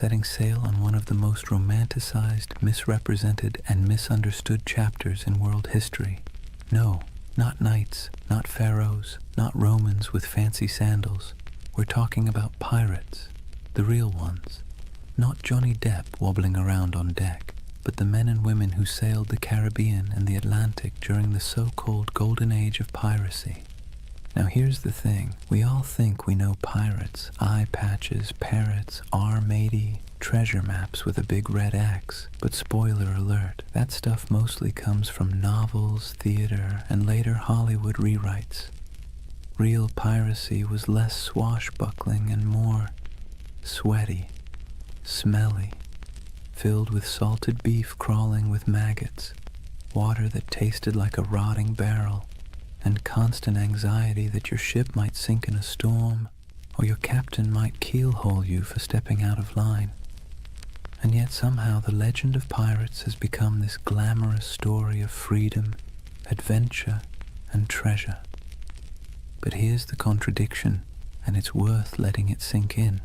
setting sail on one of the most romanticized, misrepresented, and misunderstood chapters in world history. No, not knights, not pharaohs, not Romans with fancy sandals. We're talking about pirates, the real ones. Not Johnny Depp wobbling around on deck, but the men and women who sailed the Caribbean and the Atlantic during the so-called Golden Age of Piracy. Now here's the thing, we all think we know pirates, eye patches, parrots, R-matey, treasure maps with a big red X, but spoiler alert, that stuff mostly comes from novels, theater, and later Hollywood rewrites. Real piracy was less swashbuckling and more sweaty, smelly, filled with salted beef crawling with maggots, water that tasted like a rotting barrel, and constant anxiety that your ship might sink in a storm, or your captain might keelhaul you for stepping out of line. And yet somehow the legend of pirates has become this glamorous story of freedom, adventure, and treasure. But here's the contradiction, and it's worth letting it sink in.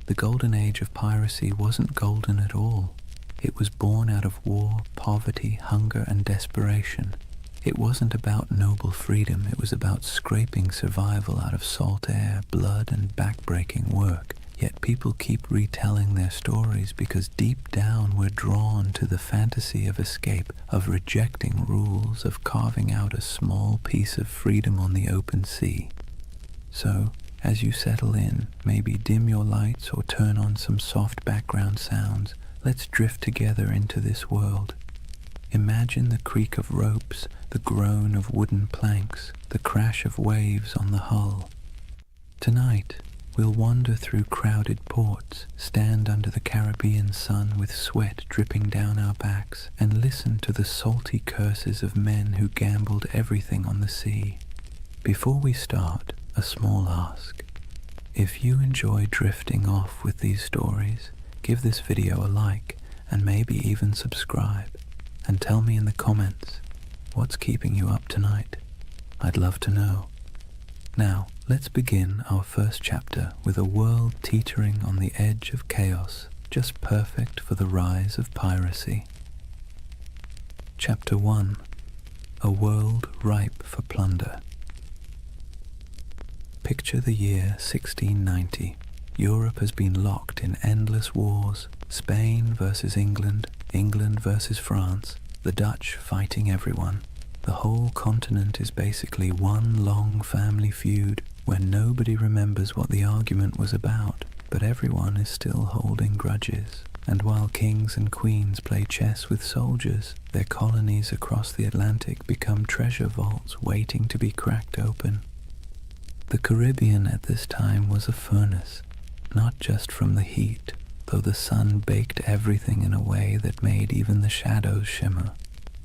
The Golden Age of Piracy wasn't golden at all. It was born out of war, poverty, hunger, and desperation. It wasn't about noble freedom, it was about scraping survival out of salt air, blood, and backbreaking work. Yet people keep retelling their stories because deep down we're drawn to the fantasy of escape, of rejecting rules, of carving out a small piece of freedom on the open sea. So, as you settle in, maybe dim your lights or turn on some soft background sounds, let's drift together into this world. Imagine the creak of ropes, the groan of wooden planks, the crash of waves on the hull. Tonight, we'll wander through crowded ports, stand under the Caribbean sun with sweat dripping down our backs, and listen to the salty curses of men who gambled everything on the sea. Before we start, a small ask. If you enjoy drifting off with these stories, give this video a like, and maybe even subscribe. And tell me in the comments, what's keeping you up tonight? I'd love to know. Now, let's begin our first chapter with a world teetering on the edge of chaos, just perfect for the rise of piracy. Chapter 1. A world ripe for plunder. Picture the year 1690. Europe has been locked in endless wars, Spain versus England, England versus France, the Dutch fighting everyone. The whole continent is basically one long family feud where nobody remembers what the argument was about, but everyone is still holding grudges. And while kings and queens play chess with soldiers, their colonies across the Atlantic become treasure vaults waiting to be cracked open. The Caribbean at this time was a furnace, not just from the heat, though the sun baked everything in a way that made even the shadows shimmer,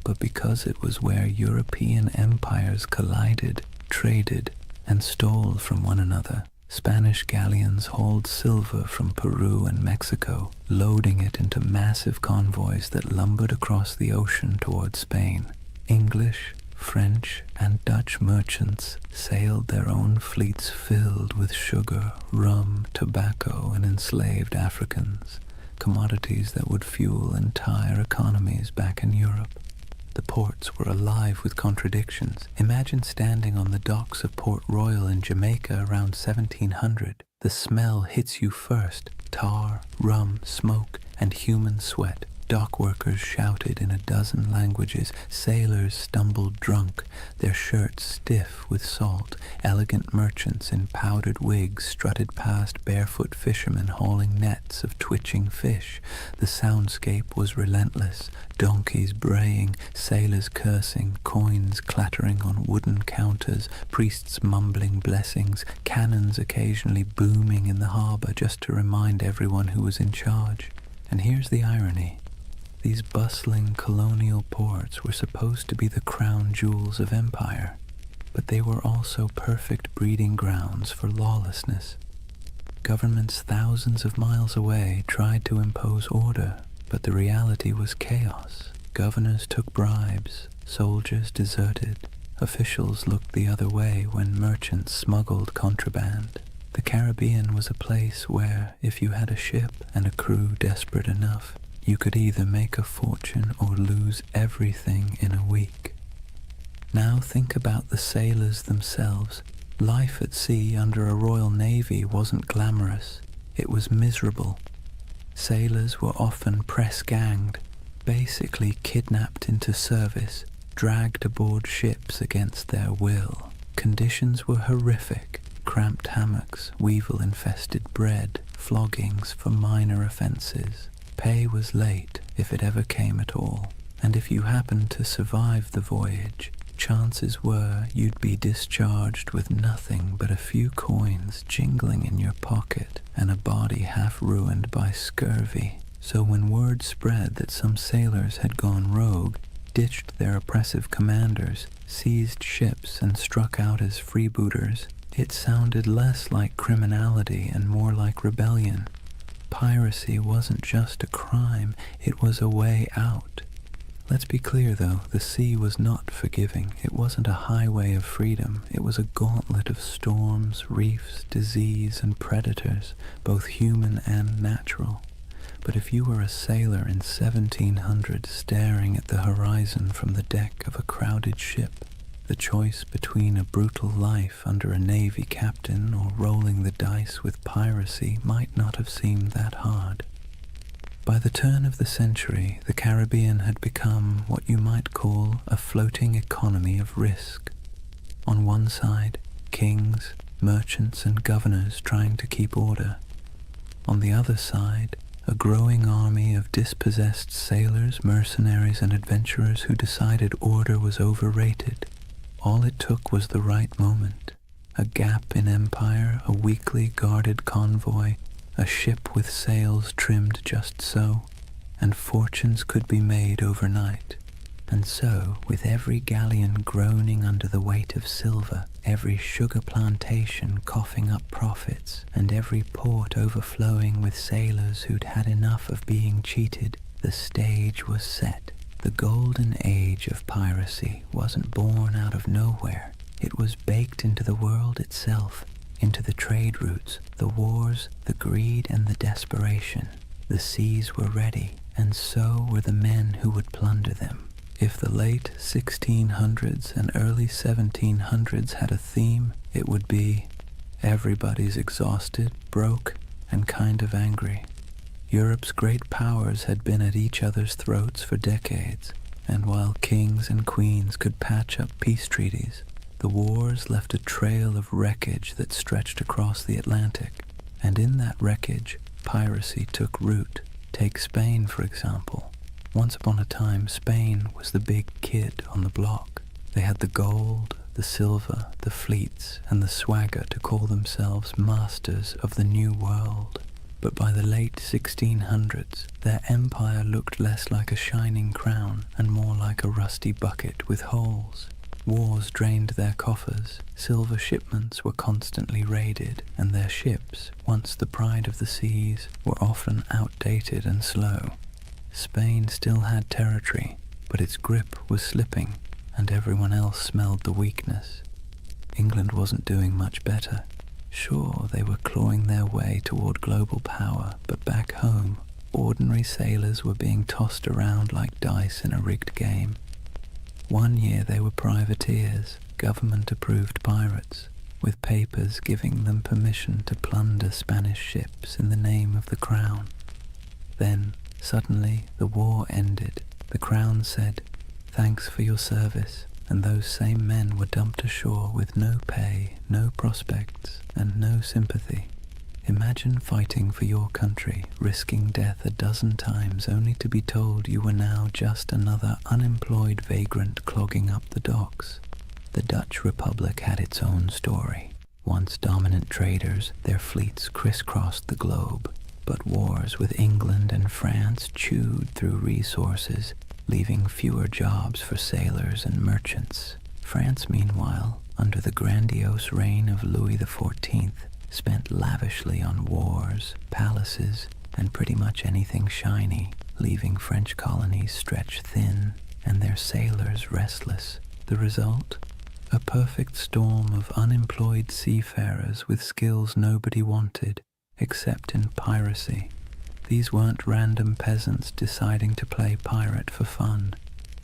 but because it was where European empires collided, traded, and stole from one another. Spanish galleons hauled silver from Peru and Mexico, loading it into massive convoys that lumbered across the ocean toward Spain. English, French, and Dutch merchants sailed their own fleets filled with sugar, rum, tobacco, and enslaved Africans, commodities that would fuel entire economies back in Europe. The ports were alive with contradictions. Imagine standing on the docks of Port Royal in Jamaica around 1700. The smell hits you first: tar, rum, smoke, and human sweat. Dock workers shouted in a dozen languages, sailors stumbled drunk, their shirts stiff with salt, elegant merchants in powdered wigs strutted past barefoot fishermen hauling nets of twitching fish. The soundscape was relentless, donkeys braying, sailors cursing, coins clattering on wooden counters, priests mumbling blessings, cannons occasionally booming in the harbor just to remind everyone who was in charge. And here's the irony. These bustling colonial ports were supposed to be the crown jewels of empire, but they were also perfect breeding grounds for lawlessness. Governments thousands of miles away tried to impose order, but the reality was chaos. Governors took bribes, soldiers deserted, officials looked the other way when merchants smuggled contraband. The Caribbean was a place where, if you had a ship and a crew desperate enough, you could either make a fortune or lose everything in a week. Now think about the sailors themselves. Life at sea under a Royal Navy wasn't glamorous. It was miserable. Sailors were often press-ganged, basically kidnapped into service, dragged aboard ships against their will. Conditions were horrific. Cramped hammocks, weevil-infested bread, floggings for minor offences. Pay was late, if it ever came at all, and if you happened to survive the voyage, chances were you'd be discharged with nothing but a few coins jingling in your pocket and a body half ruined by scurvy. So when word spread that some sailors had gone rogue, ditched their oppressive commanders, seized ships and struck out as freebooters, it sounded less like criminality and more like rebellion. Piracy wasn't just a crime, it was a way out. Let's be clear though, the sea was not forgiving. It wasn't a highway of freedom. It was a gauntlet of storms, reefs, disease, and predators, both human and natural. But if you were a sailor in 1700 staring at the horizon from the deck of a crowded ship, the choice between a brutal life under a navy captain or rolling the dice with piracy might not have seemed that hard. By the turn of the century, the Caribbean had become what you might call a floating economy of risk. On one side, kings, merchants, and governors trying to keep order. On the other side, a growing army of dispossessed sailors, mercenaries, and adventurers who decided order was overrated. All it took was the right moment, a gap in empire, a weakly guarded convoy, a ship with sails trimmed just so, and fortunes could be made overnight. And so, with every galleon groaning under the weight of silver, every sugar plantation coughing up profits, and every port overflowing with sailors who'd had enough of being cheated, the stage was set. The Golden Age of Piracy wasn't born out of nowhere. It was baked into the world itself, into the trade routes, the wars, the greed, and the desperation. The seas were ready, and so were the men who would plunder them. If the late 1600s and early 1700s had a theme, it would be everybody's exhausted, broke, and kind of angry. Europe's great powers had been at each other's throats for decades, and while kings and queens could patch up peace treaties, the wars left a trail of wreckage that stretched across the Atlantic. And in that wreckage, piracy took root. Take Spain, for example. Once upon a time, Spain was the big kid on the block. They had the gold, the silver, the fleets, and the swagger to call themselves masters of the New World. But by the late 1600s, their empire looked less like a shining crown and more like a rusty bucket with holes. Wars drained their coffers, silver shipments were constantly raided, and their ships, once the pride of the seas, were often outdated and slow. Spain still had territory, but its grip was slipping, and everyone else smelled the weakness. England wasn't doing much better. Sure, they were clawing their way toward global power, but back home, ordinary sailors were being tossed around like dice in a rigged game. One year they were privateers, government-approved pirates, with papers giving them permission to plunder Spanish ships in the name of the crown. Then, suddenly, the war ended. The crown said, "Thanks for your service," and those same men were dumped ashore with no pay, no prospects, and no sympathy. Imagine fighting for your country, risking death a dozen times only to be told you were now just another unemployed vagrant clogging up the docks. The Dutch Republic had its own story. Once dominant traders, their fleets crisscrossed the globe, but wars with England and France chewed through resources, leaving fewer jobs for sailors and merchants. France, meanwhile, under the grandiose reign of Louis XIV, spent lavishly on wars, palaces, and pretty much anything shiny, leaving French colonies stretched thin and their sailors restless. The result? A perfect storm of unemployed seafarers with skills nobody wanted, except in piracy. These weren't random peasants deciding to play pirate for fun.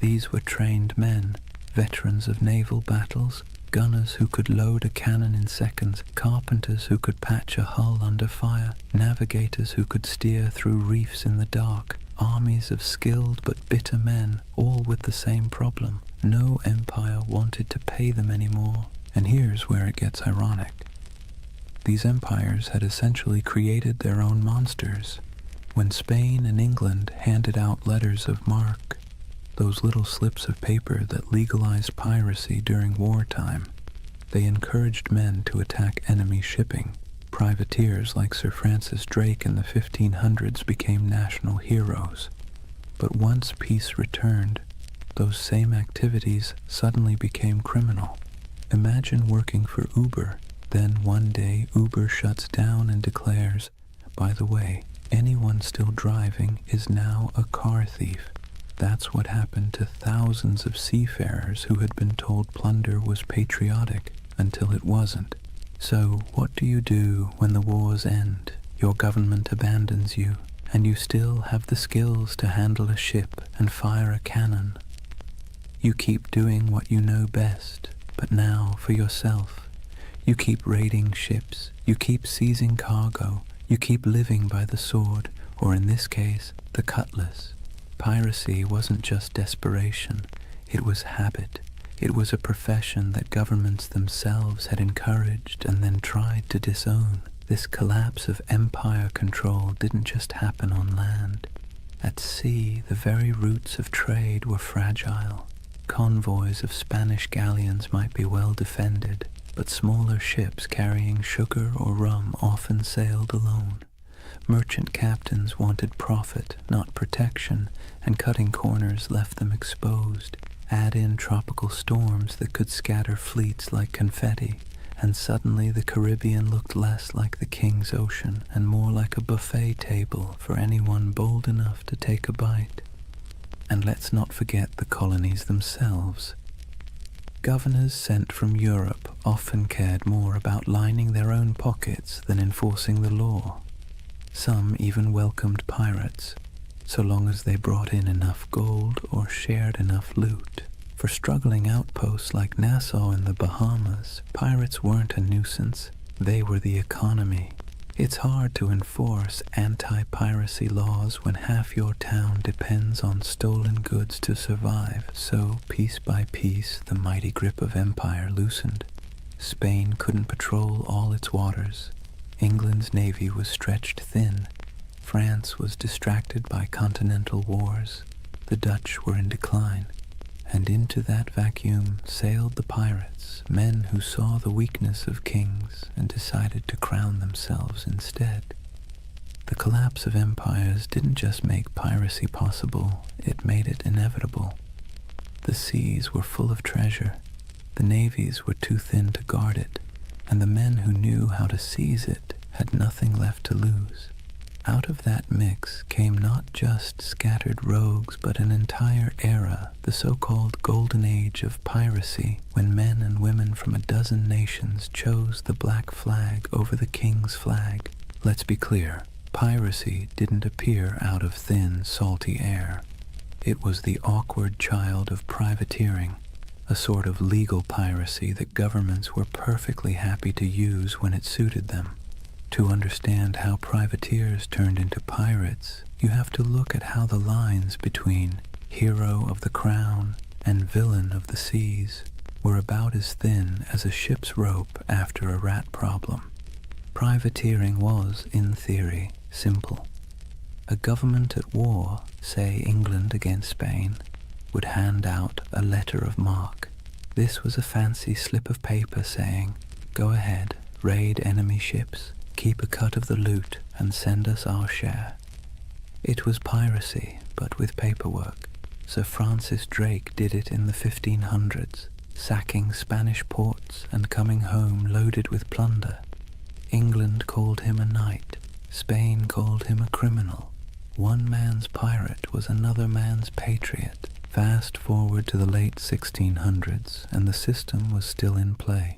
These were trained men, veterans of naval battles, gunners who could load a cannon in seconds, carpenters who could patch a hull under fire, navigators who could steer through reefs in the dark, armies of skilled but bitter men, all with the same problem. No empire wanted to pay them anymore. And here's where it gets ironic. These empires had essentially created their own monsters. When Spain and England handed out letters of marque, those little slips of paper that legalized piracy during wartime, they encouraged men to attack enemy shipping. Privateers like Sir Francis Drake in the 1500s became national heroes. But once peace returned, those same activities suddenly became criminal. Imagine working for Uber, then one day Uber shuts down and declares, by the way, anyone still driving is now a car thief. That's what happened to thousands of seafarers who had been told plunder was patriotic until it wasn't. So what do you do when the wars end, your government abandons you, and you still have the skills to handle a ship and fire a cannon? You keep doing what you know best, but now for yourself. You keep raiding ships, you keep seizing cargo, you keep living by the sword, or in this case, the cutlass. Piracy wasn't just desperation, it was habit. It was a profession that governments themselves had encouraged and then tried to disown. This collapse of empire control didn't just happen on land. At sea, the very roots of trade were fragile. Convoys of Spanish galleons might be well defended, but smaller ships carrying sugar or rum often sailed alone. Merchant captains wanted profit, not protection, and cutting corners left them exposed. Add in tropical storms that could scatter fleets like confetti, and suddenly the Caribbean looked less like the King's Ocean and more like a buffet table for anyone bold enough to take a bite. And let's not forget the colonies themselves. Governors sent from Europe often cared more about lining their own pockets than enforcing the law. Some even welcomed pirates, so long as they brought in enough gold or shared enough loot. For struggling outposts like Nassau in the Bahamas, pirates weren't a nuisance, they were the economy. It's hard to enforce anti-piracy laws when half your town depends on stolen goods to survive, so piece by piece the mighty grip of empire loosened. Spain couldn't patrol all its waters. England's navy was stretched thin. France was distracted by continental wars. The Dutch were in decline. And into that vacuum sailed the pirates, men who saw the weakness of kings and decided to crown themselves instead. The collapse of empires didn't just make piracy possible, it made it inevitable. The seas were full of treasure. The navies were too thin to guard it, and the men who knew how to seize it had nothing left to lose. Out of that mix came not just scattered rogues, but an entire era, the so-called Golden Age of Piracy, when men and women from a dozen nations chose the black flag over the king's flag. Let's be clear, piracy didn't appear out of thin, salty air. It was the awkward child of privateering, a sort of legal piracy that governments were perfectly happy to use when it suited them. To understand how privateers turned into pirates, you have to look at how the lines between hero of the crown and villain of the seas were about as thin as a ship's rope after a rat problem. Privateering was, in theory, simple. A government at war, say England against Spain, would hand out a letter of marque. This was a fancy slip of paper saying, "Go ahead, raid enemy ships, keep a cut of the loot, and send us our share." It was piracy, but with paperwork. Sir Francis Drake did it in the 1500s, sacking Spanish ports and coming home loaded with plunder. England called him a knight, Spain called him a criminal. One man's pirate was another man's patriot. Fast forward to the late 1600s, and the system was still in play.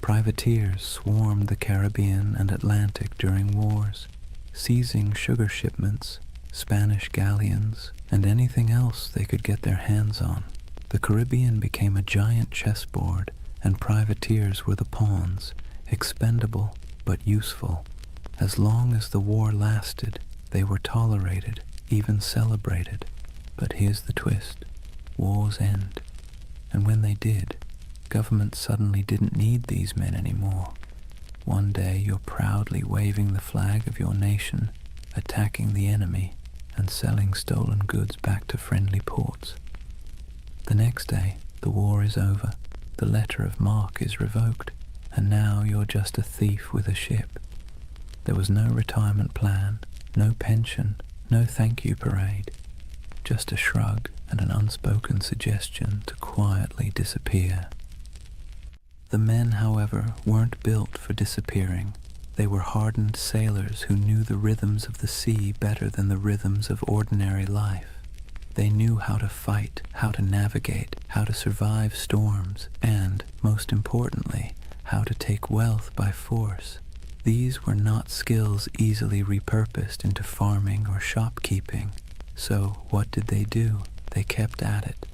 Privateers swarmed the Caribbean and Atlantic during wars, seizing sugar shipments, Spanish galleons, and anything else they could get their hands on. The Caribbean became a giant chessboard, and privateers were the pawns, expendable but useful. As long as the war lasted, they were tolerated, even celebrated. But here's the twist. Wars end. And when they did, governments suddenly didn't need these men anymore. One day you're proudly waving the flag of your nation, attacking the enemy, and selling stolen goods back to friendly ports. The next day, the war is over, the letter of marque is revoked, and now you're just a thief with a ship. There was no retirement plan, no pension, no thank you parade. Just a shrug and an unspoken suggestion to quietly disappear. The men, however, weren't built for disappearing. They were hardened sailors who knew the rhythms of the sea better than the rhythms of ordinary life. They knew how to fight, how to navigate, how to survive storms, and, most importantly, how to take wealth by force. These were not skills easily repurposed into farming or shopkeeping. So what did they do? They kept at it.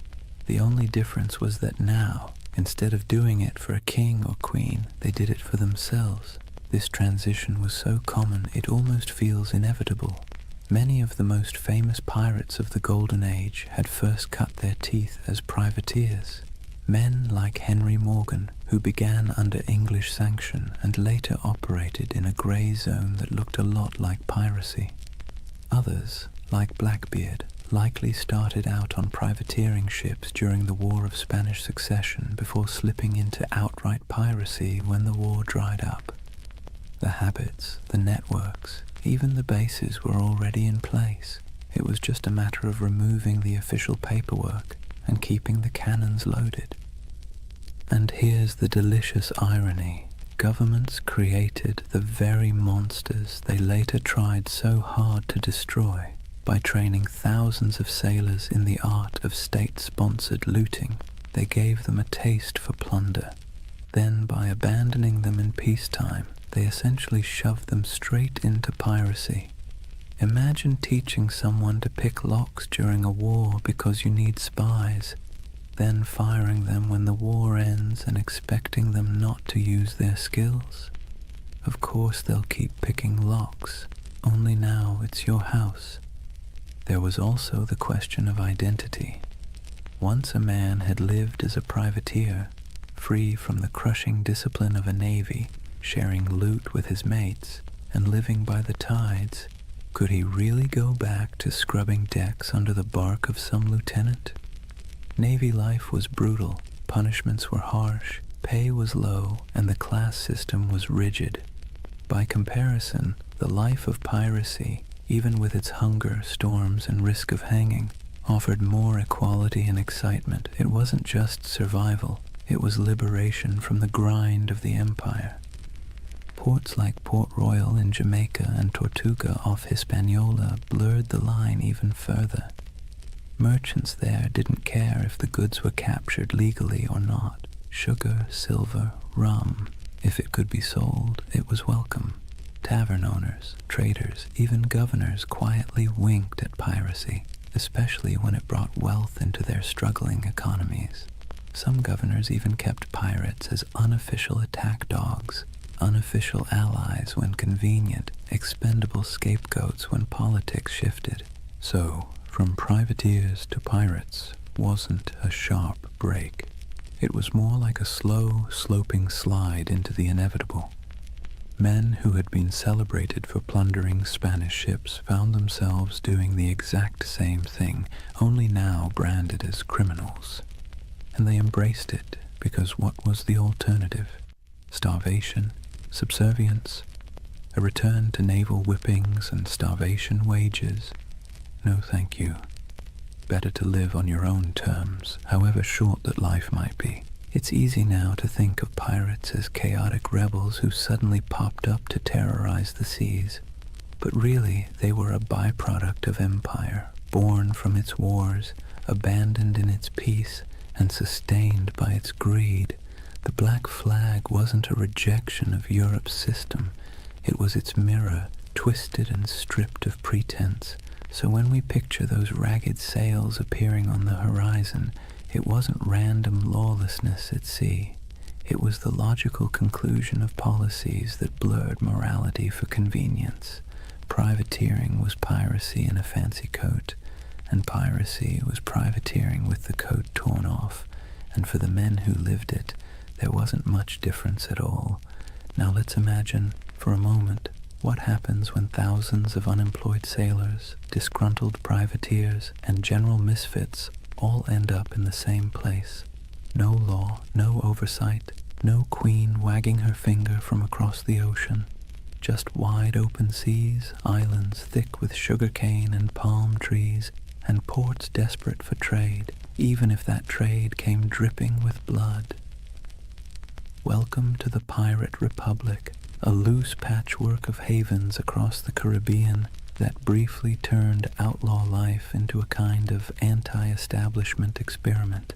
The only difference was that now, instead of doing it for a king or queen, they did it for themselves. This transition was so common it almost feels inevitable. Many of the most famous pirates of the Golden Age had first cut their teeth as privateers. Men like Henry Morgan, who began under English sanction and later operated in a grey zone that looked a lot like piracy. Others, like Blackbeard, likely started out on privateering ships during the War of Spanish Succession before slipping into outright piracy when the war dried up. The habits, the networks, even the bases were already in place. It was just a matter of removing the official paperwork and keeping the cannons loaded. And here's the delicious irony. Governments created the very monsters they later tried so hard to destroy by training thousands of sailors in the art of state-sponsored looting. They gave them a taste for plunder. Then, by abandoning them in peacetime, they essentially shoved them straight into piracy. Imagine teaching someone to pick locks during a war because you need spies, then firing them when the war ends and expecting them not to use their skills. Of course they'll keep picking locks, only now it's your house. There was also the question of identity. Once a man had lived as a privateer, free from the crushing discipline of a navy, sharing loot with his mates, and living by the tides, could he really go back to scrubbing decks under the bark of some lieutenant? Navy life was brutal, punishments were harsh, pay was low, and the class system was rigid. By comparison, the life of piracy, even with its hunger, storms, and risk of hanging, offered more equality and excitement. It wasn't just survival, it was liberation from the grind of the empire. Ports like Port Royal in Jamaica and Tortuga off Hispaniola blurred the line even further. Merchants there didn't care if the goods were captured legally or not. Sugar, silver, rum, if it could be sold, it was welcome. Tavern owners, traders, even governors quietly winked at piracy, especially when it brought wealth into their struggling economies. Some governors even kept pirates as unofficial attack dogs, unofficial allies when convenient, expendable scapegoats when politics shifted. So, from privateers to pirates wasn't a sharp break. It was more like a slow, sloping slide into the inevitable. Men who had been celebrated for plundering Spanish ships found themselves doing the exact same thing, only now branded as criminals. And they embraced it because what was the alternative? Starvation? Subservience? A return to naval whippings and starvation wages? No thank you. Better to live on your own terms, however short that life might be. It's easy now to think of pirates as chaotic rebels who suddenly popped up to terrorize the seas. But really, they were a byproduct of empire, born from its wars, abandoned in its peace and sustained by its greed. The black flag wasn't a rejection of Europe's system, it was its mirror, twisted and stripped of pretense. So when we picture those ragged sails appearing on the horizon, it wasn't random lawlessness at sea. It was the logical conclusion of policies that blurred morality for convenience. Privateering was piracy in a fancy coat, and piracy was privateering with the coat torn off, and for the men who lived it, there wasn't much difference at all. Now let's imagine, for a moment, what happens when thousands of unemployed sailors, disgruntled privateers, and general misfits all end up in the same place. No law, no oversight, no queen wagging her finger from across the ocean. Just wide open seas, islands thick with sugarcane and palm trees, and ports desperate for trade, even if that trade came dripping with blood. Welcome to the Pirate Republic, a loose patchwork of havens across the Caribbean that briefly turned outlaw life into a kind of anti-establishment experiment.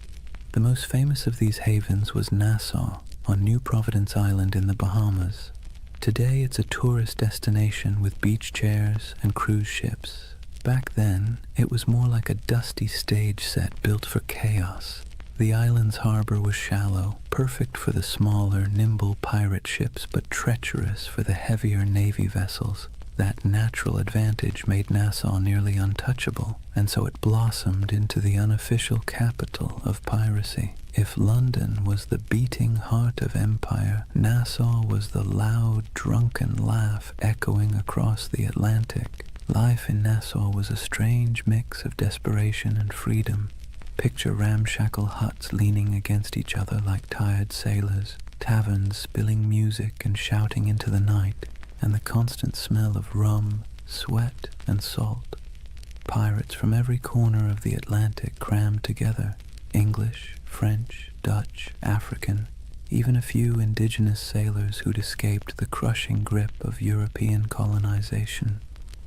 The most famous of these havens was Nassau, on New Providence Island in the Bahamas. Today it's a tourist destination with beach chairs and cruise ships. Back then, it was more like a dusty stage set built for chaos. The island's harbor was shallow, perfect for the smaller, nimble pirate ships, but treacherous for the heavier Navy vessels. That natural advantage made Nassau nearly untouchable, and so it blossomed into the unofficial capital of piracy. If London was the beating heart of empire, Nassau was the loud, drunken laugh echoing across the Atlantic. Life in Nassau was a strange mix of desperation and freedom. Picture ramshackle huts leaning against each other like tired sailors, taverns spilling music and shouting into the night, and the constant smell of rum, sweat, and salt. Pirates from every corner of the Atlantic crammed together, English, French, Dutch, African, even a few indigenous sailors who'd escaped the crushing grip of European colonization.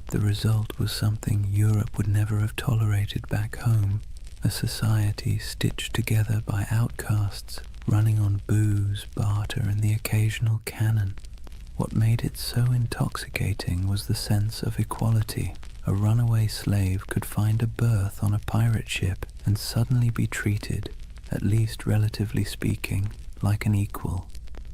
The result was something Europe would never have tolerated back home, a society stitched together by outcasts, running on booze, barter, and the occasional cannon. What made it so intoxicating was the sense of equality. A runaway slave could find a berth on a pirate ship and suddenly be treated, at least relatively speaking, like an equal.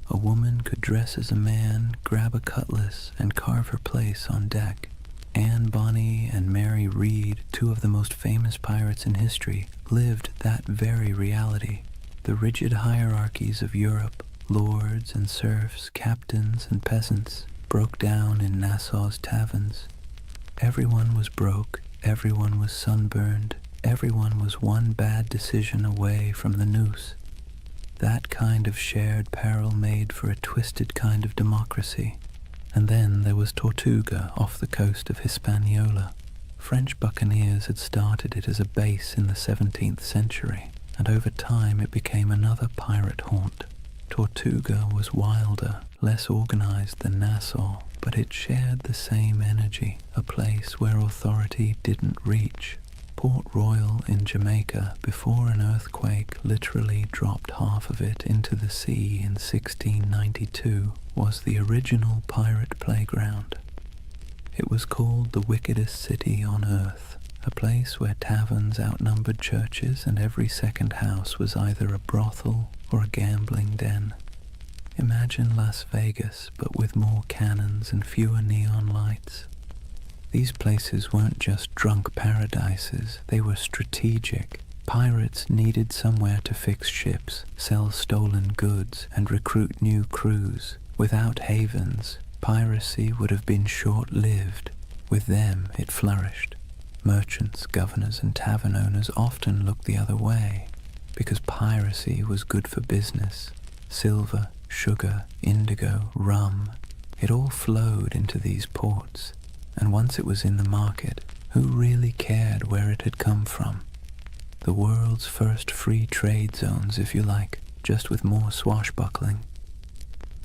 A woman could dress as a man, grab a cutlass, and carve her place on deck. Anne Bonny and Mary Read, two of the most famous pirates in history, lived that very reality. The rigid hierarchies of Europe, lords and serfs, captains and peasants, broke down in Nassau's taverns. Everyone was broke, everyone was sunburned, everyone was one bad decision away from the noose. That kind of shared peril made for a twisted kind of democracy. And then there was Tortuga off the coast of Hispaniola. French buccaneers had started it as a base in the 17th century, and over time it became another pirate haunt. Tortuga was wilder, less organized than Nassau, but it shared the same energy, a place where authority didn't reach. Port Royal in Jamaica, before an earthquake literally dropped half of it into the sea in 1692, was the original pirate playground. It was called the wickedest city on earth, a place where taverns outnumbered churches and every second house was either a brothel or a gambling den. Imagine Las Vegas, but with more cannons and fewer neon lights. These places weren't just drunk paradises, they were strategic. Pirates needed somewhere to fix ships, sell stolen goods, and recruit new crews. Without havens, piracy would have been short-lived. With them, it flourished. Merchants, governors, and tavern owners often looked the other way, because piracy was good for business. Silver, sugar, indigo, rum, it all flowed into these ports. And once it was in the market, who really cared where it had come from? The world's first free trade zones, if you like, just with more swashbuckling.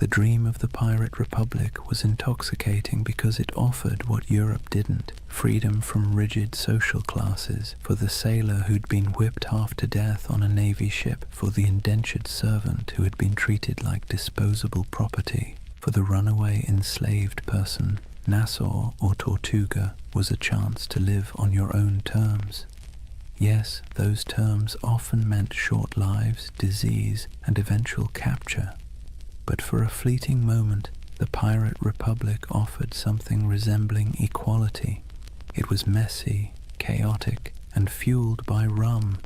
The dream of the pirate republic was intoxicating because it offered what Europe didn't: freedom from rigid social classes, for the sailor who'd been whipped half to death on a navy ship, for the indentured servant who had been treated like disposable property, for the runaway enslaved person. Nassau or Tortuga was a chance to live on your own terms. Yes, those terms often meant short lives, disease, and eventual capture. But for a fleeting moment, the pirate republic offered something resembling equality. It was messy, chaotic, and fueled by rum,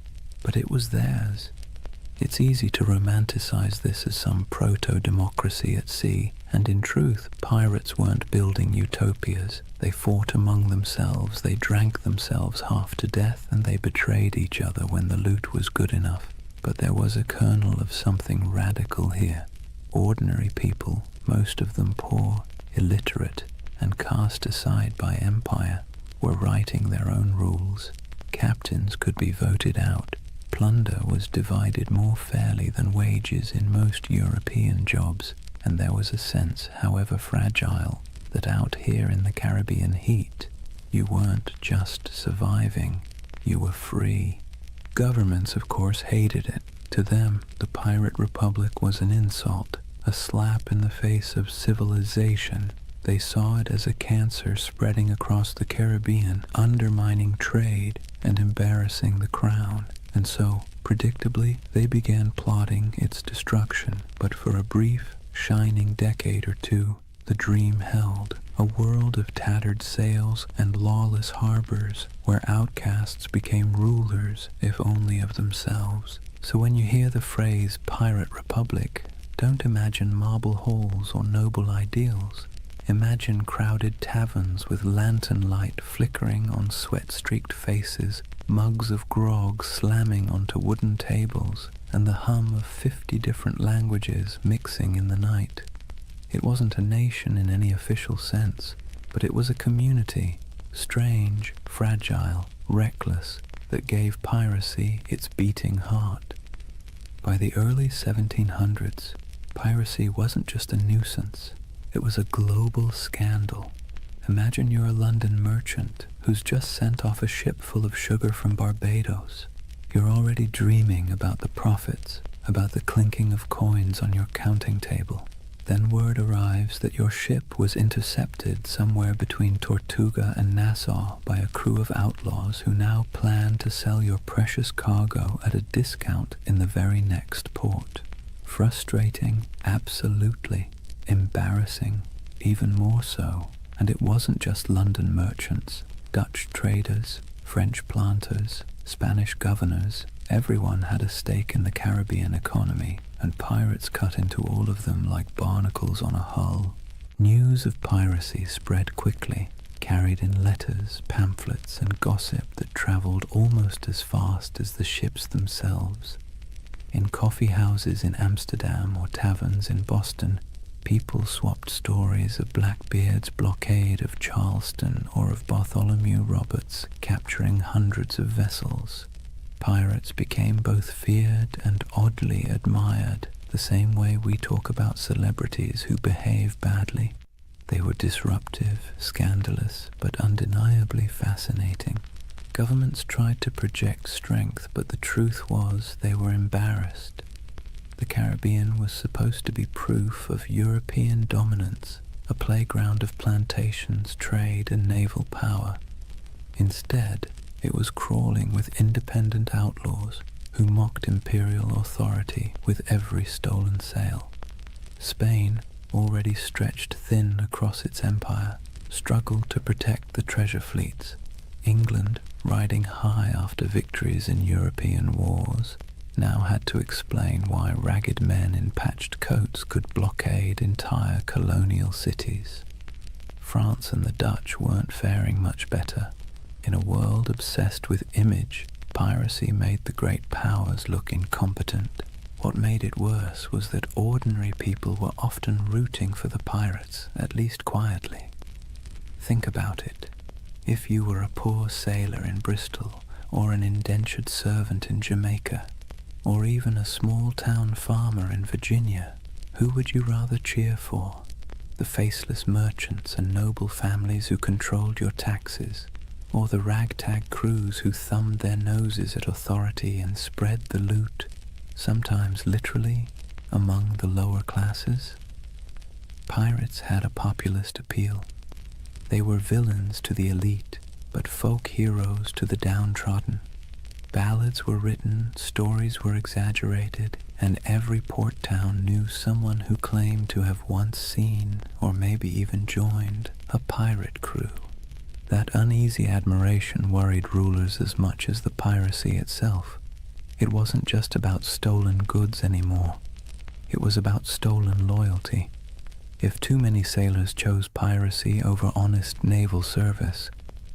but it was theirs. It's easy to romanticize this as some proto-democracy at sea, and in truth, pirates weren't building utopias. They fought among themselves, they drank themselves half to death, and they betrayed each other when the loot was good enough. But there was a kernel of something radical here. Ordinary people, most of them poor, illiterate, and cast aside by empire, were writing their own rules. Captains could be voted out. Plunder was divided more fairly than wages in most European jobs, and there was a sense, however fragile, that out here in the Caribbean heat, you weren't just surviving, you were free. Governments, of course, hated it. To them, the pirate republic was an insult, a slap in the face of civilization. They saw it as a cancer spreading across the Caribbean, undermining trade and embarrassing the crown. And so, predictably, they began plotting its destruction. But for a brief, shining decade or two, the dream held. A world of tattered sails and lawless harbors where outcasts became rulers, if only of themselves. So when you hear the phrase Pirate Republic, don't imagine marble halls or noble ideals. Imagine crowded taverns with lantern light flickering on sweat-streaked faces, mugs of grog slamming onto wooden tables, and the hum of 50 different languages mixing in the night. It wasn't a nation in any official sense, but it was a community, strange, fragile, reckless, that gave piracy its beating heart. By the early 1700s, piracy wasn't just a nuisance, it was a global scandal. Imagine you're a London merchant who's just sent off a ship full of sugar from Barbados. You're already dreaming about the profits, about the clinking of coins on your counting table. Then word arrives that your ship was intercepted somewhere between Tortuga and Nassau by a crew of outlaws who now plan to sell your precious cargo at a discount in the very next port. Frustrating, absolutely. Embarrassing, even more so. And it wasn't just London merchants, Dutch traders, French planters, Spanish governors. Everyone had a stake in the Caribbean economy, and pirates cut into all of them like barnacles on a hull. News of piracy spread quickly, carried in letters, pamphlets, and gossip that traveled almost as fast as the ships themselves. In coffee houses in Amsterdam or taverns in Boston, people swapped stories of Blackbeard's blockade of Charleston or of Bartholomew Roberts capturing hundreds of vessels. Pirates became both feared and oddly admired, the same way we talk about celebrities who behave badly. They were disruptive, scandalous, but undeniably fascinating. Governments tried to project strength, but the truth was they were embarrassed. The Caribbean was supposed to be proof of European dominance, a playground of plantations, trade, and naval power. Instead, it was crawling with independent outlaws who mocked imperial authority with every stolen sail. Spain, already stretched thin across its empire, struggled to protect the treasure fleets. England, riding high after victories in European wars, now had to explain why ragged men in patched coats could blockade entire colonial cities. France and the Dutch weren't faring much better. In a world obsessed with image, piracy made the great powers look incompetent. What made it worse was that ordinary people were often rooting for the pirates, at least quietly. Think about it. If you were a poor sailor in Bristol, or an indentured servant in Jamaica, or even a small-town farmer in Virginia, Who would you rather cheer for? The faceless merchants and noble families who controlled your taxes, or the ragtag crews who thumbed their noses at authority and spread the loot, sometimes literally, among the lower classes? Pirates had a populist appeal. They were villains to the elite, but folk heroes to the downtrodden. Ballads were written, stories were exaggerated, and every port town knew someone who claimed to have once seen, or maybe even joined, a pirate crew. That uneasy admiration worried rulers as much as the piracy itself. It wasn't just about stolen goods anymore. It was about stolen loyalty. If too many sailors chose piracy over honest naval service,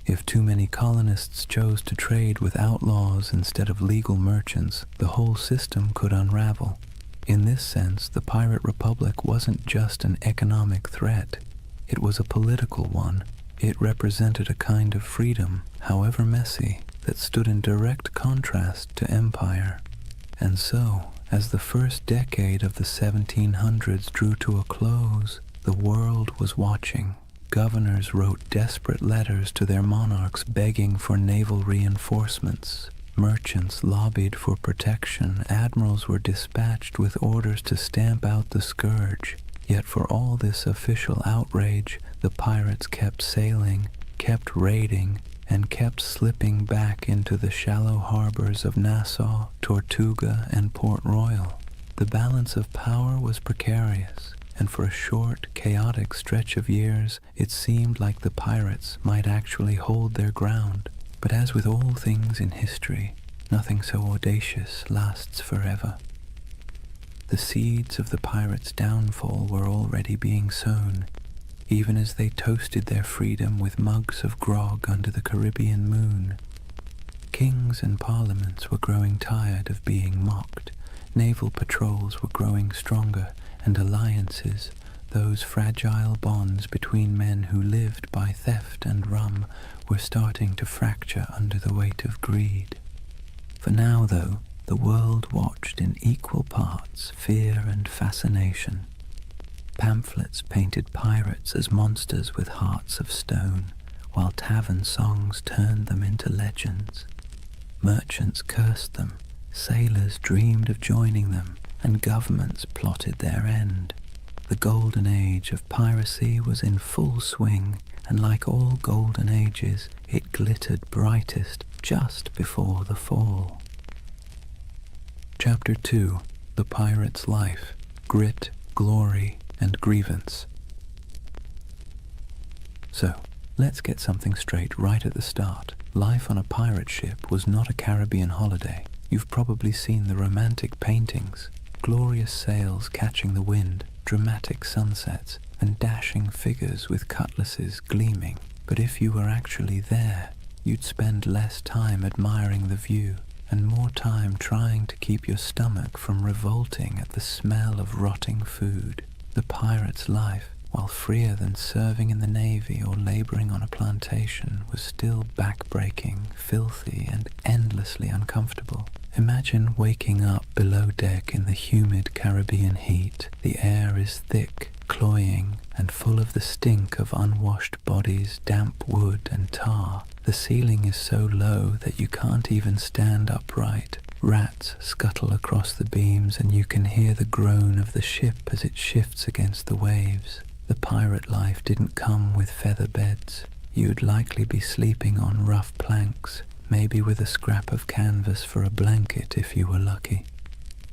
if too many colonists chose to trade with outlaws instead of legal merchants, the whole system could unravel. In this sense, the Pirate Republic wasn't just an economic threat. It was a political one. It represented a kind of freedom, however messy, that stood in direct contrast to empire. And so, as the first decade of the 1700s drew to a close, the world was watching. Governors wrote desperate letters to their monarchs begging for naval reinforcements. Merchants lobbied for protection. Admirals were dispatched with orders to stamp out the scourge. Yet for all this official outrage, the pirates kept sailing, kept raiding, and kept slipping back into the shallow harbors of Nassau, Tortuga, and Port Royal. The balance of power was precarious, and for a short, chaotic stretch of years, it seemed like the pirates might actually hold their ground. But as with all things in history, nothing so audacious lasts forever. The seeds of the pirates' downfall were already being sown, even as they toasted their freedom with mugs of grog under the Caribbean moon. Kings and parliaments were growing tired of being mocked. Naval patrols were growing stronger, and alliances, those fragile bonds between men who lived by theft and rum, were starting to fracture under the weight of greed. For now, though, the world watched in equal parts fear and fascination. Pamphlets painted pirates as monsters with hearts of stone, while tavern songs turned them into legends. Merchants cursed them, sailors dreamed of joining them, and governments plotted their end. The Golden Age of Piracy was in full swing, and like all golden ages, it glittered brightest just before the fall. Chapter 2. The Pirate's Life, Grit, Glory, and Grievance. So, let's get something straight right at the start. Life on a pirate ship was not a Caribbean holiday. You've probably seen the romantic paintings. Glorious sails catching the wind, dramatic sunsets, and dashing figures with cutlasses gleaming. But if you were actually there, you'd spend less time admiring the view, and more time trying to keep your stomach from revolting at the smell of rotting food. The pirate's life, while freer than serving in the Navy or laboring on a plantation, was still back-breaking, filthy, and endlessly uncomfortable. Imagine waking up below deck in the humid Caribbean heat. The air is thick, cloying, and full of the stink of unwashed bodies, damp wood, and tar. The ceiling is so low that you can't even stand upright. Rats scuttle across the beams, and you can hear the groan of the ship as it shifts against the waves. The pirate life didn't come with feather beds. You'd likely be sleeping on rough planks, maybe with a scrap of canvas for a blanket if you were lucky.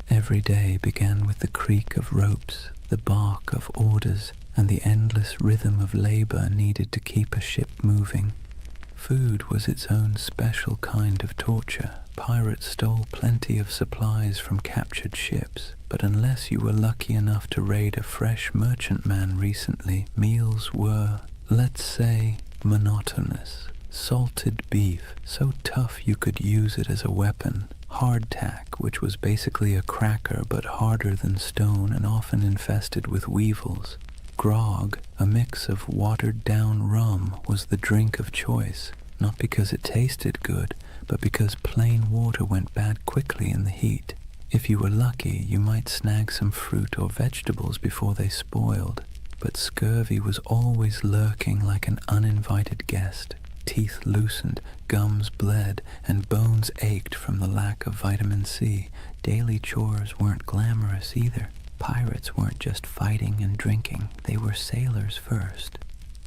Every day began with the creak of ropes, the bark of orders, and the endless rhythm of labor needed to keep a ship moving. Food was its own special kind of torture. Pirates stole plenty of supplies from captured ships, but unless you were lucky enough to raid a fresh merchantman recently, meals were, let's say, monotonous. Salted beef, so tough you could use it as a weapon. Hardtack, which was basically a cracker but harder than stone and often infested with weevils. Grog, a mix of watered-down rum, was the drink of choice, not because it tasted good, but because plain water went bad quickly in the heat. If you were lucky, you might snag some fruit or vegetables before they spoiled, but scurvy was always lurking like an uninvited guest. Teeth loosened, gums bled, and bones ached from the lack of vitamin C. Daily chores weren't glamorous either. Pirates weren't just fighting and drinking, they were sailors first.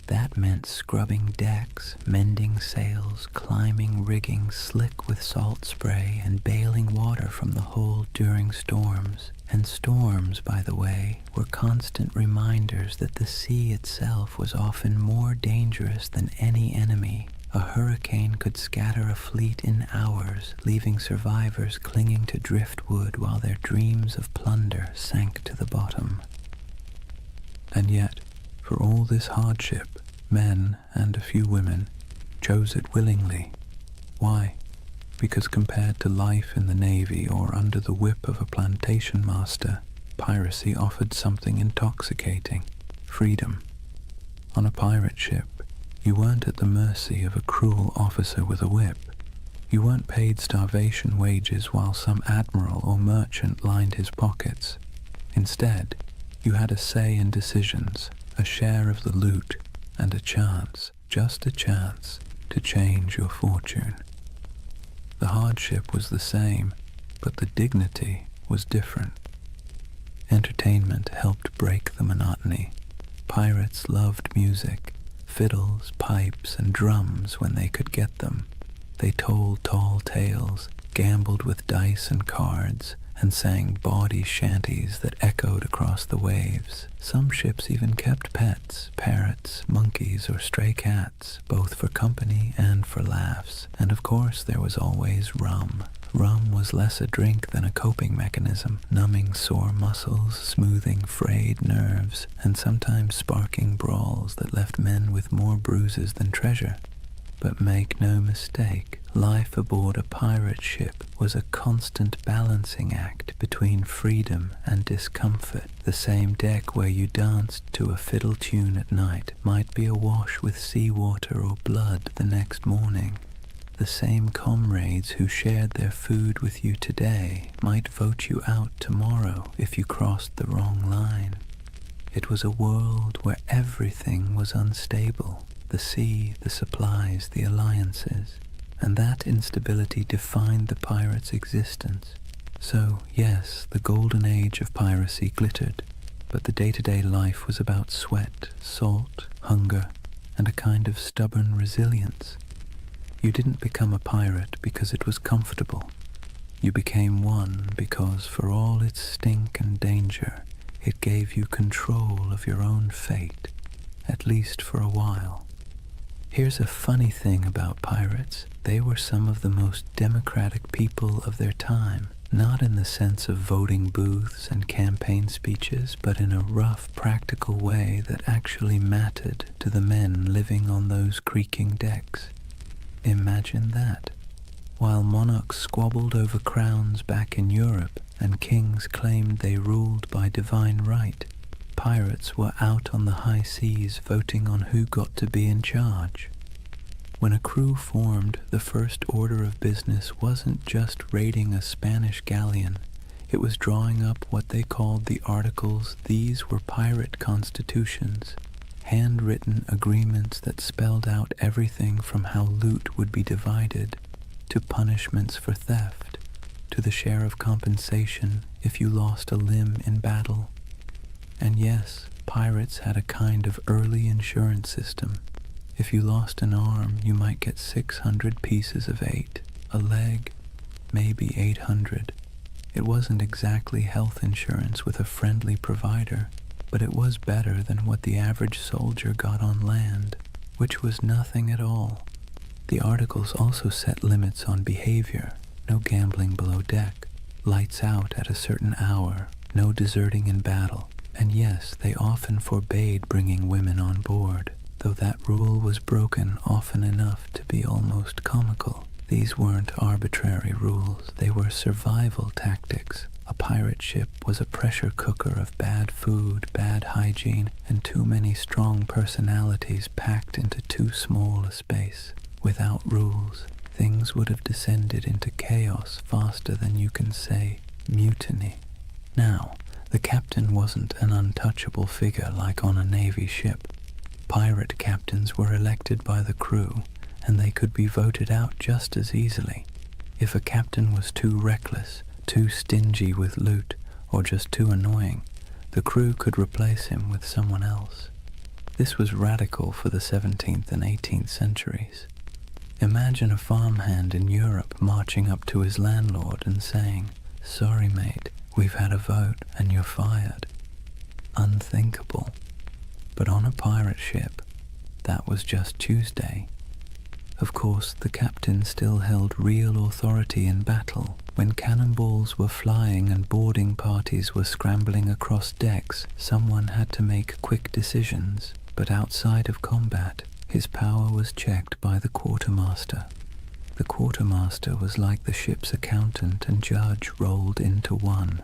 That meant scrubbing decks, mending sails, climbing rigging slick with salt spray, and bailing water from the hold during storms. And storms, by the way, were constant reminders that the sea itself was often more dangerous than any enemy. A hurricane could scatter a fleet in hours, leaving survivors clinging to driftwood while their dreams of plunder sank to the bottom. And yet, for all this hardship, men, and a few women, chose it willingly. Why? Because compared to life in the Navy or under the whip of a plantation master, piracy offered something intoxicating: freedom. On a pirate ship, you weren't at the mercy of a cruel officer with a whip. You weren't paid starvation wages while some admiral or merchant lined his pockets. Instead, you had a say in decisions, a share of the loot, and a chance, just a chance, to change your fortune. The hardship was the same, but the dignity was different. Entertainment helped break the monotony. Pirates loved music, fiddles, pipes, and drums when they could get them. They told tall tales, gambled with dice and cards, and sang bawdy shanties that echoed across the waves. Some ships even kept pets, parrots, monkeys, or stray cats, both for company and for laughs. And of course there was always rum. Rum was less a drink than a coping mechanism, numbing sore muscles, smoothing frayed nerves, and sometimes sparking brawls that left men with more bruises than treasure. But make no mistake, life aboard a pirate ship was a constant balancing act between freedom and discomfort. The same deck where you danced to a fiddle tune at night might be awash with seawater or blood the next morning. The same comrades who shared their food with you today might vote you out tomorrow if you crossed the wrong line. It was a world where everything was unstable. The sea, the supplies, the alliances, and that instability defined the pirate's existence. So, yes, the golden age of piracy glittered, but the day-to-day life was about sweat, salt, hunger, and a kind of stubborn resilience. You didn't become a pirate because it was comfortable. You became one because, for all its stink and danger, it gave you control of your own fate, at least for a while. Here's a funny thing about pirates. They were some of the most democratic people of their time, not in the sense of voting booths and campaign speeches, but in a rough, practical way that actually mattered to the men living on those creaking decks. Imagine that. While monarchs squabbled over crowns back in Europe and kings claimed they ruled by divine right, pirates were out on the high seas voting on who got to be in charge. When a crew formed, the first order of business wasn't just raiding a Spanish galleon. It was drawing up what they called the Articles. These were pirate constitutions, handwritten agreements that spelled out everything from how loot would be divided, to punishments for theft, to the share of compensation if you lost a limb in battle. And yes, pirates had a kind of early insurance system. If you lost an arm, you might get 600 pieces of 8, a leg, maybe 800. It wasn't exactly health insurance with a friendly provider, but it was better than what the average soldier got on land, which was nothing at all. The articles also set limits on behavior: no gambling below deck, lights out at a certain hour, no deserting in battle. And yes, they often forbade bringing women on board, though that rule was broken often enough to be almost comical. These weren't arbitrary rules, they were survival tactics. A pirate ship was a pressure cooker of bad food, bad hygiene, and too many strong personalities packed into too small a space. Without rules, things would have descended into chaos faster than you can say. mutiny. Now, the captain wasn't an untouchable figure like on a Navy ship. Pirate captains were elected by the crew, and they could be voted out just as easily. If a captain was too reckless, too stingy with loot, or just too annoying, the crew could replace him with someone else. This was radical for the 17th and 18th centuries. Imagine a farmhand in Europe marching up to his landlord and saying, "Sorry mate, we've had a vote and you're fired." Unthinkable. But on a pirate ship, that was just Tuesday. Of course, the captain still held real authority in battle. When cannonballs were flying and boarding parties were scrambling across decks, someone had to make quick decisions. But outside of combat, his power was checked by the quartermaster. The quartermaster was like the ship's accountant and judge rolled into one.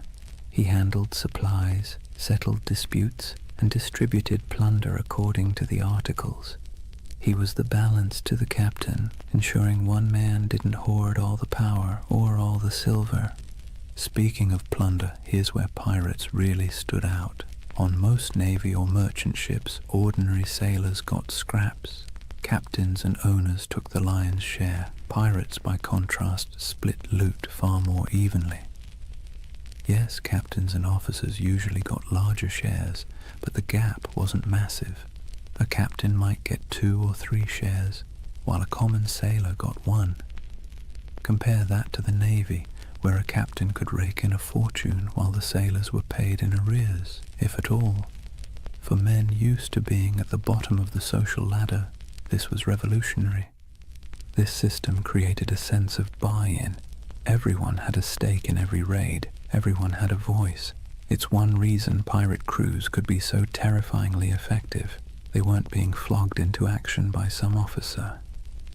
He handled supplies, settled disputes, and distributed plunder according to the articles. He was the balance to the captain, ensuring one man didn't hoard all the power or all the silver. Speaking of plunder, here's where pirates really stood out. On most navy or merchant ships, ordinary sailors got scraps. Captains and owners took the lion's share. Pirates, by contrast, split loot far more evenly. Yes, captains and officers usually got larger shares, but the gap wasn't massive. A captain might get 2 or 3 shares, while a common sailor got 1. Compare that to the Navy, where a captain could rake in a fortune while the sailors were paid in arrears, if at all. For men used to being at the bottom of the social ladder, this was revolutionary. This system created a sense of buy-in. Everyone had a stake in every raid. Everyone had a voice. It's one reason pirate crews could be so terrifyingly effective. They weren't being flogged into action by some officer.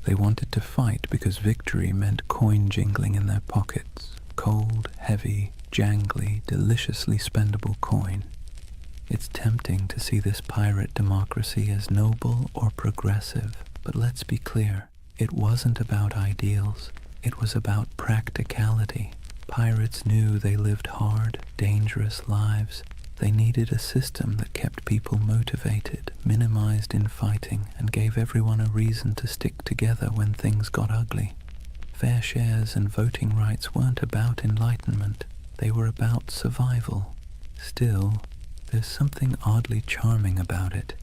They wanted to fight because victory meant coin jingling in their pockets. Cold, heavy, jangly, deliciously spendable coin. It's tempting to see this pirate democracy as noble or progressive, but let's be clear, it wasn't about ideals. It was about practicality. Pirates knew they lived hard, dangerous lives. They needed a system that kept people motivated, minimized infighting, and gave everyone a reason to stick together when things got ugly. Fair shares and voting rights weren't about enlightenment. They were about survival. Still, there's something oddly charming about it.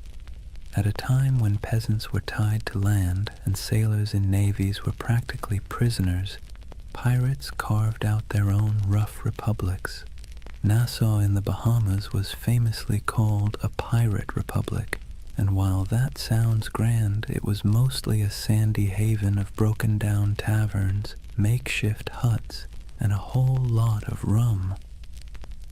At a time when peasants were tied to land and sailors in navies were practically prisoners, pirates carved out their own rough republics. Nassau in the Bahamas was famously called a pirate republic, and while that sounds grand, it was mostly a sandy haven of broken-down taverns, makeshift huts, and a whole lot of rum.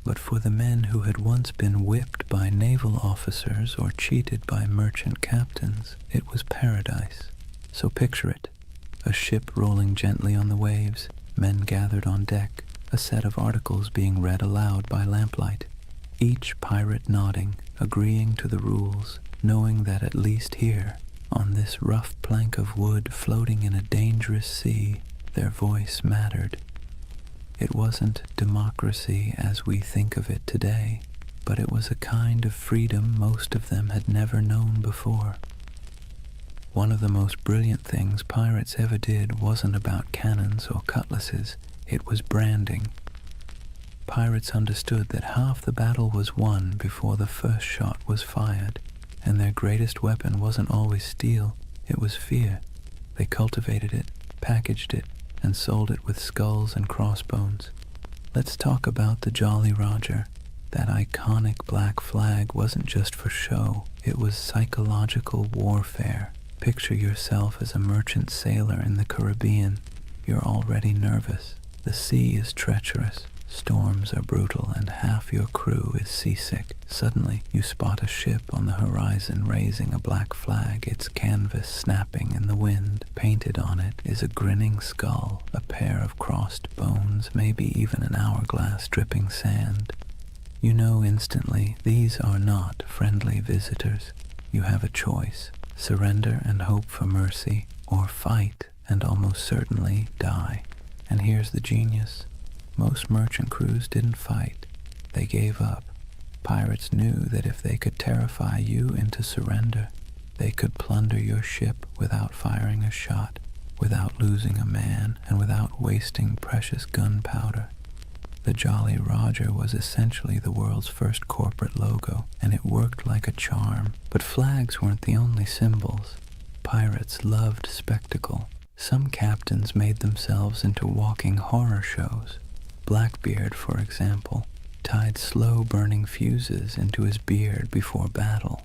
But for the men who had once been whipped by naval officers or cheated by merchant captains, it was paradise. So picture it. A ship rolling gently on the waves, men gathered on deck, a set of articles being read aloud by lamplight, each pirate nodding, agreeing to the rules, knowing that at least here, on this rough plank of wood floating in a dangerous sea, their voice mattered. It wasn't democracy as we think of it today, but it was a kind of freedom most of them had never known before. One of the most brilliant things pirates ever did wasn't about cannons or cutlasses, it was branding. Pirates understood that half the battle was won before the first shot was fired, and their greatest weapon wasn't always steel, it was fear. They cultivated it, packaged it, and sold it with skulls and crossbones. Let's talk about the Jolly Roger. That iconic black flag wasn't just for show, it was psychological warfare. Picture yourself as a merchant sailor in the Caribbean. You're already nervous. The sea is treacherous. Storms are brutal and half your crew is seasick. Suddenly, you spot a ship on the horizon raising a black flag, its canvas snapping in the wind. Painted on it is a grinning skull, a pair of crossed bones, maybe even an hourglass dripping sand. You know instantly these are not friendly visitors. You have a choice: surrender and hope for mercy, or fight and almost certainly die. And here's the genius. Most merchant crews didn't fight. They gave up. Pirates knew that if they could terrify you into surrender, they could plunder your ship without firing a shot, without losing a man, and without wasting precious gunpowder. The Jolly Roger was essentially the world's first corporate logo, and it worked like a charm. But flags weren't the only symbols. Pirates loved spectacle. Some captains made themselves into walking horror shows. Blackbeard, for example, tied slow-burning fuses into his beard before battle.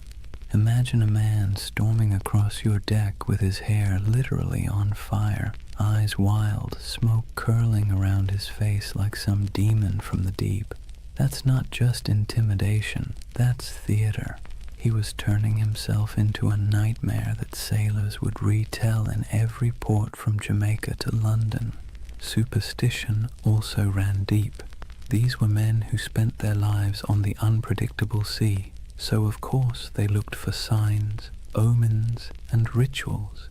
Imagine a man storming across your deck with his hair literally on fire, eyes wild, smoke curling around his face like some demon from the deep. That's not just intimidation, that's theater. He was turning himself into a nightmare that sailors would retell in every port from Jamaica to London. Superstition also ran deep. These were men who spent their lives on the unpredictable sea, so of course they looked for signs, omens, and rituals.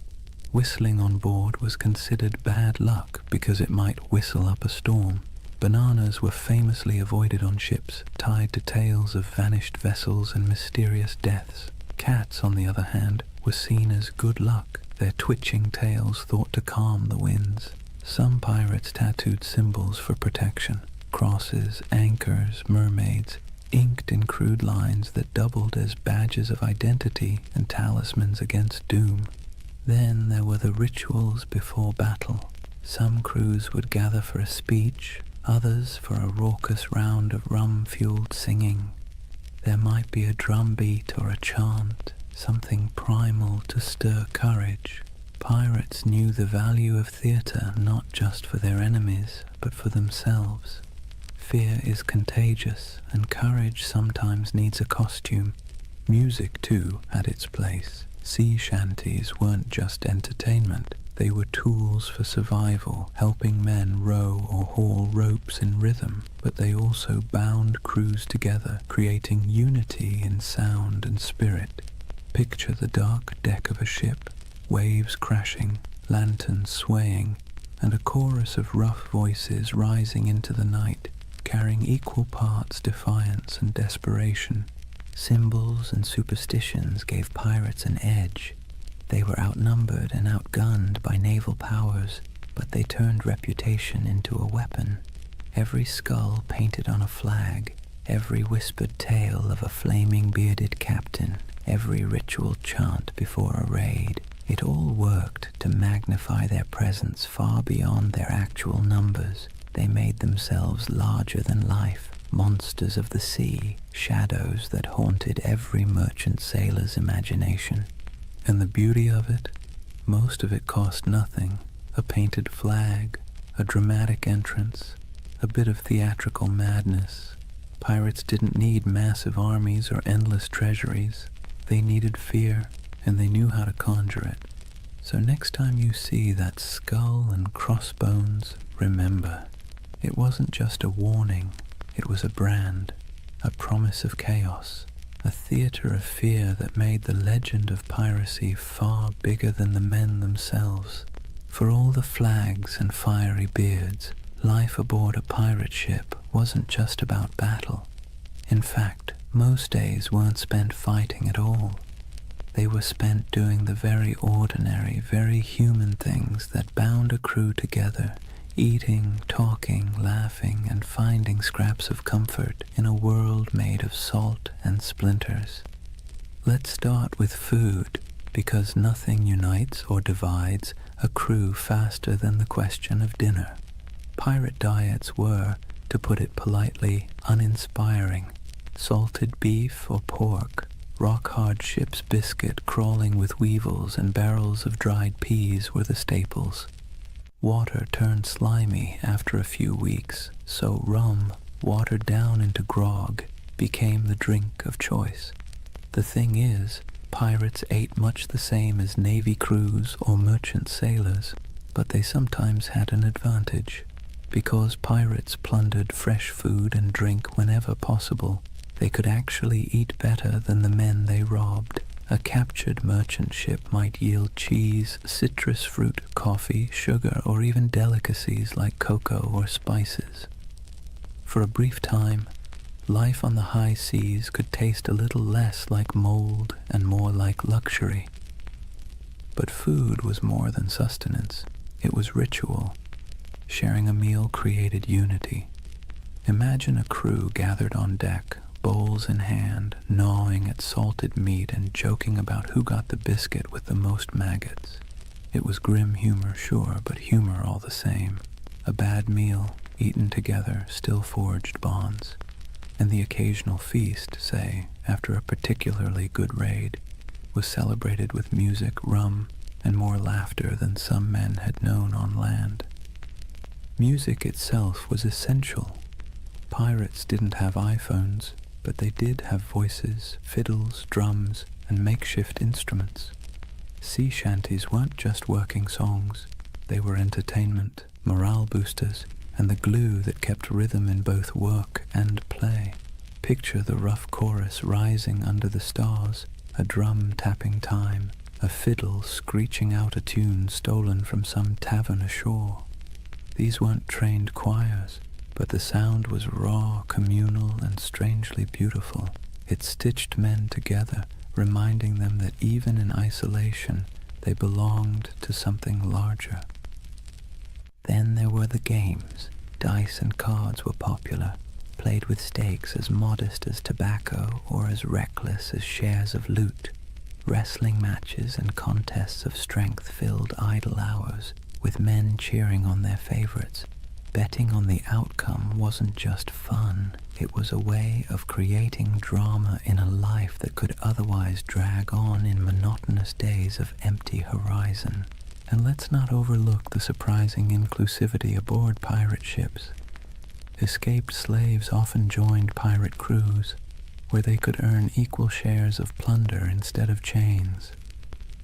Whistling on board was considered bad luck because it might whistle up a storm. Bananas were famously avoided on ships, tied to tales of vanished vessels and mysterious deaths. Cats, on the other hand, were seen as good luck, their twitching tails thought to calm the winds. Some pirates tattooed symbols for protection: crosses, anchors, mermaids, inked in crude lines that doubled as badges of identity and talismans against doom. Then there were the rituals before battle. Some crews would gather for a speech, others for a raucous round of rum-fueled singing. There might be a drum beat or a chant, something primal to stir courage. Pirates knew the value of theatre not just for their enemies, but for themselves. Fear is contagious, and courage sometimes needs a costume. Music, too, had its place. Sea shanties weren't just entertainment. They were tools for survival, helping men row or haul ropes in rhythm, but they also bound crews together, creating unity in sound and spirit. Picture the dark deck of a ship, waves crashing, lanterns swaying, and a chorus of rough voices rising into the night, carrying equal parts defiance and desperation. Symbols and superstitions gave pirates an edge. They were outnumbered and outgunned by naval powers, but they turned reputation into a weapon. Every skull painted on a flag, every whispered tale of a flaming bearded captain, every ritual chant before a raid, it all worked to magnify their presence far beyond their actual numbers. They made themselves larger than life, monsters of the sea, shadows that haunted every merchant sailor's imagination. And the beauty of it? Most of it cost nothing. A painted flag, a dramatic entrance, a bit of theatrical madness. Pirates didn't need massive armies or endless treasuries. They needed fear, and they knew how to conjure it. So next time you see that skull and crossbones, remember, it wasn't just a warning, it was a brand, a promise of chaos, a theater of fear that made the legend of piracy far bigger than the men themselves. For all the flags and fiery beards, life aboard a pirate ship wasn't just about battle. In fact, most days weren't spent fighting at all. They were spent doing the very ordinary, very human things that bound a crew together, eating, talking, laughing, and finding scraps of comfort in a world made of salt and splinters. Let's start with food, because nothing unites or divides a crew faster than the question of dinner. Pirate diets were, to put it politely, uninspiring. Salted beef or pork, rock-hard ship's biscuit crawling with weevils and barrels of dried peas were the staples. Water turned slimy after a few weeks, so rum, watered down into grog, became the drink of choice. The thing is, pirates ate much the same as navy crews or merchant sailors, but they sometimes had an advantage. Because pirates plundered fresh food and drink whenever possible, they could actually eat better than the men they robbed. A captured merchant ship might yield cheese, citrus fruit, coffee, sugar, or even delicacies like cocoa or spices. For a brief time, life on the high seas could taste a little less like mold and more like luxury. But food was more than sustenance. It was ritual. Sharing a meal created unity. Imagine a crew gathered on deck, bowls in hand, gnawing at salted meat and joking about who got the biscuit with the most maggots. It was grim humor, sure, but humor all the same. A bad meal, eaten together, still forged bonds. And the occasional feast, say, after a particularly good raid, was celebrated with music, rum, and more laughter than some men had known on land. Music itself was essential. Pirates didn't have iPhones, but they did have voices, fiddles, drums, and makeshift instruments. Sea shanties weren't just working songs. They were entertainment, morale boosters, and the glue that kept rhythm in both work and play. Picture the rough chorus rising under the stars, a drum tapping time, a fiddle screeching out a tune stolen from some tavern ashore. These weren't trained choirs, but the sound was raw, communal, and strangely beautiful. It stitched men together, reminding them that even in isolation, they belonged to something larger. Then there were the games. Dice and cards were popular, played with stakes as modest as tobacco or as reckless as shares of loot. Wrestling matches and contests of strength filled idle hours, with men cheering on their favorites. Betting on the outcome wasn't just fun, it was a way of creating drama in a life that could otherwise drag on in monotonous days of empty horizon. And let's not overlook the surprising inclusivity aboard pirate ships. Escaped slaves often joined pirate crews, where they could earn equal shares of plunder instead of chains.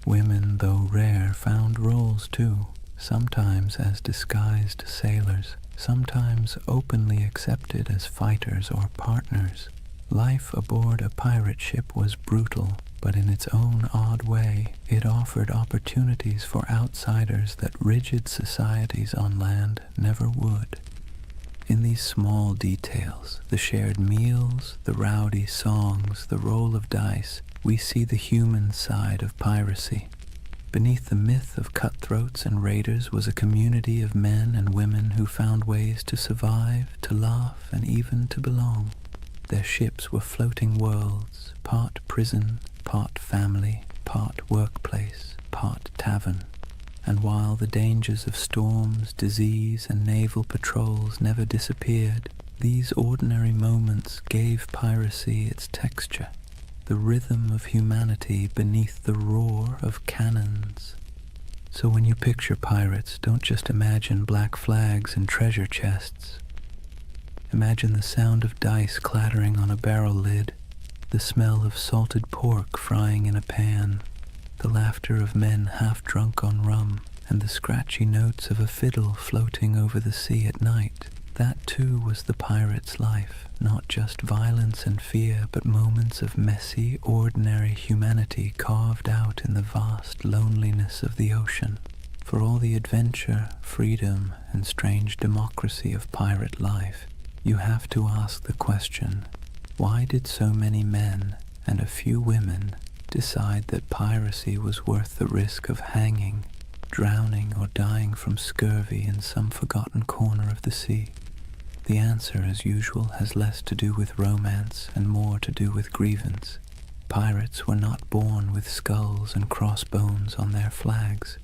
Women, though rare, found roles too, sometimes as disguised sailors, sometimes openly accepted as fighters or partners. Life aboard a pirate ship was brutal, but in its own odd way, it offered opportunities for outsiders that rigid societies on land never would. In these small details, the shared meals, the rowdy songs, the roll of dice, we see the human side of piracy. Beneath the myth of cutthroats and raiders was a community of men and women who found ways to survive, to laugh, and even to belong. Their ships were floating worlds, part prison, part family, part workplace, part tavern. And while the dangers of storms, disease, and naval patrols never disappeared, these ordinary moments gave piracy its texture, the rhythm of humanity beneath the roar of cannons. So when you picture pirates, don't just imagine black flags and treasure chests. Imagine the sound of dice clattering on a barrel lid, the smell of salted pork frying in a pan, the laughter of men half drunk on rum, and the scratchy notes of a fiddle floating over the sea at night. That too was the pirate's life, not just violence and fear, but moments of messy, ordinary humanity carved out in the vast loneliness of the ocean. For all the adventure, freedom, and strange democracy of pirate life, you have to ask the question, why did so many men and a few women decide that piracy was worth the risk of hanging, drowning, or dying from scurvy in some forgotten corner of the sea? The answer, as usual, has less to do with romance and more to do with grievance. Pirates were not born with skulls and crossbones on their flags.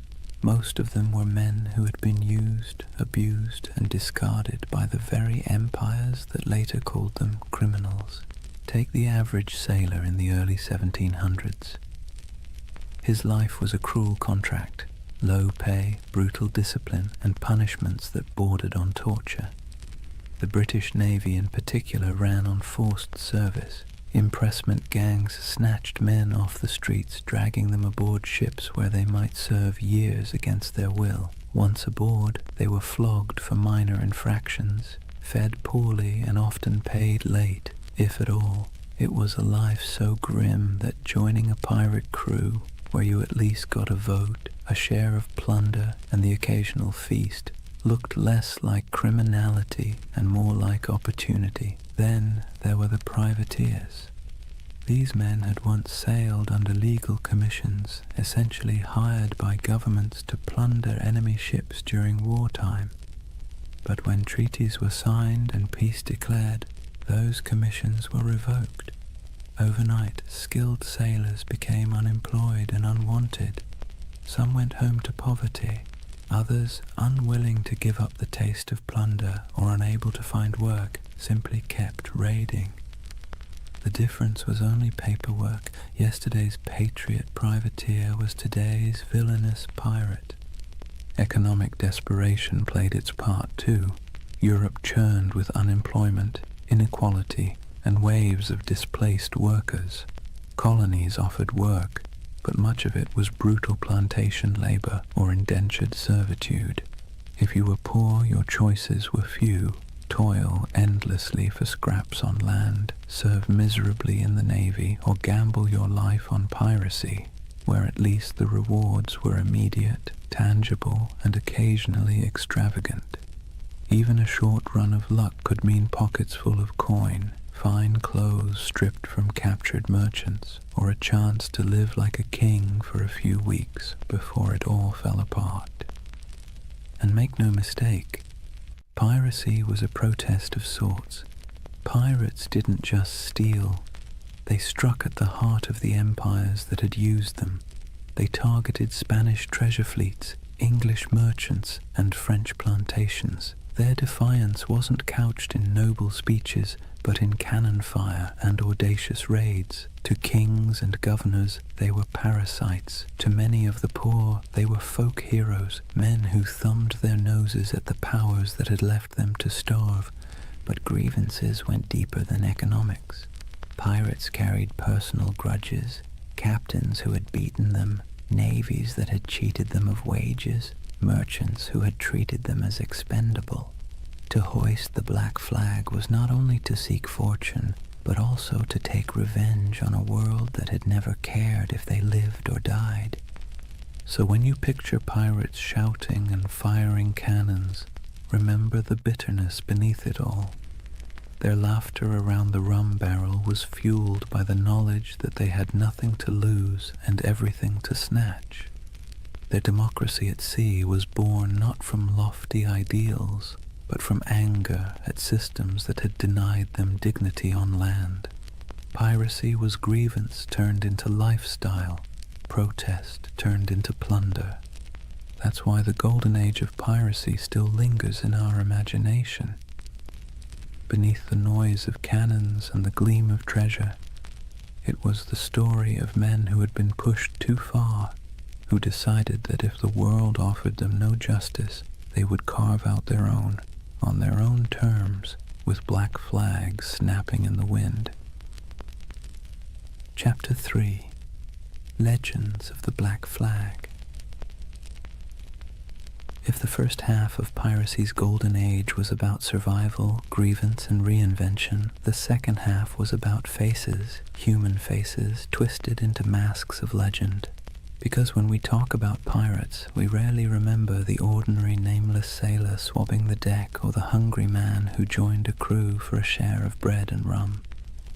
Most of them were men who had been used, abused, and discarded by the very empires that later called them criminals. Take the average sailor in the early 1700s. His life was a cruel contract, low pay, brutal discipline, and punishments that bordered on torture. The British Navy in particular ran on forced service. Impressment gangs snatched men off the streets, dragging them aboard ships where they might serve years against their will. Once aboard, they were flogged for minor infractions, fed poorly, and often paid late, if at all. It was a life so grim that joining a pirate crew, where you at least got a vote, a share of plunder, and the occasional feast, looked less like criminality and more like opportunity. Then there were the privateers. These men had once sailed under legal commissions, essentially hired by governments to plunder enemy ships during wartime. But when treaties were signed and peace declared, those commissions were revoked. Overnight, skilled sailors became unemployed and unwanted. Some went home to poverty. Others, unwilling to give up the taste of plunder or unable to find work, simply kept raiding. The difference was only paperwork. Yesterday's patriot privateer was today's villainous pirate. Economic desperation played its part too. Europe churned with unemployment, inequality, and waves of displaced workers. Colonies offered work, but much of it was brutal plantation labor or indentured servitude. If you were poor, your choices were few. Toil endlessly for scraps on land, serve miserably in the navy, or gamble your life on piracy, where at least the rewards were immediate, tangible, and occasionally extravagant. Even a short run of luck could mean pockets full of coin, fine clothes stripped from captured merchants, or a chance to live like a king for a few weeks before it all fell apart. And make no mistake, piracy was a protest of sorts. Pirates didn't just steal. They struck at the heart of the empires that had used them. They targeted Spanish treasure fleets, English merchants, and French plantations. Their defiance wasn't couched in noble speeches, but in cannon fire and audacious raids. To kings and governors, they were parasites. To many of the poor, they were folk heroes, men who thumbed their noses at the powers that had left them to starve. But grievances went deeper than economics. Pirates carried personal grudges, captains who had beaten them, navies that had cheated them of wages, merchants who had treated them as expendable. To hoist the black flag was not only to seek fortune, but also to take revenge on a world that had never cared if they lived or died. So when you picture pirates shouting and firing cannons, remember the bitterness beneath it all. Their laughter around the rum barrel was fueled by the knowledge that they had nothing to lose and everything to snatch. Their democracy at sea was born not from lofty ideals, but from anger at systems that had denied them dignity on land. Piracy was grievance turned into lifestyle, protest turned into plunder. That's why the Golden Age of Piracy still lingers in our imagination. Beneath the noise of cannons and the gleam of treasure, it was the story of men who had been pushed too far, who decided that if the world offered them no justice, they would carve out their own, on their own terms, with black flags snapping in the wind. Chapter 3. Legends of the Black Flag. If the first half of piracy's golden age was about survival, grievance, and reinvention, the second half was about faces, human faces, twisted into masks of legend. Because when we talk about pirates, we rarely remember the ordinary nameless sailor swabbing the deck or the hungry man who joined a crew for a share of bread and rum.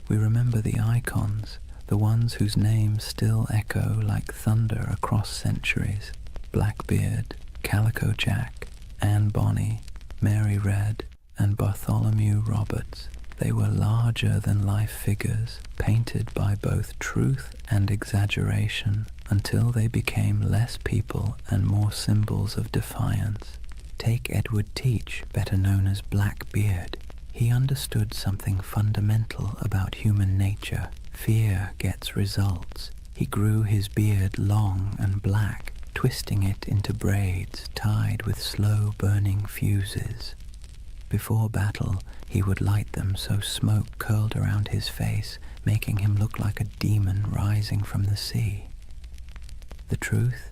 We remember the icons, the ones whose names still echo like thunder across centuries. Blackbeard, Calico Jack, Anne Bonny, Mary Red, and Bartholomew Roberts. They were larger-than-life figures, painted by both truth and exaggeration, until they became less people and more symbols of defiance. Take Edward Teach, better known as Blackbeard. He understood something fundamental about human nature. Fear gets results. He grew his beard long and black, twisting it into braids tied with slow-burning fuses. Before battle, he would light them so smoke curled around his face, making him look like a demon rising from the sea. The truth?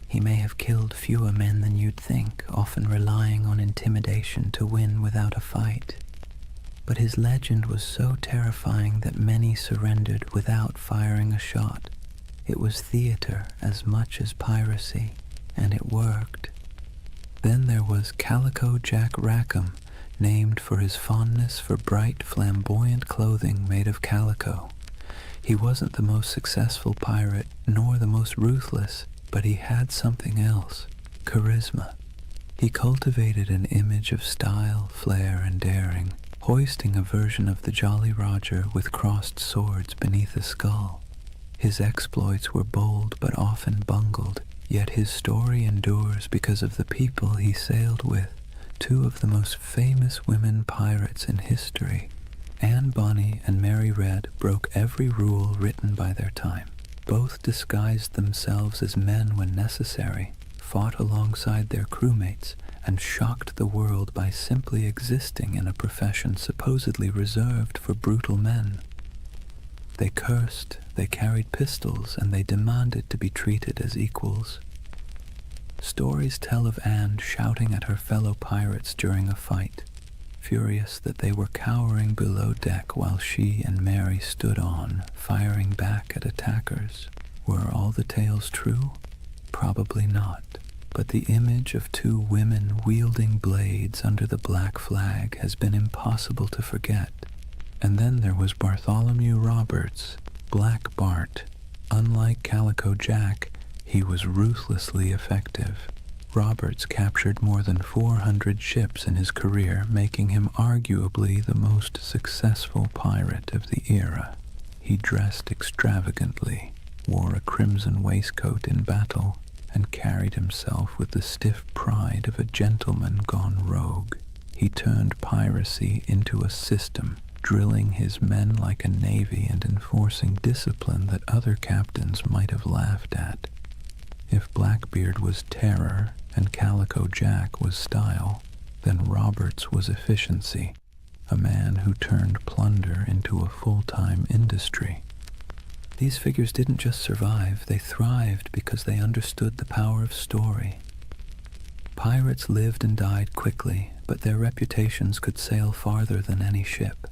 He may have killed fewer men than you'd think, often relying on intimidation to win without a fight. But his legend was so terrifying that many surrendered without firing a shot. It was theater as much as piracy, and it worked. Then there was Calico Jack Rackham, named for his fondness for bright, flamboyant clothing made of calico. He wasn't the most successful pirate, nor the most ruthless, but he had something else: charisma. He cultivated an image of style, flair, and daring, hoisting a version of the Jolly Roger with crossed swords beneath a skull. His exploits were bold but often bungled, yet his story endures because of the people he sailed with, two of the most famous women pirates in history. Anne Bonny and Mary Red broke every rule written by their time. Both disguised themselves as men when necessary, fought alongside their crewmates, and shocked the world by simply existing in a profession supposedly reserved for brutal men. They cursed, they carried pistols, and they demanded to be treated as equals. Stories tell of Anne shouting at her fellow pirates during a fight, furious that they were cowering below deck while she and Mary stood on, firing back at attackers. Were all the tales true? Probably not. But the image of two women wielding blades under the black flag has been impossible to forget. And then there was Bartholomew Roberts, Black Bart. Unlike Calico Jack, he was ruthlessly effective. Roberts captured more than 400 ships in his career, making him arguably the most successful pirate of the era. He dressed extravagantly, wore a crimson waistcoat in battle, and carried himself with the stiff pride of a gentleman gone rogue. He turned piracy into a system, drilling his men like a navy and enforcing discipline that other captains might have laughed at. If Blackbeard was terror and Calico Jack was style, then Roberts was efficiency, a man who turned plunder into a full-time industry. These figures didn't just survive, they thrived because they understood the power of story. Pirates lived and died quickly, but their reputations could sail farther than any ship.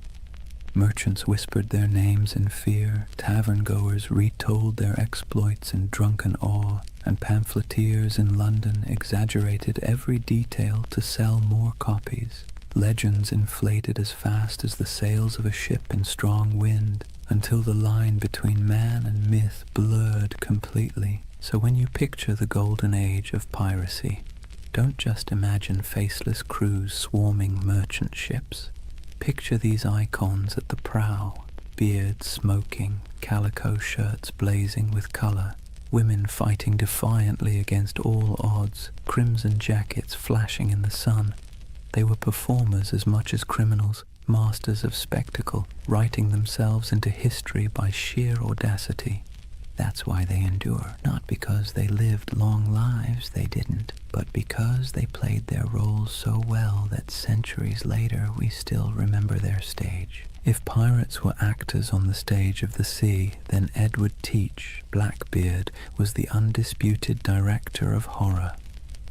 Merchants whispered their names in fear, tavern-goers retold their exploits in drunken awe, and pamphleteers in London exaggerated every detail to sell more copies. Legends inflated as fast as the sails of a ship in strong wind, until the line between man and myth blurred completely. So when you picture the Golden Age of Piracy, don't just imagine faceless crews swarming merchant ships. Picture these icons at the prow, beards smoking, calico shirts blazing with color, women fighting defiantly against all odds, crimson jackets flashing in the sun. They were performers as much as criminals, masters of spectacle, writing themselves into history by sheer audacity. That's why they endure, not because they lived long lives, they didn't, but because they played their roles so well that centuries later we still remember their stage. If pirates were actors on the stage of the sea, then Edward Teach, Blackbeard, was the undisputed director of horror.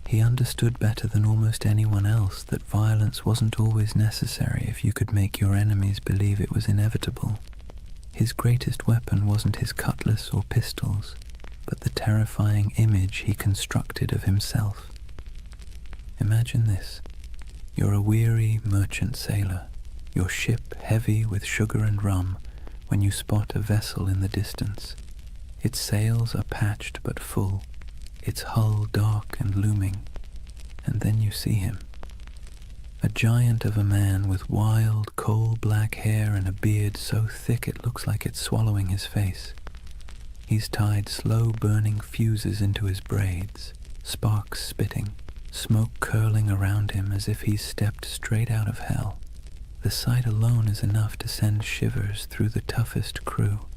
He understood better than almost anyone else that violence wasn't always necessary if you could make your enemies believe it was inevitable. His greatest weapon wasn't his cutlass or pistols, but the terrifying image he constructed of himself. Imagine this. You're a weary merchant sailor, your ship heavy with sugar and rum, when you spot a vessel in the distance. Its sails are patched but full, its hull dark and looming, and then you see him. A giant of a man with wild, coal-black hair and a beard so thick it looks like it's swallowing his face. He's tied slow-burning fuses into his braids, sparks spitting, smoke curling around him as if he's stepped straight out of hell. The sight alone is enough to send shivers through the toughest crew.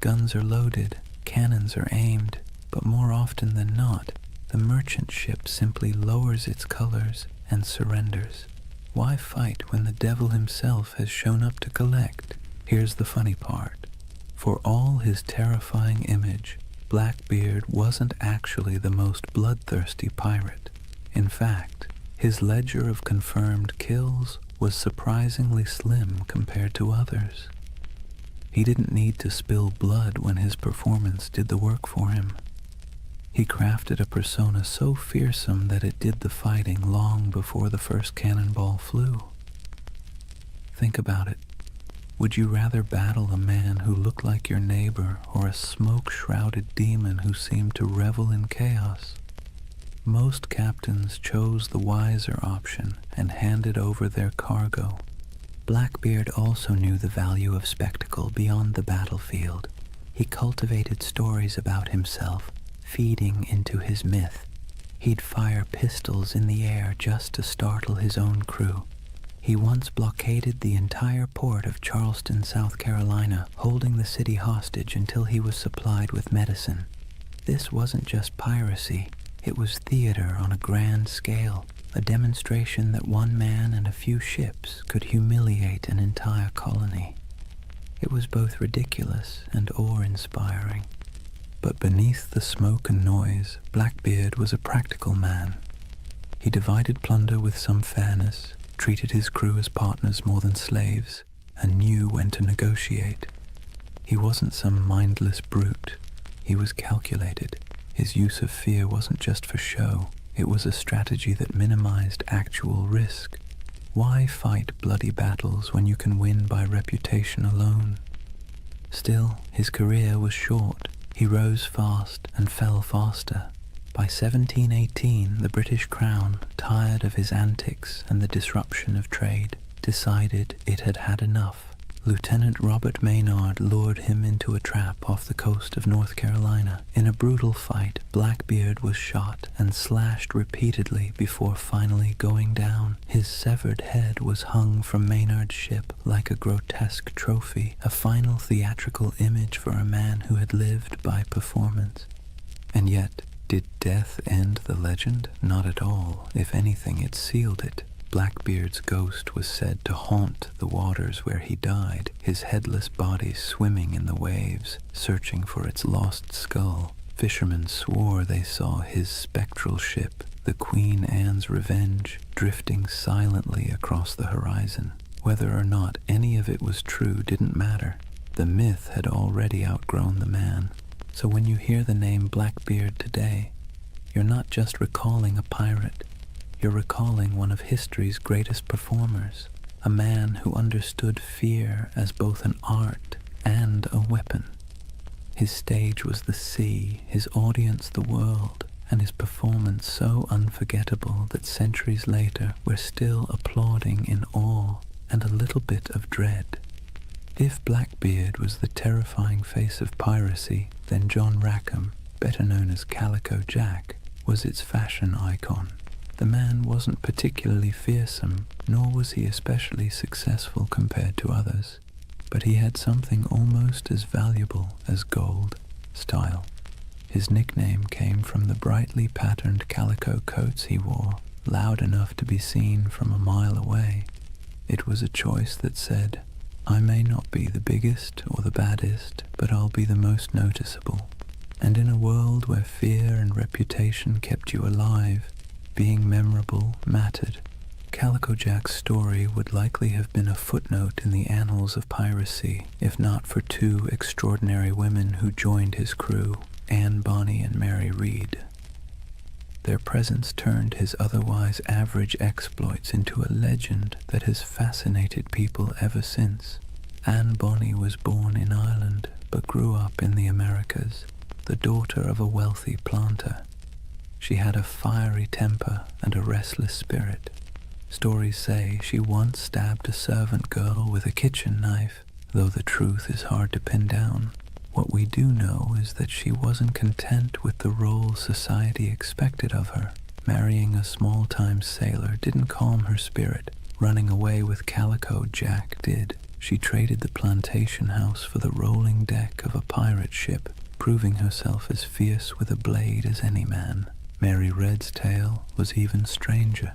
Guns are loaded, cannons are aimed, but more often than not, the merchant ship simply lowers its colors and surrenders. Why fight when the devil himself has shown up to collect? Here's the funny part. For all his terrifying image, Blackbeard wasn't actually the most bloodthirsty pirate. In fact, his ledger of confirmed kills was surprisingly slim compared to others. He didn't need to spill blood when his performance did the work for him. He crafted a persona so fearsome that it did the fighting long before the first cannonball flew. Think about it. Would you rather battle a man who looked like your neighbor or a smoke-shrouded demon who seemed to revel in chaos? Most captains chose the wiser option and handed over their cargo. Blackbeard also knew the value of spectacle beyond the battlefield. He cultivated stories about himself, feeding into his myth. He'd fire pistols in the air just to startle his own crew. He once blockaded the entire port of Charleston, South Carolina, holding the city hostage until he was supplied with medicine. This wasn't just piracy. It was theater on a grand scale, a demonstration that one man and a few ships could humiliate an entire colony. It was both ridiculous and awe-inspiring. But beneath the smoke and noise, Blackbeard was a practical man. He divided plunder with some fairness, treated his crew as partners more than slaves, and knew when to negotiate. He wasn't some mindless brute. He was calculated. His use of fear wasn't just for show. It was a strategy that minimized actual risk. Why fight bloody battles when you can win by reputation alone? Still, his career was short. He rose fast and fell faster. By 1718, the British Crown, tired of his antics and the disruption of trade, decided it had had enough. Lieutenant Robert Maynard lured him into a trap off the coast of North Carolina. In a brutal fight, Blackbeard was shot and slashed repeatedly before finally going down. His severed head was hung from Maynard's ship like a grotesque trophy, a final theatrical image for a man who had lived by performance. And yet, did death end the legend? Not at all. If anything, it sealed it. Blackbeard's ghost was said to haunt the waters where he died, his headless body swimming in the waves, searching for its lost skull. Fishermen swore they saw his spectral ship, the Queen Anne's Revenge, drifting silently across the horizon. Whether or not any of it was true didn't matter. The myth had already outgrown the man. So when you hear the name Blackbeard today, you're not just recalling a pirate. You're recalling one of history's greatest performers, a man who understood fear as both an art and a weapon. His stage was the sea, his audience the world, and his performance so unforgettable that centuries later we're still applauding in awe and a little bit of dread. If Blackbeard was the terrifying face of piracy, then John Rackham, better known as Calico Jack, was its fashion icon. The man wasn't particularly fearsome, nor was he especially successful compared to others, but he had something almost as valuable as gold: style. His nickname came from the brightly patterned calico coats he wore, loud enough to be seen from a mile away. It was a choice that said, "I may not be the biggest or the baddest, but I'll be the most noticeable." And in a world where fear and reputation kept you alive, being memorable mattered. Calico Jack's story would likely have been a footnote in the annals of piracy, if not for two extraordinary women who joined his crew, Anne Bonny and Mary Read. Their presence turned his otherwise average exploits into a legend that has fascinated people ever since. Anne Bonny was born in Ireland, but grew up in the Americas, the daughter of a wealthy planter. She had a fiery temper and a restless spirit. Stories say she once stabbed a servant girl with a kitchen knife, though the truth is hard to pin down. What we do know is that she wasn't content with the role society expected of her. Marrying a small-time sailor didn't calm her spirit. Running away with Calico Jack did. She traded the plantation house for the rolling deck of a pirate ship, proving herself as fierce with a blade as any man. Mary Red's tale was even stranger.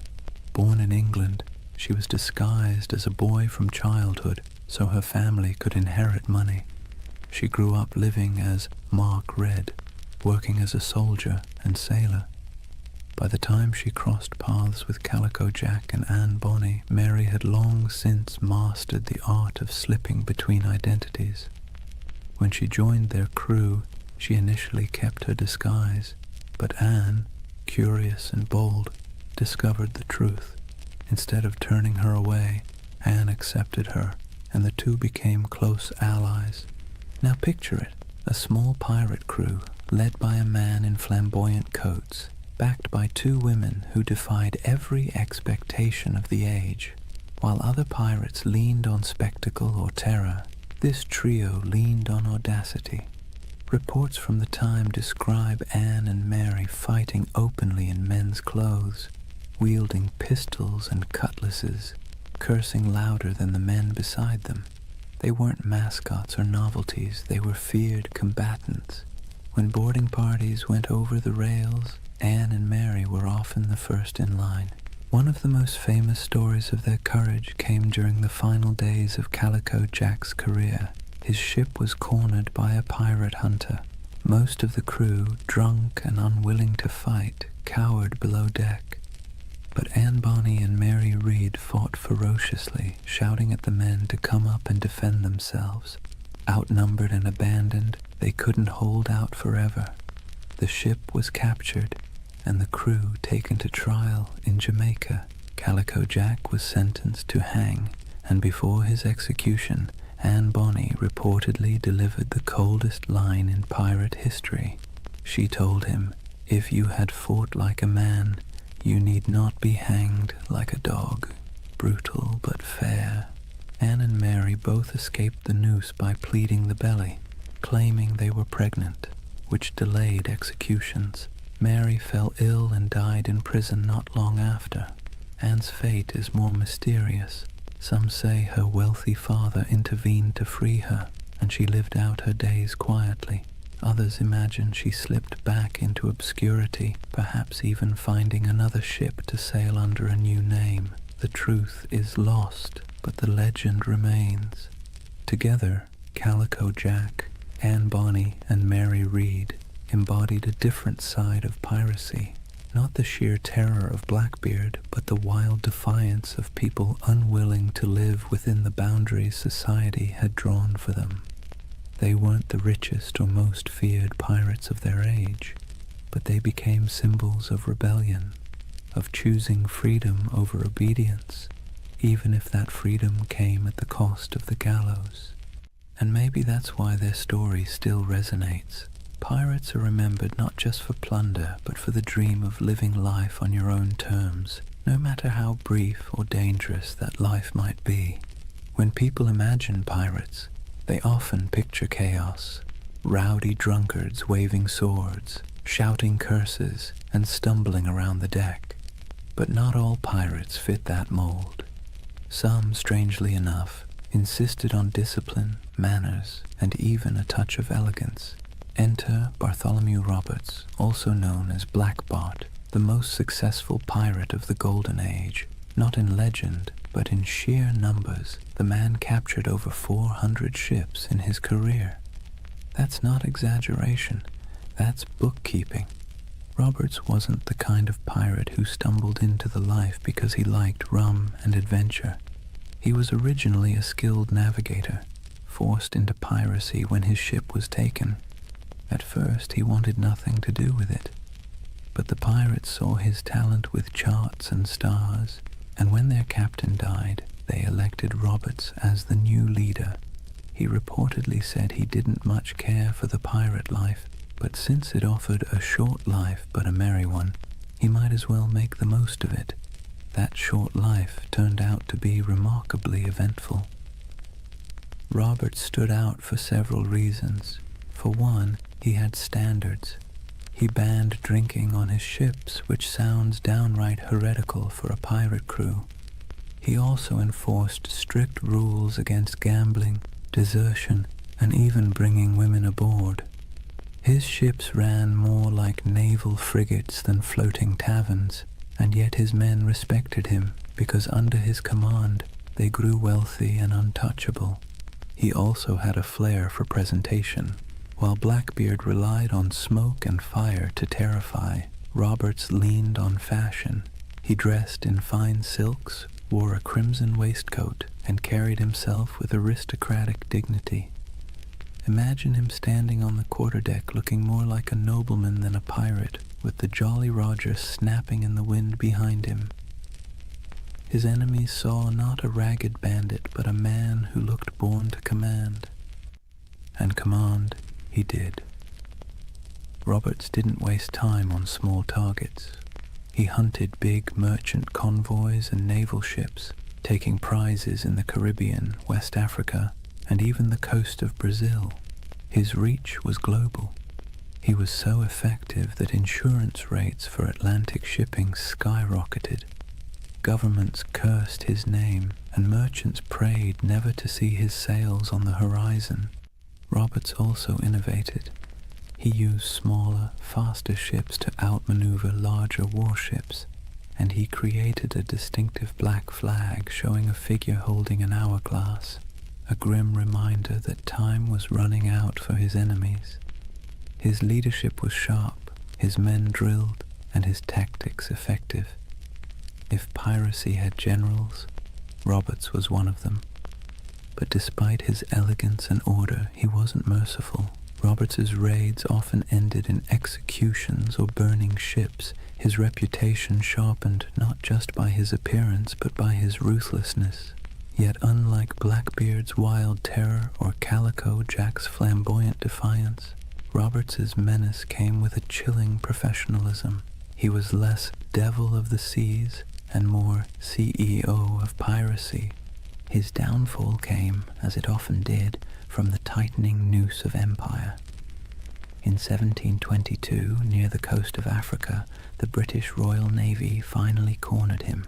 Born in England, she was disguised as a boy from childhood so her family could inherit money. She grew up living as Mark Red, working as a soldier and sailor. By the time she crossed paths with Calico Jack and Anne Bonny, Mary had long since mastered the art of slipping between identities. When she joined their crew, she initially kept her disguise. But Anne, curious and bold, discovered the truth. Instead of turning her away, Anne accepted her, and the two became close allies. Now picture it, a small pirate crew led by a man in flamboyant coats, backed by two women who defied every expectation of the age. While other pirates leaned on spectacle or terror, this trio leaned on audacity. Reports from the time describe Anne and Mary fighting openly in men's clothes, wielding pistols and cutlasses, cursing louder than the men beside them. They weren't mascots or novelties, they were feared combatants. When boarding parties went over the rails, Anne and Mary were often the first in line. One of the most famous stories of their courage came during the final days of Calico Jack's career. His ship was cornered by a pirate hunter. Most of the crew, drunk and unwilling to fight, cowered below deck. But Anne Bonny and Mary Read fought ferociously, shouting at the men to come up and defend themselves. Outnumbered and abandoned, they couldn't hold out forever. The ship was captured, and the crew taken to trial in Jamaica. Calico Jack was sentenced to hang, and before his execution, Anne Bonny reportedly delivered the coldest line in pirate history. She told him, "If you had fought like a man, you need not be hanged like a dog." Brutal but fair. Anne and Mary both escaped the noose by pleading the belly, claiming they were pregnant, which delayed executions. Mary fell ill and died in prison not long after. Anne's fate is more mysterious. Some say her wealthy father intervened to free her, and she lived out her days quietly. Others imagine she slipped back into obscurity, perhaps even finding another ship to sail under a new name. The truth is lost, but the legend remains. Together, Calico Jack, Anne Bonny, and Mary Read embodied a different side of piracy. Not the sheer terror of Blackbeard, but the wild defiance of people unwilling to live within the boundaries society had drawn for them. They weren't the richest or most feared pirates of their age, but they became symbols of rebellion, of choosing freedom over obedience, even if that freedom came at the cost of the gallows. And maybe that's why their story still resonates. Pirates are remembered not just for plunder, but for the dream of living life on your own terms, no matter how brief or dangerous that life might be. When people imagine pirates, they often picture chaos, rowdy drunkards waving swords, shouting curses, and stumbling around the deck. But not all pirates fit that mold. Some, strangely enough, insisted on discipline, manners, and even a touch of elegance. Enter Bartholomew Roberts, also known as Blackbart, the most successful pirate of the Golden Age. Not in legend, but in sheer numbers, the man captured over 400 ships in his career. That's not exaggeration, that's bookkeeping. Roberts wasn't the kind of pirate who stumbled into the life because he liked rum and adventure. He was originally a skilled navigator, forced into piracy when his ship was taken. At first, he wanted nothing to do with it, but the pirates saw his talent with charts and stars, and when their captain died, they elected Roberts as the new leader. He reportedly said he didn't much care for the pirate life, but since it offered a short life but a merry one, he might as well make the most of it. That short life turned out to be remarkably eventful. Roberts stood out for several reasons. For one, he had standards. He banned drinking on his ships, which sounds downright heretical for a pirate crew. He also enforced strict rules against gambling, desertion, and even bringing women aboard. His ships ran more like naval frigates than floating taverns, and yet his men respected him because under his command they grew wealthy and untouchable. He also had a flair for presentation. While Blackbeard relied on smoke and fire to terrify, Roberts leaned on fashion. He dressed in fine silks, wore a crimson waistcoat, and carried himself with aristocratic dignity. Imagine him standing on the quarterdeck looking more like a nobleman than a pirate, with the Jolly Roger snapping in the wind behind him. His enemies saw not a ragged bandit, but a man who looked born to command. And command he did. Roberts didn't waste time on small targets. He hunted big merchant convoys and naval ships, taking prizes in the Caribbean, West Africa, and even the coast of Brazil. His reach was global. He was so effective that insurance rates for Atlantic shipping skyrocketed. Governments cursed his name, and merchants prayed never to see his sails on the horizon. Roberts also innovated. He used smaller, faster ships to outmaneuver larger warships, and he created a distinctive black flag showing a figure holding an hourglass, a grim reminder that time was running out for his enemies. His leadership was sharp, his men drilled, and his tactics effective. If piracy had generals, Roberts was one of them. But despite his elegance and order, he wasn't merciful. Roberts's raids often ended in executions or burning ships. His reputation sharpened not just by his appearance but by his ruthlessness. Yet unlike Blackbeard's wild terror or Calico Jack's flamboyant defiance, Roberts's menace came with a chilling professionalism. He was less devil of the seas and more CEO of piracy. His downfall came, as it often did, from the tightening noose of empire. In 1722, near the coast of Africa, the British Royal Navy finally cornered him.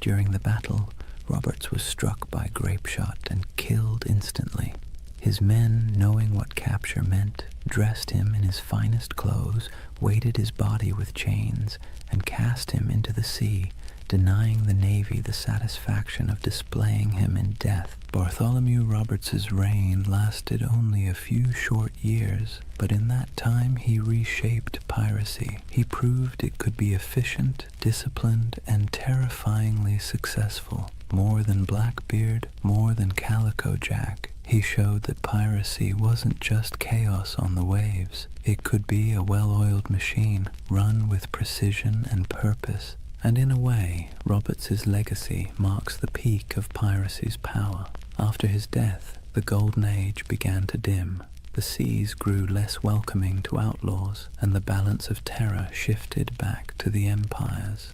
During the battle, Roberts was struck by grapeshot and killed instantly. His men, knowing what capture meant, dressed him in his finest clothes, weighted his body with chains, and cast him into the sea, denying the Navy the satisfaction of displaying him in death. Bartholomew Roberts's reign lasted only a few short years, but in that time he reshaped piracy. He proved it could be efficient, disciplined, and terrifyingly successful. More than Blackbeard, more than Calico Jack, he showed that piracy wasn't just chaos on the waves. It could be a well-oiled machine, run with precision and purpose. And in a way, Roberts's legacy marks the peak of piracy's power. After his death, the Golden Age began to dim. The seas grew less welcoming to outlaws, and the balance of terror shifted back to the empires.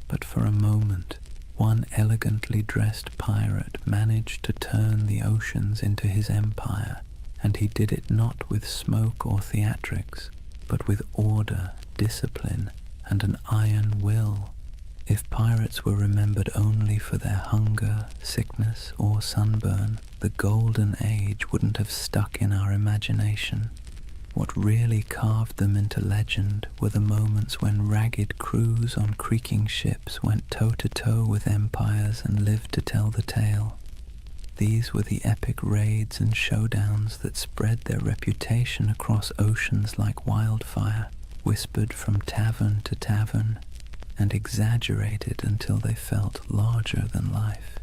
But for a moment, one elegantly dressed pirate managed to turn the oceans into his empire, and he did it not with smoke or theatrics, but with order, discipline, and an iron will. If pirates were remembered only for their hunger, sickness, or sunburn, the Golden Age wouldn't have stuck in our imagination. What really carved them into legend were the moments when ragged crews on creaking ships went toe-to-toe with empires and lived to tell the tale. These were the epic raids and showdowns that spread their reputation across oceans like wildfire, whispered from tavern to tavern, and exaggerated until they felt larger than life.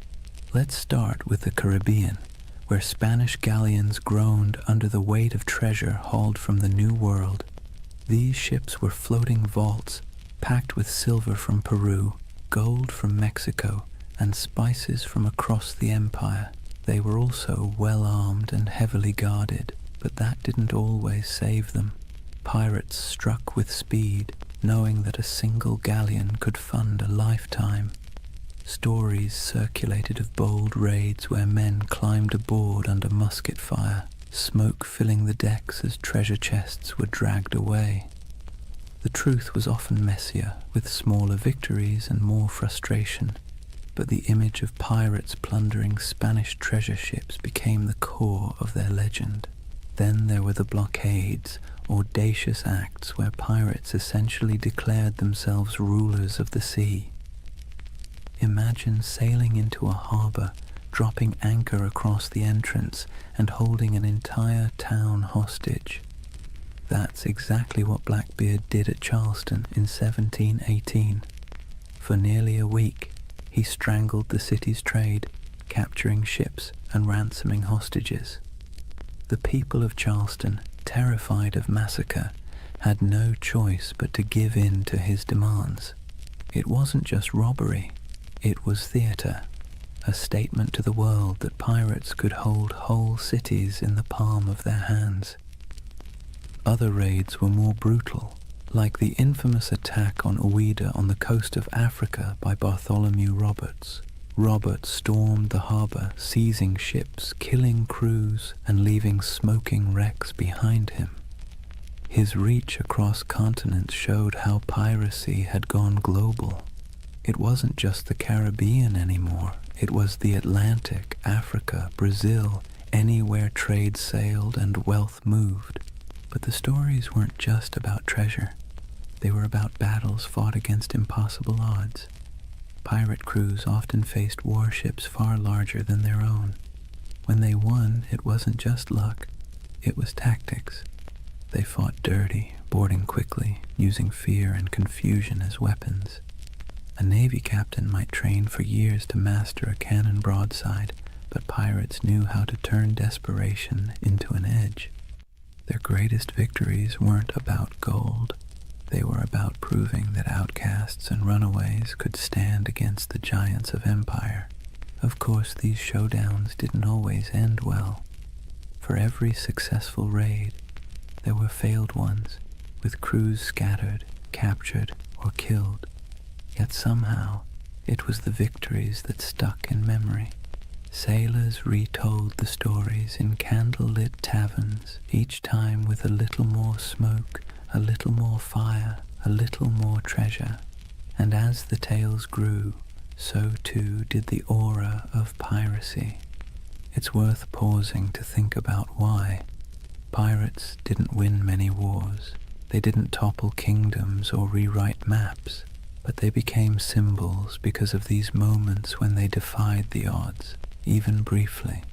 Let's start with the Caribbean, where Spanish galleons groaned under the weight of treasure hauled from the New World. These ships were floating vaults, packed with silver from Peru, gold from Mexico, and spices from across the empire. They were also well-armed and heavily guarded, but that didn't always save them. Pirates struck with speed, knowing that a single galleon could fund a lifetime. Stories circulated of bold raids where men climbed aboard under musket fire, smoke filling the decks as treasure chests were dragged away. The truth was often messier, with smaller victories and more frustration, but the image of pirates plundering Spanish treasure ships became the core of their legend. Then there were the blockades, audacious acts where pirates essentially declared themselves rulers of the sea. Imagine sailing into a harbor, dropping anchor across the entrance, and holding an entire town hostage. That's exactly what Blackbeard did at Charleston in 1718. For nearly a week, he strangled the city's trade, capturing ships and ransoming hostages. The people of Charleston, terrified of massacre, had no choice but to give in to his demands. It wasn't just robbery, it was theater, a statement to the world that pirates could hold whole cities in the palm of their hands. Other raids were more brutal, like the infamous attack on Ouida on the coast of Africa by Bartholomew Roberts. Roberts stormed the harbor, seizing ships, killing crews, and leaving smoking wrecks behind him. His reach across continents showed how piracy had gone global. It wasn't just the Caribbean anymore. It was the Atlantic, Africa, Brazil, anywhere trade sailed and wealth moved. But the stories weren't just about treasure. They were about battles fought against impossible odds. Pirate crews often faced warships far larger than their own. When they won, it wasn't just luck, it was tactics. They fought dirty, boarding quickly, using fear and confusion as weapons. A Navy captain might train for years to master a cannon broadside, but pirates knew how to turn desperation into an edge. Their greatest victories weren't about gold. They were about proving that outcasts and runaways could stand against the giants of empire. Of course, these showdowns didn't always end well. For every successful raid, there were failed ones, with crews scattered, captured, or killed. Yet somehow, it was the victories that stuck in memory. Sailors retold the stories in candle-lit taverns, each time with a little more smoke, a little more fire, a little more treasure. And as the tales grew, so too did the aura of piracy. It's worth pausing to think about why. Pirates didn't win many wars. They didn't topple kingdoms or rewrite maps, but they became symbols because of these moments when they defied the odds, even briefly.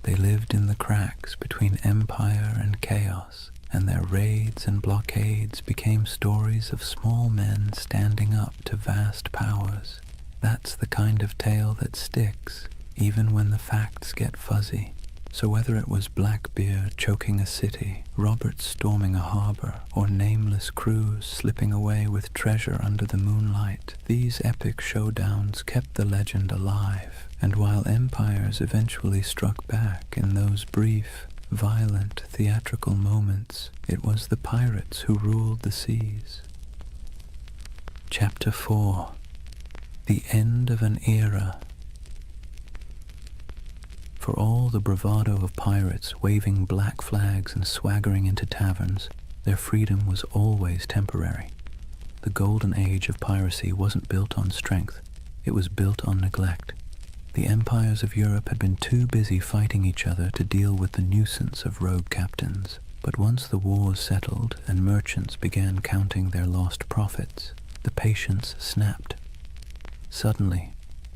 They lived in the cracks between empire and chaos, and their raids and blockades became stories of small men standing up to vast powers. That's the kind of tale that sticks, even when the facts get fuzzy. So whether it was Blackbeard choking a city, Roberts storming a harbor, or nameless crews slipping away with treasure under the moonlight, these epic showdowns kept the legend alive. And while empires eventually struck back in those brief, violent, theatrical moments, it was the pirates who ruled the seas. Chapter 4. The End of an Era. For all the bravado of pirates waving black flags and swaggering into taverns, their freedom was always temporary. The Golden Age of Piracy wasn't built on strength, it was built on neglect. The empires of Europe had been too busy fighting each other to deal with the nuisance of rogue captains. But once the wars settled and merchants began counting their lost profits, the patience snapped. Suddenly,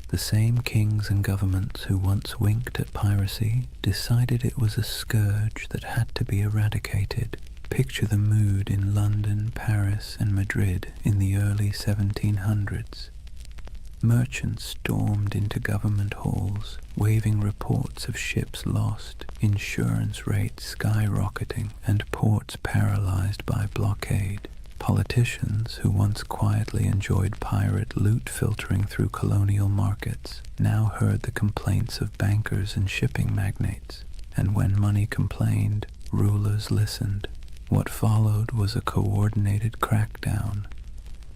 the same kings and governments who once winked at piracy decided it was a scourge that had to be eradicated. Picture the mood in London, Paris, and Madrid in the early 1700s. Merchants stormed into government halls, waving reports of ships lost, insurance rates skyrocketing, and ports paralyzed by blockade. Politicians, who once quietly enjoyed pirate loot filtering through colonial markets, now heard the complaints of bankers and shipping magnates, and when money complained, rulers listened. What followed was a coordinated crackdown,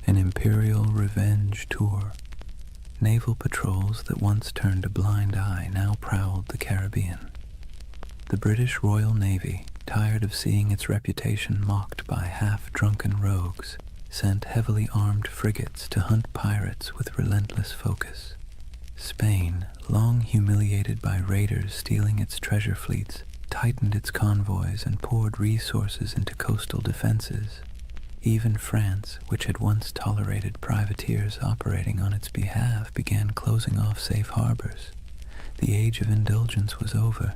an imperial revenge tour. Naval patrols that once turned a blind eye now prowled the Caribbean. The British Royal Navy, tired of seeing its reputation mocked by half-drunken rogues, sent heavily armed frigates to hunt pirates with relentless focus. Spain, long humiliated by raiders stealing its treasure fleets, tightened its convoys and poured resources into coastal defenses. Even France, which had once tolerated privateers operating on its behalf, began closing off safe harbors. The age of indulgence was over,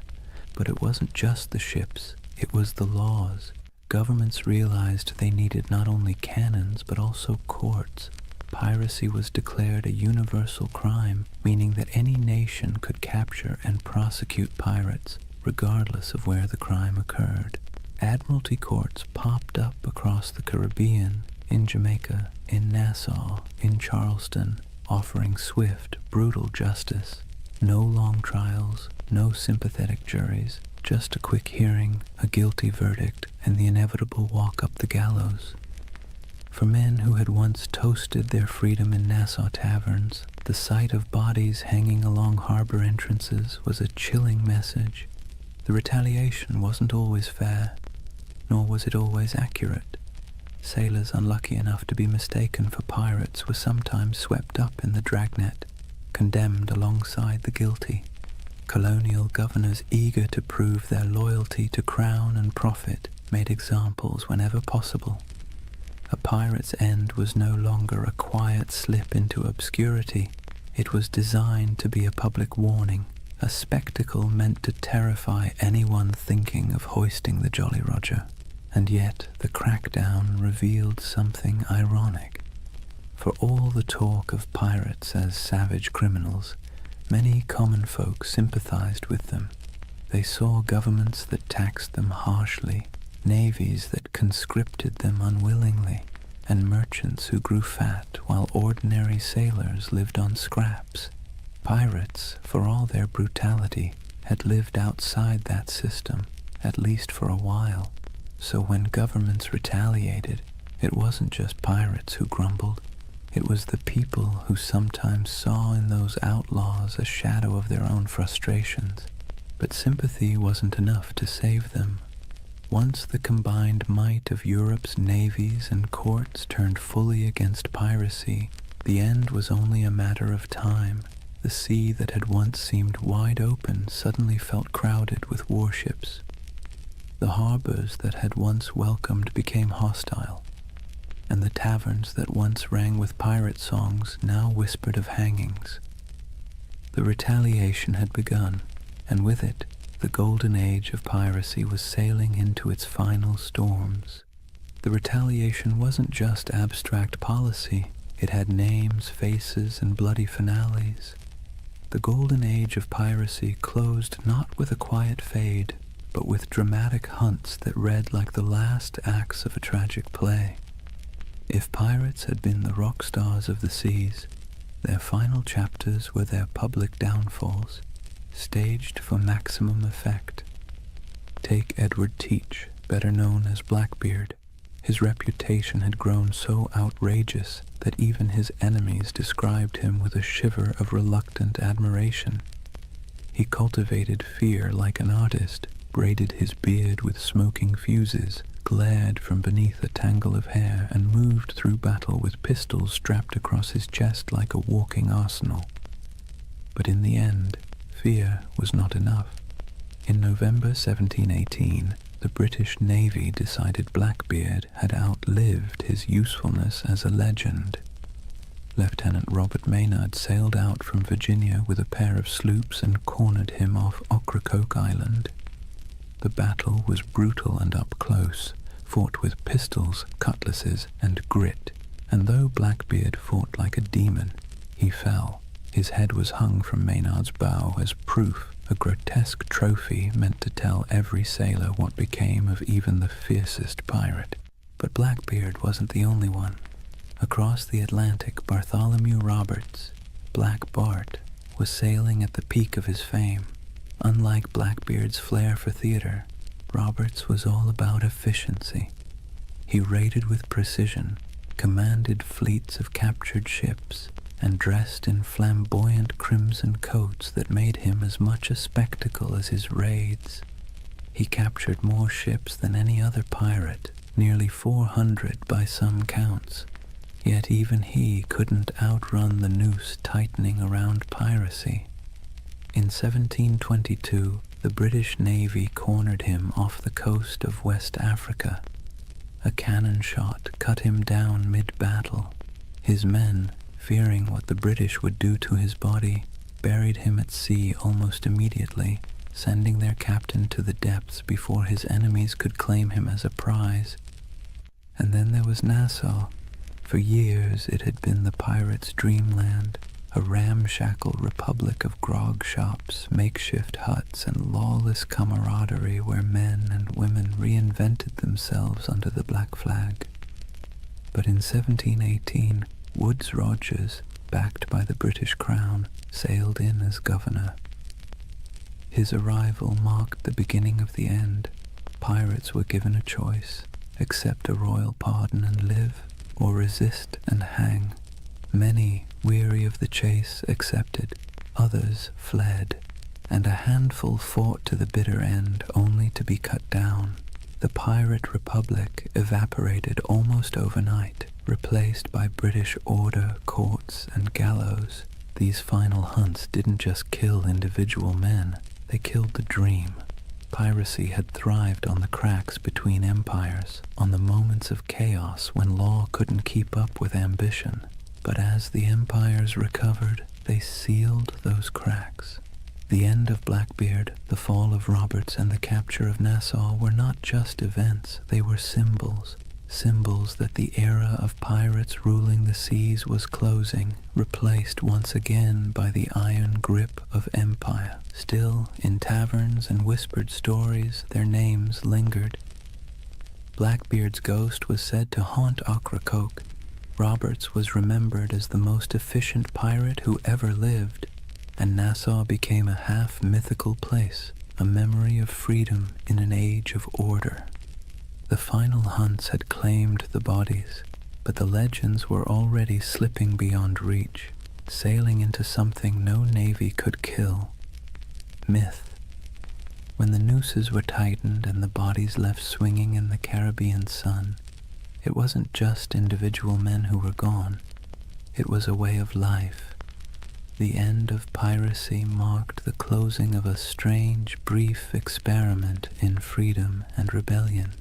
but it wasn't just the ships. It was the laws. Governments realized they needed not only cannons, but also courts. Piracy was declared a universal crime, meaning that any nation could capture and prosecute pirates, regardless of where the crime occurred. Admiralty courts popped up across the Caribbean, in Jamaica, in Nassau, in Charleston, offering swift, brutal justice. No long trials, no sympathetic juries, just a quick hearing, a guilty verdict, and the inevitable walk up the gallows. For men who had once toasted their freedom in Nassau taverns, the sight of bodies hanging along harbor entrances was a chilling message. The retaliation wasn't always fair, nor was it always accurate. Sailors unlucky enough to be mistaken for pirates were sometimes swept up in the dragnet, condemned alongside the guilty. Colonial governors eager to prove their loyalty to crown and profit made examples whenever possible. A pirate's end was no longer a quiet slip into obscurity. It was designed to be a public warning, a spectacle meant to terrify anyone thinking of hoisting the Jolly Roger. And yet the crackdown revealed something ironic. For all the talk of pirates as savage criminals, many common folk sympathized with them. They saw governments that taxed them harshly, navies that conscripted them unwillingly, and merchants who grew fat while ordinary sailors lived on scraps. Pirates, for all their brutality, had lived outside that system, at least for a while. So when governments retaliated, it wasn't just pirates who grumbled. It was the people who sometimes saw in those outlaws a shadow of their own frustrations. But sympathy wasn't enough to save them. Once the combined might of Europe's navies and courts turned fully against piracy, the end was only a matter of time. The sea that had once seemed wide open suddenly felt crowded with warships. The harbors that had once welcomed became hostile, and the taverns that once rang with pirate songs now whispered of hangings. The retaliation had begun, and with it, the Golden Age of Piracy was sailing into its final storms. The retaliation wasn't just abstract policy. It had names, faces, and bloody finales. The Golden Age of Piracy closed not with a quiet fade, but with dramatic hunts that read like the last acts of a tragic play. If pirates had been the rock stars of the seas, their final chapters were their public downfalls, staged for maximum effect. Take Edward Teach, better known as Blackbeard. His reputation had grown so outrageous that even his enemies described him with a shiver of reluctant admiration. He cultivated fear like an artist, braided his beard with smoking fuses, glared from beneath a tangle of hair, and moved through battle with pistols strapped across his chest like a walking arsenal. But in the end, fear was not enough. In November 1718, the British Navy decided Blackbeard had outlived his usefulness as a legend. Lieutenant Robert Maynard sailed out from Virginia with a pair of sloops and cornered him off Ocracoke Island. The battle was brutal and up close, fought with pistols, cutlasses, and grit, and though Blackbeard fought like a demon, he fell. His head was hung from Maynard's bow as proof, a grotesque trophy meant to tell every sailor what became of even the fiercest pirate. But Blackbeard wasn't the only one. Across the Atlantic, Bartholomew Roberts, Black Bart, was sailing at the peak of his fame. Unlike Blackbeard's flair for theater, Roberts was all about efficiency. He raided with precision, commanded fleets of captured ships, and dressed in flamboyant crimson coats that made him as much a spectacle as his raids. He captured more ships than any other pirate, nearly 400 by some counts, yet even he couldn't outrun the noose tightening around piracy. In 1722, the British Navy cornered him off the coast of West Africa. A cannon shot cut him down mid-battle. His men, fearing what the British would do to his body, buried him at sea almost immediately, sending their captain to the depths before his enemies could claim him as a prize. And then there was Nassau. For years it had been the pirates' dreamland, a ramshackle republic of grog shops, makeshift huts, and lawless camaraderie where men and women reinvented themselves under the black flag. But in 1718, Woodes Rogers, backed by the British Crown, sailed in as governor. His arrival marked the beginning of the end. Pirates were given a choice: accept a royal pardon and live, or resist and hang. Many, weary of the chase, accepted, others fled, and a handful fought to the bitter end, only to be cut down. The pirate republic evaporated almost overnight, replaced by British order, courts, and gallows. These final hunts didn't just kill individual men, they killed the dream. Piracy had thrived on the cracks between empires, on the moments of chaos when law couldn't keep up with ambition. But as the empires recovered, they sealed those cracks. The end of Blackbeard, the fall of Roberts, and the capture of Nassau were not just events, they were symbols. Symbols that the era of pirates ruling the seas was closing, replaced once again by the iron grip of empire. Still, in taverns and whispered stories, their names lingered. Blackbeard's ghost was said to haunt Ocracoke. Roberts was remembered as the most efficient pirate who ever lived, and Nassau became a half-mythical place, a memory of freedom in an age of order. The final hunts had claimed the bodies, but the legends were already slipping beyond reach, sailing into something no navy could kill: myth. When the nooses were tightened and the bodies left swinging in the Caribbean sun, it wasn't just individual men who were gone, it was a way of life. The end of piracy marked the closing of a strange, brief experiment in freedom and rebellion.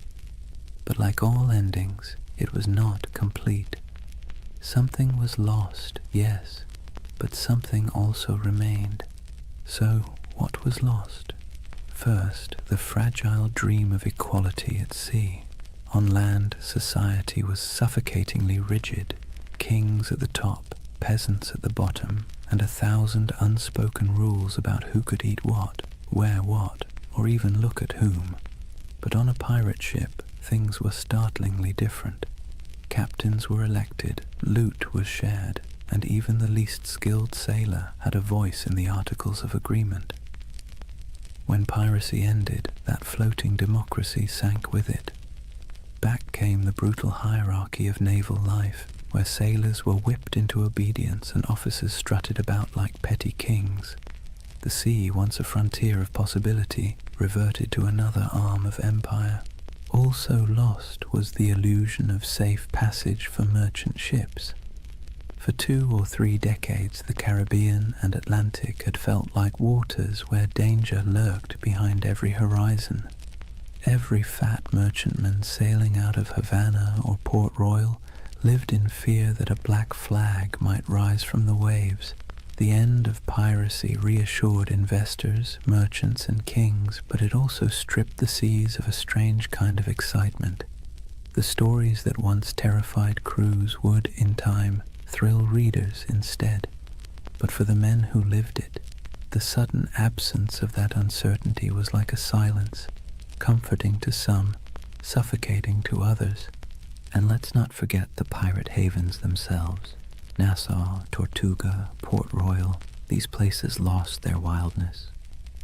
But like all endings, it was not complete. Something was lost, yes, but something also remained. So, what was lost? First, the fragile dream of equality at sea. On land, society was suffocatingly rigid. Kings at the top, peasants at the bottom, and 1,000 unspoken rules about who could eat what, wear what, or even look at whom. But on a pirate ship, things were startlingly different. Captains were elected, loot was shared, and even the least skilled sailor had a voice in the Articles of Agreement. When piracy ended, that floating democracy sank with it. Back came the brutal hierarchy of naval life, where sailors were whipped into obedience and officers strutted about like petty kings. The sea, once a frontier of possibility, reverted to another arm of empire. Also lost was the illusion of safe passage for merchant ships. For 2 or 3 decades, the Caribbean and Atlantic had felt like waters where danger lurked behind every horizon. Every fat merchantman sailing out of Havana or Port Royal lived in fear that a black flag might rise from the waves. The end of piracy reassured investors, merchants, and kings, but it also stripped the seas of a strange kind of excitement. The stories that once terrified crews would, in time, thrill readers instead. But for the men who lived it, the sudden absence of that uncertainty was like a silence, comforting to some, suffocating to others. And let's not forget the pirate havens themselves. Nassau, Tortuga, Port Royal, these places lost their wildness.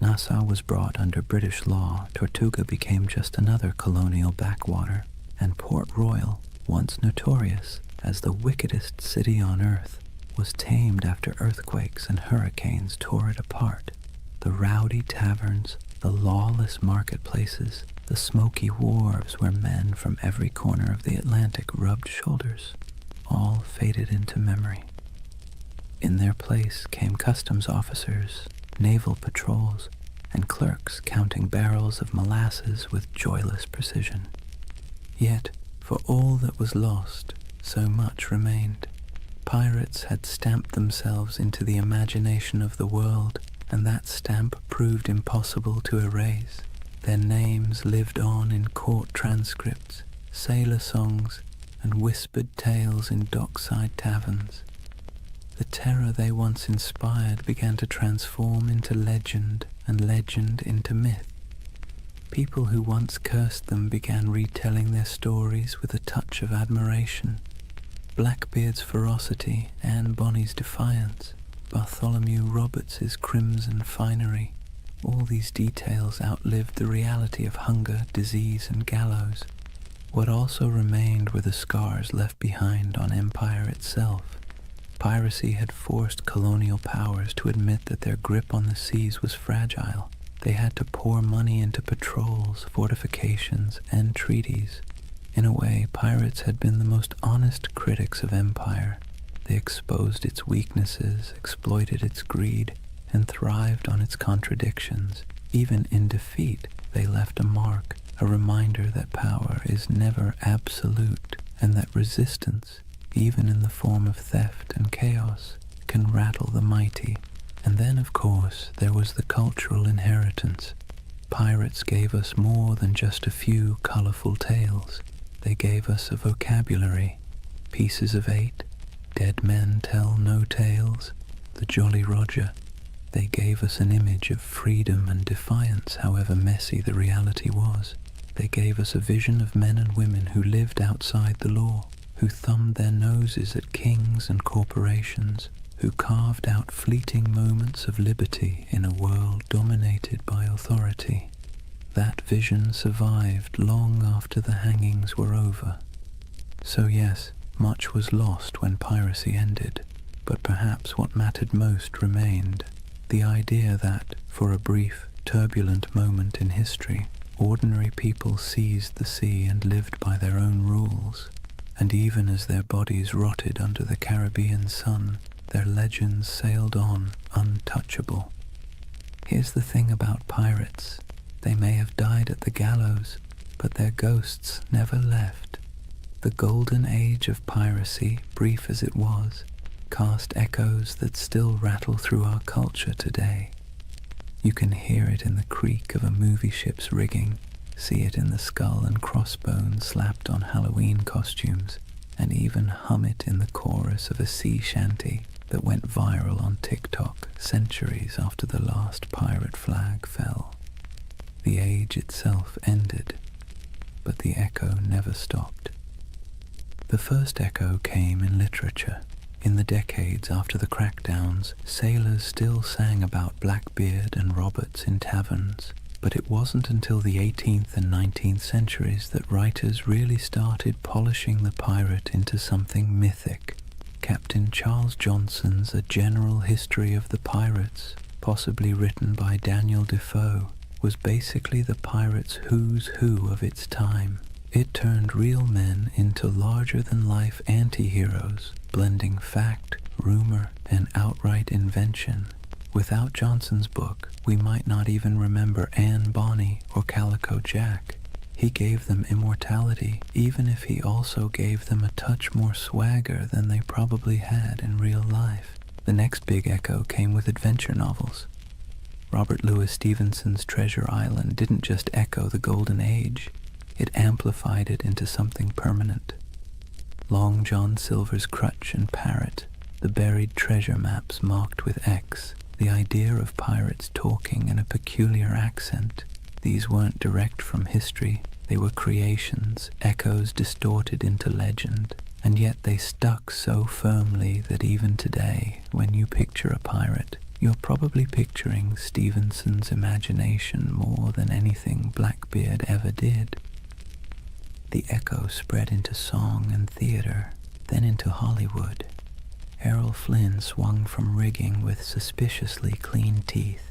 Nassau was brought under British law, Tortuga became just another colonial backwater, and Port Royal, once notorious as the wickedest city on earth, was tamed after earthquakes and hurricanes tore it apart. The rowdy taverns, the lawless marketplaces, the smoky wharves where men from every corner of the Atlantic rubbed shoulders, all faded into memory. In their place came customs officers, naval patrols, and clerks counting barrels of molasses with joyless precision. Yet, for all that was lost, so much remained. Pirates had stamped themselves into the imagination of the world, and that stamp proved impossible to erase. Their names lived on in court transcripts, sailor songs, and whispered tales in dockside taverns. the terror they once inspired began to transform into legend, and legend into myth. People who once cursed them began retelling their stories with a touch of admiration. Blackbeard's ferocity, Anne Bonny's defiance, Bartholomew Roberts's crimson finery, all these details outlived the reality of hunger, disease, and gallows. What also remained were the scars left behind on empire itself. Piracy had forced colonial powers to admit that their grip on the seas was fragile. They had to pour money into patrols, fortifications, and treaties. In a way, pirates had been the most honest critics of empire. They exposed its weaknesses, exploited its greed, and thrived on its contradictions. Even in defeat, they left a mark, a reminder that power is never absolute, and that resistance, even in the form of theft and chaos, can rattle the mighty. And then, of course, there was the cultural inheritance. Pirates gave us more than just a few colorful tales. They gave us a vocabulary, pieces of 8, dead men tell no tales, the Jolly Roger. They gave us an image of freedom and defiance, however messy the reality was. They gave us a vision of men and women who lived outside the law, who thumbed their noses at kings and corporations, who carved out fleeting moments of liberty in a world dominated by authority. That vision survived long after the hangings were over. So yes, much was lost when piracy ended, but perhaps what mattered most remained. The idea that, for a brief, turbulent moment in history, ordinary people seized the sea and lived by their own rules, and even as their bodies rotted under the Caribbean sun, their legends sailed on untouchable. Here's the thing about pirates. They may have died at the gallows, but their ghosts never left. The Golden Age of Piracy, brief as it was, cast echoes that still rattle through our culture today. You can hear it in the creak of a movie ship's rigging, see it in the skull and crossbones slapped on Halloween costumes, and even hum it in the chorus of a sea shanty that went viral on TikTok centuries after the last pirate flag fell. The age itself ended, but the echo never stopped. The first echo came in literature. In the decades after the crackdowns, sailors still sang about Blackbeard and Roberts in taverns, but it wasn't until the 18th and 19th centuries that writers really started polishing the pirate into something mythic. Captain Charles Johnson's A General History of the Pirates, possibly written by Daniel Defoe, was basically the pirate's who's who of its time. It turned real men into larger-than-life anti-heroes, blending fact, rumor, and outright invention. Without Johnson's book, we might not even remember Anne Bonny or Calico Jack. He gave them immortality, even if he also gave them a touch more swagger than they probably had in real life. The next big echo came with adventure novels. Robert Louis Stevenson's Treasure Island didn't just echo the Golden Age, it amplified it into something permanent. Long John Silver's Crutch and Parrot, the buried treasure maps marked with X, the idea of pirates talking in a peculiar accent. These weren't direct from history, they were creations, echoes distorted into legend, and yet they stuck so firmly that even today, when you picture a pirate, you're probably picturing Stevenson's imagination more than anything Blackbeard ever did. The echo spread into song and theater, then into Hollywood. Errol Flynn swung from rigging with suspiciously clean teeth.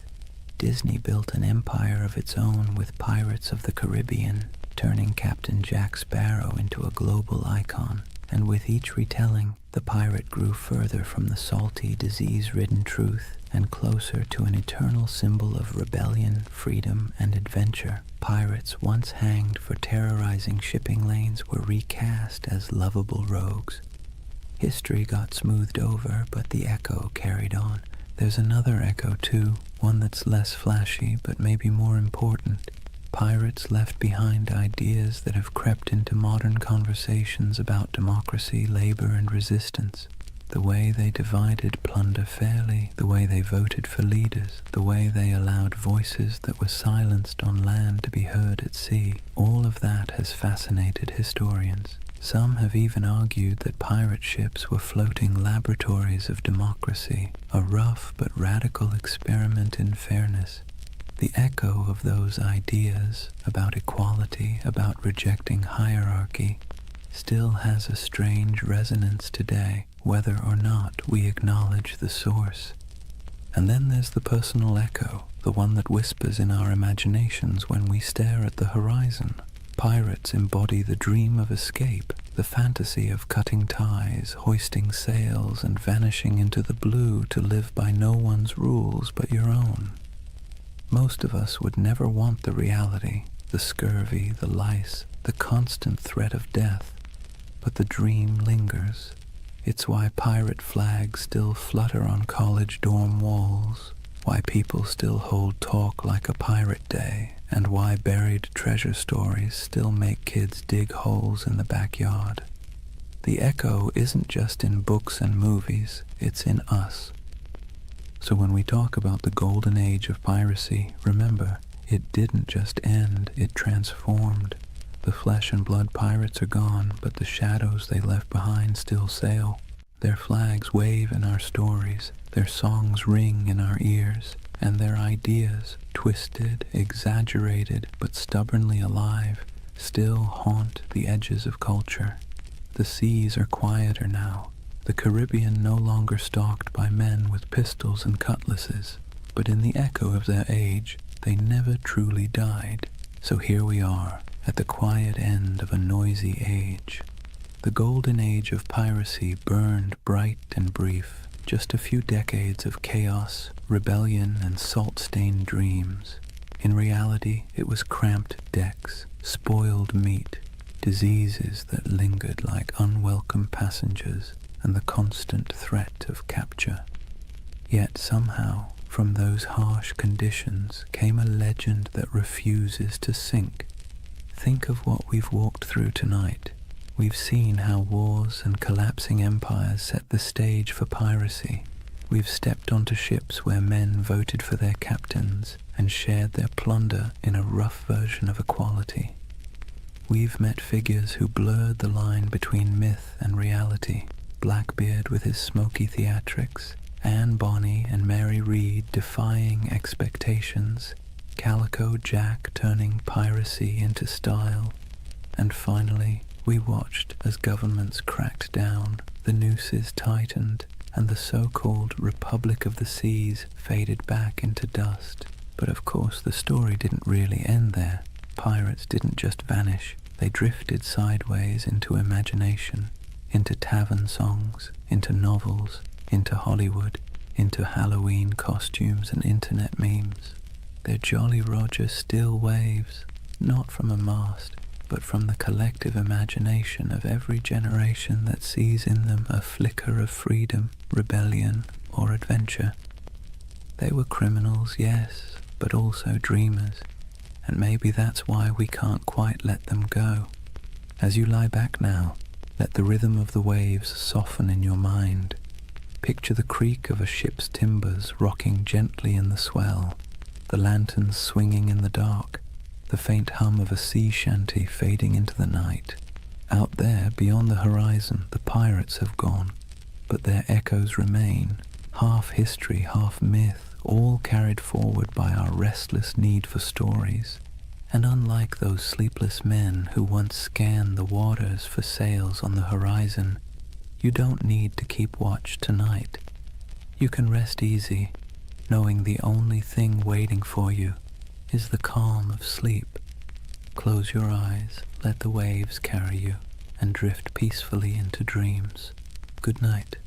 Disney built an empire of its own with Pirates of the Caribbean, turning Captain Jack Sparrow into a global icon, and with each retelling, the pirate grew further from the salty, disease-ridden truth and closer to an eternal symbol of rebellion, freedom, and adventure. Pirates once hanged for terrorizing shipping lanes were recast as lovable rogues. History got smoothed over, but the echo carried on. There's another echo too, one that's less flashy but maybe more important. Pirates left behind ideas that have crept into modern conversations about democracy, labor, and resistance. the way they divided plunder fairly, the way they voted for leaders, the way they allowed voices that were silenced on land to be heard at sea, all of that has fascinated historians. Some have even argued that pirate ships were floating laboratories of democracy, a rough but radical experiment in fairness. The echo of those ideas about equality, about rejecting hierarchy, still has a strange resonance today, whether or not we acknowledge the source. And then there's the personal echo, the one that whispers in our imaginations when we stare at the horizon. Pirates embody the dream of escape, the fantasy of cutting ties, hoisting sails, and vanishing into the blue to live by no one's rules but your own. Most of us would never want the reality, the scurvy, the lice, the constant threat of death, but the dream lingers. It's why pirate flags still flutter on college dorm walls, why people still hold talk like a pirate day, and why buried treasure stories still make kids dig holes in the backyard. The echo isn't just in books and movies, it's in us. So when we talk about the Golden Age of Piracy, remember, it didn't just end, it transformed. The flesh and blood pirates are gone, but the shadows they left behind still sail. Their flags wave in our stories, their songs ring in our ears, and their ideas, twisted, exaggerated, but stubbornly alive, still haunt the edges of culture. The seas are quieter now, the Caribbean no longer stalked by men with pistols and cutlasses, but in the echo of their age, they never truly died. So here we are, at the quiet end of a noisy age. The Golden Age of Piracy burned bright and brief, just a few decades of chaos, rebellion, and salt-stained dreams. In reality, it was cramped decks, spoiled meat, diseases that lingered like unwelcome passengers, and the constant threat of capture. Yet somehow, from those harsh conditions came a legend that refuses to sink. Think of what we've walked through tonight. We've seen how wars and collapsing empires set the stage for piracy. We've stepped onto ships where men voted for their captains and shared their plunder in a rough version of equality. We've met figures who blurred the line between myth and reality. Blackbeard with his smoky theatrics, Anne Bonny and Mary Read defying expectations, Calico Jack turning piracy into style, and finally we watched as governments cracked down, the nooses tightened, and the so-called Republic of the Seas faded back into dust. But of course the story didn't really end there. Pirates didn't just vanish, they drifted sideways into imagination, into tavern songs, into novels, into Hollywood, into Halloween costumes and internet memes. Their Jolly Roger still waves, not from a mast, but from the collective imagination of every generation that sees in them a flicker of freedom, rebellion, or adventure. They were criminals, yes, but also dreamers, and maybe that's why we can't quite let them go. As you lie back now, let the rhythm of the waves soften in your mind. Picture the creak of a ship's timbers rocking gently in the swell, the lanterns swinging in the dark, the faint hum of a sea shanty fading into the night. Out there, beyond the horizon, the pirates have gone, but their echoes remain, half history, half myth, all carried forward by our restless need for stories. And unlike those sleepless men who once scanned the waters for sails on the horizon, you don't need to keep watch tonight. You can rest easy, knowing the only thing waiting for you is the calm of sleep. Close your eyes, let the waves carry you, and drift peacefully into dreams. Good night.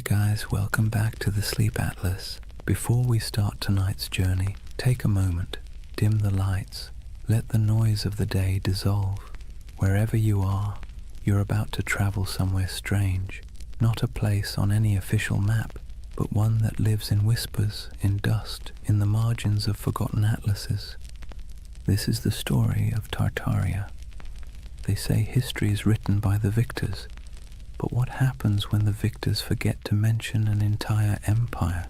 guys, welcome back to the Sleep Atlas. Before we start tonight's journey, take a moment, dim the lights, let the noise of the day dissolve. Wherever you are, you're about to travel somewhere strange, not a place on any official map, but one that lives in whispers, in dust, in the margins of forgotten atlases. This is the story of Tartaria. They say history is written by the victors, but what happens when the victors forget to mention an entire empire?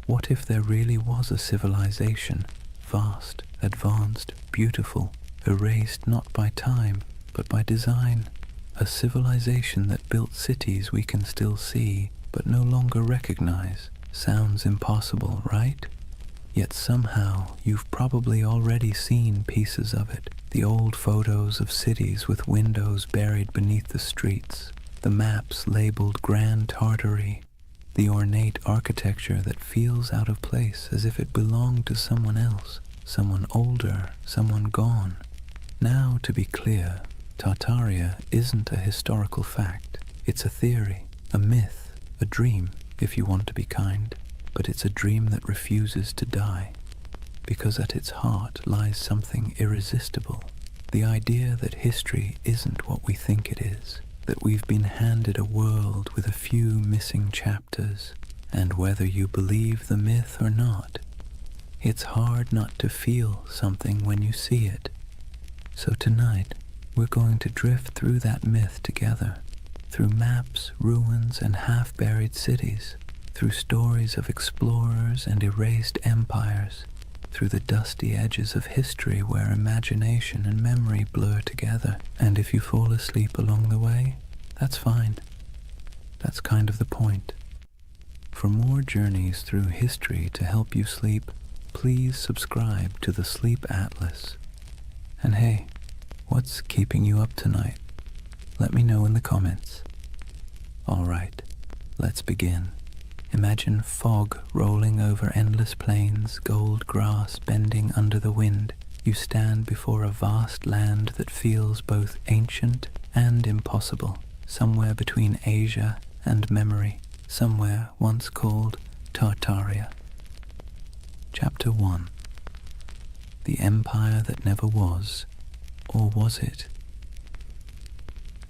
What if there really was a civilization, vast, advanced, beautiful, erased not by time, but by design? A civilization that built cities we can still see, but no longer recognize. Sounds impossible, right? Yet somehow you've probably already seen pieces of it. The old photos of cities with windows buried beneath the streets, the maps labeled Grand Tartary, the ornate architecture that feels out of place as if it belonged to someone else, someone older, someone gone. Now, to be clear, Tartaria isn't a historical fact. It's a theory, a myth, a dream, if you want to be kind. But it's a dream that refuses to die, because at its heart lies something irresistible. The idea that history isn't what we think it is, that we've been handed a world with a few missing chapters, and whether you believe the myth or not, it's hard not to feel something when you see it. So tonight, we're going to drift through that myth together, through maps, ruins, and half-buried cities, through stories of explorers and erased empires, through the dusty edges of history where imagination and memory blur together. And if you fall asleep along the way, that's fine. That's kind of the point. For more journeys through history to help you sleep, please subscribe to the Sleep Atlas. And hey, what's keeping you up tonight? Let me know in the comments. All right, let's begin. Imagine fog rolling over endless plains, gold grass bending under the wind. You stand before a vast land that feels both ancient and impossible, somewhere between Asia and memory, somewhere once called Tartaria. Chapter 1. The Empire That Never Was, or was it?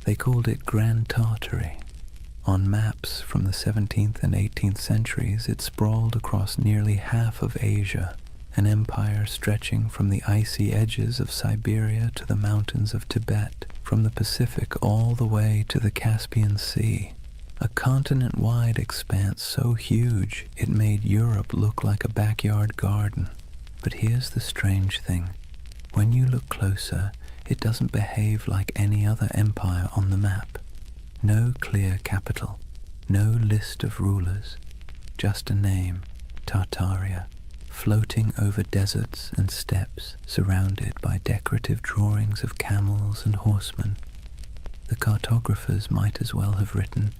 They called it Grand Tartary. On maps from the 17th and 18th centuries, it sprawled across nearly half of Asia, an empire stretching from the icy edges of Siberia to the mountains of Tibet, from the Pacific all the way to the Caspian Sea. A continent-wide expanse so huge it made Europe look like a backyard garden. But here's the strange thing. When you look closer, it doesn't behave like any other empire on the map. No clear capital, no list of rulers, just a name, Tartaria, floating over deserts and steppes, surrounded by decorative drawings of camels and horsemen. The cartographers might as well have written,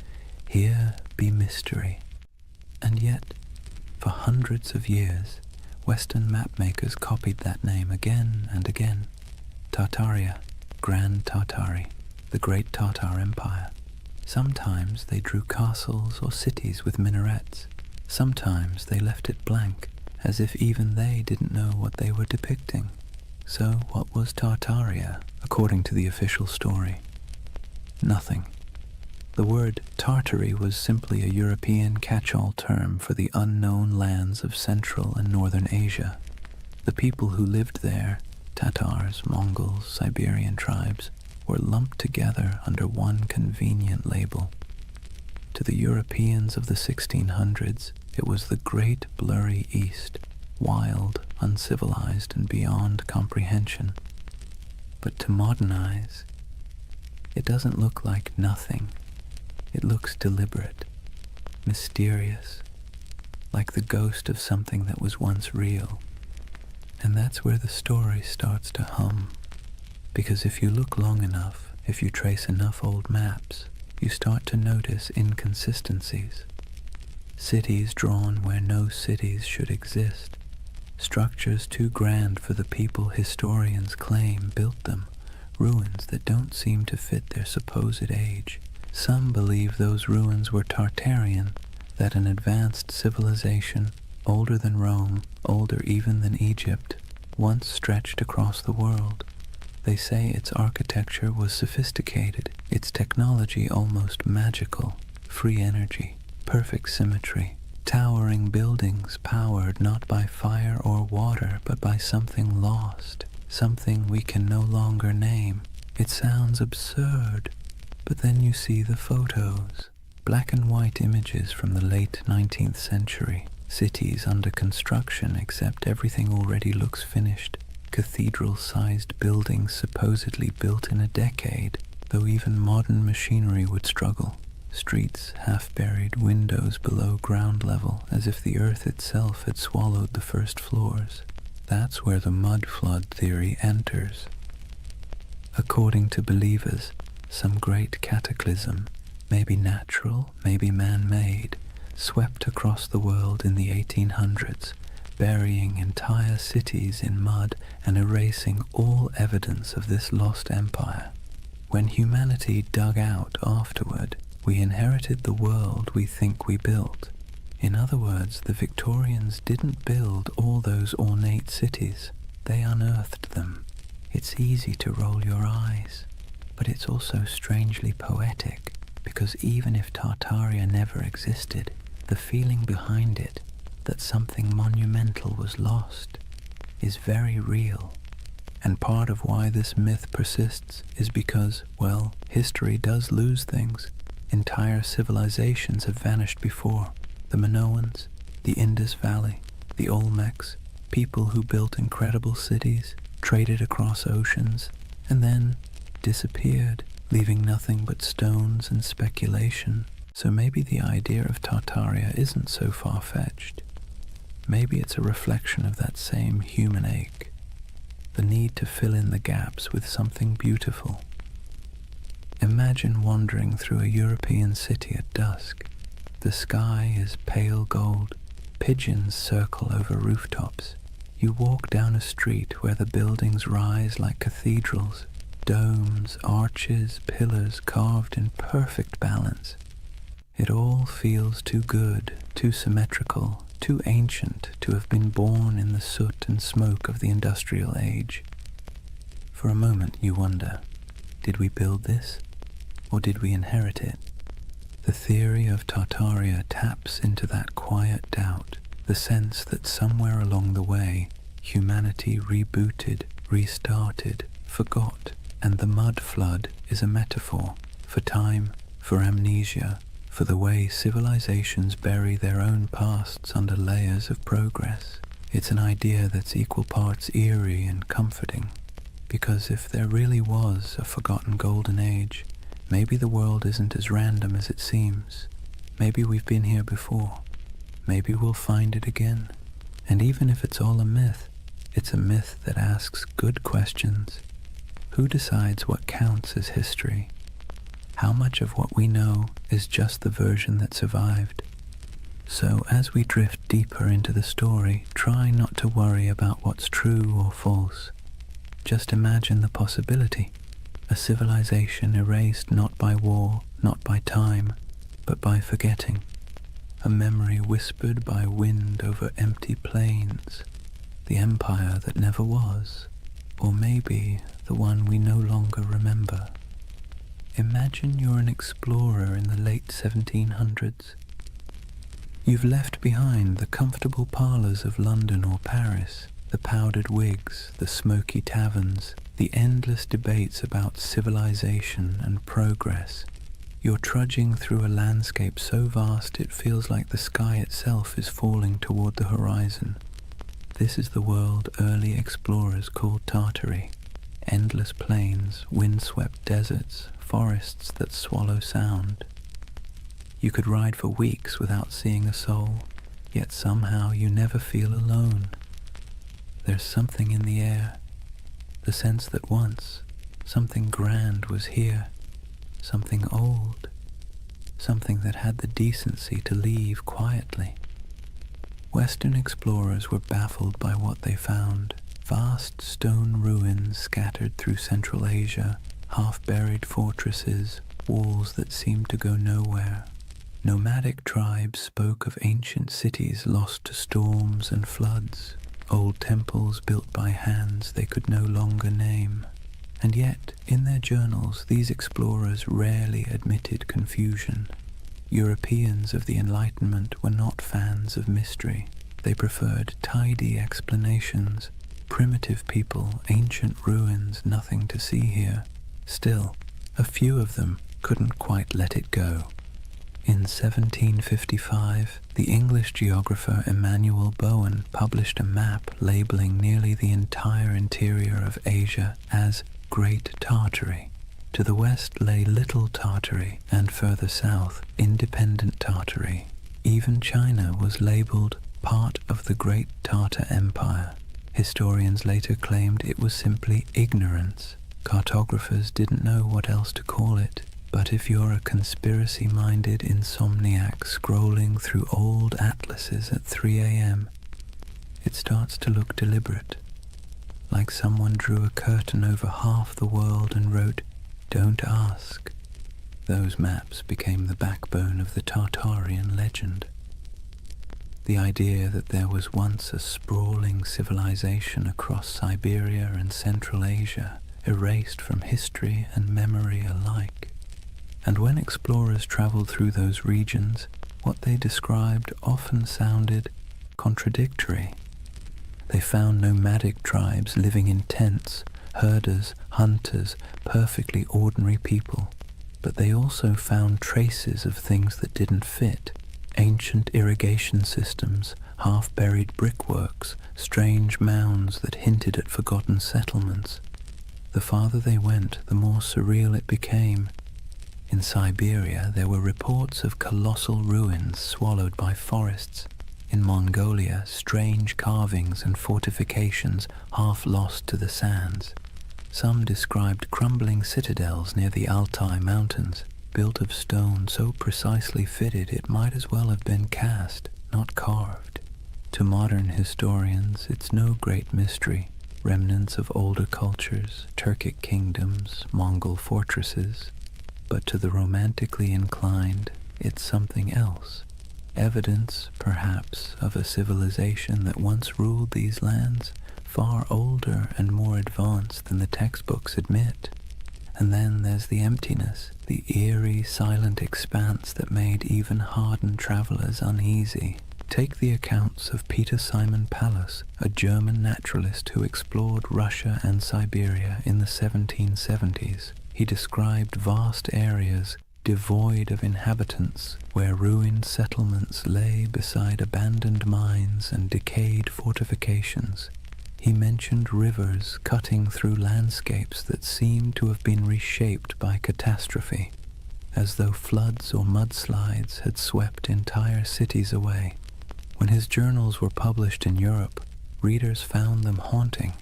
"Here be mystery." And yet, for hundreds of years, Western mapmakers copied that name again and again. Tartaria, Grand Tartary, the Great Tartar Empire. Sometimes they drew castles or cities with minarets. Sometimes they left it blank, as if even they didn't know what they were depicting. So what was Tartaria, according to the official story? Nothing. The word Tartary was simply a European catch-all term for the unknown lands of Central and Northern Asia. The people who lived there, Tatars, Mongols, Siberian tribes, were lumped together under one convenient label. To the Europeans of the 1600s, it was the great blurry East, wild, uncivilized, and beyond comprehension. But to modern eyes, it doesn't look like nothing. It looks deliberate, mysterious, like the ghost of something that was once real. And that's where the story starts to hum. Because if you look long enough, if you trace enough old maps, you start to notice inconsistencies. Cities drawn where no cities should exist. Structures too grand for the people historians claim built them. Ruins that don't seem to fit their supposed age. Some believe those ruins were Tartarian, that an advanced civilization, older than Rome, older even than Egypt, once stretched across the world. They say its architecture was sophisticated, its technology almost magical, free energy, perfect symmetry, towering buildings powered not by fire or water but by something lost, something we can no longer name. It sounds absurd, but then you see the photos, black and white images from the late 19th century, cities under construction except everything already looks finished, cathedral-sized buildings supposedly built in a decade, though even modern machinery would struggle, streets half-buried, windows below ground level, as if the earth itself had swallowed the first floors. That's where the mud flood theory enters. According to believers, some great cataclysm, maybe natural, maybe man-made, swept across the world in the 1800s, burying entire cities in mud and erasing all evidence of this lost empire. When humanity dug out afterward, we inherited the world we think we built. In other words, the Victorians didn't build all those ornate cities. They unearthed them. It's easy to roll your eyes, but it's also strangely poetic, because even if Tartaria never existed, the feeling behind it, that something monumental was lost, is very real. And part of why this myth persists is because, well, history does lose things. Entire civilizations have vanished before. The Minoans, the Indus Valley, the Olmecs, people who built incredible cities, traded across oceans, and then disappeared, leaving nothing but stones and speculation. So maybe the idea of Tartaria isn't so far-fetched. Maybe it's a reflection of that same human ache, the need to fill in the gaps with something beautiful. Imagine wandering through a European city at dusk. The sky is pale gold, pigeons circle over rooftops. You walk down a street where the buildings rise like cathedrals, domes, arches, pillars carved in perfect balance. It all feels too good, too symmetrical, too ancient to have been born in the soot and smoke of the industrial age. For a moment you wonder, did we build this, or did we inherit it? The theory of Tartaria taps into that quiet doubt, the sense that somewhere along the way, humanity rebooted, restarted, forgot, and the mud flood is a metaphor for time, for amnesia, for the way civilizations bury their own pasts under layers of progress. It's an idea that's equal parts eerie and comforting, because if there really was a forgotten golden age, maybe the world isn't as random as it seems. Maybe we've been here before. Maybe we'll find it again. And even if it's all a myth, it's a myth that asks good questions. Who decides what counts as history? How much of what we know is just the version that survived? So as we drift deeper into the story, try not to worry about what's true or false. Just imagine the possibility. A civilization erased not by war, not by time, but by forgetting. A memory whispered by wind over empty plains. The empire that never was, or maybe the one we no longer remember. Imagine you're an explorer in the late 1700s. You've left behind the comfortable parlours of London or Paris, the powdered wigs, the smoky taverns, the endless debates about civilization and progress. You're trudging through a landscape so vast it feels like the sky itself is falling toward the horizon. This is the world early explorers called Tartary. Endless plains, windswept deserts, forests that swallow sound. You could ride for weeks without seeing a soul, yet somehow you never feel alone. There's something in the air, the sense that once something grand was here, something old, something that had the decency to leave quietly. Western explorers were baffled by what they found. Vast stone ruins scattered through Central Asia, half-buried fortresses, walls that seemed to go nowhere. Nomadic tribes spoke of ancient cities lost to storms and floods, old temples built by hands they could no longer name. And yet, in their journals, these explorers rarely admitted confusion. Europeans of the Enlightenment were not fans of mystery. They preferred tidy explanations. Primitive people, ancient ruins, nothing to see here. Still, a few of them couldn't quite let it go. In 1755, the English geographer Emmanuel Bowen published a map labeling nearly the entire interior of Asia as Great Tartary. To the west lay Little Tartary, and further south, Independent Tartary. Even China was labeled part of the Great Tartar Empire. Historians later claimed it was simply ignorance. Cartographers didn't know what else to call it. But if you're a conspiracy-minded insomniac scrolling through old atlases at 3 a.m., it starts to look deliberate. Like someone drew a curtain over half the world and wrote, "Don't ask." Those maps became the backbone of the Tartarian legend. The idea that there was once a sprawling civilization across Siberia and Central Asia, erased from history and memory alike. And when explorers traveled through those regions, what they described often sounded contradictory. They found nomadic tribes living in tents, herders, hunters, perfectly ordinary people. But they also found traces of things that didn't fit. Ancient irrigation systems, half-buried brickworks, strange mounds that hinted at forgotten settlements. The farther they went, the more surreal it became. In Siberia, there were reports of colossal ruins swallowed by forests. In Mongolia, strange carvings and fortifications half lost to the sands. Some described crumbling citadels near the Altai Mountains, built of stone so precisely fitted it might as well have been cast, not carved. To modern historians, it's no great mystery. Remnants of older cultures, Turkic kingdoms, Mongol fortresses. But to the romantically inclined, it's something else. Evidence, perhaps, of a civilization that once ruled these lands, far older and more advanced than the textbooks admit. And then there's the emptiness, the eerie, silent expanse that made even hardened travelers uneasy. Take the accounts of Peter Simon Pallas, a German naturalist who explored Russia and Siberia in the 1770s. He described vast areas devoid of inhabitants, where ruined settlements lay beside abandoned mines and decayed fortifications. He mentioned rivers cutting through landscapes that seemed to have been reshaped by catastrophe, as though floods or mudslides had swept entire cities away. When his journals were published in Europe, readers found them haunting.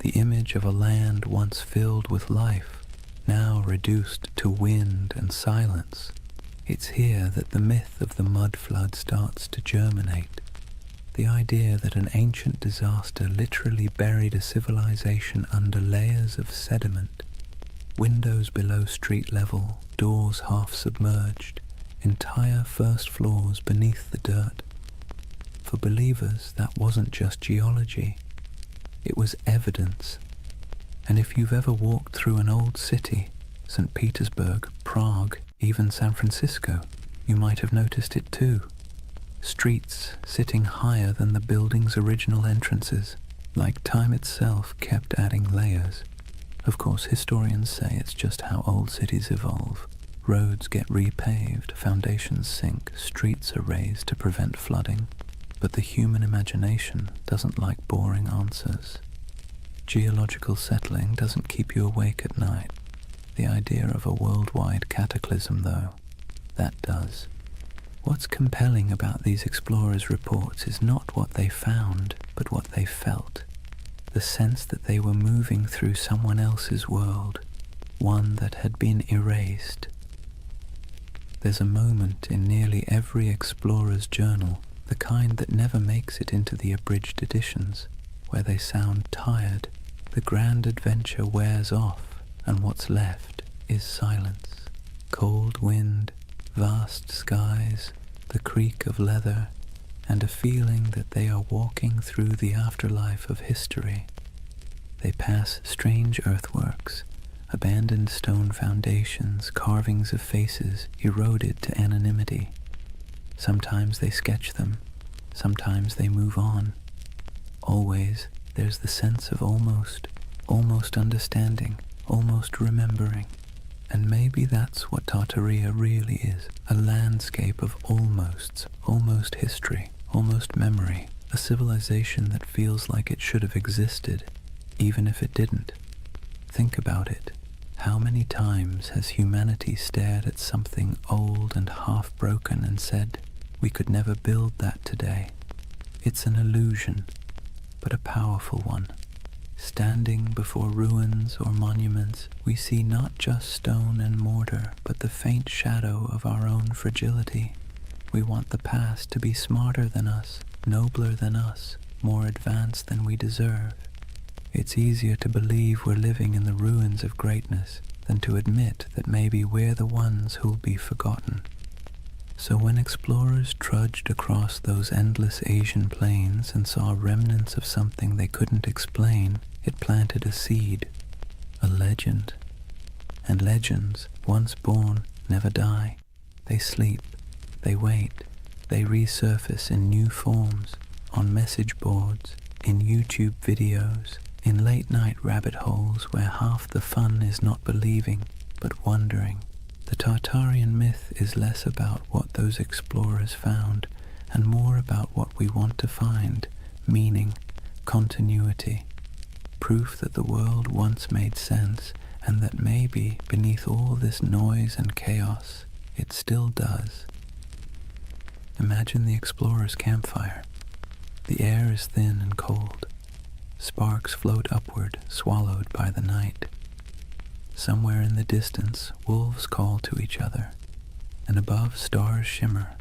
The image of a land once filled with life, now reduced to wind and silence. It's here that the myth of the mud flood starts to germinate. The idea that an ancient disaster literally buried a civilization under layers of sediment, windows below street level, doors half submerged, entire first floors beneath the dirt. For believers, that wasn't just geology, it was evidence. And if you've ever walked through an old city, St. Petersburg, Prague, even San Francisco, you might have noticed it too. Streets sitting higher than the building's original entrances, like time itself kept adding layers. Of course, historians say it's just how old cities evolve. Roads get repaved, foundations sink, streets are raised to prevent flooding. But the human imagination doesn't like boring answers. Geological settling doesn't keep you awake at night. The idea of a worldwide cataclysm, though, that does. What's compelling about these explorers' reports is not what they found, but what they felt. The sense that they were moving through someone else's world, one that had been erased. There's a moment in nearly every explorer's journal, the kind that never makes it into the abridged editions, where they sound tired. The grand adventure wears off, and what's left is silence. Cold wind, vast skies, the creak of leather, and a feeling that they are walking through the afterlife of history. They pass strange earthworks, abandoned stone foundations, carvings of faces eroded to anonymity. Sometimes they sketch them, sometimes they move on. Always there's the sense of almost understanding, almost remembering. And maybe that's what Tartaria really is, a landscape of almosts, almost history, almost memory, a civilization that feels like it should have existed, even if it didn't. Think about it. How many times has humanity stared at something old and half-broken and said, we could never build that today? It's an illusion, but a powerful one. Standing before ruins or monuments, we see not just stone and mortar, but the faint shadow of our own fragility. We want the past to be smarter than us, nobler than us, more advanced than we deserve. It's easier to believe we're living in the ruins of greatness than to admit that maybe we're the ones who'll be forgotten. So when explorers trudged across those endless Asian plains and saw remnants of something they couldn't explain, it planted a seed, a legend. And legends, once born, never die. They sleep, they wait, they resurface in new forms, on message boards, in YouTube videos, in late-night rabbit holes where half the fun is not believing, but wondering. The Tartarian myth is less about what those explorers found and more about what we want to find, meaning, continuity, proof that the world once made sense and that maybe beneath all this noise and chaos, it still does. Imagine the explorer's campfire. The air is thin and cold. Sparks float upward, swallowed by the night. Somewhere in the distance, wolves call to each other, and above stars shimmer,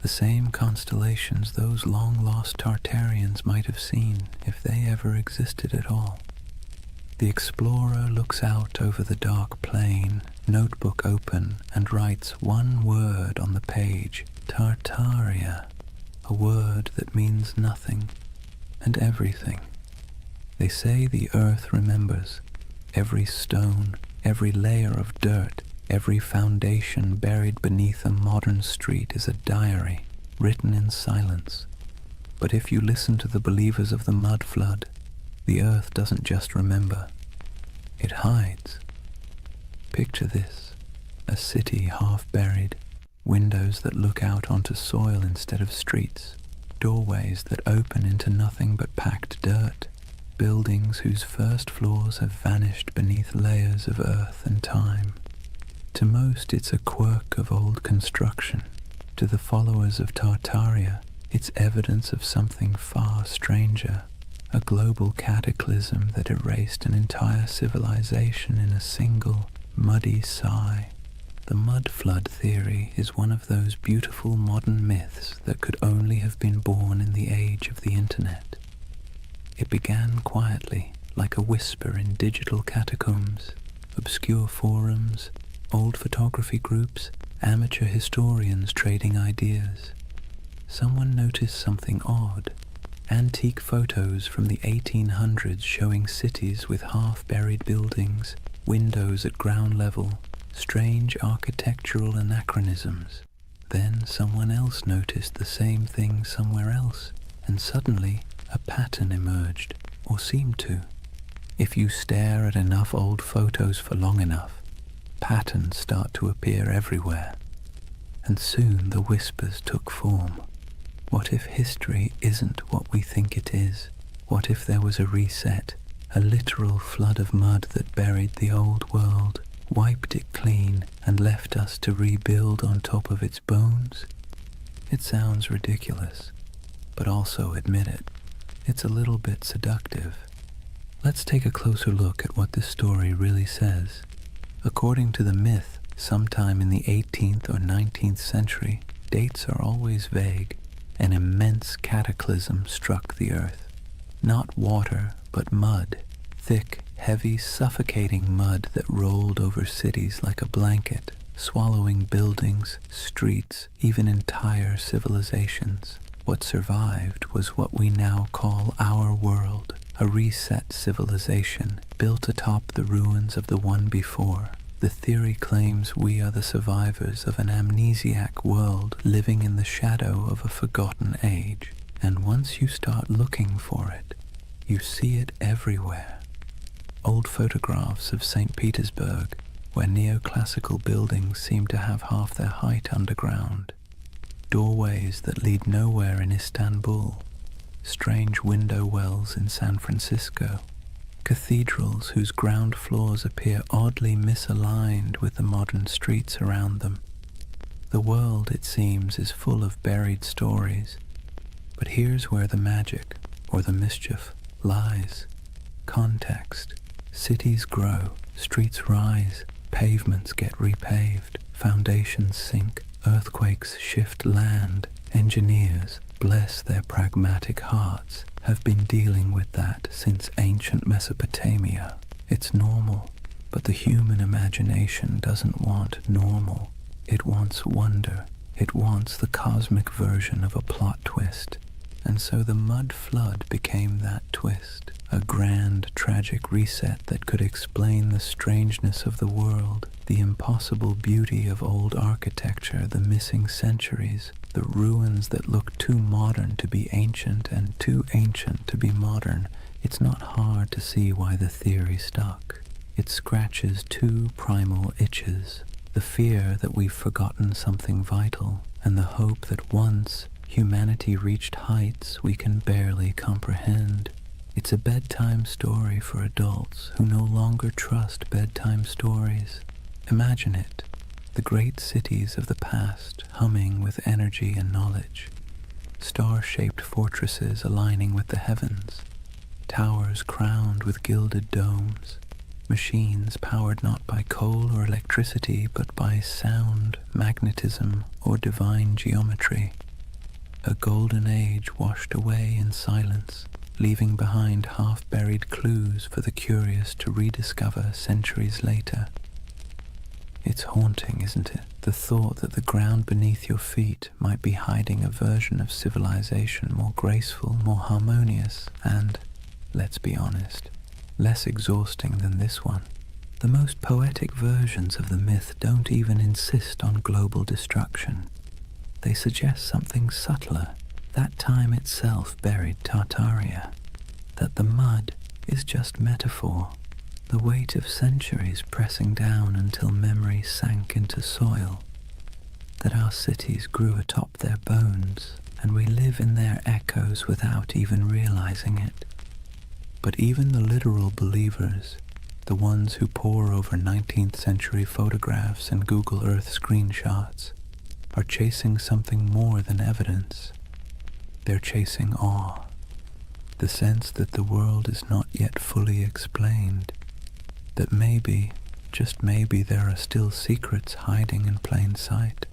the same constellations those long-lost Tartarians might have seen if they ever existed at all. The explorer looks out over the dark plain, notebook open, and writes one word on the page, Tartaria, a word that means nothing and everything. They say the earth remembers. Every stone, every layer of dirt, every foundation buried beneath a modern street is a diary, written in silence. But if you listen to the believers of the mud flood, the earth doesn't just remember, it hides. Picture this, a city half buried, windows that look out onto soil instead of streets, doorways that open into nothing but packed dirt, buildings whose first floors have vanished beneath layers of earth and time. To most it's a quirk of old construction. To the followers of Tartaria, it's evidence of something far stranger, a global cataclysm that erased an entire civilization in a single, muddy sigh. The mud flood theory is one of those beautiful modern myths that could only have been born in the age of the internet. It began quietly, like a whisper in digital catacombs, obscure forums, old photography groups, amateur historians trading ideas. Someone noticed something odd. Antique photos from the 1800s showing cities with half-buried buildings, windows at ground level, strange architectural anachronisms. Then someone else noticed the same thing somewhere else, and suddenly a pattern emerged, or seemed to. If you stare at enough old photos for long enough, patterns start to appear everywhere. And soon the whispers took form. What if history isn't what we think it is? What if there was a reset, a literal flood of mud that buried the old world, wiped it clean, and left us to rebuild on top of its bones? It sounds ridiculous, but also admit it. It's a little bit seductive. Let's take a closer look at what this story really says. According to the myth, sometime in the 18th or 19th century, dates are always vague, an immense cataclysm struck the earth. Not water, but mud, thick, heavy, suffocating mud that rolled over cities like a blanket, swallowing buildings, streets, even entire civilizations. What survived was what we now call our world, a reset civilization built atop the ruins of the one before. The theory claims we are the survivors of an amnesiac world living in the shadow of a forgotten age. And once you start looking for it, you see it everywhere. Old photographs of St. Petersburg, where neoclassical buildings seem to have half their height underground, doorways that lead nowhere in Istanbul, strange window wells in San Francisco, cathedrals whose ground floors appear oddly misaligned with the modern streets around them. The world, it seems, is full of buried stories, but here's where the magic, or the mischief, lies. Context. Cities grow, streets rise, pavements get repaved, foundations sink, earthquakes shift land. Engineers, bless their pragmatic hearts, have been dealing with that since ancient Mesopotamia. It's normal, but the human imagination doesn't want normal. It wants wonder. It wants the cosmic version of a plot twist. And so the mud flood became that twist, a grand, tragic reset that could explain the strangeness of the world, the impossible beauty of old architecture, the missing centuries, the ruins that look too modern to be ancient and too ancient to be modern. It's not hard to see why the theory stuck. It scratches two primal itches, the fear that we've forgotten something vital, and the hope that once humanity reached heights we can barely comprehend. It's a bedtime story for adults who no longer trust bedtime stories. Imagine it, the great cities of the past humming with energy and knowledge, star-shaped fortresses aligning with the heavens, towers crowned with gilded domes, machines powered not by coal or electricity but by sound, magnetism, or divine geometry. A golden age washed away in silence, leaving behind half-buried clues for the curious to rediscover centuries later. It's haunting, isn't it? The thought that the ground beneath your feet might be hiding a version of civilization more graceful, more harmonious, and, let's be honest, less exhausting than this one. The most poetic versions of the myth don't even insist on global destruction. They suggest something subtler. That time itself buried Tartaria. That the mud is just metaphor. The weight of centuries pressing down until memory sank into soil. That our cities grew atop their bones, and we live in their echoes without even realizing it. But even the literal believers, the ones who pore over 19th century photographs and Google Earth screenshots, are chasing something more than evidence. They're chasing awe, the sense that the world is not yet fully explained, that maybe, just maybe, there are still secrets hiding in plain sight.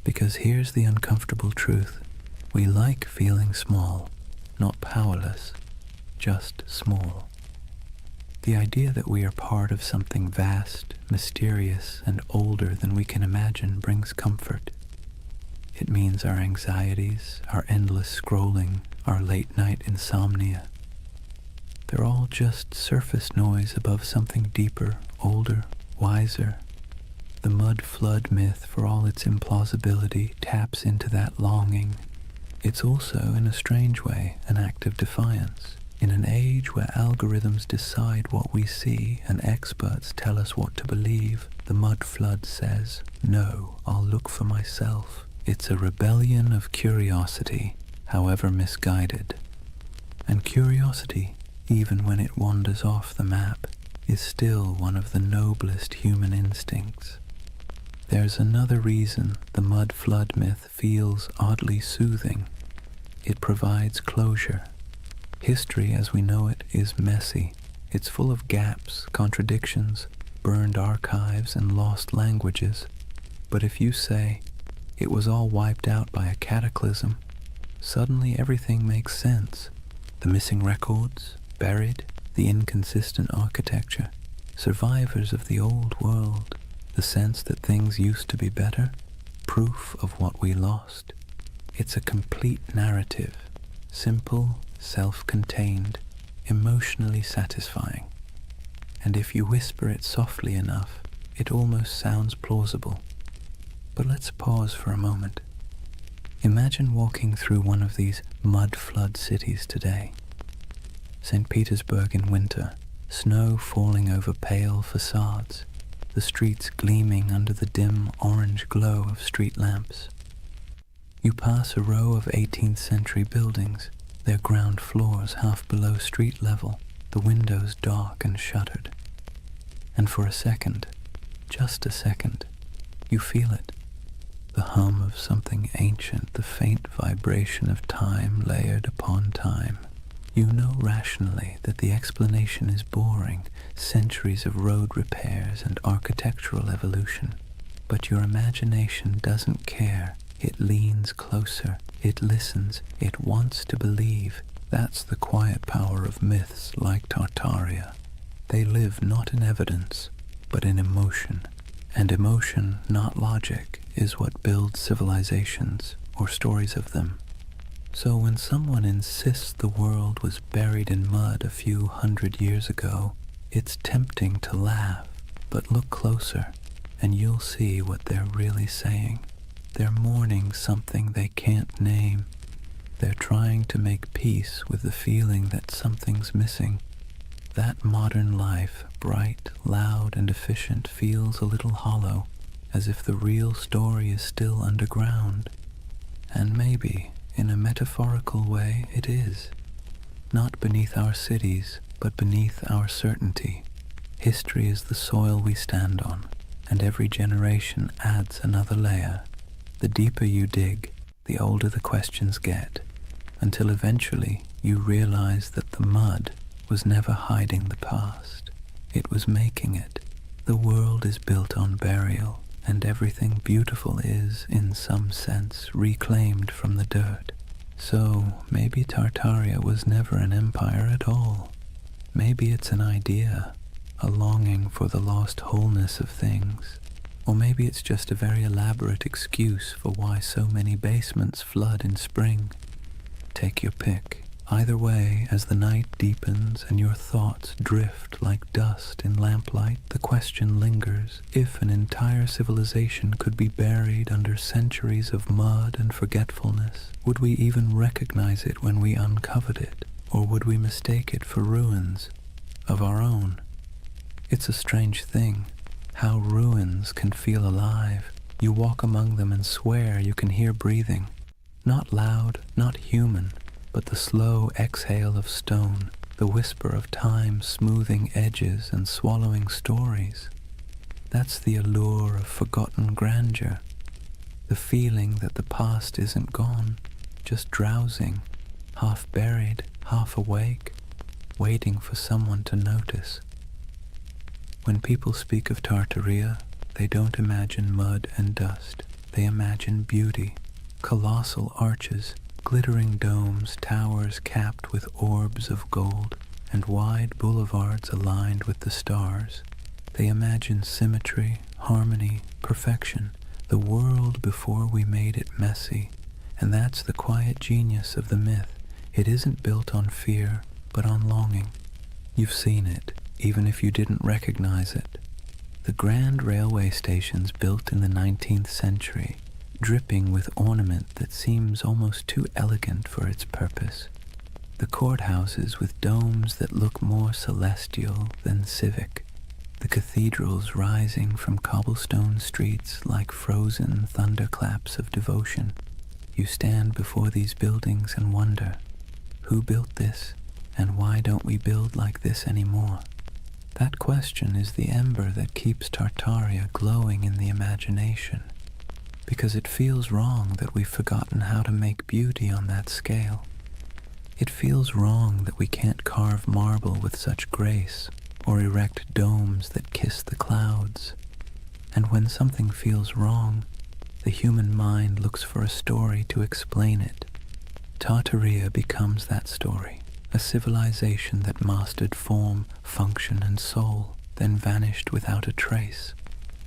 Because here's the uncomfortable truth. We like feeling small, not powerless, just small. The idea that we are part of something vast, mysterious, and older than we can imagine brings comfort. It means our anxieties, our endless scrolling, our late-night insomnia, they're all just surface noise above something deeper, older, wiser. The mud flood myth, for all its implausibility, taps into that longing. It's also, in a strange way, an act of defiance. In an age where algorithms decide what we see and experts tell us what to believe, the mud flood says, "No, I'll look for myself." It's a rebellion of curiosity, however misguided. And curiosity, even when it wanders off the map, is still one of the noblest human instincts. There's another reason the mud flood myth feels oddly soothing. It provides closure. History as we know it is messy. It's full of gaps, contradictions, burned archives, and lost languages. But if you say, it was all wiped out by a cataclysm, suddenly everything makes sense. The missing records, buried, the inconsistent architecture, survivors of the old world. The sense that things used to be better? Proof of what we lost. It's a complete narrative, simple, self-contained, emotionally satisfying. And if you whisper it softly enough, it almost sounds plausible. But let's pause for a moment. Imagine walking through one of these mud-flood cities today. St. Petersburg in winter, snow falling over pale facades, the streets gleaming under the dim orange glow of street lamps. You pass a row of 18th century buildings, their ground floors half below street level, the windows dark and shuttered. And for a second, just a second, you feel it. The hum of something ancient, the faint vibration of time layered upon time. You know rationally that the explanation is boring, centuries of road repairs and architectural evolution. But your imagination doesn't care. It leans closer, it listens, it wants to believe. That's the quiet power of myths like Tartaria. They live not in evidence, but in emotion. And emotion, not logic, is what builds civilizations, or stories of them. So when someone insists the world was buried in mud a few hundred years ago, it's tempting to laugh, but look closer, and you'll see what they're really saying. They're mourning something they can't name. They're trying to make peace with the feeling that something's missing. That modern life, bright, loud, and efficient, feels a little hollow, as if the real story is still underground. And maybe, in a metaphorical way, it is. Not beneath our cities, but beneath our certainty. History is the soil we stand on, and every generation adds another layer. The deeper you dig, the older the questions get, until eventually you realize that the mud was never hiding the past. It was making it. The world is built on burial, and everything beautiful is, in some sense, reclaimed from the dirt. So maybe Tartaria was never an empire at all. Maybe it's an idea, a longing for the lost wholeness of things. Or maybe it's just a very elaborate excuse for why so many basements flood in spring. Take your pick. Either way, as the night deepens and your thoughts drift like dust in lamplight, the question lingers: if an entire civilization could be buried under centuries of mud and forgetfulness, would we even recognize it when we uncovered it? Or would we mistake it for ruins of our own? It's a strange thing, how ruins can feel alive. You walk among them and swear you can hear breathing. Not loud, not human, but the slow exhale of stone, the whisper of time smoothing edges and swallowing stories. That's the allure of forgotten grandeur, the feeling that the past isn't gone, just drowsing, half buried, half awake, waiting for someone to notice. When people speak of Tartaria, they don't imagine mud and dust. They imagine beauty, colossal arches, glittering domes, towers capped with orbs of gold, and wide boulevards aligned with the stars. They imagine symmetry, harmony, perfection, the world before we made it messy. And that's the quiet genius of the myth. It isn't built on fear, but on longing. You've seen it, even if you didn't recognize it. The grand railway stations built in the 19th century, dripping with ornament that seems almost too elegant for its purpose. The courthouses with domes that look more celestial than civic. The cathedrals rising from cobblestone streets like frozen thunderclaps of devotion. You stand before these buildings and wonder, who built this, and why don't we build like this anymore? That question is the ember that keeps Tartaria glowing in the imagination, because it feels wrong that we've forgotten how to make beauty on that scale. It feels wrong that we can't carve marble with such grace, or erect domes that kiss the clouds. And when something feels wrong, the human mind looks for a story to explain it. Tartaria becomes that story, a civilization that mastered form, function, and soul, then vanished without a trace.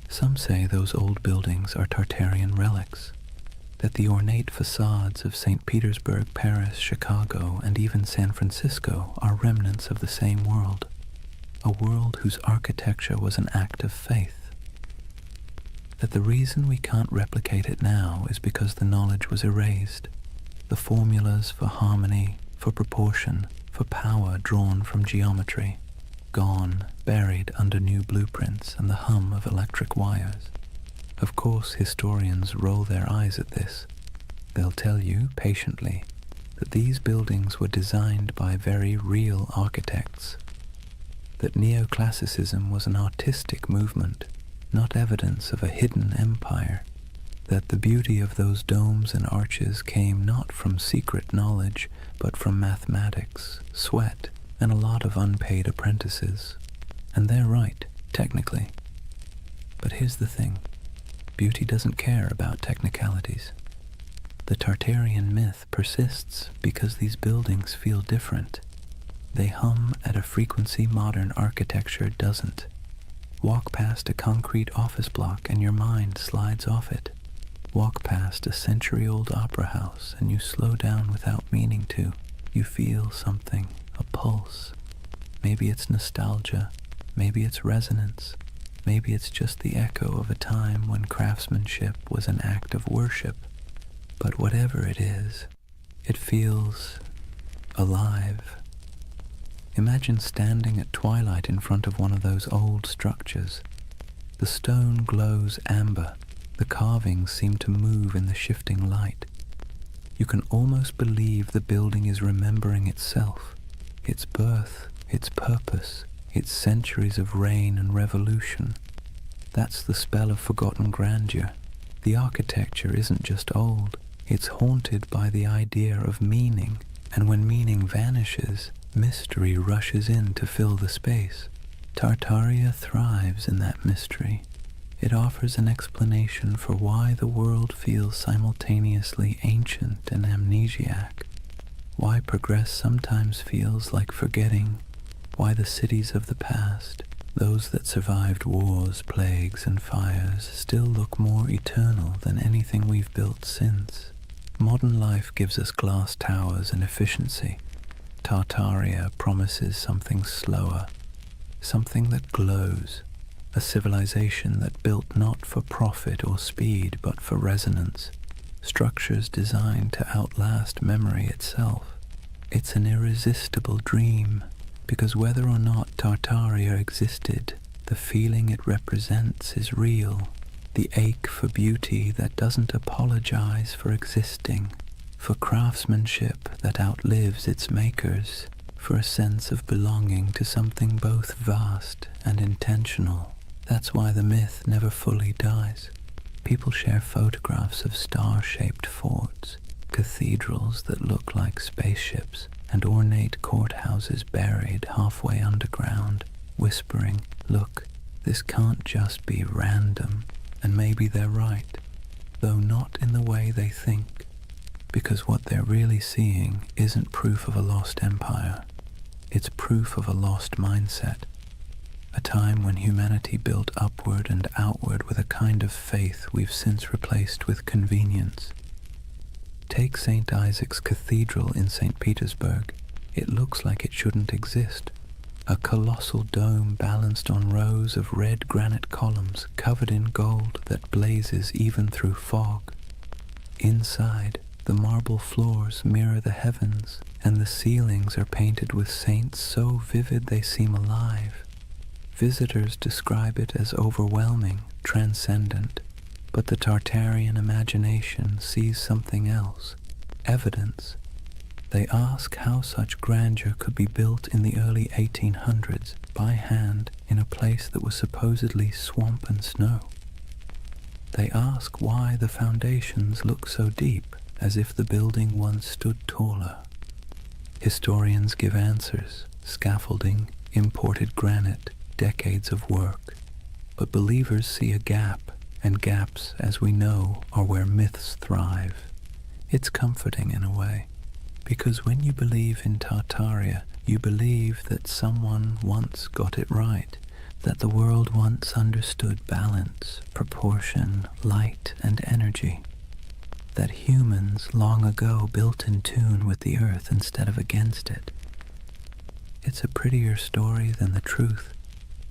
Some say those old buildings are Tartarian relics, that the ornate facades of St. Petersburg, Paris, Chicago, and even San Francisco are remnants of the same world, a world whose architecture was an act of faith. That the reason we can't replicate it now is because the knowledge was erased, the formulas for harmony, for proportion, for power drawn from geometry, gone, buried under new blueprints and the hum of electric wires. Of course, historians roll their eyes at this. They'll tell you, patiently, that these buildings were designed by very real architects, that neoclassicism was an artistic movement, not evidence of a hidden empire, that the beauty of those domes and arches came not from secret knowledge, but from mathematics, sweat, and a lot of unpaid apprentices. And they're right, technically. But here's the thing. Beauty doesn't care about technicalities. The Tartarian myth persists because these buildings feel different. They hum at a frequency modern architecture doesn't. Walk past a concrete office block and your mind slides off it. Walk past a century-old opera house and you slow down without meaning to. You feel something, a pulse. Maybe it's nostalgia, maybe it's resonance, maybe it's just the echo of a time when craftsmanship was an act of worship. But whatever it is, it feels alive. Imagine standing at twilight in front of one of those old structures. The stone glows amber. The carvings seem to move in the shifting light. You can almost believe the building is remembering itself, its birth, its purpose, its centuries of reign and revolution. That's the spell of forgotten grandeur. The architecture isn't just old, it's haunted by the idea of meaning, and when meaning vanishes, mystery rushes in to fill the space. Tartaria thrives in that mystery. It offers an explanation for why the world feels simultaneously ancient and amnesiac, why progress sometimes feels like forgetting, why the cities of the past, those that survived wars, plagues, and fires, still look more eternal than anything we've built since. Modern life gives us glass towers and efficiency. Tartaria promises something slower, something that glows, a civilization that built not for profit or speed but for resonance, structures designed to outlast memory itself. It's an irresistible dream, because whether or not Tartaria existed, the feeling it represents is real, the ache for beauty that doesn't apologize for existing, for craftsmanship that outlives its makers, for a sense of belonging to something both vast and intentional. That's why the myth never fully dies. People share photographs of star-shaped forts, cathedrals that look like spaceships, and ornate courthouses buried halfway underground, whispering, "Look, this can't just be random." And maybe they're right, though not in the way they think, because what they're really seeing isn't proof of a lost empire. It's proof of a lost mindset, a time when humanity built upward and outward with a kind of faith we've since replaced with convenience. Take St. Isaac's Cathedral in St. Petersburg. It looks like it shouldn't exist. A colossal dome balanced on rows of red granite columns covered in gold that blazes even through fog. Inside, the marble floors mirror the heavens, and the ceilings are painted with saints so vivid they seem alive. Visitors describe it as overwhelming, transcendent, but the Tartarian imagination sees something else, evidence. They ask how such grandeur could be built in the early 1800s by hand in a place that was supposedly swamp and snow. They ask why the foundations look so deep, as if the building once stood taller. Historians give answers: scaffolding, imported granite, decades of work. But believers see a gap, and gaps, as we know, are where myths thrive. It's comforting in a way, because when you believe in Tartaria, you believe that someone once got it right, that the world once understood balance, proportion, light, and energy. That humans long ago built in tune with the earth instead of against it. It's a prettier story than the truth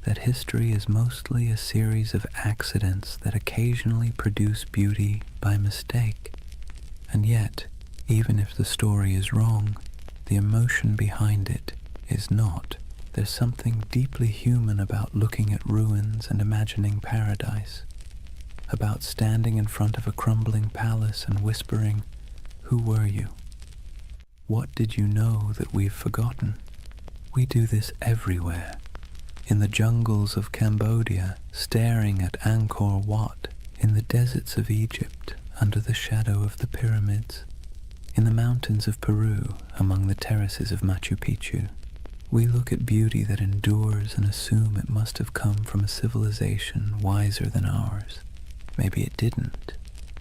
that history is mostly a series of accidents that occasionally produce beauty by mistake. And yet, even if the story is wrong, the emotion behind it is not. There's something deeply human about looking at ruins and imagining paradise, about standing in front of a crumbling palace and whispering, "Who were you? What did you know that we've forgotten?" We do this everywhere. In the jungles of Cambodia, staring at Angkor Wat, in the deserts of Egypt, under the shadow of the pyramids, in the mountains of Peru, among the terraces of Machu Picchu. We look at beauty that endures and assume it must have come from a civilization wiser than ours. Maybe it didn't,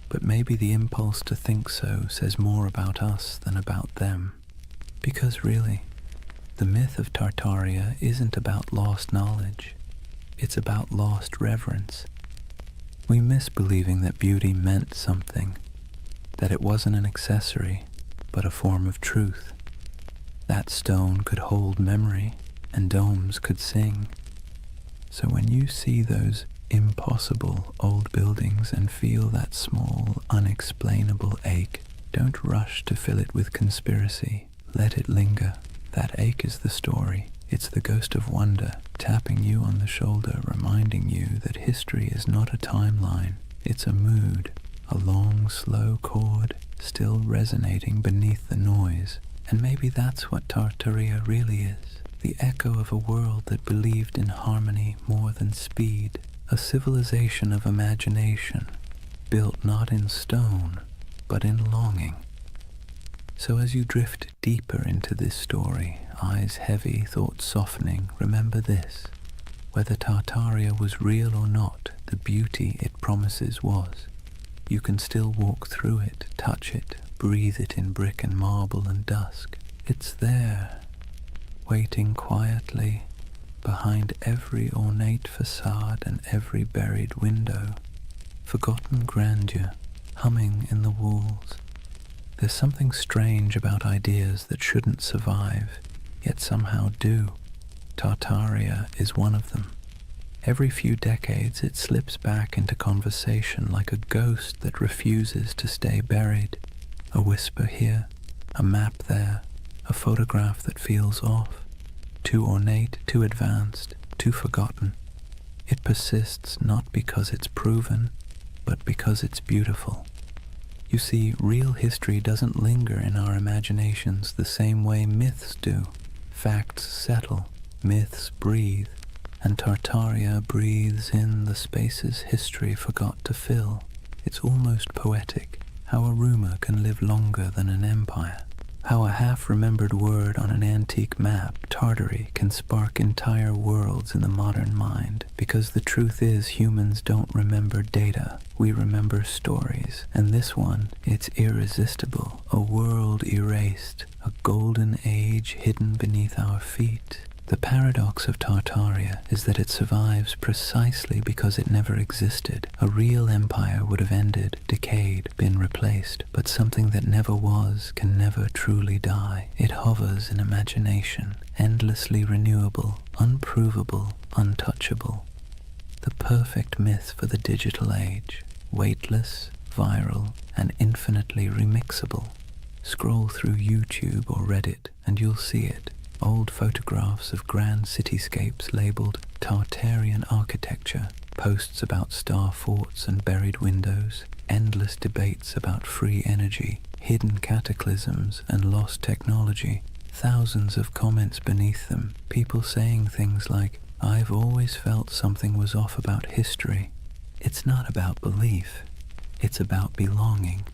but maybe the impulse to think so says more about us than about them. Because really, the myth of Tartaria isn't about lost knowledge, it's about lost reverence. We miss believing that beauty meant something, that it wasn't an accessory, but a form of truth. That stone could hold memory, and domes could sing. So when you see those impossible old buildings and feel that small, unexplainable ache, don't rush to fill it with conspiracy. Let it linger. That ache is the story. It's the ghost of wonder, tapping you on the shoulder, reminding you that history is not a timeline. It's a mood, a long, slow chord, still resonating beneath the noise. And maybe that's what Tartaria really is. The echo of a world that believed in harmony more than speed. A civilization of imagination, built not in stone, but in longing. So as you drift deeper into this story, eyes heavy, thoughts softening, remember this. Whether Tartaria was real or not, the beauty it promises was. You can still walk through it, touch it, breathe it in brick and marble and dusk. It's there, waiting quietly behind every ornate facade and every buried window. Forgotten grandeur, humming in the walls. There's something strange about ideas that shouldn't survive, yet somehow do. Tartaria is one of them. Every few decades it slips back into conversation like a ghost that refuses to stay buried. A whisper here, a map there, a photograph that feels off. Too ornate, too advanced, too forgotten. It persists not because it's proven, but because it's beautiful. You see, real history doesn't linger in our imaginations the same way myths do. Facts settle, myths breathe, and Tartaria breathes in the spaces history forgot to fill. It's almost poetic, how a rumor can live longer than an empire. How a half-remembered word on an antique map, Tartary, can spark entire worlds in the modern mind. Because the truth is, humans don't remember data, we remember stories. And this one, it's irresistible. A world erased, a golden age hidden beneath our feet. The paradox of Tartaria is that it survives precisely because it never existed. A real empire would have ended, decayed, been replaced, but something that never was can never truly die. It hovers in imagination, endlessly renewable, unprovable, untouchable. The perfect myth for the digital age, weightless, viral, and infinitely remixable. Scroll through YouTube or Reddit and you'll see it. Old photographs of grand cityscapes labeled Tartarian architecture, posts about star forts and buried windows, endless debates about free energy, hidden cataclysms and lost technology, thousands of comments beneath them, people saying things like, "I've always felt something was off about history." It's not about belief, it's about belonging.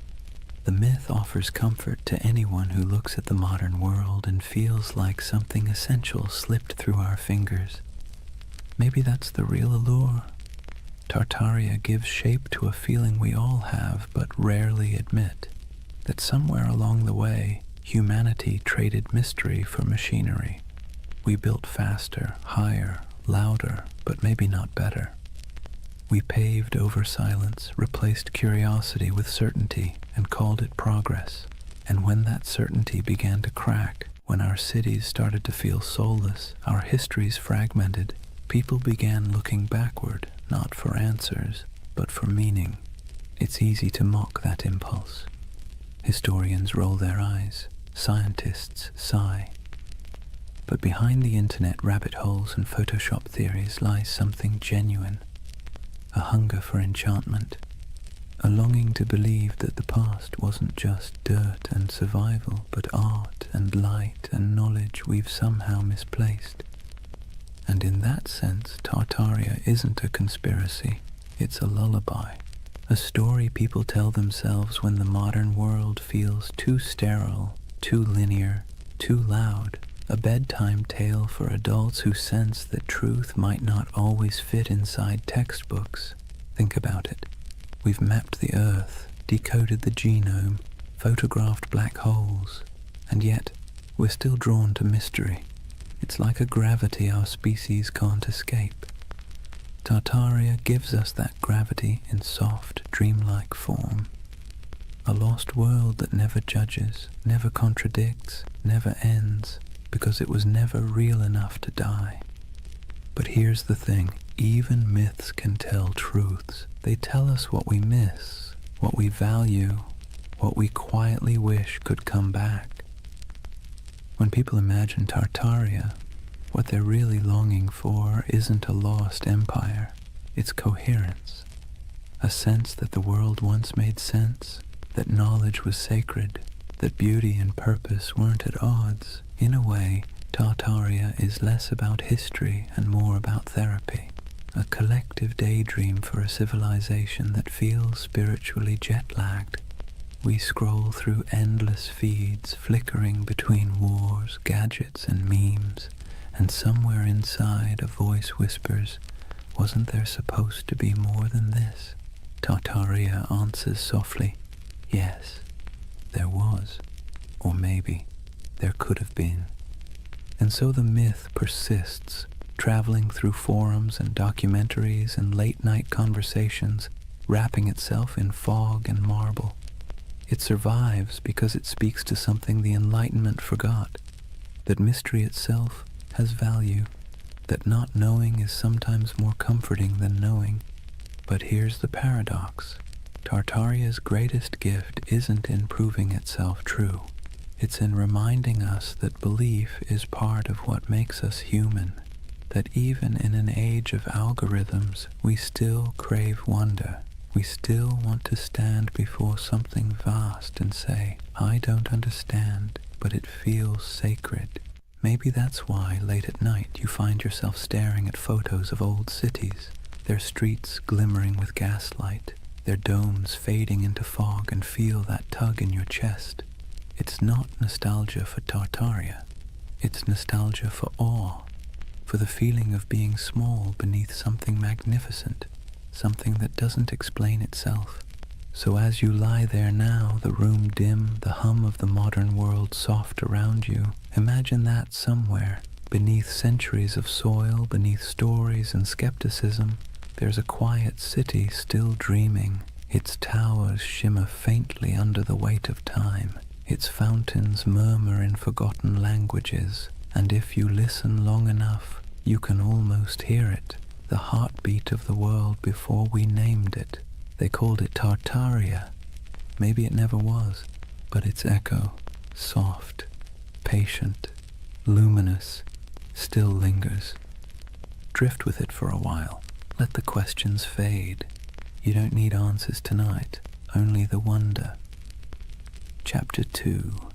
The myth offers comfort to anyone who looks at the modern world and feels like something essential slipped through our fingers. Maybe that's the real allure. Tartaria gives shape to a feeling we all have but rarely admit, that somewhere along the way, humanity traded mystery for machinery. We built faster, higher, louder, but maybe not better. We paved over silence, replaced curiosity with certainty, and called it progress. And when that certainty began to crack, when our cities started to feel soulless, our histories fragmented, people began looking backward, not for answers, but for meaning. It's easy to mock that impulse. Historians roll their eyes, scientists sigh. But behind the internet rabbit holes and Photoshop theories lies something genuine. A hunger for enchantment, a longing to believe that the past wasn't just dirt and survival, but art and light and knowledge we've somehow misplaced. And in that sense, Tartaria isn't a conspiracy, it's a lullaby, a story people tell themselves when the modern world feels too sterile, too linear, too loud. A bedtime tale for adults who sense that truth might not always fit inside textbooks. Think about it. We've mapped the Earth, decoded the genome, photographed black holes, and yet we're still drawn to mystery. It's like a gravity our species can't escape. Tartaria gives us that gravity in soft, dreamlike form. A lost world that never judges, never contradicts, never ends, because it was never real enough to die. But here's the thing, even myths can tell truths. They tell us what we miss, what we value, what we quietly wish could come back. When people imagine Tartaria, what they're really longing for isn't a lost empire, it's coherence. A sense that the world once made sense, that knowledge was sacred, that beauty and purpose weren't at odds. In a way, Tartaria is less about history and more about therapy, a collective daydream for a civilization that feels spiritually jet-lagged. We scroll through endless feeds, flickering between wars, gadgets, and memes, and somewhere inside a voice whispers, "Wasn't there supposed to be more than this?" Tartaria answers softly, "Yes, there was, or maybe there could have been." And so the myth persists, traveling through forums and documentaries and late-night conversations, wrapping itself in fog and marble. It survives because it speaks to something the Enlightenment forgot, that mystery itself has value, that not knowing is sometimes more comforting than knowing. But here's the paradox. Tartaria's greatest gift isn't in proving itself true. It's in reminding us that belief is part of what makes us human, that even in an age of algorithms, we still crave wonder. We still want to stand before something vast and say, "I don't understand, but it feels sacred." Maybe that's why late at night you find yourself staring at photos of old cities, their streets glimmering with gaslight, their domes fading into fog, and feel that tug in your chest. It's not nostalgia for Tartaria. It's nostalgia for awe, for the feeling of being small beneath something magnificent, something that doesn't explain itself. So as you lie there now, the room dim, the hum of the modern world soft around you, imagine that somewhere, beneath centuries of soil, beneath stories and skepticism, there's a quiet city still dreaming. Its towers shimmer faintly under the weight of time. Its fountains murmur in forgotten languages, and if you listen long enough, you can almost hear it, the heartbeat of the world before we named it. They called it Tartaria. Maybe it never was, but its echo, soft, patient, luminous, still lingers. Drift with it for a while. Let the questions fade. You don't need answers tonight, only the wonder. Chapter 2.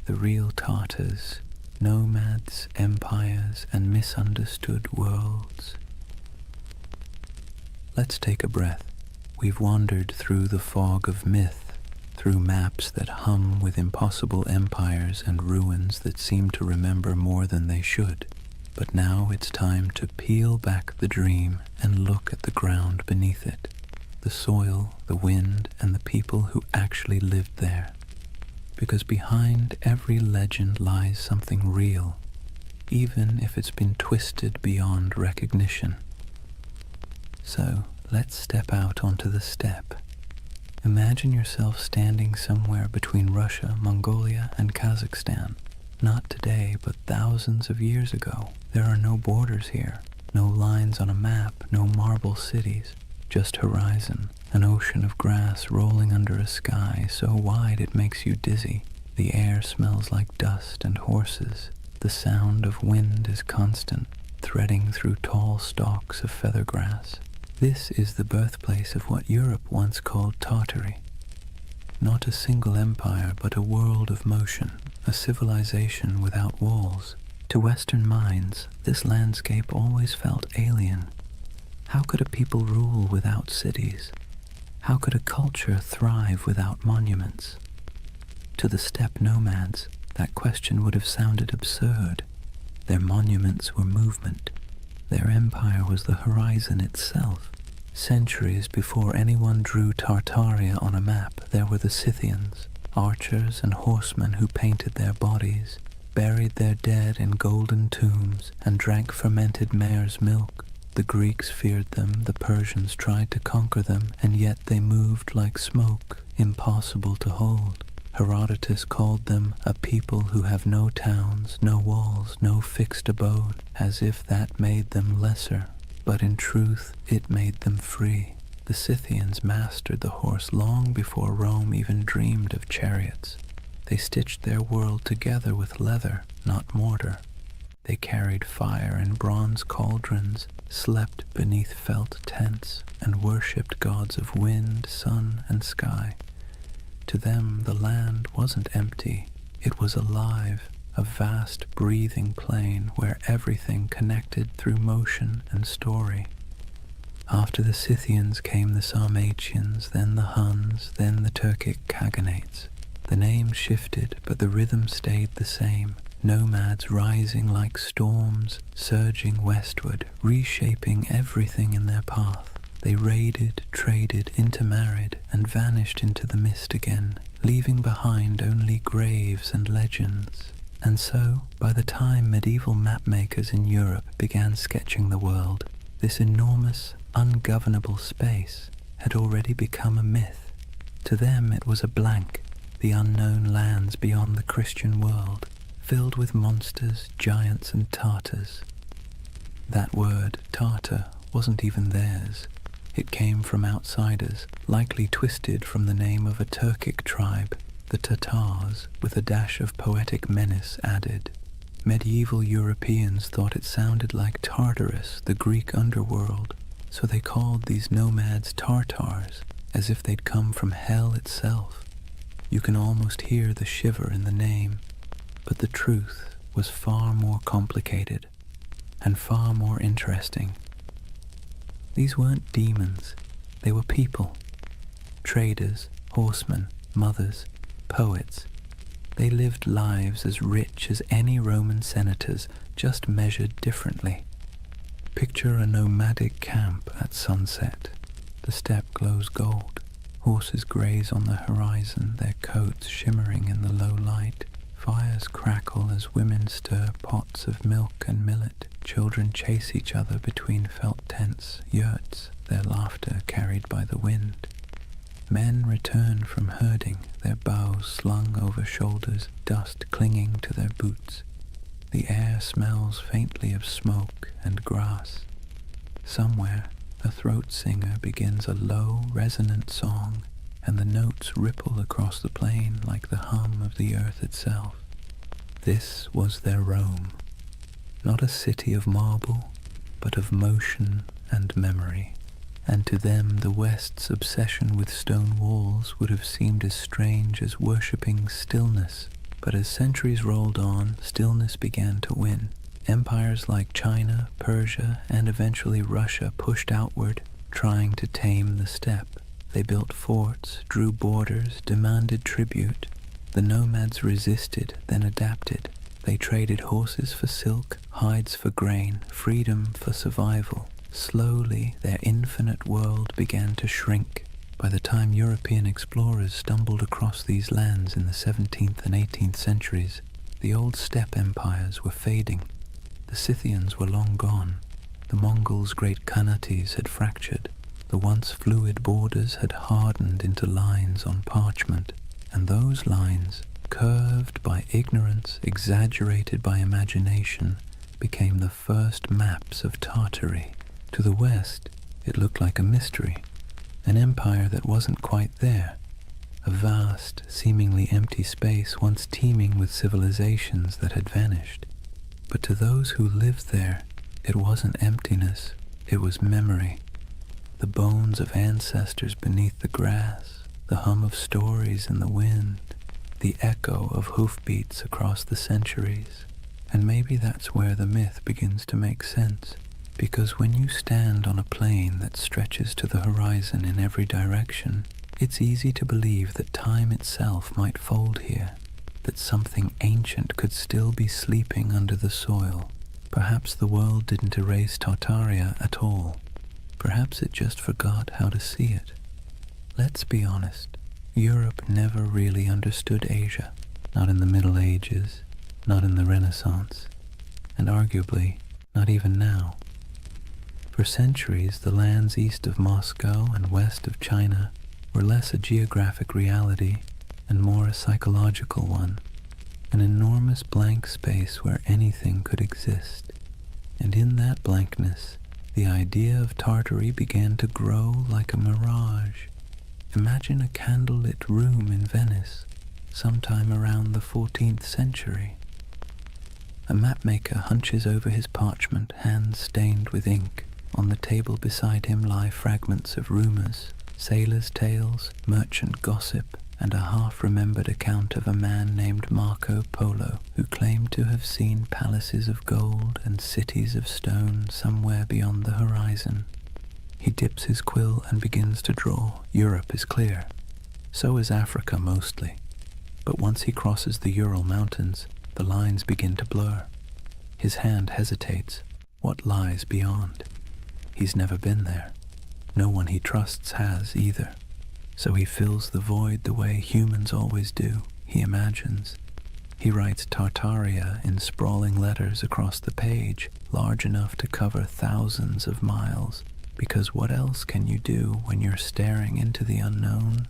The Real Tartars, Nomads, Empires, and Misunderstood Worlds. Let's take a breath. We've wandered through the fog of myth, through maps that hum with impossible empires and ruins that seem to remember more than they should. But now it's time to peel back the dream and look at the ground beneath it, the soil, the wind, and the people who actually lived there. Because behind every legend lies something real, even if it's been twisted beyond recognition. So let's step out onto the steppe. Imagine yourself standing somewhere between Russia, Mongolia, and Kazakhstan. Not today, but thousands of years ago. There are no borders here, no lines on a map, no marble cities, just horizon, an ocean of grass rolling under a sky so wide it makes you dizzy. The air smells like dust and horses. The sound of wind is constant, threading through tall stalks of feather grass. This is the birthplace of what Europe once called Tartary. Not a single empire, but a world of motion, a civilization without walls. To Western minds, this landscape always felt alien. How could a people rule without cities? How could a culture thrive without monuments? To the steppe nomads, that question would have sounded absurd. Their monuments were movement. Their empire was the horizon itself. Centuries before anyone drew Tartaria on a map, there were the Scythians, archers and horsemen who painted their bodies, buried their dead in golden tombs, and drank fermented mare's milk. The Greeks feared them, the Persians tried to conquer them, and yet they moved like smoke, impossible to hold. Herodotus called them a people who have no towns, no walls, no fixed abode, as if that made them lesser. But in truth, it made them free. The Scythians mastered the horse long before Rome even dreamed of chariots. They stitched their world together with leather, not mortar. They carried fire in bronze cauldrons, slept beneath felt tents, and worshipped gods of wind, sun, and sky. To them, the land wasn't empty. It was alive, a vast, breathing plain where everything connected through motion and story. After the Scythians came the Sarmatians, then the Huns, then the Turkic Khaganates. The names shifted, but the rhythm stayed the same. Nomads rising like storms, surging westward, reshaping everything in their path. They raided, traded, intermarried, and vanished into the mist again, leaving behind only graves and legends. And so, by the time medieval mapmakers in Europe began sketching the world, this enormous, ungovernable space had already become a myth. To them it was a blank, the unknown lands beyond the Christian world, filled with monsters, giants, and Tartars. That word, Tartar, wasn't even theirs. It came from outsiders, likely twisted from the name of a Turkic tribe, the Tatars, with a dash of poetic menace added. Medieval Europeans thought it sounded like Tartarus, the Greek underworld, so they called these nomads Tartars, as if they'd come from hell itself. You can almost hear the shiver in the name, but the truth was far more complicated and far more interesting. These weren't demons, they were people. Traders, horsemen, mothers, poets. They lived lives as rich as any Roman senators, just measured differently. Picture a nomadic camp at sunset. The steppe glows gold. Horses graze on the horizon, their coats shimmering in the low light. Fires crackle as women stir pots of milk and millet. Children chase each other between felt tents, yurts, their laughter carried by the wind. Men return from herding, their bows slung over shoulders, dust clinging to their boots. The air smells faintly of smoke and grass. Somewhere, a throat singer begins a low, resonant song, and the notes ripple across the plain like the hum of the earth itself. This was their Rome. Not a city of marble, but of motion and memory. And to them the West's obsession with stone walls would have seemed as strange as worshipping stillness. But as centuries rolled on, stillness began to win. Empires like China, Persia, and eventually Russia pushed outward, trying to tame the steppe. They built forts, drew borders, demanded tribute. The nomads resisted, then adapted. They traded horses for silk, hides for grain, freedom for survival. Slowly, their infinite world began to shrink. By the time European explorers stumbled across these lands in the 17th and 18th centuries, the old steppe empires were fading. The Scythians were long gone. The Mongols' great Khanates had fractured. The once fluid borders had hardened into lines on parchment, and those lines, curved by ignorance, exaggerated by imagination, became the first maps of Tartary. To the west, it looked like a mystery, an empire that wasn't quite there, a vast, seemingly empty space once teeming with civilizations that had vanished. But to those who lived there, it wasn't emptiness, it was memory. The bones of ancestors beneath the grass, the hum of stories in the wind, the echo of hoofbeats across the centuries. And maybe that's where the myth begins to make sense, because when you stand on a plain that stretches to the horizon in every direction, it's easy to believe that time itself might fold here, that something ancient could still be sleeping under the soil. Perhaps the world didn't erase Tartaria at all. Perhaps it just forgot how to see it. Let's be honest, Europe never really understood Asia, not in the Middle Ages, not in the Renaissance, and arguably not even now. For centuries, the lands east of Moscow and west of China were less a geographic reality and more a psychological one, an enormous blank space where anything could exist. And in that blankness, the idea of Tartary began to grow like a mirage. Imagine a candlelit room in Venice, sometime around the 14th century. A mapmaker hunches over his parchment, hands stained with ink. On the table beside him lie fragments of rumors, sailors' tales, merchant gossip, and a half-remembered account of a man named Marco Polo, who claimed to have seen palaces of gold and cities of stone somewhere beyond the horizon. He dips his quill and begins to draw. Europe is clear. So is Africa mostly. But once he crosses the Ural Mountains, the lines begin to blur. His hand hesitates. What lies beyond? He's never been there. No one he trusts has either. So he fills the void the way humans always do. He imagines. He writes Tartaria in sprawling letters across the page, large enough to cover thousands of miles. Because what else can you do when you're staring into the unknown?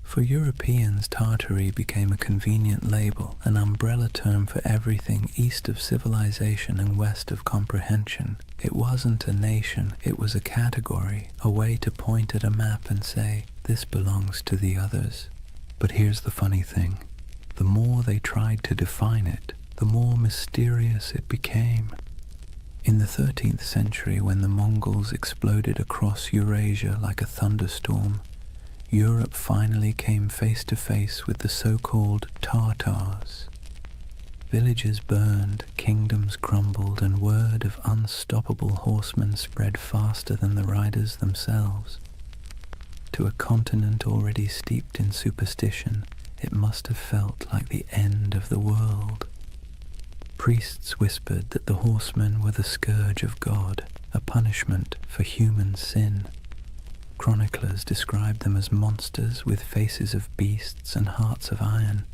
For Europeans, Tartary became a convenient label, an umbrella term for everything east of civilization and west of comprehension. It wasn't a nation, it was a category, a way to point at a map and say, this belongs to the others. But here's the funny thing. The more they tried to define it, the more mysterious it became. In the 13th century, when the Mongols exploded across Eurasia like a thunderstorm, Europe finally came face to face with the so-called Tartars. Villages burned, kingdoms crumbled, and word of unstoppable horsemen spread faster than the riders themselves. To a continent already steeped in superstition, it must have felt like the end of the world. Priests whispered that the horsemen were the scourge of God, a punishment for human sin. Chroniclers described them as monsters with faces of beasts and hearts of iron.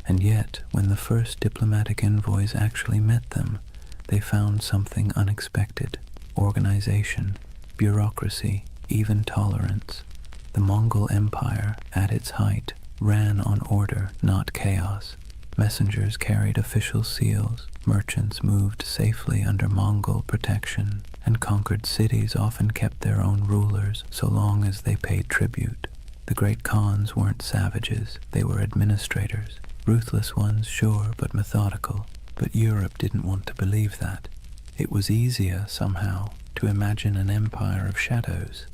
And yet, when the first diplomatic envoys actually met them, they found something unexpected: organization, bureaucracy, even tolerance. The Mongol Empire, at its height, ran on order, not chaos. Messengers carried official seals, merchants moved safely under Mongol protection, and conquered cities often kept their own rulers so long as they paid tribute. The great Khans weren't savages, they were administrators. Ruthless ones, sure, but methodical. But Europe didn't want to believe that. It was easier, somehow, to imagine an empire of shadows,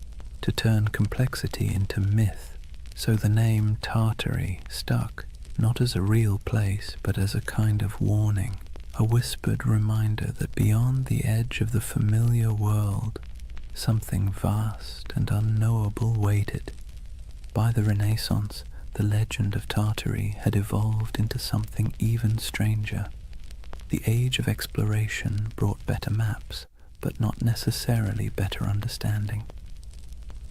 to turn complexity into myth. So the name Tartary stuck, not as a real place, but as a kind of warning, a whispered reminder that beyond the edge of the familiar world, something vast and unknowable waited. By the Renaissance, the legend of Tartary had evolved into something even stranger. The age of exploration brought better maps, but not necessarily better understanding.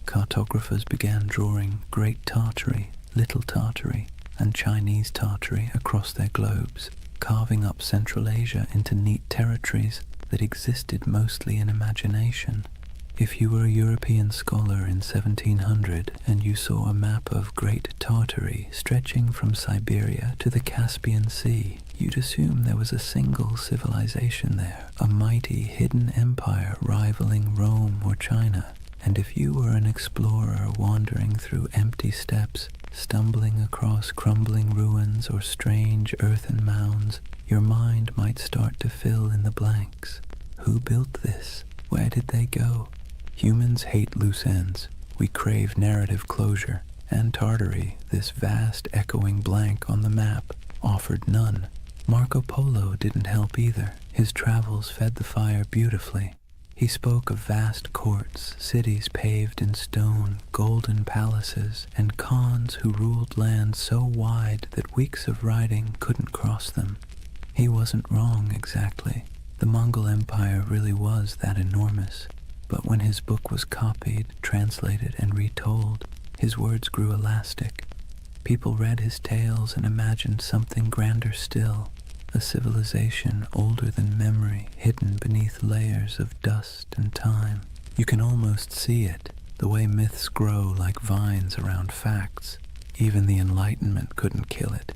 Cartographers began drawing Great Tartary, Little Tartary, and Chinese Tartary across their globes. carving up Central Asia into neat territories that existed mostly in imagination. If you were a European scholar in 1700 and you saw a map of Great Tartary stretching from Siberia to the Caspian Sea, you'd assume there was a single civilization there, a mighty hidden empire rivaling Rome or China. And if you were an explorer wandering through empty steppes, stumbling across crumbling ruins or strange earthen mounds, your mind might start to fill in the blanks. Who built this? Where did they go? Humans hate loose ends. We crave narrative closure. And Tartary, this vast echoing blank on the map, offered none. Marco Polo didn't help either. His travels fed the fire beautifully. He spoke of vast courts, cities paved in stone, golden palaces, and khans who ruled lands so wide that weeks of riding couldn't cross them. He wasn't wrong exactly. The Mongol Empire really was that enormous. But when his book was copied, translated, and retold, his words grew elastic. People read his tales and imagined something grander still, a civilization older than memory, hidden beneath layers of dust and time. You can almost see it, the way myths grow like vines around facts. Even the Enlightenment couldn't kill it.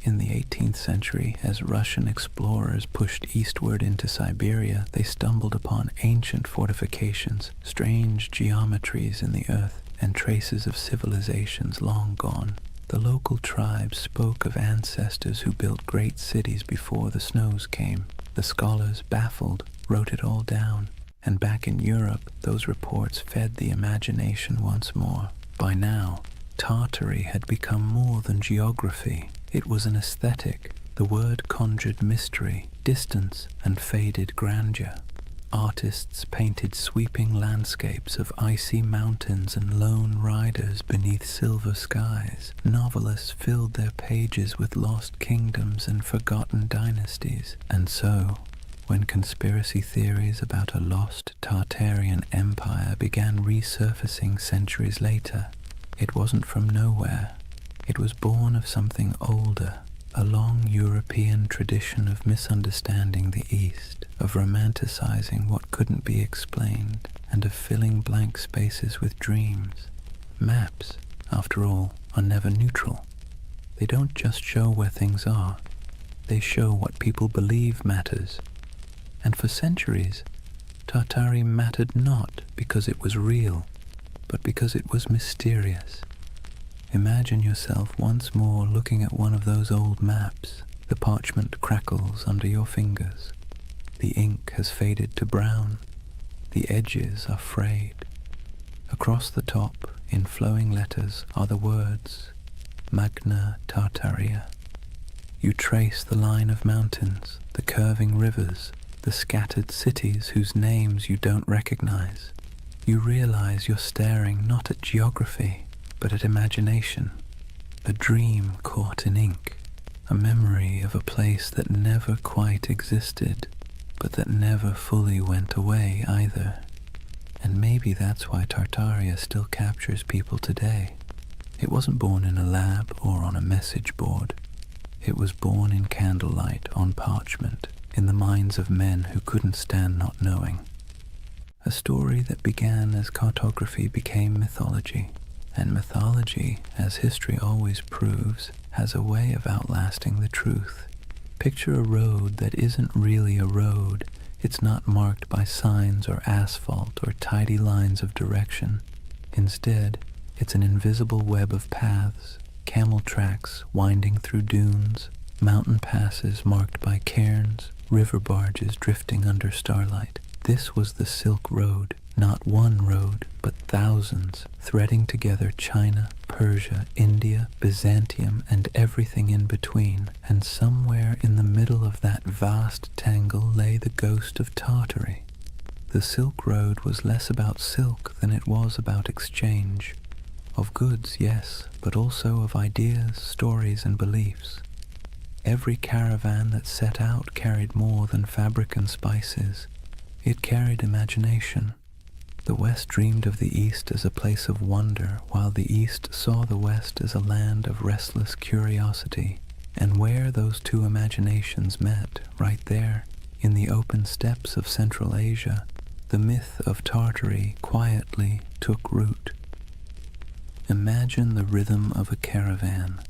In the 18th century, as Russian explorers pushed eastward into Siberia, they stumbled upon ancient fortifications, strange geometries in the earth, and traces of civilizations long gone. The local tribes spoke of ancestors who built great cities before the snows came. The scholars, baffled, wrote it all down. And back in Europe, those reports fed the imagination once more. By now, Tartary had become more than geography. It was an aesthetic. The word conjured mystery, distance, and faded grandeur. Artists painted sweeping landscapes of icy mountains and lone riders beneath silver skies. Novelists filled their pages with lost kingdoms and forgotten dynasties. And so, when conspiracy theories about a lost Tartarian empire began resurfacing centuries later, it wasn't from nowhere. It was born of something older, a long European tradition of misunderstanding the East, of romanticizing what couldn't be explained, and of filling blank spaces with dreams. Maps, after all, are never neutral. They don't just show where things are, they show what people believe matters. And for centuries, Tartary mattered not because it was real, but because it was mysterious. Imagine yourself once more looking at one of those old maps. The parchment crackles under your fingers. The ink has faded to brown. The edges are frayed. Across the top, in flowing letters, are the words, Magna Tartaria. You trace the line of mountains, the curving rivers, the scattered cities whose names you don't recognize. You realize you're staring not at geography, but at imagination, a dream caught in ink, a memory of a place that never quite existed, but that never fully went away either. And maybe that's why Tartaria still captures people today. It wasn't born in a lab or on a message board. It was born in candlelight on parchment, in the minds of men who couldn't stand not knowing. A story that began as cartography became mythology. And mythology, as history always proves, has a way of outlasting the truth. Picture a road that isn't really a road. It's not marked by signs or asphalt or tidy lines of direction. Instead, it's an invisible web of paths, camel tracks winding through dunes, mountain passes marked by cairns, river barges drifting under starlight. This was the Silk Road. Not one road, but thousands, threading together China, Persia, India, Byzantium, and everything in between. And somewhere in the middle of that vast tangle lay the ghost of Tartary. The Silk Road was less about silk than it was about exchange. Of goods, yes, but also of ideas, stories, and beliefs. Every caravan that set out carried more than fabric and spices. It carried imagination. The West dreamed of the East as a place of wonder, while the East saw the West as a land of restless curiosity. And where those two imaginations met, right there, in the open steppes of Central Asia, the myth of Tartary quietly took root. Imagine the rhythm of a caravan,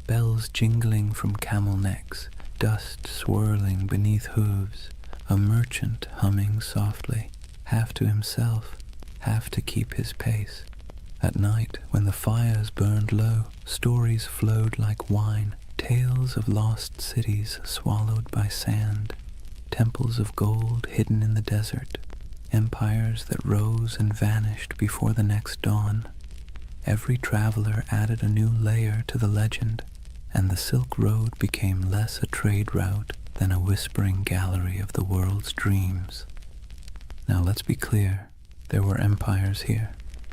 bells jingling from camel necks, dust swirling beneath hooves, a merchant humming softly, half to himself, half to keep his pace. At night, when the fires burned low, stories flowed like wine, tales of lost cities swallowed by sand, temples of gold hidden in the desert, empires that rose and vanished before the next dawn. Every traveler added a new layer to the legend, and the Silk Road became less a trade route than a whispering gallery of the world's dreams. Now let's be clear, there were empires here,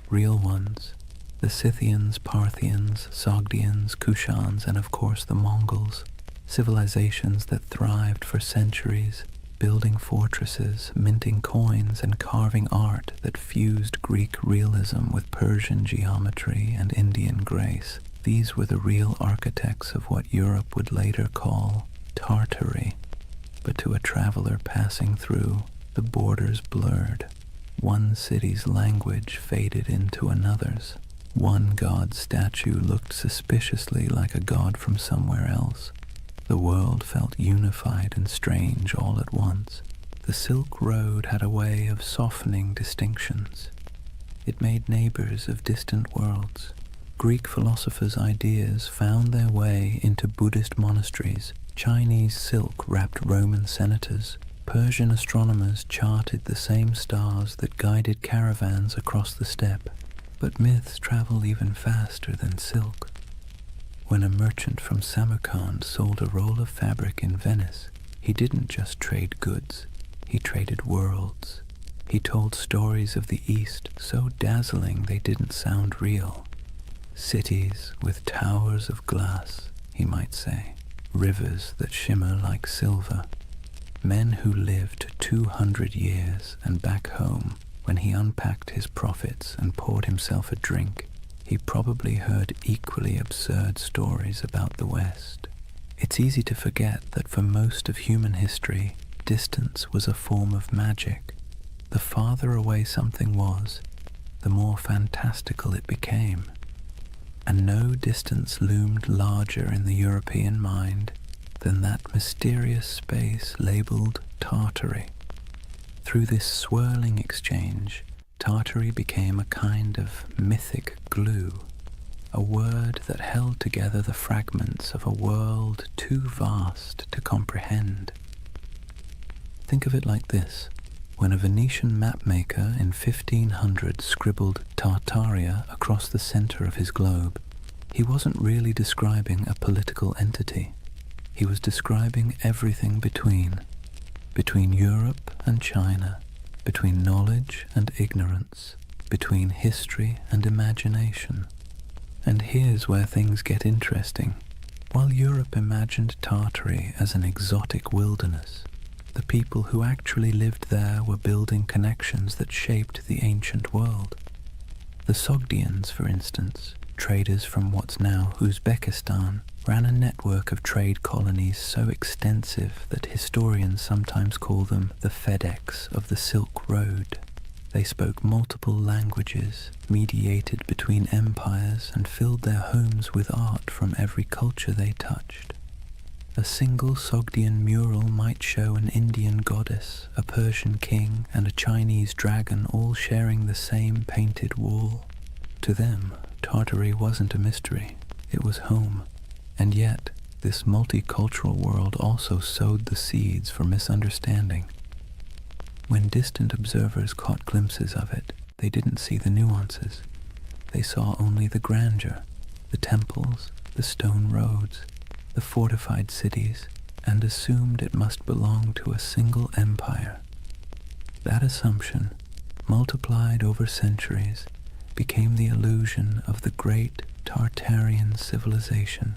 real ones. The Scythians, Parthians, Sogdians, Kushans, and of course the Mongols, civilizations that thrived for centuries, building fortresses, minting coins, and carving art that fused Greek realism with Persian geometry and Indian grace. These were the real architects of what Europe would later call Tartary. But to a traveler passing through, the borders blurred. One city's language faded into another's. One god's statue looked suspiciously like a god from somewhere else. The world felt unified and strange all at once. The Silk Road had a way of softening distinctions. It made neighbors of distant worlds. Greek philosophers' ideas found their way into Buddhist monasteries. Chinese silk wrapped Roman senators. Persian astronomers charted the same stars that guided caravans across the steppe. But myths travel even faster than silk. When a merchant from Samarkand sold a roll of fabric in Venice, he didn't just trade goods, he traded worlds. He told stories of the East so dazzling they didn't sound real. Cities with towers of glass, he might say, rivers that shimmer like silver. Men who lived 200 years, and back home, when he unpacked his profits and poured himself a drink, he probably heard equally absurd stories about the West. It's easy to forget that for most of human history, distance was a form of magic. The farther away something was, the more fantastical it became. And no distance loomed larger in the European mind than that mysterious space labeled Tartary. Through this swirling exchange, Tartary became a kind of mythic glue, a word that held together the fragments of a world too vast to comprehend. Think of it like this. When a Venetian mapmaker in 1500 scribbled Tartaria across the center of his globe, he wasn't really describing a political entity. He was describing everything between Europe and China, between knowledge and ignorance, between history and imagination. And here's where things get interesting. While Europe imagined Tartary as an exotic wilderness, the people who actually lived there were building connections that shaped the ancient world. The Sogdians, for instance, traders from what's now Uzbekistan, ran a network of trade colonies so extensive that historians sometimes call them the FedEx of the Silk Road. They spoke multiple languages, mediated between empires, and filled their homes with art from every culture they touched. A single Sogdian mural might show an Indian goddess, a Persian king, and a Chinese dragon all sharing the same painted wall. To them, Tartary wasn't a mystery, it was home. And yet, this multicultural world also sowed the seeds for misunderstanding. When distant observers caught glimpses of it, they didn't see the nuances. They saw only the grandeur, the temples, the stone roads, the fortified cities, and assumed it must belong to a single empire. That assumption, multiplied over centuries, became the illusion of the great Tartarian civilization.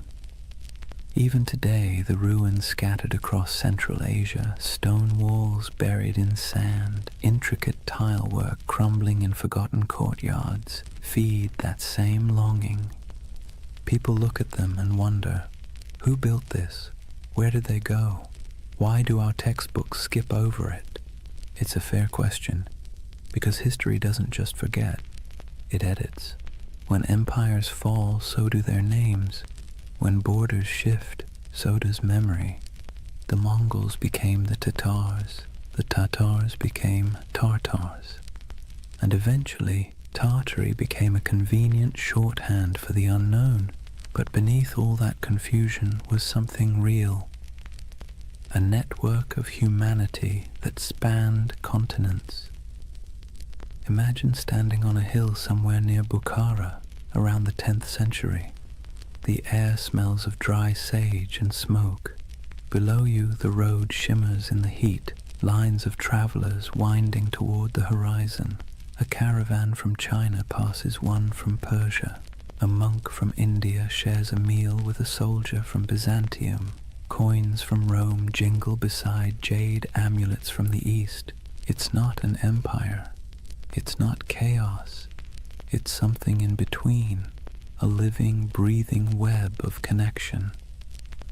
Even today, the ruins scattered across Central Asia, stone walls buried in sand, intricate tile work crumbling in forgotten courtyards, feed that same longing. People look at them and wonder, Who built this? Where did they go? Why do our textbooks skip over it? It's a fair question, because history doesn't just forget, it edits. When empires fall, so do their names. When borders shift, so does memory. The Mongols became the Tatars became Tartars. And eventually, Tartary became a convenient shorthand for the unknown. But beneath all that confusion was something real. A network of humanity that spanned continents. Imagine standing on a hill somewhere near Bukhara around the 10th century. The air smells of dry sage and smoke. Below you the road shimmers in the heat, lines of travelers winding toward the horizon. A caravan from China passes one from Persia. A monk from India shares a meal with a soldier from Byzantium. Coins from Rome jingle beside jade amulets from the East. It's not an empire. It's not chaos. It's something in between, a living, breathing web of connection.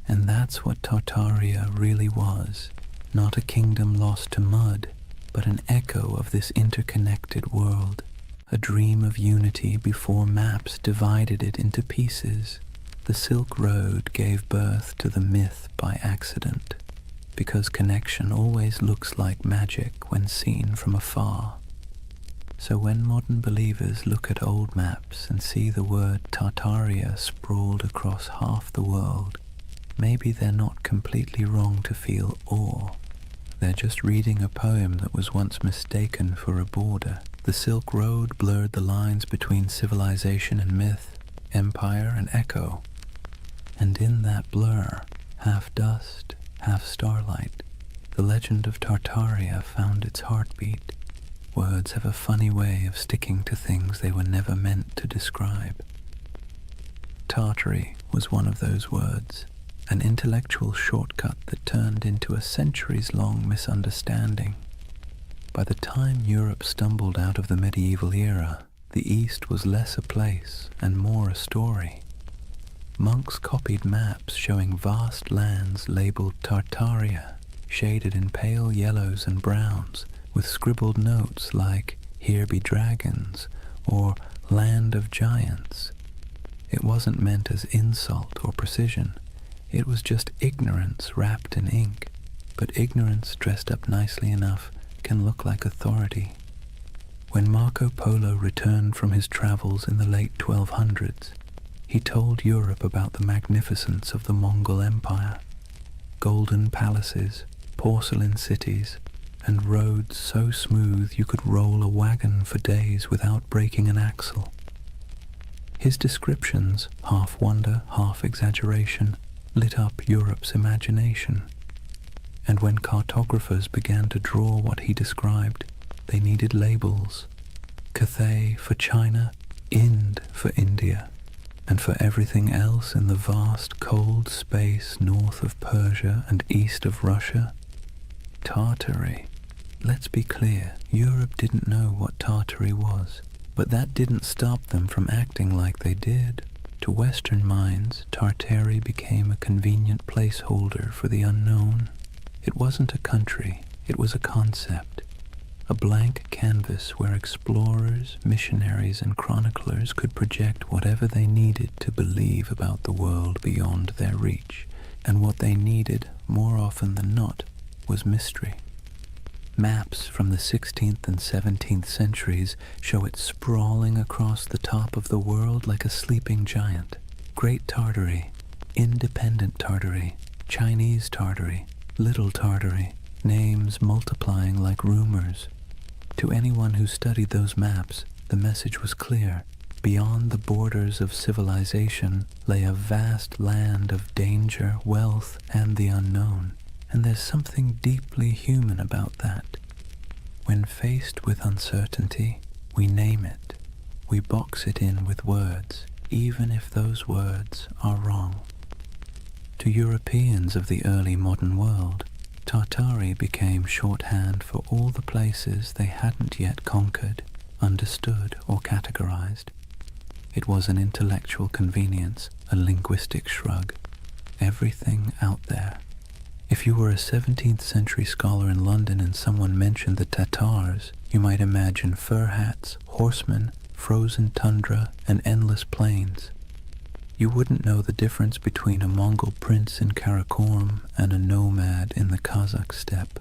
And that's what Tartaria really was. Not a kingdom lost to mud, but an echo of this interconnected world. A dream of unity before maps divided it into pieces. The Silk Road gave birth to the myth by accident, because connection always looks like magic when seen from afar. So when modern believers look at old maps and see the word Tartaria sprawled across half the world, maybe they're not completely wrong to feel awe. They're just reading a poem that was once mistaken for a border. The Silk Road blurred the lines between civilization and myth, empire and echo. And in that blur, half dust, half starlight, the legend of Tartaria found its heartbeat. Words have a funny way of sticking to things they were never meant to describe. Tartary was one of those words, an intellectual shortcut that turned into a centuries-long misunderstanding. By the time Europe stumbled out of the medieval era, the East was less a place and more a story. Monks copied maps showing vast lands labeled Tartaria, shaded in pale yellows and browns, with scribbled notes like, "Here be dragons," or "Land of Giants." It wasn't meant as insult or precision. It was just ignorance wrapped in ink. But ignorance dressed up nicely enough can look like authority. When Marco Polo returned from his travels in the late 1200s, he told Europe about the magnificence of the Mongol Empire. Golden palaces, porcelain cities, and roads so smooth you could roll a wagon for days without breaking an axle. His descriptions, half wonder, half exaggeration, lit up Europe's imagination. And when cartographers began to draw what he described, they needed labels. Cathay for China, Ind for India, and for everything else in the vast cold space north of Persia and east of Russia, Tartary. Let's be clear, Europe didn't know what Tartary was, but that didn't stop them from acting like they did. To Western minds, Tartary became a convenient placeholder for the unknown. It wasn't a country, it was a concept. A blank canvas where explorers, missionaries, and chroniclers could project whatever they needed to believe about the world beyond their reach. And what they needed, more often than not, was mystery. Maps from the 16th and 17th centuries show it sprawling across the top of the world like a sleeping giant. Great Tartary, Independent Tartary, Chinese Tartary, Little Tartary, names multiplying like rumors. To anyone who studied those maps, the message was clear. Beyond the borders of civilization lay a vast land of danger, wealth, and the unknown. And there's something deeply human about that. When faced with uncertainty, we name it. We box it in with words, even if those words are wrong. To Europeans of the early modern world, Tartary became shorthand for all the places they hadn't yet conquered, understood, or categorized. It was an intellectual convenience, a linguistic shrug. everything out there. If you were a 17th century scholar in London and someone mentioned the Tatars, you might imagine fur hats, horsemen, frozen tundra, and endless plains. You wouldn't know the difference between a Mongol prince in Karakorum and a nomad in the Kazakh steppe.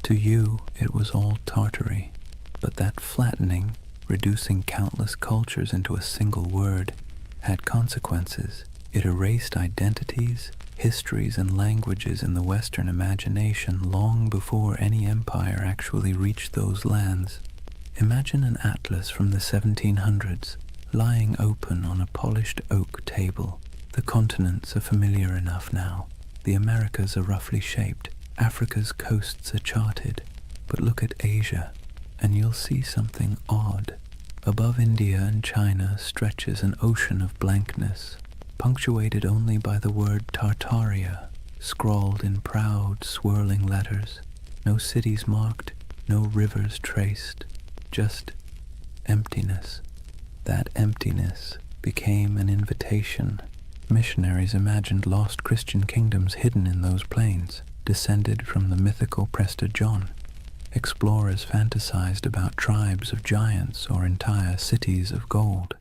To you, it was all Tartary, but that flattening, reducing countless cultures into a single word, had consequences. It erased identities, histories, and languages in the Western imagination long before any empire actually reached those lands. Imagine an atlas from the 1700s, lying open on a polished oak table. The continents are familiar enough now. The Americas are roughly shaped. Africa's coasts are charted. But look at Asia, and you'll see something odd. Above India and China stretches an ocean of blankness, punctuated only by the word Tartaria, scrawled in proud, swirling letters. No cities marked, no rivers traced, just emptiness. That emptiness became an invitation. Missionaries imagined lost Christian kingdoms hidden in those plains, descended from the mythical Prester John. Explorers fantasized about tribes of giants or entire cities of gold.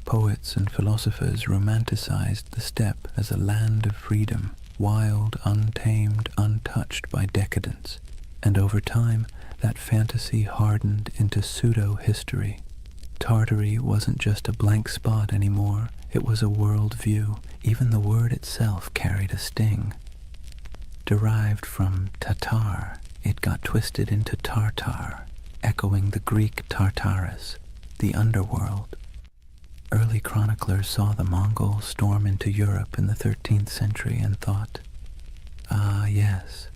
Poets and philosophers romanticized the steppe as a land of freedom, wild, untamed, untouched by decadence. And over time, that fantasy hardened into pseudo-history. Tartary wasn't just a blank spot anymore, it was a world view. Even the word itself carried a sting. Derived from Tatar, it got twisted into Tartar, echoing the Greek Tartarus, the underworld. Early chroniclers saw the Mongols storm into Europe in the 13th century and thought, "Ah, yes,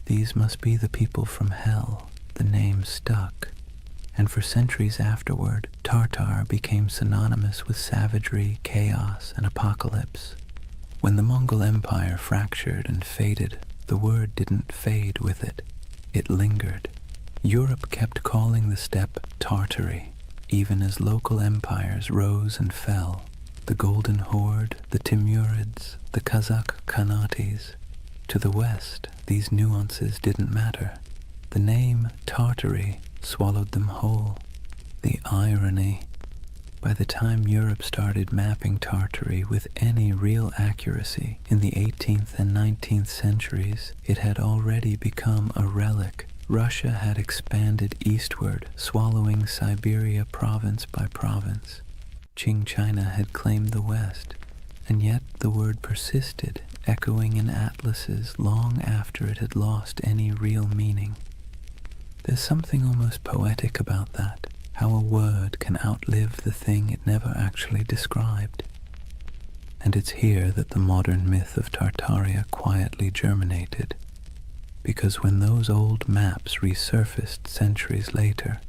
these must be the people from hell." The name stuck, and for centuries afterward, Tartar became synonymous with savagery, chaos, and apocalypse. When the Mongol Empire fractured and faded, the word didn't fade with it. It lingered. Europe kept calling the steppe Tartary, even as local empires rose and fell. The Golden Horde, the Timurids, the Kazakh Khanates. To the west, these nuances didn't matter. The name Tartary swallowed them whole. The irony. By the time Europe started mapping Tartary with any real accuracy in the 18th and 19th centuries, it had already become a relic. Russia had expanded eastward, swallowing Siberia province by province. Qing China had claimed the west, and yet the word persisted, echoing in atlases long after it had lost any real meaning. There's something almost poetic about that. How a word can outlive the thing it never actually described. And it's here that the modern myth of Tartaria quietly germinated. Because when those old maps resurfaced centuries later,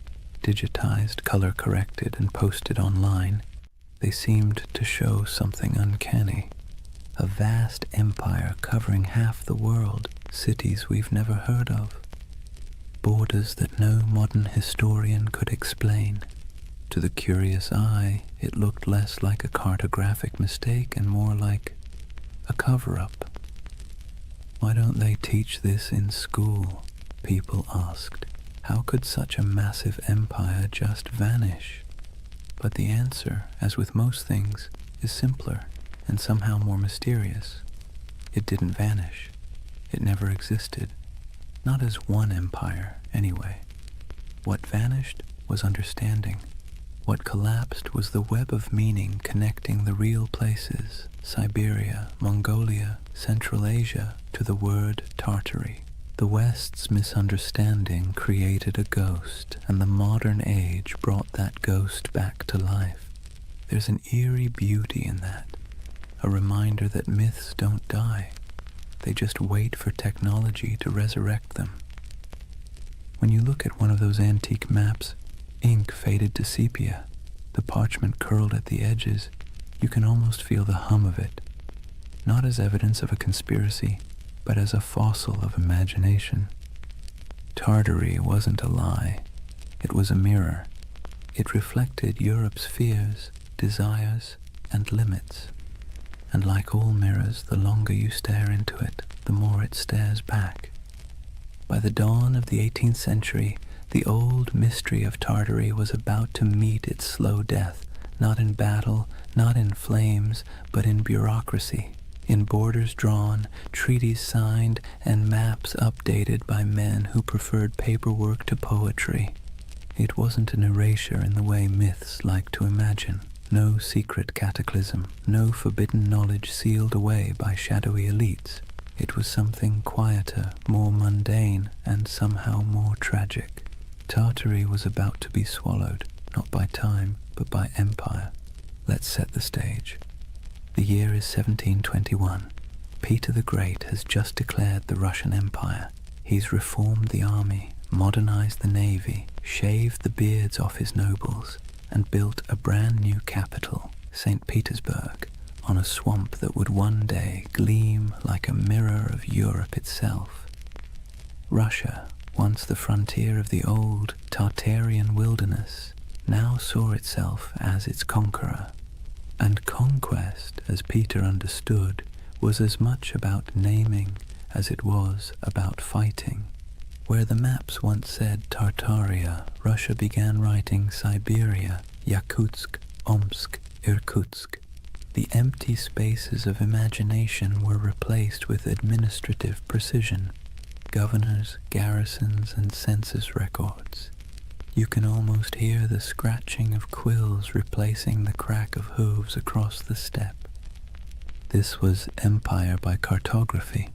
digitized, color-corrected, and posted online, they seemed to show something uncanny. A vast empire covering half the world, cities we've never heard of. Borders that no modern historian could explain. To the curious eye, it looked less like a cartographic mistake and more like a cover-up. Why don't they teach this in school? People asked. How could such a massive empire just vanish? But the answer, as with most things, is simpler and somehow more mysterious. It didn't vanish. It never existed. Not as one empire, anyway. What vanished was understanding. What collapsed was the web of meaning connecting the real places, Siberia, Mongolia, Central Asia, to the word Tartary. The West's misunderstanding created a ghost, and the modern age brought that ghost back to life. There's an eerie beauty in that, a reminder that myths don't die. They just wait for technology to resurrect them. When you look at one of those antique maps, ink faded to sepia, the parchment curled at the edges, you can almost feel the hum of it, not as evidence of a conspiracy, but as a fossil of imagination. Tartary wasn't a lie. It was a mirror. It reflected Europe's fears, desires, and limits. and like all mirrors, the longer you stare into it, the more it stares back. By the dawn of the 18th century, the old mystery of Tartary was about to meet its slow death, not in battle, not in flames, but in bureaucracy, in borders drawn, treaties signed, and maps updated by men who preferred paperwork to poetry. It wasn't an erasure in the way myths like to imagine. No secret cataclysm, no forbidden knowledge sealed away by shadowy elites. It was something quieter, more mundane, and somehow more tragic. Tartary was about to be swallowed, not by time, but by empire. Let's set the stage. The year is 1721. Peter the Great has just declared the Russian Empire. He's reformed the army, modernized the navy, shaved the beards off his nobles, and built a brand new capital, St. Petersburg, on a swamp that would one day gleam like a mirror of Europe itself. Russia, once the frontier of the old Tartarian wilderness, now saw itself as its conqueror. And conquest, as Peter understood, was as much about naming as it was about fighting. Where the maps once said Tartaria, Russia began writing Siberia, Yakutsk, Omsk, Irkutsk. The empty spaces of imagination were replaced with administrative precision, governors, garrisons, and census records. You can almost hear the scratching of quills replacing the crack of hooves across the steppe. This was empire by cartography.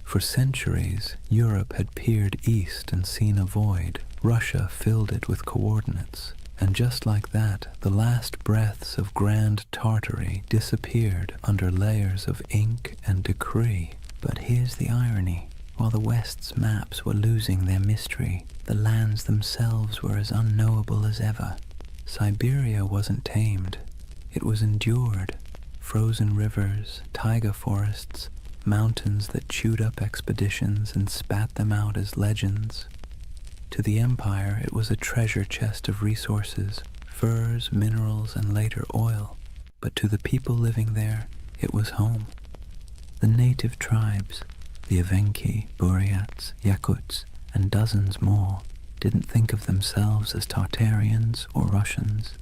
For centuries, Europe had peered east and seen a void. Russia filled it with coordinates. And just like that, the last breaths of Grand Tartary disappeared under layers of ink and decree. But here's the irony. While the West's maps were losing their mystery, the lands themselves were as unknowable as ever. Siberia wasn't tamed. It was endured. Frozen rivers, taiga forests, mountains that chewed up expeditions and spat them out as legends. To the empire, it was a treasure chest of resources, furs, minerals, and later oil. But to the people living there, it was home. The native tribes, the Evenki, Buryats, Yakuts, and dozens more, didn't think of themselves as Tartarians or Russians.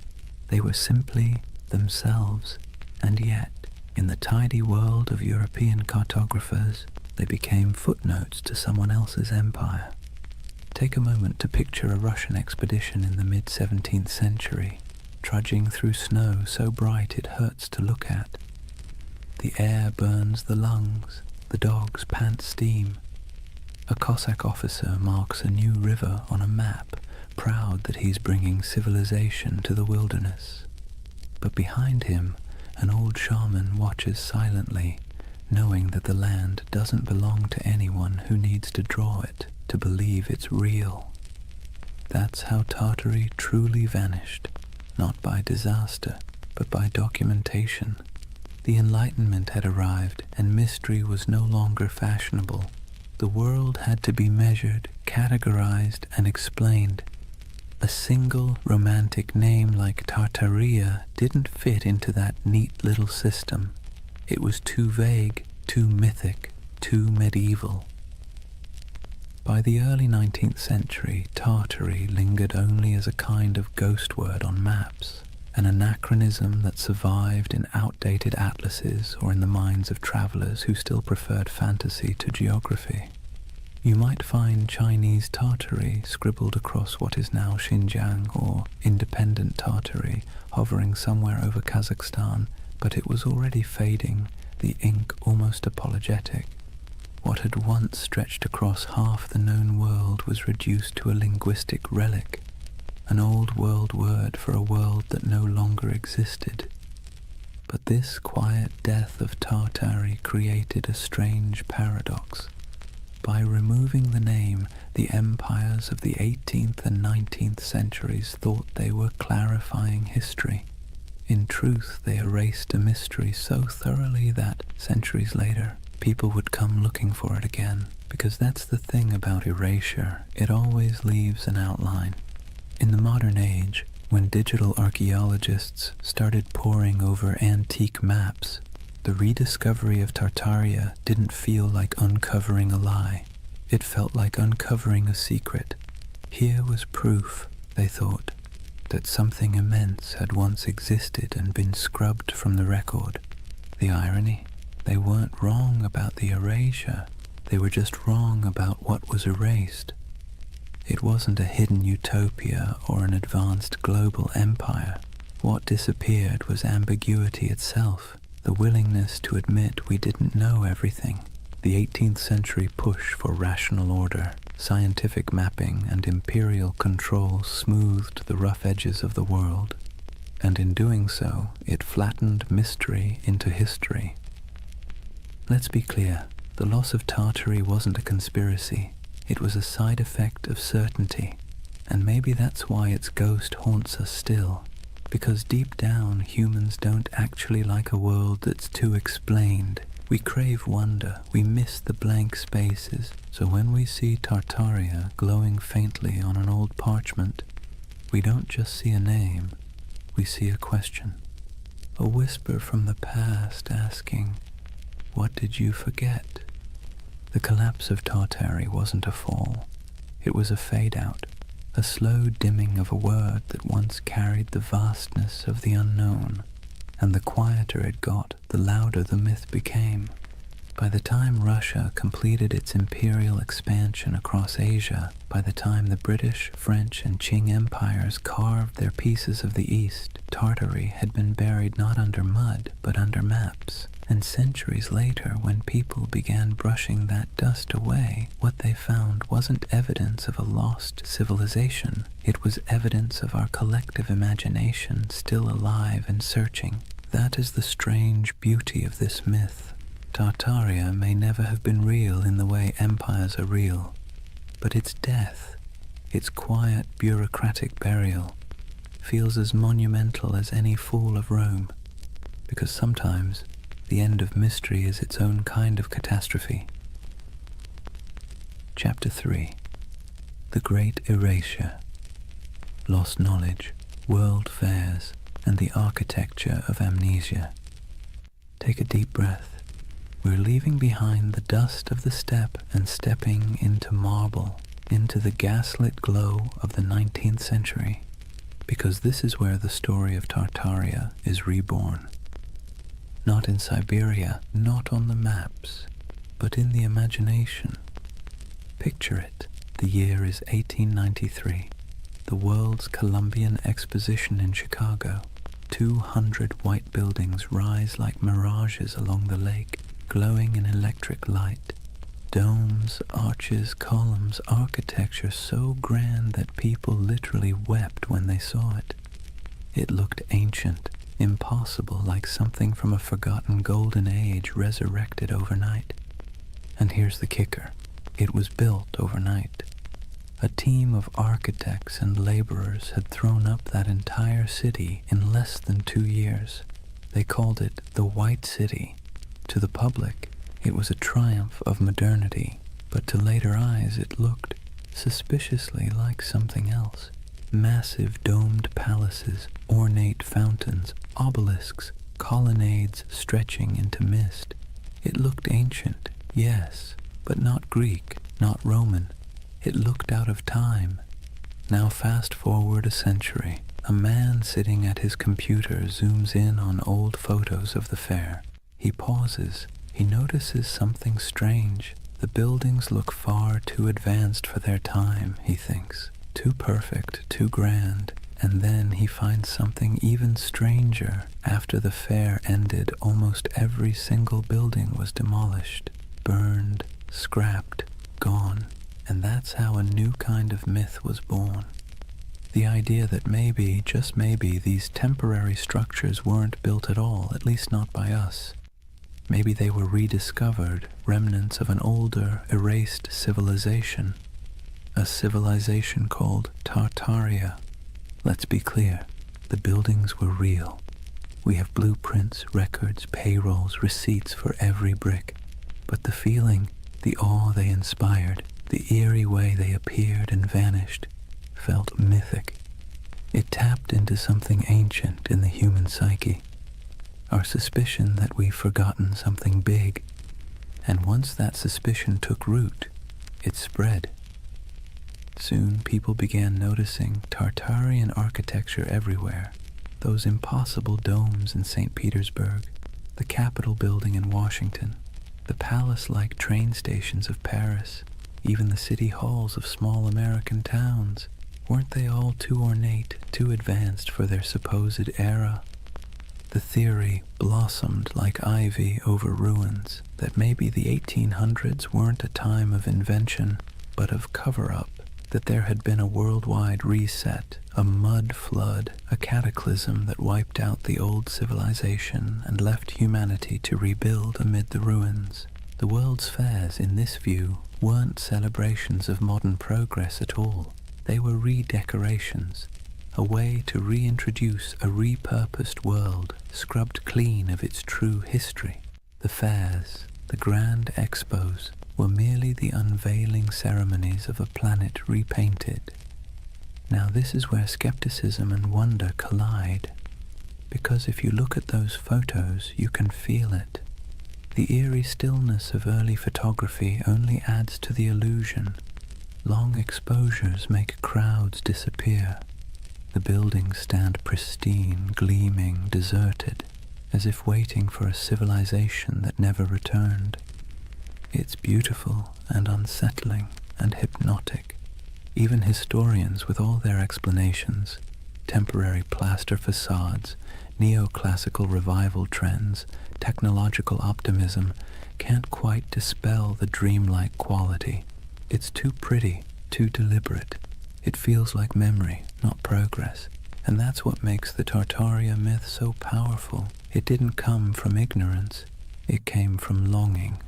They were simply themselves, and yet, in the tidy world of European cartographers, they became footnotes to someone else's empire. Take a moment to picture a Russian expedition in the mid-17th century, trudging through snow so bright it hurts to look at. The air burns the lungs, the dogs pant steam. A Cossack officer marks a new river on a map, proud that he's bringing civilization to the wilderness. But behind him, an old shaman watches silently, knowing that the land doesn't belong to anyone who needs to draw it to believe it's real. That's how Tartary truly vanished, not by disaster, but by documentation. The Enlightenment had arrived, and mystery was no longer fashionable. The world had to be measured, categorized, and explained. A single romantic name like Tartaria didn't fit into that neat little system. It was too vague, too mythic, too medieval. By the early 19th century, Tartary lingered only as a kind of ghost word on maps, an anachronism that survived in outdated atlases or in the minds of travelers who still preferred fantasy to geography. You might find Chinese Tartary scribbled across what is now Xinjiang or independent Tartary hovering somewhere over Kazakhstan, but it was already fading, the ink almost apologetic. What had once stretched across half the known world was reduced to a linguistic relic, an old world word for a world that no longer existed. But this quiet death of Tartary created a strange paradox. By removing the name, the empires of the 18th and 19th centuries thought they were clarifying history. In truth, they erased a mystery so thoroughly that, centuries later, people would come looking for it again. Because that's the thing about erasure, it always leaves an outline. In the modern age, when digital archaeologists started poring over antique maps, The rediscovery of Tartaria didn't feel like uncovering a lie. It felt like uncovering a secret. Here was proof, they thought, that something immense had once existed and been scrubbed from the record. The irony? They weren't wrong about the erasure. They were just wrong about what was erased. It wasn't a hidden utopia or an advanced global empire. What disappeared was ambiguity itself, the willingness to admit we didn't know everything. The 18th century push for rational order, scientific mapping, and imperial control smoothed the rough edges of the world, and in doing so, it flattened mystery into history. Let's be clear, the loss of Tartary wasn't a conspiracy. It was a side effect of certainty, and maybe that's why its ghost haunts us still, because deep down humans don't actually like a world that's too explained. We crave wonder, we miss the blank spaces, so when we see Tartaria glowing faintly on an old parchment, we don't just see a name, we see a question. A whisper from the past asking, "What did you forget?" The collapse of Tartary wasn't a fall. It was a fade-out, a slow dimming of a word that once carried the vastness of the unknown, and the quieter it got, the louder the myth became. By the time Russia completed its imperial expansion across Asia, by the time the British, French, and Qing empires carved their pieces of the East, Tartary had been buried not under mud, but under maps. And centuries later, when people began brushing that dust away, what they found wasn't evidence of a lost civilization. It was evidence of our collective imagination still alive and searching. That is the strange beauty of this myth. Tartaria may never have been real in the way empires are real, but its death, its quiet bureaucratic burial, feels as monumental as any fall of Rome, because sometimes the end of mystery is its own kind of catastrophe. Chapter 3. The Great Erasure. Lost knowledge, world fairs, and the architecture of amnesia. Take a deep breath. We're leaving behind the dust of the steppe and stepping into marble, into the gaslit glow of the 19th century, because this is where the story of Tartaria is reborn. Not in Siberia, not on the maps, but in the imagination. Picture it. The year is 1893. The World's Columbian Exposition in Chicago. 200 white buildings rise like mirages along the lake, glowing in electric light. Domes, arches, columns, architecture so grand that people literally wept when they saw it. It looked ancient, impossible, like something from a forgotten golden age resurrected overnight. And here's the kicker. It was built overnight. A team of architects and laborers had thrown up that entire city in less than 2 years. They called it the White City. To the public, it was a triumph of modernity, but to later eyes it looked suspiciously like something else. Massive domed palaces, ornate fountains, obelisks, colonnades stretching into mist. It looked ancient, yes, but not Greek, not Roman. It looked out of time. Now fast forward a century. A man sitting at his computer zooms in on old photos of the fair. He pauses. He notices something strange. The buildings look far too advanced for their time, he thinks. Too perfect, too grand. And then he finds something even stranger. After the fair ended, almost every single building was demolished, burned, scrapped, gone. And that's how a new kind of myth was born. The idea that maybe, just maybe, these temporary structures weren't built at all, at least not by us. Maybe they were rediscovered, remnants of an older, erased civilization. A civilization called Tartaria. Let's be clear, the buildings were real. We have blueprints, records, payrolls, receipts for every brick. But the feeling, the awe they inspired, the eerie way they appeared and vanished, felt mythic. It tapped into something ancient in the human psyche. our suspicion that we've forgotten something big. And once that suspicion took root, it spread. Soon people began noticing Tartarian architecture everywhere. Those impossible domes in St. Petersburg, the Capitol building in Washington, the palace-like train stations of Paris, even the city halls of small American towns. Weren't they all too ornate, too advanced for their supposed era? The theory blossomed like ivy over ruins that maybe the 1800s weren't a time of invention, but of cover-up, that there had been a worldwide reset, a mud flood, a cataclysm that wiped out the old civilization and left humanity to rebuild amid the ruins. The world's fairs, in this view, weren't celebrations of modern progress at all. They were redecorations, a way to reintroduce a repurposed world, scrubbed clean of its true history. The fairs, the grand expos, were merely the unveiling ceremonies of a planet repainted. Now this is where skepticism and wonder collide, because if you look at those photos, you can feel it. The eerie stillness of early photography only adds to the illusion. Long exposures make crowds disappear. The buildings stand pristine, gleaming, deserted, as if waiting for a civilization that never returned. It's beautiful and unsettling and hypnotic. Even historians, with all their explanations, temporary plaster facades, neoclassical revival trends, technological optimism, can't quite dispel the dreamlike quality. It's too pretty, too deliberate. It feels like memory, not progress. And that's what makes the Tartaria myth so powerful. It didn't come from ignorance, it came from longing.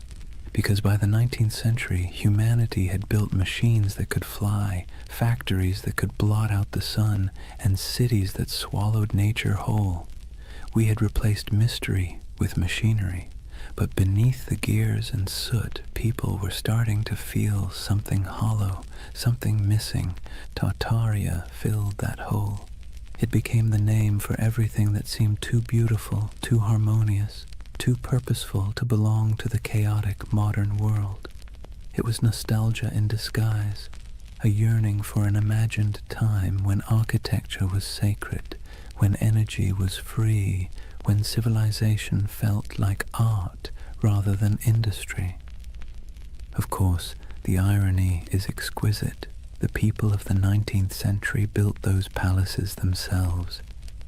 Because by the 19th century, humanity had built machines that could fly, factories that could blot out the sun, and cities that swallowed nature whole. We had replaced mystery with machinery. But beneath the gears and soot, people were starting to feel something hollow, something missing. Tartaria filled that hole. It became the name for everything that seemed too beautiful, too harmonious, too purposeful to belong to the chaotic modern world. It was nostalgia in disguise, a yearning for an imagined time when architecture was sacred, when energy was free, when civilization felt like art rather than industry. Of course, the irony is exquisite. The people of the 19th century built those palaces themselves,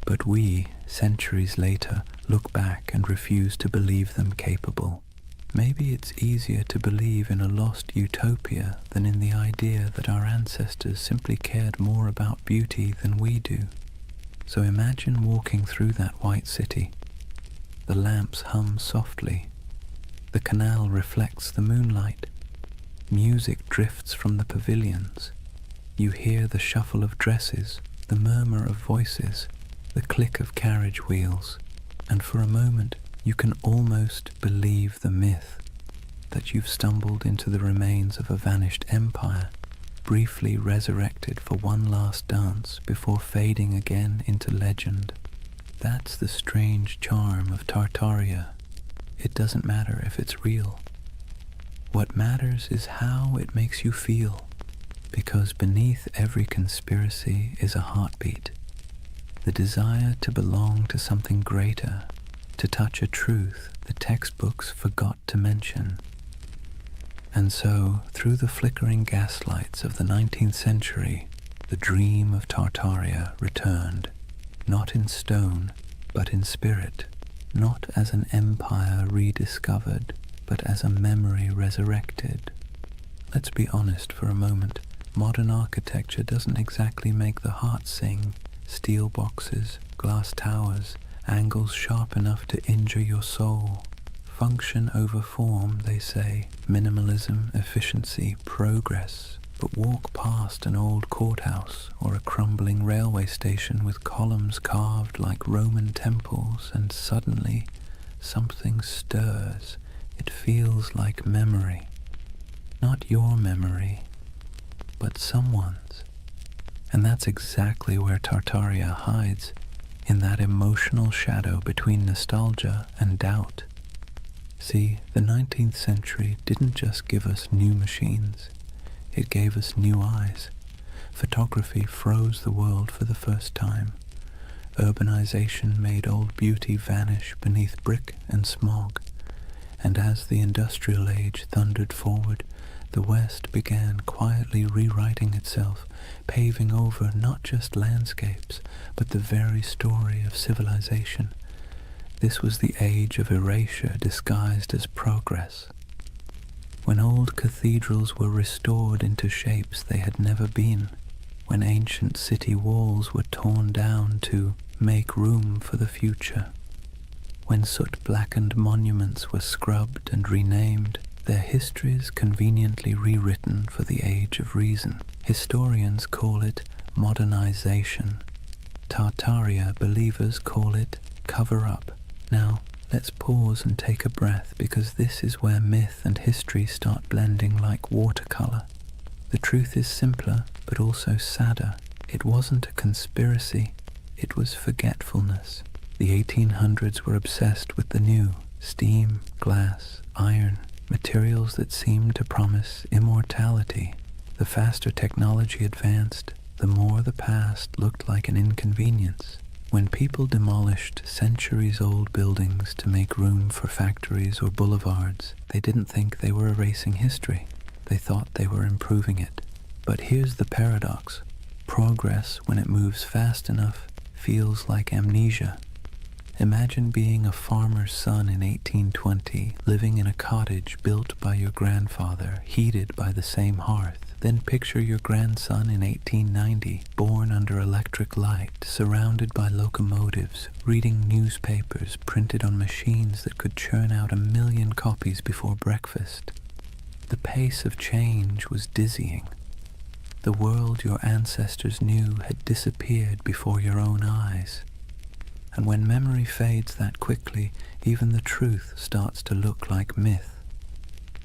but we, centuries later, look back and refuse to believe them capable. Maybe it's easier to believe in a lost utopia than in the idea that our ancestors simply cared more about beauty than we do. So imagine walking through that white city. The lamps hum softly. The canal reflects the moonlight. Music drifts from the pavilions. You hear the shuffle of dresses, the murmur of voices, the click of carriage wheels, and for a moment you can almost believe the myth that you've stumbled into the remains of a vanished empire, briefly resurrected for one last dance before fading again into legend. That's the strange charm of Tartaria. It doesn't matter if it's real. What matters is how it makes you feel, because beneath every conspiracy is a heartbeat, the desire to belong to something greater, to touch a truth the textbooks forgot to mention. And so, through the flickering gaslights of the 19th century, the dream of Tartaria returned, not in stone, but in spirit, not as an empire rediscovered, but as a memory resurrected. Let's be honest for a moment. Modern architecture doesn't exactly make the heart sing. Steel boxes, glass towers, angles sharp enough to injure your soul. Function over form, they say. Minimalism, efficiency, progress. But walk past an old courthouse or a crumbling railway station with columns carved like Roman temples, and suddenly something stirs. It feels like memory. Not your memory, but someone's. And that's exactly where Tartaria hides. in that emotional shadow between nostalgia and doubt. See, the 19th century didn't just give us new machines, it gave us new eyes. Photography froze the world for the first time. Urbanization made old beauty vanish beneath brick and smog. And as the industrial age thundered forward, the West began quietly rewriting itself, paving over not just landscapes, but the very story of civilization. This was the age of erasure disguised as progress. When old cathedrals were restored into shapes they had never been, when ancient city walls were torn down to make room for the future, when soot-blackened monuments were scrubbed and renamed, their histories conveniently rewritten for the age of reason. Historians call it modernization. Tartaria believers call it cover-up. Now, let's pause and take a breath, because this is where myth and history start blending like watercolor. The truth is simpler, but also sadder. It wasn't a conspiracy, it was forgetfulness. The 1800s were obsessed with the new: steam, glass, iron, materials that seemed to promise immortality. The faster technology advanced, the more the past looked like an inconvenience. When people demolished centuries-old buildings to make room for factories or boulevards, they didn't think they were erasing history. They thought they were improving it. But here's the paradox. Progress, when it moves fast enough, feels like amnesia. Imagine being a farmer's son in 1820, living in a cottage built by your grandfather, heated by the same hearth. Then picture your grandson in 1890, born under electric light, surrounded by locomotives, reading newspapers printed on machines that could churn out 1 million copies before breakfast. The pace of change was dizzying. The world your ancestors knew had disappeared before your own eyes. And when memory fades that quickly, even the truth starts to look like myth.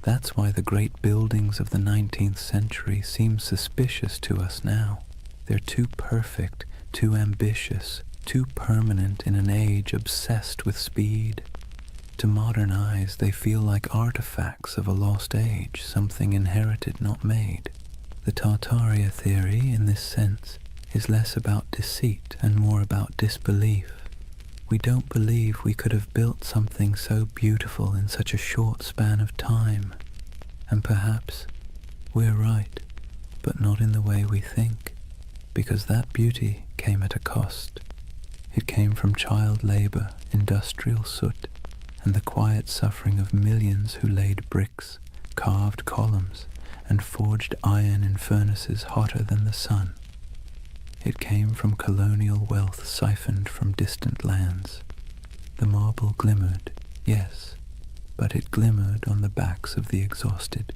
That's why the great buildings of the 19th century seem suspicious to us now. They're too perfect, too ambitious, too permanent in an age obsessed with speed. To modern eyes, they feel like artifacts of a lost age, something inherited, not made. The Tartaria theory, in this sense, is less about deceit and more about disbelief. We don't believe we could have built something so beautiful in such a short span of time. And perhaps we're right, but not in the way we think, because that beauty came at a cost. It came from child labor, industrial soot, and the quiet suffering of millions who laid bricks, carved columns, and forged iron in furnaces hotter than the sun. It came from colonial wealth siphoned from distant lands. The marble glimmered, yes, but it glimmered on the backs of the exhausted.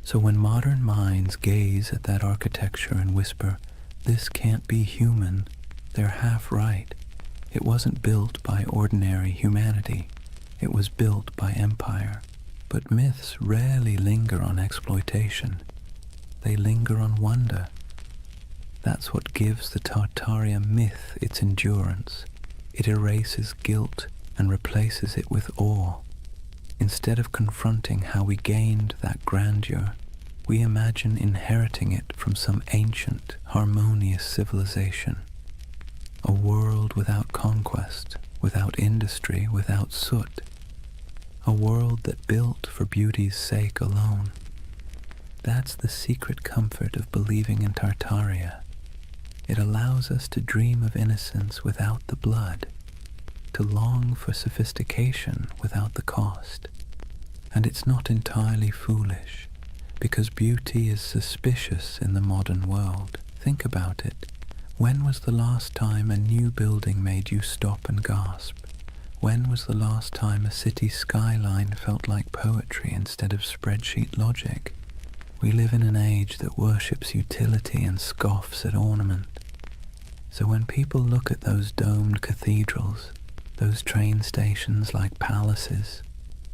So when modern minds gaze at that architecture and whisper, "This can't be human," they're half right. It wasn't built by ordinary humanity. It was built by empire. But myths rarely linger on exploitation. They linger on wonder. That's what gives the Tartaria myth its endurance. It erases guilt and replaces it with awe. Instead of confronting how we gained that grandeur, we imagine inheriting it from some ancient, harmonious civilization. A world without conquest, without industry, without soot. A world that built for beauty's sake alone. That's the secret comfort of believing in Tartaria. It allows us to dream of innocence without the blood, to long for sophistication without the cost. And it's not entirely foolish, because beauty is suspicious in the modern world. Think about it. When was the last time a new building made you stop and gasp? When was the last time a city skyline felt like poetry instead of spreadsheet logic? We live in an age that worships utility and scoffs at ornament. So when people look at those domed cathedrals, those train stations like palaces,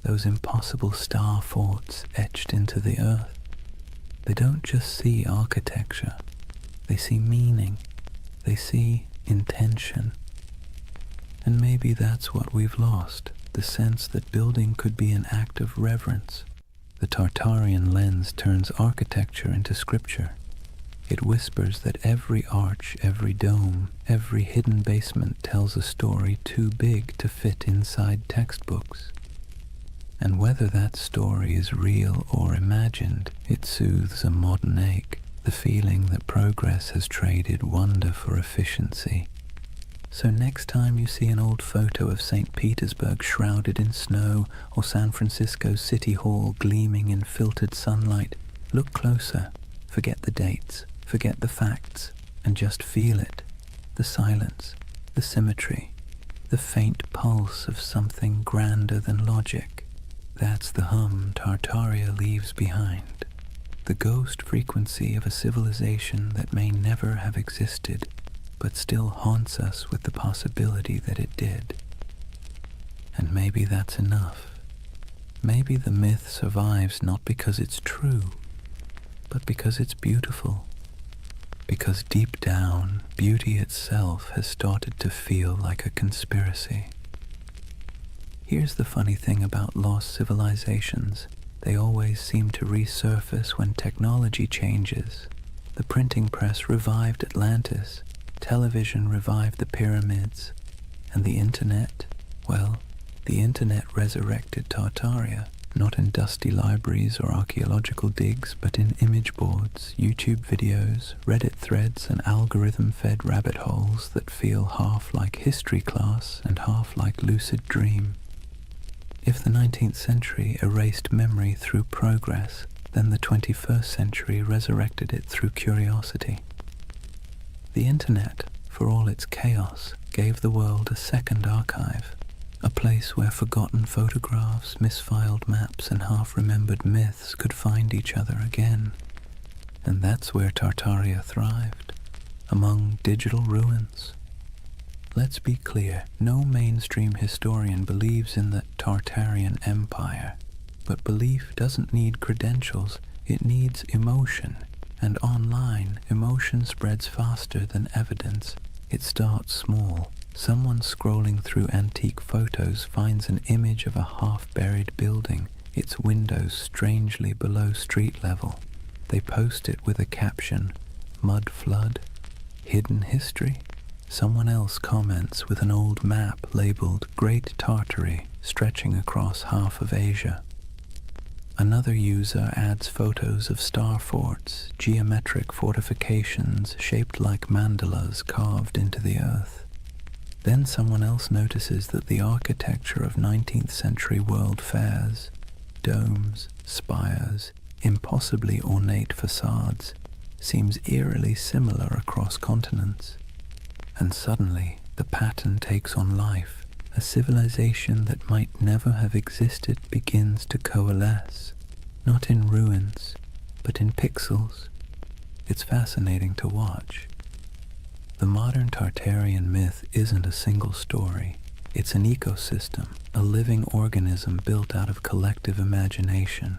those impossible star forts etched into the earth, they don't just see architecture, they see meaning, they see intention. And maybe that's what we've lost, the sense that building could be an act of reverence. The Tartarian lens turns architecture into scripture. It whispers that every arch, every dome, every hidden basement tells a story too big to fit inside textbooks. And whether that story is real or imagined, it soothes a modern ache, the feeling that progress has traded wonder for efficiency. So next time you see an old photo of St. Petersburg shrouded in snow or San Francisco's City Hall gleaming in filtered sunlight, look closer, forget the dates, forget the facts, and just feel it. The silence, the symmetry, the faint pulse of something grander than logic. That's the hum Tartaria leaves behind. The ghost frequency of a civilization that may never have existed, but still haunts us with the possibility that it did. And maybe that's enough. Maybe the myth survives not because it's true, but because it's beautiful. Because deep down, beauty itself has started to feel like a conspiracy. Here's the funny thing about lost civilizations. They always seem to resurface when technology changes. The printing press revived Atlantis, television revived the pyramids, and the internet, well, the internet resurrected Tartaria, not in dusty libraries or archaeological digs, but in image boards, YouTube videos, Reddit threads, and algorithm-fed rabbit holes that feel half like history class and half like lucid dream. If the 19th century erased memory through progress, then the 21st century resurrected it through curiosity. The internet, for all its chaos, gave the world a second archive, a place where forgotten photographs, misfiled maps, and half-remembered myths could find each other again. And that's where Tartaria thrived, among digital ruins. Let's be clear, no mainstream historian believes in the Tartarian Empire, but belief doesn't need credentials, it needs emotion. And online, emotion spreads faster than evidence. It starts small. Someone scrolling through antique photos finds an image of a half-buried building, its windows strangely below street level. They post it with a caption, "Mud flood? Hidden history?" Someone else comments with an old map labeled Great Tartary, stretching across half of Asia. Another user adds photos of star forts, geometric fortifications shaped like mandalas carved into the earth. Then someone else notices that the architecture of 19th century world fairs, domes, spires, impossibly ornate facades, seems eerily similar across continents. And suddenly, the pattern takes on life. A civilization that might never have existed begins to coalesce, not in ruins, but in pixels. It's fascinating to watch. The modern Tartarian myth isn't a single story. It's an ecosystem, a living organism built out of collective imagination.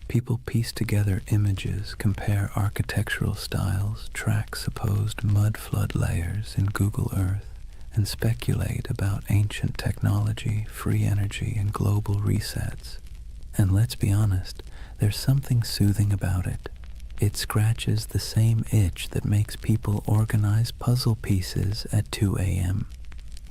People piece together images, compare architectural styles, track supposed mud flood layers in Google Earth, and speculate about ancient technology, free energy, and global resets. And let's be honest, there's something soothing about it. It scratches the same itch that makes people organize puzzle pieces at 2 a.m.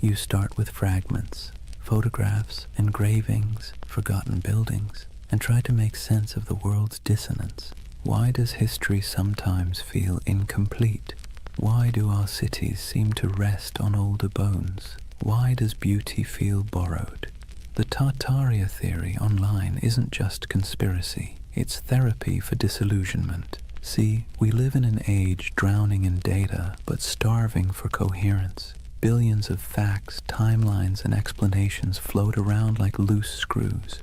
You start with fragments, photographs, engravings, forgotten buildings, and try to make sense of the world's dissonance. Why does history sometimes feel incomplete? Why do our cities seem to rest on older bones? Why does beauty feel borrowed? The Tartaria theory online isn't just conspiracy, it's therapy for disillusionment. See, we live in an age drowning in data, but starving for coherence. Billions of facts, timelines, and explanations float around like loose screws.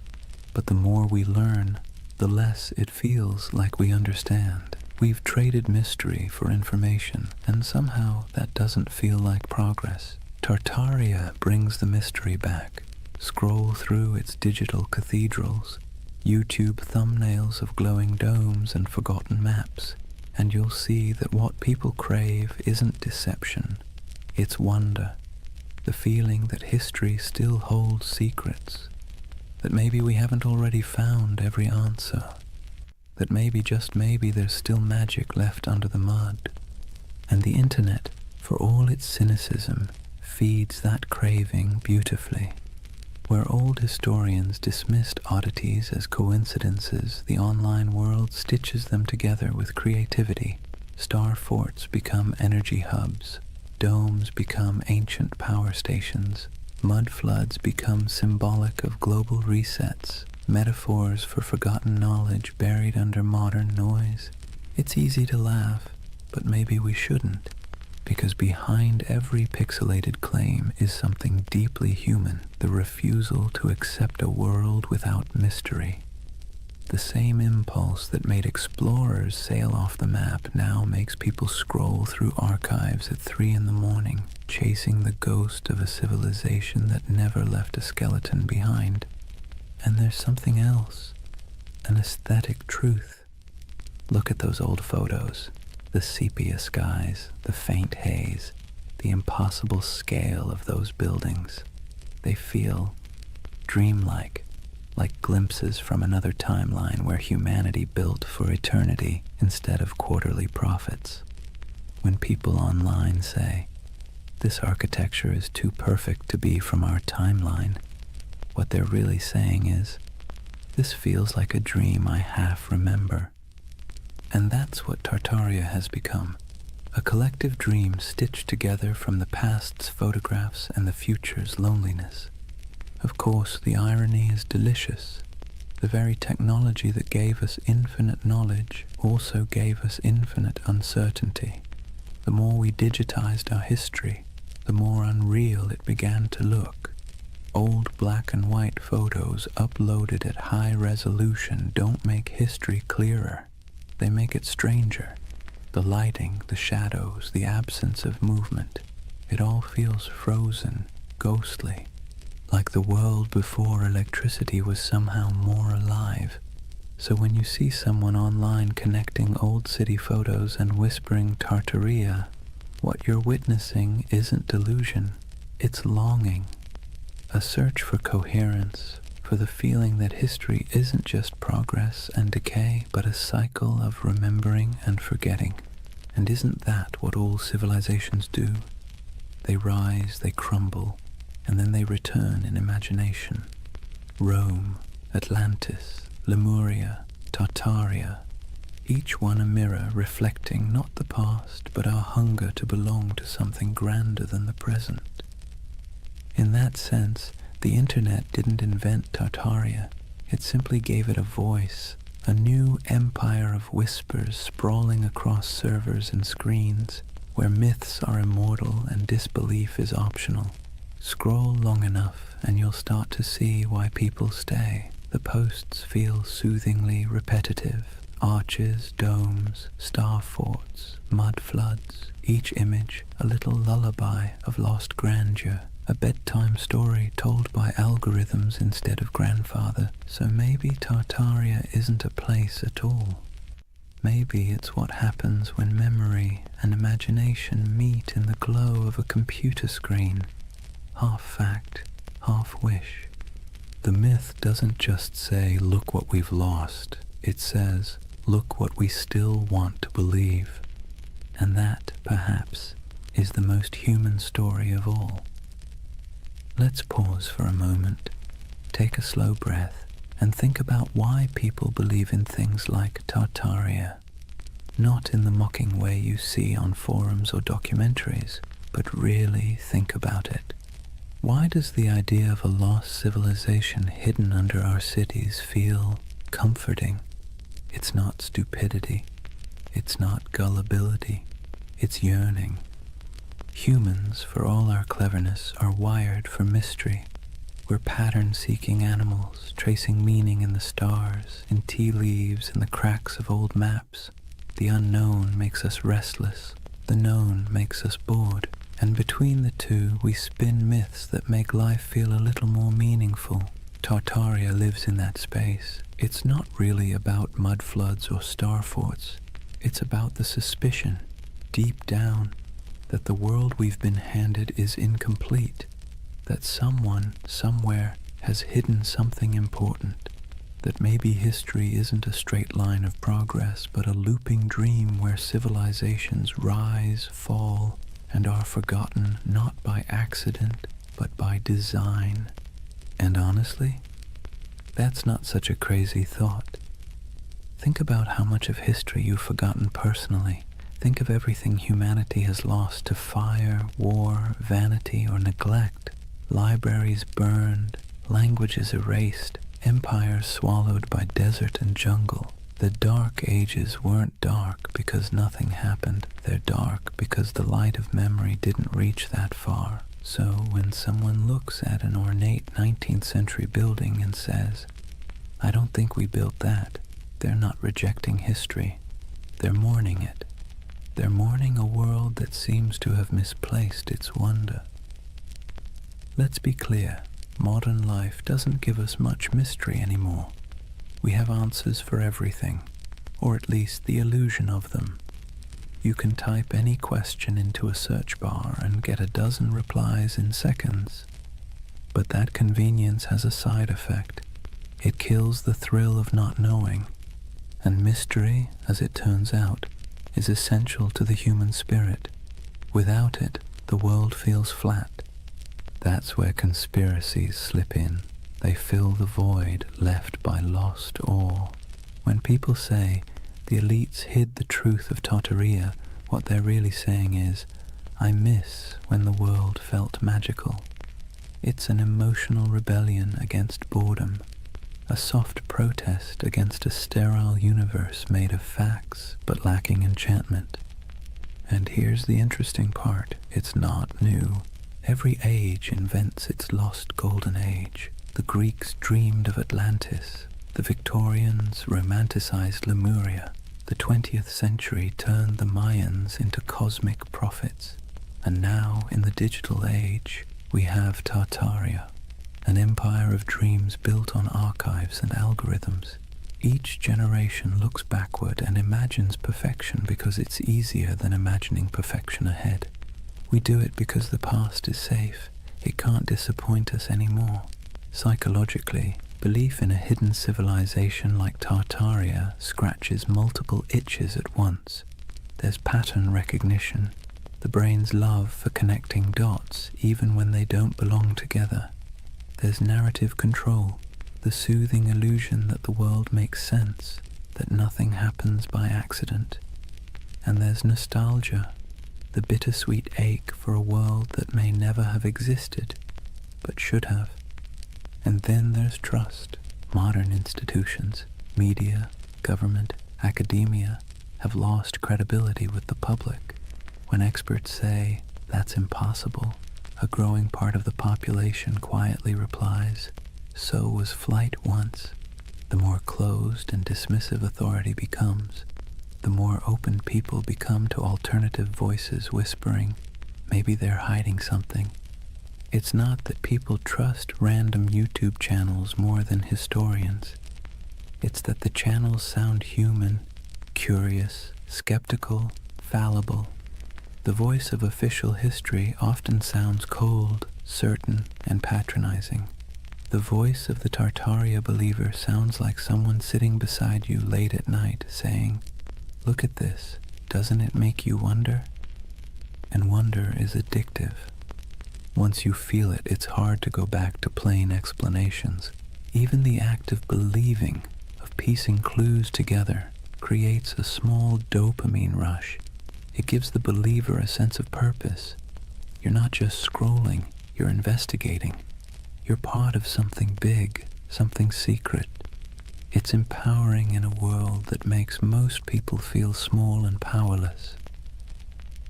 But the more we learn, the less it feels like we understand. We've traded mystery for information, and somehow that doesn't feel like progress. Tartaria brings the mystery back. Scroll through its digital cathedrals, YouTube thumbnails of glowing domes and forgotten maps, and you'll see that what people crave isn't deception, it's wonder. the feeling that history still holds secrets, that maybe we haven't already found every answer, that maybe, just maybe, there's still magic left under the mud. And the internet, for all its cynicism, feeds that craving beautifully. Where old historians dismissed oddities as coincidences, the online world stitches them together with creativity. Star forts become energy hubs, domes become ancient power stations, mud floods become symbolic of global resets, metaphors for forgotten knowledge buried under modern noise. It's easy to laugh, but maybe we shouldn't, because behind every pixelated claim is something deeply human, the refusal to accept a world without mystery. The same impulse that made explorers sail off the map now makes people scroll through archives at 3 in the morning, chasing the ghost of a civilization that never left a skeleton behind. And there's something else, an aesthetic truth. Look at those old photos. The sepia skies, the faint haze, the impossible scale of those buildings. They feel dreamlike, like glimpses from another timeline where humanity built for eternity instead of quarterly profits. When people online say, "This architecture is too perfect to be from our timeline," what they're really saying is, "This feels like a dream I half remember." And that's what Tartaria has become, a collective dream stitched together from the past's photographs and the future's loneliness. Of course, the irony is delicious. The very technology that gave us infinite knowledge also gave us infinite uncertainty. The more we digitized our history, the more unreal it began to look. Old black and white photos uploaded at high resolution don't make history clearer. They make it stranger. The lighting, the shadows, the absence of movement, it all feels frozen, ghostly, like the world before electricity was somehow more alive. So when you see someone online connecting old city photos and whispering Tartaria, what you're witnessing isn't delusion, it's longing, a search for coherence, for the feeling that history isn't just progress and decay, but a cycle of remembering and forgetting. And isn't that what all civilizations do? They rise, they crumble, and then they return in imagination. Rome, Atlantis, Lemuria, Tartaria, each one a mirror reflecting not the past, but our hunger to belong to something grander than the present. In that sense, the internet didn't invent Tartaria, it simply gave it a voice, a new empire of whispers sprawling across servers and screens, where myths are immortal and disbelief is optional. Scroll long enough and you'll start to see why people stay. The posts feel soothingly repetitive. Arches, domes, star forts, mud floods, each image a little lullaby of lost grandeur. A bedtime story told by algorithms instead of grandfather. So maybe Tartaria isn't a place at all. Maybe it's what happens when memory and imagination meet in the glow of a computer screen. Half fact, half wish. The myth doesn't just say, "Look what we've lost." It says, "Look what we still want to believe." And that, perhaps, is the most human story of all. Let's pause for a moment, take a slow breath, and think about why people believe in things like Tartaria. Not in the mocking way you see on forums or documentaries, but really think about it. Why does the idea of a lost civilization hidden under our cities feel comforting? It's not stupidity, it's not gullibility, it's yearning. Humans, for all our cleverness, are wired for mystery. We're pattern-seeking animals, tracing meaning in the stars, in tea leaves, in the cracks of old maps. The unknown makes us restless, the known makes us bored, and between the two we spin myths that make life feel a little more meaningful. Tartaria lives in that space. It's not really about mud floods or star forts. It's about the suspicion, deep down, that the world we've been handed is incomplete, that someone, somewhere, has hidden something important, that maybe history isn't a straight line of progress, but a looping dream where civilizations rise, fall, and are forgotten not by accident, but by design. And honestly, that's not such a crazy thought. Think about how much of history you've forgotten personally. Think of everything humanity has lost to fire, war, vanity, or neglect. Libraries burned, languages erased, empires swallowed by desert and jungle. The dark ages weren't dark because nothing happened. They're dark because the light of memory didn't reach that far. So when someone looks at an ornate 19th century building and says, "I don't think we built that," they're not rejecting history. They're mourning it. They're mourning a world that seems to have misplaced its wonder. Let's be clear, modern life doesn't give us much mystery anymore. We have answers for everything, or at least the illusion of them. You can type any question into a search bar and get a dozen replies in seconds. But that convenience has a side effect. It kills the thrill of not knowing. And mystery, as it turns out, is essential to the human spirit. Without it, the world feels flat. That's where conspiracies slip in. They fill the void left by lost awe. When people say the elites hid the truth of Tartaria, what they're really saying is, I miss when the world felt magical. It's an emotional rebellion against boredom, a soft protest against a sterile universe made of facts but lacking enchantment. And here's the interesting part, it's not new. Every age invents its lost golden age. The Greeks dreamed of Atlantis. The Victorians romanticized Lemuria. The 20th century turned the Mayans into cosmic prophets. And now, in the digital age, we have Tartaria, an empire of dreams built on archives and algorithms. Each generation looks backward and imagines perfection because it's easier than imagining perfection ahead. We do it because the past is safe. It can't disappoint us anymore. Psychologically, belief in a hidden civilization like Tartaria scratches multiple itches at once. There's pattern recognition, the brain's love for connecting dots even when they don't belong together. There's narrative control, the soothing illusion that the world makes sense, that nothing happens by accident. And there's nostalgia, the bittersweet ache for a world that may never have existed, but should have. And then there's trust. Modern institutions, media, government, academia, have lost credibility with the public. When experts say, that's impossible, a growing part of the population quietly replies, so was flight once. The more closed and dismissive authority becomes, the more open people become to alternative voices whispering, maybe they're hiding something. It's not that people trust random YouTube channels more than historians. It's that the channels sound human, curious, skeptical, fallible. The voice of official history often sounds cold, certain, and patronizing. The voice of the Tartaria believer sounds like someone sitting beside you late at night saying, "Look at this, doesn't it make you wonder?" And wonder is addictive. Once you feel it, it's hard to go back to plain explanations. Even the act of believing, of piecing clues together, creates a small dopamine rush. It gives the believer a sense of purpose. You're not just scrolling, you're investigating. You're part of something big, something secret. It's empowering in a world that makes most people feel small and powerless.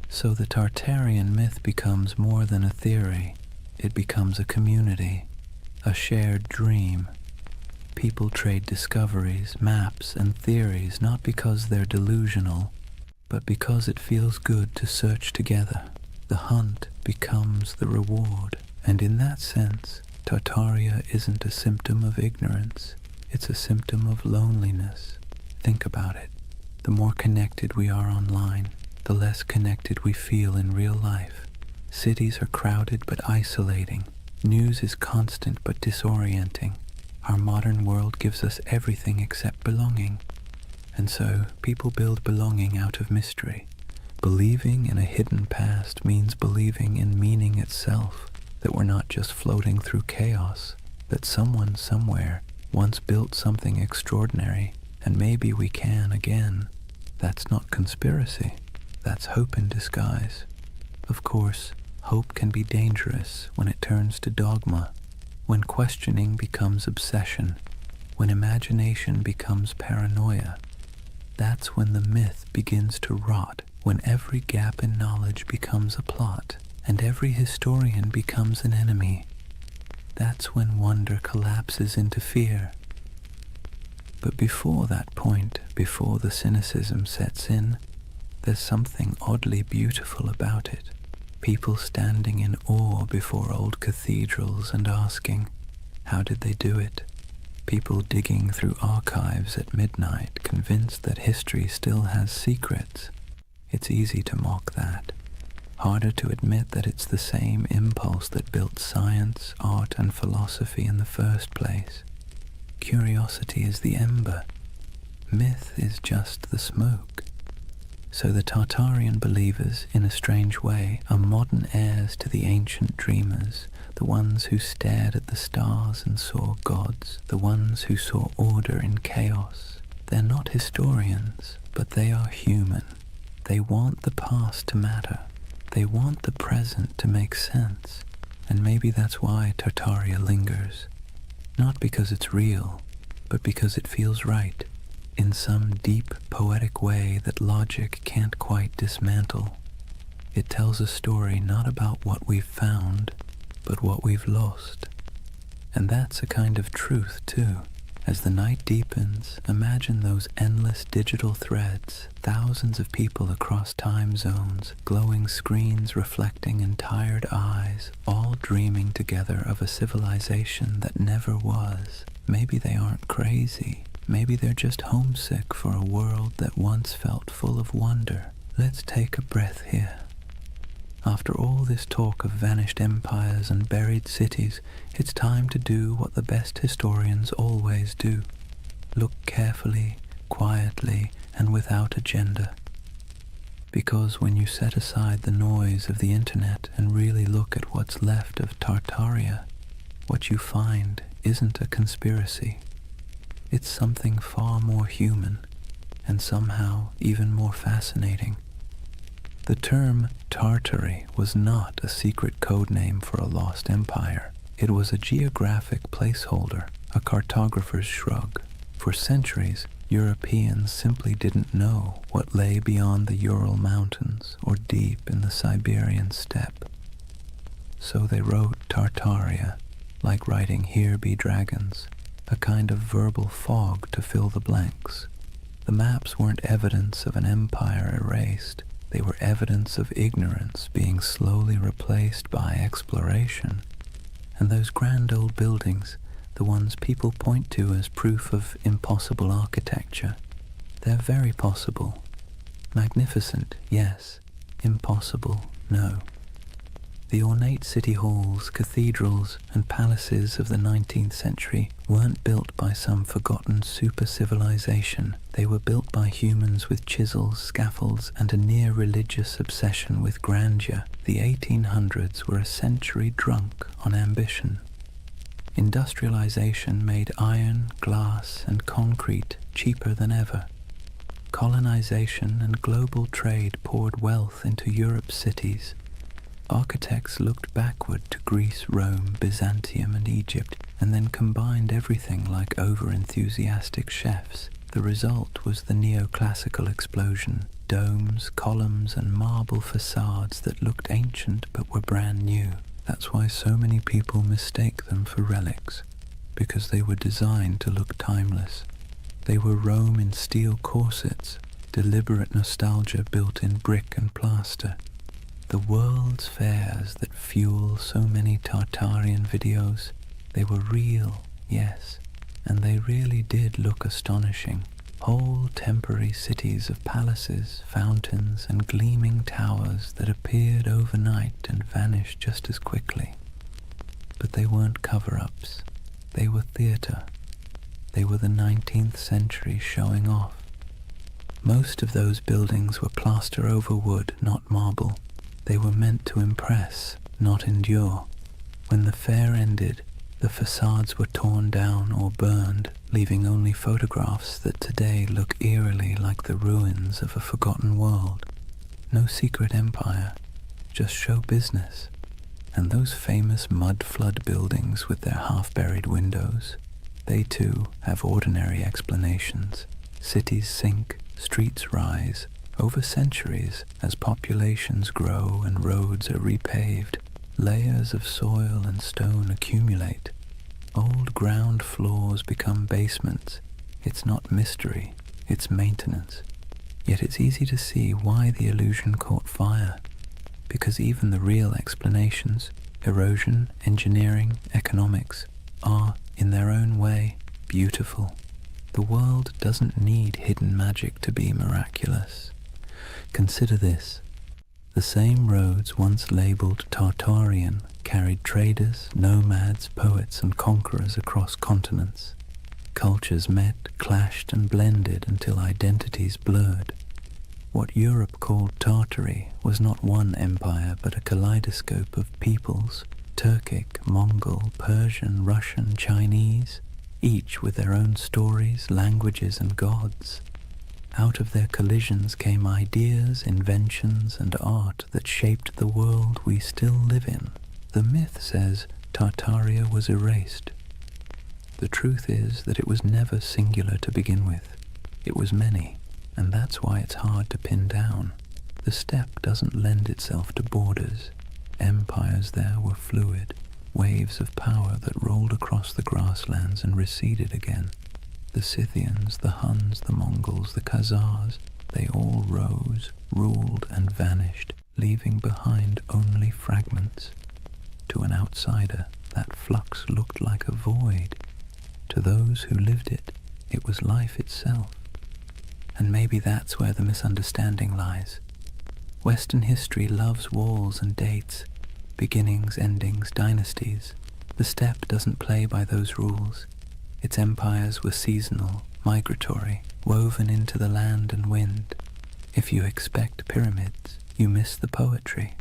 So the Tartarian myth becomes more than a theory. It becomes a community, a shared dream. People trade discoveries, maps, and theories not because they're delusional, but because it feels good to search together. The hunt becomes the reward, and in that sense, Tartaria isn't a symptom of ignorance. It's a symptom of loneliness. Think about it. The more connected we are online, the less connected we feel in real life. Cities are crowded but isolating. News is constant but disorienting. Our modern world gives us everything except belonging. And so, people build belonging out of mystery. Believing in a hidden past means believing in meaning itself, that we're not just floating through chaos, that someone somewhere once built something extraordinary, and maybe we can again. That's not conspiracy. That's hope in disguise. Of course, hope can be dangerous when it turns to dogma, when questioning becomes obsession, when imagination becomes paranoia. That's when the myth begins to rot, when every gap in knowledge becomes a plot, and every historian becomes an enemy. That's when wonder collapses into fear. But before that point, before the cynicism sets in, there's something oddly beautiful about it. People standing in awe before old cathedrals and asking, how did they do it? People digging through archives at midnight, convinced that history still has secrets. It's easy to mock that. Harder to admit that it's the same impulse that built science, art, and philosophy in the first place. Curiosity is the ember. Myth is just the smoke. So the Tartarian believers, in a strange way, are modern heirs to the ancient dreamers, the ones who stared at the stars and saw gods, the ones who saw order in chaos. They're not historians, but they are human. They want the past to matter. They want the present to make sense. And maybe that's why Tartaria lingers. Not because it's real, but because it feels right, in some deep, poetic way that logic can't quite dismantle. It tells a story not about what we've found, but what we've lost. And that's a kind of truth, too. As the night deepens, imagine those endless digital threads, thousands of people across time zones, glowing screens reflecting in tired eyes, all dreaming together of a civilization that never was. Maybe they aren't crazy. Maybe they're just homesick for a world that once felt full of wonder. Let's take a breath here. After all this talk of vanished empires and buried cities, it's time to do what the best historians always do. Look carefully, quietly, and without agenda. Because when you set aside the noise of the internet and really look at what's left of Tartaria, what you find isn't a conspiracy. It's something far more human, and somehow even more fascinating. The term Tartary was not a secret code name for a lost empire. It was a geographic placeholder, a cartographer's shrug. For centuries, Europeans simply didn't know what lay beyond the Ural Mountains or deep in the Siberian steppe. So they wrote Tartaria, like writing "Here be dragons," a kind of verbal fog to fill the blanks. The maps weren't evidence of an empire erased. They were evidence of ignorance being slowly replaced by exploration. And those grand old buildings, the ones people point to as proof of impossible architecture, they're very possible. Magnificent, yes. Impossible, no. The ornate city halls, cathedrals, and palaces of the 19th century weren't built by some forgotten super-civilization. They were built by humans with chisels, scaffolds, and a near-religious obsession with grandeur. The 1800s were a century drunk on ambition. Industrialization made iron, glass, and concrete cheaper than ever. Colonization and global trade poured wealth into Europe's cities. Architects looked backward to Greece, Rome, Byzantium, and Egypt, and then combined everything like over-enthusiastic chefs. The result was the neoclassical explosion, domes, columns, and marble facades that looked ancient but were brand new. That's why so many people mistake them for relics, because they were designed to look timeless. They were Rome in steel corsets, deliberate nostalgia built in brick and plaster. The world's fairs that fuel so many Tartarian videos, they were real, yes, and they really did look astonishing. Whole temporary cities of palaces, fountains, and gleaming towers that appeared overnight and vanished just as quickly. But they weren't cover-ups. They were theatre. They were the 19th century showing off. Most of those buildings were plaster over wood, not marble. They were meant to impress, not endure. When the fair ended, the facades were torn down or burned, leaving only photographs that today look eerily like the ruins of a forgotten world. No secret empire, just show business. And those famous mud flood buildings with their half-buried windows, they too have ordinary explanations. Cities sink, streets rise, over centuries as populations grow and roads are repaved. Layers of soil and stone accumulate. Old ground floors become basements. It's not mystery, it's maintenance. Yet it's easy to see why the illusion caught fire. Because even the real explanations, erosion, engineering, economics, are, in their own way, beautiful. The world doesn't need hidden magic to be miraculous. Consider this. The same roads once labeled Tartarian carried traders, nomads, poets, and conquerors across continents. Cultures met, clashed, and blended until identities blurred. What Europe called Tartary was not one empire but a kaleidoscope of peoples, Turkic, Mongol, Persian, Russian, Chinese, each with their own stories, languages, and gods. Out of their collisions came ideas, inventions, and art that shaped the world we still live in. The myth says Tartaria was erased. The truth is that it was never singular to begin with. It was many, and that's why it's hard to pin down. The steppe doesn't lend itself to borders. Empires there were fluid, waves of power that rolled across the grasslands and receded again. The Scythians, the Huns, the Mongols, the Khazars, they all rose, ruled, and vanished, leaving behind only fragments. To an outsider, that flux looked like a void. To those who lived it, it was life itself. And maybe that's where the misunderstanding lies. Western history loves walls and dates, beginnings, endings, dynasties. The steppe doesn't play by those rules. Its empires were seasonal, migratory, woven into the land and wind. If you expect pyramids, you miss the poetry.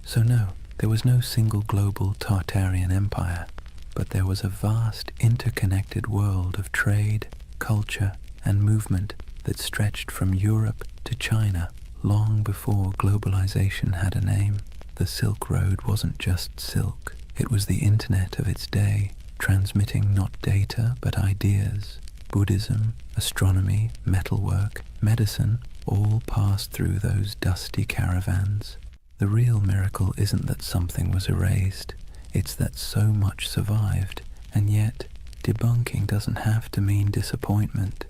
So no, there was no single global Tartarian empire, but there was a vast interconnected world of trade, culture, and movement that stretched from Europe to China long before globalization had a name. The Silk Road wasn't just silk, it was the internet of its day, transmitting not data but ideas. Buddhism, astronomy, metalwork, medicine all passed through those dusty caravans. The real miracle isn't that something was erased, it's that so much survived, and yet debunking doesn't have to mean disappointment.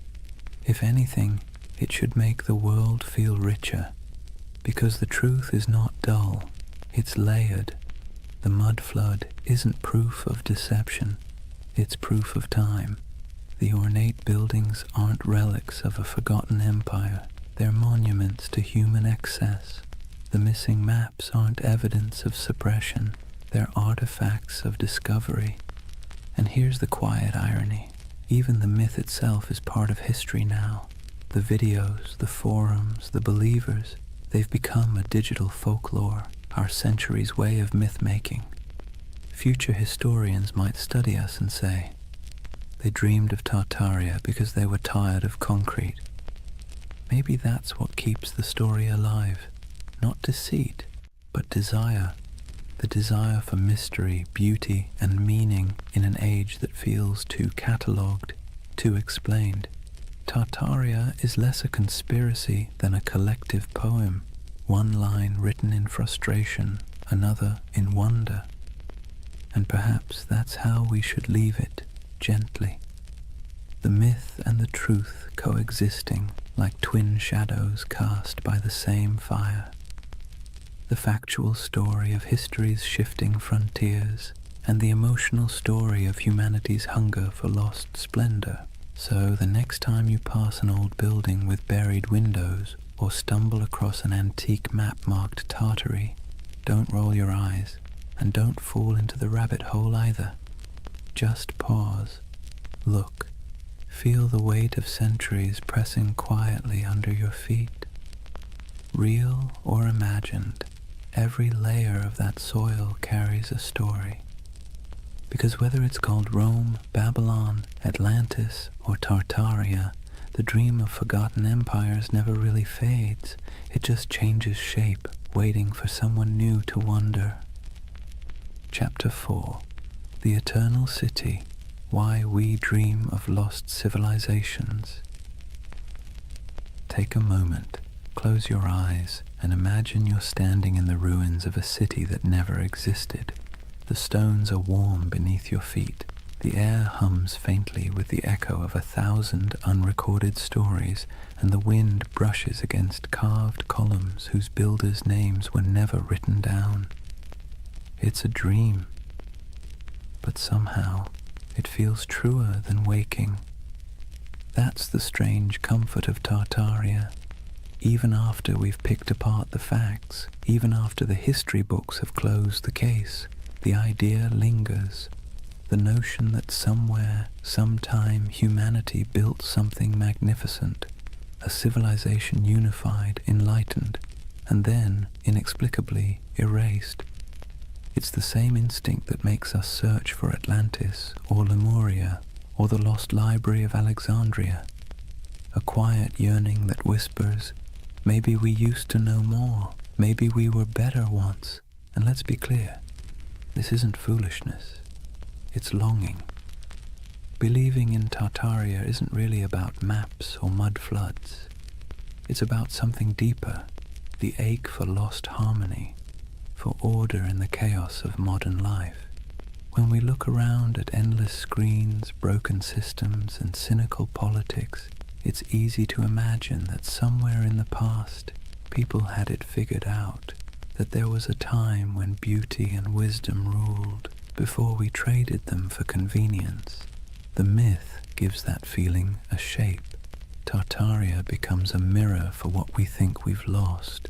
If anything, it should make the world feel richer, because the truth is not dull, it's layered. The mud flood isn't proof of deception, it's proof of time. The ornate buildings aren't relics of a forgotten empire, they're monuments to human excess. The missing maps aren't evidence of suppression, they're artifacts of discovery. And here's the quiet irony. Even the myth itself is part of history now. The videos, the forums, the believers, they've become a digital folklore, our century's way of myth-making. Future historians might study us and say, they dreamed of Tartaria because they were tired of concrete. Maybe that's what keeps the story alive. Not deceit, but desire. The desire for mystery, beauty, and meaning in an age that feels too catalogued, too explained. Tartaria is less a conspiracy than a collective poem, one line written in frustration, another in wonder. And perhaps that's how we should leave it, gently. The myth and the truth coexisting like twin shadows cast by the same fire. The factual story of history's shifting frontiers and the emotional story of humanity's hunger for lost splendor. So the next time you pass an old building with buried windows or stumble across an antique map marked Tartary, don't roll your eyes. And don't fall into the rabbit hole either. Just pause, look, feel the weight of centuries pressing quietly under your feet. Real or imagined, every layer of that soil carries a story. Because whether it's called Rome, Babylon, Atlantis, or Tartaria, the dream of forgotten empires never really fades. It just changes shape, waiting for someone new to wonder. Chapter 4. The Eternal City. Why We Dream of Lost Civilizations. Take a moment, close your eyes, and imagine you're standing in the ruins of a city that never existed. The stones are warm beneath your feet. The air hums faintly with the echo of 1,000 unrecorded stories, and the wind brushes against carved columns whose builders' names were never written down. It's a dream, but somehow it feels truer than waking. That's the strange comfort of Tartaria. Even after we've picked apart the facts, even after the history books have closed the case, the idea lingers. The notion that somewhere, sometime, humanity built something magnificent, a civilization unified, enlightened, and then, inexplicably, erased. It's the same instinct that makes us search for Atlantis, or Lemuria, or the lost library of Alexandria. A quiet yearning that whispers, maybe we used to know more, maybe we were better once. And let's be clear, this isn't foolishness. It's longing. Believing in Tartaria isn't really about maps or mud floods. It's about something deeper, the ache for lost harmony, for order in the chaos of modern life. When we look around at endless screens, broken systems, and cynical politics, it's easy to imagine that somewhere in the past, people had it figured out, that there was a time when beauty and wisdom ruled, before we traded them for convenience. The myth gives that feeling a shape. Tartaria becomes a mirror for what we think we've lost,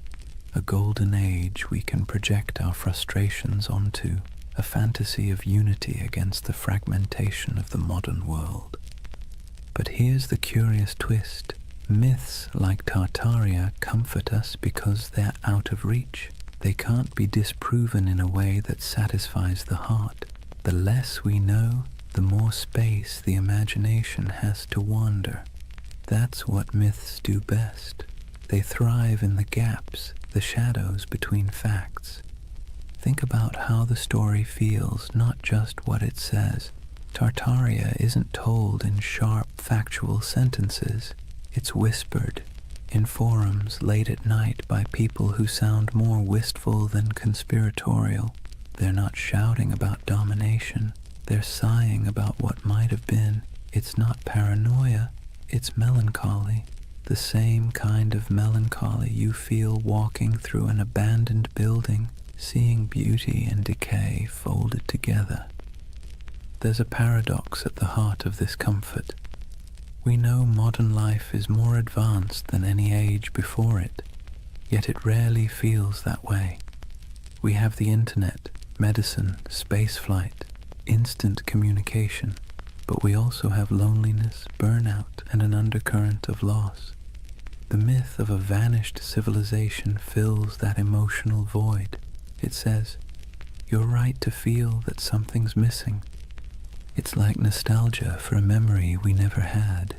a golden age we can project our frustrations onto, a fantasy of unity against the fragmentation of the modern world. But here's the curious twist. Myths like Tartaria comfort us because they're out of reach. They can't be disproven in a way that satisfies the heart. The less we know, the more space the imagination has to wander. That's what myths do best. They thrive in the gaps, the shadows between facts. Think about how the story feels, not just what it says. Tartaria isn't told in sharp, factual sentences. It's whispered in forums late at night by people who sound more wistful than conspiratorial. They're not shouting about domination. They're sighing about what might have been. It's not paranoia. It's melancholy. The same kind of melancholy you feel walking through an abandoned building, seeing beauty and decay folded together. There's a paradox at the heart of this comfort. We know modern life is more advanced than any age before it, yet it rarely feels that way. We have the internet, medicine, spaceflight, instant communication, but we also have loneliness, burnout, and an undercurrent of loss. The myth of a vanished civilization fills that emotional void. It says, you're right to feel that something's missing. It's like nostalgia for a memory we never had,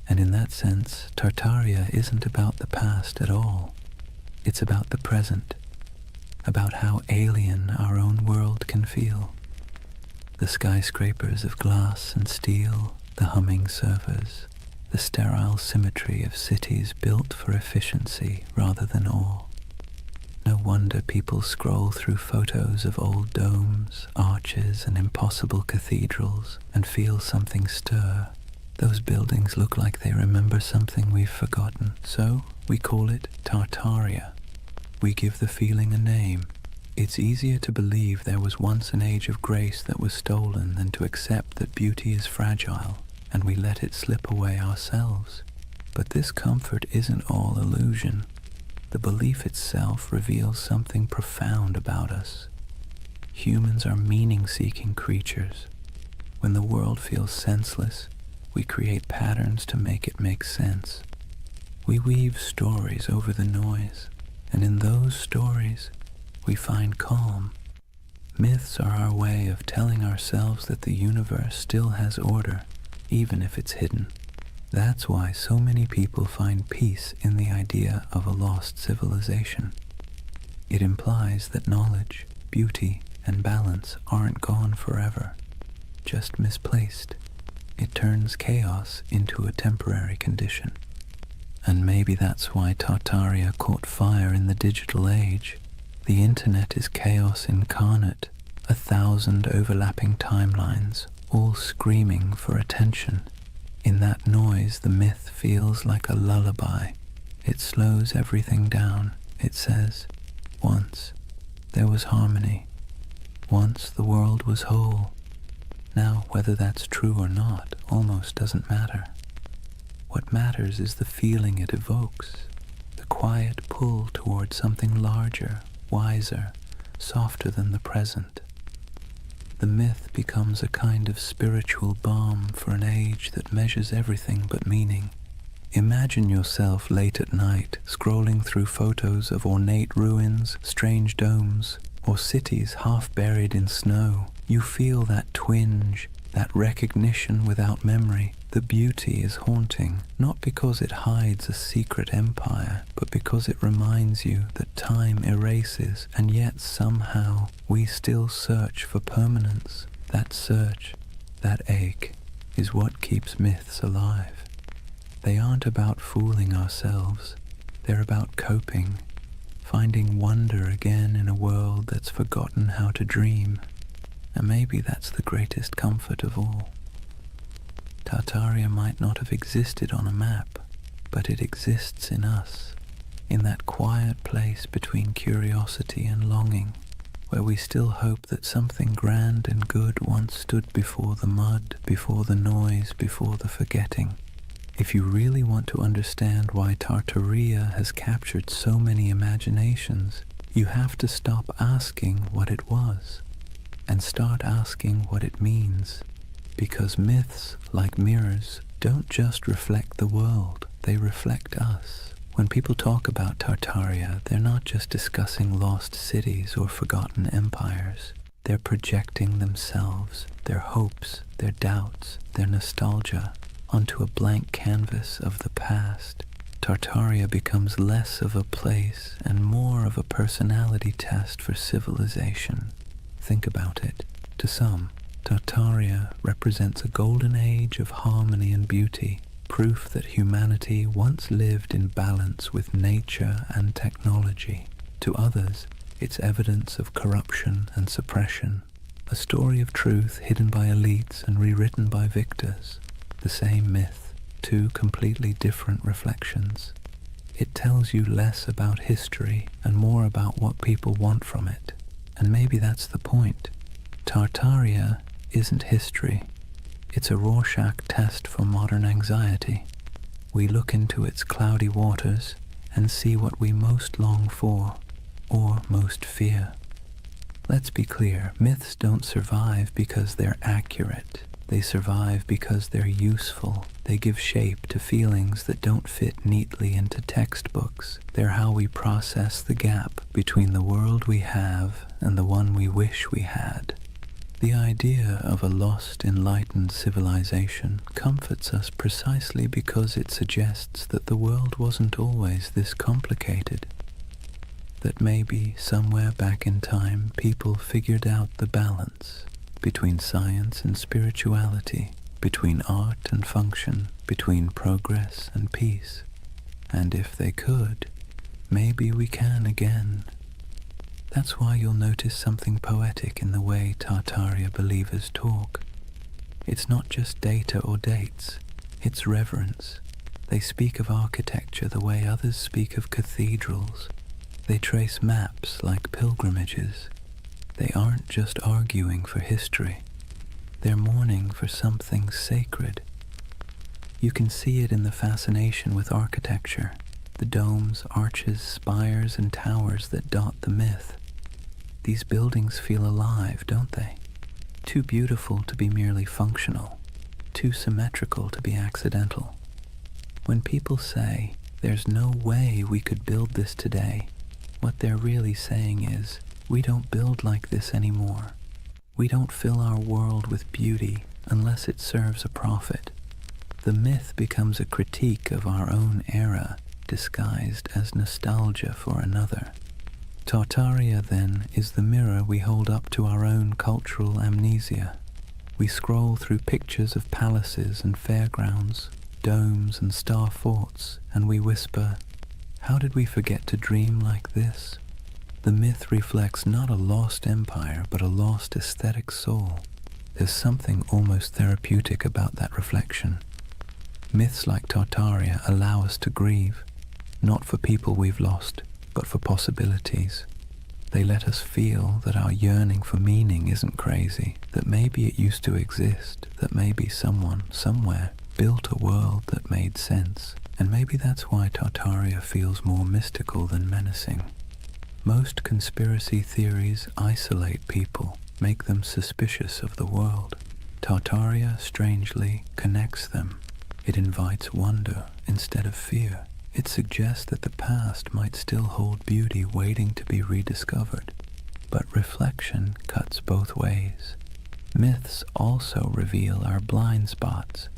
and in that sense, Tartaria isn't about the past at all. It's about the present, about how alien our own world can feel. The skyscrapers of glass and steel, the humming servers, the sterile symmetry of cities built for efficiency rather than awe. No wonder people scroll through photos of old domes, arches, and impossible cathedrals and feel something stir. Those buildings look like they remember something we've forgotten, so we call it Tartaria. We give the feeling a name. It's easier to believe there was once an age of grace that was stolen than to accept that beauty is fragile, and we let it slip away ourselves. But this comfort isn't all illusion. The belief itself reveals something profound about us. humans are meaning-seeking creatures. When the world feels senseless, we create patterns to make it make sense. We weave stories over the noise, and in those stories, we find calm. Myths are our way of telling ourselves that the universe still has order, even if it's hidden. That's why so many people find peace in the idea of a lost civilization. It implies that knowledge, beauty, and balance aren't gone forever, just misplaced. It turns chaos into a temporary condition. And maybe that's why Tartaria caught fire in the digital age. The internet is chaos incarnate, 1,000 overlapping timelines, all screaming for attention. In that noise, the myth feels like a lullaby. It slows everything down. It says, once there was harmony. Once the world was whole. Now, whether that's true or not almost doesn't matter. What matters is the feeling it evokes, the quiet pull toward something larger, wiser, softer than the present. The myth becomes a kind of spiritual balm for an age that measures everything but meaning. Imagine yourself late at night, scrolling through photos of ornate ruins, strange domes, or cities half buried in snow. You feel that twinge, that recognition without memory. The beauty is haunting, not because it hides a secret empire, but because it reminds you that time erases, and yet somehow we still search for permanence. That search, that ache, is what keeps myths alive. They aren't about fooling ourselves. They're about coping, finding wonder again in a world that's forgotten how to dream. And maybe that's the greatest comfort of all. Tartaria might not have existed on a map, but it exists in us, in that quiet place between curiosity and longing, where we still hope that something grand and good once stood before the mud, before the noise, before the forgetting. If you really want to understand why Tartaria has captured so many imaginations, you have to stop asking what it was, and start asking what it means. Because myths, like mirrors, don't just reflect the world, they reflect us. When people talk about Tartaria, they're not just discussing lost cities or forgotten empires. They're projecting themselves, their hopes, their doubts, their nostalgia, onto a blank canvas of the past. Tartaria becomes less of a place and more of a personality test for civilization. Think about it. To some, Tartaria represents a golden age of harmony and beauty, proof that humanity once lived in balance with nature and technology. To others, it's evidence of corruption and suppression, a story of truth hidden by elites and rewritten by victors. The same myth, two completely different reflections. It tells you less about history and more about what people want from it. And maybe that's the point. Tartaria isn't history. It's a Rorschach test for modern anxiety. We look into its cloudy waters and see what we most long for, or most fear. Let's be clear, myths don't survive because they're accurate. They survive because they're useful. They give shape to feelings that don't fit neatly into textbooks. They're how we process the gap between the world we have and the one we wish we had. The idea of a lost, enlightened civilization comforts us precisely because it suggests that the world wasn't always this complicated. That maybe, somewhere back in time, people figured out the balance between science and spirituality, between art and function, between progress and peace. And if they could, maybe we can again. That's why you'll notice something poetic in the way Tartaria believers talk. It's not just data or dates, it's reverence. They speak of architecture the way others speak of cathedrals. They trace maps like pilgrimages. They aren't just arguing for history. They're mourning for something sacred. You can see it in the fascination with architecture, the domes, arches, spires, and towers that dot the myth. These buildings feel alive, don't they? Too beautiful to be merely functional, too symmetrical to be accidental. When people say, "There's no way we could build this today," what they're really saying is, we don't build like this anymore. We don't fill our world with beauty unless it serves a profit. The myth becomes a critique of our own era, disguised as nostalgia for another. Tartaria, then, is the mirror we hold up to our own cultural amnesia. We scroll through pictures of palaces and fairgrounds, domes and star forts, and we whisper, "How did we forget to dream like this?" The myth reflects not a lost empire, but a lost aesthetic soul. There's something almost therapeutic about that reflection. Myths like Tartaria allow us to grieve, not for people we've lost, but for possibilities. They let us feel that our yearning for meaning isn't crazy, that maybe it used to exist, that maybe someone, somewhere, built a world that made sense, and maybe that's why Tartaria feels more mystical than menacing. Most conspiracy theories isolate people, make them suspicious of the world. Tartaria, strangely, connects them. It invites wonder instead of fear. It suggests that the past might still hold beauty waiting to be rediscovered. But reflection cuts both ways. Myths also reveal our blind spots.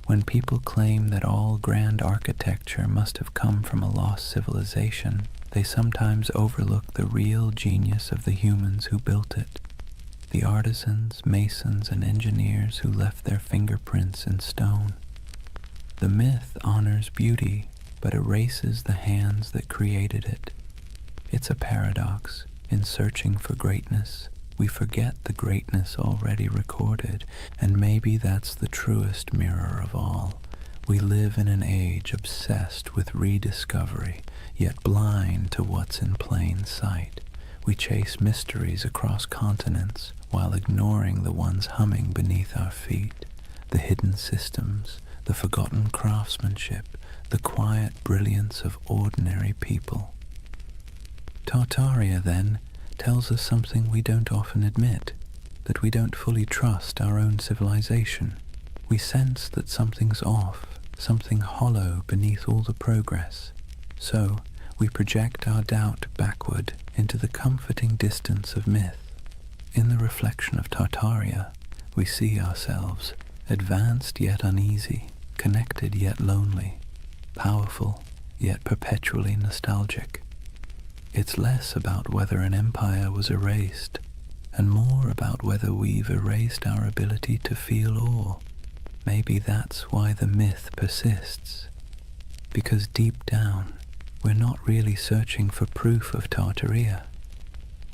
When people claim that all grand architecture must have come from a lost civilization, they sometimes overlook the real genius of the humans who built it. The artisans, masons, and engineers who left their fingerprints in stone. The myth honors beauty, but erases the hands that created it. It's a paradox. In searching for greatness, we forget the greatness already recorded, and maybe that's the truest mirror of all. We live in an age obsessed with rediscovery, yet blind to what's in plain sight. We chase mysteries across continents while ignoring the ones humming beneath our feet, the hidden systems, the forgotten craftsmanship, the quiet brilliance of ordinary people. Tartaria, then, tells us something we don't often admit, that we don't fully trust our own civilization. We sense that something's off, something hollow beneath all the progress. So, we project our doubt backward into the comforting distance of myth. In the reflection of Tartaria, we see ourselves, advanced yet uneasy, connected yet lonely, powerful yet perpetually nostalgic. It's less about whether an empire was erased, and more about whether we've erased our ability to feel awe. Maybe that's why the myth persists, because deep down, we're not really searching for proof of Tartaria.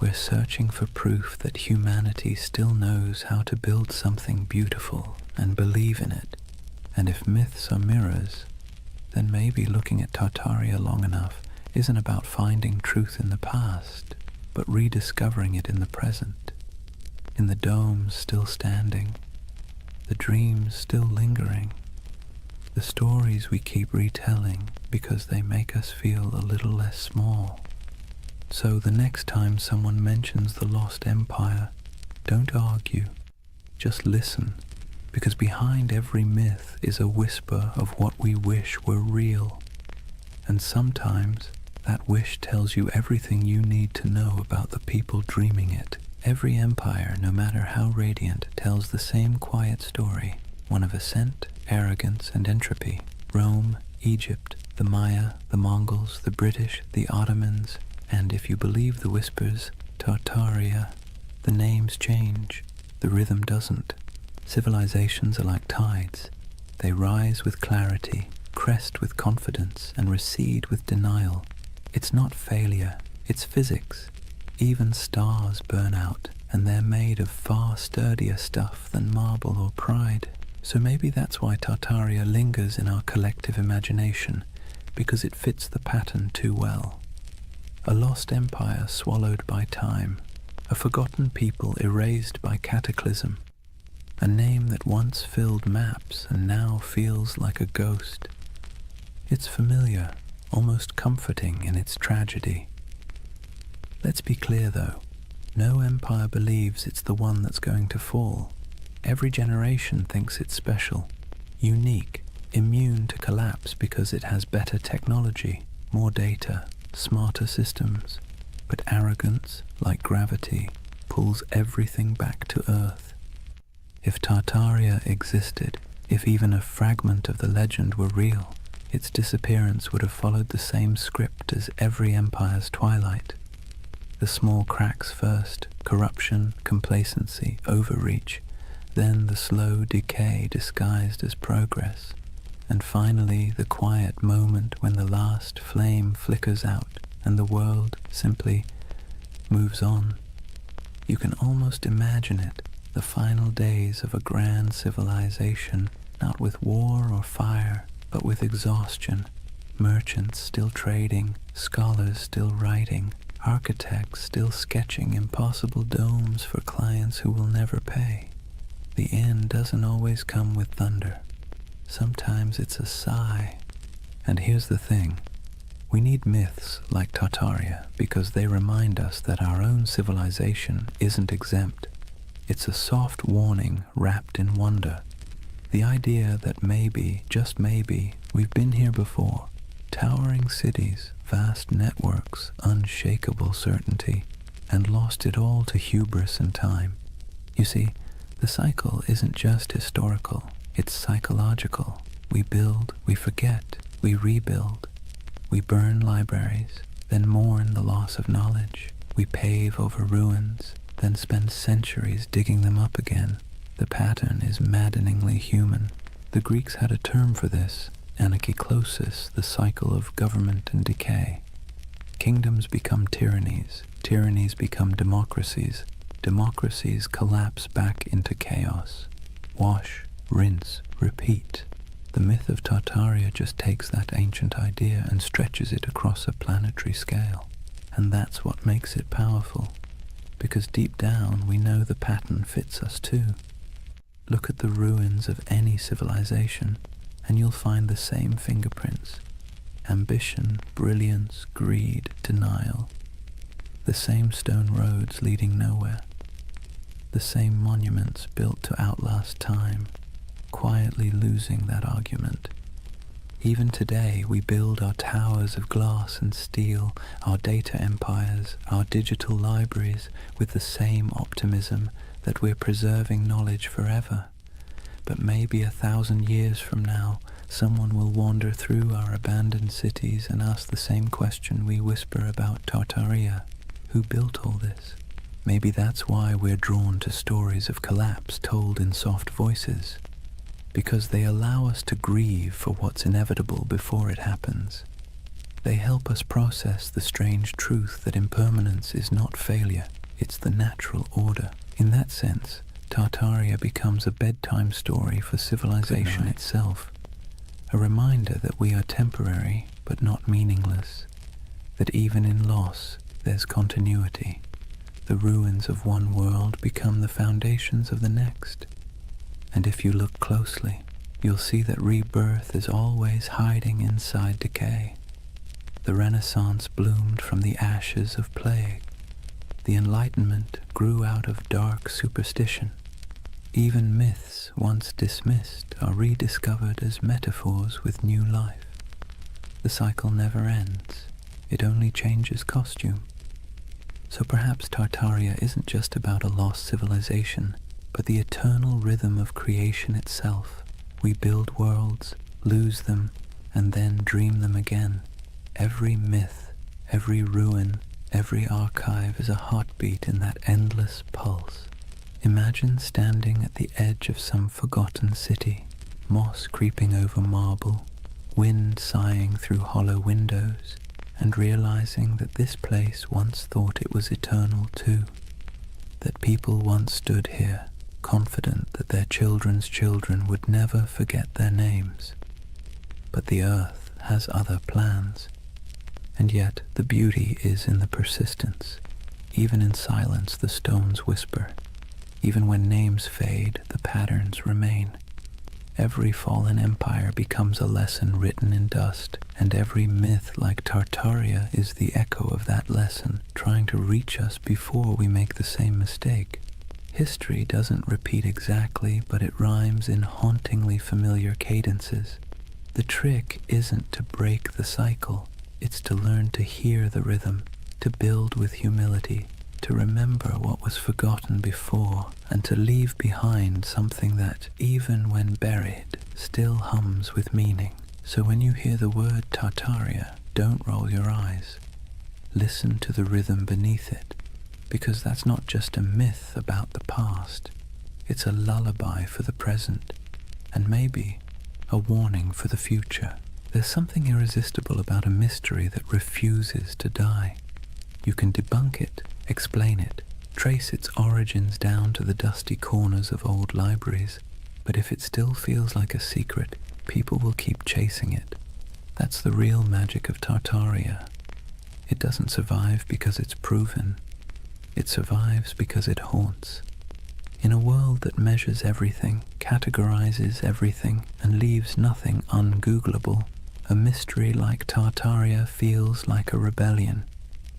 We're searching for proof that humanity still knows how to build something beautiful and believe in it. And if myths are mirrors, then maybe looking at Tartaria long enough isn't about finding truth in the past, but rediscovering it in the present, in the domes still standing, the dreams still lingering, the stories we keep retelling because they make us feel a little less small. So the next time someone mentions the lost empire, don't argue, just listen, because behind every myth is a whisper of what we wish were real. And sometimes that wish tells you everything you need to know about the people dreaming it. Every empire, no matter how radiant, tells the same quiet story, one of ascent, arrogance, and entropy. Rome, Egypt, the Maya, the Mongols, the British, the Ottomans, and if you believe the whispers, Tartaria. The names change, the rhythm doesn't. Civilizations are like tides. They rise with clarity, crest with confidence, and recede with denial. It's not failure, it's physics. Even stars burn out, and they're made of far sturdier stuff than marble or pride. So maybe that's why Tartaria lingers in our collective imagination, because it fits the pattern too well. A lost empire swallowed by time, a forgotten people erased by cataclysm, a name that once filled maps and now feels like a ghost. It's familiar, almost comforting in its tragedy. Let's be clear though, No empire believes it's the one that's going to fall. Every generation thinks it's special, unique, immune to collapse because it has better technology, more data, smarter systems. But arrogance, like gravity, pulls everything back to Earth. If Tartaria existed, if even a fragment of the legend were real, its disappearance would have followed the same script as every empire's twilight. The small cracks first, corruption, complacency, overreach, then the slow decay disguised as progress, and finally the quiet moment when the last flame flickers out and the world simply moves on. You can almost imagine it, the final days of a grand civilization, not with war or fire, but with exhaustion, merchants still trading, scholars still writing, architects still sketching impossible domes for clients who will never pay. The end doesn't always come with thunder. Sometimes it's a sigh. And here's the thing. We need myths like Tartaria because they remind us that our own civilization isn't exempt. It's a soft warning wrapped in wonder. The idea that maybe, just maybe, we've been here before. Towering cities, vast networks, unshakable certainty, and lost it all to hubris and time. You see, the cycle isn't just historical, it's psychological. We build, we forget, we rebuild. We burn libraries, then mourn the loss of knowledge. We pave over ruins, then spend centuries digging them up again. The pattern is maddeningly human. The Greeks had a term for this, anarchiklosis, the cycle of government and decay. Kingdoms become tyrannies, tyrannies become democracies, democracies collapse back into chaos. Wash, rinse, repeat. The myth of Tartaria just takes that ancient idea and stretches it across a planetary scale. And that's what makes it powerful, because deep down we know the pattern fits us too. Look at the ruins of any civilization, and you'll find the same fingerprints. Ambition, brilliance, greed, denial. The same stone roads leading nowhere. The same monuments built to outlast time, quietly losing that argument. Even today we build our towers of glass and steel, our data empires, our digital libraries with the same optimism that we're preserving knowledge forever. But maybe 1,000 years from now, someone will wander through our abandoned cities and ask the same question we whisper about Tartaria. Who built all this? Maybe that's why we're drawn to stories of collapse told in soft voices, because they allow us to grieve for what's inevitable before it happens. They help us process the strange truth that impermanence is not failure, it's the natural order. In that sense, Tartaria becomes a bedtime story for civilization itself, a reminder that we are temporary but not meaningless, that even in loss there's continuity. The ruins of one world become the foundations of the next. And if you look closely, you'll see that rebirth is always hiding inside decay. The Renaissance bloomed from the ashes of plague. The Enlightenment grew out of dark superstition. Even myths once dismissed are rediscovered as metaphors with new life. The cycle never ends. It only changes costume. So perhaps Tartaria isn't just about a lost civilization, but the eternal rhythm of creation itself. We build worlds, lose them, and then dream them again. Every myth, every ruin, every archive is a heartbeat in that endless pulse. Imagine standing at the edge of some forgotten city, moss creeping over marble, wind sighing through hollow windows, and realizing that this place once thought it was eternal too, that people once stood here, confident that their children's children would never forget their names. But the earth has other plans, and yet the beauty is in the persistence. Even in silence the stones whisper. Even when names fade, the patterns remain. Every fallen empire becomes a lesson written in dust, and every myth like Tartaria is the echo of that lesson, trying to reach us before we make the same mistake. History doesn't repeat exactly, but it rhymes in hauntingly familiar cadences. The trick isn't to break the cycle, it's to learn to hear the rhythm, to build with humility, to remember what was forgotten before, and to leave behind something that, even when buried, still hums with meaning. So when you hear the word Tartaria, don't roll your eyes. Listen to the rhythm beneath it, because that's not just a myth about the past. It's a lullaby for the present, and maybe a warning for the future. There's something irresistible about a mystery that refuses to die. You can debunk it, explain it, trace its origins down to the dusty corners of old libraries, but if it still feels like a secret, people will keep chasing it. That's the real magic of Tartaria. It doesn't survive because it's proven. It survives because it haunts. In a world that measures everything, categorizes everything, and leaves nothing ungoogleable, a mystery like Tartaria feels like a rebellion.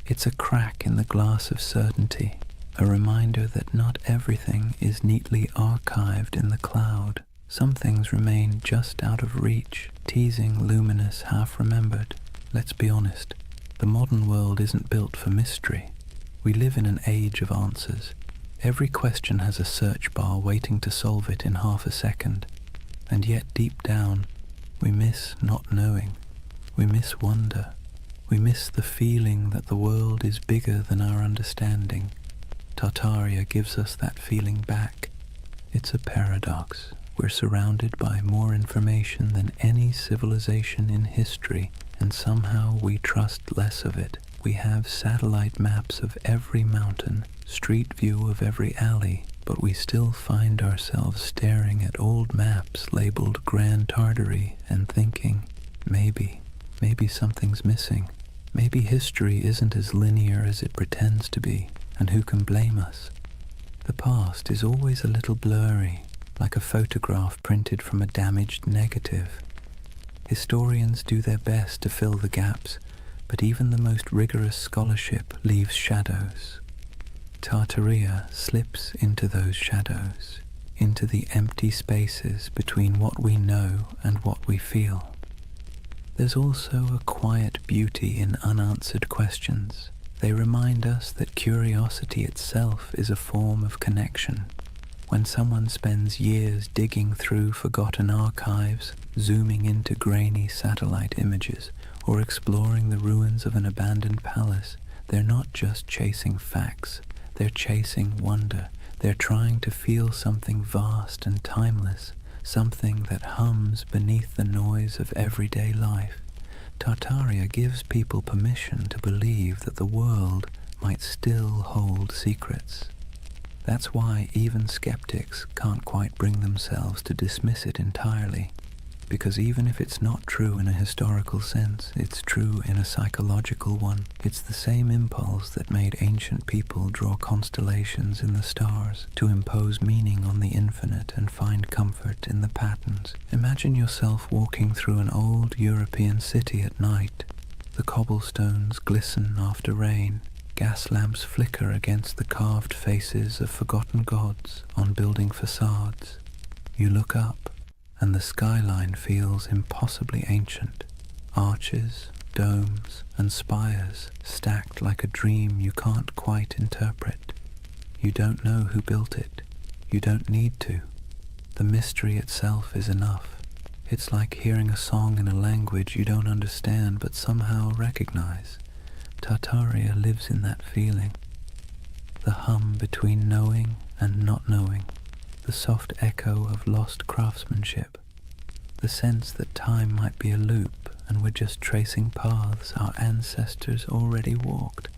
It's a crack in the glass of certainty, a reminder that not everything is neatly archived in the cloud. Some things remain just out of reach, teasing, luminous, half-remembered. Let's be honest, the modern world isn't built for mystery. We live in an age of answers. Every question has a search bar waiting to solve it in half a second. And yet deep down, we miss not knowing. We miss wonder. We miss the feeling that the world is bigger than our understanding. Tartaria gives us that feeling back. It's a paradox. We're surrounded by more information than any civilization in history, and somehow we trust less of it. We have satellite maps of every mountain, street view of every alley, but we still find ourselves staring at old maps labeled Grand Tartary and thinking, maybe something's missing. Maybe history isn't as linear as it pretends to be, and who can blame us? The past is always a little blurry, like a photograph printed from a damaged negative. Historians do their best to fill the gaps, but even the most rigorous scholarship leaves shadows. Tartaria slips into those shadows, into the empty spaces between what we know and what we feel. There's also a quiet beauty in unanswered questions. They remind us that curiosity itself is a form of connection. When someone spends years digging through forgotten archives, zooming into grainy satellite images, or exploring the ruins of an abandoned palace, they're not just chasing facts, they're chasing wonder. They're trying to feel something vast and timeless, something that hums beneath the noise of everyday life. Tartaria gives people permission to believe that the world might still hold secrets. That's why even skeptics can't quite bring themselves to dismiss it entirely, because even if it's not true in a historical sense, it's true in a psychological one. It's the same impulse that made ancient people draw constellations in the stars, to impose meaning on the infinite and find comfort in the patterns. Imagine yourself walking through an old European city at night. The cobblestones glisten after rain. Gas lamps flicker against the carved faces of forgotten gods on building facades. You look up, and the skyline feels impossibly ancient. Arches, domes, and spires stacked like a dream you can't quite interpret. You don't know who built it. You don't need to. The mystery itself is enough. It's like hearing a song in a language you don't understand but somehow recognize. Tartaria lives in that feeling. The hum between knowing and not knowing. The soft echo of lost craftsmanship, the sense that time might be a loop and we're just tracing paths our ancestors already walked.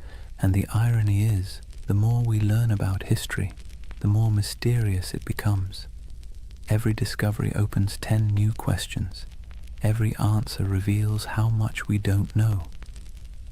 And the irony is, the more we learn about history, the more mysterious it becomes. Every discovery opens 10 new questions. Every answer reveals how much we don't know.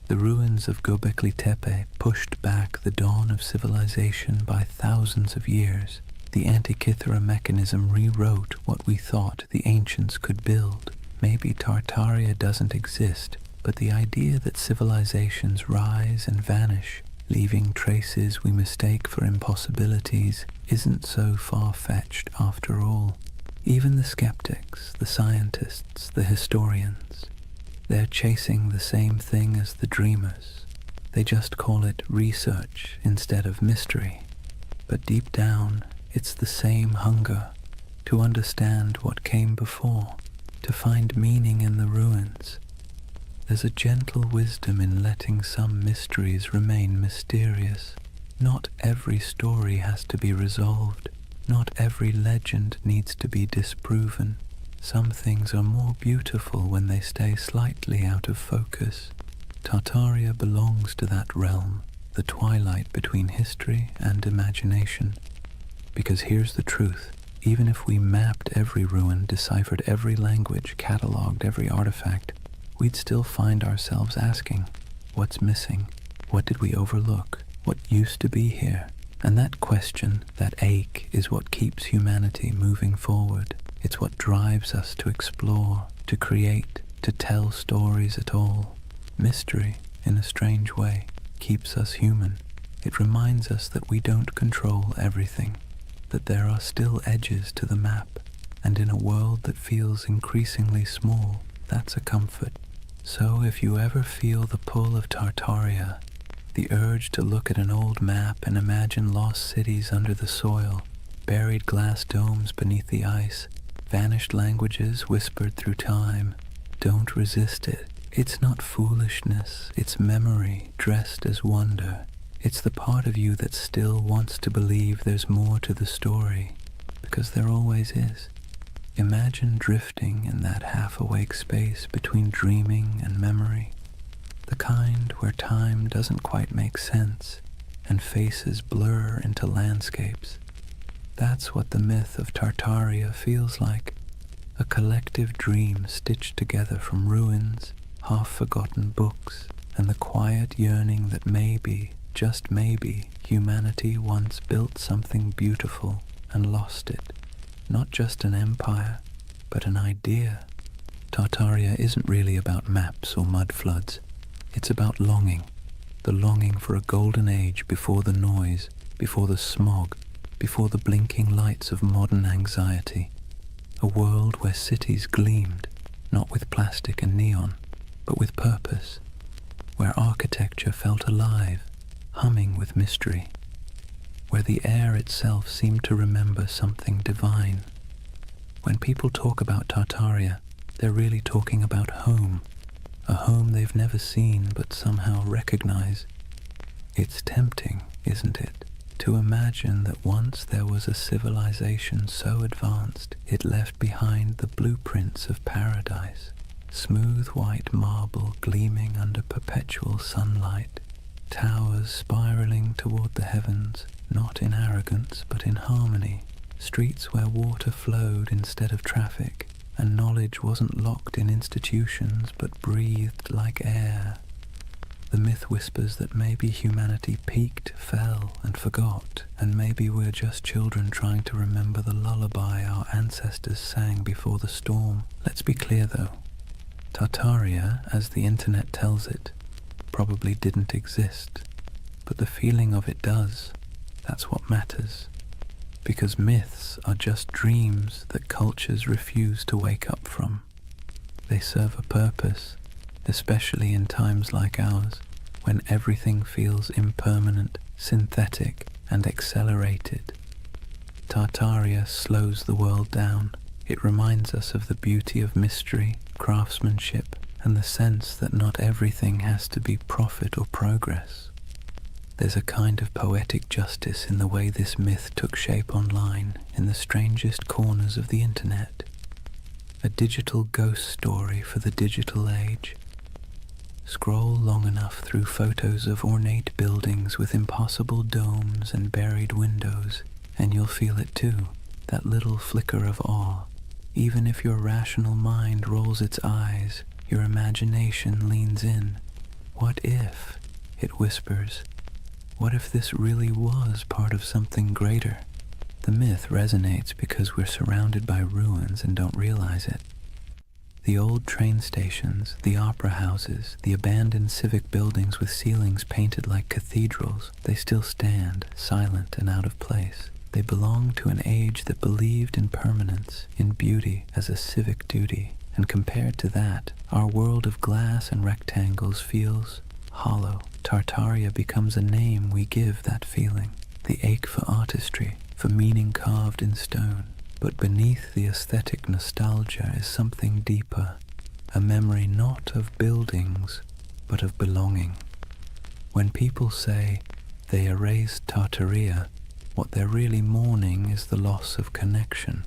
The ruins of Göbekli Tepe pushed back the dawn of civilization by thousands of years. The Antikythera mechanism rewrote what we thought the ancients could build. Maybe Tartaria doesn't exist, but the idea that civilizations rise and vanish, leaving traces we mistake for impossibilities, isn't so far-fetched after all. Even the skeptics, the scientists, the historians, they're chasing the same thing as the dreamers. They just call it research instead of mystery. But deep down, it's the same hunger to understand what came before, to find meaning in the ruins. There's a gentle wisdom in letting some mysteries remain mysterious. Not every story has to be resolved. Not every legend needs to be disproven. Some things are more beautiful when they stay slightly out of focus. Tartaria belongs to that realm, the twilight between history and imagination. Because here's the truth. Even if we mapped every ruin, deciphered every language, catalogued every artifact, we'd still find ourselves asking, what's missing? What did we overlook? What used to be here? And that question, that ache, is what keeps humanity moving forward. It's what drives us to explore, to create, to tell stories at all. Mystery, in a strange way, keeps us human. It reminds us that we don't control everything, that there are still edges to the map, and in a world that feels increasingly small, that's a comfort. So if you ever feel the pull of Tartaria, the urge to look at an old map and imagine lost cities under the soil, buried glass domes beneath the ice, vanished languages whispered through time, don't resist it. It's not foolishness, it's memory dressed as wonder. It's the part of you that still wants to believe there's more to the story, because there always is. Imagine drifting in that half-awake space between dreaming and memory, the kind where time doesn't quite make sense and faces blur into landscapes. That's what the myth of Tartaria feels like, a collective dream stitched together from ruins, half-forgotten books, and the quiet yearning that maybe, just maybe, humanity once built something beautiful and lost it. Not just an empire, but an idea. Tartaria isn't really about maps or mud floods. It's about longing. The longing for a golden age before the noise, before the smog, before the blinking lights of modern anxiety. A world where cities gleamed, not with plastic and neon, but with purpose. Where architecture felt alive, humming with mystery, where the air itself seemed to remember something divine. When people talk about Tartaria, they're really talking about home, a home they've never seen but somehow recognize. It's tempting, isn't it, to imagine that once there was a civilization so advanced it left behind the blueprints of paradise, smooth white marble gleaming under perpetual sunlight, towers spiraling toward the heavens, not in arrogance but in harmony, streets where water flowed instead of traffic, and knowledge wasn't locked in institutions but breathed like air. The myth whispers that maybe humanity peaked, fell, and forgot, and maybe we're just children trying to remember the lullaby our ancestors sang before the storm. Let's be clear though, Tartaria, as the internet tells it, probably didn't exist, but the feeling of it does. That's what matters, because myths are just dreams that cultures refuse to wake up from. They serve a purpose, especially in times like ours, when everything feels impermanent, synthetic, and accelerated. Tartaria slows the world down. It reminds us of the beauty of mystery, craftsmanship, and the sense that not everything has to be profit or progress. There's a kind of poetic justice in the way this myth took shape online, in the strangest corners of the internet. A digital ghost story for the digital age. Scroll long enough through photos of ornate buildings with impossible domes and buried windows, and you'll feel it too, that little flicker of awe. Even if your rational mind rolls its eyes, your imagination leans in. What if, it whispers, what if this really was part of something greater? The myth resonates because we're surrounded by ruins and don't realize it. The old train stations, the opera houses, the abandoned civic buildings with ceilings painted like cathedrals, they still stand, silent and out of place. They belong to an age that believed in permanence, in beauty as a civic duty, and compared to that, our world of glass and rectangles feels hollow. Tartaria becomes a name we give that feeling, the ache for artistry, for meaning carved in stone. But beneath the aesthetic nostalgia is something deeper, a memory not of buildings, but of belonging. When people say they erased Tartaria, what they're really mourning is the loss of connection,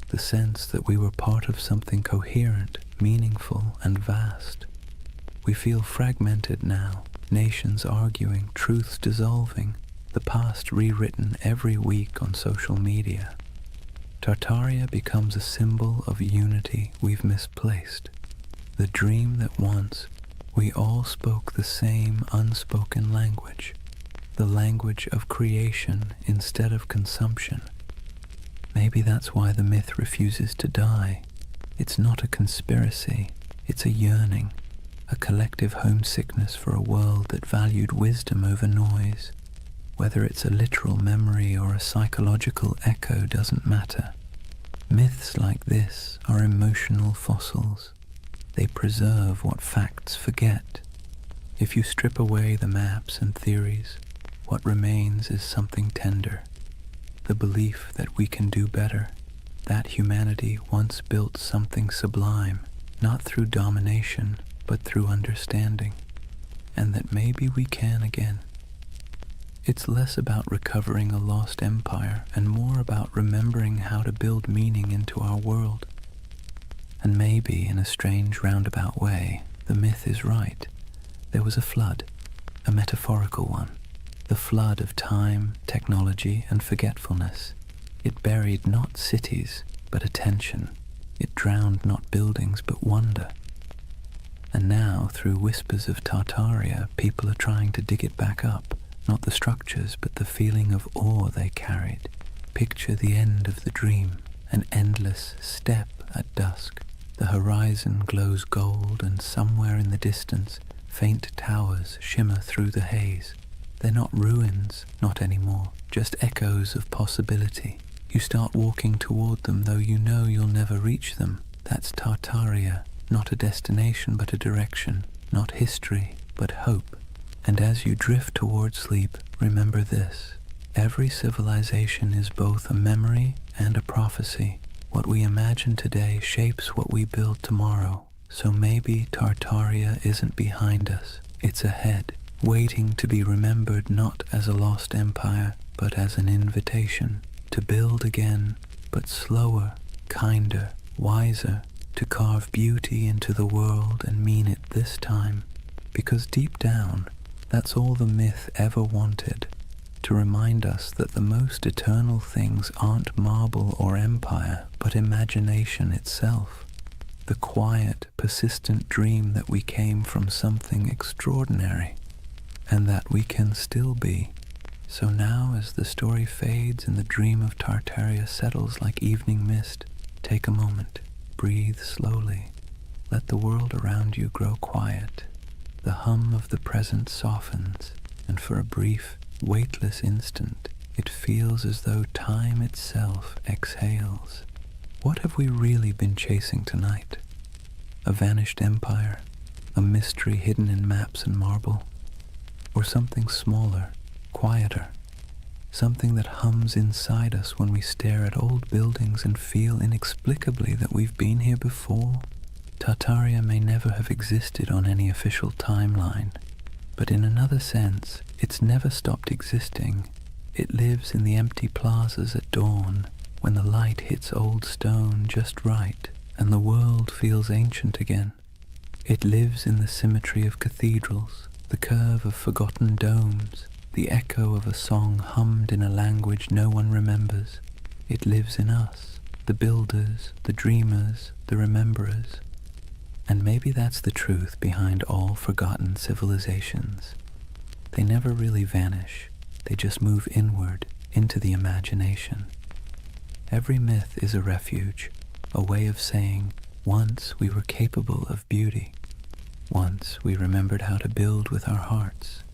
the sense that we were part of something coherent, meaningful, and vast. We feel fragmented now, nations arguing, truths dissolving, the past rewritten every week on social media. Tartaria becomes a symbol of unity we've misplaced, the dream that once we all spoke the same unspoken language, the language of creation instead of consumption. Maybe that's why the myth refuses to die. It's not a conspiracy, it's a yearning, a collective homesickness for a world that valued wisdom over noise. Whether it's a literal memory or a psychological echo doesn't matter. Myths like this are emotional fossils. They preserve what facts forget. If you strip away the maps and theories, what remains is something tender. The belief that we can do better, that humanity once built something sublime, not through domination, but through understanding, and that maybe we can again. It's less about recovering a lost empire and more about remembering how to build meaning into our world. And maybe, in a strange roundabout way, the myth is right. There was a flood, a metaphorical one, the flood of time, technology, and forgetfulness. It buried not cities, but attention. It drowned not buildings, but wonder. And now, through whispers of Tartaria, people are trying to dig it back up. Not the structures, but the feeling of awe they carried. Picture the end of the dream, an endless step at dusk. The horizon glows gold, and somewhere in the distance, faint towers shimmer through the haze. They're not ruins, not anymore, just echoes of possibility. You start walking toward them, though you know you'll never reach them. That's Tartaria, not a destination, but a direction. Not history, but hope. And as you drift toward sleep, remember this. Every civilization is both a memory and a prophecy. What we imagine today shapes what we build tomorrow. So maybe Tartaria isn't behind us. It's ahead, waiting to be remembered not as a lost empire, but as an invitation to build again, but slower, kinder, wiser, to carve beauty into the world and mean it this time. Because deep down, that's all the myth ever wanted, to remind us that the most eternal things aren't marble or empire, but imagination itself. The quiet, persistent dream that we came from something extraordinary, and that we can still be. So now, as the story fades and the dream of Tartaria settles like evening mist, take a moment, breathe slowly, let the world around you grow quiet. The hum of the present softens, and for a brief, weightless instant, it feels as though time itself exhales. What have we really been chasing tonight? A vanished empire, a mystery hidden in maps and marble, or something smaller, quieter, something that hums inside us when we stare at old buildings and feel inexplicably that we've been here before? Tartaria may never have existed on any official timeline, but in another sense, it's never stopped existing. It lives in the empty plazas at dawn, when the light hits old stone just right, and the world feels ancient again. It lives in the symmetry of cathedrals, the curve of forgotten domes, the echo of a song hummed in a language no one remembers. It lives in us, the builders, the dreamers, the rememberers. And maybe that's the truth behind all forgotten civilizations. They never really vanish, they just move inward into the imagination. Every myth is a refuge, a way of saying, once we were capable of beauty. Once we remembered how to build with our hearts.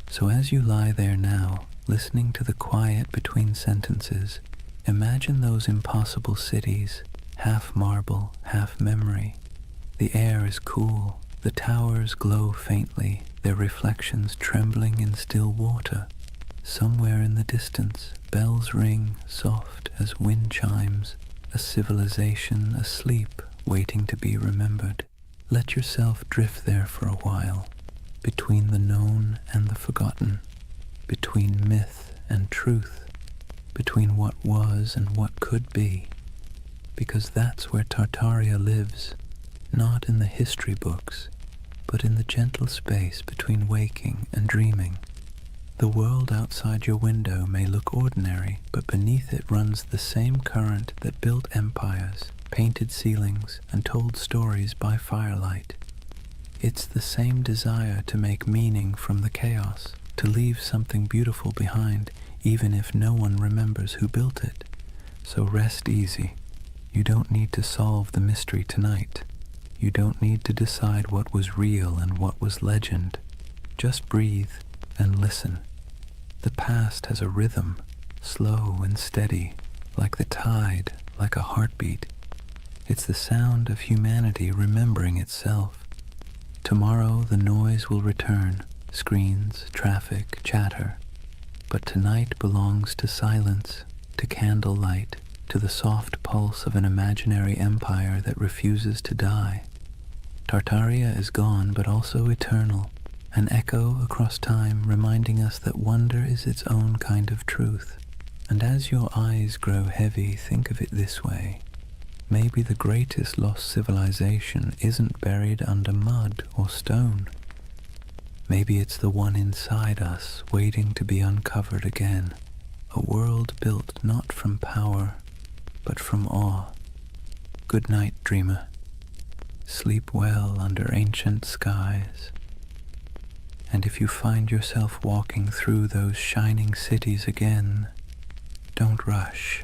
So as you lie there now, listening to the quiet between sentences, imagine those impossible cities, half marble, half memory. The air is cool, the towers glow faintly, their reflections trembling in still water. Somewhere in the distance, bells ring, soft as wind chimes, a civilization asleep, waiting to be remembered. Let yourself drift there for a while, between the known and the forgotten, between myth and truth, between what was and what could be, because that's where Tartaria lives, not in the history books, but in the gentle space between waking and dreaming. The world outside your window may look ordinary, but beneath it runs the same current that built empires, painted ceilings, and told stories by firelight. It's the same desire to make meaning from the chaos, to leave something beautiful behind, even if no one remembers who built it. So rest easy. You don't need to solve the mystery tonight. You don't need to decide what was real and what was legend. Just breathe and listen. The past has a rhythm, slow and steady, like the tide, like a heartbeat. It's the sound of humanity remembering itself. Tomorrow the noise will return, screens, traffic, chatter. But tonight belongs to silence, to candlelight, to the soft pulse of an imaginary empire that refuses to die. Tartaria is gone, but also eternal, an echo across time reminding us that wonder is its own kind of truth. And as your eyes grow heavy, think of it this way. Maybe the greatest lost civilization isn't buried under mud or stone. Maybe it's the one inside us, waiting to be uncovered again. A world built not from power, but from awe. Good night, dreamer. Sleep well under ancient skies. And if you find yourself walking through those shining cities again, don't rush.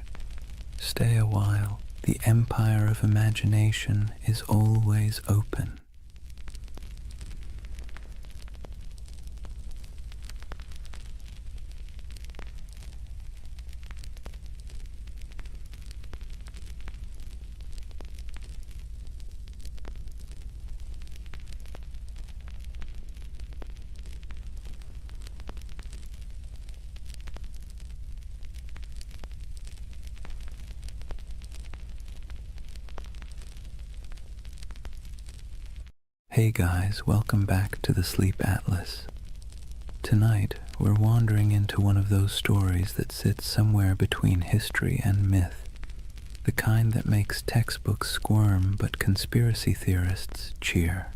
Stay a while. The empire of imagination is always open. Hey guys, welcome back to the Sleep Atlas. Tonight, we're wandering into one of those stories that sits somewhere between history and myth, the kind that makes textbooks squirm but conspiracy theorists cheer.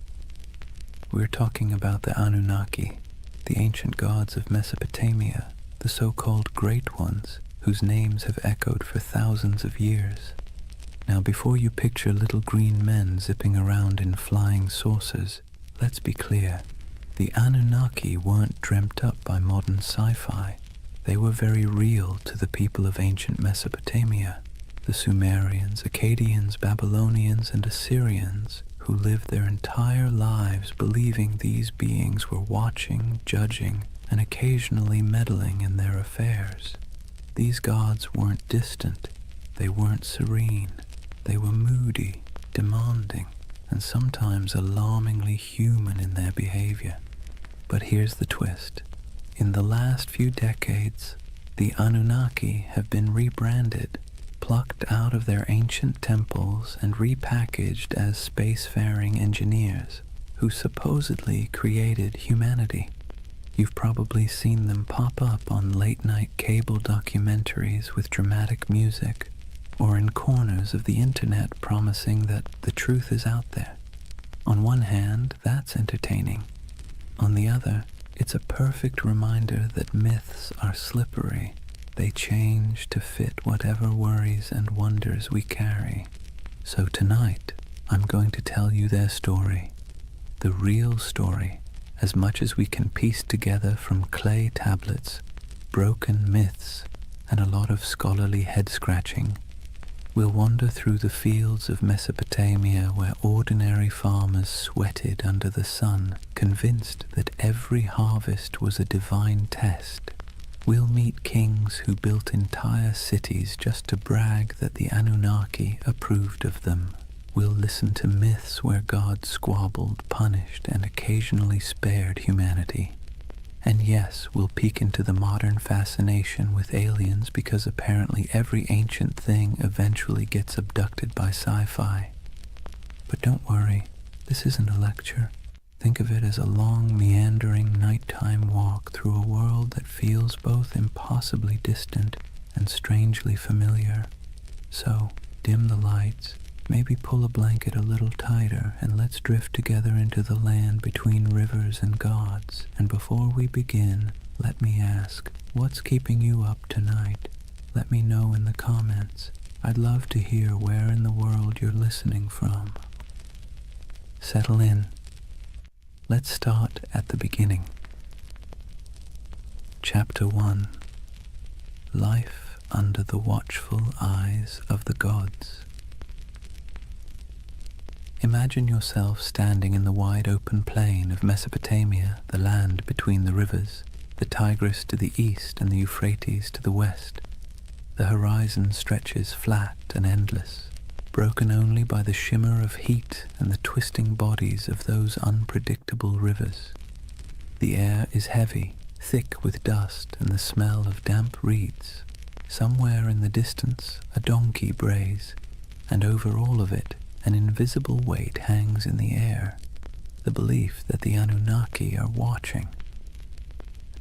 We're talking about the Anunnaki, the ancient gods of Mesopotamia, the so-called Great Ones, whose names have echoed for thousands of years. Now, before you picture little green men zipping around in flying saucers, let's be clear. The Anunnaki weren't dreamt up by modern sci-fi. They were very real to the people of ancient Mesopotamia, the Sumerians, Akkadians, Babylonians, and Assyrians, who lived their entire lives believing these beings were watching, judging, and occasionally meddling in their affairs. These gods weren't distant. They weren't serene. They were moody, demanding, and sometimes alarmingly human in their behavior. But here's the twist. In the last few decades, the Anunnaki have been rebranded, plucked out of their ancient temples and repackaged as spacefaring engineers who supposedly created humanity. You've probably seen them pop up on late-night cable documentaries with dramatic music, or in corners of the internet promising that the truth is out there. On one hand, that's entertaining. On the other, it's a perfect reminder that myths are slippery. They change to fit whatever worries and wonders we carry. So tonight, I'm going to tell you their story. The real story, as much as we can piece together from clay tablets, broken myths, and a lot of scholarly head-scratching. We'll wander through the fields of Mesopotamia where ordinary farmers sweated under the sun, convinced that every harvest was a divine test. We'll meet kings who built entire cities just to brag that the Anunnaki approved of them. We'll listen to myths where gods squabbled, punished, and occasionally spared humanity. And yes, we'll peek into the modern fascination with aliens because apparently every ancient thing eventually gets abducted by sci-fi. But don't worry, this isn't a lecture. Think of it as a long, meandering nighttime walk through a world that feels both impossibly distant and strangely familiar. So, dim the lights, maybe pull a blanket a little tighter, and let's drift together into the land between rivers and gods. And before we begin, let me ask, what's keeping you up tonight? Let me know in the comments. I'd love to hear where in the world you're listening from. Settle in. Let's start at the beginning. Chapter 1. Life under the watchful eyes of the gods. Imagine yourself standing in the wide open plain of Mesopotamia, the land between the rivers, the Tigris to the east and the Euphrates to the west. The horizon stretches flat and endless, broken only by the shimmer of heat and the twisting bodies of those unpredictable rivers. The air is heavy, thick with dust and the smell of damp reeds. Somewhere in the distance, a donkey brays, and over all of it, an invisible weight hangs in the air, the belief that the Anunnaki are watching.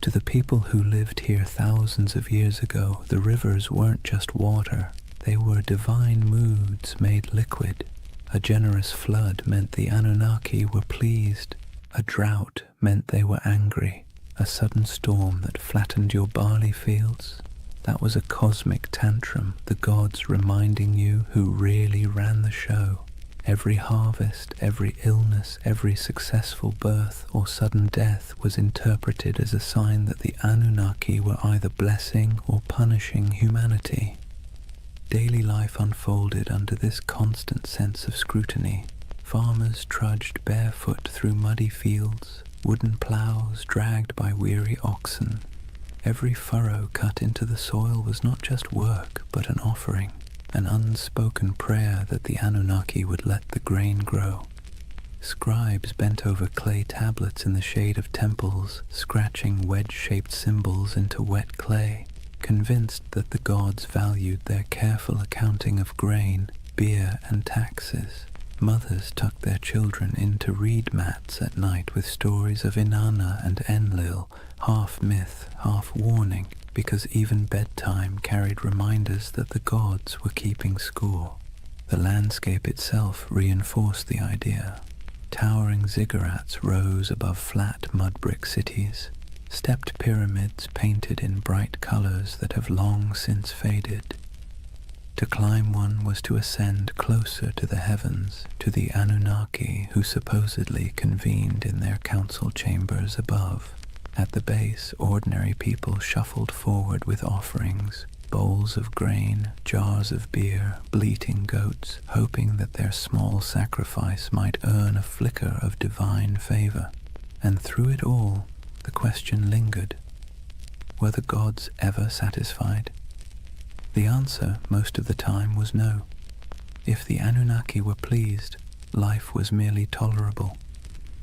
To the people who lived here thousands of years ago, the rivers weren't just water, they were divine moods made liquid. A generous flood meant the Anunnaki were pleased, a drought meant they were angry, a sudden storm that flattened your barley fields. That was a cosmic tantrum, the gods reminding you who really ran the show. Every harvest, every illness, every successful birth or sudden death was interpreted as a sign that the Anunnaki were either blessing or punishing humanity. Daily life unfolded under this constant sense of scrutiny. Farmers trudged barefoot through muddy fields, wooden plows dragged by weary oxen. Every furrow cut into the soil was not just work, but an offering. An unspoken prayer that the Anunnaki would let the grain grow. Scribes bent over clay tablets in the shade of temples, scratching wedge-shaped symbols into wet clay, convinced that the gods valued their careful accounting of grain, beer, and taxes. Mothers tucked their children into reed mats at night with stories of Inanna and Enlil, half myth, half warning, because even bedtime carried reminders that the gods were keeping score. The landscape itself reinforced the idea. Towering ziggurats rose above flat mud-brick cities, stepped pyramids painted in bright colors that have long since faded. To climb one was to ascend closer to the heavens, to the Anunnaki who supposedly convened in their council chambers above. At the base, ordinary people shuffled forward with offerings, bowls of grain, jars of beer, bleating goats, hoping that their small sacrifice might earn a flicker of divine favor. And through it all, the question lingered. Were the gods ever satisfied? The answer, most of the time, was no. If the Anunnaki were pleased, life was merely tolerable.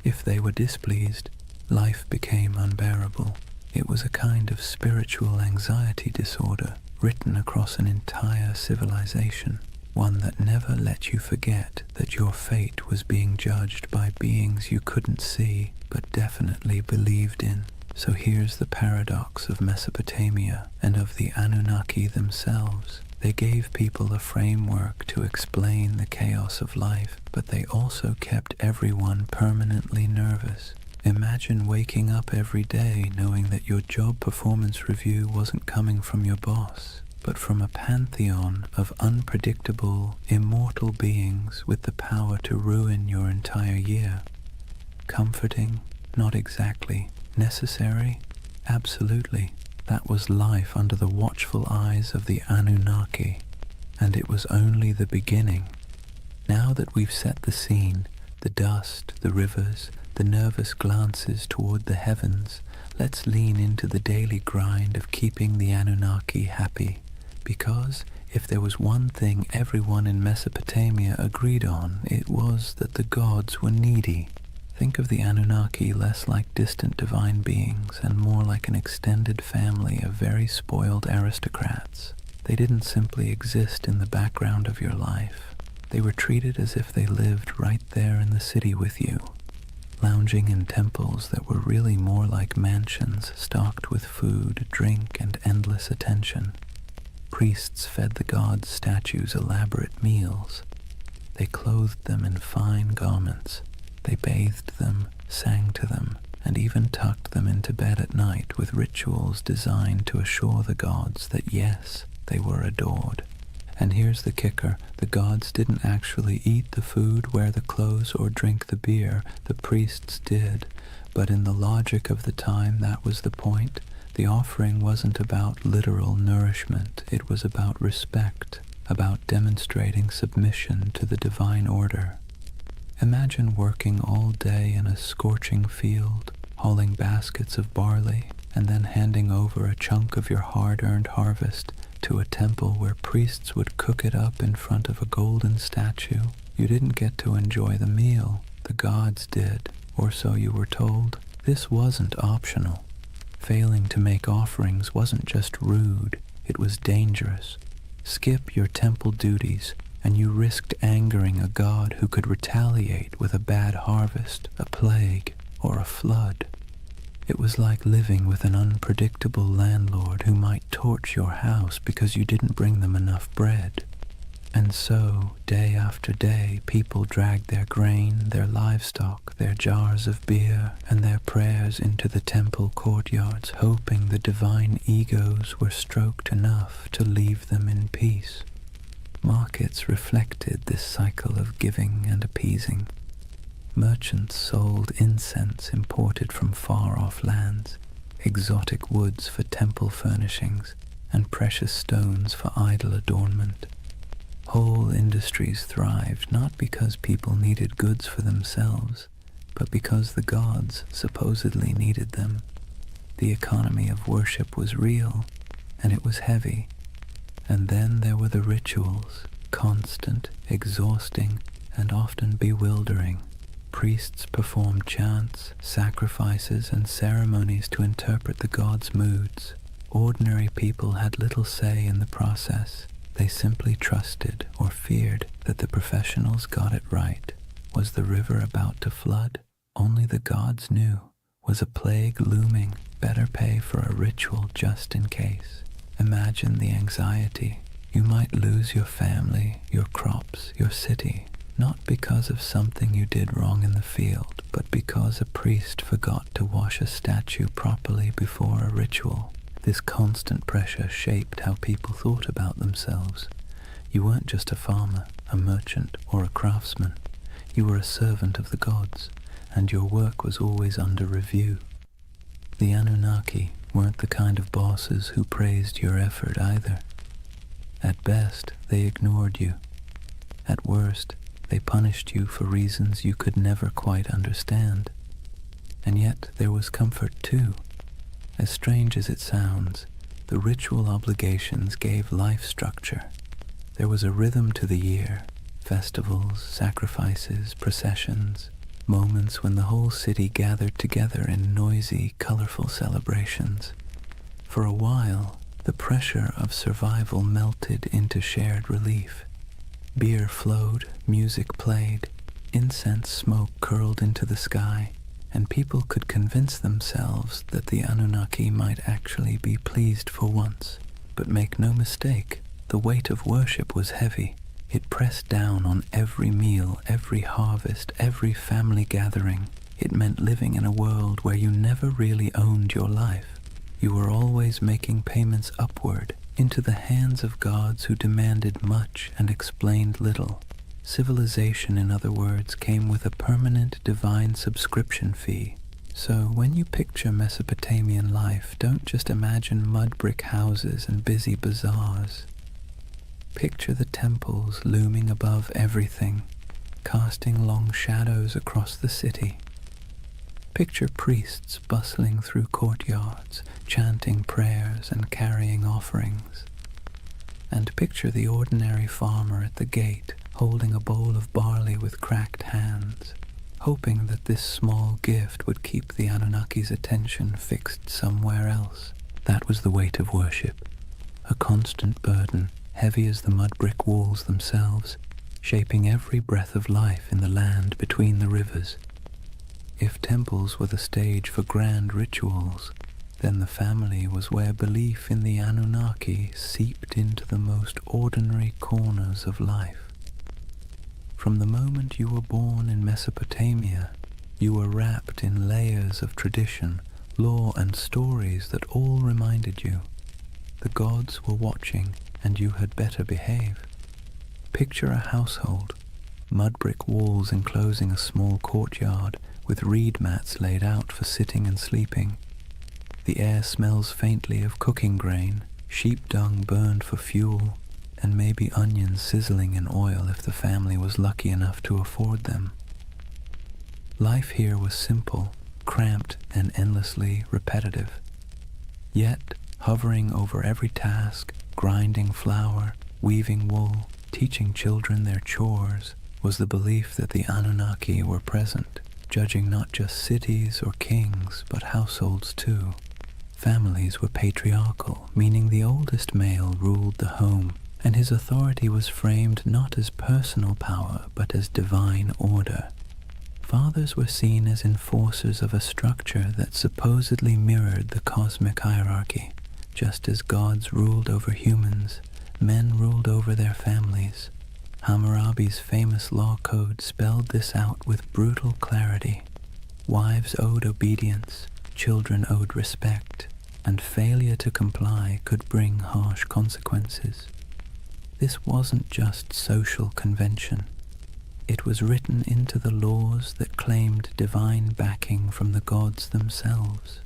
If they were displeased, life became unbearable. It was a kind of spiritual anxiety disorder written across an entire civilization, one that never let you forget that your fate was being judged by beings you couldn't see but definitely believed in. So here's the paradox of Mesopotamia and of the Anunnaki themselves. They gave people a framework to explain the chaos of life, but they also kept everyone permanently nervous. Imagine waking up every day knowing that your job performance review wasn't coming from your boss, but from a pantheon of unpredictable, immortal beings with the power to ruin your entire year. Comforting? Not exactly. Necessary? Absolutely. That was life under the watchful eyes of the Anunnaki, and it was only the beginning. Now that we've set the scene, the dust, the rivers, the nervous glances toward the heavens, let's lean into the daily grind of keeping the Anunnaki happy. Because if there was one thing everyone in Mesopotamia agreed on, it was that the gods were needy. Think of the Anunnaki less like distant divine beings and more like an extended family of very spoiled aristocrats. They didn't simply exist in the background of your life. They were treated as if they lived right there in the city with you, lounging in temples that were really more like mansions stocked with food, drink, and endless attention. Priests fed the gods' statues elaborate meals. They clothed them in fine garments. They bathed them, sang to them, and even tucked them into bed at night with rituals designed to assure the gods that yes, they were adored. And here's the kicker, the gods didn't actually eat the food, wear the clothes, or drink the beer. The priests did, but in the logic of the time that was the point. The offering wasn't about literal nourishment, it was about respect, about demonstrating submission to the divine order. Imagine working all day in a scorching field, hauling baskets of barley, and then handing over a chunk of your hard-earned harvest to a temple where priests would cook it up in front of a golden statue. You didn't get to enjoy the meal, the gods did, or so you were told. This wasn't optional. Failing to make offerings wasn't just rude, it was dangerous. Skip your temple duties, and you risked angering a god who could retaliate with a bad harvest, a plague, or a flood. It was like living with an unpredictable landlord who might torch your house because you didn't bring them enough bread. And so, day after day, people dragged their grain, their livestock, their jars of beer, and their prayers into the temple courtyards, hoping the divine egos were stroked enough to leave them in peace. Markets reflected this cycle of giving and appeasing. Merchants sold incense imported from far-off lands, exotic woods for temple furnishings, and precious stones for idol adornment. Whole industries thrived not because people needed goods for themselves, but because the gods supposedly needed them. The economy of worship was real, and it was heavy. And then there were the rituals, constant, exhausting, and often bewildering. Priests performed chants, sacrifices, and ceremonies to interpret the gods' moods. Ordinary people had little say in the process. They simply trusted or feared that the professionals got it right. Was the river about to flood? Only the gods knew. Was a plague looming? Better pay for a ritual just in case. Imagine the anxiety. You might lose your family, your crops, your city, not because of something you did wrong in the field, but because a priest forgot to wash a statue properly before a ritual. This constant pressure shaped how people thought about themselves. You weren't just a farmer, a merchant, or a craftsman. You were a servant of the gods, and your work was always under review. The Anunnaki weren't the kind of bosses who praised your effort either. At best, they ignored you. At worst, they punished you for reasons you could never quite understand. And yet there was comfort too. As strange as it sounds, the ritual obligations gave life structure. There was a rhythm to the year, festivals, sacrifices, processions, moments when the whole city gathered together in noisy, colorful celebrations. For a while, the pressure of survival melted into shared relief. Beer flowed, music played, incense smoke curled into the sky, and people could convince themselves that the Anunnaki might actually be pleased for once. But make no mistake, the weight of worship was heavy. It pressed down on every meal, every harvest, every family gathering. It meant living in a world where you never really owned your life. You were always making payments upward, into the hands of gods who demanded much and explained little. Civilization, in other words, came with a permanent divine subscription fee. So when you picture Mesopotamian life, don't just imagine mud brick houses and busy bazaars. Picture the temples looming above everything, casting long shadows across the city. Picture priests bustling through courtyards, chanting prayers and carrying offerings. And picture the ordinary farmer at the gate, holding a bowl of barley with cracked hands, hoping that this small gift would keep the Anunnaki's attention fixed somewhere else. That was the weight of worship, a constant burden, heavy as the mud brick walls themselves, shaping every breath of life in the land between the rivers. If temples were the stage for grand rituals, then the family was where belief in the Anunnaki seeped into the most ordinary corners of life. From the moment you were born in Mesopotamia, you were wrapped in layers of tradition, lore and stories that all reminded you. The gods were watching and you had better behave. Picture a household, mud brick walls enclosing a small courtyard with reed mats laid out for sitting and sleeping. The air smells faintly of cooking grain, sheep dung burned for fuel, and maybe onions sizzling in oil if the family was lucky enough to afford them. Life here was simple, cramped, and endlessly repetitive. Yet, hovering over every task, grinding flour, weaving wool, teaching children their chores, was the belief that the Anunnaki were present, judging not just cities or kings, but households too. Families were patriarchal, meaning the oldest male ruled the home, and his authority was framed not as personal power, but as divine order. Fathers were seen as enforcers of a structure that supposedly mirrored the cosmic hierarchy. Just as gods ruled over humans, men ruled over their families. Hammurabi's famous law code spelled this out with brutal clarity. Wives owed obedience, children owed respect, and failure to comply could bring harsh consequences. This wasn't just social convention. It was written into the laws that claimed divine backing from the gods themselves.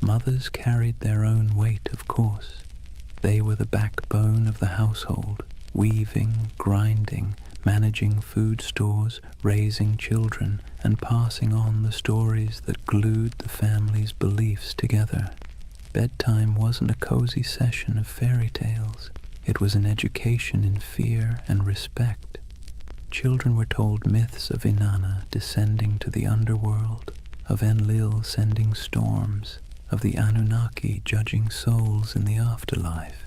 Mothers carried their own weight, of course. They were the backbone of the household, weaving, grinding, managing food stores, raising children, and passing on the stories that glued the family's beliefs together. Bedtime wasn't a cozy session of fairy tales. It was an education in fear and respect. Children were told myths of Inanna descending to the underworld, of Enlil sending storms, of the Anunnaki judging souls in the afterlife.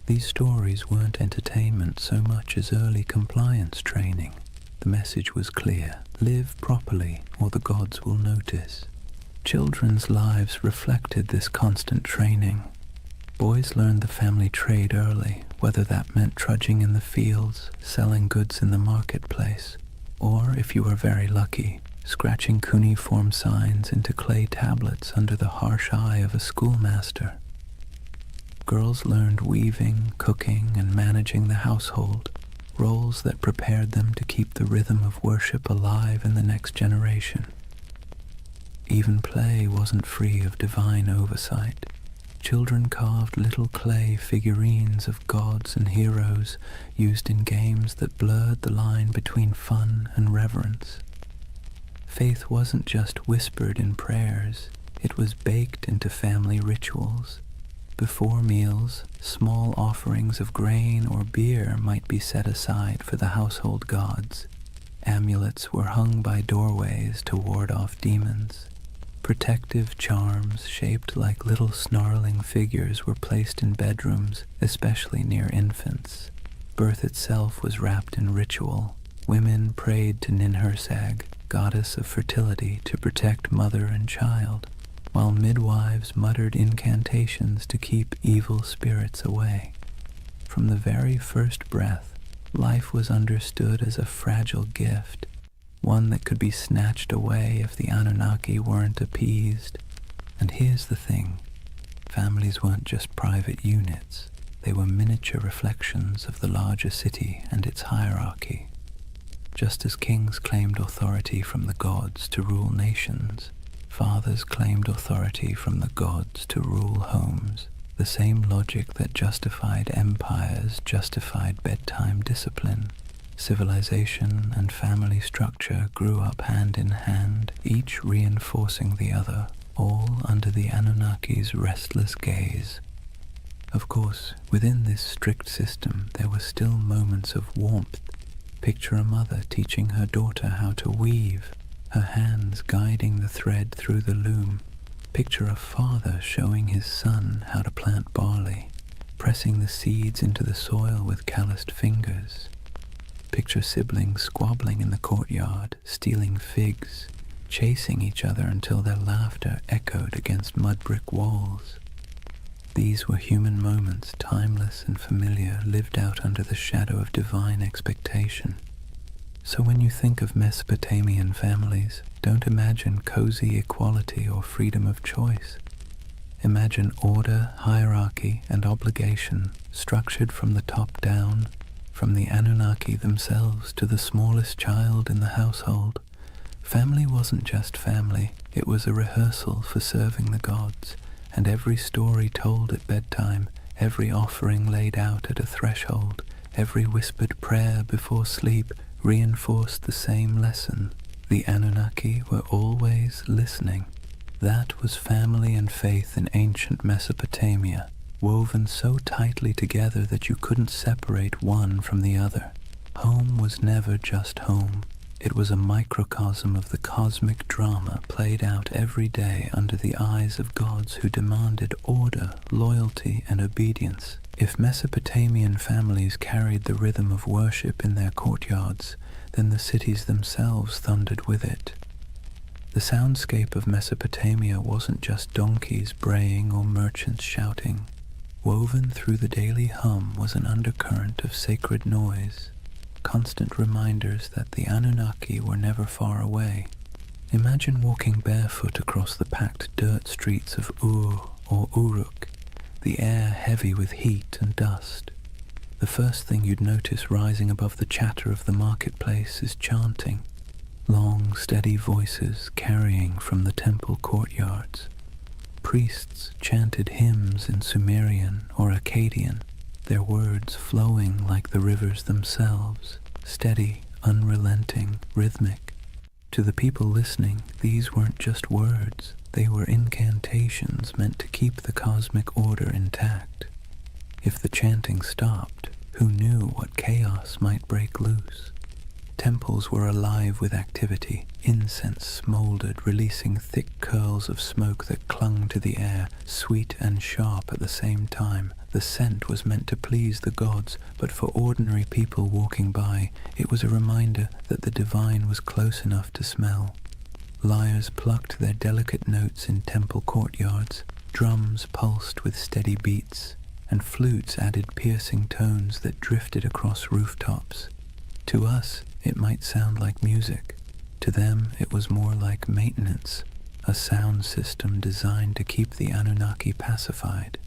These stories weren't entertainment so much as early compliance training. The message was clear: live properly or the gods will notice. Children's lives reflected this constant training. Boys learned the family trade early, whether that meant trudging in the fields, selling goods in the marketplace, or, if you were very lucky, scratching cuneiform signs into clay tablets under the harsh eye of a schoolmaster. Girls learned weaving, cooking, and managing the household, roles that prepared them to keep the rhythm of worship alive in the next generation. Even play wasn't free of divine oversight. Children carved little clay figurines of gods and heroes used in games that blurred the line between fun and reverence. Faith wasn't just whispered in prayers, it was baked into family rituals. Before meals, small offerings of grain or beer might be set aside for the household gods. Amulets were hung by doorways to ward off demons. Protective charms shaped like little snarling figures were placed in bedrooms, especially near infants. Birth itself was wrapped in ritual. Women prayed to Ninhursag, goddess of fertility, to protect mother and child, while midwives muttered incantations to keep evil spirits away. From the very first breath, life was understood as a fragile gift, one that could be snatched away if the Anunnaki weren't appeased. And here's the thing, families weren't just private units, they were miniature reflections of the larger city and its hierarchy. Just as kings claimed authority from the gods to rule nations, Fathers claimed authority from the gods to rule homes. The same logic that justified empires justified bedtime discipline. Civilization and family structure grew up hand in hand, each reinforcing the other, all under the Anunnaki's restless gaze. Of course, within this strict system there were still moments of warmth. Picture a mother teaching her daughter how to weave, her hands guiding the thread through the loom. Picture a father showing his son how to plant barley, pressing the seeds into the soil with calloused fingers. Picture siblings squabbling in the courtyard, stealing figs, chasing each other until their laughter echoed against mud-brick walls. These were human moments, timeless and familiar, lived out under the shadow of divine expectation. So when you think of Mesopotamian families, don't imagine cozy equality or freedom of choice. Imagine order, hierarchy, and obligation structured from the top down, from the Anunnaki themselves to the smallest child in the household. Family wasn't just family, it was a rehearsal for serving the gods, and every story told at bedtime, every offering laid out at a threshold, every whispered prayer before sleep reinforced the same lesson. The Anunnaki were always listening. That was family and faith in ancient Mesopotamia, woven so tightly together that you couldn't separate one from the other. Home was never just home. It was a microcosm of the cosmic drama played out every day under the eyes of gods who demanded order, loyalty, and obedience. If Mesopotamian families carried the rhythm of worship in their courtyards, then the cities themselves thundered with it. The soundscape of Mesopotamia wasn't just donkeys braying or merchants shouting. Woven through the daily hum was an undercurrent of sacred noise, constant reminders that the Anunnaki were never far away. Imagine walking barefoot across the packed dirt streets of Ur or Uruk, the air heavy with heat and dust. The first thing you'd notice rising above the chatter of the marketplace is chanting, long, steady voices carrying from the temple courtyards. Priests chanted hymns in Sumerian or Akkadian, their words flowing like the rivers themselves, steady, unrelenting, rhythmic. To the people listening, these weren't just words, they were incantations meant to keep the cosmic order intact. If the chanting stopped, who knew what chaos might break loose? Temples were alive with activity. Incense smoldered, releasing thick curls of smoke that clung to the air, sweet and sharp at the same time. The scent was meant to please the gods, but for ordinary people walking by, it was a reminder that the divine was close enough to smell. Lyres plucked their delicate notes in temple courtyards, drums pulsed with steady beats, and flutes added piercing tones that drifted across rooftops. To us, it might sound like music. To them, it was more like maintenance, a sound system designed to keep the Anunnaki pacified.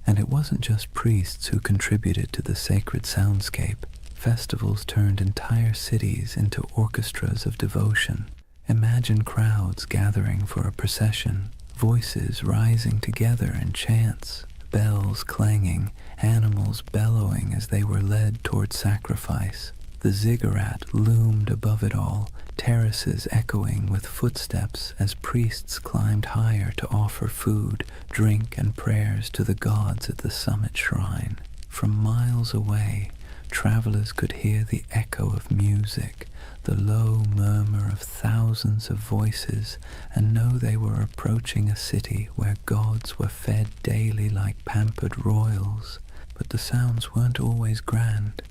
And it wasn't just priests who contributed to the sacred soundscape. Festivals turned entire cities into orchestras of devotion. Imagine crowds gathering for a procession, voices rising together in chants, bells clanging, animals bellowing as they were led toward sacrifice. The ziggurat loomed above it all, terraces echoing with footsteps as priests climbed higher to offer food, drink, and prayers to the gods at the summit shrine. From miles away, travelers could hear the echo of music, the low murmur of thousands of voices, and know they were approaching a city where gods were fed daily like pampered royals. But the sounds weren't always grand.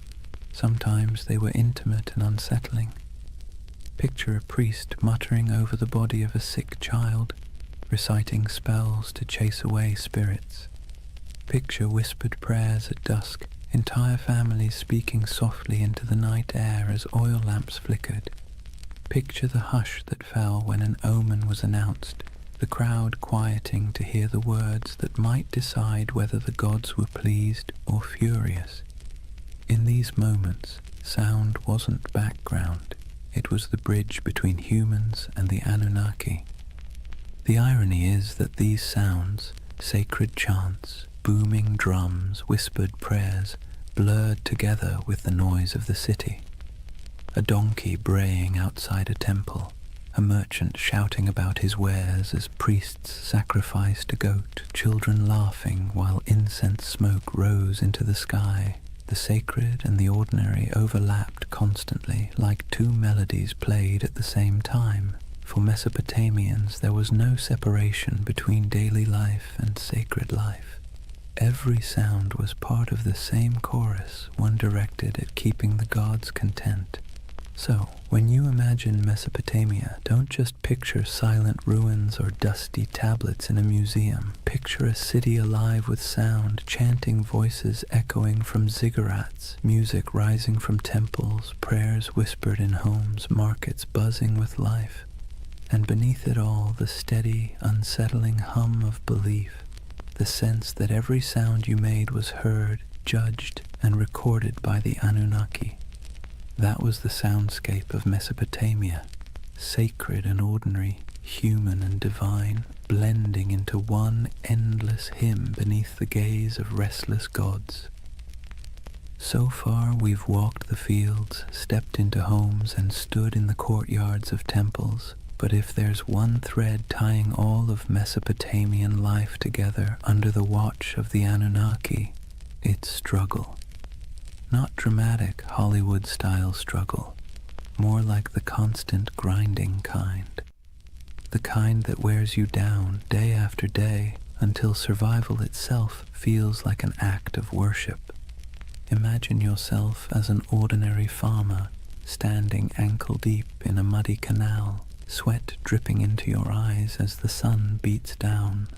Sometimes they were intimate and unsettling. Picture a priest muttering over the body of a sick child, reciting spells to chase away spirits. Picture whispered prayers at dusk, entire families speaking softly into the night air as oil lamps flickered. Picture the hush that fell when an omen was announced, the crowd quieting to hear the words that might decide whether the gods were pleased or furious. In these moments, sound wasn't background, it was the bridge between humans and the Anunnaki. The irony is that these sounds, sacred chants, booming drums, whispered prayers, blurred together with the noise of the city. A donkey braying outside a temple, a merchant shouting about his wares as priests sacrificed a goat, children laughing while incense smoke rose into the sky. The sacred and the ordinary overlapped constantly, like two melodies played at the same time. For Mesopotamians, there was no separation between daily life and sacred life. Every sound was part of the same chorus, one directed at keeping the gods content. So, when you imagine Mesopotamia, don't just picture silent ruins or dusty tablets in a museum. Picture a city alive with sound, chanting voices echoing from ziggurats, music rising from temples, prayers whispered in homes, markets buzzing with life. And beneath it all, the steady, unsettling hum of belief, the sense that every sound you made was heard, judged, and recorded by the Anunnaki. That was the soundscape of Mesopotamia, sacred and ordinary, human and divine, blending into one endless hymn beneath the gaze of restless gods. So far we've walked the fields, stepped into homes, and stood in the courtyards of temples. But if there's one thread tying all of Mesopotamian life together under the watch of the Anunnaki, it's struggle. Not dramatic Hollywood-style struggle, more like the constant grinding kind. The kind that wears you down day after day until survival itself feels like an act of worship. Imagine yourself as an ordinary farmer standing ankle-deep in a muddy canal, sweat dripping into your eyes as the sun beats down.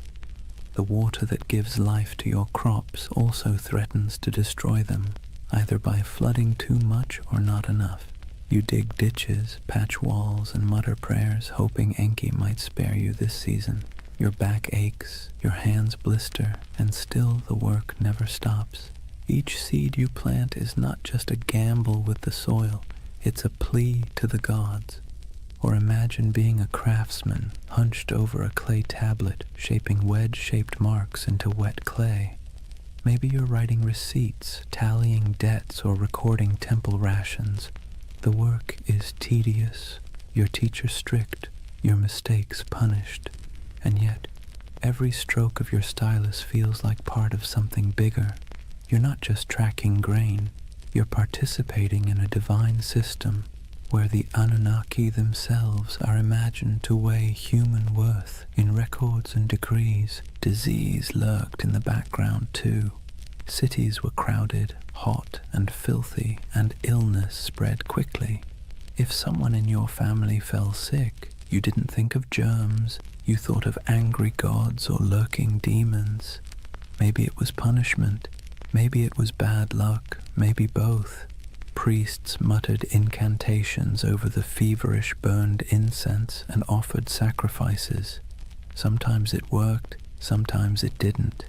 The water that gives life to your crops also threatens to destroy them, either by flooding too much or not enough. You dig ditches, patch walls, and mutter prayers, hoping Enki might spare you this season. Your back aches, your hands blister, and still the work never stops. Each seed you plant is not just a gamble with the soil, it's a plea to the gods. Or imagine being a craftsman, hunched over a clay tablet, shaping wedge-shaped marks into wet clay. Maybe you're writing receipts, tallying debts, or recording temple rations. The work is tedious, your teacher strict, your mistakes punished, and yet every stroke of your stylus feels like part of something bigger. You're not just tracking grain, you're participating in a divine system where the Anunnaki themselves are imagined to weigh human worth in records and decrees. Disease lurked in the background too. Cities were crowded, hot and filthy, and illness spread quickly. If someone in your family fell sick, you didn't think of germs, you thought of angry gods or lurking demons. Maybe it was punishment, maybe it was bad luck, maybe both. Priests muttered incantations over the feverish burned incense and offered sacrifices. Sometimes it worked, sometimes it didn't.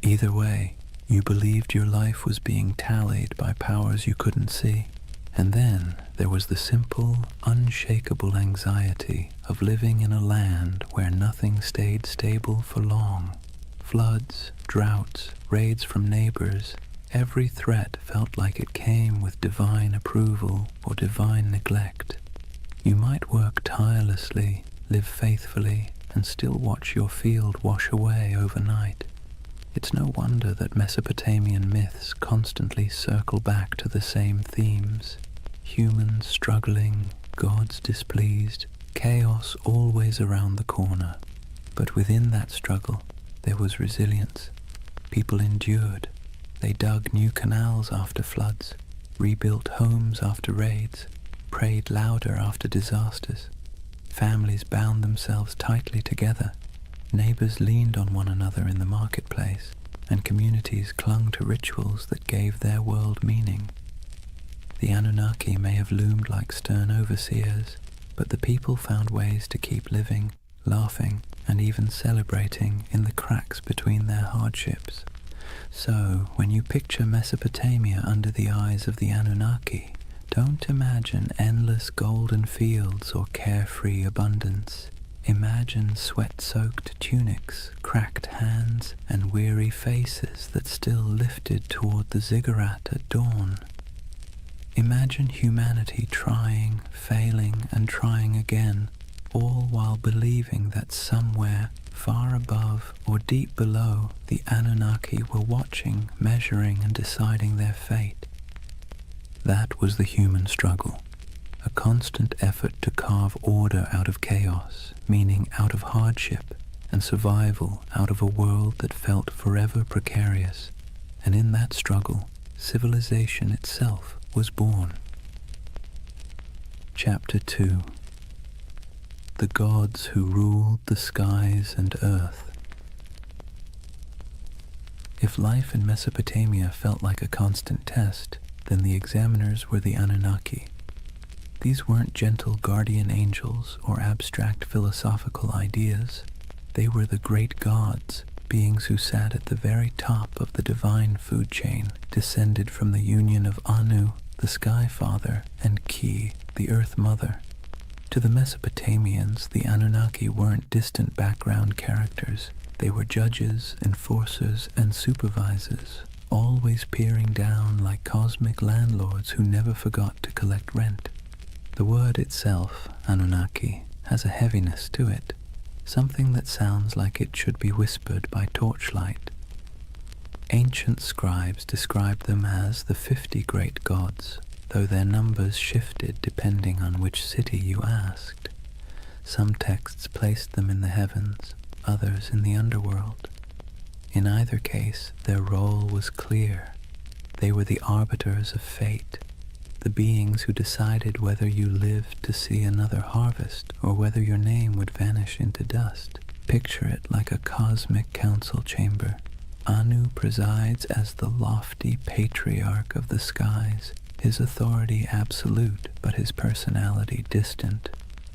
Either way, you believed your life was being tallied by powers you couldn't see. And then there was the simple, unshakable anxiety of living in a land where nothing stayed stable for long. Floods, droughts, raids from neighbors, every threat felt like it came with divine approval or divine neglect. You might work tirelessly, live faithfully, and still watch your field wash away overnight. It's no wonder that Mesopotamian myths constantly circle back to the same themes. Humans struggling, gods displeased, chaos always around the corner. But within that struggle, there was resilience. People endured. They dug new canals after floods, rebuilt homes after raids, prayed louder after disasters. Families bound themselves tightly together. Neighbors leaned on one another in the marketplace, and communities clung to rituals that gave their world meaning. The Anunnaki may have loomed like stern overseers, but the people found ways to keep living, laughing, and even celebrating in the cracks between their hardships. So, when you picture Mesopotamia under the eyes of the Anunnaki, don't imagine endless golden fields or carefree abundance. Imagine sweat-soaked tunics, cracked hands, and weary faces that still lifted toward the ziggurat at dawn. Imagine humanity trying, failing, and trying again, all while believing that somewhere, far above or deep below, the Anunnaki were watching, measuring, and deciding their fate. That was the human struggle, a constant effort to carve order out of chaos, meaning out of hardship, and survival out of a world that felt forever precarious. And in that struggle, civilization itself was born. Chapter 2. The Gods Who Ruled the Skies and Earth. If life in Mesopotamia felt like a constant test, then the examiners were the Anunnaki. These weren't gentle guardian angels or abstract philosophical ideas. They were the great gods, beings who sat at the very top of the divine food chain, descended from the union of Anu, the Sky Father, and Ki, the Earth Mother. To the Mesopotamians, the Anunnaki weren't distant background characters. They were judges, enforcers, and supervisors, always peering down like cosmic landlords who never forgot to collect rent. The word itself, Anunnaki, has a heaviness to it, something that sounds like it should be whispered by torchlight. Ancient scribes described them as the 50 great gods, though their numbers shifted depending on which city you asked. Some texts placed them in the heavens, others in the underworld. In either case, their role was clear. They were the arbiters of fate, the beings who decided whether you lived to see another harvest or whether your name would vanish into dust. Picture it like a cosmic council chamber. Anu presides as the lofty patriarch of the skies, his authority absolute, but his personality distant.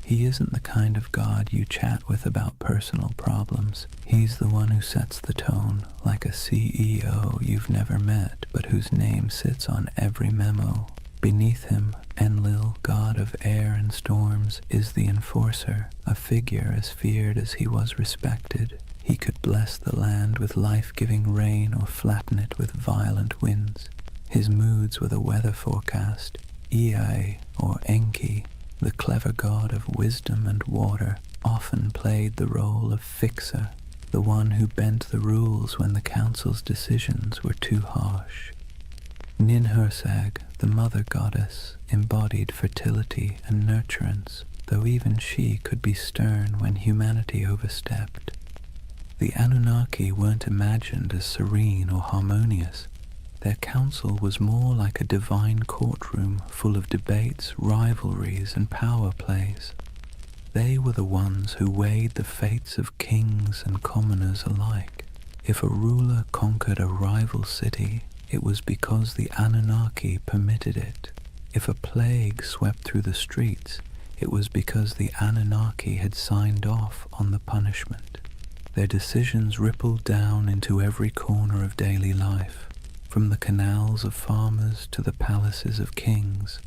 He isn't the kind of god you chat with about personal problems. He's the one who sets the tone, like a CEO you've never met, but whose name sits on every memo. Beneath him, Enlil, god of air and storms, is the enforcer, a figure as feared as he was respected. He could bless the land with life-giving rain or flatten it with violent winds. His moods were the weather forecast. Ea, or Enki, the clever god of wisdom and water, often played the role of fixer, the one who bent the rules when the council's decisions were too harsh. Ninhursag, the mother goddess, embodied fertility and nurturance, though even she could be stern when humanity overstepped. The Anunnaki weren't imagined as serene or harmonious. Their council was more like a divine courtroom full of debates, rivalries, and power plays. They were the ones who weighed the fates of kings and commoners alike. If a ruler conquered a rival city, it was because the Anunnaki permitted it. If a plague swept through the streets, it was because the Anunnaki had signed off on the punishment. Their decisions rippled down into every corner of daily life, from the canals of farmers to the palaces of kings.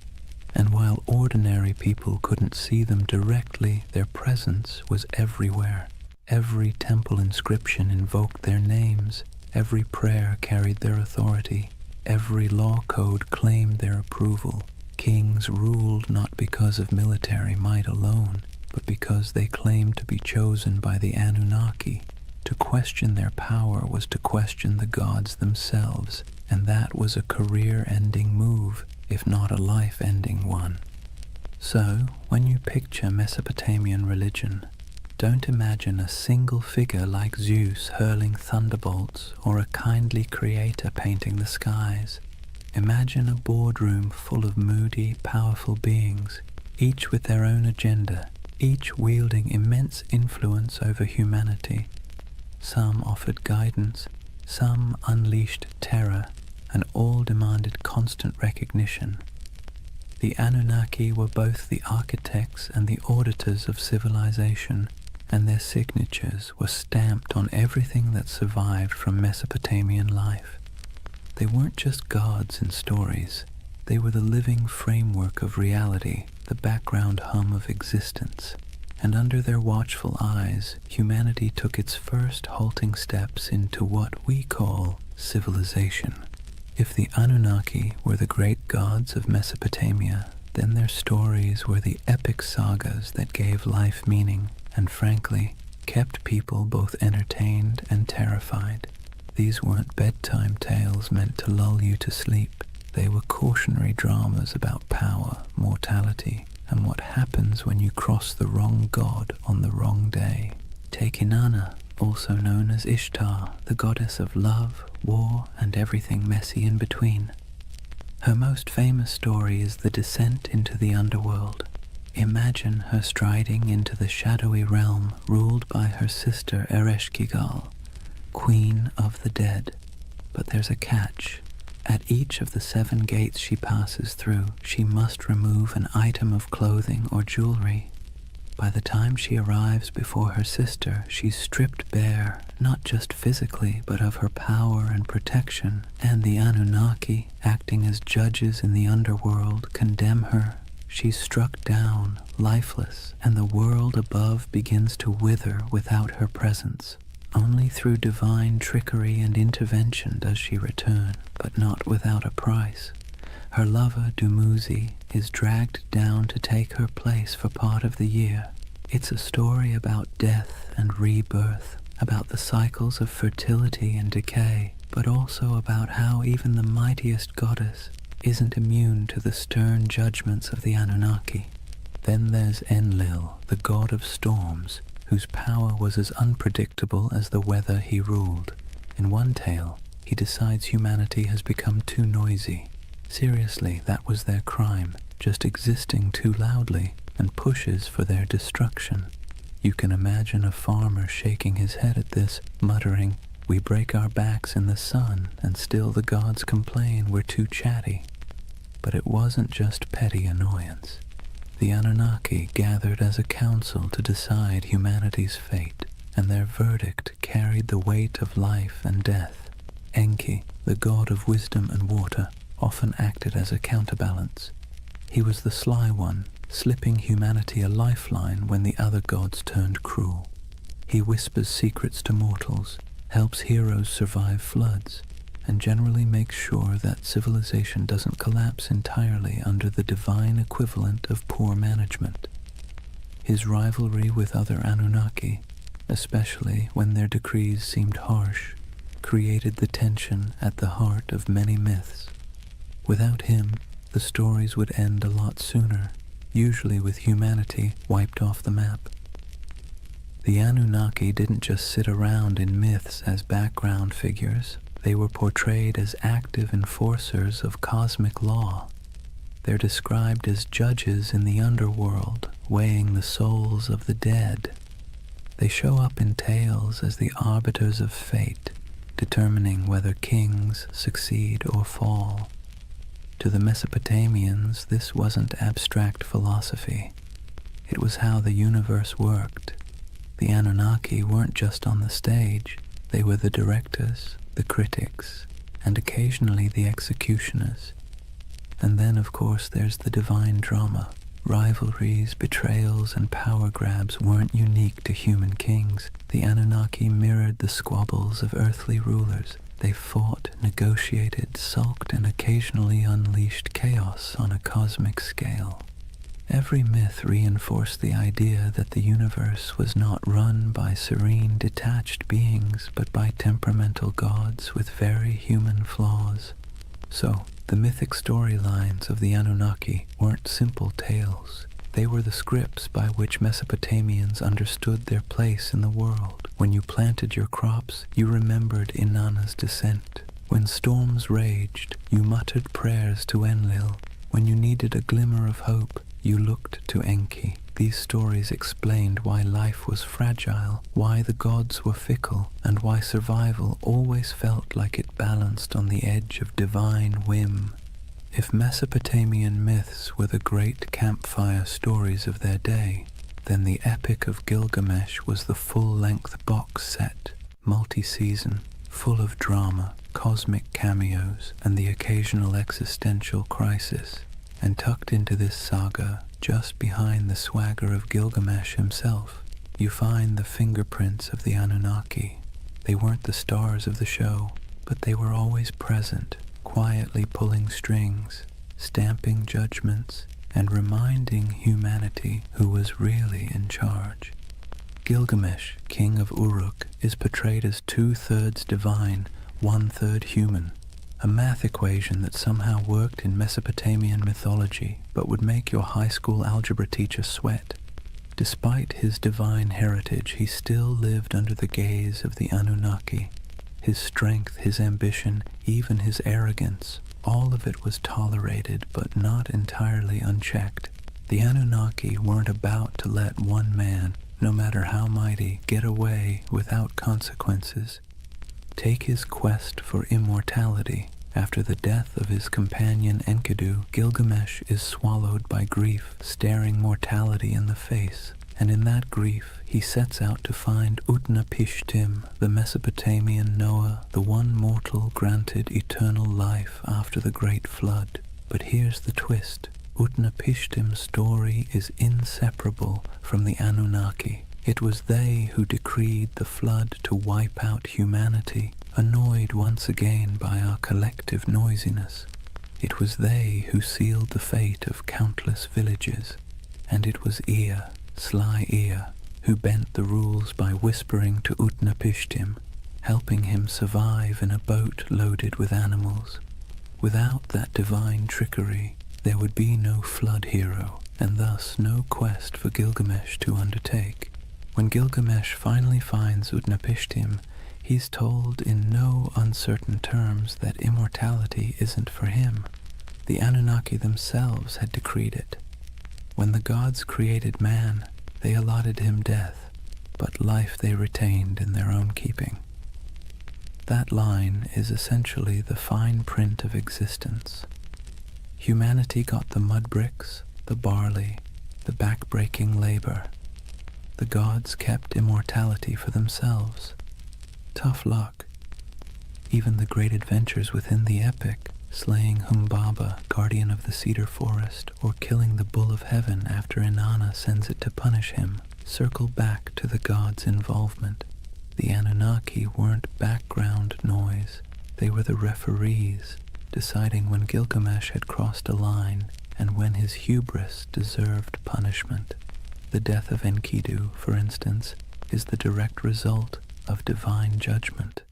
And while ordinary people couldn't see them directly, their presence was everywhere. Every temple inscription invoked their names. Every prayer carried their authority. Every law code claimed their approval. Kings ruled not because of military might alone, but because they claimed to be chosen by the Anunnaki. To question their power was to question the gods themselves, and that was a career-ending move, if not a life-ending one. So, when you picture Mesopotamian religion, don't imagine a single figure like Zeus hurling thunderbolts or a kindly creator painting the skies. Imagine a boardroom full of moody, powerful beings, each with their own agenda, each wielding immense influence over humanity. Some offered guidance, some unleashed terror, and all demanded constant recognition. The Anunnaki were both the architects and the auditors of civilization, and their signatures were stamped on everything that survived from Mesopotamian life. They weren't just gods in stories. They were the living framework of reality, the background hum of existence. and under their watchful eyes, humanity took its first halting steps into what we call civilization. If the Anunnaki were the great gods of Mesopotamia, then their stories were the epic sagas that gave life meaning and, frankly, kept people both entertained and terrified. These weren't bedtime tales meant to lull you to sleep. They were cautionary dramas about power, mortality, and what happens when you cross the wrong god on the wrong day. Take Inanna, also known as Ishtar, the goddess of love, war, and everything messy in between. Her most famous story is the descent into the underworld. Imagine her striding into the shadowy realm ruled by her sister Ereshkigal, Queen of the Dead. But there's a catch. At each of the 7 gates she passes through, she must remove an item of clothing or jewelry. By the time she arrives before her sister, she's stripped bare, not just physically, but of her power and protection, and the Anunnaki, acting as judges in the underworld, condemn her. She's struck down, lifeless, and the world above begins to wither without her presence. Only through divine trickery and intervention does she return, but not without a price. Her lover, Dumuzi, is dragged down to take her place for part of the year. It's a story about death and rebirth, about the cycles of fertility and decay, but also about how even the mightiest goddess isn't immune to the stern judgments of the Anunnaki. Then there's Enlil, the god of storms, whose power was as unpredictable as the weather he ruled. In one tale, he decides humanity has become too noisy. Seriously, that was their crime, just existing too loudly, and pushes for their destruction. You can imagine a farmer shaking his head at this, muttering, "We break our backs in the sun, and still the gods complain we're too chatty." But it wasn't just petty annoyance. The Anunnaki gathered as a council to decide humanity's fate, and their verdict carried the weight of life and death. Enki, the god of wisdom and water, often acted as a counterbalance. He was the sly one, slipping humanity a lifeline when the other gods turned cruel. He whispers secrets to mortals, helps heroes survive floods, and generally makes sure that civilization doesn't collapse entirely under the divine equivalent of poor management. His rivalry with other Anunnaki, especially when their decrees seemed harsh, created the tension at the heart of many myths. Without him, the stories would end a lot sooner, usually with humanity wiped off the map. The Anunnaki didn't just sit around in myths as background figures. They were portrayed as active enforcers of cosmic law. They're described as judges in the underworld, weighing the souls of the dead. They show up in tales as the arbiters of fate, determining whether kings succeed or fall. To the Mesopotamians, this wasn't abstract philosophy. It was how the universe worked. The Anunnaki weren't just on the stage. They were the directors, the critics, and occasionally the executioners. And then, of course, there's the divine drama. Rivalries, betrayals, and power grabs weren't unique to human kings. The Anunnaki mirrored the squabbles of earthly rulers. They fought, negotiated, sulked, and occasionally unleashed chaos on a cosmic scale. Every myth reinforced the idea that the universe was not run by serene, detached beings, but by temperamental gods with very human flaws. So, the mythic storylines of the Anunnaki weren't simple tales. They were the scripts by which Mesopotamians understood their place in the world. When you planted your crops, you remembered Inanna's descent. When storms raged, you muttered prayers to Enlil. When you needed a glimmer of hope, you looked to Enki. These stories explained why life was fragile, why the gods were fickle, and why survival always felt like it balanced on the edge of divine whim. If Mesopotamian myths were the great campfire stories of their day, then the Epic of Gilgamesh was the full-length box set, multi-season, full of drama, cosmic cameos, and the occasional existential crisis. And tucked into this saga, just behind the swagger of Gilgamesh himself, you find the fingerprints of the Anunnaki. They weren't the stars of the show, but they were always present, quietly pulling strings, stamping judgments, and reminding humanity who was really in charge. Gilgamesh, king of Uruk, is portrayed as 2/3 divine, 1/3 human, a math equation that somehow worked in Mesopotamian mythology but would make your high school algebra teacher sweat. Despite his divine heritage, he still lived under the gaze of the Anunnaki. His strength, his ambition, even his arrogance, all of it was tolerated but not entirely unchecked. The Anunnaki weren't about to let one man, no matter how mighty, get away without consequences. Take his quest for immortality. After the death of his companion Enkidu, Gilgamesh is swallowed by grief, staring mortality in the face, and in that grief he sets out to find Utnapishtim, the Mesopotamian Noah, the one mortal granted eternal life after the great flood. But here's the twist. Utnapishtim's story is inseparable from the Anunnaki. It was they who decreed the flood to wipe out humanity, annoyed once again by our collective noisiness. It was they who sealed the fate of countless villages, and it was Ea, sly Ea, who bent the rules by whispering to Utnapishtim, helping him survive in a boat loaded with animals. Without that divine trickery, there would be no flood hero, and thus no quest for Gilgamesh to undertake. When Gilgamesh finally finds Utnapishtim, he's told in no uncertain terms that immortality isn't for him. The Anunnaki themselves had decreed it. When the gods created man, they allotted him death, but life they retained in their own keeping. That line is essentially the fine print of existence. Humanity got the mud bricks, the barley, the back-breaking labor. The gods kept immortality for themselves. Tough luck. Even the great adventures within the epic, slaying Humbaba, guardian of the cedar forest, or killing the bull of heaven after Inanna sends it to punish him, circle back to the gods' involvement. The Anunnaki weren't background noise. They were the referees, deciding when Gilgamesh had crossed a line and when his hubris deserved punishment. The death of Enkidu, for instance, is the direct result of divine judgment.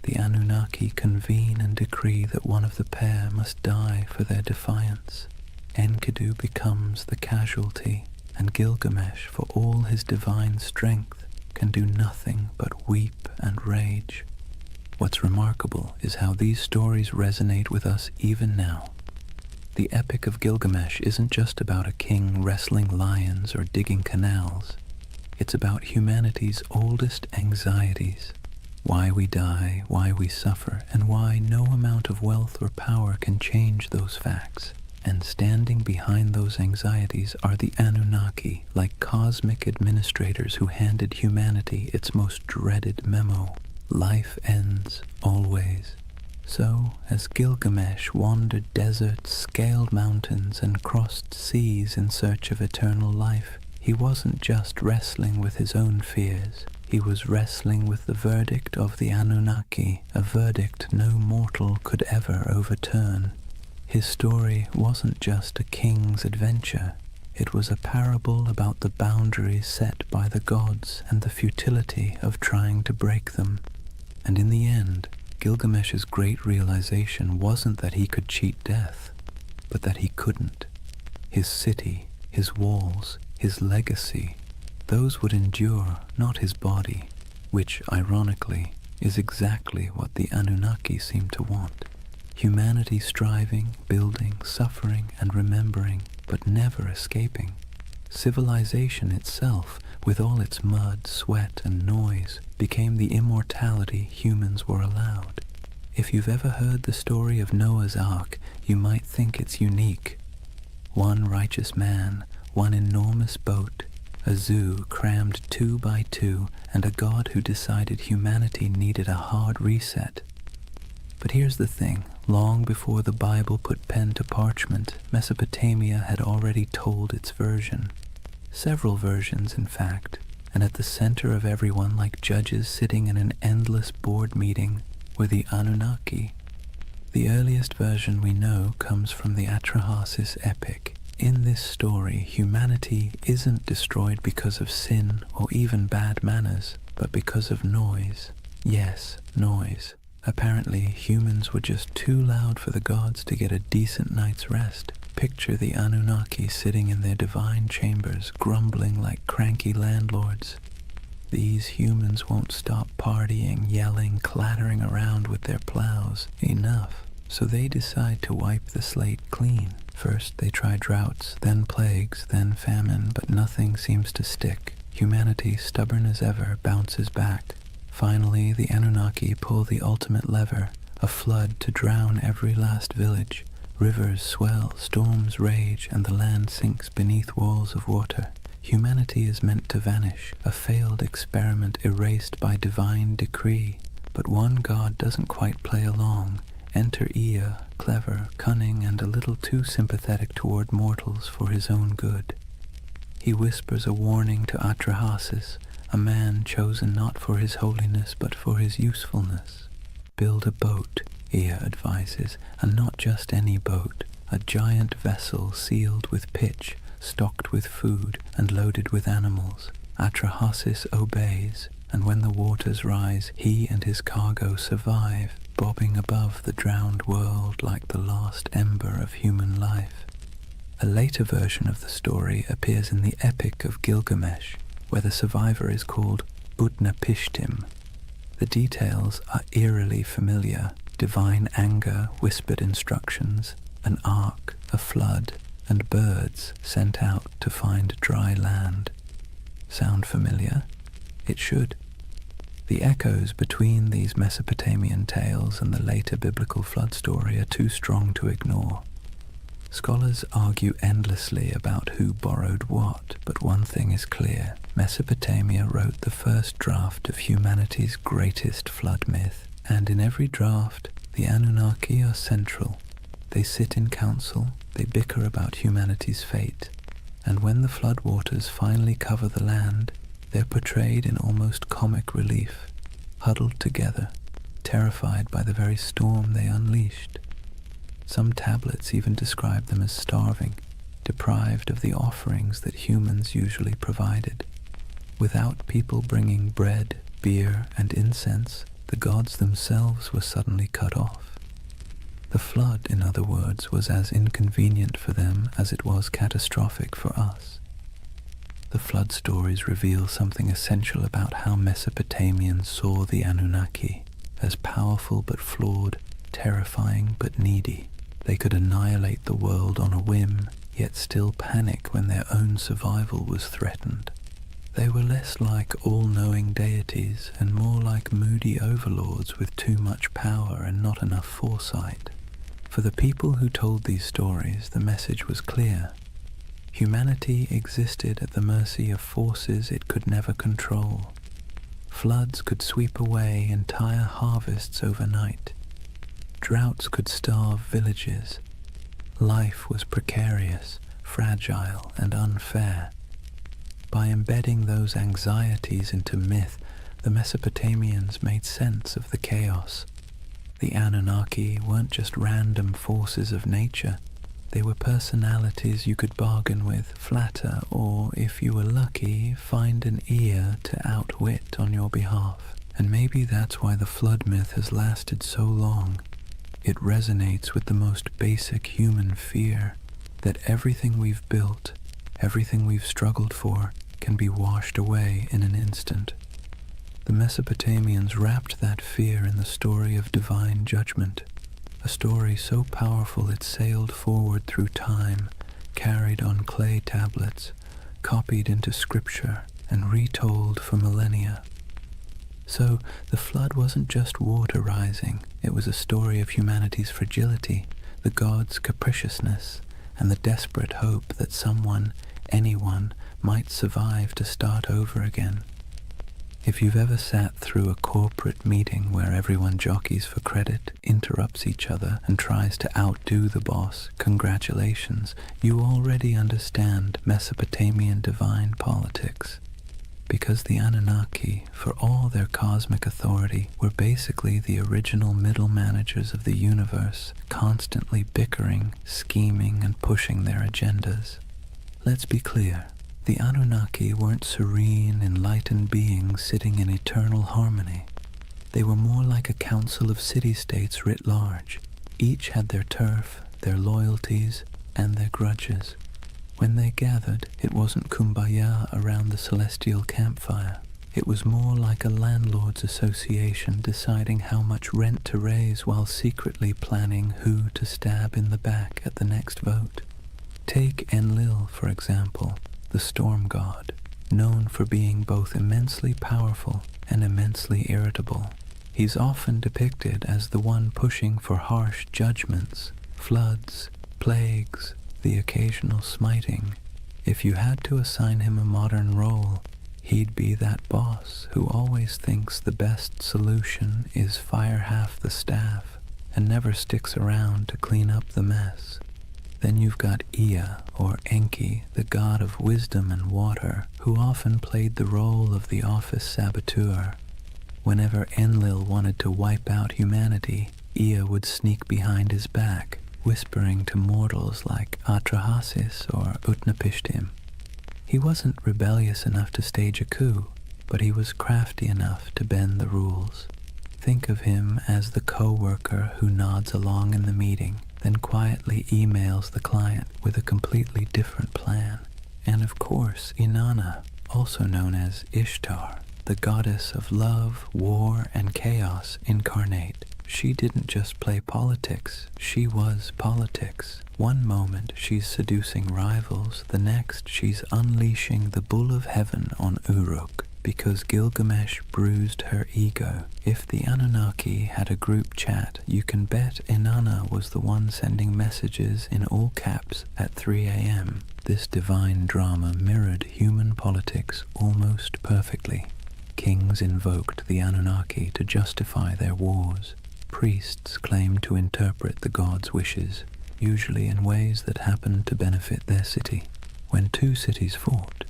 The Anunnaki convene and decree that one of the pair must die for their defiance. Enkidu becomes the casualty, and Gilgamesh, for all his divine strength, can do nothing but weep and rage. What's remarkable is how these stories resonate with us even now. The Epic of Gilgamesh isn't just about a king wrestling lions or digging canals. It's about humanity's oldest anxieties. Why we die, why we suffer, and why no amount of wealth or power can change those facts. And standing behind those anxieties are the Anunnaki, like cosmic administrators who handed humanity its most dreaded memo. Life ends, always. So, as Gilgamesh wandered deserts, scaled mountains, and crossed seas in search of eternal life, he wasn't just wrestling with his own fears. He was wrestling with the verdict of the Anunnaki, a verdict no mortal could ever overturn. His story wasn't just a king's adventure. It was a parable about the boundaries set by the gods and the futility of trying to break them. And in the end, Gilgamesh's great realization wasn't that he could cheat death, but that he couldn't. His city, his walls, his legacy, those would endure, not his body, which, ironically, is exactly what the Anunnaki seem to want. Humanity striving, building, suffering, and remembering, but never escaping. Civilization itself, with all its mud, sweat, and noise, became the immortality humans were allowed. If you've ever heard the story of Noah's Ark, you might think it's unique. One righteous man, one enormous boat, a zoo crammed 2 by 2, and a god who decided humanity needed a hard reset. But here's the thing, Long before the Bible put pen to parchment, Mesopotamia had already told its version. Several versions, in fact, and at the center of everyone, like judges sitting in an endless board meeting, were the Anunnaki. The earliest version we know comes from the Atrahasis epic. In this story, humanity isn't destroyed because of sin or even bad manners, but because of noise. Yes, noise. Apparently, humans were just too loud for the gods to get a decent night's rest. Picture the Anunnaki sitting in their divine chambers, grumbling like cranky landlords. These humans won't stop partying, yelling, clattering around with their plows. Enough. So they decide to wipe the slate clean. First they try droughts, then plagues, then famine, but nothing seems to stick. Humanity, stubborn as ever, bounces back. Finally, the Anunnaki pull the ultimate lever, a flood to drown every last village. Rivers swell, storms rage, and the land sinks beneath walls of water. Humanity is meant to vanish, a failed experiment erased by divine decree. But one god doesn't quite play along. Enter Ea, clever, cunning, and a little too sympathetic toward mortals for his own good. He whispers a warning to Atrahasis, a man chosen not for his holiness but for his usefulness. Build a boat, Ea advises, and not just any boat, a giant vessel sealed with pitch, stocked with food, and loaded with animals. Atrahasis obeys, and when the waters rise, he and his cargo survive, bobbing above the drowned world like the last ember of human life. A later version of the story appears in the Epic of Gilgamesh, where the survivor is called Utnapishtim. The details are eerily familiar: divine anger, whispered instructions, an ark, a flood, and birds sent out to find dry land. Sound familiar? It should. The echoes between these Mesopotamian tales and the later biblical flood story are too strong to ignore. Scholars argue endlessly about who borrowed what, but one thing is clear: Mesopotamia wrote the first draft of humanity's greatest flood myth, and in every draft, the Anunnaki are central. They sit in council, they bicker about humanity's fate, and when the floodwaters finally cover the land, they're portrayed in almost comic relief, huddled together, terrified by the very storm they unleashed. Some tablets even describe them as starving, deprived of the offerings that humans usually provided. Without people bringing bread, beer, and incense, the gods themselves were suddenly cut off. The flood, in other words, was as inconvenient for them as it was catastrophic for us. The flood stories reveal something essential about how Mesopotamians saw the Anunnaki, as powerful but flawed, terrifying but needy. They could annihilate the world on a whim, yet still panic when their own survival was threatened. They were less like all-knowing deities and more like moody overlords with too much power and not enough foresight. For the people who told these stories, the message was clear. Humanity existed at the mercy of forces it could never control. Floods could sweep away entire harvests overnight. Droughts could starve villages. Life was precarious, fragile, and unfair. By embedding those anxieties into myth, the Mesopotamians made sense of the chaos. The Anunnaki weren't just random forces of nature. They were personalities you could bargain with, flatter, or, if you were lucky, find an ear to outwit on your behalf. And maybe that's why the flood myth has lasted so long. It resonates with the most basic human fear, that everything we've built, everything we've struggled for, can be washed away in an instant. The Mesopotamians wrapped that fear in the story of divine judgment, a story so powerful it sailed forward through time, carried on clay tablets, copied into scripture, and retold for millennia. So the flood wasn't just water rising, it was a story of humanity's fragility, the gods' capriciousness, and the desperate hope that someone, anyone, might survive to start over again. If you've ever sat through a corporate meeting where everyone jockeys for credit, interrupts each other, and tries to outdo the boss, congratulations, you already understand Mesopotamian divine politics. Because the Anunnaki, for all their cosmic authority, were basically the original middle managers of the universe, constantly bickering, scheming, and pushing their agendas. Let's be clear. The Anunnaki weren't serene, enlightened beings sitting in eternal harmony. They were more like a council of city-states writ large. Each had their turf, their loyalties, and their grudges. When they gathered, it wasn't kumbaya around the celestial campfire. It was more like a landlord's association deciding how much rent to raise while secretly planning who to stab in the back at the next vote. Take Enlil, for example, the storm god, known for being both immensely powerful and immensely irritable. He's often depicted as the one pushing for harsh judgments, floods, plagues, the occasional smiting. If you had to assign him a modern role, he'd be that boss who always thinks the best solution is fire half the staff and never sticks around to clean up the mess. Then you've got Ea, or Enki, the god of wisdom and water, who often played the role of the office saboteur. Whenever Enlil wanted to wipe out humanity, Ea would sneak behind his back, whispering to mortals like Atrahasis or Utnapishtim. He wasn't rebellious enough to stage a coup, but he was crafty enough to bend the rules. Think of him as the co-worker who nods along in the meeting, then quietly emails the client with a completely different plan. And of course, Inanna, also known as Ishtar, the goddess of love, war, and chaos incarnate. She didn't just play politics, she was politics. One moment she's seducing rivals, the next she's unleashing the bull of heaven on Uruk, because Gilgamesh bruised her ego. If the Anunnaki had a group chat, you can bet Inanna was the one sending messages in all caps at 3 a.m. This divine drama mirrored human politics almost perfectly. Kings invoked the Anunnaki to justify their wars. Priests claimed to interpret the gods' wishes, usually in ways that happened to benefit their city. When two cities fought,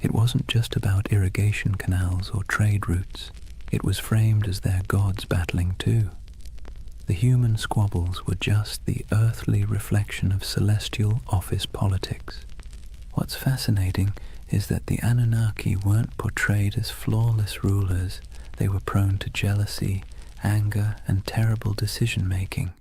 it wasn't just about irrigation canals or trade routes. It was framed as their gods battling too. The human squabbles were just the earthly reflection of celestial office politics. What's fascinating is that the Anunnaki weren't portrayed as flawless rulers. They were prone to jealousy, anger, and terrible decision-making.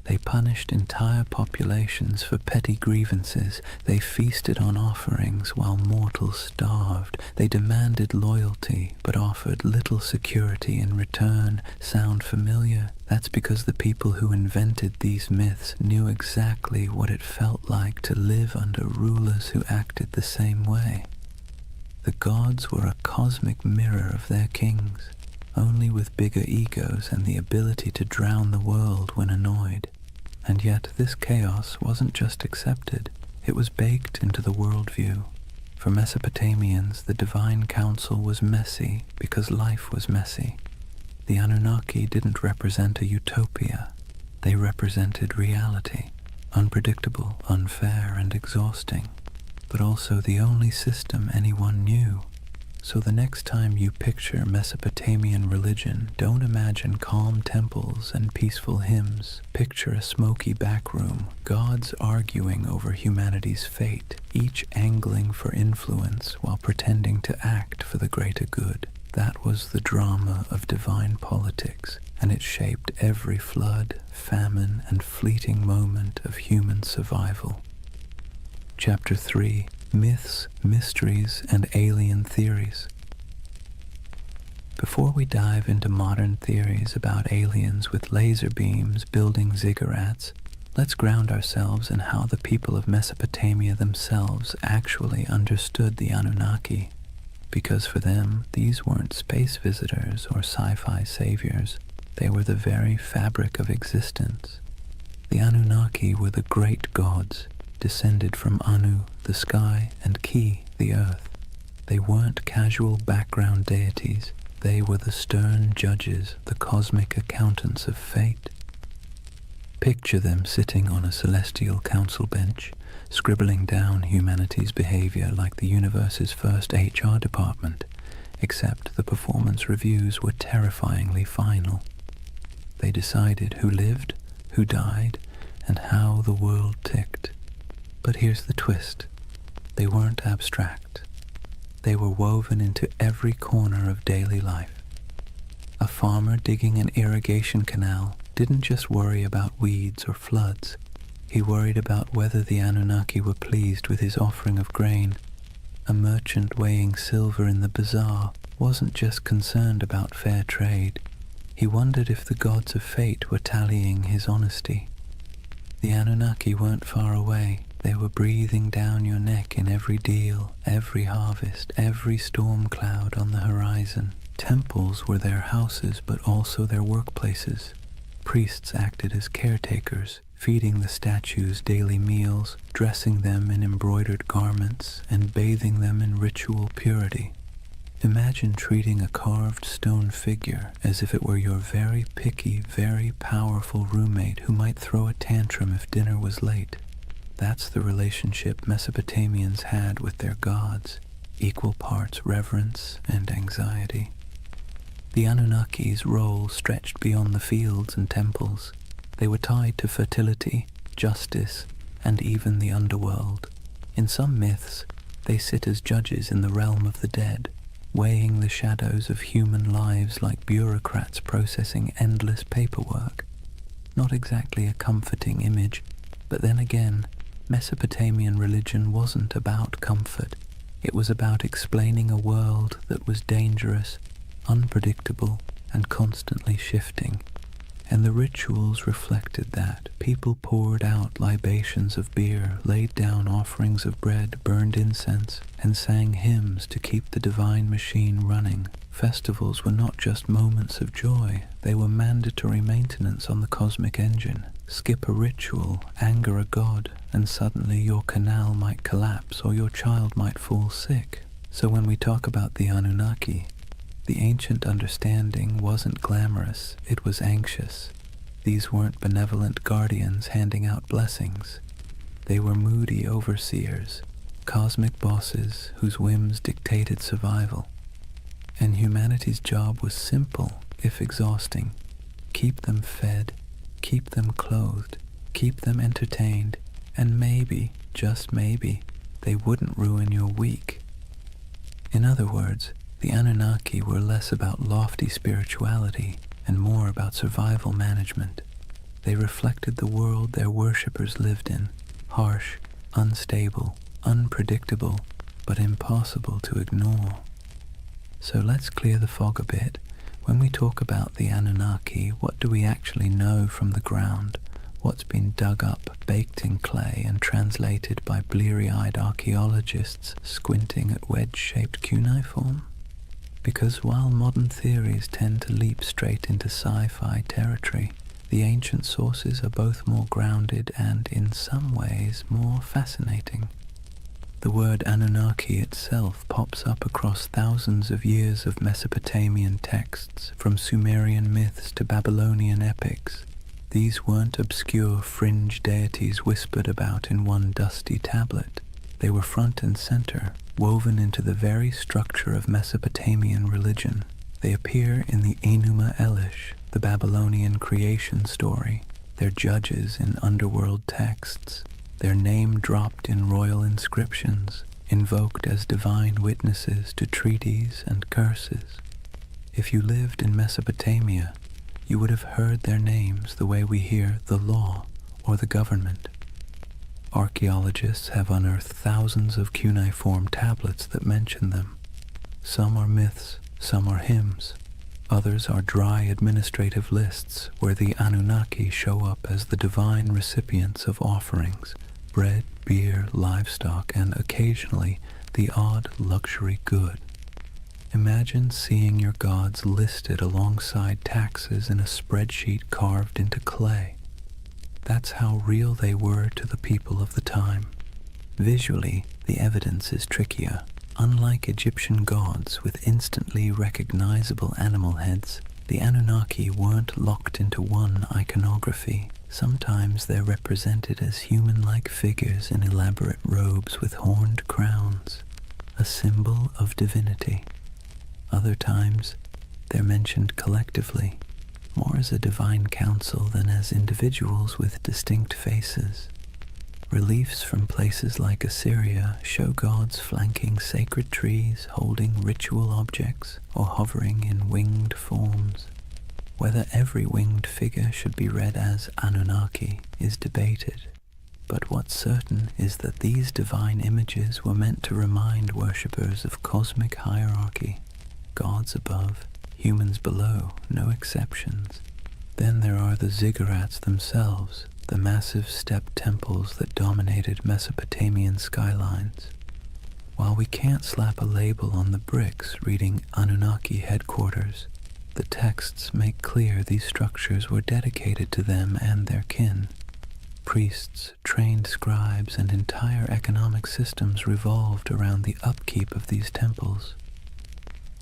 They punished entire populations for petty grievances. They feasted on offerings while mortals starved. They demanded loyalty, but offered little security in return. Sound familiar? That's because the people who invented these myths knew exactly what it felt like to live under rulers who acted the same way. The gods were a cosmic mirror of their kings, only with bigger egos and the ability to drown the world when annoyed. And yet this chaos wasn't just accepted, it was baked into the worldview. For Mesopotamians, the divine council was messy because life was messy. The Anunnaki didn't represent a utopia, they represented reality, unpredictable, unfair, and exhausting, but also the only system anyone knew. So the next time you picture Mesopotamian religion, don't imagine calm temples and peaceful hymns. Picture a smoky back room, gods arguing over humanity's fate, each angling for influence while pretending to act for the greater good. That was the drama of divine politics, and it shaped every flood, famine, and fleeting moment of human survival. Chapter 3. Myths, Mysteries, and Alien Theories. Before we dive into modern theories about aliens with laser beams building ziggurats, let's ground ourselves in how the people of Mesopotamia themselves actually understood the Anunnaki. Because for them, these weren't space visitors or sci-fi saviors. They were the very fabric of existence. The Anunnaki were the great gods, descended from Anu, the sky, and Ki, the earth. They weren't casual background deities. They were the stern judges, the cosmic accountants of fate. Picture them sitting on a celestial council bench, scribbling down humanity's behavior like the universe's first HR department, except the performance reviews were terrifyingly final. They decided who lived, who died, and how the world ticked. But here's the twist. They weren't abstract. They were woven into every corner of daily life. A farmer digging an irrigation canal didn't just worry about weeds or floods. He worried about whether the Anunnaki were pleased with his offering of grain. A merchant weighing silver in the bazaar wasn't just concerned about fair trade. He wondered if the gods of fate were tallying his honesty. The Anunnaki weren't far away. They were breathing down your neck in every deal, every harvest, every storm cloud on the horizon. Temples were their houses, but also their workplaces. Priests acted as caretakers, feeding the statues daily meals, dressing them in embroidered garments, and bathing them in ritual purity. Imagine treating a carved stone figure as if it were your very picky, very powerful roommate who might throw a tantrum if dinner was late. That's the relationship Mesopotamians had with their gods, equal parts reverence and anxiety. The Anunnaki's role stretched beyond the fields and temples. They were tied to fertility, justice, and even the underworld. In some myths, they sit as judges in the realm of the dead, weighing the shadows of human lives like bureaucrats processing endless paperwork. Not exactly a comforting image, but then again, Mesopotamian religion wasn't about comfort. It was about explaining a world that was dangerous, unpredictable, and constantly shifting. And the rituals reflected that. People poured out libations of beer, laid down offerings of bread, burned incense, and sang hymns to keep the divine machine running. Festivals were not just moments of joy, they were mandatory maintenance on the cosmic engine. Skip a ritual, anger a god, and suddenly your canal might collapse or your child might fall sick. So when we talk about the Anunnaki, the ancient understanding wasn't glamorous, it was anxious. These weren't benevolent guardians handing out blessings. They were moody overseers, cosmic bosses whose whims dictated survival. And humanity's job was simple, if exhausting. Keep them fed, keep them clothed, keep them entertained, and maybe, just maybe, they wouldn't ruin your week. In other words, the Anunnaki were less about lofty spirituality and more about survival management. They reflected the world their worshippers lived in, harsh, unstable, unpredictable, but impossible to ignore. So let's clear the fog a bit. When we talk about the Anunnaki, what do we actually know from the ground? What's been dug up, baked in clay, and translated by bleary-eyed archaeologists squinting at wedge-shaped cuneiform? Because while modern theories tend to leap straight into sci-fi territory, the ancient sources are both more grounded and, in some ways, more fascinating. The word Anunnaki itself pops up across thousands of years of Mesopotamian texts, from Sumerian myths to Babylonian epics. These weren't obscure fringe deities whispered about in one dusty tablet. They were front and center, woven into the very structure of Mesopotamian religion. They appear in the Enuma Elish, the Babylonian creation story, their judges in underworld texts, their name dropped in royal inscriptions, invoked as divine witnesses to treaties and curses. If you lived in Mesopotamia, you would have heard their names the way we hear the law or the government. Archaeologists have unearthed thousands of cuneiform tablets that mention them. Some are myths, some are hymns. Others are dry administrative lists where the Anunnaki show up as the divine recipients of offerings, bread, beer, livestock, and occasionally the odd luxury good. Imagine seeing your gods listed alongside taxes in a spreadsheet carved into clay. That's how real they were to the people of the time. Visually, the evidence is trickier. Unlike Egyptian gods with instantly recognizable animal heads, the Anunnaki weren't locked into one iconography. Sometimes they're represented as human-like figures in elaborate robes with horned crowns, a symbol of divinity. Other times, they're mentioned collectively, more as a divine council than as individuals with distinct faces. Reliefs from places like Assyria show gods flanking sacred trees, holding ritual objects, or hovering in winged forms. Whether every winged figure should be read as Anunnaki is debated, but what's certain is that these divine images were meant to remind worshippers of cosmic hierarchy, gods above, humans below, no exceptions. Then there are the ziggurats themselves, the massive step temples that dominated Mesopotamian skylines. While we can't slap a label on the bricks reading Anunnaki headquarters, the texts make clear these structures were dedicated to them and their kin. Priests, trained scribes, and entire economic systems revolved around the upkeep of these temples.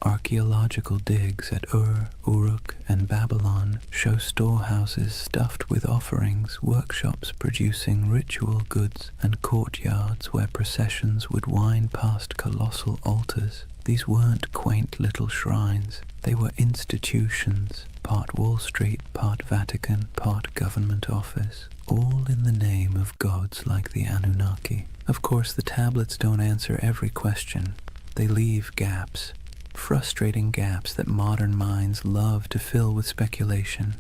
Archaeological digs at Ur, Uruk, and Babylon show storehouses stuffed with offerings, workshops producing ritual goods, and courtyards where processions would wind past colossal altars. These weren't quaint little shrines, they were institutions, part Wall Street, part Vatican, part government office, all in the name of gods like the Anunnaki. Of course, the tablets don't answer every question. They leave gaps. Frustrating gaps that modern minds love to fill with speculation.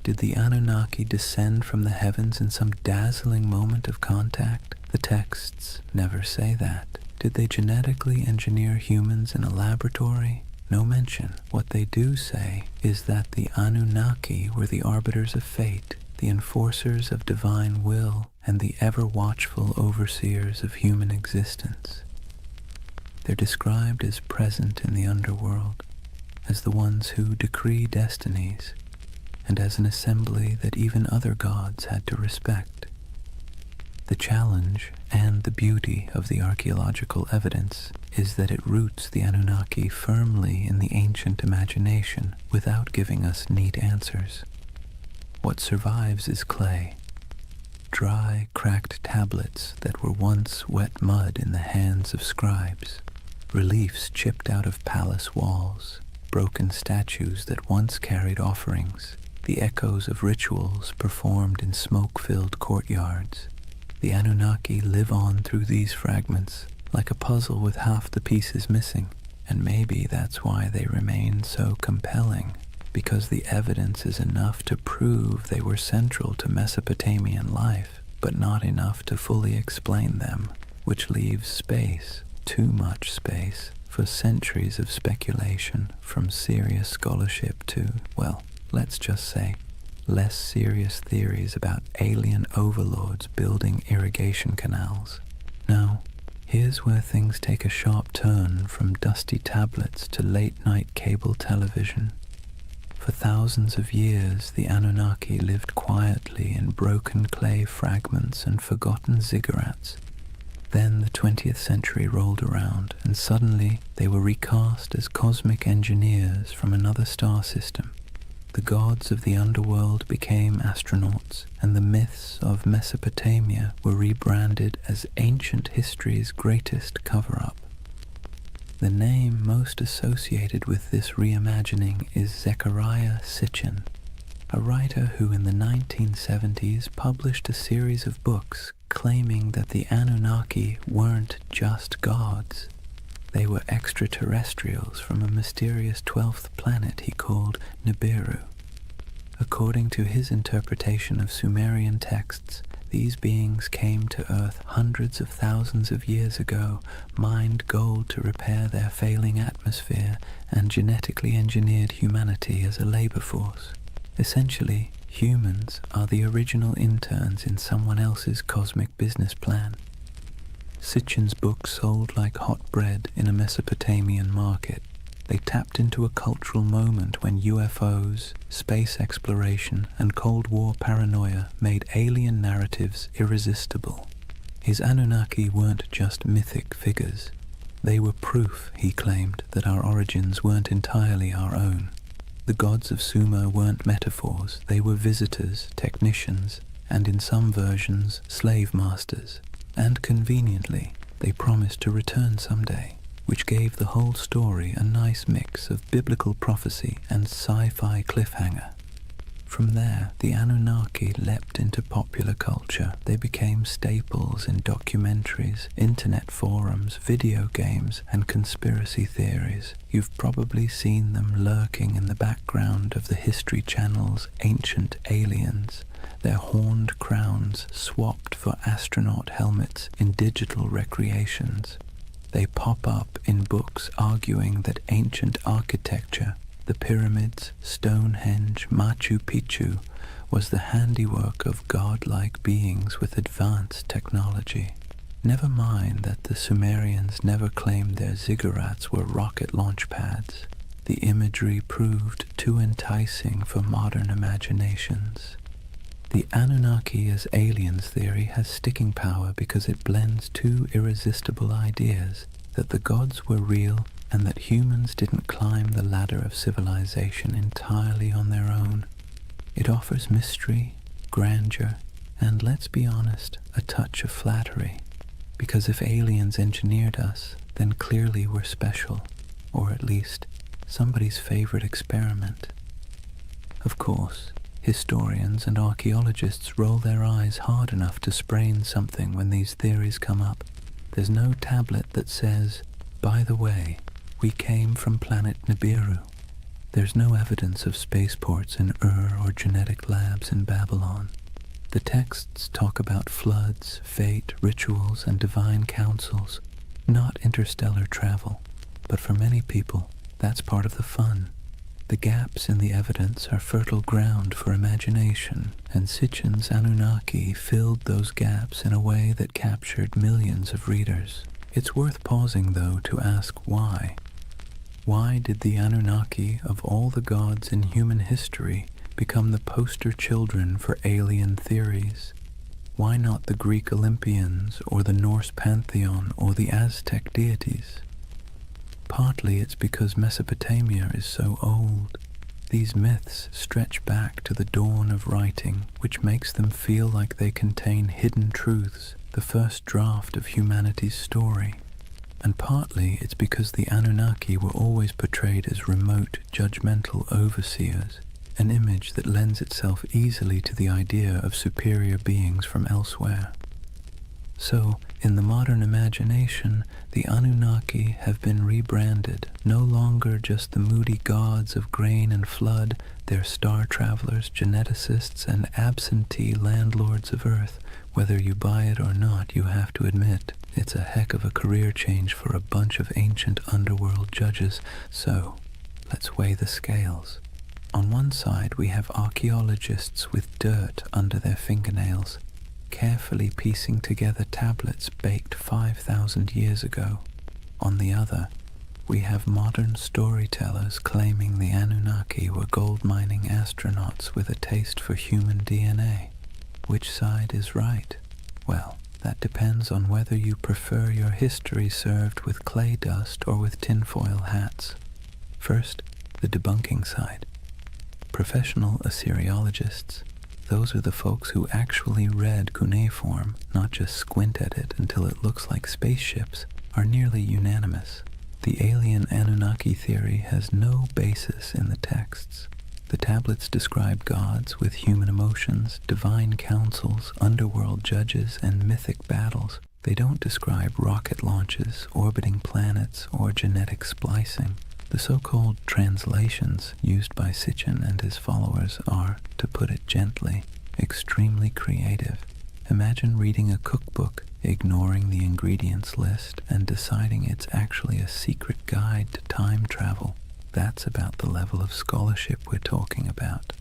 Did the Anunnaki descend from the heavens in some dazzling moment of contact? The texts never say that. Did they genetically engineer humans in a laboratory? No mention. What they do say is that the Anunnaki were the arbiters of fate, the enforcers of divine will, and the ever-watchful overseers of human existence. They're described as present in the underworld, as the ones who decree destinies, and as an assembly that even other gods had to respect. The challenge and the beauty of the archaeological evidence is that it roots the Anunnaki firmly in the ancient imagination without giving us neat answers. What survives is clay, dry, cracked tablets that were once wet mud in the hands of scribes. Reliefs chipped out of palace walls, broken statues that once carried offerings, the echoes of rituals performed in smoke-filled courtyards. The Anunnaki live on through these fragments, like a puzzle with half the pieces missing, and maybe that's why they remain so compelling, because the evidence is enough to prove they were central to Mesopotamian life, but not enough to fully explain them, which leaves space, too much space, for centuries of speculation, from serious scholarship to, well, let's just say, less serious theories about alien overlords building irrigation canals. Now, here's where things take a sharp turn from dusty tablets to late-night cable television. For thousands of years, the Anunnaki lived quietly in broken clay fragments and forgotten ziggurats. Then the 20th century rolled around, and suddenly they were recast as cosmic engineers from another star system. The gods of the underworld became astronauts, and the myths of Mesopotamia were rebranded as ancient history's greatest cover-up. The name most associated with this reimagining is Zecharia Sitchin, a writer who in the 1970s published a series of books claiming that the Anunnaki weren't just gods. They were extraterrestrials from a mysterious 12th planet he called Nibiru. According to his interpretation of Sumerian texts, these beings came to Earth hundreds of thousands of years ago, mined gold to repair their failing atmosphere, and genetically engineered humanity as a labor force. Essentially, humans are the original interns in someone else's cosmic business plan. Sitchin's book sold like hot bread in a Mesopotamian market. They tapped into a cultural moment when UFOs, space exploration, and Cold War paranoia made alien narratives irresistible. His Anunnaki weren't just mythic figures. They were proof, he claimed, that our origins weren't entirely our own. The gods of Sumer weren't metaphors, they were visitors, technicians, and in some versions, slave masters. And conveniently, they promised to return someday, which gave the whole story a nice mix of biblical prophecy and sci-fi cliffhanger. From there, the Anunnaki leapt into popular culture. They became staples in documentaries, internet forums, video games, and conspiracy theories. You've probably seen them lurking in the background of the History Channel's Ancient Aliens, their horned crowns swapped for astronaut helmets in digital recreations. They pop up in books arguing that ancient architecture, the pyramids, Stonehenge, Machu Picchu, was the handiwork of godlike beings with advanced technology. Never mind that the Sumerians never claimed their ziggurats were rocket launch pads. The imagery proved too enticing for modern imaginations. The Anunnaki as aliens theory has sticking power because it blends two irresistible ideas, that the gods were real and that humans didn't climb the ladder of civilization entirely on their own. It offers mystery, grandeur, and, let's be honest, a touch of flattery. Because if aliens engineered us, then clearly we're special, or at least somebody's favorite experiment. Of course, historians and archaeologists roll their eyes hard enough to sprain something when these theories come up. There's no tablet that says, by the way, we came from planet Nibiru. There's no evidence of spaceports in Ur or genetic labs in Babylon. The texts talk about floods, fate, rituals, and divine councils, not interstellar travel. But for many people, that's part of the fun. The gaps in the evidence are fertile ground for imagination, and Sitchin's Anunnaki filled those gaps in a way that captured millions of readers. It's worth pausing, though, to ask why. Why did the Anunnaki, of all the gods in human history, become the poster children for alien theories? Why not the Greek Olympians, or the Norse pantheon, or the Aztec deities? Partly it's because Mesopotamia is so old. These myths stretch back to the dawn of writing, which makes them feel like they contain hidden truths, the first draft of humanity's story. And partly it's because the Anunnaki were always portrayed as remote, judgmental overseers, an image that lends itself easily to the idea of superior beings from elsewhere. So, in the modern imagination, the Anunnaki have been rebranded, no longer just the moody gods of grain and flood. They're star travelers, geneticists, and absentee landlords of Earth. Whether you buy it or not, you have to admit, it's a heck of a career change for a bunch of ancient underworld judges. So, let's weigh the scales. On one side, we have archaeologists with dirt under their fingernails, carefully piecing together tablets baked 5,000 years ago. On the other, we have modern storytellers claiming the Anunnaki were gold-mining astronauts with a taste for human DNA. Which side is right? Well, that depends on whether you prefer your history served with clay dust or with tinfoil hats. First, the debunking side. Professional Assyriologists, those are the folks who actually read cuneiform, not just squint at it until it looks like spaceships, are nearly unanimous. The alien Anunnaki theory has no basis in the texts. The tablets describe gods with human emotions, divine councils, underworld judges, and mythic battles. They don't describe rocket launches, orbiting planets, or genetic splicing. The so-called translations used by Sitchin and his followers are, to put it gently, extremely creative. Imagine reading a cookbook, ignoring the ingredients list, and deciding it's actually a secret guide to time travel. That's about the level of scholarship we're talking about.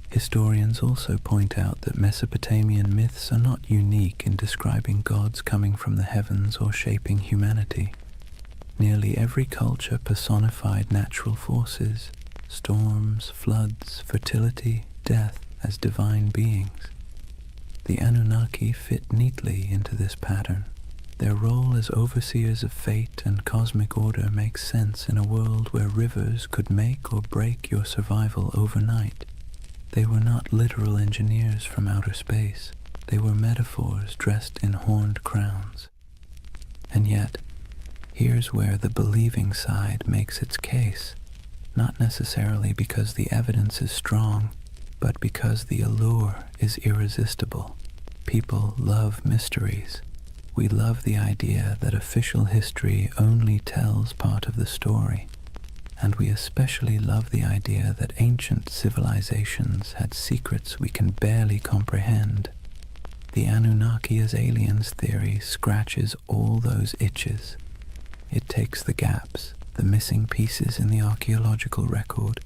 Historians also point out that Mesopotamian myths are not unique in describing gods coming from the heavens or shaping humanity. Nearly every culture personified natural forces, storms, floods, fertility, death, as divine beings. The Anunnaki fit neatly into this pattern. Their role as overseers of fate and cosmic order makes sense in a world where rivers could make or break your survival overnight. They were not literal engineers from outer space. They were metaphors dressed in horned crowns. And yet, here's where the believing side makes its case, not necessarily because the evidence is strong, but because the allure is irresistible. People love mysteries. We love the idea that official history only tells part of the story, and we especially love the idea that ancient civilizations had secrets we can barely comprehend. The Anunnaki as aliens theory scratches all those itches. It takes the gaps, the missing pieces in the archaeological record,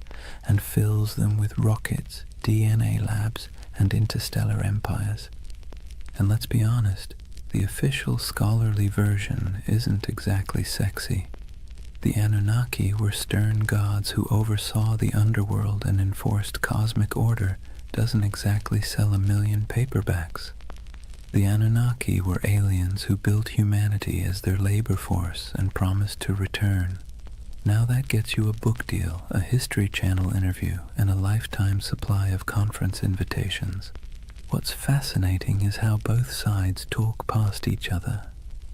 and fills them with rockets, DNA labs, and interstellar empires. And let's be honest, the official scholarly version isn't exactly sexy. The Anunnaki were stern gods who oversaw the underworld and enforced cosmic order doesn't exactly sell a million paperbacks. The Anunnaki were aliens who built humanity as their labor force and promised to return. Now that gets you a book deal, a History Channel interview, and a lifetime supply of conference invitations. What's fascinating is how both sides talk past each other.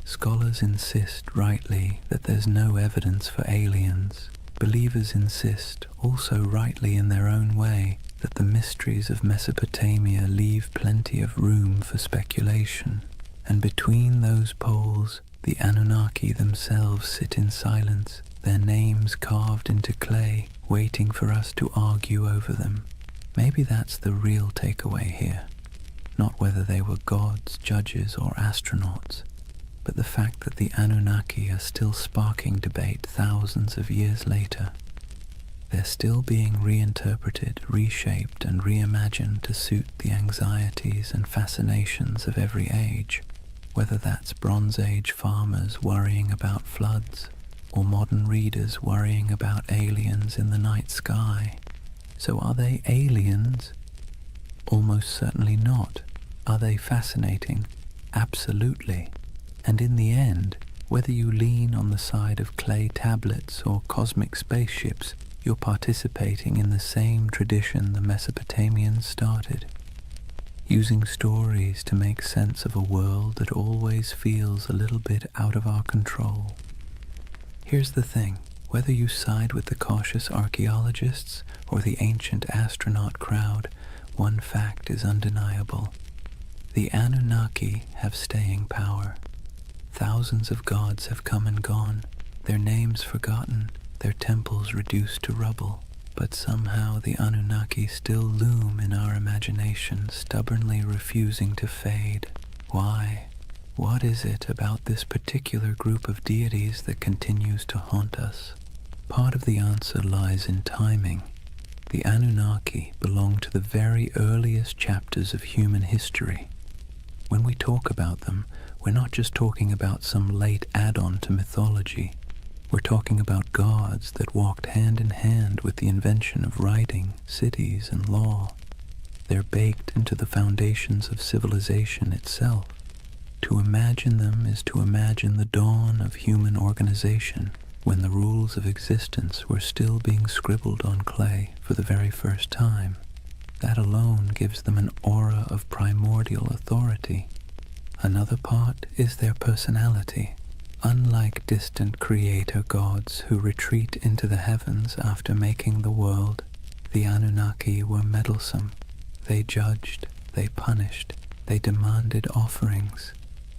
Scholars insist, rightly, that there's no evidence for aliens. Believers insist, also rightly in their own way, that the mysteries of Mesopotamia leave plenty of room for speculation. And between those poles, the Anunnaki themselves sit in silence, their names carved into clay, waiting for us to argue over them. Maybe that's the real takeaway here. Not whether they were gods, judges, or astronauts, but the fact that the Anunnaki are still sparking debate thousands of years later. They're still being reinterpreted, reshaped, and reimagined to suit the anxieties and fascinations of every age, whether that's Bronze Age farmers worrying about floods, or modern readers worrying about aliens in the night sky. So are they aliens? Almost certainly not. Are they fascinating? Absolutely. And in the end, whether you lean on the side of clay tablets or cosmic spaceships, you're participating in the same tradition the Mesopotamians started, using stories to make sense of a world that always feels a little bit out of our control. Here's the thing, whether you side with the cautious archaeologists or the ancient astronaut crowd, one fact is undeniable. The Anunnaki have staying power. Thousands of gods have come and gone, their names forgotten, their temples reduced to rubble, but somehow the Anunnaki still loom in our imagination, stubbornly refusing to fade. Why? What is it about this particular group of deities that continues to haunt us? Part of the answer lies in timing. The Anunnaki belong to the very earliest chapters of human history. When we talk about them, we're not just talking about some late add-on to mythology. We're talking about gods that walked hand in hand with the invention of writing, cities, and law. They're baked into the foundations of civilization itself. To imagine them is to imagine the dawn of human organization, when the rules of existence were still being scribbled on clay for the very first time. That alone gives them an aura of primordial authority. Another part is their personality. Unlike distant creator gods who retreat into the heavens after making the world, the Anunnaki were meddlesome. They judged, they punished, they demanded offerings.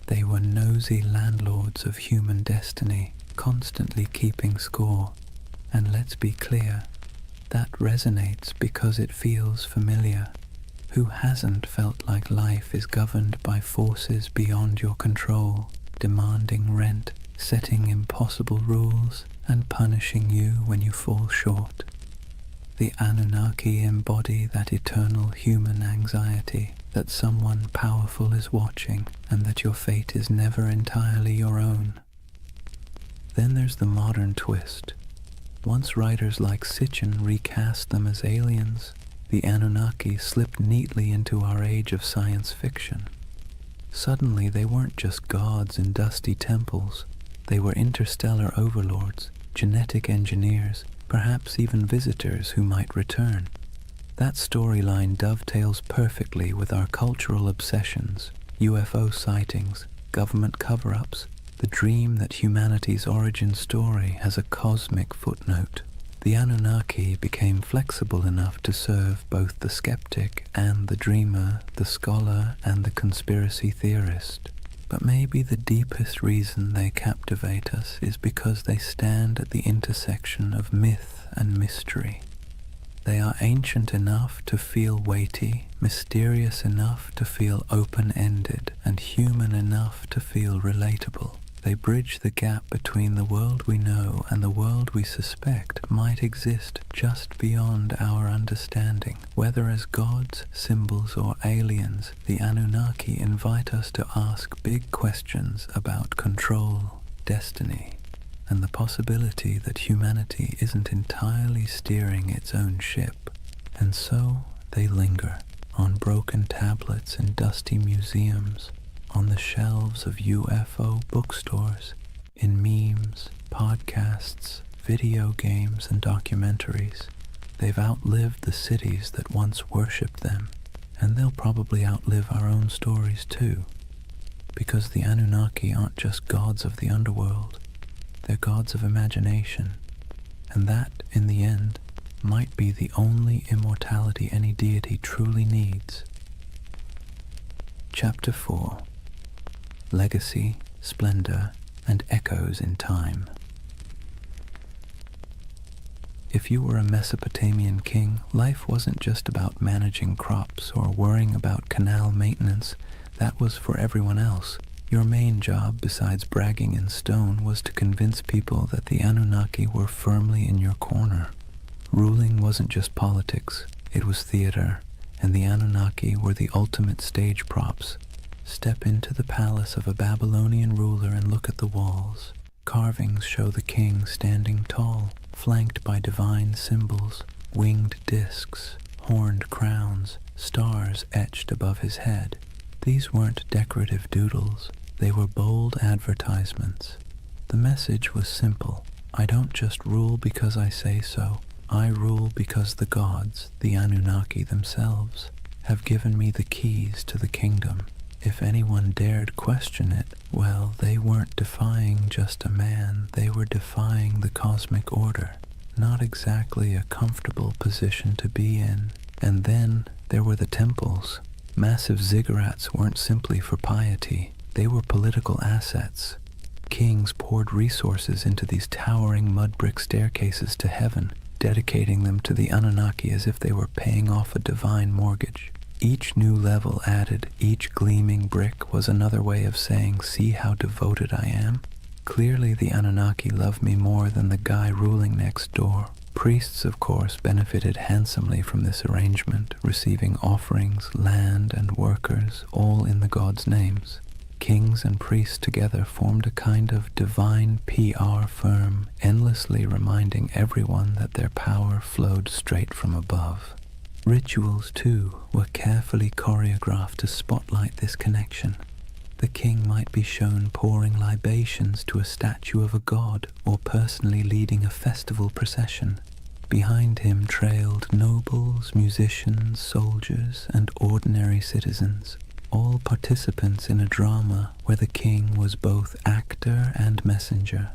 They were nosy landlords of human destiny, constantly keeping score. And let's be clear, that resonates because it feels familiar. Who hasn't felt like life is governed by forces beyond your control, demanding rent, setting impossible rules, and punishing you when you fall short? The Anunnaki embody that eternal human anxiety, that someone powerful is watching, and that your fate is never entirely your own. Then there's the modern twist. Once writers like Sitchin recast them as aliens, the Anunnaki slipped neatly into our age of science fiction. Suddenly they weren't just gods in dusty temples. They were interstellar overlords, genetic engineers, perhaps even visitors who might return. That storyline dovetails perfectly with our cultural obsessions, UFO sightings, government cover-ups, the dream that humanity's origin story has a cosmic footnote. The Anunnaki became flexible enough to serve both the skeptic and the dreamer, the scholar and the conspiracy theorist. But maybe the deepest reason they captivate us is because they stand at the intersection of myth and mystery. They are ancient enough to feel weighty, mysterious enough to feel open-ended, and human enough to feel relatable. They bridge the gap between the world we know and the world we suspect might exist just beyond our understanding. Whether as gods, symbols, or aliens, the Anunnaki invite us to ask big questions about control, destiny, and the possibility that humanity isn't entirely steering its own ship. And so they linger on broken tablets in dusty museums, on the shelves of UFO bookstores, in memes, podcasts, video games, and documentaries. They've outlived the cities that once worshipped them, and they'll probably outlive our own stories too, because the Anunnaki aren't just gods of the underworld, they're gods of imagination, and that, in the end, might be the only immortality any deity truly needs. Chapter 4. Legacy, Splendor, and Echoes in Time. If you were a Mesopotamian king, life wasn't just about managing crops or worrying about canal maintenance. That was for everyone else. Your main job, besides bragging in stone, was to convince people that the Anunnaki were firmly in your corner. Ruling wasn't just politics, it was theater, and the Anunnaki were the ultimate stage props. Step into the palace of a Babylonian ruler and look at the walls. Carvings show the king standing tall, flanked by divine symbols, winged discs, horned crowns, stars etched above his head. These weren't decorative doodles, they were bold advertisements. The message was simple: I don't just rule because I say so, I rule because the gods, the Anunnaki themselves, have given me the keys to the kingdom. If anyone dared question it, well, they weren't defying just a man, they were defying the cosmic order. Not exactly a comfortable position to be in. And then there were the temples. Massive ziggurats weren't simply for piety, they were political assets. Kings poured resources into these towering mud brick staircases to heaven, dedicating them to the Anunnaki as if they were paying off a divine mortgage. Each new level added, each gleaming brick was another way of saying, see how devoted I am? Clearly the Anunnaki love me more than the guy ruling next door. Priests, of course, benefited handsomely from this arrangement, receiving offerings, land, and workers, all in the gods' names. Kings and priests together formed a kind of divine PR firm, endlessly reminding everyone that their power flowed straight from above. Rituals, too, were carefully choreographed to spotlight this connection. The king might be shown pouring libations to a statue of a god or personally leading a festival procession. Behind him trailed nobles, musicians, soldiers, and ordinary citizens, all participants in a drama where the king was both actor and messenger.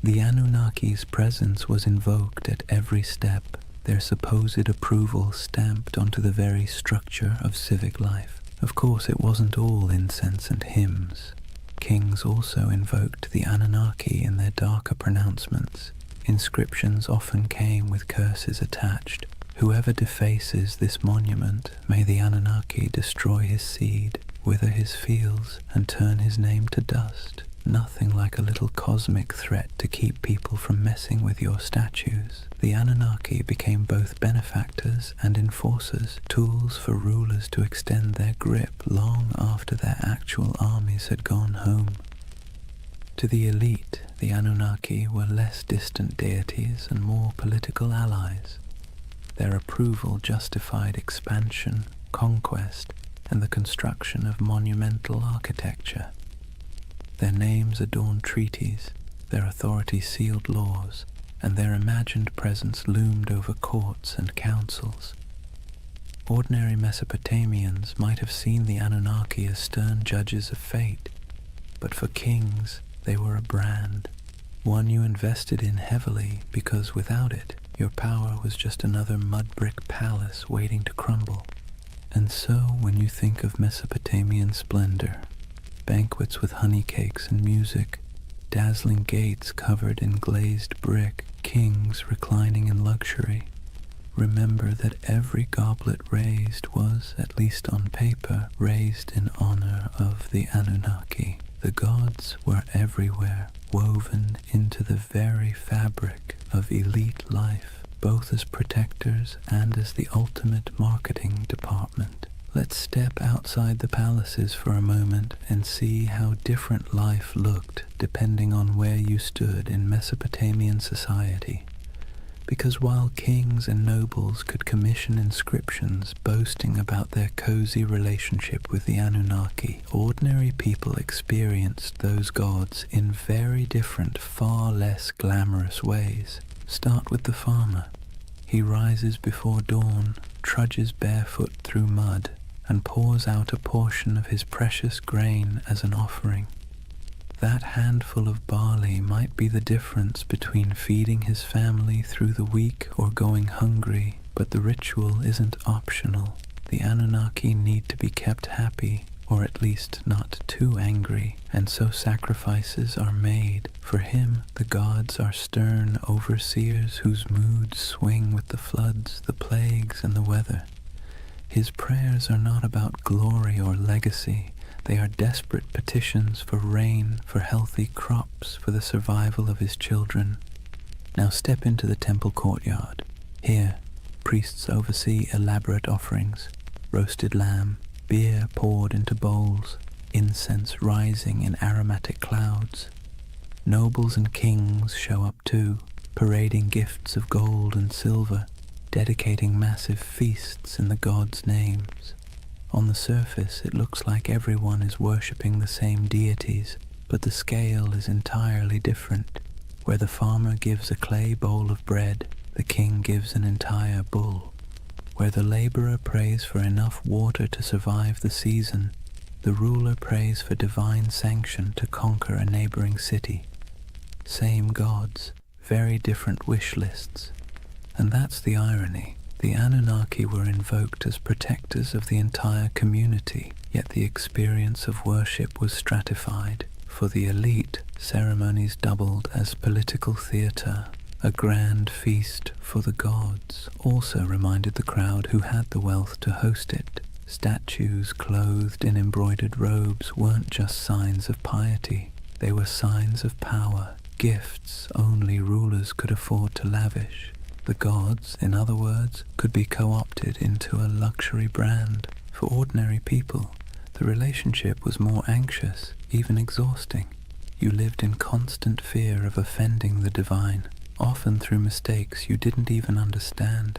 The Anunnaki's presence was invoked at every step, their supposed approval stamped onto the very structure of civic life. Of course, it wasn't all incense and hymns. Kings also invoked the Anunnaki in their darker pronouncements. Inscriptions often came with curses attached. Whoever defaces this monument, may the Anunnaki destroy his seed, wither his fields, and turn his name to dust. Nothing like a little cosmic threat to keep people from messing with your statues. The Anunnaki became both benefactors and enforcers, tools for rulers to extend their grip long after their actual armies had gone home. To the elite, the Anunnaki were less distant deities and more political allies. Their approval justified expansion, conquest, and the construction of monumental architecture. Their names adorned treaties, their authority sealed laws, and their imagined presence loomed over courts and councils. Ordinary Mesopotamians might have seen the Anunnaki as stern judges of fate, but for kings they were a brand, one you invested in heavily because without it your power was just another mud-brick palace waiting to crumble. And so when you think of Mesopotamian splendor, banquets with honey cakes and music, dazzling gates covered in glazed brick, kings reclining in luxury, remember that every goblet raised was, at least on paper, raised in honor of the Anunnaki. The gods were everywhere, woven into the very fabric of elite life, both as protectors and as the ultimate marketing department. Let's step outside the palaces for a moment and see how different life looked depending on where you stood in Mesopotamian society. Because while kings and nobles could commission inscriptions boasting about their cozy relationship with the Anunnaki, ordinary people experienced those gods in very different, far less glamorous ways. Start with the farmer. He rises before dawn, trudges barefoot through mud, and pours out a portion of his precious grain as an offering. That handful of barley might be the difference between feeding his family through the week or going hungry, but the ritual isn't optional. The Anunnaki need to be kept happy, or at least not too angry, and so sacrifices are made. For him, the gods are stern overseers whose moods swing with the floods, the plagues, and the weather. His prayers are not about glory or legacy. They are desperate petitions for rain, for healthy crops, for the survival of his children. Now step into the temple courtyard. Here, priests oversee elaborate offerings, roasted lamb, beer poured into bowls, incense rising in aromatic clouds. Nobles and kings show up too, parading gifts of gold and silver, dedicating massive feasts in the gods' names. On the surface, it looks like everyone is worshipping the same deities, but the scale is entirely different. Where the farmer gives a clay bowl of bread, the king gives an entire bull. Where the laborer prays for enough water to survive the season, the ruler prays for divine sanction to conquer a neighboring city. Same gods, very different wish lists. And that's the irony. The Anunnaki were invoked as protectors of the entire community, yet the experience of worship was stratified. For the elite, ceremonies doubled as political theater. A grand feast for the gods also reminded the crowd who had the wealth to host it. Statues clothed in embroidered robes weren't just signs of piety. They were signs of power, gifts only rulers could afford to lavish. The gods, in other words, could be co-opted into a luxury brand. For ordinary people, the relationship was more anxious, even exhausting. You lived in constant fear of offending the divine, often through mistakes you didn't even understand.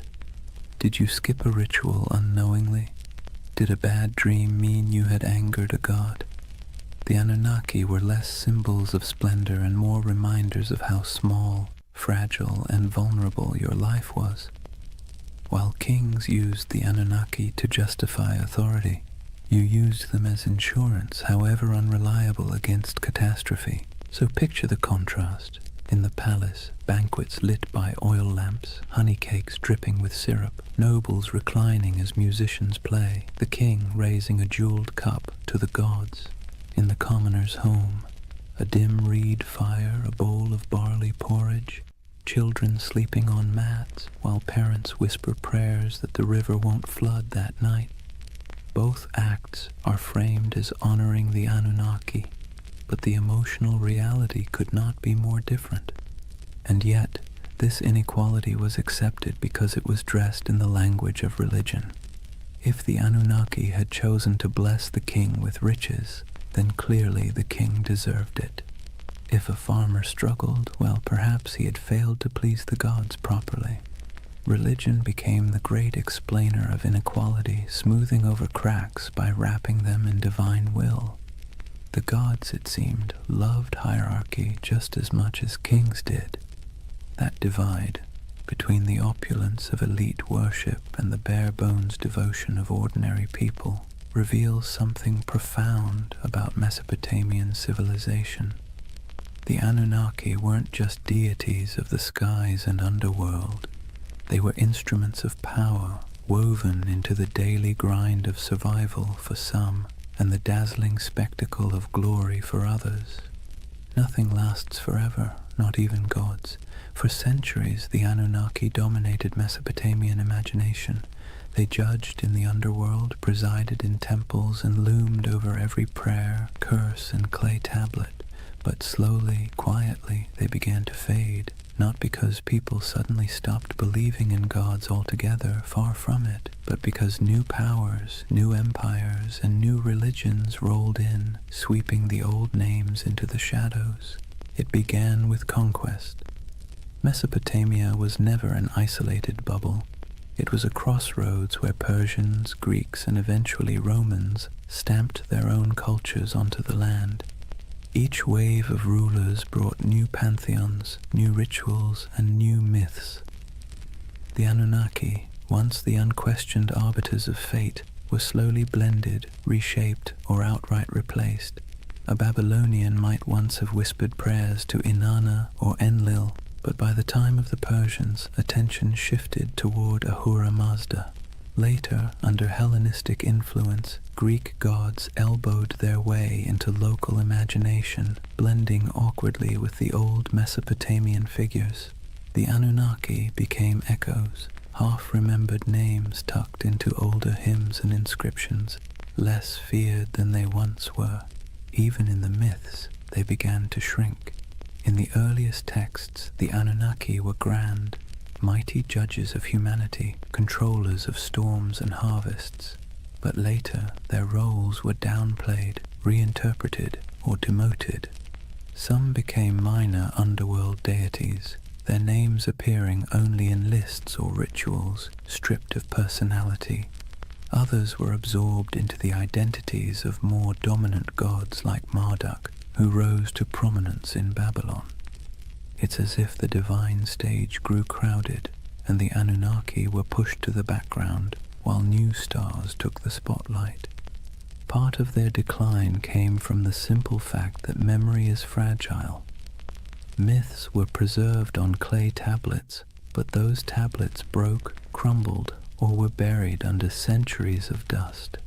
Did you skip a ritual unknowingly? Did a bad dream mean you had angered a god? The Anunnaki were less symbols of splendor and more reminders of how small, fragile, and vulnerable your life was. While kings used the Anunnaki to justify authority, you used them as insurance, however unreliable, against catastrophe. So picture the contrast. In the palace, banquets lit by oil lamps, honey cakes dripping with syrup, nobles reclining as musicians play, the king raising a jeweled cup to the gods. In the commoner's home, a dim reed fire, a bowl of barley porridge, children sleeping on mats while parents whisper prayers that the river won't flood that night. Both acts are framed as honoring the Anunnaki, but the emotional reality could not be more different. And yet, this inequality was accepted because it was dressed in the language of religion. If the Anunnaki had chosen to bless the king with riches, then clearly the king deserved it. If a farmer struggled, well, perhaps he had failed to please the gods properly. Religion became the great explainer of inequality, smoothing over cracks by wrapping them in divine will. The gods, it seemed, loved hierarchy just as much as kings did. That divide between the opulence of elite worship and the bare-bones devotion of ordinary people reveals something profound about Mesopotamian civilization. The Anunnaki weren't just deities of the skies and underworld. They were instruments of power woven into the daily grind of survival for some and the dazzling spectacle of glory for others. Nothing lasts forever, not even gods. For centuries, the Anunnaki dominated Mesopotamian imagination. They judged in the underworld, presided in temples, and loomed over every prayer, curse, and clay tablet. But slowly, quietly, they began to fade, not because people suddenly stopped believing in gods altogether, far from it, but because new powers, new empires, and new religions rolled in, sweeping the old names into the shadows. It began with conquest. Mesopotamia was never an isolated bubble. It was a crossroads where Persians, Greeks, and eventually Romans stamped their own cultures onto the land. Each wave of rulers brought new pantheons, new rituals, and new myths. The Anunnaki, once the unquestioned arbiters of fate, were slowly blended, reshaped, or outright replaced. A Babylonian might once have whispered prayers to Inanna or Enlil, but by the time of the Persians, attention shifted toward Ahura Mazda. Later, under Hellenistic influence, Greek gods elbowed their way into local imagination, blending awkwardly with the old Mesopotamian figures. The Anunnaki became echoes, half-remembered names tucked into older hymns and inscriptions, less feared than they once were. Even in the myths, they began to shrink. In the earliest texts, the Anunnaki were grand, mighty judges of humanity, controllers of storms and harvests. But later, their roles were downplayed, reinterpreted, or demoted. Some became minor underworld deities, their names appearing only in lists or rituals, stripped of personality. Others were absorbed into the identities of more dominant gods like Marduk, who rose to prominence in Babylon. It's as if the divine stage grew crowded, and the Anunnaki were pushed to the background, while new stars took the spotlight. Part of their decline came from the simple fact that memory is fragile. Myths were preserved on clay tablets, but those tablets broke, crumbled, or were buried under centuries of dust.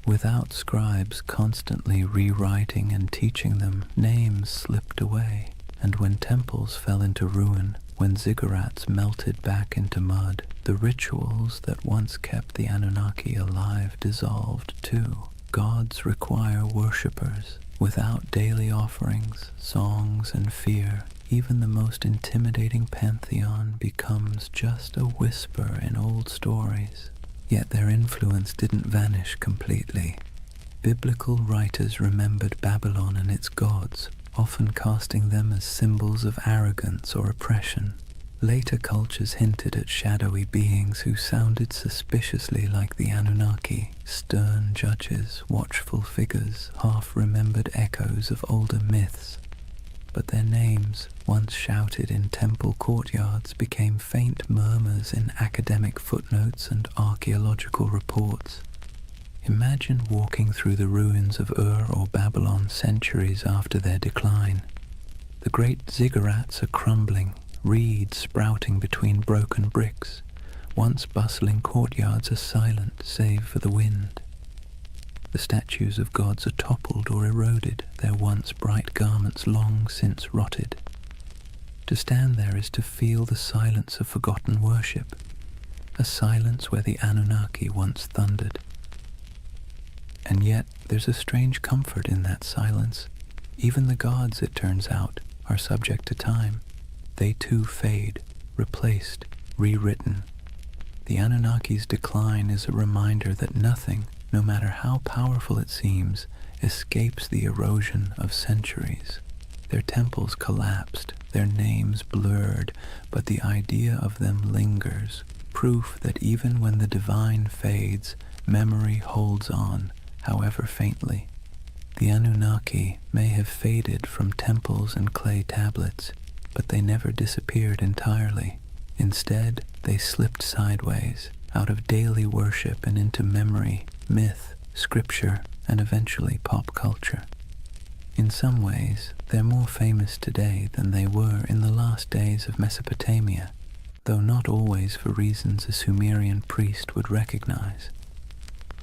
Without scribes constantly rewriting and teaching them, names slipped away, and when temples fell into ruin, when ziggurats melted back into mud, the rituals that once kept the Anunnaki alive dissolved too. Gods require worshippers. Without daily offerings, songs, and fear, even the most intimidating pantheon becomes just a whisper in old stories. Yet their influence didn't vanish completely. Biblical writers remembered Babylon and its gods, often casting them as symbols of arrogance or oppression. Later cultures hinted at shadowy beings who sounded suspiciously like the Anunnaki, stern judges, watchful figures, half-remembered echoes of older myths. But their names, once shouted in temple courtyards, became faint murmurs in academic footnotes and archaeological reports. Imagine walking through the ruins of Ur or Babylon centuries after their decline. The great ziggurats are crumbling, reeds sprouting between broken bricks. Once bustling courtyards are silent, save for the wind. The statues of gods are toppled or eroded, their once bright garments long since rotted. To stand there is to feel the silence of forgotten worship, a silence where the Anunnaki once thundered. And yet there's a strange comfort in that silence. Even the gods, it turns out, are subject to time. They too fade, replaced, rewritten. The Anunnaki's decline is a reminder that nothing, no matter how powerful it seems, escapes the erosion of centuries. Their temples collapsed, their names blurred, but the idea of them lingers, proof that even when the divine fades, memory holds on, however faintly. The Anunnaki may have faded from temples and clay tablets, but they never disappeared entirely. Instead, they slipped sideways, out of daily worship and into memory, myth, scripture, and eventually pop culture. In some ways, they're more famous today than they were in the last days of Mesopotamia, though not always for reasons a Sumerian priest would recognize.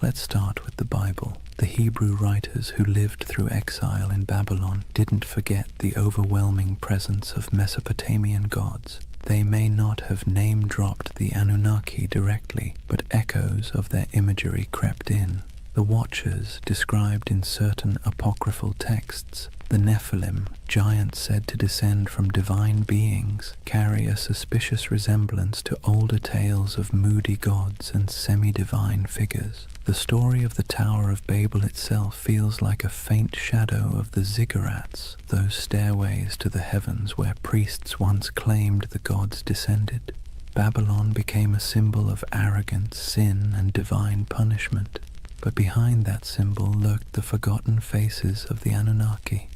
Let's start with the Bible. The Hebrew writers who lived through exile in Babylon didn't forget the overwhelming presence of Mesopotamian gods. They may not have name-dropped the Anunnaki directly, but echoes of their imagery crept in. The Watchers, described in certain apocryphal texts, the Nephilim, giants said to descend from divine beings, carry a suspicious resemblance to older tales of moody gods and semi-divine figures. The story of the Tower of Babel itself feels like a faint shadow of the ziggurats, those stairways to the heavens where priests once claimed the gods descended. Babylon became a symbol of arrogance, sin, and divine punishment. But behind that symbol lurked the forgotten faces of the Anunnaki.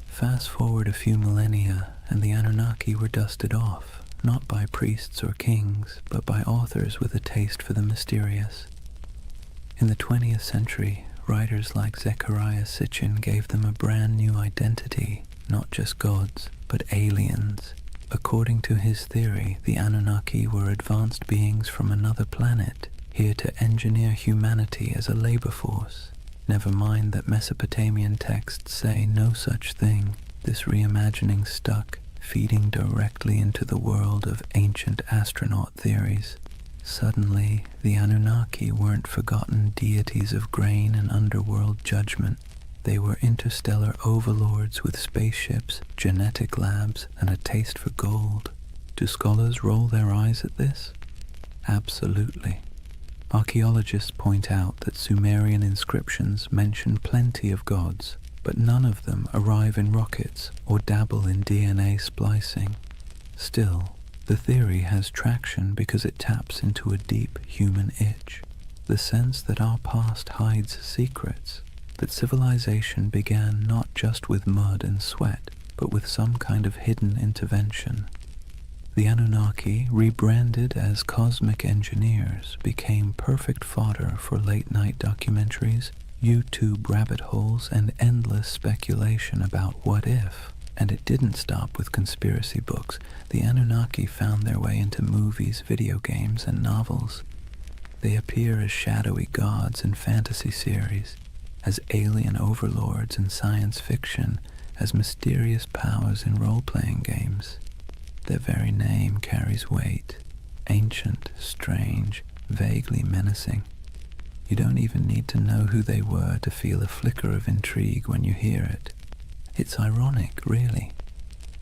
Fast forward a few millennia, and the Anunnaki were dusted off, not by priests or kings, but by authors with a taste for the mysterious. In the 20th century, writers like Zecharia Sitchin gave them a brand new identity, not just gods, but aliens. According to his theory, the Anunnaki were advanced beings from another planet, here to engineer humanity as a labor force. Never mind that Mesopotamian texts say no such thing. This reimagining stuck, feeding directly into the world of ancient astronaut theories. Suddenly, the Anunnaki weren't forgotten deities of grain and underworld judgment. They were interstellar overlords with spaceships, genetic labs, and a taste for gold. Do scholars roll their eyes at this? Absolutely. Archaeologists point out that Sumerian inscriptions mention plenty of gods, but none of them arrive in rockets or dabble in DNA splicing. Still, the theory has traction because it taps into a deep human itch, the sense that our past hides secrets, that civilization began not just with mud and sweat, but with some kind of hidden intervention. The Anunnaki, rebranded as cosmic engineers, became perfect fodder for late-night documentaries, YouTube rabbit holes, and endless speculation about what if. And it didn't stop with conspiracy books. The Anunnaki found their way into movies, video games, and novels. They appear as shadowy gods in fantasy series, as alien overlords in science fiction, as mysterious powers in role-playing games. Their very name carries weight, ancient, strange, vaguely menacing. You don't even need to know who they were to feel a flicker of intrigue when you hear it. It's ironic, really.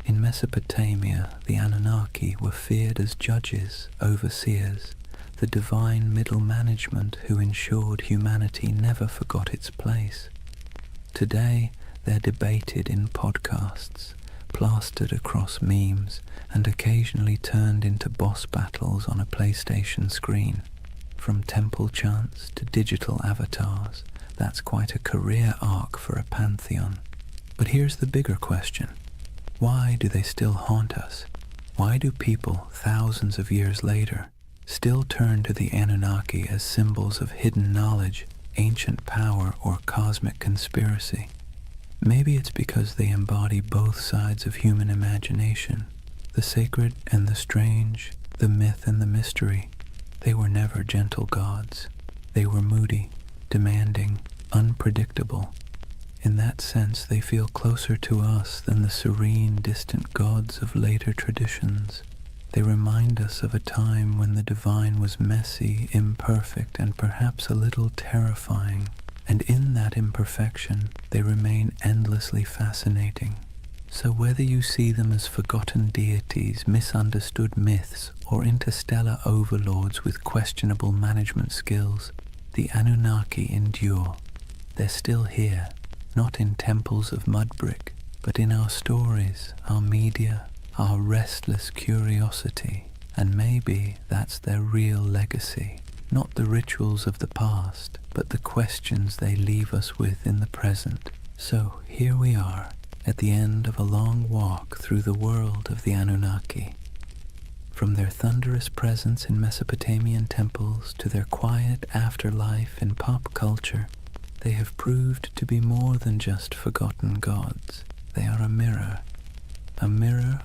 In Mesopotamia, the Anunnaki were feared as judges, overseers, the divine middle management who ensured humanity never forgot its place. Today, they're debated in podcasts, plastered across memes, and occasionally turned into boss battles on a PlayStation screen. From temple chants to digital avatars, that's quite a career arc for a pantheon. But here's the bigger question. Why do they still haunt us? Why do people, thousands of years later, still turn to the Anunnaki as symbols of hidden knowledge, ancient power, or cosmic conspiracy? Maybe it's because they embody both sides of human imagination, the sacred and the strange, the myth and the mystery. They were never gentle gods. They were moody, demanding, unpredictable. In that sense, they feel closer to us than the serene, distant gods of later traditions. They remind us of a time when the divine was messy, imperfect, and perhaps a little terrifying. And in that imperfection, they remain endlessly fascinating. So whether you see them as forgotten deities, misunderstood myths, or interstellar overlords with questionable management skills, the Anunnaki endure. They're still here, not in temples of mud brick, but in our stories, our media, our restless curiosity, and maybe that's their real legacy. Not the rituals of the past, but the questions they leave us with in the present. So here we are, at the end of a long walk through the world of the Anunnaki. From their thunderous presence in Mesopotamian temples to their quiet afterlife in pop culture, they have proved to be more than just forgotten gods. They are a mirror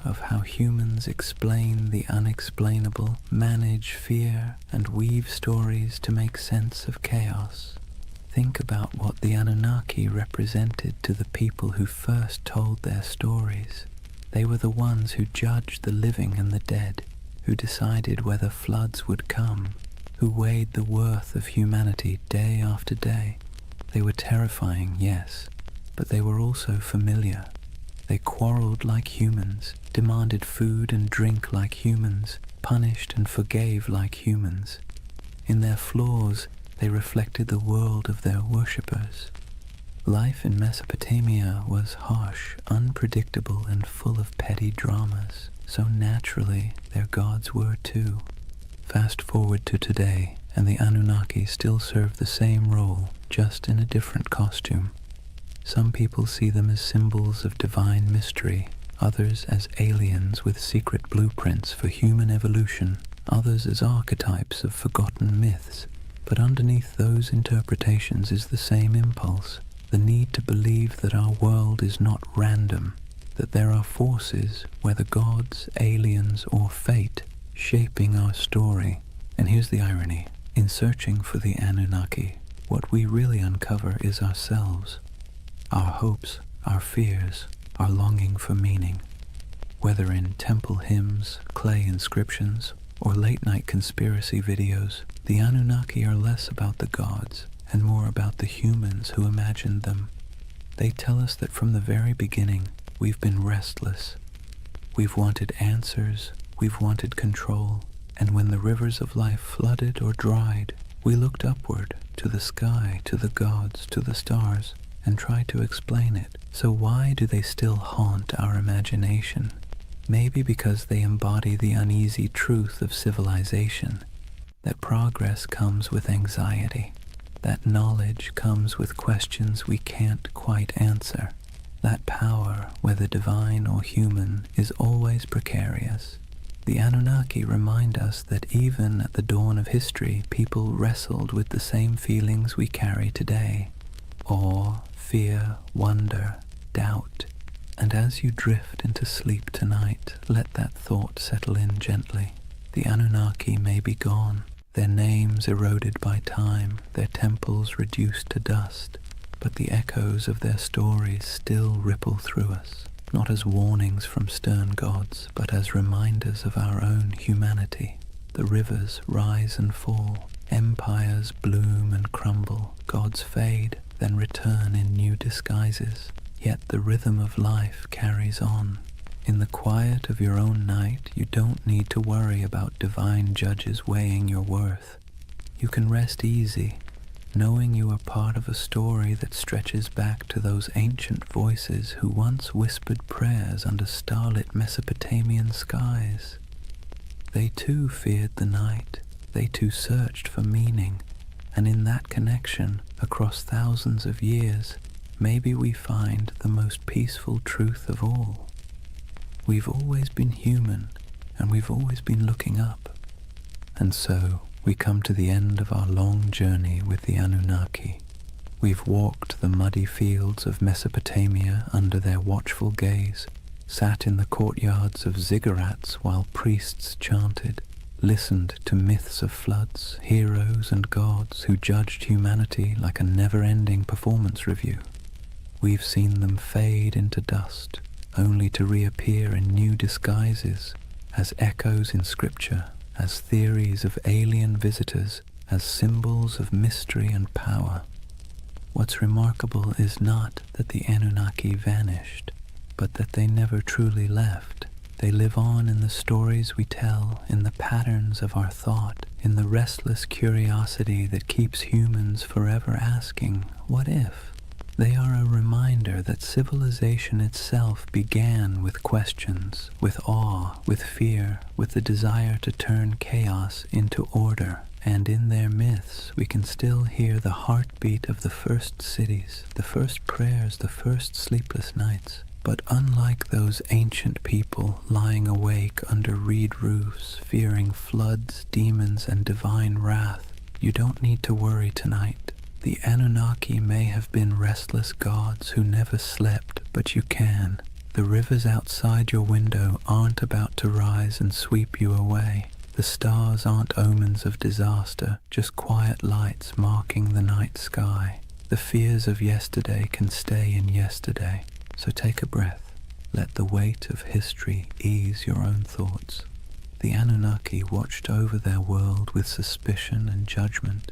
of how humans explain the unexplainable, manage fear, and weave stories to make sense of chaos. Think about what the Anunnaki represented to the people who first told their stories. They were the ones who judged the living and the dead, who decided whether floods would come, who weighed the worth of humanity day after day. They were terrifying, yes, but they were also familiar. They quarreled like humans, demanded food and drink like humans, punished and forgave like humans. In their flaws, they reflected the world of their worshippers. Life in Mesopotamia was harsh, unpredictable, and full of petty dramas, so naturally their gods were too. Fast forward to today, and the Anunnaki still serve the same role, just in a different costume. Some people see them as symbols of divine mystery, others as aliens with secret blueprints for human evolution, others as archetypes of forgotten myths. But underneath those interpretations is the same impulse, the need to believe that our world is not random, that there are forces, whether gods, aliens, or fate, shaping our story. And here's the irony. In searching for the Anunnaki, what we really uncover is ourselves. Our hopes, our fears, our longing for meaning. Whether in temple hymns, clay inscriptions, or late-night conspiracy videos, the Anunnaki are less about the gods and more about the humans who imagined them. They tell us that from the very beginning, we've been restless. We've wanted answers, we've wanted control, and when the rivers of life flooded or dried, we looked upward, to the sky, to the gods, to the stars, and tried to explain it. So why do they still haunt our imagination? Maybe because they embody the uneasy truth of civilization, that progress comes with anxiety, that knowledge comes with questions we can't quite answer, that power, whether divine or human, is always precarious. The Anunnaki remind us that even at the dawn of history, people wrestled with the same feelings we carry today: awe, fear, wonder, doubt. And as you drift into sleep tonight, let that thought settle in gently. The Anunnaki may be gone, their names eroded by time, their temples reduced to dust, but the echoes of their stories still ripple through us, not as warnings from stern gods, but as reminders of our own humanity. The rivers rise and fall, empires bloom and crumble, gods fade, then return in new disguises. Yet the rhythm of life carries on. In the quiet of your own night, you don't need to worry about divine judges weighing your worth. You can rest easy, knowing you are part of a story that stretches back to those ancient voices who once whispered prayers under starlit Mesopotamian skies. They too feared the night, they too searched for meaning, and in that connection, across thousands of years, maybe we find the most peaceful truth of all. We've always been human, and we've always been looking up. And so, we come to the end of our long journey with the Anunnaki. We've walked the muddy fields of Mesopotamia under their watchful gaze, sat in the courtyards of ziggurats while priests chanted, listened to myths of floods, heroes and gods who judged humanity like a never-ending performance review. We've seen them fade into dust, only to reappear in new disguises, as echoes in scripture, as theories of alien visitors, as symbols of mystery and power. What's remarkable is not that the Anunnaki vanished, but that they never truly left. They live on in the stories we tell, in the patterns of our thought, in the restless curiosity that keeps humans forever asking, what if? They are a reminder that civilization itself began with questions, with awe, with fear, with the desire to turn chaos into order. And in their myths, we can still hear the heartbeat of the first cities, the first prayers, the first sleepless nights. But unlike those ancient people lying awake under reed roofs, fearing floods, demons, and divine wrath, you don't need to worry tonight. The Anunnaki may have been restless gods who never slept, but you can. The rivers outside your window aren't about to rise and sweep you away. The stars aren't omens of disaster, just quiet lights marking the night sky. The fears of yesterday can stay in yesterday, so take a breath. Let the weight of history ease your own thoughts. The Anunnaki watched over their world with suspicion and judgment,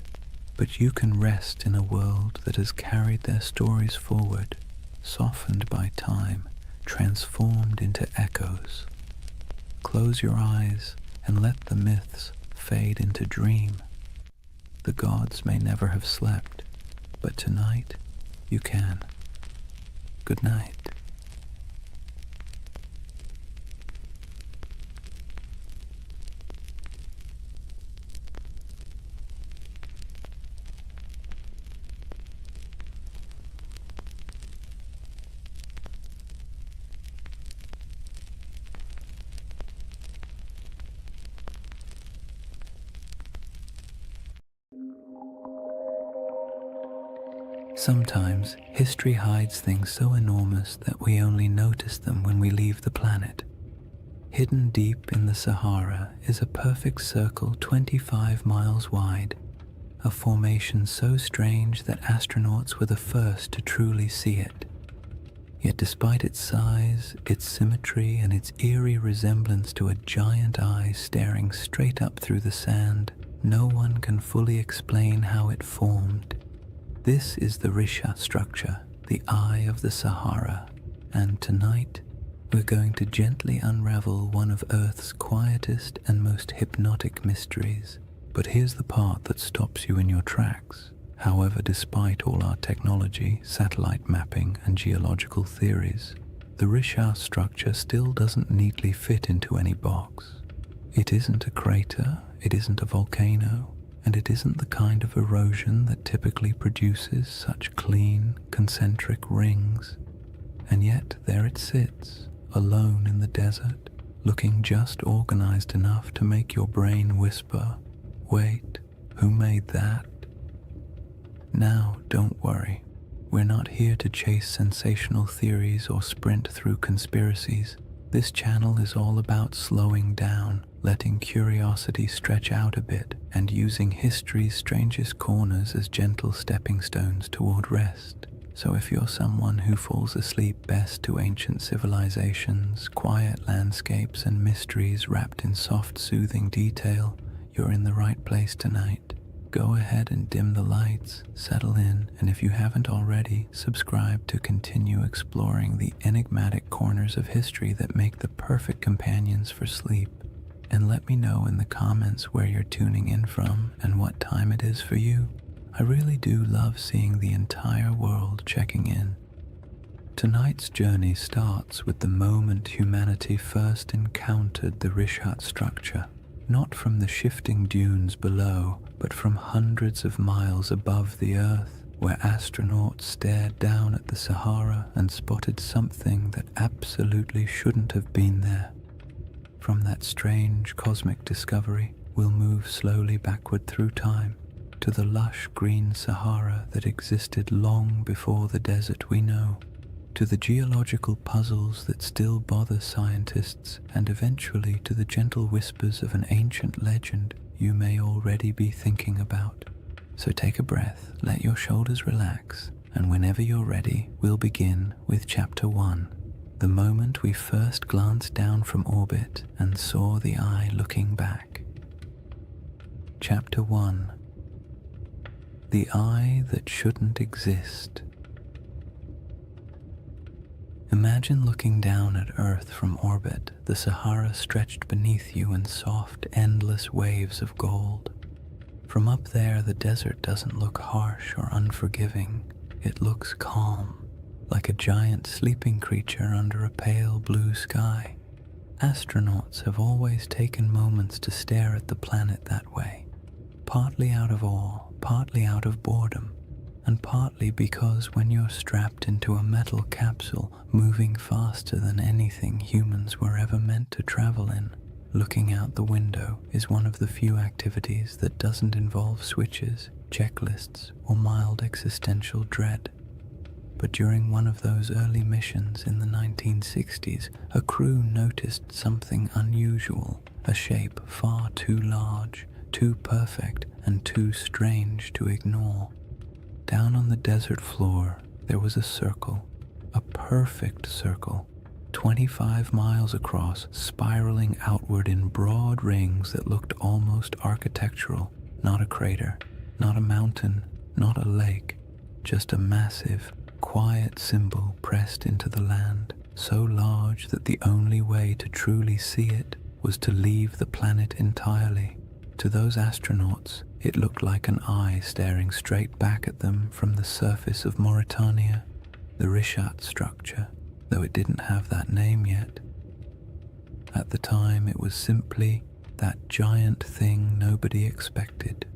but you can rest in a world that has carried their stories forward, softened by time, transformed into echoes. Close your eyes and let the myths fade into dream. The gods may never have slept, but tonight you can. Good night. Sometimes history hides things so enormous that we only notice them when we leave the planet. Hidden deep in the Sahara is a perfect circle 25 miles wide, a formation so strange that astronauts were the first to truly see it. Yet despite its size, its symmetry, and its eerie resemblance to a giant eye staring straight up through the sand, no one can fully explain how it formed. This is the Risha structure, the Eye of the Sahara, and tonight we're going to gently unravel one of Earth's quietest and most hypnotic mysteries. But here's the part that stops you in your tracks. However, despite all our technology, satellite mapping, and geological theories, the Risha structure still doesn't neatly fit into any box. It isn't a crater, it isn't a volcano, and it isn't the kind of erosion that typically produces such clean, concentric rings. And yet there it sits, alone in the desert, looking just organized enough to make your brain whisper, "Wait, who made that?" Now, don't worry. We're not here to chase sensational theories or sprint through conspiracies. This channel is all about slowing down, letting curiosity stretch out a bit, and using history's strangest corners as gentle stepping stones toward rest. So if you're someone who falls asleep best to ancient civilizations, quiet landscapes, and mysteries wrapped in soft, soothing detail, you're in the right place tonight. Go ahead and dim the lights, settle in, and if you haven't already, subscribe to continue exploring the enigmatic corners of history that make the perfect companions for sleep. And let me know in the comments where you're tuning in from and what time it is for you. I really do love seeing the entire world checking in. Tonight's journey starts with the moment humanity first encountered the Rishat structure. Not from the shifting dunes below, but from hundreds of miles above the Earth, where astronauts stared down at the Sahara and spotted something that absolutely shouldn't have been there. From that strange cosmic discovery, we'll move slowly backward through time to the lush green Sahara that existed long before the desert we know, to the geological puzzles that still bother scientists, and eventually to the gentle whispers of an ancient legend you may already be thinking about. So take a breath, let your shoulders relax, and whenever you're ready, we'll begin with Chapter 1. The moment we first glanced down from orbit and saw the eye looking back. Chapter 1. The Eye That Shouldn't Exist. Imagine looking down at Earth from orbit, the Sahara stretched beneath you in soft, endless waves of gold. From up there, the desert doesn't look harsh or unforgiving. It looks calm, like a giant sleeping creature under a pale blue sky. Astronauts have always taken moments to stare at the planet that way, partly out of awe, partly out of boredom, and partly because when you're strapped into a metal capsule moving faster than anything humans were ever meant to travel in, looking out the window is one of the few activities that doesn't involve switches, checklists, or mild existential dread. But during one of those early missions in the 1960s, a crew noticed something unusual, a shape far too large, too perfect, and too strange to ignore. Down on the desert floor, there was a circle, a perfect circle, 25 miles across, spiraling outward in broad rings that looked almost architectural. Not a crater, not a mountain, not a lake, just a massive, quiet symbol pressed into the land, so large that the only way to truly see it was to leave the planet entirely. To those astronauts, it looked like an eye staring straight back at them from the surface of Mauritania, the Richat structure, though it didn't have that name yet. At the time, it was simply that giant thing nobody expected.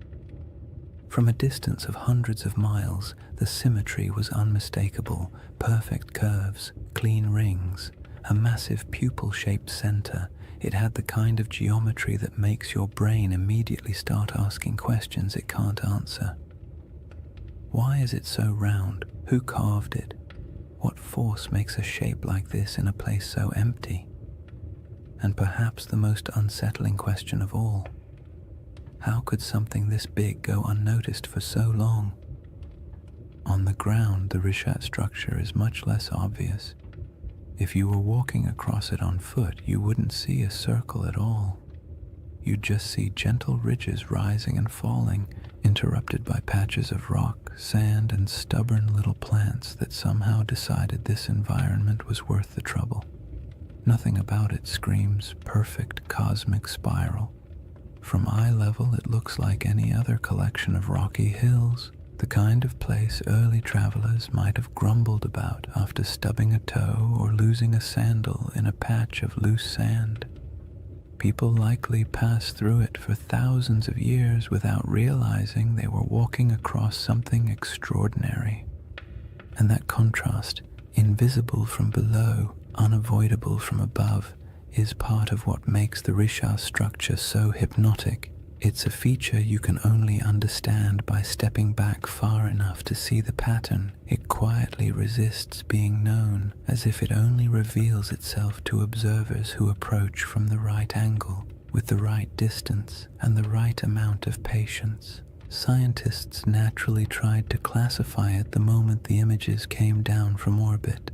From a distance of hundreds of miles, the symmetry was unmistakable: perfect curves, clean rings, a massive pupil-shaped center. It had the kind of geometry that makes your brain immediately start asking questions it can't answer. Why is it so round? Who carved it? What force makes a shape like this in a place so empty? And perhaps the most unsettling question of all, how could something this big go unnoticed for so long? On the ground, the Richat structure is much less obvious. If you were walking across it on foot, you wouldn't see a circle at all. You'd just see gentle ridges rising and falling, interrupted by patches of rock, sand, and stubborn little plants that somehow decided this environment was worth the trouble. Nothing about it screams perfect cosmic spiral. From eye level, it looks like any other collection of rocky hills, the kind of place early travelers might have grumbled about after stubbing a toe or losing a sandal in a patch of loose sand. People likely passed through it for thousands of years without realizing they were walking across something extraordinary. And that contrast, invisible from below, unavoidable from above, is part of what makes the Richat structure so hypnotic. It's a feature you can only understand by stepping back far enough to see the pattern. It quietly resists being known, as if it only reveals itself to observers who approach from the right angle, with the right distance, and the right amount of patience. Scientists naturally tried to classify it the moment the images came down from orbit.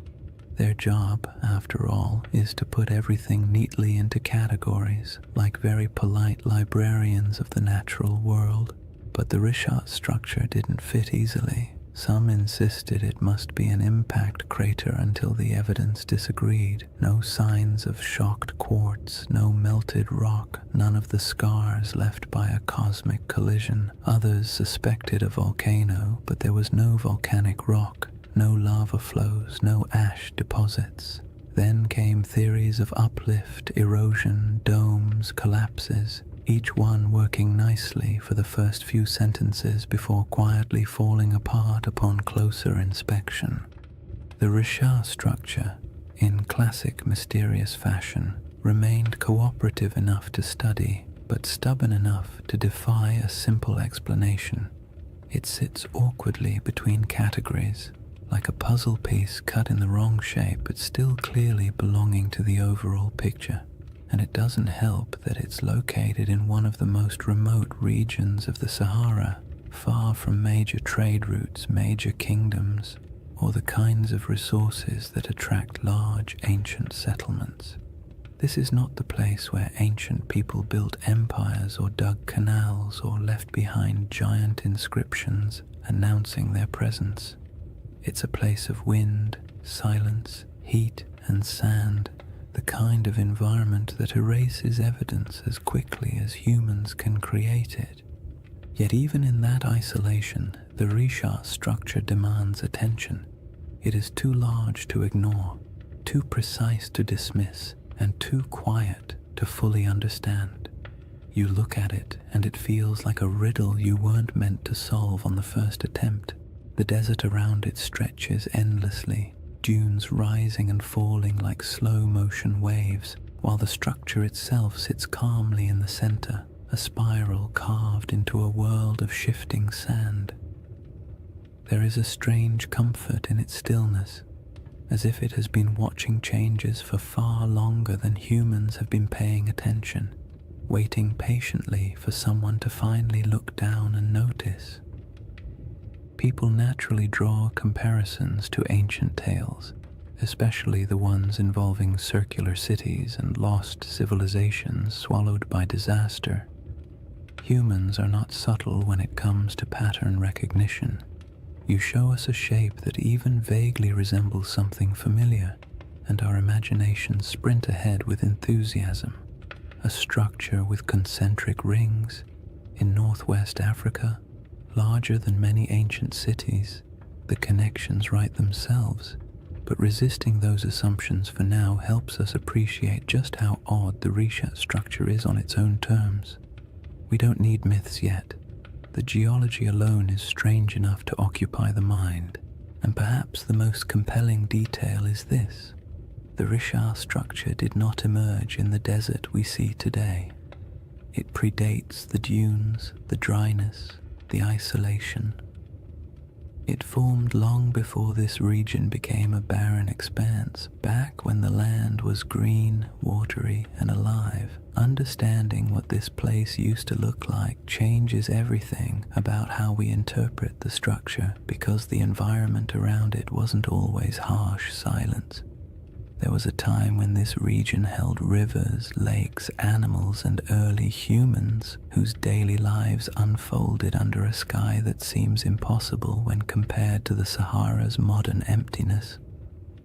Their job, after all, is to put everything neatly into categories, like very polite librarians of the natural world. But the Richat structure didn't fit easily. Some insisted it must be an impact crater until the evidence disagreed. No signs of shocked quartz, no melted rock, none of the scars left by a cosmic collision. Others suspected a volcano, but there was no volcanic rock. No lava flows, no ash deposits. Then came theories of uplift, erosion, domes, collapses, each one working nicely for the first few sentences before quietly falling apart upon closer inspection. The Richat structure, in classic mysterious fashion, remained cooperative enough to study, but stubborn enough to defy a simple explanation. It sits awkwardly between categories, like a puzzle piece cut in the wrong shape but still clearly belonging to the overall picture. And it doesn't help that it's located in one of the most remote regions of the Sahara, far from major trade routes, major kingdoms, or the kinds of resources that attract large ancient settlements. This is not the place where ancient people built empires or dug canals or left behind giant inscriptions announcing their presence. It's a place of wind, silence, heat, and sand, the kind of environment that erases evidence as quickly as humans can create it. Yet even in that isolation, the Risha structure demands attention. It is too large to ignore, too precise to dismiss, and too quiet to fully understand. You look at it and it feels like a riddle you weren't meant to solve on the first attempt. The desert around it stretches endlessly, dunes rising and falling like slow-motion waves, while the structure itself sits calmly in the center, a spiral carved into a world of shifting sand. There is a strange comfort in its stillness, as if it has been watching changes for far longer than humans have been paying attention, waiting patiently for someone to finally look down and notice. People naturally draw comparisons to ancient tales, especially the ones involving circular cities and lost civilizations swallowed by disaster. Humans are not subtle when it comes to pattern recognition. You show us a shape that even vaguely resembles something familiar, and our imaginations sprint ahead with enthusiasm. A structure with concentric rings in northwest Africa, larger than many ancient cities. The connections write themselves, but resisting those assumptions for now helps us appreciate just how odd the Risha structure is on its own terms. We don't need myths yet. The geology alone is strange enough to occupy the mind, and perhaps the most compelling detail is this. The Risha structure did not emerge in the desert we see today. It predates the dunes, the dryness, the isolation. It formed long before this region became a barren expanse, back when the land was green, watery, and alive. Understanding what this place used to look like changes everything about how we interpret the structure, because the environment around it wasn't always harsh silence. There was a time when this region held rivers, lakes, animals, and early humans whose daily lives unfolded under a sky that seems impossible when compared to the Sahara's modern emptiness.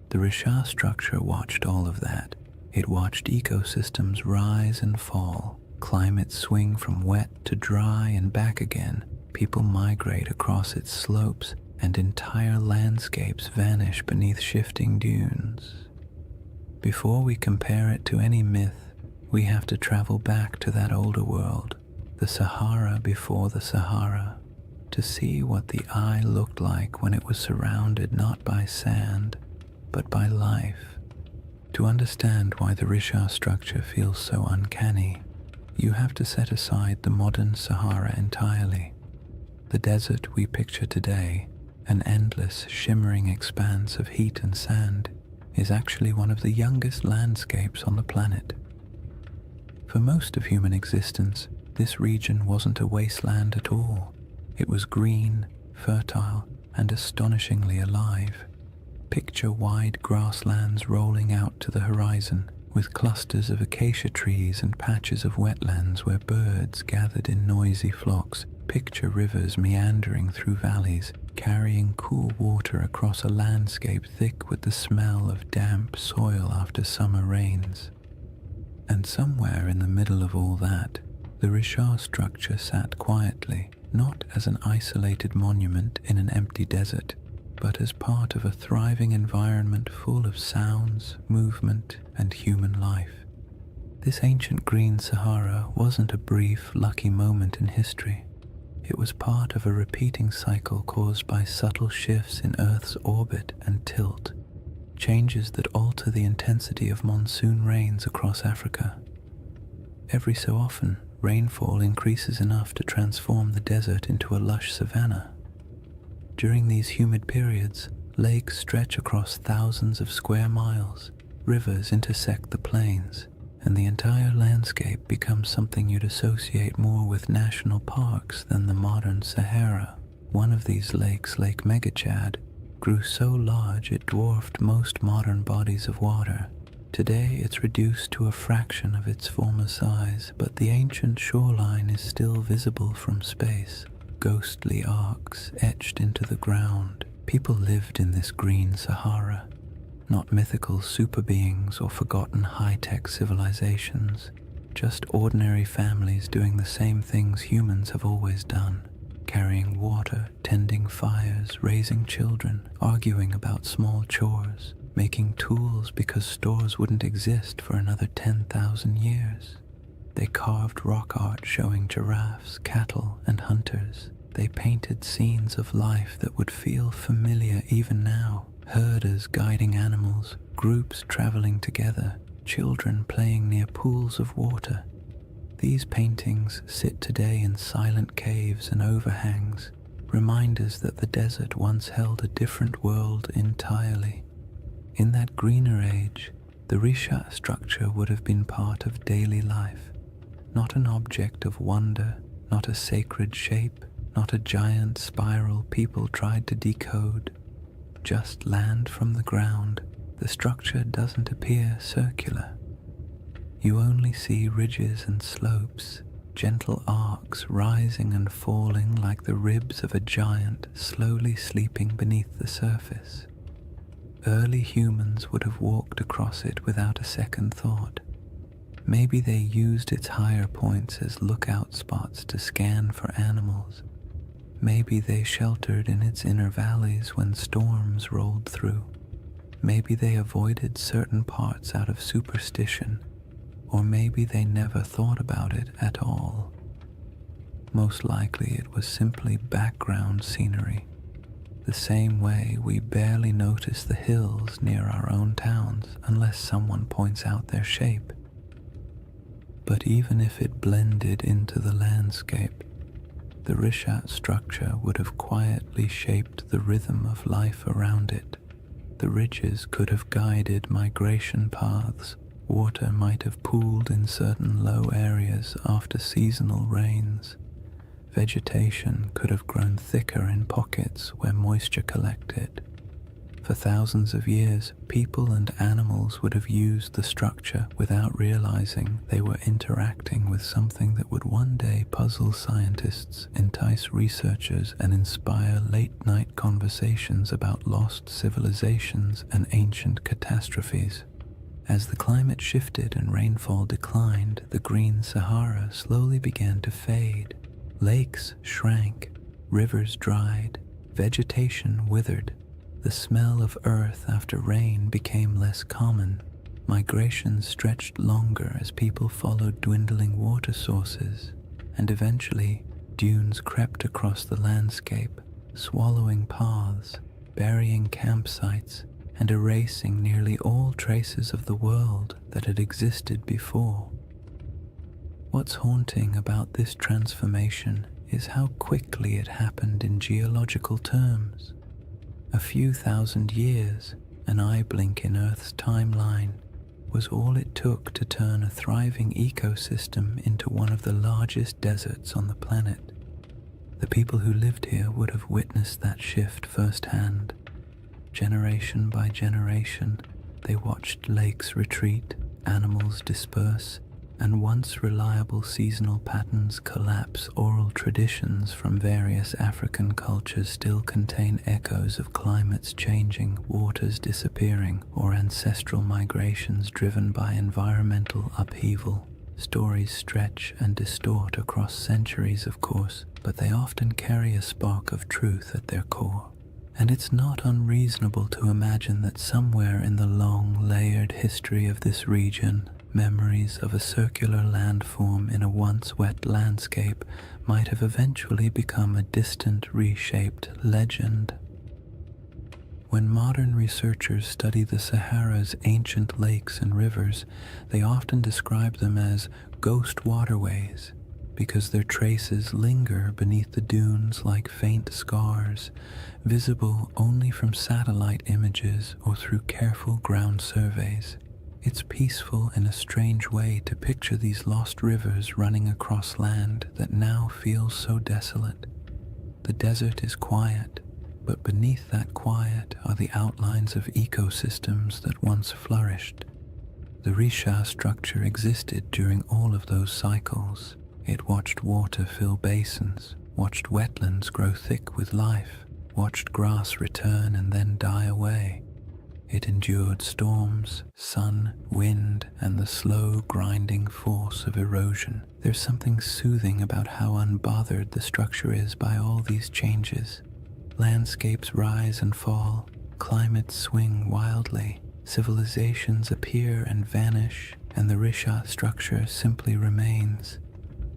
The Risha structure watched all of that. It watched ecosystems rise and fall, climates swing from wet to dry and back again, people migrate across its slopes, and entire landscapes vanish beneath shifting dunes. Before we compare it to any myth, we have to travel back to that older world, the Sahara before the Sahara, to see what the eye looked like when it was surrounded not by sand, but by life. To understand why the Risha structure feels so uncanny, you have to set aside the modern Sahara entirely. The desert we picture today, an endless, shimmering expanse of heat and sand, is actually one of the youngest landscapes on the planet. For most of human existence, this region wasn't a wasteland at all. It was green, fertile, and astonishingly alive. Picture wide grasslands rolling out to the horizon, with clusters of acacia trees and patches of wetlands where birds gathered in noisy flocks. Picture rivers meandering through valleys, carrying cool water across a landscape thick with the smell of damp soil after summer rains. And somewhere in the middle of all that, the Risha structure sat quietly, not as an isolated monument in an empty desert, but as part of a thriving environment full of sounds, movement, and human life. This ancient green Sahara wasn't a brief, lucky moment in history. It was part of a repeating cycle caused by subtle shifts in Earth's orbit and tilt, changes that alter the intensity of monsoon rains across Africa. Every so often, rainfall increases enough to transform the desert into a lush savanna. During these humid periods, lakes stretch across thousands of square miles, rivers intersect the plains, and the entire landscape becomes something you'd associate more with national parks than the modern Sahara. One of these lakes, Lake Megachad, grew so large it dwarfed most modern bodies of water. Today it's reduced to a fraction of its former size, but the ancient shoreline is still visible from space, ghostly arcs etched into the ground. People lived in this green Sahara, not mythical super beings or forgotten high-tech civilizations. just ordinary families doing the same things humans have always done, carrying water, tending fires, raising children, arguing about small chores, making tools because stores wouldn't exist for another 10,000 years. They carved rock art showing giraffes, cattle, and hunters. They painted scenes of life that would feel familiar even now. Herders guiding animals, groups traveling together, children playing near pools of water. These paintings sit today in silent caves and overhangs, reminders that the desert once held a different world entirely. In that greener age, the Risha structure would have been part of daily life, not an object of wonder, not a sacred shape, not a giant spiral people tried to decode. Just land from the ground. The structure doesn't appear circular. You only see ridges and slopes, gentle arcs rising and falling like the ribs of a giant slowly sleeping beneath the surface. Early humans would have walked across it without a second thought. Maybe they used its higher points as lookout spots to scan for animals. Maybe they sheltered in its inner valleys when storms rolled through. Maybe they avoided certain parts out of superstition, or maybe they never thought about it at all. Most likely it was simply background scenery, the same way we barely notice the hills near our own towns unless someone points out their shape. But even if it blended into the landscape, the Rishat structure would have quietly shaped the rhythm of life around it. The ridges could have guided migration paths. Water might have pooled in certain low areas after seasonal rains. Vegetation could have grown thicker in pockets where moisture collected. For thousands of years, people and animals would have used the structure without realizing they were interacting with something that would one day puzzle scientists, entice researchers, and inspire late-night conversations about lost civilizations and ancient catastrophes. As the climate shifted and rainfall declined, the green Sahara slowly began to fade. Lakes shrank, rivers dried, vegetation withered. The smell of earth after rain became less common. Migration stretched longer as people followed dwindling water sources, and eventually dunes crept across the landscape, swallowing paths, burying campsites, and erasing nearly all traces of the world that had existed before. What's haunting about this transformation is how quickly it happened in geological terms. A few thousand years, an eye blink in Earth's timeline, was all it took to turn a thriving ecosystem into one of the largest deserts on the planet. The people who lived here would have witnessed that shift firsthand. Generation by generation, they watched lakes retreat, animals disperse, and once reliable seasonal patterns collapse. Oral traditions from various African cultures still contain echoes of climates changing, waters disappearing, or ancestral migrations driven by environmental upheaval. Stories stretch and distort across centuries, of course, but they often carry a spark of truth at their core. And it's not unreasonable to imagine that somewhere in the long, layered history of this region, memories of a circular landform in a once wet landscape might have eventually become a distant, reshaped legend. When modern researchers study the Sahara's ancient lakes and rivers, they often describe them as ghost waterways, because their traces linger beneath the dunes like faint scars, visible only from satellite images or through careful ground surveys. It's peaceful in a strange way to picture these lost rivers running across land that now feels so desolate. The desert is quiet, but beneath that quiet are the outlines of ecosystems that once flourished. The Risha structure existed during all of those cycles. It watched water fill basins, watched wetlands grow thick with life, watched grass return and then die away. It endured storms, sun, wind, and the slow grinding force of erosion. There's something soothing about how unbothered the structure is by all these changes. Landscapes rise and fall, climates swing wildly, civilizations appear and vanish, and the Risha structure simply remains.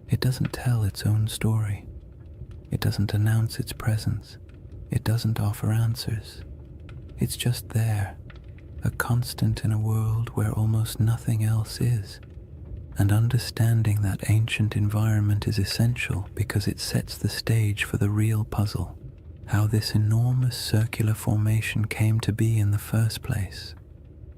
It doesn't tell its own story. It doesn't announce its presence. It doesn't offer answers. It's just there, a constant in a world where almost nothing else is. And understanding that ancient environment is essential because it sets the stage for the real puzzle, how this enormous circular formation came to be in the first place.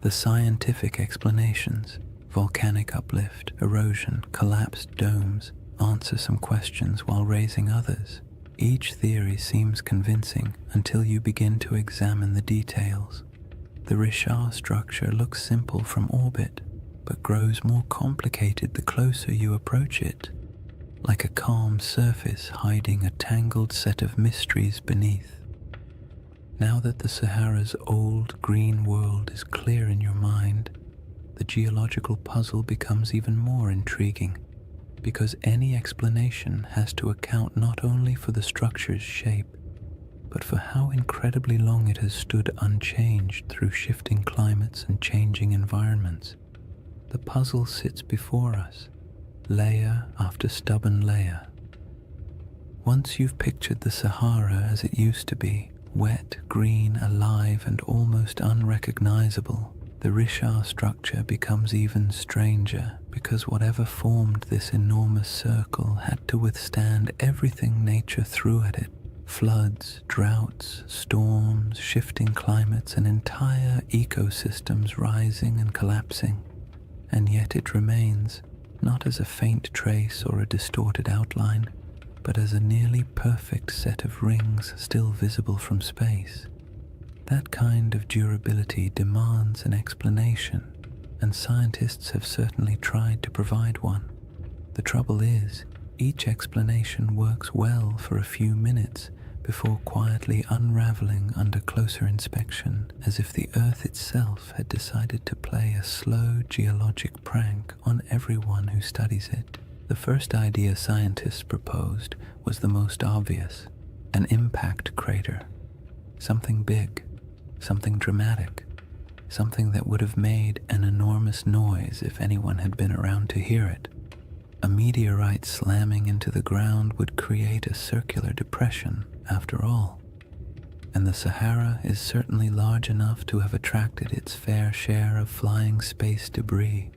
The scientific explanations, volcanic uplift, erosion, collapsed domes, answer some questions while raising others. Each theory seems convincing until you begin to examine the details. The Risha structure looks simple from orbit, but grows more complicated the closer you approach it, like a calm surface hiding a tangled set of mysteries beneath. Now that the Sahara's old green world is clear in your mind, the geological puzzle becomes even more intriguing, because any explanation has to account not only for the structure's shape, but for how incredibly long it has stood unchanged through shifting climates and changing environments. The puzzle sits before us, layer after stubborn layer. Once you've pictured the Sahara as it used to be, wet, green, alive, and almost unrecognizable, the Risha structure becomes even stranger, because whatever formed this enormous circle had to withstand everything nature threw at it. Floods, droughts, storms, shifting climates, and entire ecosystems rising and collapsing. And yet it remains, not as a faint trace or a distorted outline, but as a nearly perfect set of rings still visible from space. That kind of durability demands an explanation, and scientists have certainly tried to provide one. The trouble is, each explanation works well for a few minutes before quietly unraveling under closer inspection, as if the Earth itself had decided to play a slow geologic prank on everyone who studies it. The first idea scientists proposed was the most obvious: an impact crater. Something big, something dramatic, something that would have made an enormous noise if anyone had been around to hear it. A meteorite slamming into the ground would create a circular depression, after all. And the Sahara is certainly large enough to have attracted its fair share of flying space debris.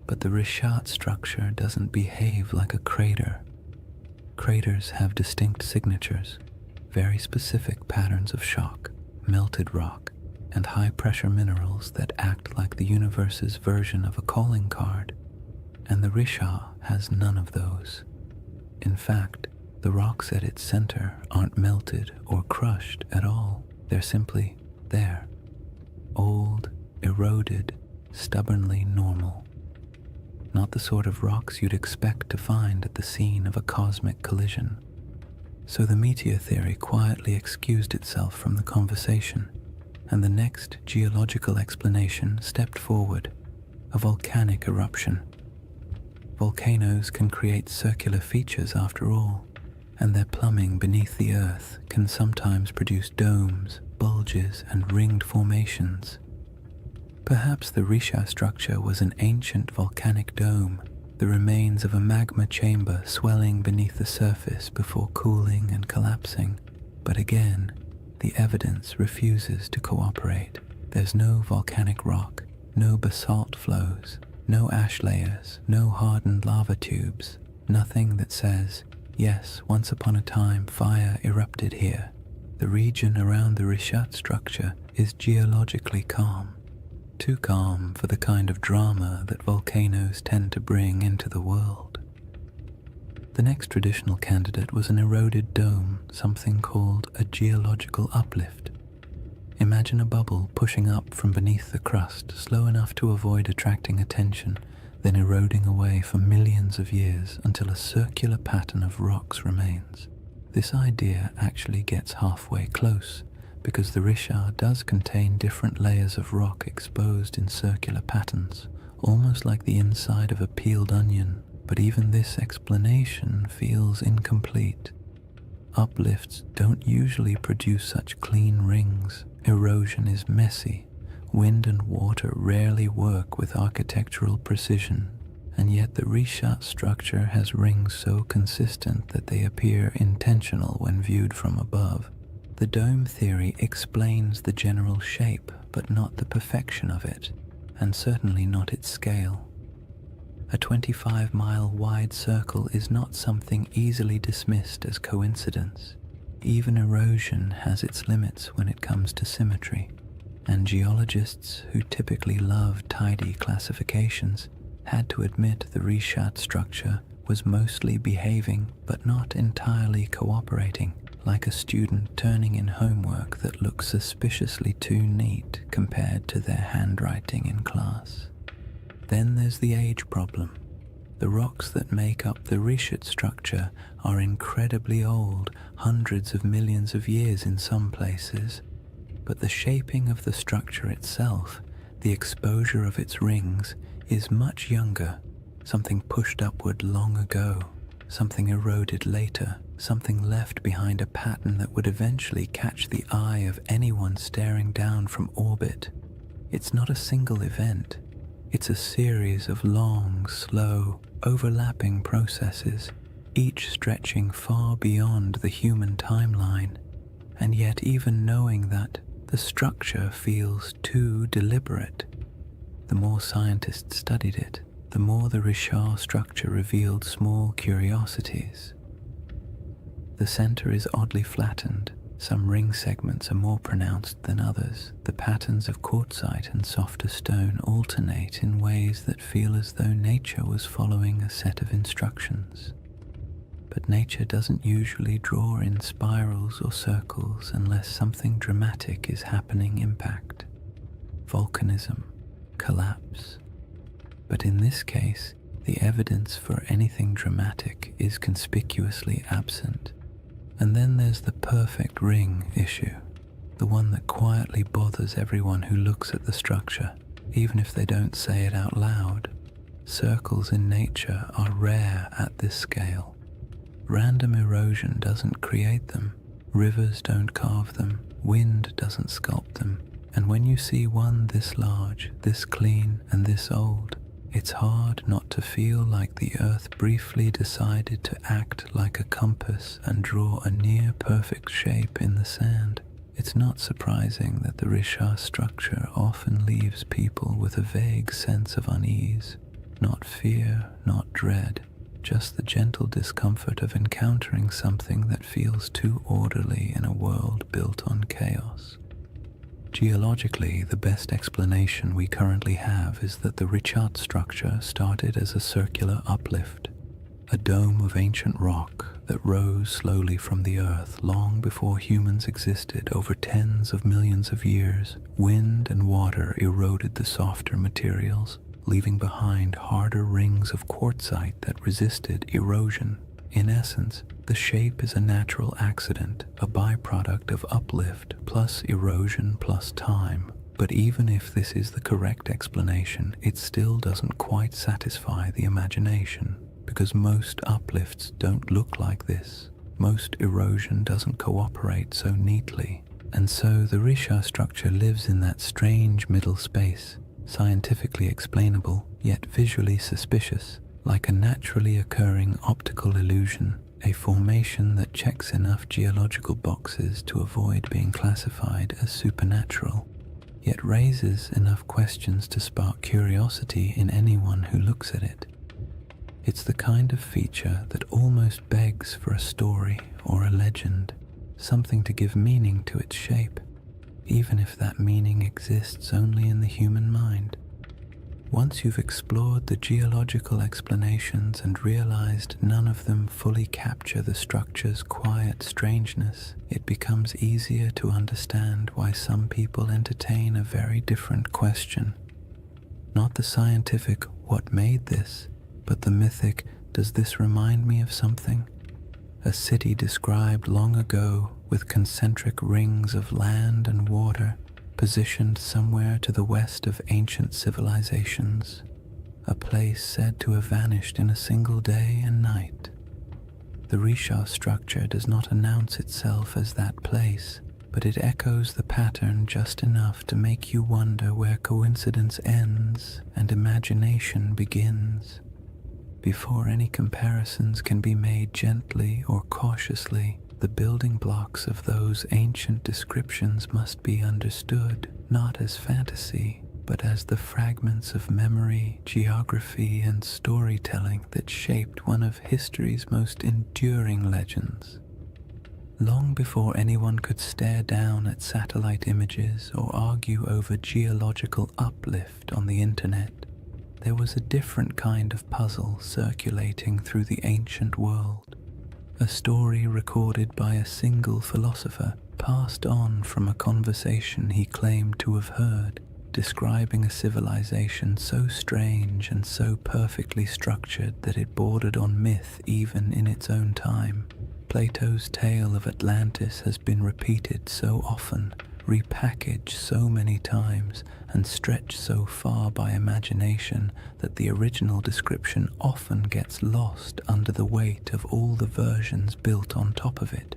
But the Rishat structure doesn't behave like a crater. Craters have distinct signatures, very specific patterns of shock, melted rock, and high-pressure minerals that act like the universe's version of a calling card. And the Risha has none of those. In fact, the rocks at its center aren't melted or crushed at all. They're simply there. Old, eroded, stubbornly normal. Not the sort of rocks you'd expect to find at the scene of a cosmic collision. So the meteor theory quietly excused itself from the conversation, and the next geological explanation stepped forward: a volcanic eruption. Volcanoes can create circular features after all, and their plumbing beneath the earth can sometimes produce domes, bulges, and ringed formations. Perhaps the Risha structure was an ancient volcanic dome, the remains of a magma chamber swelling beneath the surface before cooling and collapsing. But again, the evidence refuses to cooperate. There's no volcanic rock, no basalt flows, no ash layers, no hardened lava tubes, nothing that says, yes, once upon a time fire erupted here. The region around the Rishat structure is geologically calm. Too calm for the kind of drama that volcanoes tend to bring into the world. The next traditional candidate was an eroded dome, something called a geological uplift. Imagine a bubble pushing up from beneath the crust, slow enough to avoid attracting attention, then eroding away for millions of years until a circular pattern of rocks remains. This idea actually gets halfway close, because the Richard does contain different layers of rock exposed in circular patterns, almost like the inside of a peeled onion, but even this explanation feels incomplete. Uplifts don't usually produce such clean rings. Erosion is messy. Wind and water rarely work with architectural precision, and yet the Richat structure has rings so consistent that they appear intentional when viewed from above. The dome theory explains the general shape, but not the perfection of it, and certainly not its scale. A 25-mile wide circle is not something easily dismissed as coincidence. Even erosion has its limits when it comes to symmetry, and geologists who typically love tidy classifications had to admit the Richat structure was mostly behaving but not entirely cooperating, like a student turning in homework that looks suspiciously too neat compared to their handwriting in class. Then there's the age problem. The rocks that make up the Richat structure are incredibly old, hundreds of millions of years in some places, but the shaping of the structure itself, the exposure of its rings, is much younger, something pushed upward long ago, something eroded later, something left behind a pattern that would eventually catch the eye of anyone staring down from orbit. It's not a single event. It's a series of long, slow, overlapping processes, each stretching far beyond the human timeline. And yet even knowing that, the structure feels too deliberate. The more scientists studied it, the more the Richat structure revealed small curiosities. The center is oddly flattened. Some ring segments are more pronounced than others. The patterns of quartzite and softer stone alternate in ways that feel as though nature was following a set of instructions. But nature doesn't usually draw in spirals or circles unless something dramatic is happening. Impact, volcanism, collapse. But in this case, the evidence for anything dramatic is conspicuously absent. And then there's the perfect ring issue, the one that quietly bothers everyone who looks at the structure, even if they don't say it out loud. Circles in nature are rare at this scale. Random erosion doesn't create them, rivers don't carve them, wind doesn't sculpt them, and when you see one this large, this clean, and this old, it's hard not to feel like the earth briefly decided to act like a compass and draw a near-perfect shape in the sand. It's not surprising that the Richat structure often leaves people with a vague sense of unease, not fear, not dread, just the gentle discomfort of encountering something that feels too orderly in a world built on chaos. Geologically, the best explanation we currently have is that the Richat structure started as a circular uplift, a dome of ancient rock that rose slowly from the earth long before humans existed. Over tens of millions of years, wind and water eroded the softer materials, leaving behind harder rings of quartzite that resisted erosion. In essence, the shape is a natural accident, a byproduct of uplift plus erosion plus time. But even if this is the correct explanation, it still doesn't quite satisfy the imagination, because most uplifts don't look like this. Most erosion doesn't cooperate so neatly, and so the Richat structure lives in that strange middle space, scientifically explainable, yet visually suspicious, like a naturally occurring optical illusion, a formation that checks enough geological boxes to avoid being classified as supernatural, yet raises enough questions to spark curiosity in anyone who looks at it. It's the kind of feature that almost begs for a story or a legend, something to give meaning to its shape, even if that meaning exists only in the human mind. Once you've explored the geological explanations and realized none of them fully capture the structure's quiet strangeness, it becomes easier to understand why some people entertain a very different question. Not the scientific, what made this, but the mythic, does this remind me of something? A city described long ago with concentric rings of land and water positioned somewhere to the west of ancient civilizations, a place said to have vanished in a single day and night. The Risha structure does not announce itself as that place, but it echoes the pattern just enough to make you wonder where coincidence ends and imagination begins. Before any comparisons can be made gently or cautiously, the building blocks of those ancient descriptions must be understood not as fantasy, but as the fragments of memory, geography, and storytelling that shaped one of history's most enduring legends. Long before anyone could stare down at satellite images or argue over geological uplift on the internet, there was a different kind of puzzle circulating through the ancient world. A story recorded by a single philosopher, passed on from a conversation he claimed to have heard, describing a civilization so strange and so perfectly structured that it bordered on myth even in its own time. Plato's tale of Atlantis has been repeated so often, repackaged so many times, and stretched so far by imagination that the original description often gets lost under the weight of all the versions built on top of it.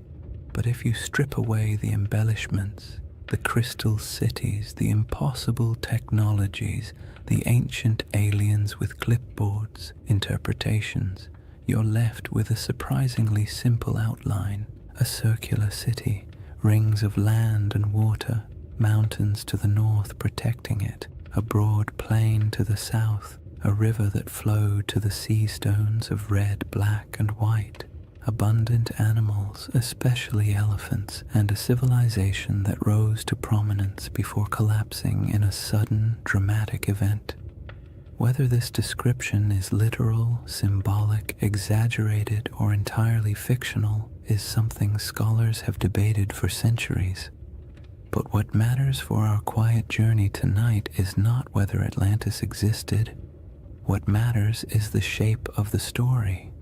But if you strip away the embellishments, the crystal cities, the impossible technologies, the ancient aliens with clipboards, interpretations, you're left with a surprisingly simple outline: a circular city, rings of land and water, mountains to the north protecting it, a broad plain to the south, a river that flowed to the sea stones of red, black, and white, abundant animals, especially elephants, and a civilization that rose to prominence before collapsing in a sudden, dramatic event. Whether this description is literal, symbolic, exaggerated, or entirely fictional is something scholars have debated for centuries. But what matters for our quiet journey tonight is not whether Atlantis existed. What matters is the shape of the story,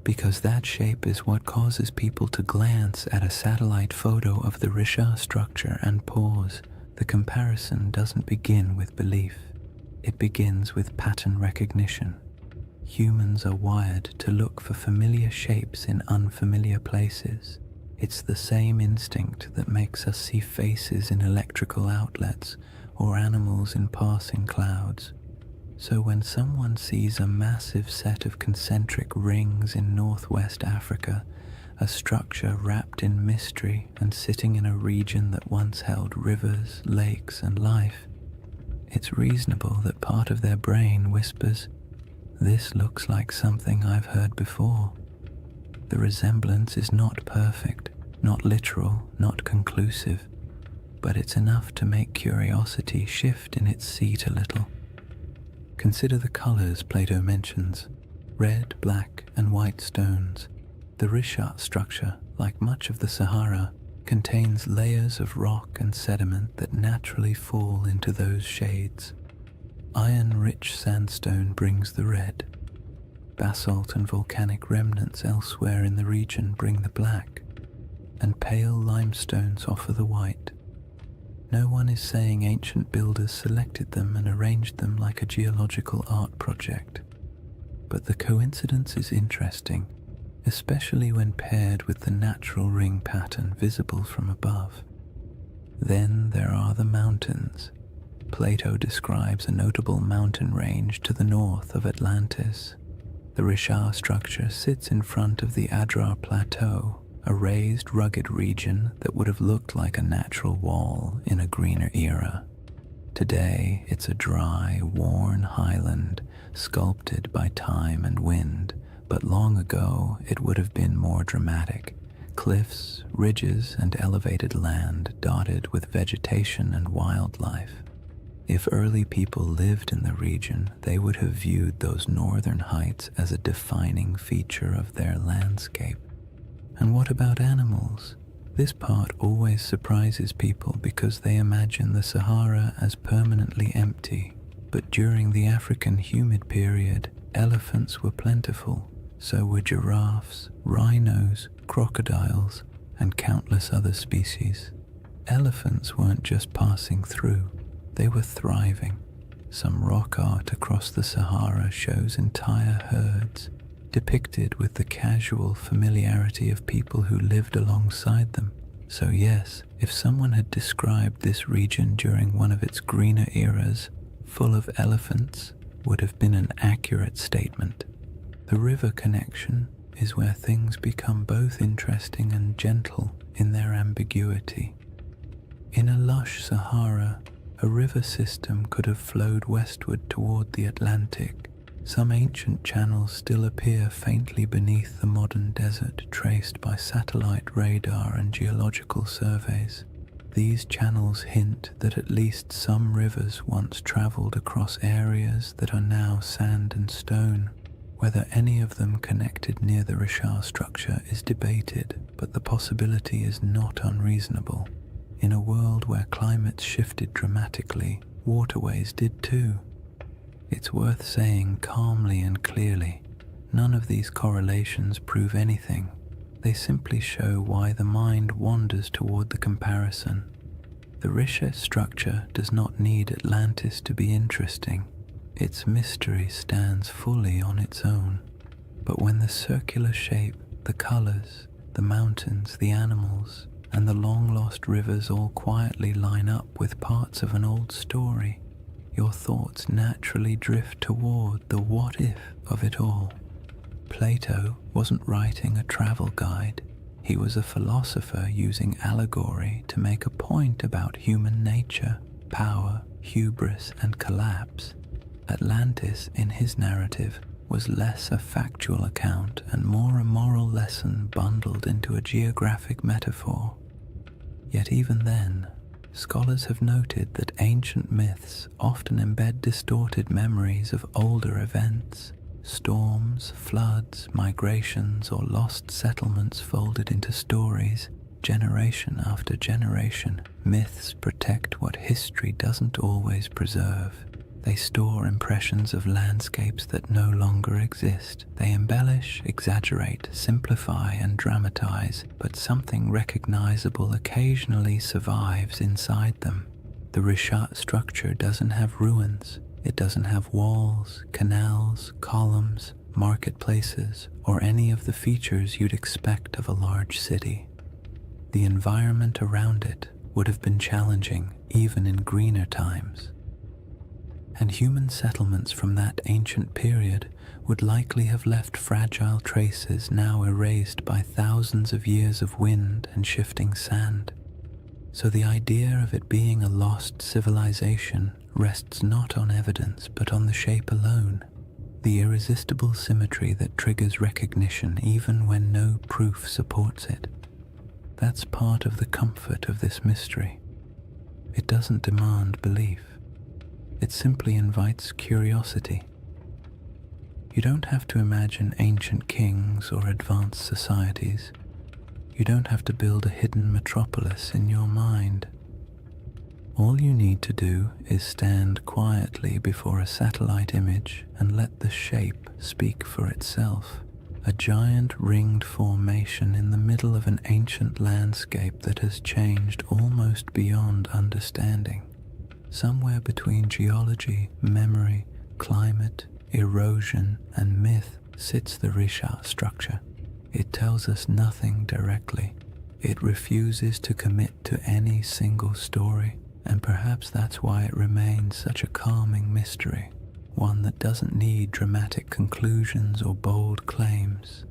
because that shape is what causes people to glance at a satellite photo of the Risha structure and pause. The comparison doesn't begin with belief. It begins with pattern recognition. Humans are wired to look for familiar shapes in unfamiliar places. It's the same instinct that makes us see faces in electrical outlets or animals in passing clouds. So when someone sees a massive set of concentric rings in northwest Africa, a structure wrapped in mystery and sitting in a region that once held rivers, lakes, and life, it's reasonable that part of their brain whispers, "This looks like something I've heard before." The resemblance is not perfect, not literal, not conclusive, but it's enough to make curiosity shift in its seat a little. Consider the colors Plato mentions: red, black, and white stones. The Risha structure, like much of the Sahara, contains layers of rock and sediment that naturally fall into those shades. Iron-rich sandstone brings the red. Basalt and volcanic remnants elsewhere in the region bring the black, and pale limestones offer the white. No one is saying ancient builders selected them and arranged them like a geological art project, but the coincidence is interesting, especially when paired with the natural ring pattern visible from above. Then there are the mountains. Plato describes a notable mountain range to the north of Atlantis. The Risha structure sits in front of the Adrar Plateau, a raised, rugged region that would have looked like a natural wall in a greener era. Today, it's a dry, worn highland, sculpted by time and wind, but long ago it would have been more dramatic. Cliffs, ridges, and elevated land dotted with vegetation and wildlife. If early people lived in the region, they would have viewed those northern heights as a defining feature of their landscape. And what about animals? This part always surprises people because they imagine the Sahara as permanently empty. But during the African humid period, elephants were plentiful. So were giraffes, rhinos, crocodiles, and countless other species. Elephants weren't just passing through, they were thriving. Some rock art across the Sahara shows entire herds, depicted with the casual familiarity of people who lived alongside them. So yes, if someone had described this region during one of its greener eras, full of elephants, would have been an accurate statement. The river connection is where things become both interesting and gentle in their ambiguity. In a lush Sahara, a river system could have flowed westward toward the Atlantic. Some ancient channels still appear faintly beneath the modern desert, traced by satellite radar and geological surveys. These channels hint that at least some rivers once traveled across areas that are now sand and stone. Whether any of them connected near the Richard structure is debated, but the possibility is not unreasonable. In a world where climates shifted dramatically, waterways did too. It's worth saying calmly and clearly, none of these correlations prove anything. They simply show why the mind wanders toward the comparison. The Richard structure does not need Atlantis to be interesting. Its mystery stands fully on its own. But when the circular shape, the colors, the mountains, the animals, and the long-lost rivers all quietly line up with parts of an old story, your thoughts naturally drift toward the what-if of it all. Plato wasn't writing a travel guide. He was a philosopher using allegory to make a point about human nature, power, hubris, and collapse. Atlantis, in his narrative, was less a factual account and more a moral lesson bundled into a geographic metaphor. Yet even then, scholars have noted that ancient myths often embed distorted memories of older events. Storms, floods, migrations, or lost settlements folded into stories, generation after generation. Myths protect what history doesn't always preserve. They store impressions of landscapes that no longer exist. They embellish, exaggerate, simplify, and dramatize, but something recognizable occasionally survives inside them. The Richard structure doesn't have ruins. It doesn't have walls, canals, columns, marketplaces, or any of the features you'd expect of a large city. The environment around it would have been challenging even in greener times. And human settlements from that ancient period would likely have left fragile traces now erased by thousands of years of wind and shifting sand. So the idea of it being a lost civilization rests not on evidence but on the shape alone, the irresistible symmetry that triggers recognition even when no proof supports it. That's part of the comfort of this mystery. It doesn't demand belief. It simply invites curiosity. You don't have to imagine ancient kings or advanced societies. You don't have to build a hidden metropolis in your mind. All you need to do is stand quietly before a satellite image and let the shape speak for itself. A giant ringed formation in the middle of an ancient landscape that has changed almost beyond understanding. Somewhere between geology, memory, climate, erosion, and myth sits the Richard structure. It tells us nothing directly. It refuses to commit to any single story, and perhaps that's why it remains such a calming mystery, one that doesn't need dramatic conclusions or bold claims.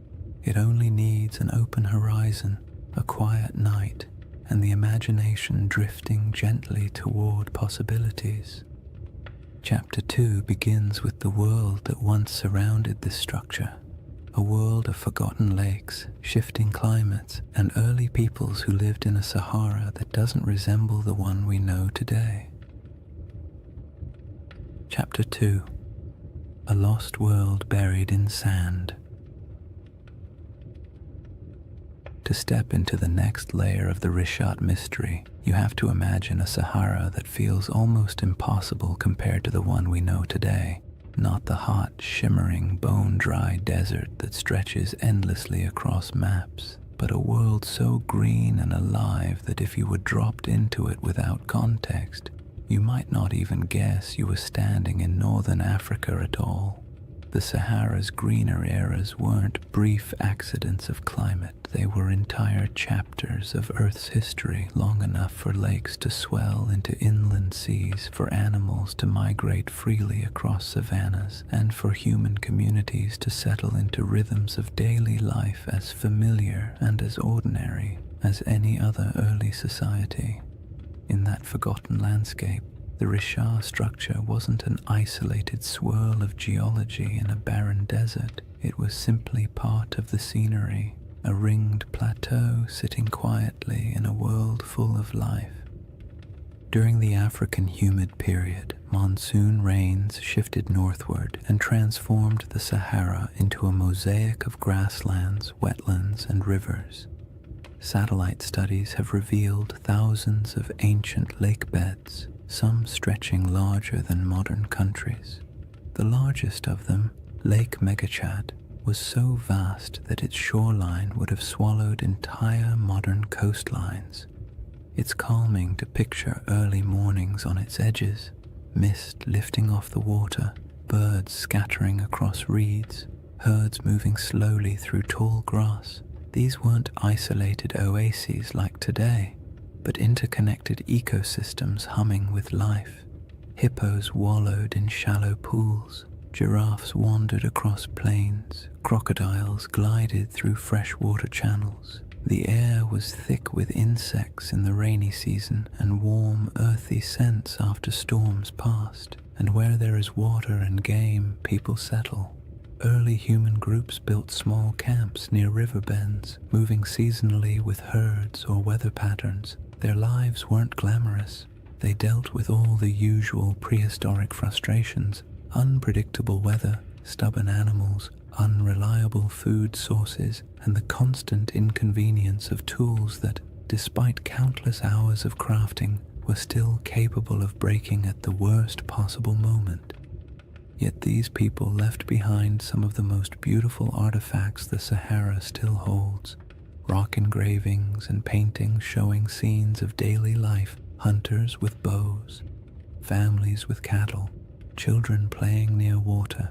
It only needs an open horizon, a quiet night, and the imagination drifting gently toward possibilities. Chapter 2 begins with the world that once surrounded this structure, a world of forgotten lakes, shifting climates, and early peoples who lived in a Sahara that doesn't resemble the one we know today. Chapter 2: A Lost World Buried in Sand. To step into the next layer of the Richard mystery, you have to imagine a Sahara that feels almost impossible compared to the one we know today. Not the hot, shimmering, bone-dry desert that stretches endlessly across maps. but a world so green and alive that if you were dropped into it without context, you might not even guess you were standing in northern Africa at all. The Sahara's greener eras weren't brief accidents of climate, they were entire chapters of Earth's history, long enough for lakes to swell into inland seas, for animals to migrate freely across savannas, and for human communities to settle into rhythms of daily life as familiar and as ordinary as any other early society. In that forgotten landscape, the Richard structure wasn't an isolated swirl of geology in a barren desert. It was simply part of the scenery, a ringed plateau sitting quietly in a world full of life. During the African humid period, monsoon rains shifted northward and transformed the Sahara into a mosaic of grasslands, wetlands, and rivers. Satellite studies have revealed thousands of ancient lake beds, some stretching larger than modern countries. The largest of them, Lake Megachad, was so vast that its shoreline would have swallowed entire modern coastlines. It's calming to picture early mornings on its edges, mist lifting off the water, birds scattering across reeds, herds moving slowly through tall grass. These weren't isolated oases like today, but interconnected ecosystems humming with life. Hippos wallowed in shallow pools, giraffes wandered across plains, crocodiles glided through freshwater channels. The air was thick with insects in the rainy season and warm, earthy scents after storms passed. And where there is water and game, people settle. Early human groups built small camps near river bends, moving seasonally with herds or weather patterns. Their lives weren't glamorous. They dealt with all the usual prehistoric frustrations: unpredictable weather, stubborn animals, unreliable food sources, and the constant inconvenience of tools that, despite countless hours of crafting, were still capable of breaking at the worst possible moment. Yet these people left behind some of the most beautiful artifacts the Sahara still holds: rock engravings and paintings showing scenes of daily life, hunters with bows, families with cattle, children playing near water.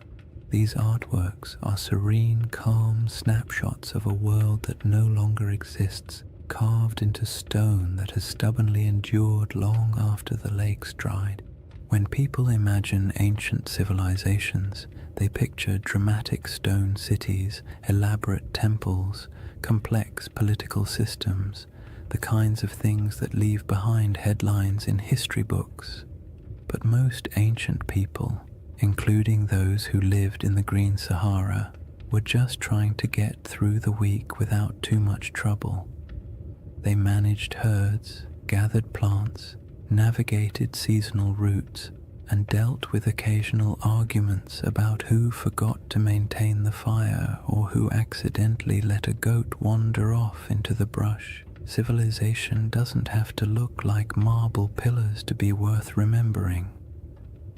These artworks are serene, calm snapshots of a world that no longer exists, carved into stone that has stubbornly endured long after the lakes dried. When people imagine ancient civilizations, they picture dramatic stone cities, elaborate temples, complex political systems, the kinds of things that leave behind headlines in history books. But most ancient people, including those who lived in the Green Sahara, were just trying to get through the week without too much trouble. They managed herds, gathered plants, navigated seasonal routes, and dealt with occasional arguments about who forgot to maintain the fire or who accidentally let a goat wander off into the brush. Civilization doesn't have to look like marble pillars to be worth remembering.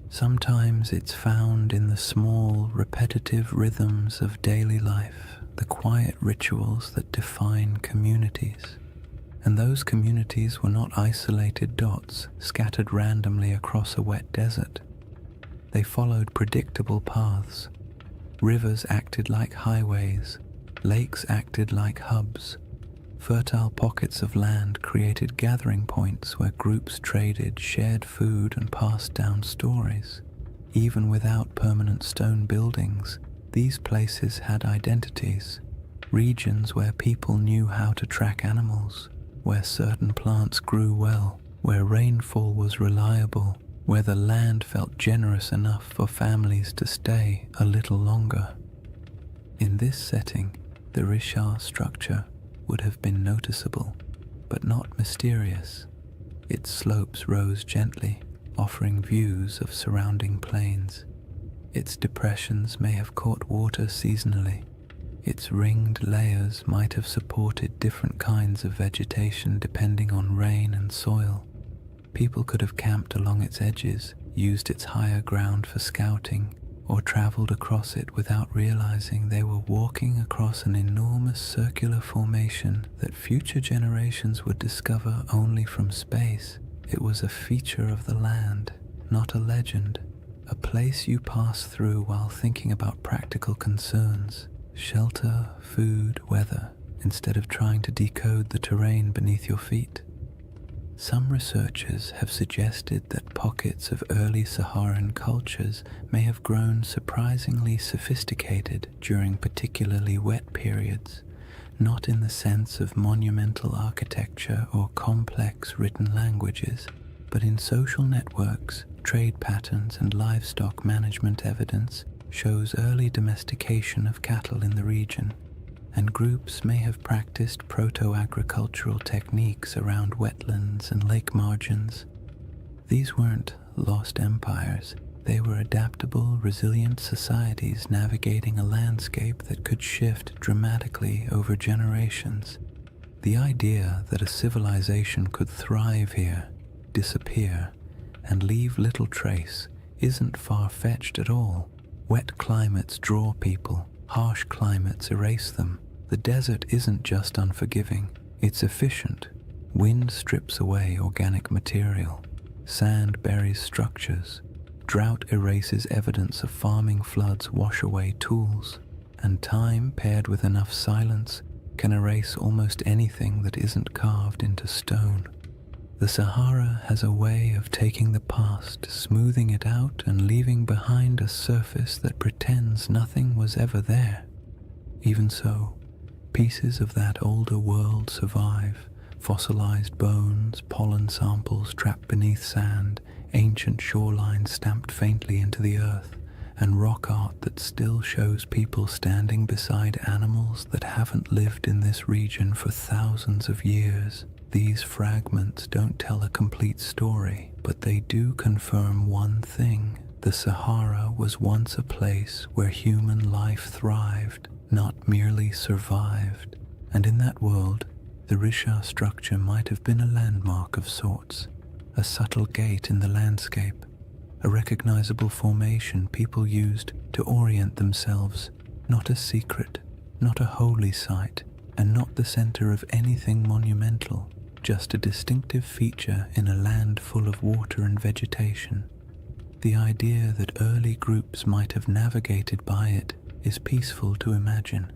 Sometimes it's found in the small, repetitive rhythms of daily life, the quiet rituals that define communities. And those communities were not isolated dots scattered randomly across a wet desert. They followed predictable paths. Rivers acted like highways, lakes acted like hubs. Fertile pockets of land created gathering points where groups traded, shared food, and passed down stories. Even without permanent stone buildings, these places had identities, regions where people knew how to track animals, where certain plants grew well, where rainfall was reliable, where the land felt generous enough for families to stay a little longer. In this setting, the Richard structure would have been noticeable, but not mysterious. Its slopes rose gently, offering views of surrounding plains. Its depressions may have caught water seasonally. Its ringed layers might have supported different kinds of vegetation depending on rain and soil. People could have camped along its edges, used its higher ground for scouting, or traveled across it without realizing they were walking across an enormous circular formation that future generations would discover only from space. It was a feature of the land, not a legend, a place you pass through while thinking about practical concerns, shelter, food, weather, instead of trying to decode the terrain beneath your feet. Some researchers have suggested that pockets of early Saharan cultures may have grown surprisingly sophisticated during particularly wet periods, not in the sense of monumental architecture or complex written languages, but in social networks, trade patterns, and livestock management. Evidence shows early domestication of cattle in the region, and groups may have practiced proto-agricultural techniques around wetlands and lake margins. These weren't lost empires. They were adaptable, resilient societies navigating a landscape that could shift dramatically over generations. The idea that a civilization could thrive here, disappear, and leave little trace isn't far-fetched at all. Wet climates draw people, harsh climates erase them. The desert isn't just unforgiving, it's efficient. Wind strips away organic material. Sand buries structures. Drought erases evidence of farming. Floods wash away tools. And time, paired with enough silence, can erase almost anything that isn't carved into stone. The Sahara has a way of taking the past, smoothing it out, and leaving behind a surface that pretends nothing was ever there. Even so, pieces of that older world survive: fossilized bones, pollen samples trapped beneath sand, ancient shorelines stamped faintly into the earth, and rock art that still shows people standing beside animals that haven't lived in this region for thousands of years. These fragments don't tell a complete story, but they do confirm one thing: the Sahara was once a place where human life thrived, not merely survived. And in that world, the Risha structure might have been a landmark of sorts, a subtle gate in the landscape, a recognizable formation people used to orient themselves, not a secret, not a holy site, and not the center of anything monumental, just a distinctive feature in a land full of water and vegetation. The idea that early groups might have navigated by it is peaceful to imagine.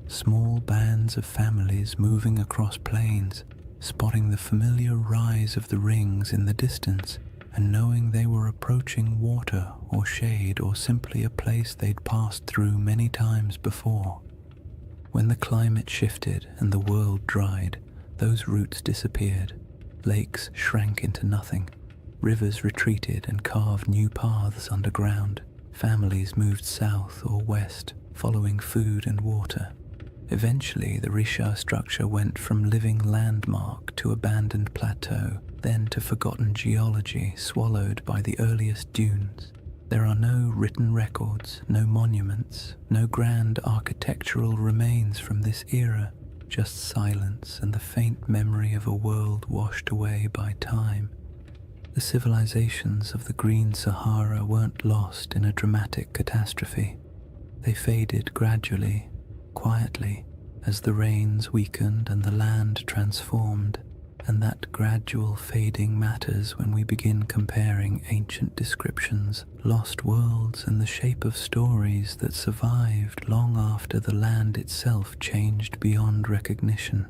Small bands of families moving across plains, spotting the familiar rise of the rings in the distance, and knowing they were approaching water or shade, or simply a place they'd passed through many times before. When the climate shifted and the world dried, those routes disappeared. Lakes shrank into nothing. Rivers retreated and carved new paths underground. Families moved south or west, following food and water. Eventually, the Risha structure went from living landmark to abandoned plateau, then to forgotten geology swallowed by the earliest dunes. There are no written records, no monuments, no grand architectural remains from this era, just silence and the faint memory of a world washed away by time. The civilizations of the Green Sahara weren't lost in a dramatic catastrophe. They faded gradually, quietly, as the rains weakened and the land transformed, and that gradual fading matters when we begin comparing ancient descriptions, lost worlds, and the shape of stories that survived long after the land itself changed beyond recognition.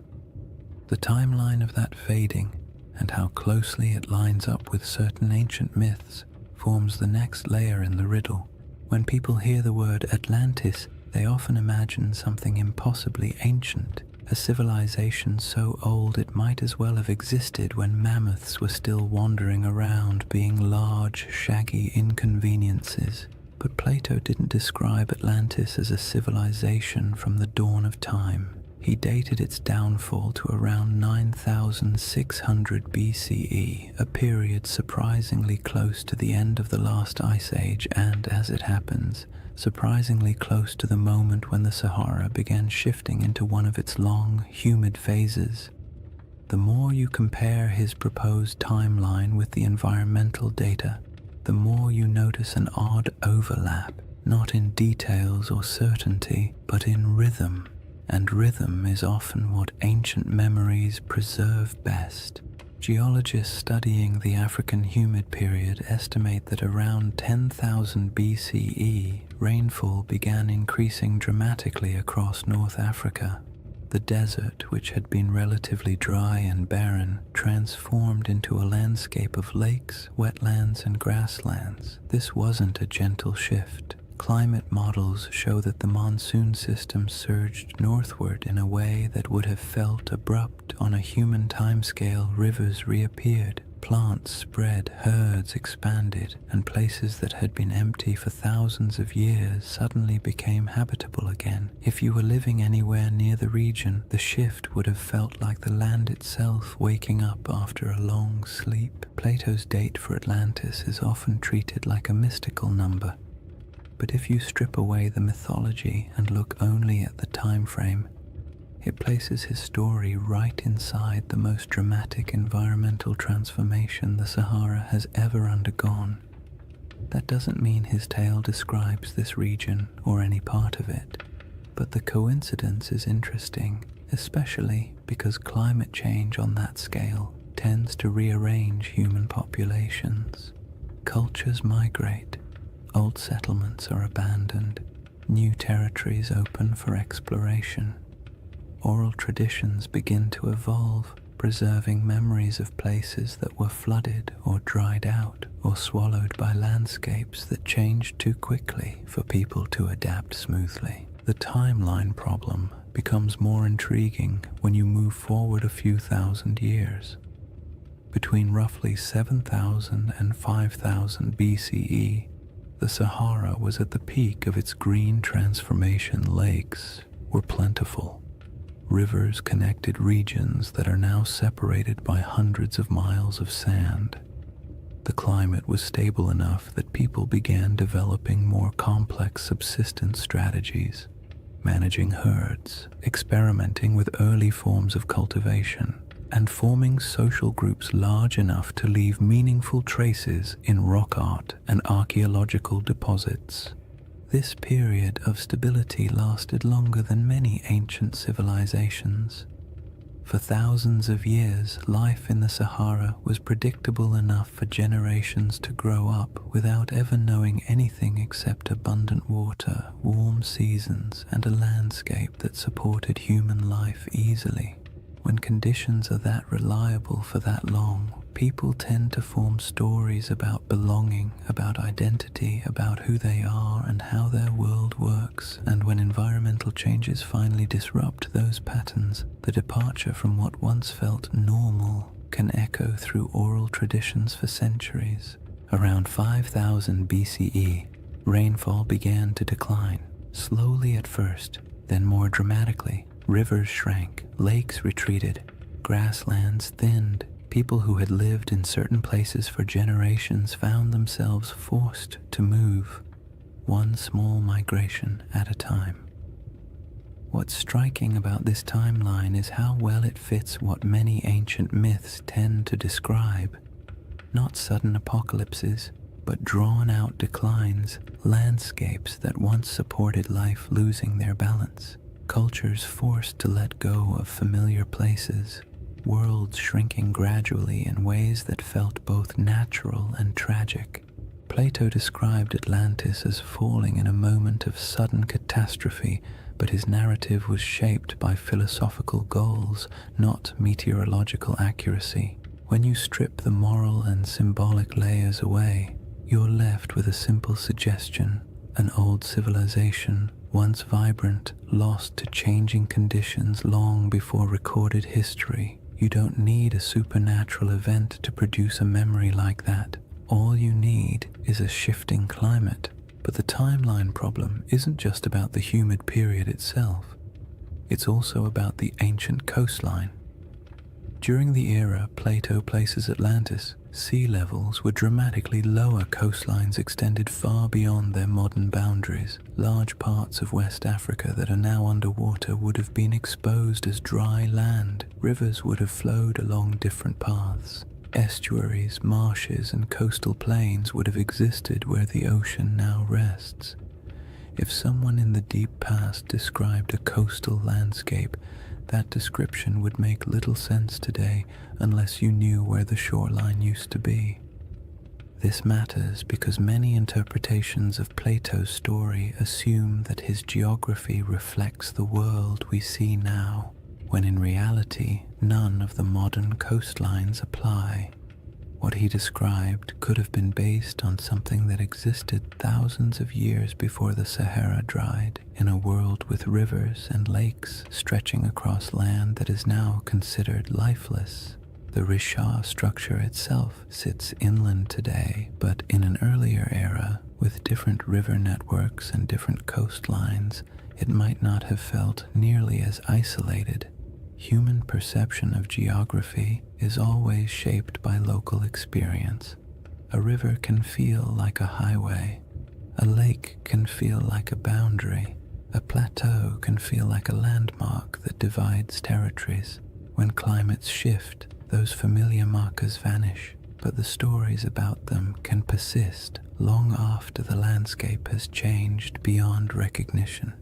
The timeline of that fading, and how closely it lines up with certain ancient myths, forms the next layer in the riddle. When people hear the word Atlantis, they often imagine something impossibly ancient, a civilization so old it might as well have existed when mammoths were still wandering around, being large, shaggy inconveniences. But Plato didn't describe Atlantis as a civilization from the dawn of time. He dated its downfall to around 9,600 BCE, a period surprisingly close to the end of the last ice age and, as it happens, surprisingly close to the moment when the Sahara began shifting into one of its long, humid phases. The more you compare his proposed timeline with the environmental data, the more you notice an odd overlap. not in details or certainty, but in rhythm, and rhythm is often what ancient memories preserve best. Geologists studying the African humid period estimate that around 10,000 BCE, rainfall began increasing dramatically across North Africa. The desert, which had been relatively dry and barren, transformed into a landscape of lakes, wetlands, and grasslands. This wasn't a gentle shift. Climate models show that the monsoon system surged northward in a way that would have felt abrupt on a human timescale. Rivers reappeared, plants spread, herds expanded, and places that had been empty for thousands of years suddenly became habitable again. If you were living anywhere near the region, the shift would have felt like the land itself waking up after a long sleep. Plato's date for Atlantis is often treated like a mystical number. But if you strip away the mythology and look only at the time frame, it places his story right inside the most dramatic environmental transformation the Sahara has ever undergone. That doesn't mean his tale describes this region or any part of it, but the coincidence is interesting, especially because climate change on that scale tends to rearrange human populations. Cultures migrate. Old settlements are abandoned, new territories open for exploration. Oral traditions begin to evolve, preserving memories of places that were flooded or dried out or swallowed by landscapes that changed too quickly for people to adapt smoothly. The timeline problem becomes more intriguing when you move forward a few thousand years. Between roughly 7,000 and 5,000 BCE, the Sahara was at the peak of its green transformation. Lakes were plentiful. Rivers connected regions that are now separated by hundreds of miles of sand. The climate was stable enough that people began developing more complex subsistence strategies, managing herds, experimenting with early forms of cultivation, and forming social groups large enough to leave meaningful traces in rock art and archaeological deposits. This period of stability lasted longer than many ancient civilizations. For thousands of years, life in the Sahara was predictable enough for generations to grow up without ever knowing anything except abundant water, warm seasons, and a landscape that supported human life easily. When conditions are that reliable for that long, people tend to form stories about belonging, about identity, about who they are and how their world works. And when environmental changes finally disrupt those patterns, the departure from what once felt normal can echo through oral traditions for centuries. Around 5000 BCE, rainfall began to decline, slowly at first, then more dramatically. Rivers shrank, lakes retreated, grasslands thinned. People who had lived in certain places for generations found themselves forced to move, one small migration at a time. What's striking about this timeline is how well it fits what many ancient myths tend to describe. Not sudden apocalypses, but drawn-out declines, landscapes that once supported life losing their balance. Cultures forced to let go of familiar places, worlds shrinking gradually in ways that felt both natural and tragic. Plato described Atlantis as falling in a moment of sudden catastrophe, but his narrative was shaped by philosophical goals, not meteorological accuracy. When you strip the moral and symbolic layers away, you're left with a simple suggestion: an old civilization, once vibrant, lost to changing conditions long before recorded history. You don't need a supernatural event to produce a memory like that. All you need is a shifting climate. But the timeline problem isn't just about the humid period itself. It's also about the ancient coastline. During the era Plato places Atlantis, sea levels were dramatically lower. Coastlines extended far beyond their modern boundaries. Large parts of West Africa that are now underwater would have been exposed as dry land. Rivers would have flowed along different paths. Estuaries, marshes, and coastal plains would have existed where the ocean now rests. If someone in the deep past described a coastal landscape, that description would make little sense today unless you knew where the shoreline used to be. This matters because many interpretations of Plato's story assume that his geography reflects the world we see now, when in reality none of the modern coastlines apply. What he described could have been based on something that existed thousands of years before the Sahara dried, in a world with rivers and lakes stretching across land that is now considered lifeless. The Risha structure itself sits inland today, but in an earlier era, with different river networks and different coastlines, it might not have felt nearly as isolated. Human perception of geography is always shaped by local experience. A river can feel like a highway. A lake can feel like a boundary. A plateau can feel like a landmark that divides territories. When climates shift, those familiar markers vanish, but the stories about them can persist long after the landscape has changed beyond recognition.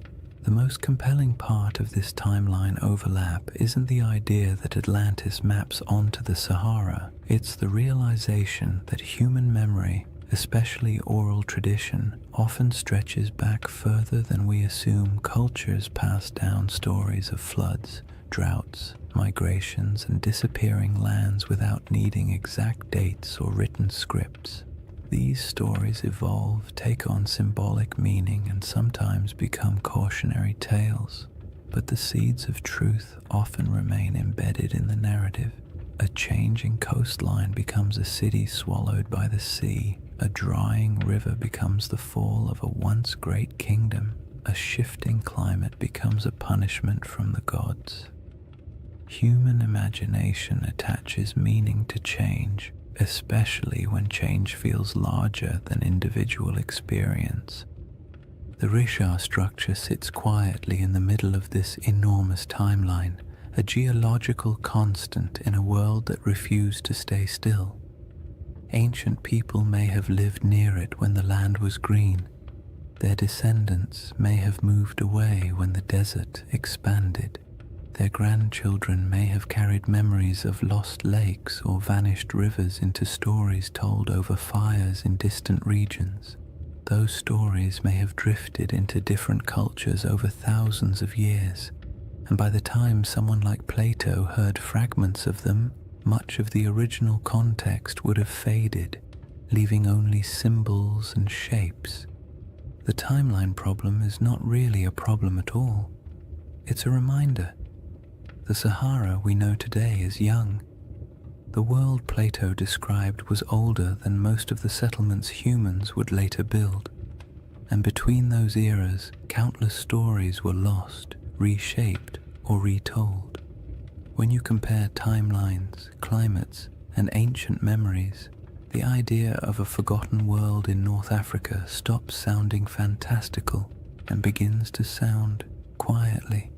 The most compelling part of this timeline overlap isn't the idea that Atlantis maps onto the Sahara, it's the realization that human memory, especially oral tradition, often stretches back further than we assume. Cultures pass down stories of floods, droughts, migrations, and disappearing lands without needing exact dates or written scripts. These stories evolve, take on symbolic meaning, and sometimes become cautionary tales. But the seeds of truth often remain embedded in the narrative. A changing coastline becomes a city swallowed by the sea. A drying river becomes the fall of a once great kingdom. A shifting climate becomes a punishment from the gods. Human imagination attaches meaning to change, especially when change feels larger than individual experience. The Risha structure sits quietly in the middle of this enormous timeline, a geological constant in a world that refused to stay still. Ancient people may have lived near it when the land was green. Their descendants may have moved away when the desert expanded. Their grandchildren may have carried memories of lost lakes or vanished rivers into stories told over fires in distant regions. Those stories may have drifted into different cultures over thousands of years, and by the time someone like Plato heard fragments of them, much of the original context would have faded, leaving only symbols and shapes. The timeline problem is not really a problem at all. It's a reminder. The Sahara we know today is young. The world Plato described was older than most of the settlements humans would later build. And between those eras, countless stories were lost, reshaped, or retold. When you compare timelines, climates, and ancient memories, the idea of a forgotten world in North Africa stops sounding fantastical and begins to sound, quietly,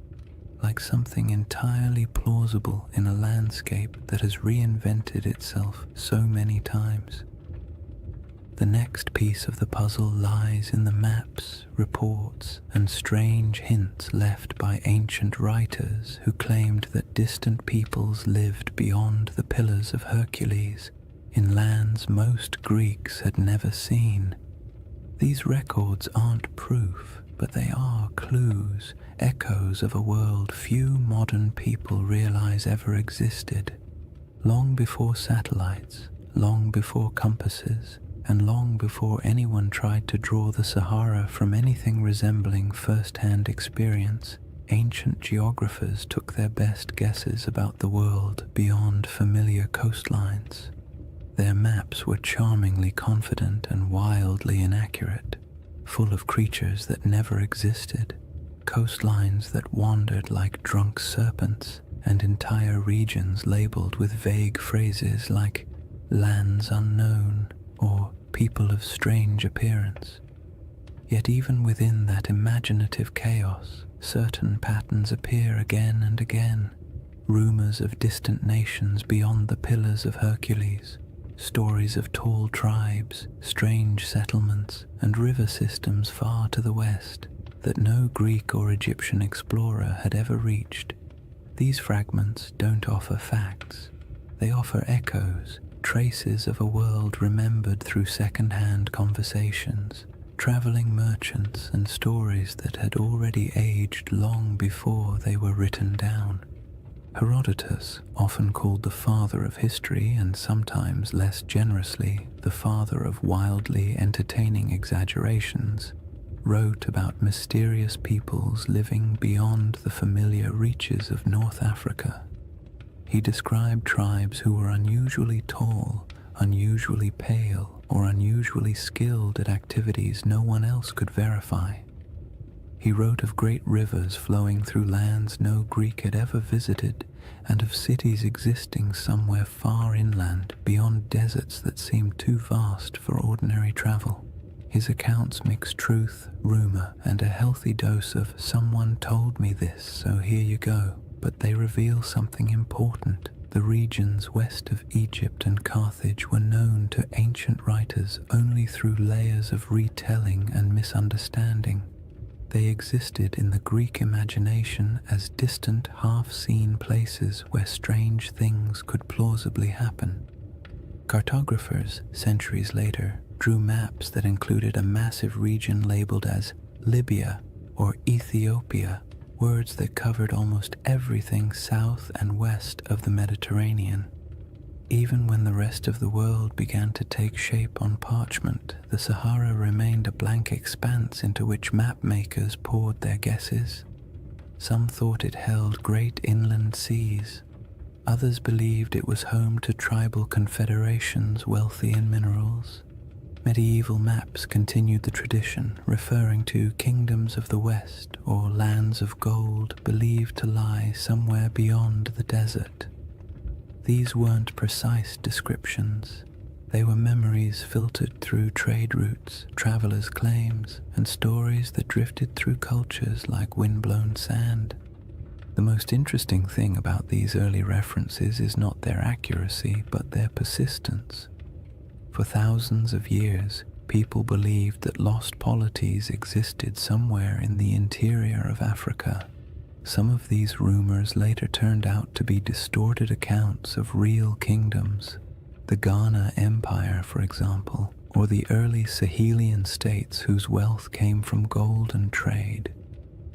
like something entirely plausible in a landscape that has reinvented itself so many times. The next piece of the puzzle lies in the maps, reports, and strange hints left by ancient writers who claimed that distant peoples lived beyond the Pillars of Hercules, in lands most Greeks had never seen. These records aren't proof, but they are clues, echoes of a world few modern people realize ever existed. Long before satellites, long before compasses, and long before anyone tried to draw the Sahara from anything resembling first-hand experience, ancient geographers took their best guesses about the world beyond familiar coastlines. Their maps were charmingly confident and wildly inaccurate, full of creatures that never existed, coastlines that wandered like drunk serpents, and entire regions labeled with vague phrases like lands unknown or people of strange appearance. Yet even within that imaginative chaos, certain patterns appear again and again. Rumors of distant nations beyond the Pillars of Hercules, stories of tall tribes, strange settlements, and river systems far to the west that no Greek or Egyptian explorer had ever reached. These fragments don't offer facts. They offer echoes, traces of a world remembered through second-hand conversations, traveling merchants, and stories that had already aged long before they were written down. Herodotus, often called the father of history and sometimes less generously the father of wildly entertaining exaggerations, wrote about mysterious peoples living beyond the familiar reaches of North Africa. He described tribes who were unusually tall, unusually pale, or unusually skilled at activities no one else could verify. He wrote of great rivers flowing through lands no Greek had ever visited, and of cities existing somewhere far inland beyond deserts that seemed too vast for ordinary travel. His accounts mix truth, rumor, and a healthy dose of "someone told me this, so here you go," but they reveal something important. The regions west of Egypt and Carthage were known to ancient writers only through layers of retelling and misunderstanding. They existed in the Greek imagination as distant, half-seen places where strange things could plausibly happen. Cartographers, centuries later, drew maps that included a massive region labeled as Libya or Ethiopia, words that covered almost everything south and west of the Mediterranean. Even when the rest of the world began to take shape on parchment, the Sahara remained a blank expanse into which map makers poured their guesses. Some thought it held great inland seas. Others believed it was home to tribal confederations wealthy in minerals. Medieval maps continued the tradition, referring to kingdoms of the West or lands of gold believed to lie somewhere beyond the desert. These weren't precise descriptions. They were memories filtered through trade routes, travelers' claims, and stories that drifted through cultures like windblown sand. The most interesting thing about these early references is not their accuracy, but their persistence. For thousands of years, people believed that lost polities existed somewhere in the interior of Africa. Some of these rumors later turned out to be distorted accounts of real kingdoms. The Ghana Empire, for example, or the early Sahelian states whose wealth came from gold and trade.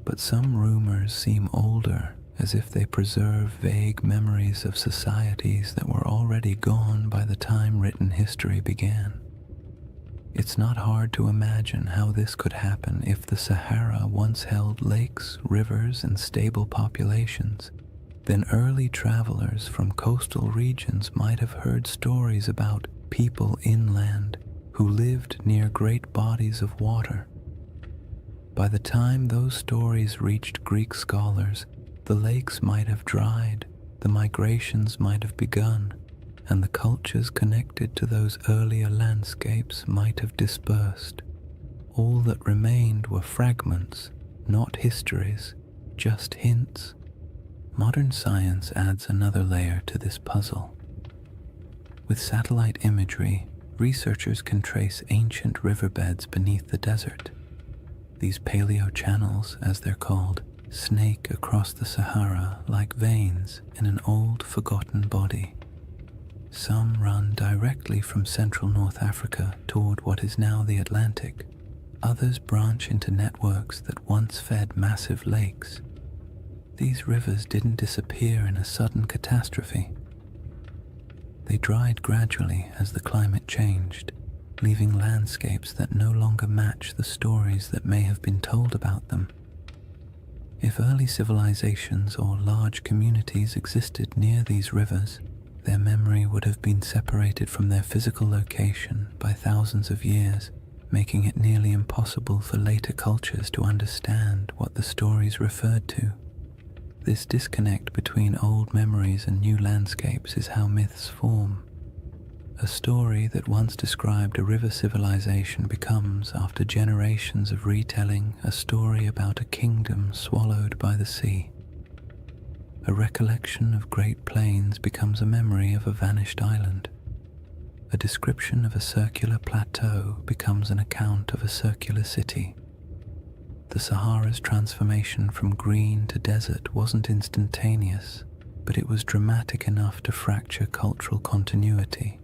But some rumors seem older, as if they preserve vague memories of societies that were already gone by the time written history began. It's not hard to imagine how this could happen if the Sahara once held lakes, rivers, and stable populations. Then early travelers from coastal regions might have heard stories about people inland who lived near great bodies of water. By the time those stories reached Greek scholars, the lakes might have dried, the migrations might have begun, and the cultures connected to those earlier landscapes might have dispersed. All that remained were fragments, not histories, just hints. Modern science adds another layer to this puzzle. With satellite imagery, researchers can trace ancient riverbeds beneath the desert. These paleo-channels, as they're called, snake across the Sahara like veins in an old, forgotten body. Some run directly from central North Africa toward what is now the Atlantic. Others branch into networks that once fed massive lakes. These rivers didn't disappear in a sudden catastrophe. They dried gradually as the climate changed, leaving landscapes that no longer match the stories that may have been told about them. If early civilizations or large communities existed near these rivers, their memory would have been separated from their physical location by thousands of years, making it nearly impossible for later cultures to understand what the stories referred to. This disconnect between old memories and new landscapes is how myths form. A story that once described a river civilization becomes, after generations of retelling, a story about a kingdom swallowed by the sea. A recollection of great plains becomes a memory of a vanished island. A description of a circular plateau becomes an account of a circular city. The Sahara's transformation from green to desert wasn't instantaneous, but it was dramatic enough to fracture cultural continuity.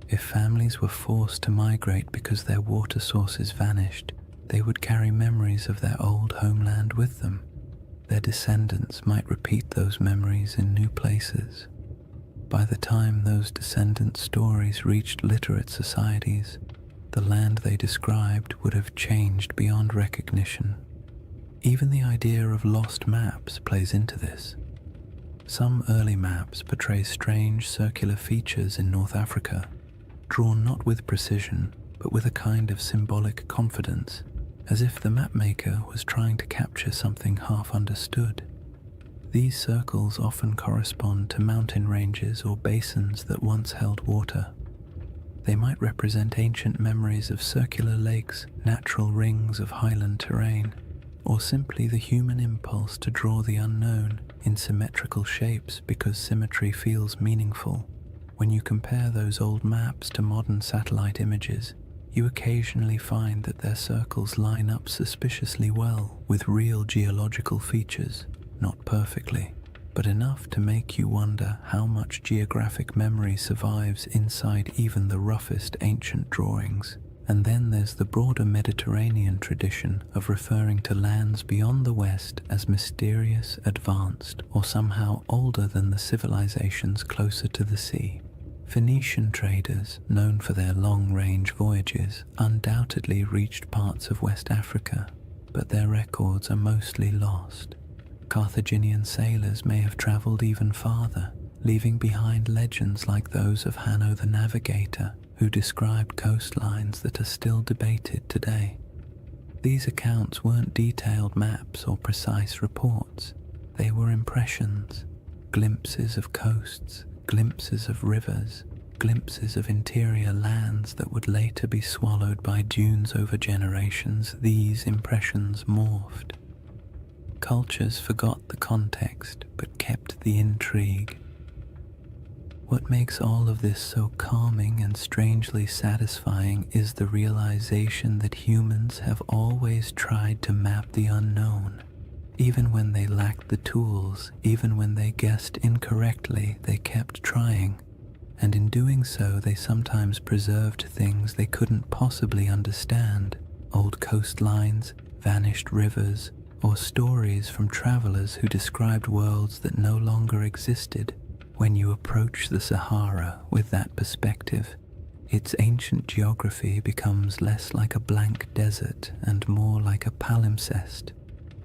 If families were forced to migrate because their water sources vanished, they would carry memories of their old homeland with them. Their descendants might repeat those memories in new places. By the time those descendant stories reached literate societies, the land they described would have changed beyond recognition. Even the idea of lost maps plays into this. Some early maps portray strange circular features in North Africa, drawn not with precision, but with a kind of symbolic confidence, as if the mapmaker was trying to capture something half understood. These circles often correspond to mountain ranges or basins that once held water. They might represent ancient memories of circular lakes, natural rings of highland terrain, or simply the human impulse to draw the unknown in symmetrical shapes because symmetry feels meaningful. When you compare those old maps to modern satellite images, you occasionally find that their circles line up suspiciously well with real geological features, not perfectly, but enough to make you wonder how much geographic memory survives inside even the roughest ancient drawings. And then there's the broader Mediterranean tradition of referring to lands beyond the West as mysterious, advanced, or somehow older than the civilizations closer to the sea. Phoenician traders, known for their long-range voyages, undoubtedly reached parts of West Africa, but their records are mostly lost. Carthaginian sailors may have traveled even farther, leaving behind legends like those of Hanno the Navigator, who described coastlines that are still debated today. These accounts weren't detailed maps or precise reports. They were impressions, glimpses of coasts, glimpses of rivers, glimpses of interior lands that would later be swallowed by dunes over generations. These impressions morphed. Cultures forgot the context but kept the intrigue. What makes all of this so calming and strangely satisfying is the realization that humans have always tried to map the unknown. Even when they lacked the tools, even when they guessed incorrectly, they kept trying. And in doing so, they sometimes preserved things they couldn't possibly understand. Old coastlines, vanished rivers, or stories from travelers who described worlds that no longer existed. When you approach the Sahara with that perspective, its ancient geography becomes less like a blank desert and more like a palimpsest,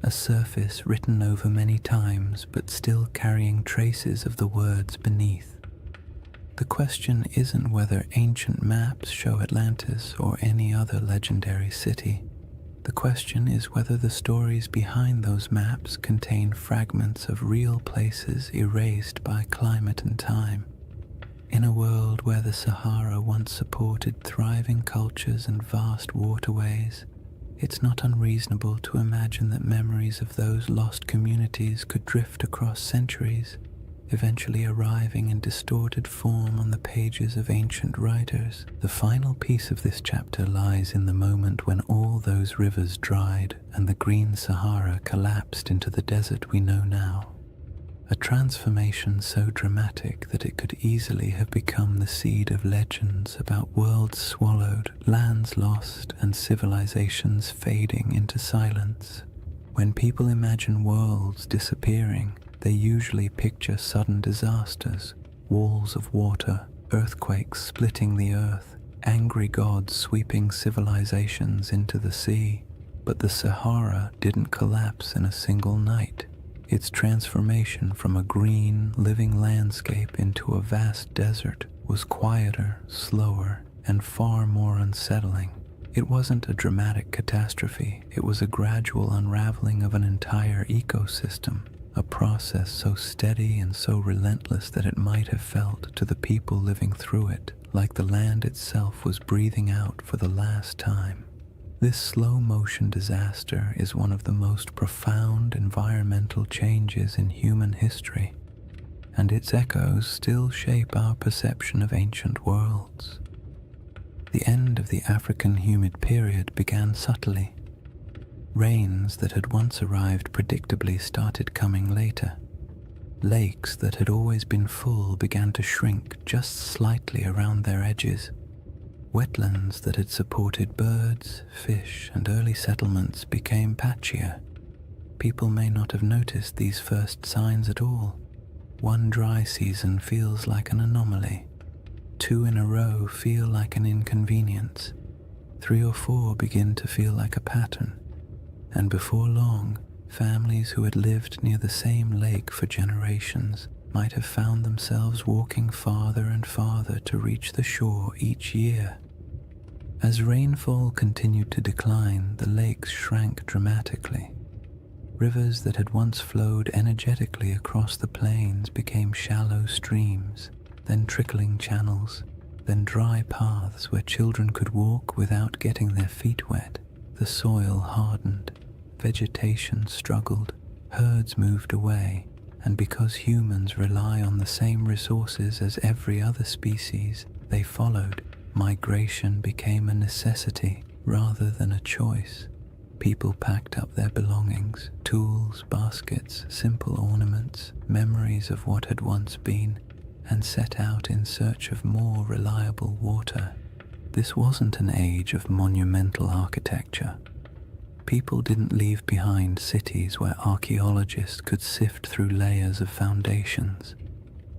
a surface written over many times but still carrying traces of the words beneath. The question isn't whether ancient maps show Atlantis or any other legendary city. The question is whether the stories behind those maps contain fragments of real places erased by climate and time. In a world where the Sahara once supported thriving cultures and vast waterways, it's not unreasonable to imagine that memories of those lost communities could drift across centuries, eventually arriving in distorted form on the pages of ancient writers. The final piece of this chapter lies in the moment when all those rivers dried and the green Sahara collapsed into the desert we know now. A transformation so dramatic that it could easily have become the seed of legends about worlds swallowed, lands lost, and civilizations fading into silence. When people imagine worlds disappearing, they usually picture sudden disasters, walls of water, earthquakes splitting the earth, angry gods sweeping civilizations into the sea. But the Sahara didn't collapse in a single night. Its transformation from a green, living landscape into a vast desert was quieter, slower, and far more unsettling. It wasn't a dramatic catastrophe, it was a gradual unraveling of an entire ecosystem. A process so steady and so relentless that it might have felt to the people living through it like the land itself was breathing out for the last time. This slow-motion disaster is one of the most profound environmental changes in human history, and its echoes still shape our perception of ancient worlds. The end of the African humid period began subtly. Rains that had once arrived predictably started coming later. Lakes that had always been full began to shrink just slightly around their edges. Wetlands that had supported birds, fish, and early settlements became patchier. People may not have noticed these first signs at all. One dry season feels like an anomaly. 2 in a row feel like an inconvenience. 3 or 4 begin to feel like a pattern. And before long, families who had lived near the same lake for generations might have found themselves walking farther and farther to reach the shore each year. As rainfall continued to decline, the lakes shrank dramatically. Rivers that had once flowed energetically across the plains became shallow streams, then trickling channels, then dry paths where children could walk without getting their feet wet. The soil hardened, vegetation struggled, herds moved away, and because humans rely on the same resources as every other species, they followed. Migration became a necessity rather than a choice. People packed up their belongings, tools, baskets, simple ornaments, memories of what had once been, and set out in search of more reliable water. This wasn't an age of monumental architecture. People didn't leave behind cities where archaeologists could sift through layers of foundations.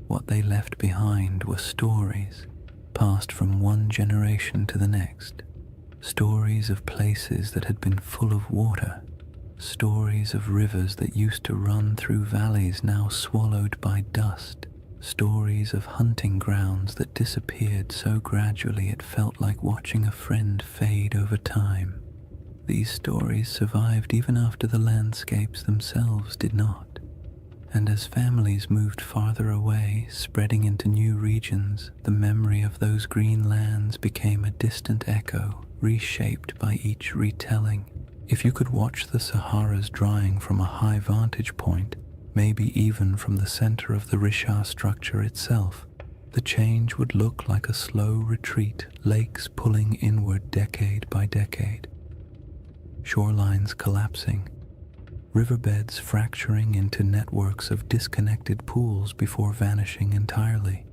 What they left behind were stories, passed from one generation to the next. Stories of places that had been full of water. Stories of rivers that used to run through valleys now swallowed by dust. Stories of hunting grounds that disappeared so gradually it felt like watching a friend fade over time. These stories survived even after the landscapes themselves did not. And as families moved farther away, spreading into new regions, the memory of those green lands became a distant echo, reshaped by each retelling. If you could watch the Sahara's drying from a high vantage point, maybe even from the center of the Richard structure itself, the change would look like a slow retreat, lakes pulling inward decade by decade. Shorelines collapsing, riverbeds fracturing into networks of disconnected pools before vanishing entirely,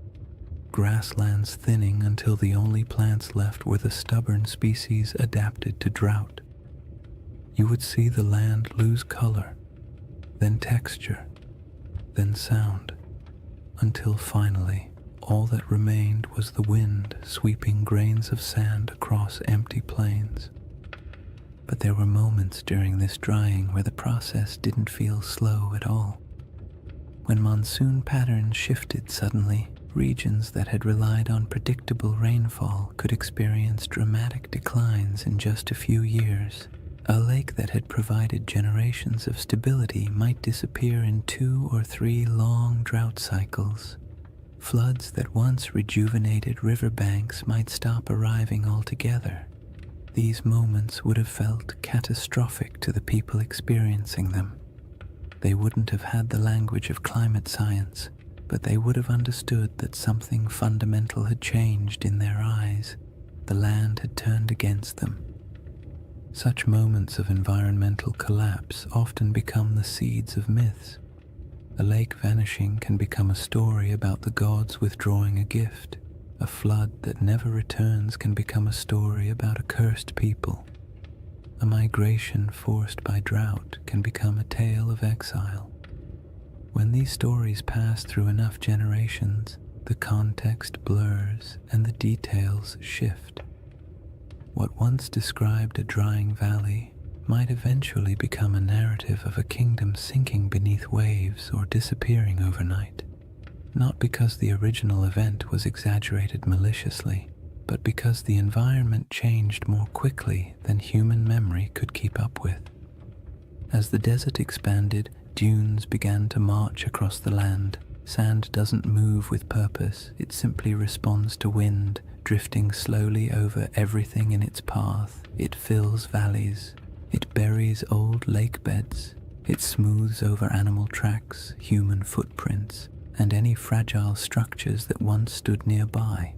grasslands thinning until the only plants left were the stubborn species adapted to drought. You would see the land lose color, then texture, then sound, until finally all that remained was the wind sweeping grains of sand across empty plains. But there were moments during this drying where the process didn't feel slow at all. When monsoon patterns shifted suddenly, regions that had relied on predictable rainfall could experience dramatic declines in just a few years. A lake that had provided generations of stability might disappear in 2 or 3 long drought cycles. Floods that once rejuvenated riverbanks might stop arriving altogether. These moments would have felt catastrophic to the people experiencing them. They wouldn't have had the language of climate science, but they would have understood that something fundamental had changed in their eyes. The land had turned against them. Such moments of environmental collapse often become the seeds of myths. A lake vanishing can become a story about the gods withdrawing a gift. A flood that never returns can become a story about a cursed people. A migration forced by drought can become a tale of exile. When these stories pass through enough generations, the context blurs and the details shift. What once described a drying valley might eventually become a narrative of a kingdom sinking beneath waves or disappearing overnight. Not because the original event was exaggerated maliciously, but because the environment changed more quickly than human memory could keep up with. As the desert expanded, dunes began to march across the land. Sand doesn't move with purpose, it simply responds to wind, drifting slowly over everything in its path. It fills valleys, it buries old lake beds, it smooths over animal tracks, human footprints, and any fragile structures that once stood nearby.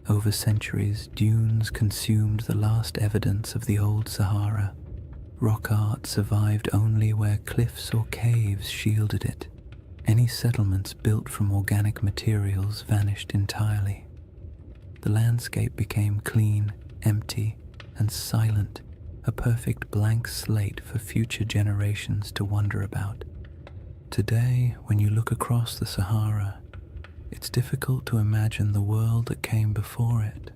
Over centuries, dunes consumed the last evidence of the old Sahara. Rock art survived only where cliffs or caves shielded it. Any settlements built from organic materials vanished entirely. The landscape became clean, empty, and silent, a perfect blank slate for future generations to wonder about. Today, when you look across the Sahara, it's difficult to imagine the world that came before it.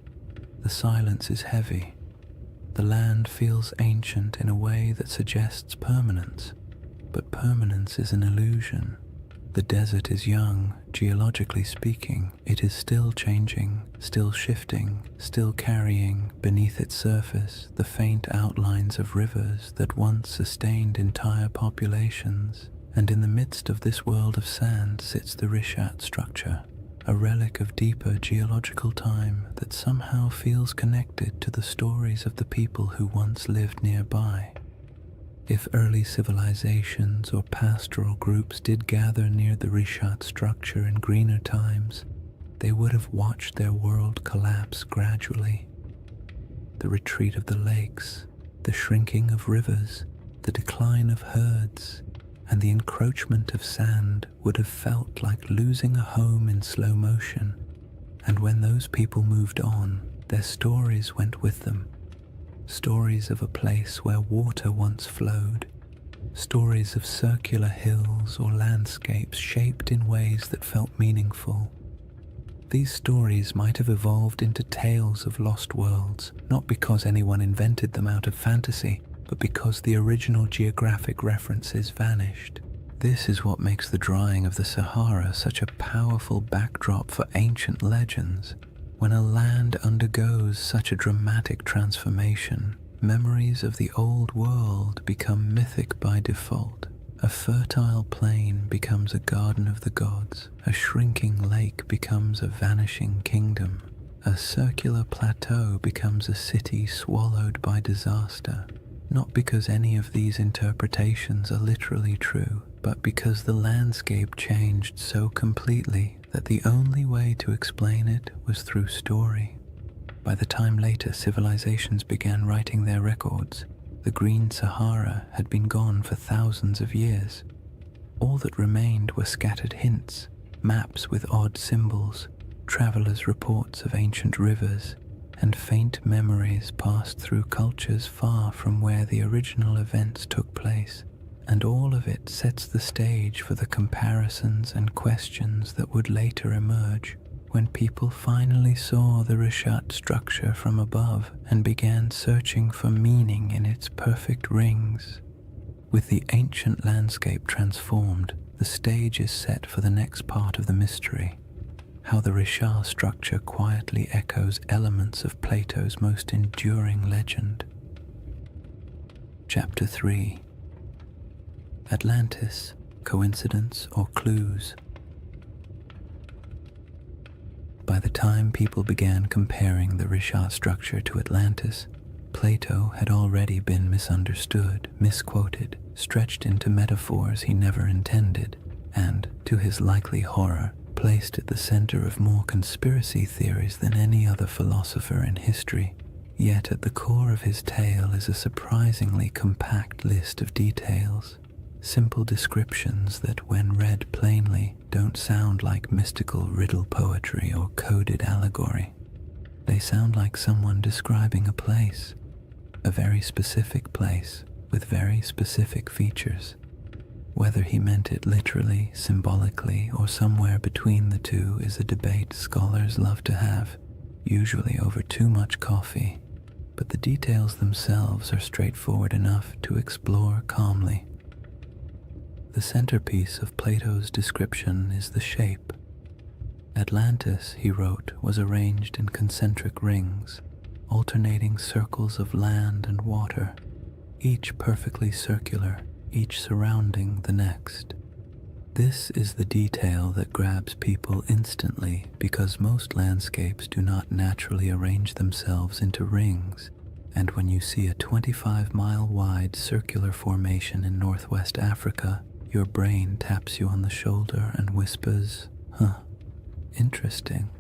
The silence is heavy. The land feels ancient in a way that suggests permanence, but permanence is an illusion. The desert is young, geologically speaking. It is still changing, still shifting, still carrying beneath its surface the faint outlines of rivers that once sustained entire populations. And in the midst of this world of sand sits the Rishat structure, a relic of deeper geological time that somehow feels connected to the stories of the people who once lived nearby. If early civilizations or pastoral groups did gather near the Rishat structure in greener times, they would have watched their world collapse gradually. The retreat of the lakes, the shrinking of rivers, the decline of herds, and the encroachment of sand would have felt like losing a home in slow motion. And when those people moved on, their stories went with them. Stories of a place where water once flowed, stories of circular hills or landscapes shaped in ways that felt meaningful. These stories might have evolved into tales of lost worlds, not because anyone invented them out of fantasy, but because the original geographic references vanished. This is what makes the drawing of the Sahara such a powerful backdrop for ancient legends. When a land undergoes such a dramatic transformation, memories of the old world become mythic by default. A fertile plain becomes a garden of the gods. A shrinking lake becomes a vanishing kingdom. A circular plateau becomes a city swallowed by disaster. Not because any of these interpretations are literally true, but because the landscape changed so completely that the only way to explain it was through story. By the time later civilizations began writing their records, the Green Sahara had been gone for thousands of years. All that remained were scattered hints, maps with odd symbols, travelers' reports of ancient rivers, and faint memories passed through cultures far from where the original events took place. And all of it sets the stage for the comparisons and questions that would later emerge when people finally saw the Rishat structure from above and began searching for meaning in its perfect rings. With the ancient landscape transformed, the stage is set for the next part of the mystery. How the Rishat structure quietly echoes elements of Plato's most enduring legend. Chapter 3. Atlantis, Coincidence or Clues? By the time people began comparing the Rishat structure to Atlantis, Plato had already been misunderstood, misquoted, stretched into metaphors he never intended, and, to his likely horror, placed at the center of more conspiracy theories than any other philosopher in history. Yet at the core of his tale is a surprisingly compact list of details, simple descriptions that, when read plainly, don't sound like mystical riddle poetry or coded allegory. They sound like someone describing a place, a very specific place with very specific features. Whether he meant it literally, symbolically, or somewhere between the two is a debate scholars love to have, usually over too much coffee, but the details themselves are straightforward enough to explore calmly. The centerpiece of Plato's description is the shape. Atlantis, he wrote, was arranged in concentric rings, alternating circles of land and water, each perfectly circular, each surrounding the next. This is the detail that grabs people instantly because most landscapes do not naturally arrange themselves into rings, and when you see a 25-mile-wide circular formation in northwest Africa, your brain taps you on the shoulder and whispers, "Huh, interesting."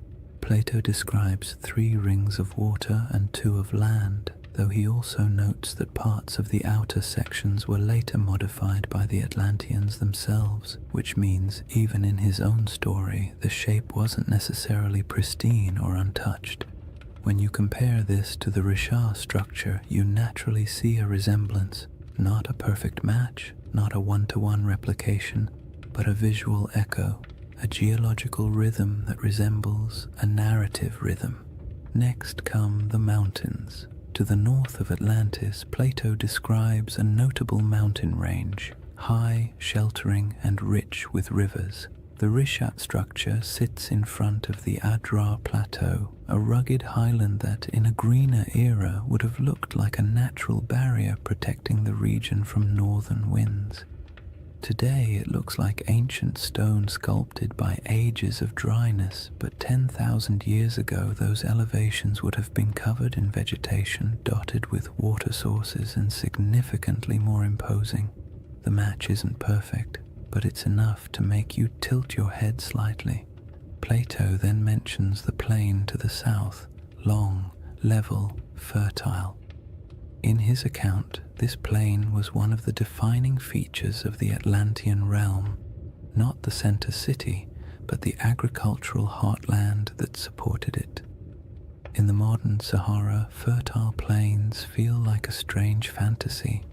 Plato describes 3 rings of water and 2 of land, though he also notes that parts of the outer sections were later modified by the Atlanteans themselves, which means even in his own story the shape wasn't necessarily pristine or untouched. When you compare this to the Richard structure, you naturally see a resemblance, not a perfect match, not a one-to-one replication, but a visual echo, a geological rhythm that resembles a narrative rhythm. Next come the mountains. To the north of Atlantis, Plato describes a notable mountain range, high, sheltering, and rich with rivers. The Rishat structure sits in front of the Adrar Plateau, a rugged highland that, in a greener era, would have looked like a natural barrier protecting the region from northern winds. Today it looks like ancient stone sculpted by ages of dryness, but 10,000 years ago those elevations would have been covered in vegetation, dotted with water sources, and significantly more imposing. The match isn't perfect, but it's enough to make you tilt your head slightly. Plato then mentions the plain to the south, long, level, fertile. In his account, this plain was one of the defining features of the Atlantean realm, not the center city, but the agricultural heartland that supported it. In the modern Sahara, fertile plains feel like a strange fantasy,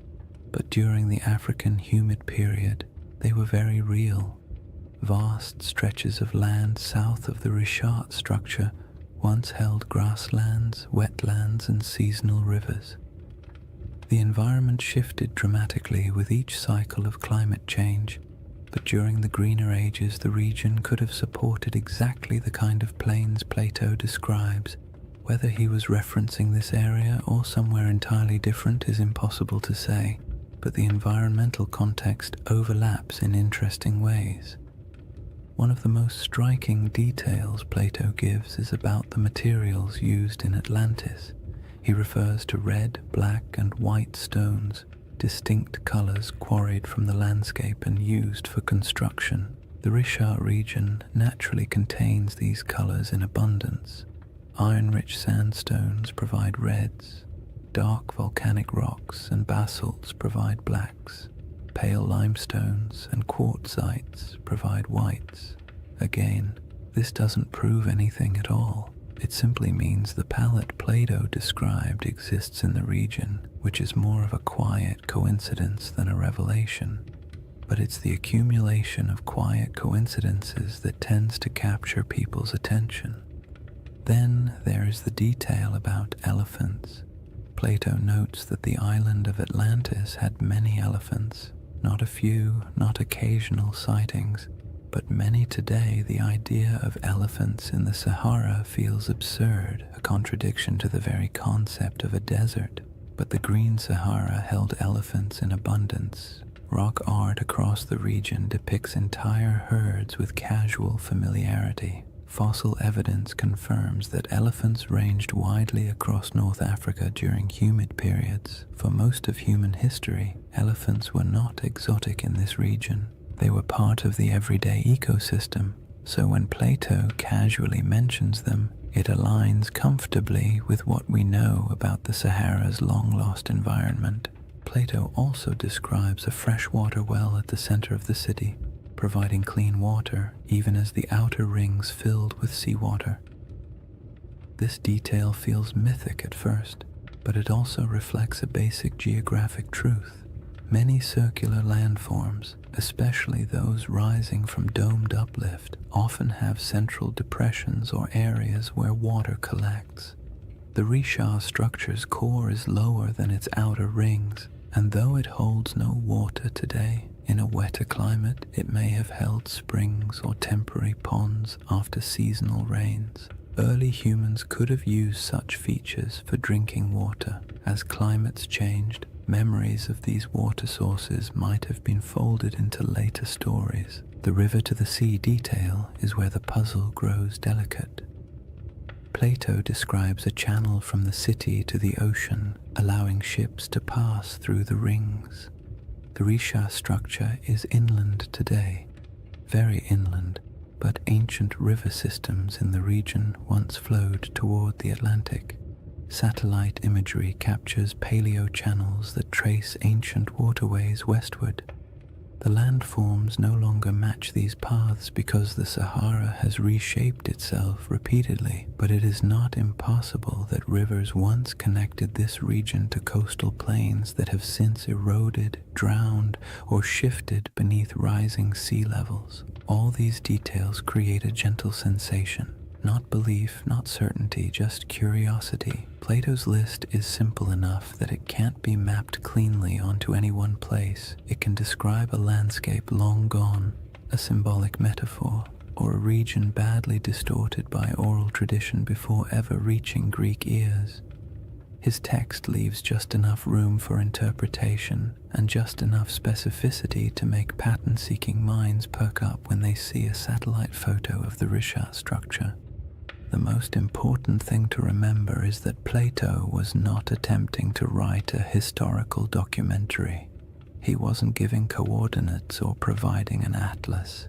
but during the African humid period, they were very real. Vast stretches of land south of the Richat structure once held grasslands, wetlands, and seasonal rivers. The environment shifted dramatically with each cycle of climate change, but during the greener ages the region could have supported exactly the kind of plains Plato describes. Whether he was referencing this area or somewhere entirely different is impossible to say, but the environmental context overlaps in interesting ways. One of the most striking details Plato gives is about the materials used in Atlantis. He refers to red, black, and white stones, distinct colors quarried from the landscape and used for construction. The Richat region naturally contains these colors in abundance. Iron-rich sandstones provide reds, dark volcanic rocks and basalts provide blacks, pale limestones and quartzites provide whites. Again, this doesn't prove anything at all. It simply means the palette Plato described exists in the region, which is more of a quiet coincidence than a revelation. But it's the accumulation of quiet coincidences that tends to capture people's attention. Then there is the detail about elephants. Plato notes that the island of Atlantis had many elephants, not a few, not occasional sightings, but many today. The idea of elephants in the Sahara feels absurd, a contradiction to the very concept of a desert. But the Green Sahara held elephants in abundance. Rock art across the region depicts entire herds with casual familiarity. Fossil evidence confirms that elephants ranged widely across North Africa during humid periods. For most of human history, elephants were not exotic in this region. They were part of the everyday ecosystem, so when Plato casually mentions them, it aligns comfortably with what we know about the Sahara's long-lost environment. Plato also describes a freshwater well at the center of the city, providing clean water even as the outer rings filled with seawater. This detail feels mythic at first, but it also reflects a basic geographic truth. Many circular landforms, especially those rising from domed uplift, often have central depressions or areas where water collects. The Richat structure's core is lower than its outer rings, and though it holds no water today, in a wetter climate it may have held springs or temporary ponds after seasonal rains. Early humans could have used such features for drinking water. As climates changed, memories of these water sources might have been folded into later stories. The river to the sea detail is where the puzzle grows delicate. Plato describes a channel from the city to the ocean, allowing ships to pass through the rings. The Richat structure is inland today, very inland, but ancient river systems in the region once flowed toward the Atlantic. Satellite imagery captures paleo-channels that trace ancient waterways westward. The landforms no longer match these paths because the Sahara has reshaped itself repeatedly, but it is not impossible that rivers once connected this region to coastal plains that have since eroded, drowned, or shifted beneath rising sea levels. All these details create a gentle sensation. Not belief, not certainty, just curiosity. Plato's list is simple enough that it can't be mapped cleanly onto any one place. It can describe a landscape long gone, a symbolic metaphor, or a region badly distorted by oral tradition before ever reaching Greek ears. His text leaves just enough room for interpretation and just enough specificity to make pattern-seeking minds perk up when they see a satellite photo of the Risha structure. The most important thing to remember is that Plato was not attempting to write a historical documentary. He wasn't giving coordinates or providing an atlas.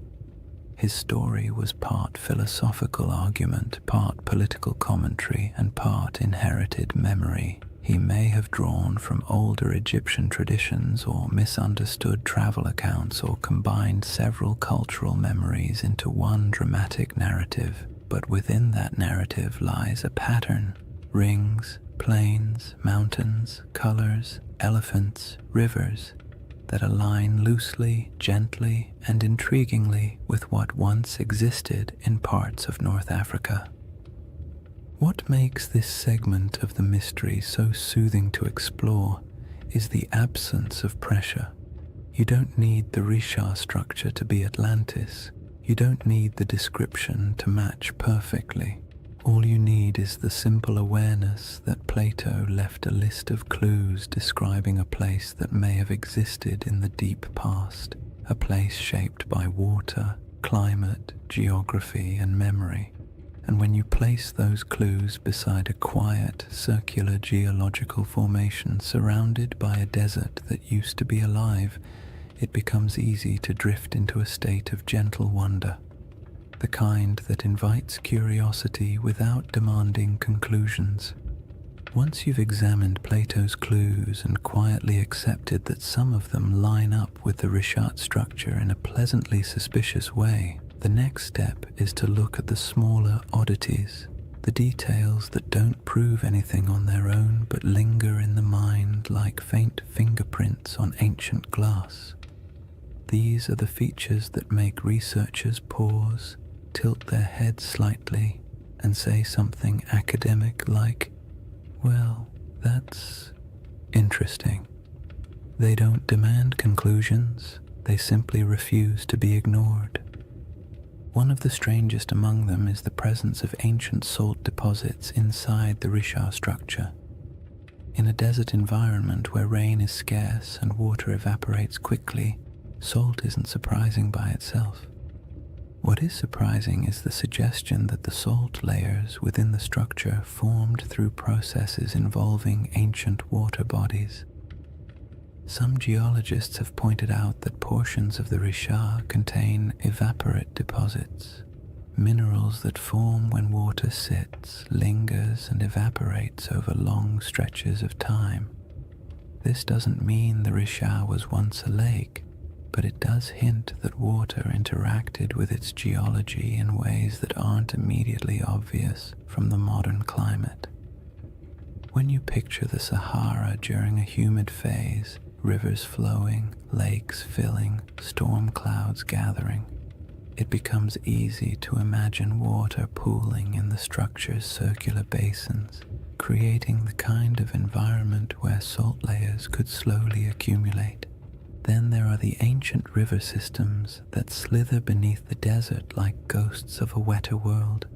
His story was part philosophical argument, part political commentary, and part inherited memory. He may have drawn from older Egyptian traditions or misunderstood travel accounts or combined several cultural memories into one dramatic narrative. But within that narrative lies a pattern: rings, plains, mountains, colors, elephants, rivers that align loosely, gently, and intriguingly with what once existed in parts of North Africa. What makes this segment of the mystery so soothing to explore is the absence of pressure. You don't need the Risha structure to be Atlantis. You don't need the description to match perfectly. All you need is the simple awareness that Plato left a list of clues describing a place that may have existed in the deep past, a place shaped by water, climate, geography, and memory. And when you place those clues beside a quiet, circular geological formation surrounded by a desert that used to be alive, it becomes easy to drift into a state of gentle wonder, the kind that invites curiosity without demanding conclusions. Once you've examined Plato's clues and quietly accepted that some of them line up with the Rishat structure in a pleasantly suspicious way, the next step is to look at the smaller oddities, the details that don't prove anything on their own but linger in the mind like faint fingerprints on ancient glass. These are the features that make researchers pause, tilt their heads slightly, and say something academic like, "Well, that's interesting." They don't demand conclusions, they simply refuse to be ignored. One of the strangest among them is the presence of ancient salt deposits inside the Risha structure. In a desert environment where rain is scarce and water evaporates quickly, salt isn't surprising by itself. What is surprising is the suggestion that the salt layers within the structure formed through processes involving ancient water bodies. Some geologists have pointed out that portions of the Risha contain evaporate deposits, minerals that form when water sits, lingers, and evaporates over long stretches of time. This doesn't mean the Risha was once a lake, but it does hint that water interacted with its geology in ways that aren't immediately obvious from the modern climate. When you picture the Sahara during a humid phase, rivers flowing, lakes filling, storm clouds gathering, it becomes easy to imagine water pooling in the structure's circular basins, creating the kind of environment where salt layers could slowly accumulate. Then there are the ancient river systems that slither beneath the desert like ghosts of a wetter world.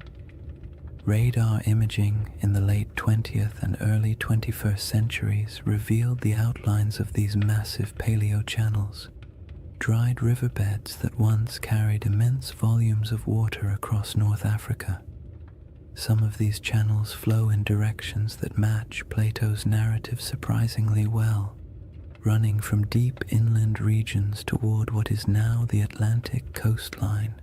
Radar imaging in the late 20th and early 21st centuries revealed the outlines of these massive paleo-channels, dried riverbeds that once carried immense volumes of water across North Africa. Some of these channels flow in directions that match Plato's narrative surprisingly well, running from deep inland regions toward what is now the Atlantic coastline.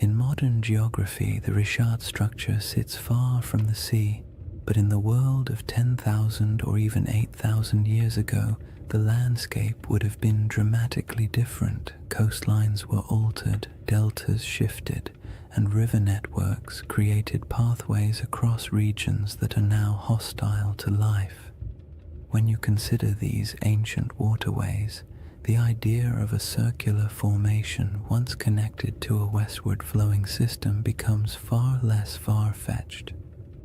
In modern geography, the Richard structure sits far from the sea, but in the world of 10,000 or even 8,000 years ago, the landscape would have been dramatically different. Coastlines were altered, deltas shifted, and river networks created pathways across regions that are now hostile to life. When you consider these ancient waterways, the idea of a circular formation once connected to a westward flowing system becomes far less far-fetched.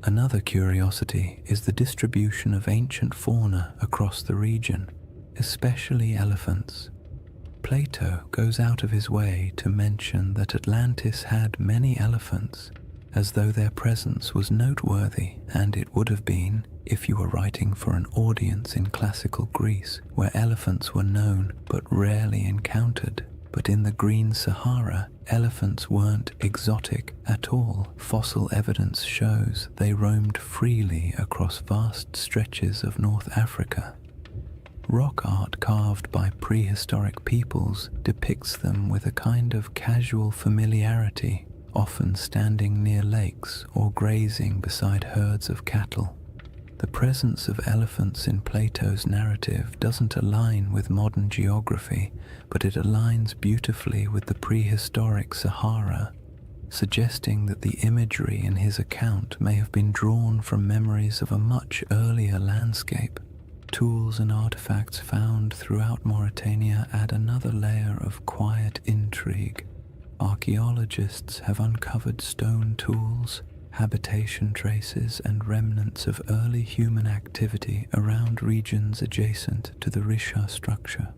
Another curiosity is the distribution of ancient fauna across the region, especially elephants. Plato goes out of his way to mention that Atlantis had many elephants, as though their presence was noteworthy, and it would have been if you were writing for an audience in classical Greece, where elephants were known but rarely encountered. But in the Green Sahara, elephants weren't exotic at all. Fossil evidence shows they roamed freely across vast stretches of North Africa. Rock art carved by prehistoric peoples depicts them with a kind of casual familiarity, often standing near lakes or grazing beside herds of cattle. The presence of elephants in Plato's narrative doesn't align with modern geography, but it aligns beautifully with the prehistoric Sahara, suggesting that the imagery in his account may have been drawn from memories of a much earlier landscape. Tools and artifacts found throughout Mauritania add another layer of quiet intrigue. Archaeologists have uncovered stone tools, habitation traces, and remnants of early human activity around regions adjacent to the Richard structure.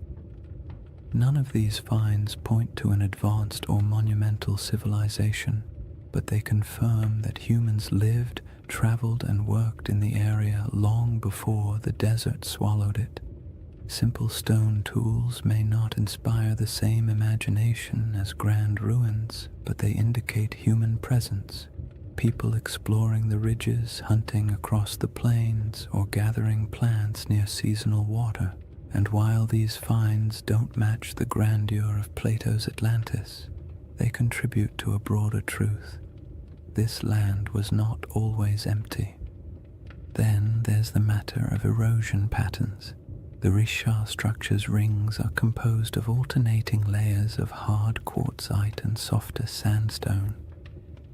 None of these finds point to an advanced or monumental civilization, but they confirm that humans lived, traveled, and worked in the area long before the desert swallowed it. Simple stone tools may not inspire the same imagination as grand ruins, but they indicate human presence. People exploring the ridges, hunting across the plains, or gathering plants near seasonal water. And while these finds don't match the grandeur of Plato's Atlantis, they contribute to a broader truth. This land was not always empty. Then there's the matter of erosion patterns. The Richard structure's rings are composed of alternating layers of hard quartzite and softer sandstone.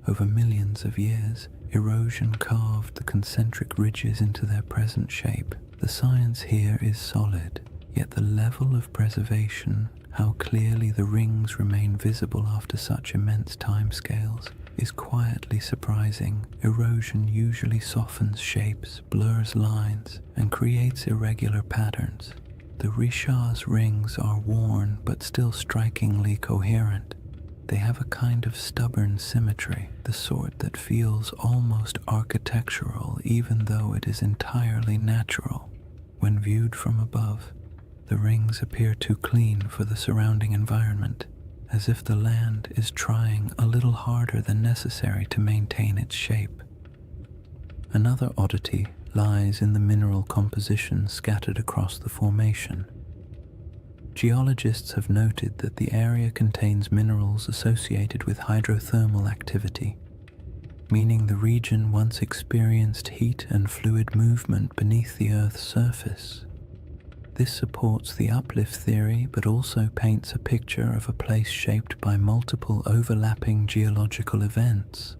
Over millions of years, erosion carved the concentric ridges into their present shape. The science here is solid, yet the level of preservation, how clearly the rings remain visible after such immense timescales, is quietly surprising. Erosion usually softens shapes, blurs lines, and creates irregular patterns. The Richard's rings are worn but still strikingly coherent. They have a kind of stubborn symmetry, the sort that feels almost architectural even though it is entirely natural. When viewed from above, the rings appear too clean for the surrounding environment, as if the land is trying a little harder than necessary to maintain its shape. Another oddity lies in the mineral composition scattered across the formation. Geologists have noted that the area contains minerals associated with hydrothermal activity, meaning the region once experienced heat and fluid movement beneath the Earth's surface. This supports the uplift theory, but also paints a picture of a place shaped by multiple overlapping geological events.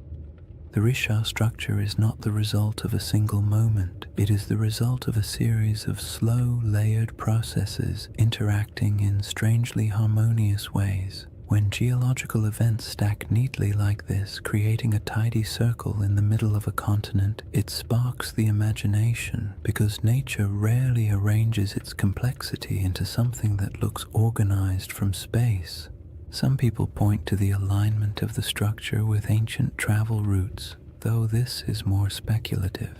The Richard structure is not the result of a single moment. It is the result of a series of slow, layered processes interacting in strangely harmonious ways. When geological events stack neatly like this, creating a tidy circle in the middle of a continent, it sparks the imagination, because nature rarely arranges its complexity into something that looks organized from space. Some people point to the alignment of the structure with ancient travel routes, though this is more speculative.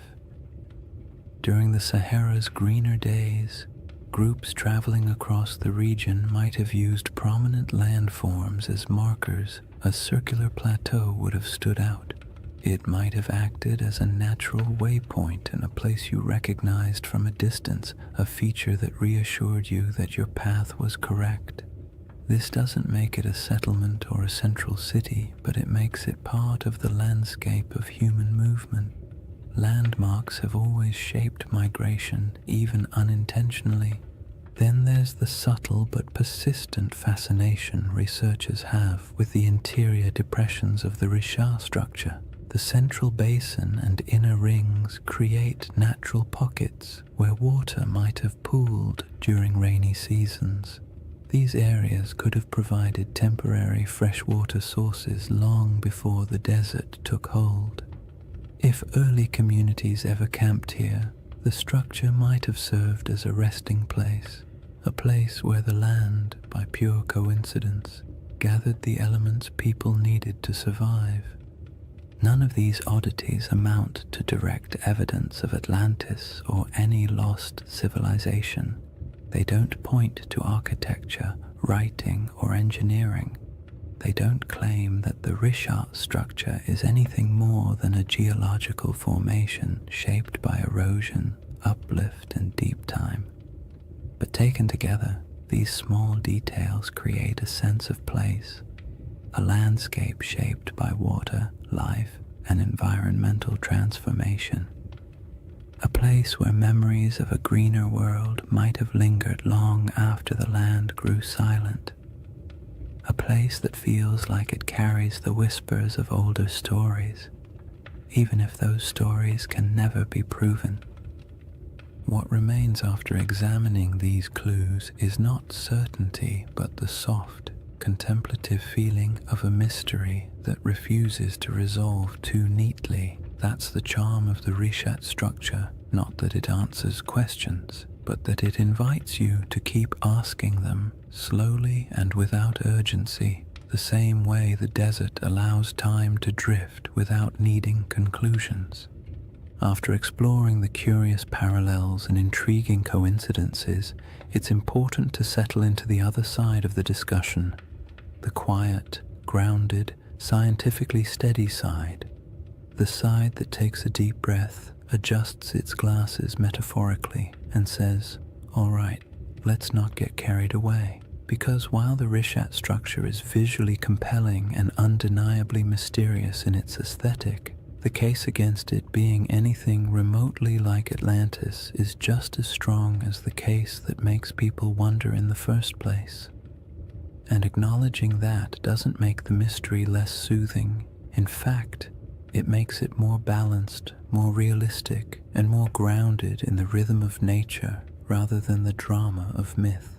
During the Sahara's greener days, groups traveling across the region might have used prominent landforms as markers. A circular plateau would have stood out. It might have acted as a natural waypoint and a place you recognized from a distance, a feature that reassured you that your path was correct. This doesn't make it a settlement or a central city, but it makes it part of the landscape of human movement. Landmarks have always shaped migration, even unintentionally. Then there's the subtle but persistent fascination researchers have with the interior depressions of the Richat structure. The central basin and inner rings create natural pockets where water might have pooled during rainy seasons. These areas could have provided temporary freshwater sources long before the desert took hold. If early communities ever camped here, the structure might have served as a resting place, a place where the land, by pure coincidence, gathered the elements people needed to survive. None of these oddities amount to direct evidence of Atlantis or any lost civilization. They don't point to architecture, writing, or engineering. They don't claim that the Richat structure is anything more than a geological formation shaped by erosion, uplift, and deep time. But taken together, these small details create a sense of place, a landscape shaped by water, life, and environmental transformation. A place where memories of a greener world might have lingered long after the land grew silent. A place that feels like it carries the whispers of older stories, even if those stories can never be proven. What remains after examining these clues is not certainty, but the soft, contemplative feeling of a mystery that refuses to resolve too neatly. That's the charm of the Richat structure, not that it answers questions, but that it invites you to keep asking them slowly and without urgency, the same way the desert allows time to drift without needing conclusions. After exploring the curious parallels and intriguing coincidences, it's important to settle into the other side of the discussion, the quiet, grounded, scientifically steady side, the side that takes a deep breath, adjusts its glasses metaphorically, and says, "All right, let's not get carried away." Because while the Richat structure is visually compelling and undeniably mysterious in its aesthetic, the case against it being anything remotely like Atlantis is just as strong as the case that makes people wonder in the first place. And acknowledging that doesn't make the mystery less soothing. In fact, it makes it more balanced, more realistic, and more grounded in the rhythm of nature rather than the drama of myth.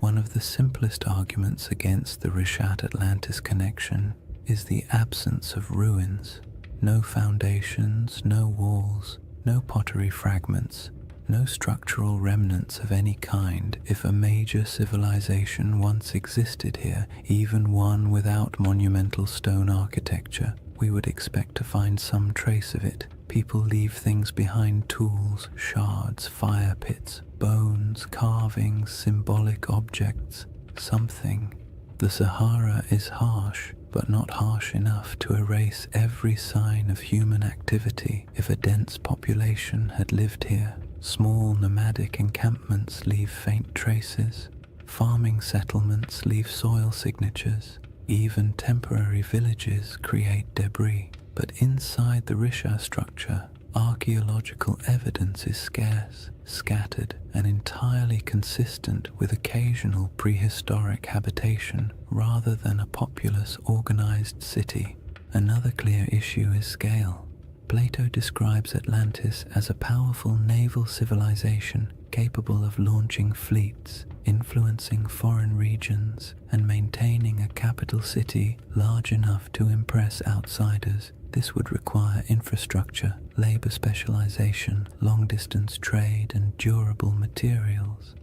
One of the simplest arguments against the Richat-Atlantis connection is the absence of ruins. No foundations, no walls, no pottery fragments, no structural remnants of any kind. If a major civilization once existed here, even one without monumental stone architecture, we would expect to find some trace of it. People leave things behind: tools, shards, fire pits, bones, carvings, symbolic objects, something. The Sahara is harsh, but not harsh enough to erase every sign of human activity. If a dense population had lived here, small nomadic encampments leave faint traces, farming settlements leave soil signatures, even temporary villages create debris. But inside the Richat structure, archaeological evidence is scarce, scattered, and entirely consistent with occasional prehistoric habitation rather than a populous, organized city. Another clear issue is scale. Plato describes Atlantis as a powerful naval civilization capable of launching fleets, influencing foreign regions, and maintaining a capital city large enough to impress outsiders. This would require infrastructure, labor specialization, long-distance trade, and durable materials.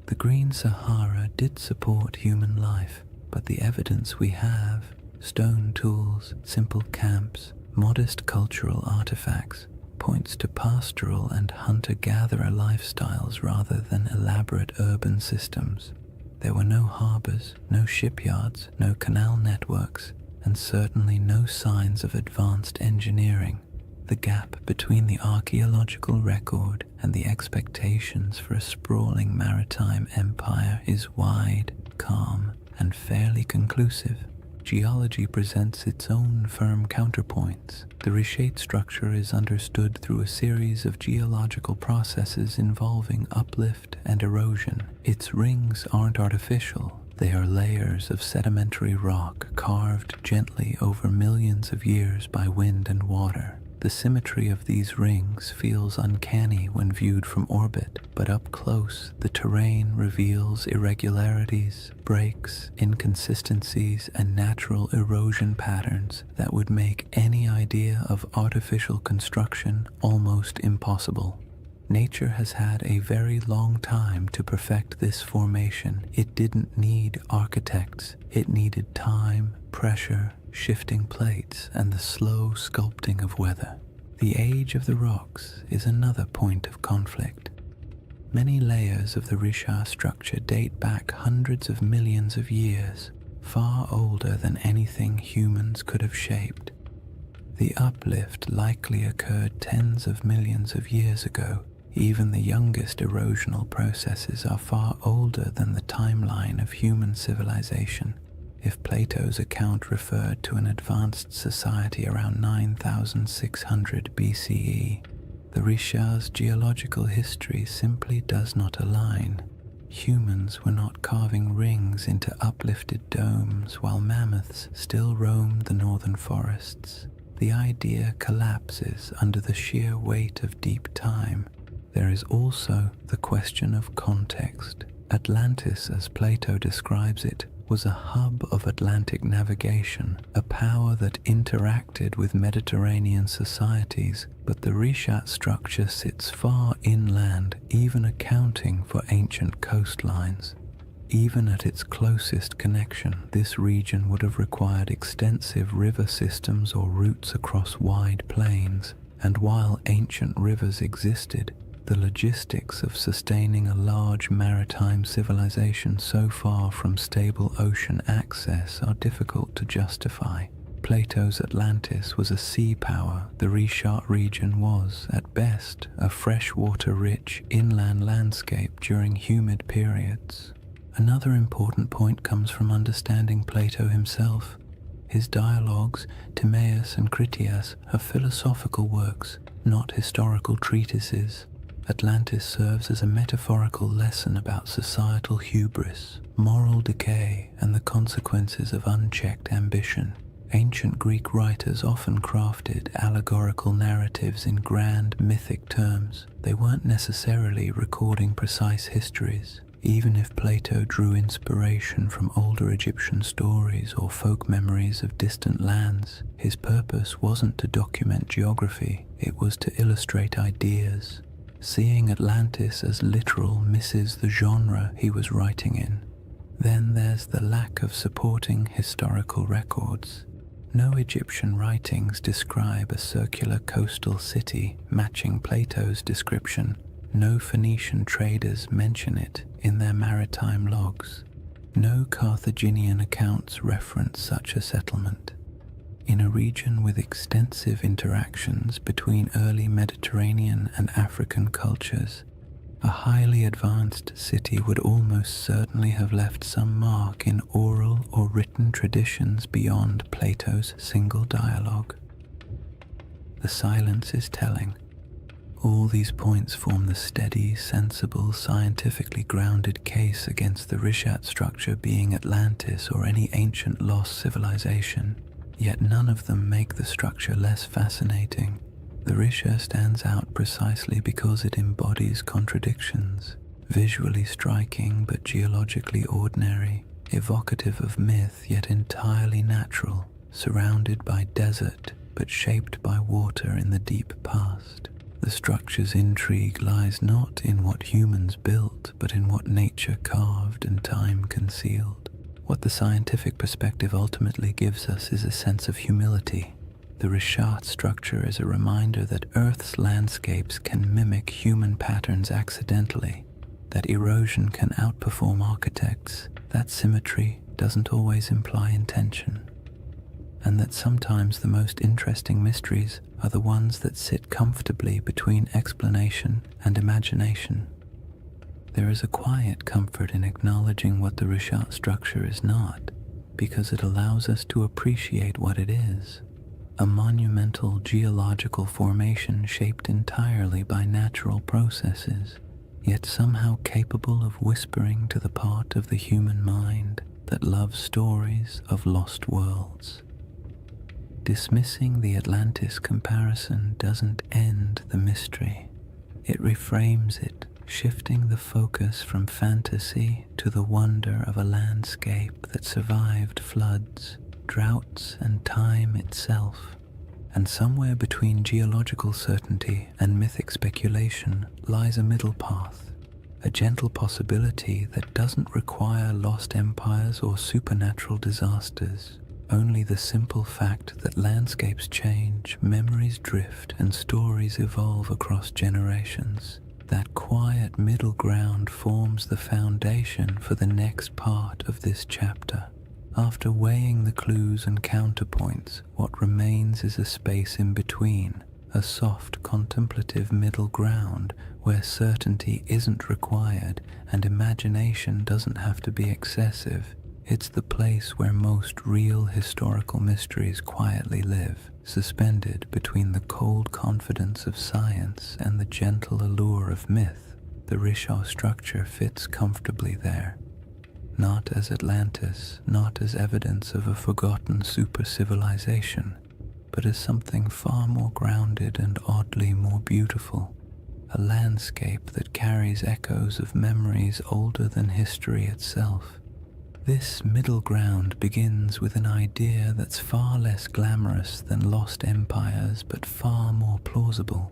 The Green Sahara did support human life, but the evidence we have, stone tools, simple camps, modest cultural artifacts, points to pastoral and hunter-gatherer lifestyles rather than elaborate urban systems. There were no harbors, no shipyards, no canal networks, and certainly no signs of advanced engineering. The gap between the archaeological record and the expectations for a sprawling maritime empire is wide. calm and fairly conclusive. Geology presents its own firm counterpoints. The reshaped structure is understood through a series of geological processes involving uplift and erosion. Its rings aren't artificial. They are layers of sedimentary rock carved gently over millions of years by wind and water. The symmetry of these rings feels uncanny when viewed from orbit, but up close, the terrain reveals irregularities, breaks, inconsistencies, and natural erosion patterns that would make any idea of artificial construction almost impossible. Nature has had a very long time to perfect this formation. It didn't need architects. It needed time, pressure, shifting plates, and the slow sculpting of weather. The age of the rocks is another point of conflict. Many layers of the Richat structure date back hundreds of millions of years, far older than anything humans could have shaped. The uplift likely occurred tens of millions of years ago. Even the youngest erosional processes are far older than the timeline of human civilization. If Plato's account referred to an advanced society around 9600 BCE, the Richat's geological history simply does not align. Humans were not carving rings into uplifted domes while mammoths still roamed the northern forests. The idea collapses under the sheer weight of deep time. There is also the question of context. Atlantis, as Plato describes it, was a hub of Atlantic navigation, a power that interacted with Mediterranean societies, but the Richat structure sits far inland, even accounting for ancient coastlines. Even at its closest connection, this region would have required extensive river systems or routes across wide plains, and while ancient rivers existed, the logistics of sustaining a large maritime civilization so far from stable ocean access are difficult to justify. Plato's Atlantis was a sea power. The Richat region was, at best, a freshwater-rich inland landscape during humid periods. Another important point comes from understanding Plato himself. His dialogues, Timaeus and Critias, are philosophical works, not historical treatises. Atlantis serves as a metaphorical lesson about societal hubris, moral decay, and the consequences of unchecked ambition. Ancient Greek writers often crafted allegorical narratives in grand mythic terms. They weren't necessarily recording precise histories. Even if Plato drew inspiration from older Egyptian stories or folk memories of distant lands, his purpose wasn't to document geography, it was to illustrate ideas. Seeing Atlantis as literal misses the genre he was writing in. Then there's the lack of supporting historical records. No Egyptian writings describe a circular coastal city matching Plato's description. No Phoenician traders mention it in their maritime logs. No Carthaginian accounts reference such a settlement. In a region with extensive interactions between early Mediterranean and African cultures, a highly advanced city would almost certainly have left some mark in oral or written traditions beyond Plato's single dialogue. The silence is telling. All these points form the steady, sensible, scientifically grounded case against the Richat structure being Atlantis or any ancient lost civilization. Yet none of them make the structure less fascinating. The Richat stands out precisely because it embodies contradictions, visually striking but geologically ordinary, evocative of myth yet entirely natural, surrounded by desert but shaped by water in the deep past. The structure's intrigue lies not in what humans built, but in what nature carved and time concealed. What the scientific perspective ultimately gives us is a sense of humility. The Richat structure is a reminder that Earth's landscapes can mimic human patterns accidentally, that erosion can outperform architects, that symmetry doesn't always imply intention, and that sometimes the most interesting mysteries are the ones that sit comfortably between explanation and imagination. There is a quiet comfort in acknowledging what the Rishat structure is not, because it allows us to appreciate what it is: a monumental geological formation shaped entirely by natural processes, yet somehow capable of whispering to the part of the human mind that loves stories of lost worlds. Dismissing the Atlantis comparison doesn't end the mystery. It reframes it, shifting the focus from fantasy to the wonder of a landscape that survived floods, droughts, and time itself. And somewhere between geological certainty and mythic speculation lies a middle path, a gentle possibility that doesn't require lost empires or supernatural disasters, only the simple fact that landscapes change, memories drift, and stories evolve across generations. That quiet middle ground forms the foundation for the next part of this chapter. After weighing the clues and counterpoints, what remains is a space in between, a soft, contemplative middle ground where certainty isn't required and imagination doesn't have to be excessive. It's the place where most real historical mysteries quietly live, suspended between the cold confidence of science and the gentle allure of myth. The Risha structure fits comfortably there. Not as Atlantis, not as evidence of a forgotten super-civilization, but as something far more grounded and oddly more beautiful. A landscape that carries echoes of memories older than history itself. This middle ground begins with an idea that's far less glamorous than lost empires but far more plausible.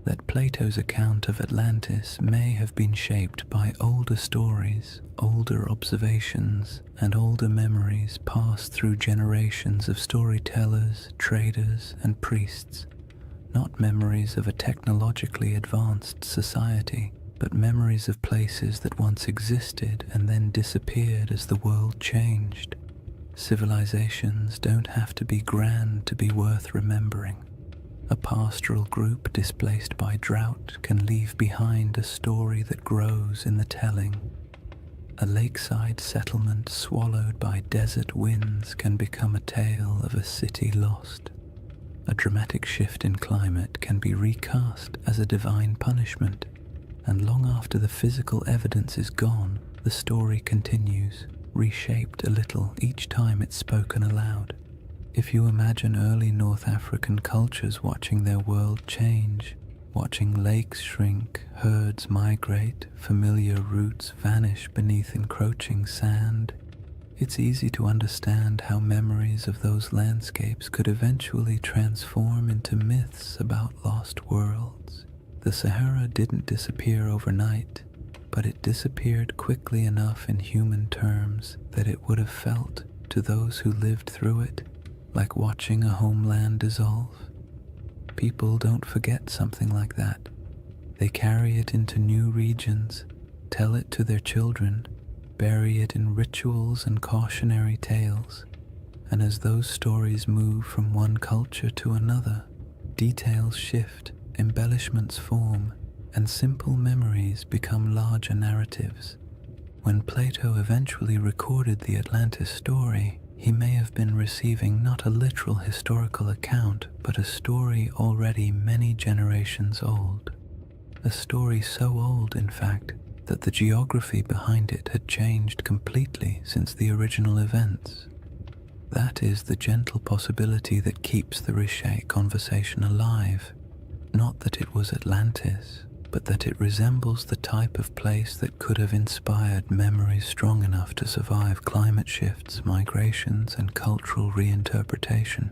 That Plato's account of Atlantis may have been shaped by older stories, older observations, and older memories passed through generations of storytellers, traders, and priests. Not memories of a technologically advanced society, but memories of places that once existed and then disappeared as the world changed. Civilizations don't have to be grand to be worth remembering. A pastoral group displaced by drought can leave behind a story that grows in the telling. A lakeside settlement swallowed by desert winds can become a tale of a city lost. A dramatic shift in climate can be recast as a divine punishment, and long after the physical evidence is gone, the story continues, reshaped a little each time it's spoken aloud. If you imagine early North African cultures watching their world change, watching lakes shrink, herds migrate, familiar routes vanish beneath encroaching sand, it's easy to understand how memories of those landscapes could eventually transform into myths about lost worlds. The Sahara didn't disappear overnight, but it disappeared quickly enough in human terms that it would have felt, to those who lived through it, like watching a homeland dissolve. People don't forget something like that. They carry it into new regions, tell it to their children, bury it in rituals and cautionary tales, and as those stories move from one culture to another, details shift, embellishments form, and simple memories become larger narratives. When Plato eventually recorded the Atlantis story, he may have been receiving not a literal historical account, but a story already many generations old. A story so old, in fact, that the geography behind it had changed completely since the original events. That is the gentle possibility that keeps the Riche conversation alive. Not that it was Atlantis, but that it resembles the type of place that could have inspired memories strong enough to survive climate shifts, migrations, and cultural reinterpretation.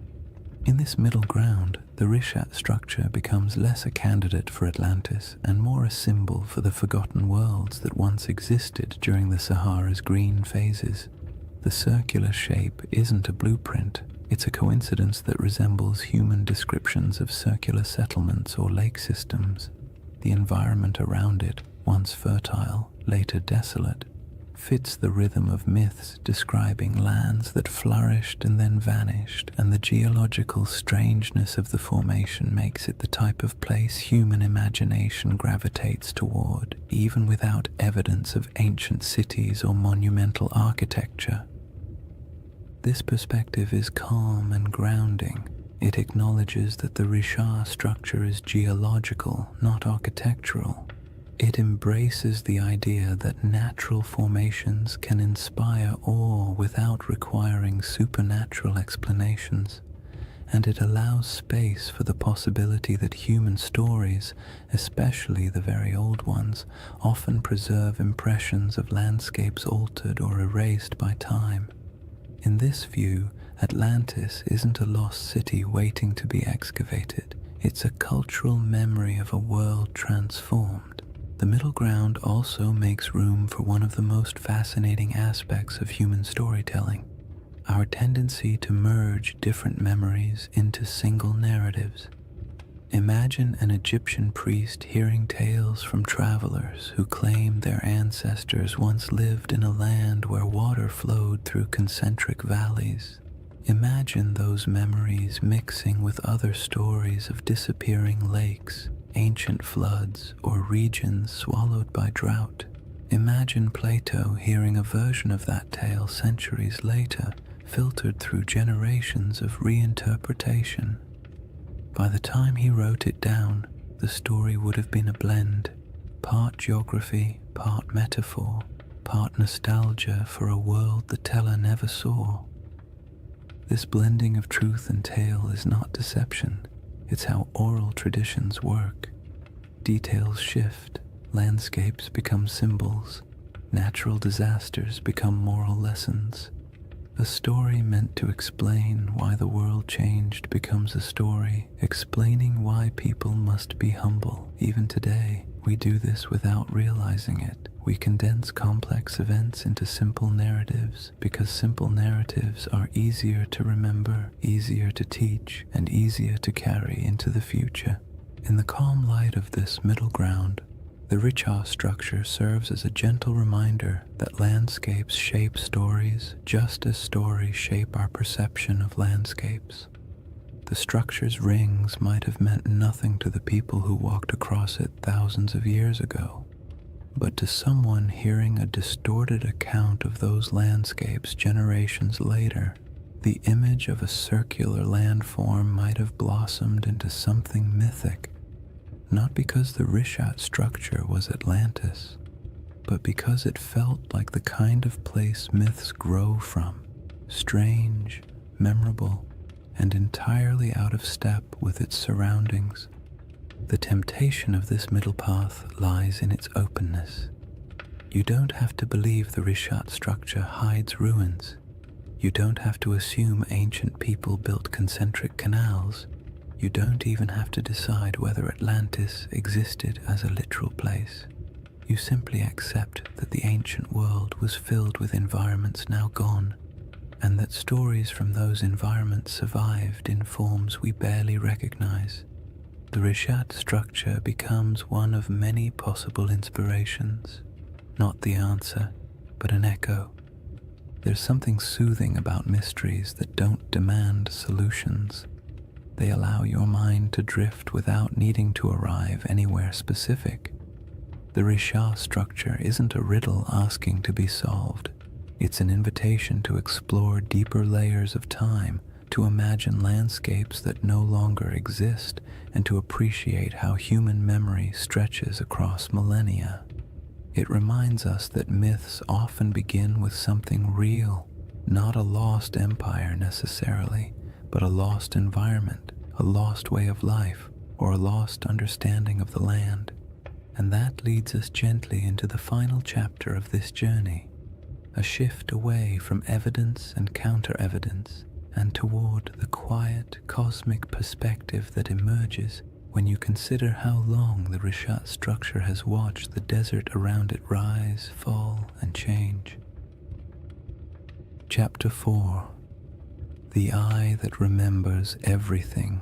In this middle ground, the Rishat structure becomes less a candidate for Atlantis and more a symbol for the forgotten worlds that once existed during the Sahara's green phases. The circular shape isn't a blueprint, it's a coincidence that resembles human descriptions of circular settlements or lake systems. The environment around it, once fertile, later desolate, fits the rhythm of myths describing lands that flourished and then vanished, and the geological strangeness of the formation makes it the type of place human imagination gravitates toward, even without evidence of ancient cities or monumental architecture. This perspective is calm and grounding. It acknowledges that the Richat structure is geological, not architectural. It embraces the idea that natural formations can inspire awe without requiring supernatural explanations, and it allows space for the possibility that human stories, especially the very old ones, often preserve impressions of landscapes altered or erased by time. In this view, Atlantis isn't a lost city waiting to be excavated. It's a cultural memory of a world transformed. The middle ground also makes room for one of the most fascinating aspects of human storytelling, our tendency to merge different memories into single narratives. Imagine an Egyptian priest hearing tales from travelers who claim their ancestors once lived in a land where water flowed through concentric valleys. Imagine those memories mixing with other stories of disappearing lakes, ancient floods, or regions swallowed by drought. Imagine Plato hearing a version of that tale centuries later, filtered through generations of reinterpretation. By the time he wrote it down, the story would have been a blend, part geography, part metaphor, part nostalgia for a world the teller never saw. This blending of truth and tale is not deception. It's how oral traditions work. Details shift, landscapes become symbols, natural disasters become moral lessons. A story meant to explain why the world changed becomes a story explaining why people must be humble. Even today, we do this without realizing it. We condense complex events into simple narratives because simple narratives are easier to remember, easier to teach, and easier to carry into the future. In the calm light of this middle ground, the Richat structure serves as a gentle reminder that landscapes shape stories just as stories shape our perception of landscapes. The structure's rings might have meant nothing to the people who walked across it thousands of years ago, but to someone hearing a distorted account of those landscapes generations later, the image of a circular landform might have blossomed into something mythic. Not because the Richat structure was Atlantis, but because it felt like the kind of place myths grow from, strange, memorable, and entirely out of step with its surroundings. The temptation of this middle path lies in its openness. You don't have to believe the Richat structure hides ruins. You don't have to assume ancient people built concentric canals. You don't even have to decide whether Atlantis existed as a literal place. You simply accept that the ancient world was filled with environments now gone, and that stories from those environments survived in forms we barely recognize. The Richat structure becomes one of many possible inspirations, not the answer, but an echo. There's something soothing about mysteries that don't demand solutions. They allow your mind to drift without needing to arrive anywhere specific. The Richat structure isn't a riddle asking to be solved. It's an invitation to explore deeper layers of time, to imagine landscapes that no longer exist, and to appreciate how human memory stretches across millennia. It reminds us that myths often begin with something real, not a lost empire necessarily, but a lost environment, a lost way of life, or a lost understanding of the land. And that leads us gently into the final chapter of this journey, a shift away from evidence and counter-evidence, and toward the quiet, cosmic perspective that emerges when you consider how long the Richat structure has watched the desert around it rise, fall, and change. Chapter 4. The Eye That Remembers Everything.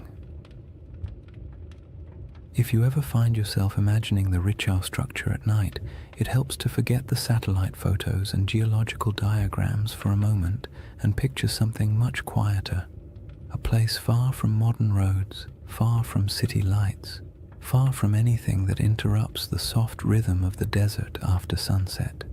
If you ever find yourself imagining the Richau structure at night, it helps to forget the satellite photos and geological diagrams for a moment and picture something much quieter. A place far from modern roads, far from city lights, far from anything that interrupts the soft rhythm of the desert after sunset.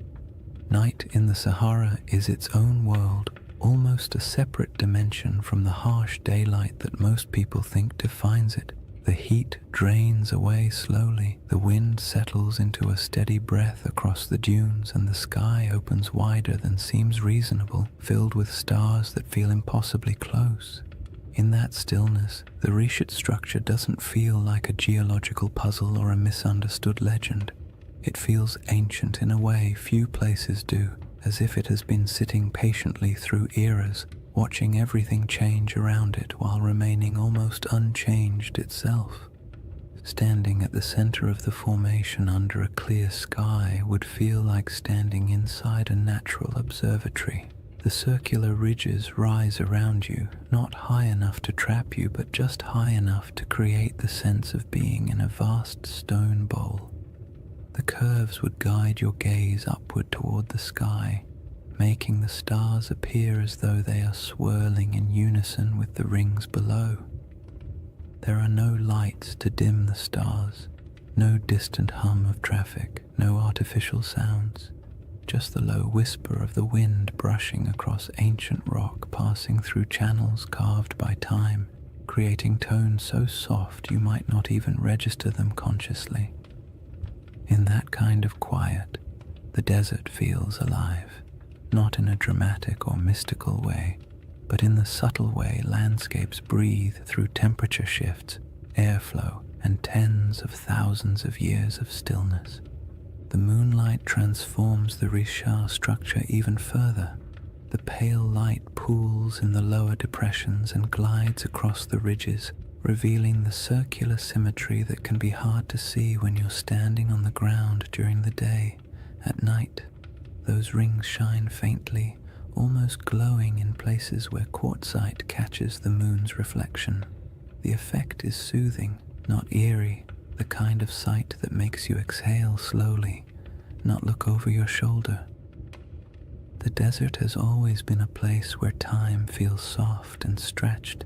Night in the Sahara is its own world, almost a separate dimension from the harsh daylight that most people think defines it. The heat drains away slowly, the wind settles into a steady breath across the dunes, and the sky opens wider than seems reasonable, filled with stars that feel impossibly close. In that stillness, the Richat structure doesn't feel like a geological puzzle or a misunderstood legend. It feels ancient in a way few places do, as if it has been sitting patiently through eras, watching everything change around it while remaining almost unchanged itself. Standing at the center of the formation under a clear sky would feel like standing inside a natural observatory. The circular ridges rise around you, not high enough to trap you, but just high enough to create the sense of being in a vast stone bowl. The curves would guide your gaze upward toward the sky, making the stars appear as though they are swirling in unison with the rings below. There are no lights to dim the stars, no distant hum of traffic, no artificial sounds, just the low whisper of the wind brushing across ancient rock, passing through channels carved by time, creating tones so soft you might not even register them consciously. In that kind of quiet, the desert feels alive, not in a dramatic or mystical way, but in the subtle way landscapes breathe through temperature shifts, airflow, and tens of thousands of years of stillness. The moonlight transforms the Richat structure even further. The pale light pools in the lower depressions and glides across the ridges, revealing the circular symmetry that can be hard to see when you're standing on the ground during the day. At night, those rings shine faintly, almost glowing in places where quartzite catches the moon's reflection. The effect is soothing, not eerie, the kind of sight that makes you exhale slowly, not look over your shoulder. The desert has always been a place where time feels soft and stretched,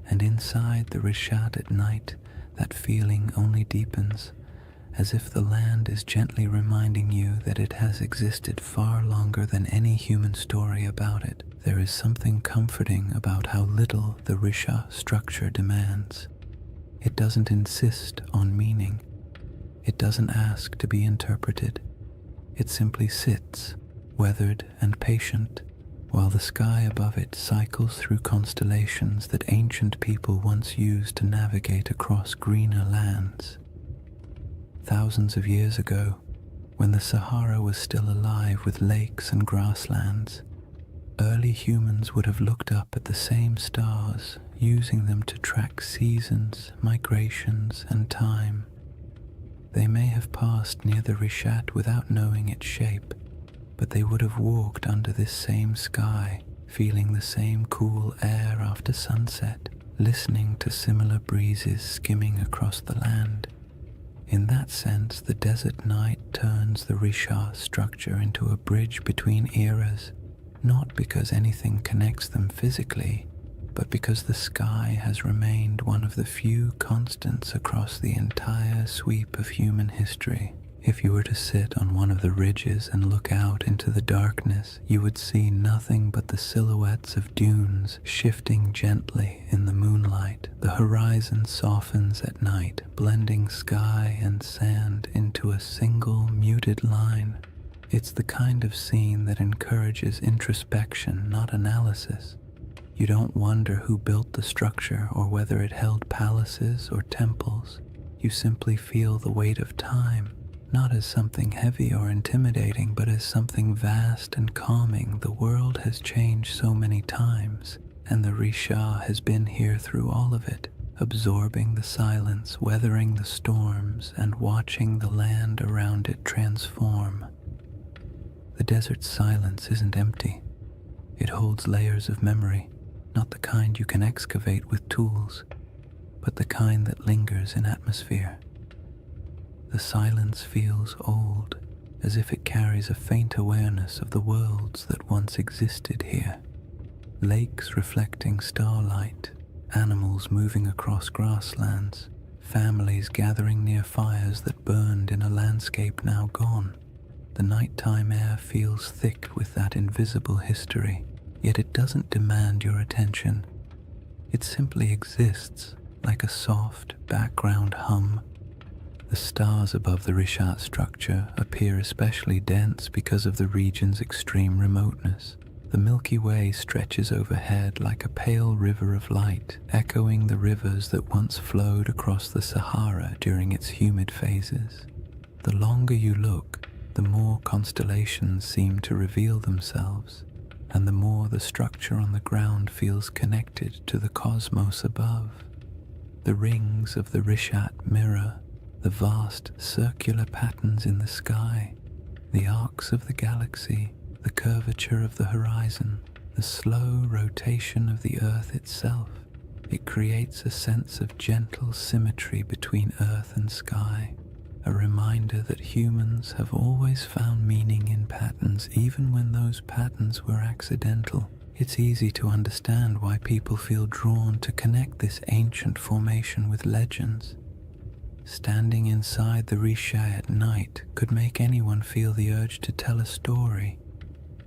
and inside the Richat at night, that feeling only deepens, as if the land is gently reminding you that it has existed far longer than any human story about it. There is something comforting about how little the Richat structure demands. It doesn't insist on meaning. It doesn't ask to be interpreted. It simply sits, weathered and patient, while the sky above it cycles through constellations that ancient people once used to navigate across greener lands. Thousands of years ago, when the Sahara was still alive with lakes and grasslands, early humans would have looked up at the same stars, using them to track seasons, migrations, and time. They may have passed near the Richat without knowing its shape, but they would have walked under this same sky, feeling the same cool air after sunset, listening to similar breezes skimming across the land. In that sense, the desert night turns the Richat structure into a bridge between eras, not because anything connects them physically, but because the sky has remained one of the few constants across the entire sweep of human history. If you were to sit on one of the ridges and look out into the darkness, you would see nothing but the silhouettes of dunes shifting gently in the moonlight. The horizon softens at night, blending sky and sand into a single muted line. It's the kind of scene that encourages introspection, not analysis. You don't wonder who built the structure or whether it held palaces or temples. You simply feel the weight of time, not as something heavy or intimidating, but as something vast and calming. The world has changed so many times, and the Richat has been here through all of it, absorbing the silence, weathering the storms, and watching the land around it transform. The desert's silence isn't empty. It holds layers of memory, not the kind you can excavate with tools, but the kind that lingers in atmosphere. The silence feels old, as if it carries a faint awareness of the worlds that once existed here. Lakes reflecting starlight, animals moving across grasslands, families gathering near fires that burned in a landscape now gone. The nighttime air feels thick with that invisible history, yet it doesn't demand your attention. It simply exists, like a soft background hum. The stars above the Rishat structure appear especially dense because of the region's extreme remoteness. The Milky Way stretches overhead like a pale river of light, echoing the rivers that once flowed across the Sahara during its humid phases. The longer you look, the more constellations seem to reveal themselves, and the more the structure on the ground feels connected to the cosmos above. The rings of the Rishat mirror the vast circular patterns in the sky, the arcs of the galaxy, the curvature of the horizon, the slow rotation of the Earth itself. It creates a sense of gentle symmetry between Earth and sky, a reminder that humans have always found meaning in patterns even when those patterns were accidental. It's easy to understand why people feel drawn to connect this ancient formation with legends. Standing inside the Risha at night could make anyone feel the urge to tell a story,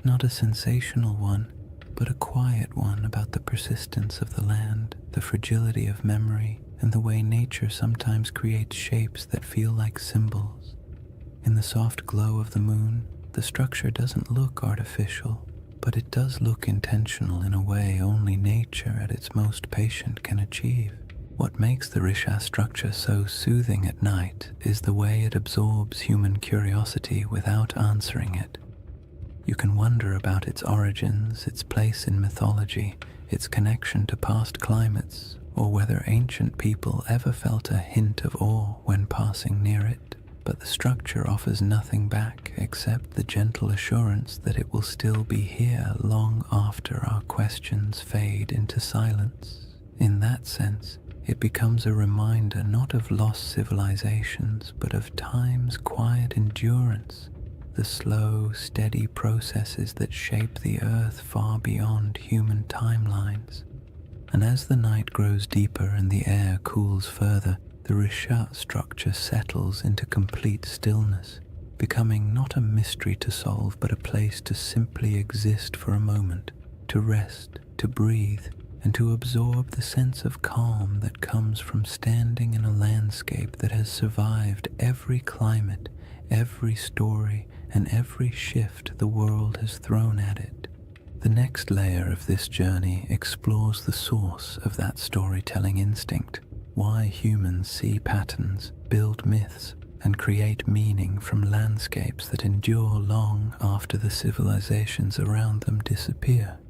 not a sensational one, but a quiet one about the persistence of the land, the fragility of memory, and the way nature sometimes creates shapes that feel like symbols. In the soft glow of the moon, the structure doesn't look artificial, but it does look intentional in a way only nature at its most patient can achieve. What makes the Risha structure so soothing at night is the way it absorbs human curiosity without answering it. You can wonder about its origins, its place in mythology, its connection to past climates, or whether ancient people ever felt a hint of awe when passing near it. But the structure offers nothing back except the gentle assurance that it will still be here long after our questions fade into silence. In that sense, it becomes a reminder not of lost civilizations, but of time's quiet endurance, the slow, steady processes that shape the Earth far beyond human timelines. And as the night grows deeper and the air cools further, the Rishat structure settles into complete stillness, becoming not a mystery to solve, but a place to simply exist for a moment, to rest, to breathe, and to absorb the sense of calm that comes from standing in a landscape that has survived every climate, every story, and every shift the world has thrown at it. The next layer of this journey explores the source of that storytelling instinct, why humans see patterns, build myths, and create meaning from landscapes that endure long after the civilizations around them disappear.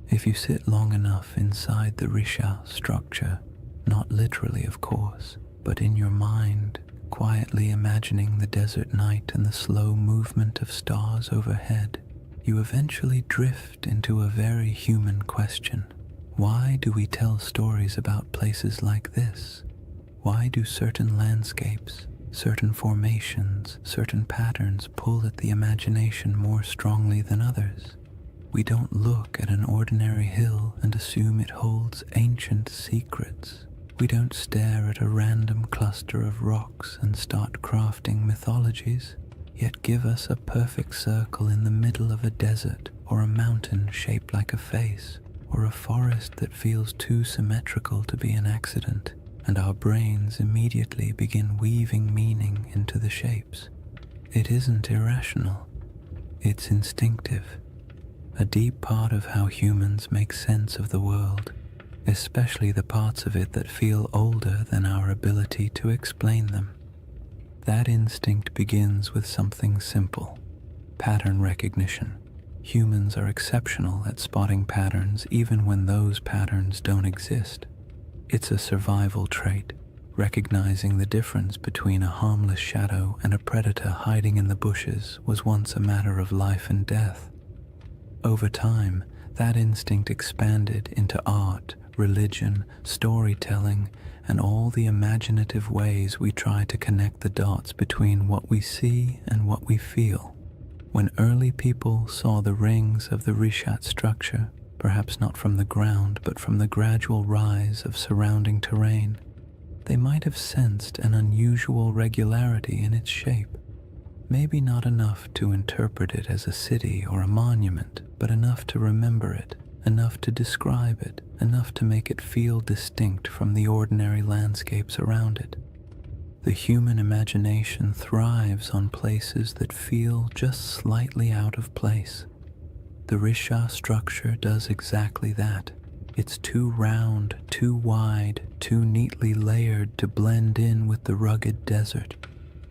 If you sit long enough inside the Risha structure, not literally of course, but in your mind, quietly imagining the desert night and the slow movement of stars overhead, you eventually drift into a very human question. Why do we tell stories about places like this? Why do certain landscapes, certain formations, certain patterns pull at the imagination more strongly than others? We don't look at an ordinary hill and assume it holds ancient secrets. We don't stare at a random cluster of rocks and start crafting mythologies, yet give us a perfect circle in the middle of a desert, or a mountain shaped like a face, or a forest that feels too symmetrical to be an accident, and our brains immediately begin weaving meaning into the shapes. It isn't irrational, it's instinctive. A deep part of how humans make sense of the world, especially the parts of it that feel older than our ability to explain them. That instinct begins with something simple: pattern recognition. Humans are exceptional at spotting patterns even when those patterns don't exist. It's a survival trait. Recognizing the difference between a harmless shadow and a predator hiding in the bushes was once a matter of life and death. Over time, That instinct expanded into art, religion, storytelling, and all the imaginative ways we try to connect the dots between what we see and what we feel. When early people saw the rings of the Rishat structure, perhaps not from the ground but from the gradual rise of surrounding terrain, they might have sensed an unusual regularity in its shape. Maybe not enough to interpret it as a city or a monument, but enough to remember it, enough to describe it, enough to make it feel distinct from the ordinary landscapes around it. The human imagination thrives on places that feel just slightly out of place. The Risha structure does exactly that. It's too round, too wide, too neatly layered to blend in with the rugged desert.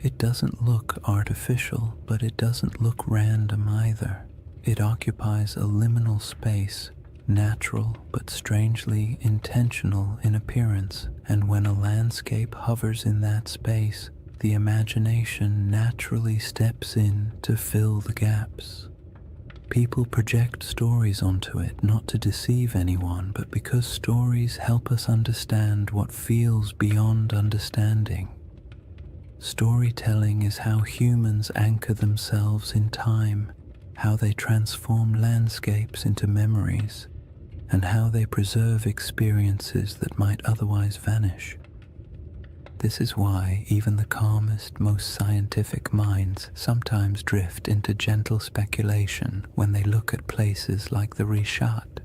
It doesn't look artificial, but it doesn't look random either. It occupies a liminal space, natural but strangely intentional in appearance, and when a landscape hovers in that space, the imagination naturally steps in to fill the gaps. People project stories onto it not to deceive anyone, but because stories help us understand what feels beyond understanding. Storytelling is how humans anchor themselves in time, how they transform landscapes into memories, and how they preserve experiences that might otherwise vanish. This is why even the calmest, most scientific minds sometimes drift into gentle speculation when they look at places like the Rishat,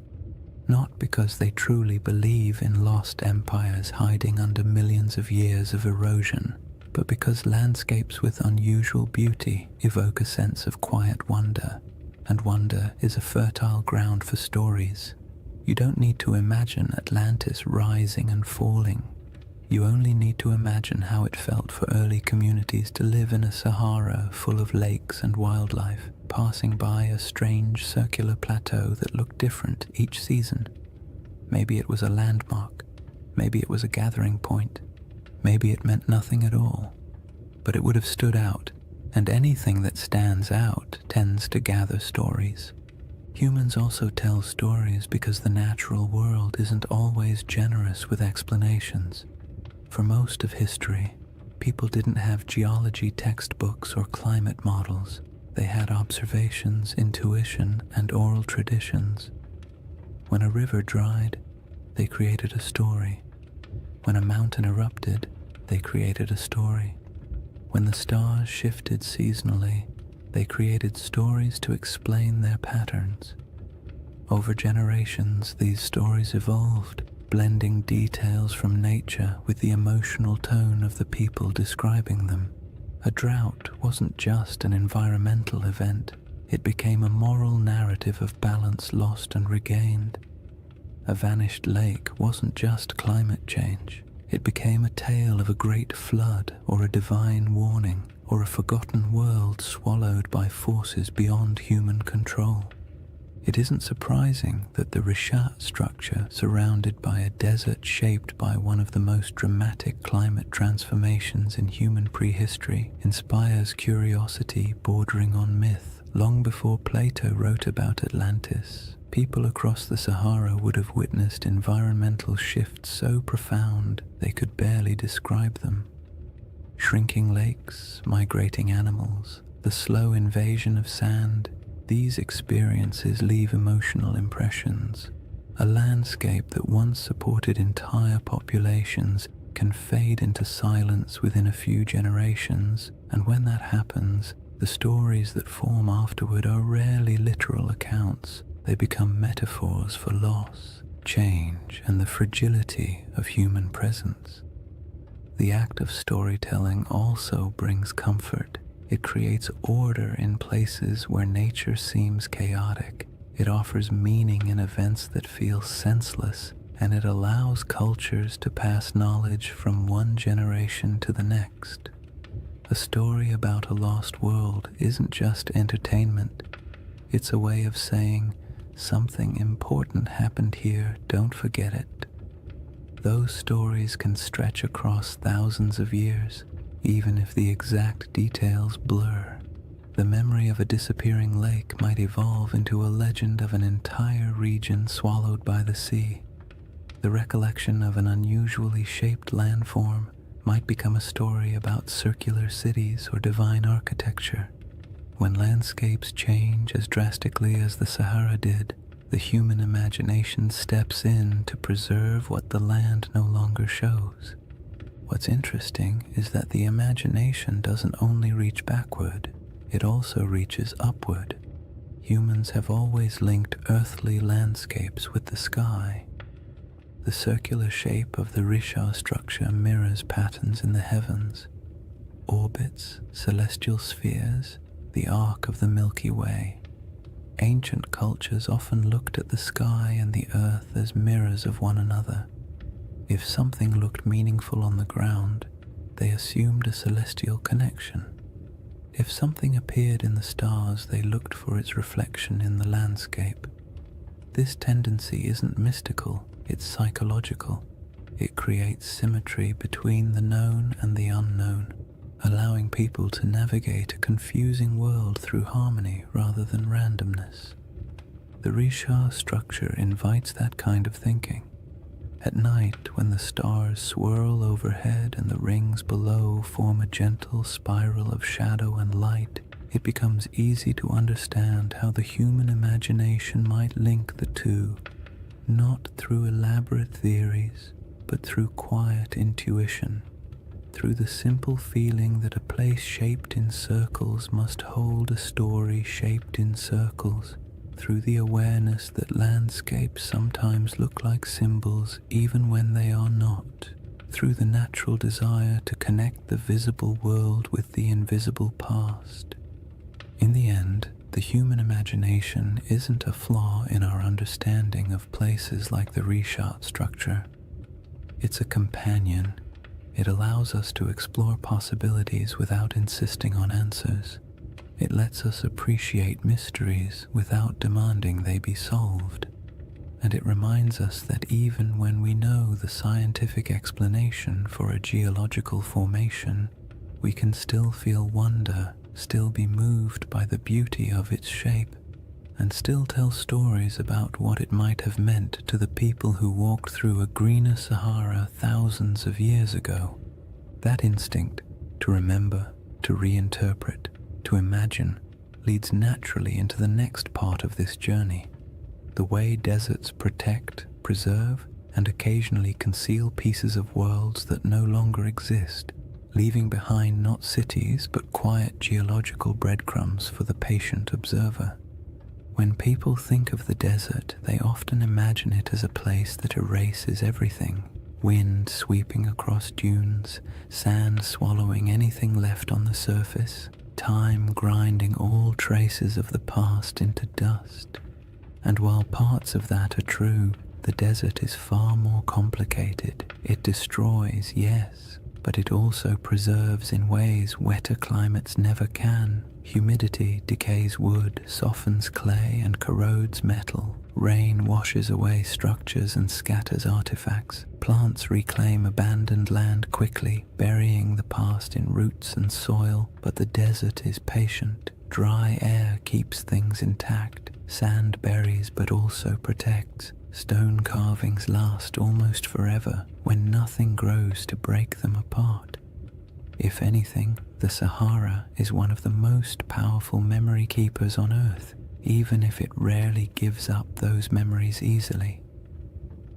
not because they truly believe in lost empires hiding under millions of years of erosion, but because landscapes with unusual beauty evoke a sense of quiet wonder, and wonder is a fertile ground for stories. You don't need to imagine Atlantis rising and falling. You only need to imagine how it felt for early communities to live in a Sahara full of lakes and wildlife, passing by a strange circular plateau that looked different each season. Maybe it was a landmark, maybe it was a gathering point, maybe it meant nothing at all, but it would have stood out, and anything that stands out tends to gather stories. Humans also tell stories because the natural world isn't always generous with explanations. For most of history, people didn't have geology textbooks or climate models. They had observations, intuition, and oral traditions. When a river dried, they created a story. When a mountain erupted, they created a story. When the stars shifted seasonally, they created stories to explain their patterns. Over generations, these stories evolved, blending details from nature with the emotional tone of the people describing them. A drought wasn't just an environmental event, it became a moral narrative of balance lost and regained. A vanished lake wasn't just climate change, it became a tale of a great flood or a divine warning or a forgotten world swallowed by forces beyond human control. It isn't surprising that the Rishat structure, surrounded by a desert shaped by one of the most dramatic climate transformations in human prehistory, inspires curiosity bordering on myth. Long before Plato wrote about Atlantis, people across the Sahara would have witnessed environmental shifts so profound they could barely describe them. Shrinking lakes, migrating animals, the slow invasion of sand, these experiences leave emotional impressions. A landscape that once supported entire populations can fade into silence within a few generations, and when that happens, the stories that form afterward are rarely literal accounts. They become metaphors for loss, change, and the fragility of human presence. The act of storytelling also brings comfort. It creates order in places where nature seems chaotic. It offers meaning in events that feel senseless, and it allows cultures to pass knowledge from one generation to the next. A story about a lost world isn't just entertainment. It's a way of saying, something important happened here, don't forget it. Those stories can stretch across thousands of years, even if the exact details blur. The memory of a disappearing lake might evolve into a legend of an entire region swallowed by the sea. The recollection of an unusually shaped landform might become a story about circular cities or divine architecture. When landscapes change as drastically as the Sahara did, the human imagination steps in to preserve what the land no longer shows. What's interesting is that the imagination doesn't only reach backward, it also reaches upward. Humans have always linked earthly landscapes with the sky. The circular shape of the Risha structure mirrors patterns in the heavens, orbits, celestial spheres, the arc of the Milky Way. Ancient cultures often looked at the sky and the earth as mirrors of one another. If something looked meaningful on the ground, they assumed a celestial connection. If something appeared in the stars, they looked for its reflection in the landscape. This tendency isn't mystical, it's psychological. It creates symmetry between the known and the unknown, allowing people to navigate a confusing world through harmony rather than randomness. The Risha structure invites that kind of thinking. At night, when the stars swirl overhead and the rings below form a gentle spiral of shadow and light, it becomes easy to understand how the human imagination might link the two, not through elaborate theories, but through quiet intuition, through the simple feeling that a place shaped in circles must hold a story shaped in circles, through the awareness that landscapes sometimes look like symbols even when they are not, through the natural desire to connect the visible world with the invisible past. In the end, the human imagination isn't a flaw in our understanding of places like the Risha structure. It's a companion. It allows us to explore possibilities without insisting on answers. It lets us appreciate mysteries without demanding they be solved. And it reminds us that even when we know the scientific explanation for a geological formation, we can still feel wonder, still be moved by the beauty of its shape, and still tell stories about what it might have meant to the people who walked through a greener Sahara thousands of years ago. That instinct to remember, to reinterpret, to imagine, leads naturally into the next part of this journey. The way deserts protect, preserve, and occasionally conceal pieces of worlds that no longer exist, leaving behind not cities but quiet geological breadcrumbs for the patient observer. When people think of the desert, they often imagine it as a place that erases everything. Wind sweeping across dunes, sand swallowing anything left on the surface, time grinding all traces of the past into dust. And while parts of that are true, the desert is far more complicated. It destroys, yes, but it also preserves in ways wetter climates never can. Humidity decays wood, softens clay, and corrodes metal. Rain washes away structures and scatters artifacts. Plants reclaim abandoned land quickly, burying the past in roots and soil, but the desert is patient. Dry air keeps things intact. Sand buries but also protects. Stone carvings last almost forever when nothing grows to break them apart. If anything, the Sahara is one of the most powerful memory keepers on Earth, even if it rarely gives up those memories easily.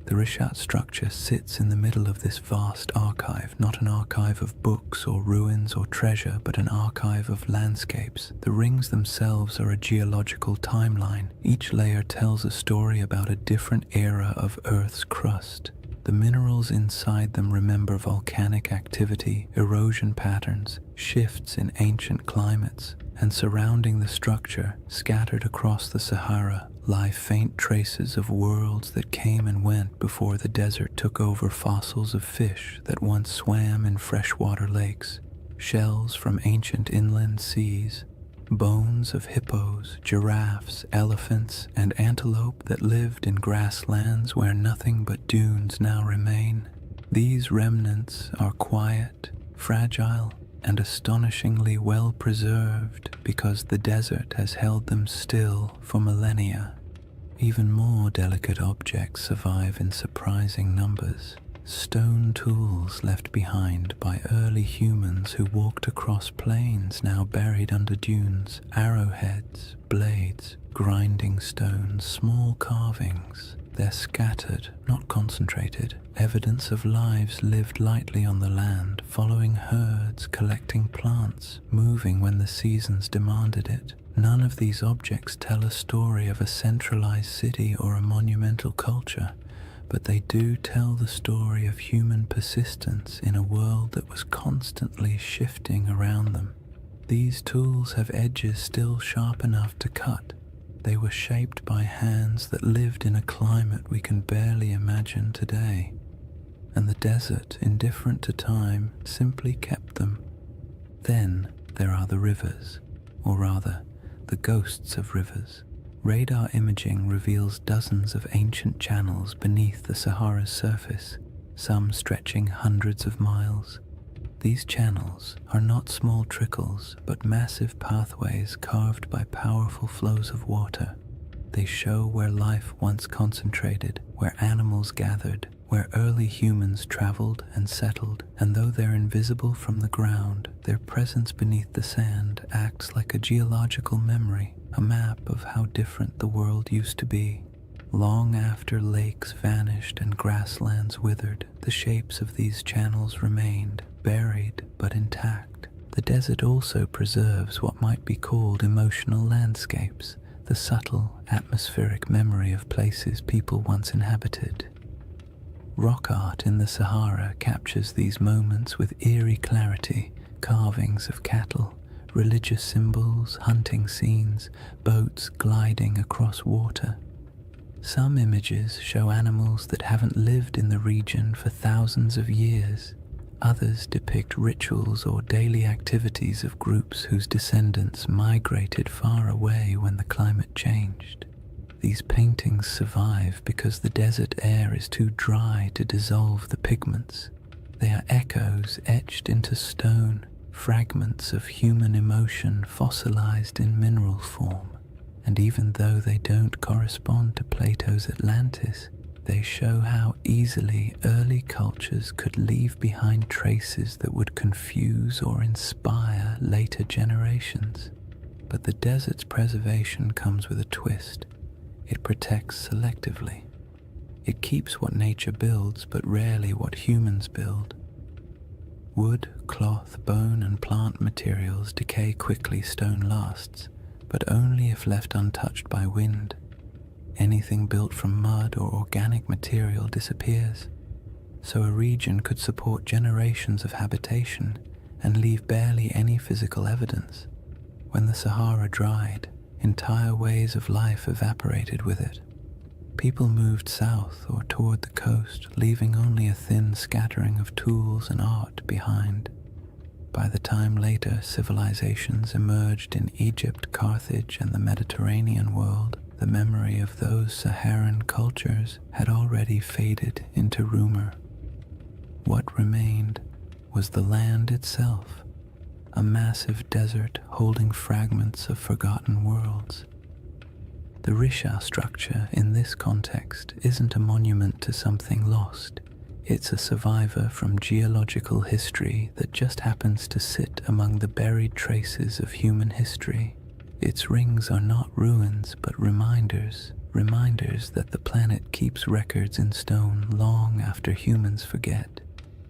The Rishat structure sits in the middle of this vast archive, not an archive of books or ruins or treasure, but an archive of landscapes. The rings themselves are a geological timeline. Each layer tells a story about a different era of Earth's crust. The minerals inside them remember volcanic activity, erosion patterns, shifts in ancient climates, and surrounding the structure, scattered across the Sahara, lie faint traces of worlds that came and went before the desert took over. Fossils of fish that once swam in freshwater lakes, shells from ancient inland seas, bones of hippos, giraffes, elephants, and antelope that lived in grasslands where nothing but dunes now remain. These remnants are quiet, fragile, and astonishingly well preserved because the desert has held them still for millennia. Even more delicate objects survive in surprising numbers. Stone tools left behind by early humans who walked across plains now buried under dunes, arrowheads, blades, grinding stones, small carvings. They're scattered, not concentrated, evidence of lives lived lightly on the land, following herds, collecting plants, moving when the seasons demanded it. None of these objects tell a story of a centralized city or a monumental culture, but they do tell the story of human persistence in a world that was constantly shifting around them. These tools have edges still sharp enough to cut. They were shaped by hands that lived in a climate we can barely imagine today, and the desert, indifferent to time, simply kept them. Then there are the rivers, or rather, the ghosts of rivers. Radar imaging reveals dozens of ancient channels beneath the Sahara's surface, some stretching hundreds of miles. These channels are not small trickles, but massive pathways carved by powerful flows of water. They show where life once concentrated, where animals gathered, where early humans traveled and settled, and though they're invisible from the ground, their presence beneath the sand acts like a geological memory, a map of how different the world used to be. Long after lakes vanished and grasslands withered, the shapes of these channels remained, buried but intact. The desert also preserves what might be called emotional landscapes, the subtle, atmospheric memory of places people once inhabited. Rock art in the Sahara captures these moments with eerie clarity, carvings of cattle, religious symbols, hunting scenes, boats gliding across water. Some images show animals that haven't lived in the region for thousands of years. Others depict rituals or daily activities of groups whose descendants migrated far away when the climate changed. These paintings survive because the desert air is too dry to dissolve the pigments. They are echoes etched into stone, fragments of human emotion fossilized in mineral form. And even though they don't correspond to Plato's Atlantis, they show how easily early cultures could leave behind traces that would confuse or inspire later generations. But the desert's preservation comes with a twist. It protects selectively. It keeps what nature builds, but rarely what humans build. Wood, cloth, bone, and plant materials decay quickly, stone lasts, but only if left untouched by wind. Anything built from mud or organic material disappears, so a region could support generations of habitation and leave barely any physical evidence. When the Sahara dried, entire ways of life evaporated with it. People moved south or toward the coast, leaving only a thin scattering of tools and art behind. By the time later civilizations emerged in Egypt, Carthage, and the Mediterranean world, the memory of those Saharan cultures had already faded into rumor. What remained was the land itself, a massive desert holding fragments of forgotten worlds. The Risha structure in this context isn't a monument to something lost. It's a survivor from geological history that just happens to sit among the buried traces of human history. Its rings are not ruins, but reminders that the planet keeps records in stone long after humans forget.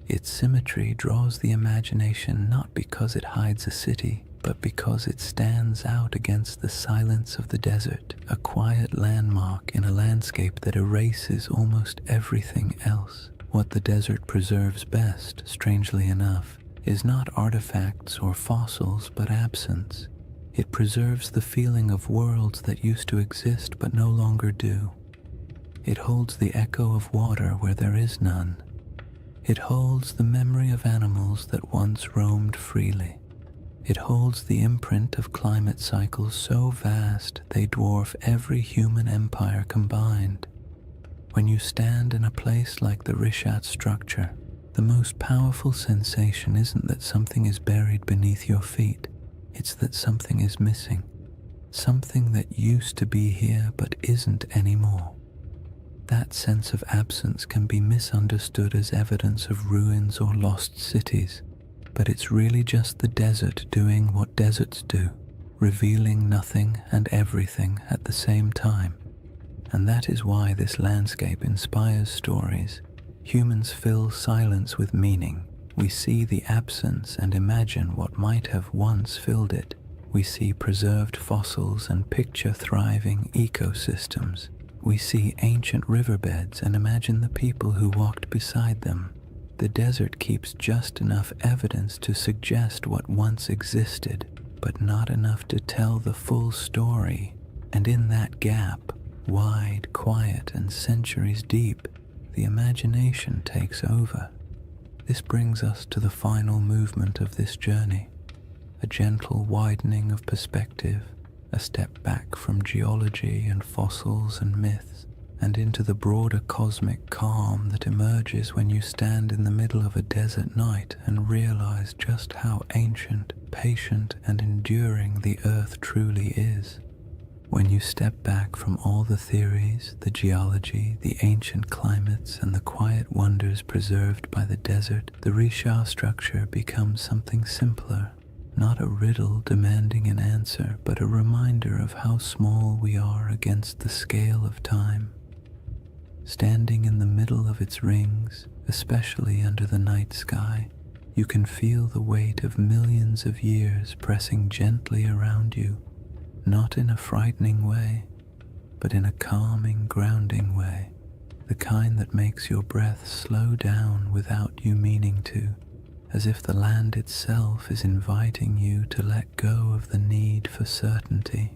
Its symmetry draws the imagination not because it hides a city, but because it stands out against the silence of the desert, a quiet landmark in a landscape that erases almost everything else. What the desert preserves best, strangely enough, is not artifacts or fossils, but absence. It preserves the feeling of worlds that used to exist but no longer do. It holds the echo of water where there is none. It holds the memory of animals that once roamed freely. It holds the imprint of climate cycles so vast they dwarf every human empire combined. When you stand in a place like the Rishat structure, The most powerful sensation isn't that something is buried beneath your feet, it's that something is missing, something that used to be here but isn't anymore. That sense of absence can be misunderstood as evidence of ruins or lost cities, but it's really just the desert doing what deserts do, revealing nothing and everything at the same time. And that is why this landscape inspires stories. Humans fill silence with meaning. We see the absence and imagine what might have once filled it. We see preserved fossils and picture thriving ecosystems. We see ancient riverbeds and imagine the people who walked beside them. The desert keeps just enough evidence to suggest what once existed, but not enough to tell the full story. And in that gap, wide, quiet, and centuries deep, the imagination takes over. This brings us to the final movement of this journey, a gentle widening of perspective, a step back from geology and fossils and myths, and into the broader cosmic calm that emerges when you stand in the middle of a desert night and realize just how ancient, patient, and enduring the earth truly is. When you step back from all the theories, the geology, the ancient climates, and the quiet wonders preserved by the desert, the Risha structure becomes something simpler. Not a riddle demanding an answer, but a reminder of how small we are against the scale of time. Standing in the middle of its rings, especially under the night sky, you can feel the weight of millions of years pressing gently around you, not in a frightening way, but in a calming, grounding way, the kind that makes your breath slow down without you meaning to, as if the land itself is inviting you to let go of the need for certainty.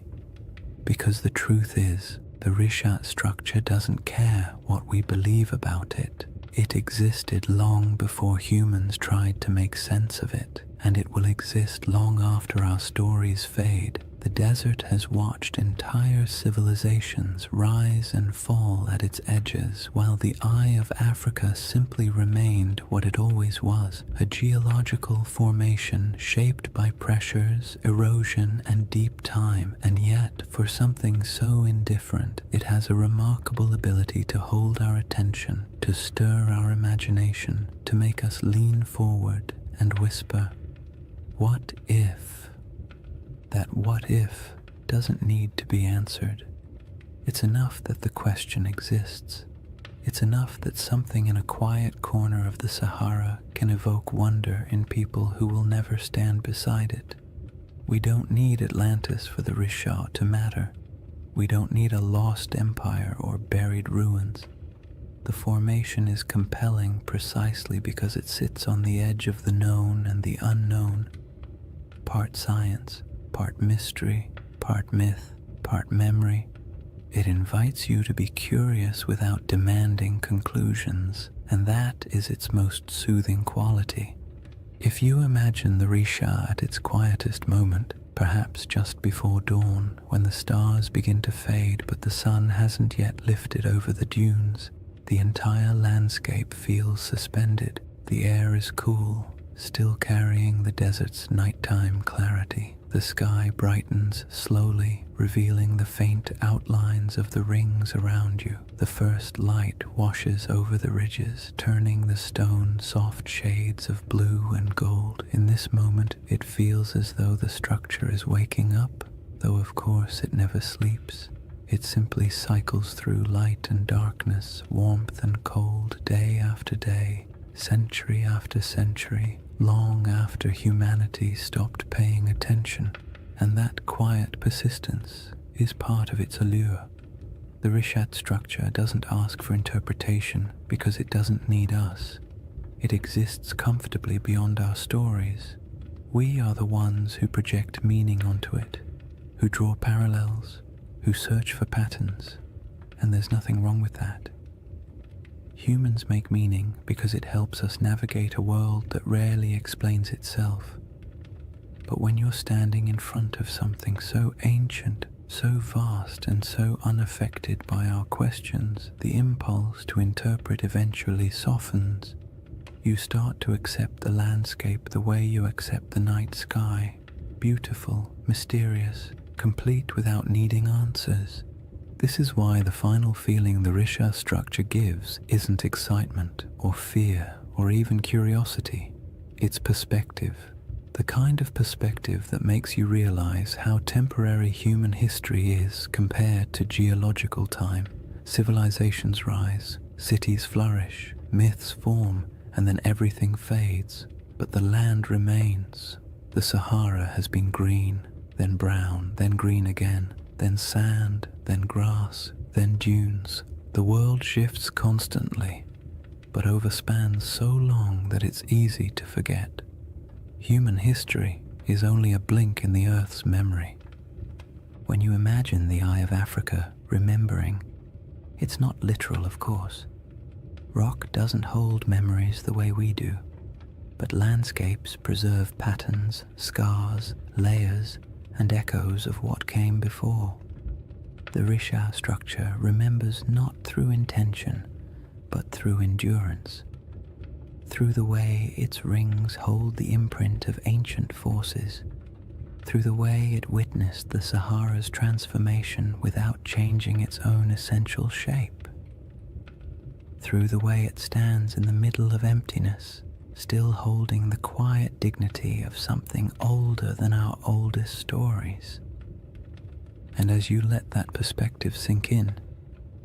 Because the truth is, the Rishat structure doesn't care what we believe about it. It existed long before humans tried to make sense of it, and it will exist long after our stories fade. The desert has watched entire civilizations rise and fall at its edges, while the eye of Africa simply remained what it always was, a geological formation shaped by pressures, erosion, and deep time. And yet, for something so indifferent, it has a remarkable ability to hold our attention, to stir our imagination, to make us lean forward and whisper, "What if?" That what if doesn't need to be answered. It's enough that the question exists. It's enough that something in a quiet corner of the Sahara can evoke wonder in people who will never stand beside it. We don't need Atlantis for the Risha to matter. We don't need a lost empire or buried ruins. The formation is compelling precisely because it sits on the edge of the known and the unknown, part science, part mystery, part myth, part memory. It invites you to be curious without demanding conclusions, and that is its most soothing quality. If you imagine the Risha at its quietest moment, perhaps just before dawn, when the stars begin to fade but the sun hasn't yet lifted over the dunes, the entire landscape feels suspended. The air is cool, still carrying the desert's nighttime clarity. The sky brightens slowly, revealing the faint outlines of the rings around you. The first light washes over the ridges, turning the stone soft shades of blue and gold. In this moment, it feels as though the structure is waking up, though of course it never sleeps. It simply cycles through light and darkness, warmth and cold, day after day, century after century, long after humanity stopped paying attention, and that quiet persistence is part of its allure. The Rishat structure doesn't ask for interpretation because it doesn't need us. It exists comfortably beyond our stories. We are the ones who project meaning onto it, who draw parallels, who search for patterns, and there's nothing wrong with that. Humans make meaning because it helps us navigate a world that rarely explains itself. But when you're standing in front of something so ancient, so vast, and so unaffected by our questions, the impulse to interpret eventually softens. You start to accept the landscape the way you accept the night sky, beautiful, mysterious, complete without needing answers. This is why the final feeling the Risha structure gives isn't excitement or fear or even curiosity. It's perspective, the kind of perspective that makes you realize how temporary human history is compared to geological time. Civilizations rise, cities flourish, myths form, and then everything fades. But the land remains. The Sahara has been green, then brown, then green again, then sand, then grass, then dunes. The world shifts constantly, but overspans so long that it's easy to forget. Human history is only a blink in the Earth's memory. When you imagine the Eye of Africa remembering, it's not literal, of course. Rock doesn't hold memories the way we do, but landscapes preserve patterns, scars, layers, and echoes of what came before. The Risha structure remembers not through intention, but through endurance, through the way its rings hold the imprint of ancient forces, through the way it witnessed the Sahara's transformation without changing its own essential shape, through the way it stands in the middle of emptiness, still holding the quiet dignity of something older than our oldest stories. And as you let that perspective sink in,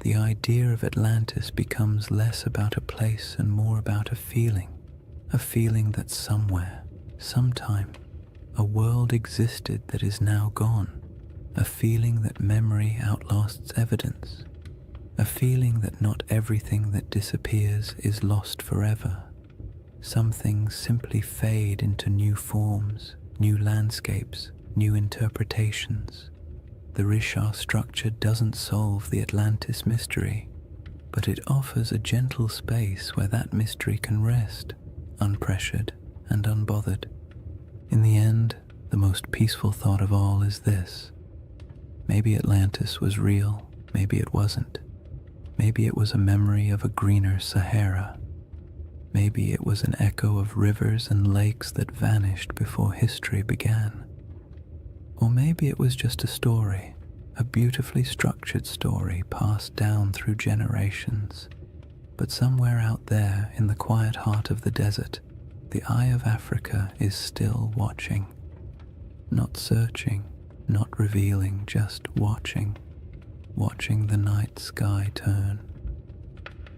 the idea of Atlantis becomes less about a place and more about a feeling that somewhere, sometime, a world existed that is now gone, a feeling that memory outlasts evidence, a feeling that not everything that disappears is lost forever. Some things simply fade into new forms, new landscapes, new interpretations. The Risha structure doesn't solve the Atlantis mystery, but it offers a gentle space where that mystery can rest, unpressured and unbothered. In the end, the most peaceful thought of all is this: maybe Atlantis was real, maybe it wasn't. Maybe it was a memory of a greener Sahara. Maybe it was an echo of rivers and lakes that vanished before history began. Or maybe it was just a story, a beautifully structured story passed down through generations. But somewhere out there in the quiet heart of the desert, the Eye of Africa is still watching. Not searching, not revealing, just watching. Watching the night sky turn.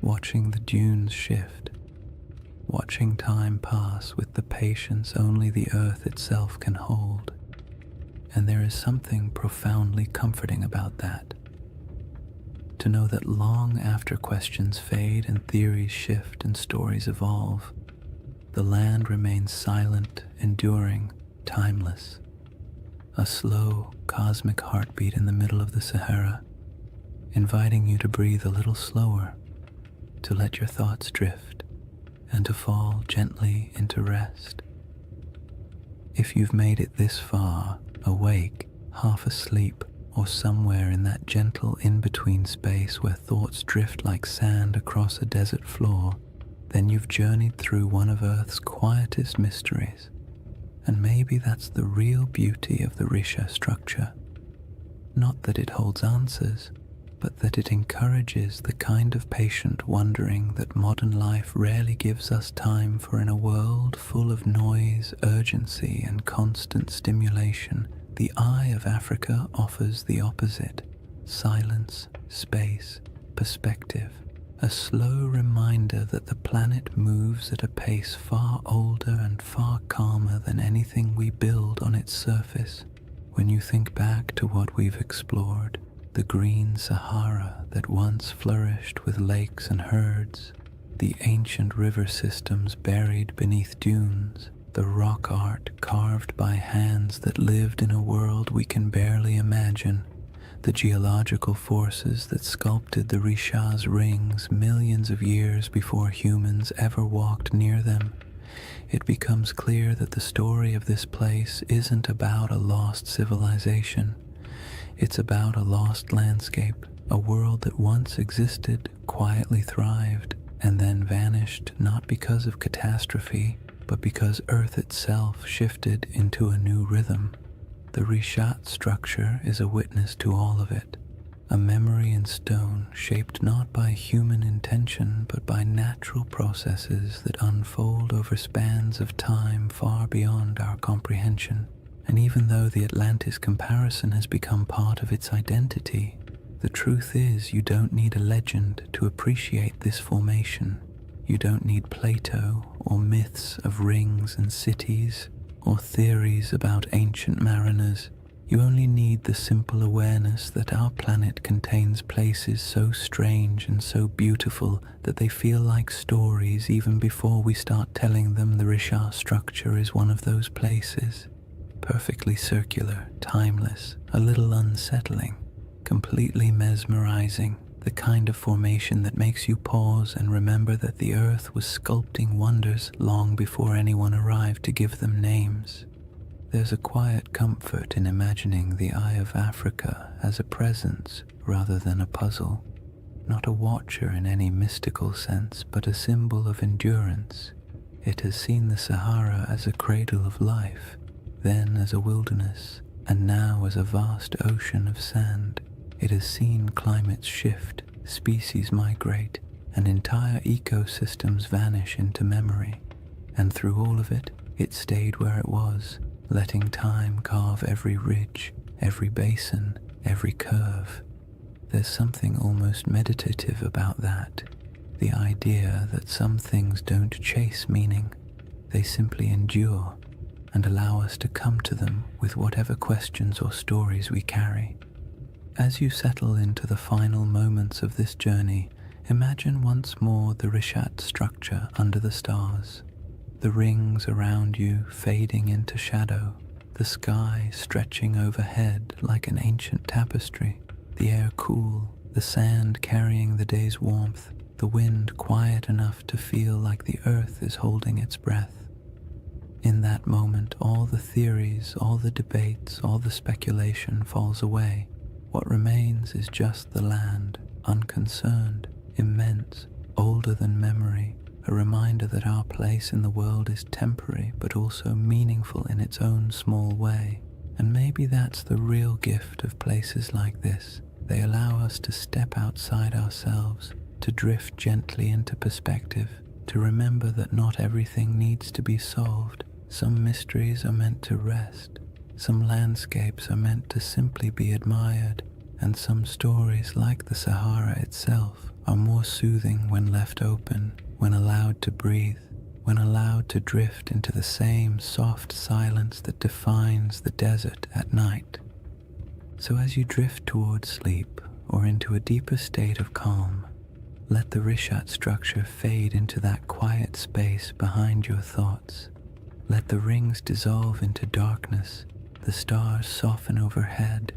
Watching the dunes shift. Watching time pass with the patience only the earth itself can hold. And there is something profoundly comforting about that. To know that long after questions fade and theories shift and stories evolve, the land remains silent, enduring, timeless. A slow, cosmic heartbeat in the middle of the Sahara, inviting you to breathe a little slower, to let your thoughts drift, and to fall gently into rest. If you've made it this far, awake, half asleep, or somewhere in that gentle in-between space where thoughts drift like sand across a desert floor, then you've journeyed through one of Earth's quietest mysteries. And maybe that's the real beauty of the Risha structure. Not that it holds answers, but that it encourages the kind of patient wondering that modern life rarely gives us time for. In a world full of noise, urgency, and constant stimulation, the Eye of Africa offers the opposite: silence, space, perspective, a slow reminder that the planet moves at a pace far older and far calmer than anything we build on its surface. When you think back to what we've explored, the green Sahara that once flourished with lakes and herds, the ancient river systems buried beneath dunes, the rock art carved by hands that lived in a world we can barely imagine, the geological forces that sculpted the Risha's rings millions of years before humans ever walked near them, it becomes clear that the story of this place isn't about a lost civilization. It's about a lost landscape, a world that once existed, quietly thrived, and then vanished not because of catastrophe, but because Earth itself shifted into a new rhythm. The Rishat structure is a witness to all of it, a memory in stone shaped not by human intention but by natural processes that unfold over spans of time far beyond our comprehension. And even though the Atlantis comparison has become part of its identity, the truth is you don't need a legend to appreciate this formation. You don't need Plato or myths of rings and cities or theories about ancient mariners. You only need the simple awareness that our planet contains places so strange and so beautiful that they feel like stories even before we start telling them. The Rishat structure is one of those places. Perfectly circular, timeless, a little unsettling, completely mesmerizing, the kind of formation that makes you pause and remember that the Earth was sculpting wonders long before anyone arrived to give them names. There's a quiet comfort in imagining the Eye of Africa as a presence rather than a puzzle, not a watcher in any mystical sense, but a symbol of endurance. It has seen the Sahara as a cradle of life, then as a wilderness, and now as a vast ocean of sand. It has seen climates shift, species migrate, and entire ecosystems vanish into memory. And through all of it, it stayed where it was, letting time carve every ridge, every basin, every curve. There's something almost meditative about that, the idea that some things don't chase meaning, they simply endure and allow us to come to them with whatever questions or stories we carry. As you settle into the final moments of this journey, imagine once more the Rishat structure under the stars, the rings around you fading into shadow, the sky stretching overhead like an ancient tapestry, the air cool, the sand carrying the day's warmth, the wind quiet enough to feel like the earth is holding its breath. In that moment, all the theories, all the debates, all the speculation falls away. What remains is just the land, unconcerned, immense, older than memory, a reminder that our place in the world is temporary but also meaningful in its own small way. And maybe that's the real gift of places like this. They allow us to step outside ourselves, to drift gently into perspective, to remember that not everything needs to be solved. Some mysteries are meant to rest. Some landscapes are meant to simply be admired, and some stories, like the Sahara itself, are more soothing when left open, when allowed to breathe, when allowed to drift into the same soft silence that defines the desert at night. So as you drift towards sleep or into a deeper state of calm, let the Rishat structure fade into that quiet space behind your thoughts. Let the rings dissolve into darkness, the stars soften overhead,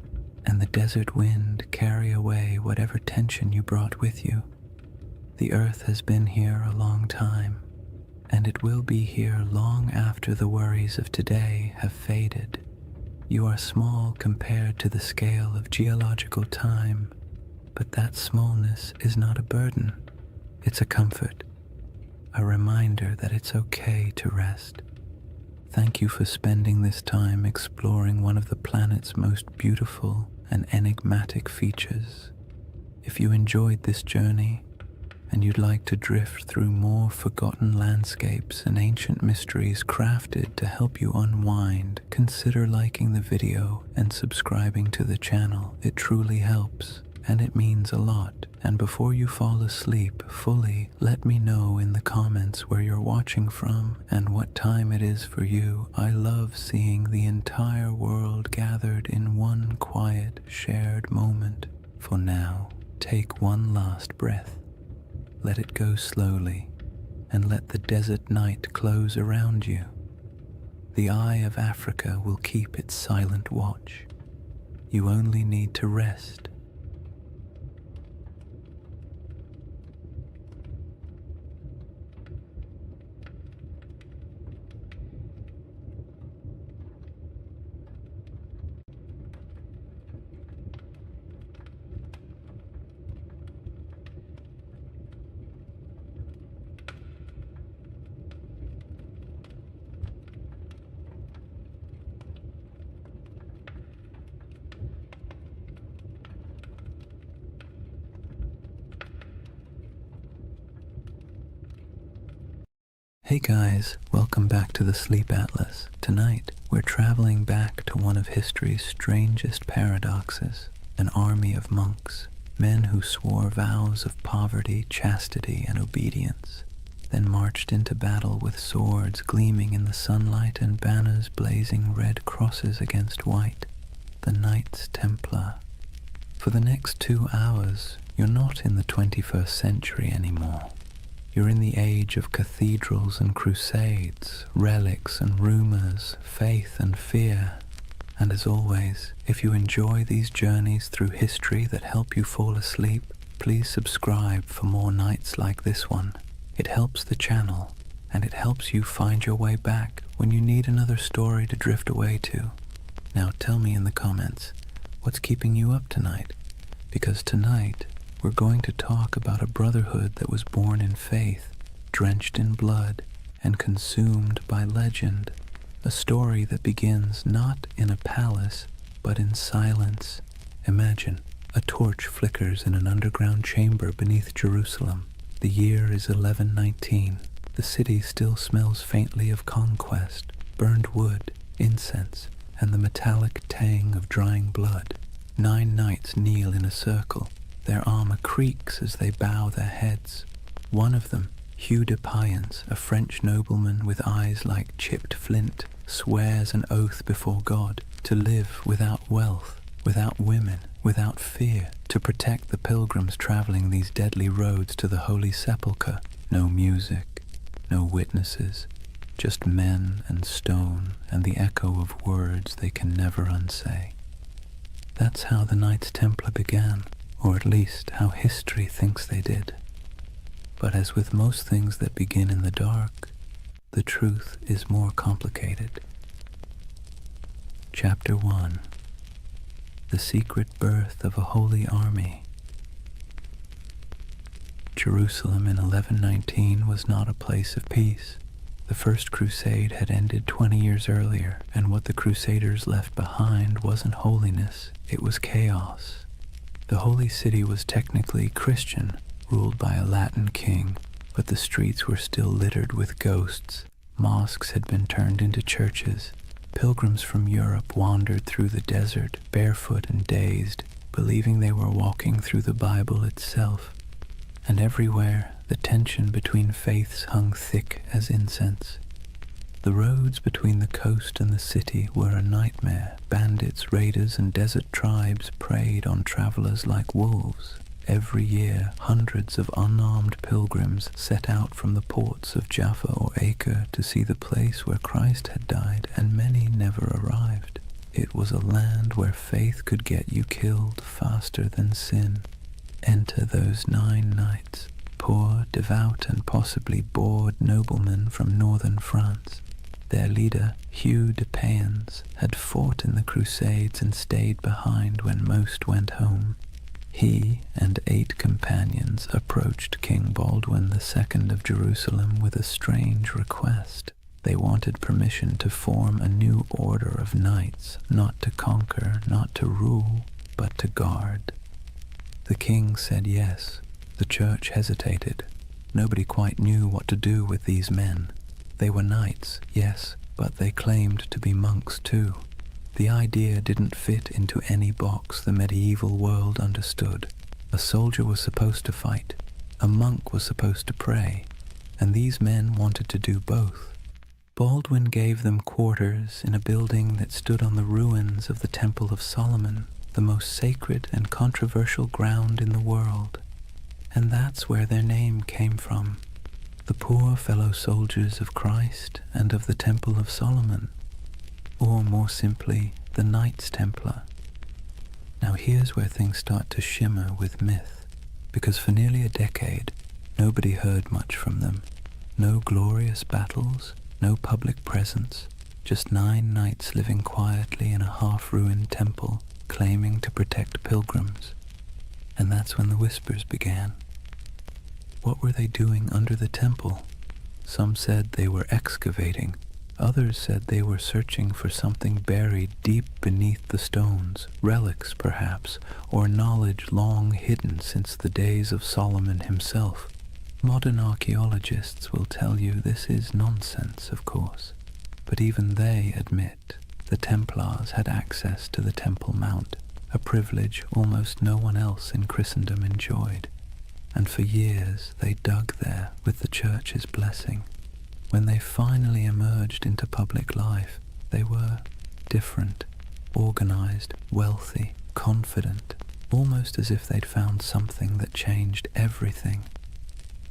and the desert wind carry away whatever tension you brought with you. The earth has been here a long time, and it will be here long after the worries of today have faded. You are small compared to the scale of geological time, but that smallness is not a burden. It's a comfort, a reminder that it's okay to rest. Thank you for spending this time exploring one of the planet's most beautiful and enigmatic features. If you enjoyed this journey and you'd like to drift through more forgotten landscapes and ancient mysteries crafted to help you unwind, consider liking the video and subscribing to the channel. It truly helps, and it means a lot. And before you fall asleep fully, let me know in the comments where you're watching from and what time it is for you. I love seeing the entire world gathered in one quiet, shared moment. For now, take one last breath. Let it go slowly, and let the desert night close around you. The Eye of Africa will keep its silent watch. You only need to rest. Hey guys, welcome back to the Sleep Atlas. Tonight, we're traveling back to one of history's strangest paradoxes, an army of monks, men who swore vows of poverty, chastity, and obedience, then marched into battle with swords gleaming in the sunlight and banners blazing red crosses against white, the Knights Templar. For the next 2 hours, you're not in the 21st century anymore. You're in the age of cathedrals and crusades, relics and rumors, faith and fear. And as always, if you enjoy these journeys through history that help you fall asleep, please subscribe for more nights like this one. It helps the channel, and it helps you find your way back when you need another story to drift away to. Now tell me in the comments, what's keeping you up tonight? Because tonight, we're going to talk about a brotherhood that was born in faith, drenched in blood, and consumed by legend. A story that begins not in a palace, but in silence. Imagine, a torch flickers in an underground chamber beneath Jerusalem. The year is 1119. The city still smells faintly of conquest, burned wood, incense, and the metallic tang of drying blood. 9 knights kneel in a circle. Their armor creaks as they bow their heads. One of them, Hugh de Payens, a French nobleman with eyes like chipped flint, swears an oath before God to live without wealth, without women, without fear, to protect the pilgrims traveling these deadly roads to the Holy Sepulchre. No music, no witnesses, just men and stone and the echo of words they can never unsay. That's how the Knights Templar began. Or at least how history thinks they did. But as with most things that begin in the dark, the truth is more complicated. Chapter 1. The Secret Birth of a Holy Army. Jerusalem in 1119 was not a place of peace. The First Crusade had ended 20 years earlier, and what the Crusaders left behind wasn't holiness, it was chaos. The Holy City was technically Christian, ruled by a Latin king, but the streets were still littered with ghosts. Mosques had been turned into churches. Pilgrims from Europe wandered through the desert, barefoot and dazed, believing they were walking through the Bible itself. And everywhere, the tension between faiths hung thick as incense. The roads between the coast and the city were a nightmare. Bandits, raiders, and desert tribes preyed on travelers like wolves. Every year, hundreds of unarmed pilgrims set out from the ports of Jaffa or Acre to see the place where Christ had died, and many never arrived. It was a land where faith could get you killed faster than sin. Enter those 9 knights, poor, devout, and possibly bored noblemen from northern France. Their leader, Hugh de Payens, had fought in the Crusades and stayed behind when most went home. He and 8 companions approached King Baldwin II of Jerusalem with a strange request. They wanted permission to form a new order of knights, not to conquer, not to rule, but to guard. The king said yes. The church hesitated. Nobody quite knew what to do with these men. They were knights, yes, but they claimed to be monks too. The idea didn't fit into any box the medieval world understood. A soldier was supposed to fight, a monk was supposed to pray, and these men wanted to do both. Baldwin gave them quarters in a building that stood on the ruins of the Temple of Solomon, the most sacred and controversial ground in the world. And that's where their name came from. The poor fellow soldiers of Christ and of the Temple of Solomon, or more simply, the Knights Templar. Now here's where things start to shimmer with myth, because for nearly a decade, nobody heard much from them. No glorious battles, no public presence, just 9 knights living quietly in a half-ruined temple, claiming to protect pilgrims. And that's when the whispers began. What were they doing under the temple? Some said they were excavating. Others said they were searching for something buried deep beneath the stones, relics perhaps, or knowledge long hidden since the days of Solomon himself. Modern archaeologists will tell you this is nonsense, of course, but even they admit the Templars had access to the Temple Mount, a privilege almost no one else in Christendom enjoyed, and for years they dug there with the Church's blessing. When they finally emerged into public life, they were different, organized, wealthy, confident, almost as if they'd found something that changed everything.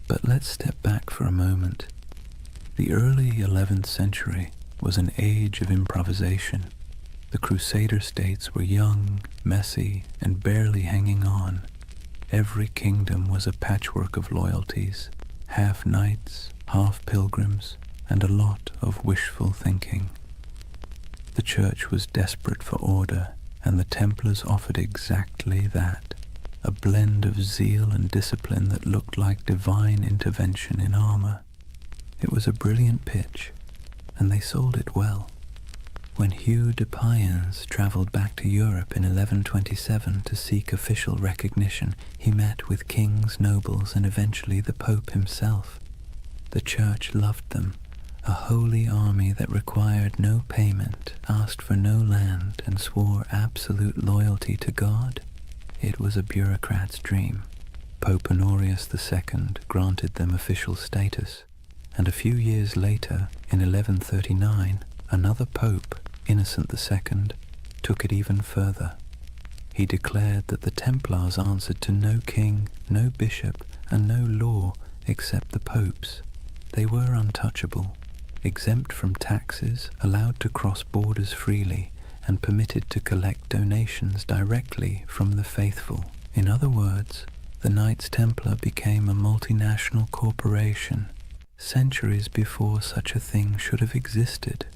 But let's step back for a moment. The early 11th century was an age of improvisation. The Crusader states were young, messy, and barely hanging on. Every kingdom was a patchwork of loyalties, half knights, half pilgrims, and a lot of wishful thinking. The Church was desperate for order, and the Templars offered exactly that, a blend of zeal and discipline that looked like divine intervention in armor. It was a brilliant pitch, and they sold it well. When Hugh de Payens travelled back to Europe in 1127 to seek official recognition, he met with kings, nobles, and eventually the Pope himself. The Church loved them, a holy army that required no payment, asked for no land, and swore absolute loyalty to God. It was a bureaucrat's dream. Pope Honorius II granted them official status, and a few years later, in 1139, another pope, Innocent II, took it even further. He declared that the Templars answered to no king, no bishop, and no law except the popes. They were untouchable, exempt from taxes, allowed to cross borders freely, and permitted to collect donations directly from the faithful. In other words, the Knights Templar became a multinational corporation, centuries before such a thing should have existed.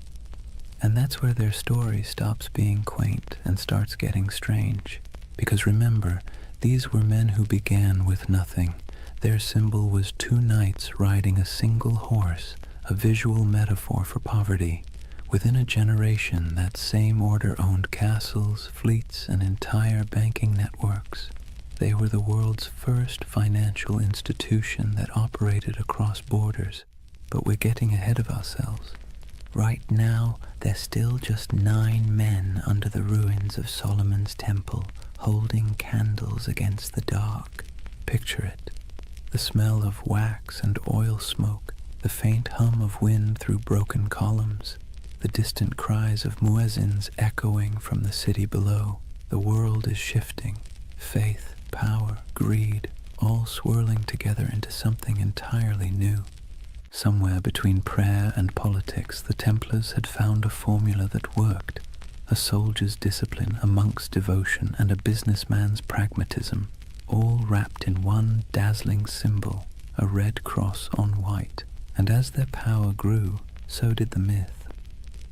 And that's where their story stops being quaint and starts getting strange. Because remember, these were men who began with nothing. Their symbol was two knights riding a single horse, a visual metaphor for poverty. Within a generation, that same order owned castles, fleets, and entire banking networks. They were the world's first financial institution that operated across borders. But we're getting ahead of ourselves. Right now, there's still just 9 men under the ruins of Solomon's temple, holding candles against the dark. Picture it. The smell of wax and oil smoke, the faint hum of wind through broken columns, the distant cries of muezzins echoing from the city below. The world is shifting. Faith, power, greed, all swirling together into something entirely new. Somewhere between prayer and politics, the Templars had found a formula that worked. A soldier's discipline, a monk's devotion, and a businessman's pragmatism, all wrapped in one dazzling symbol, a red cross on white. And as their power grew, so did the myth.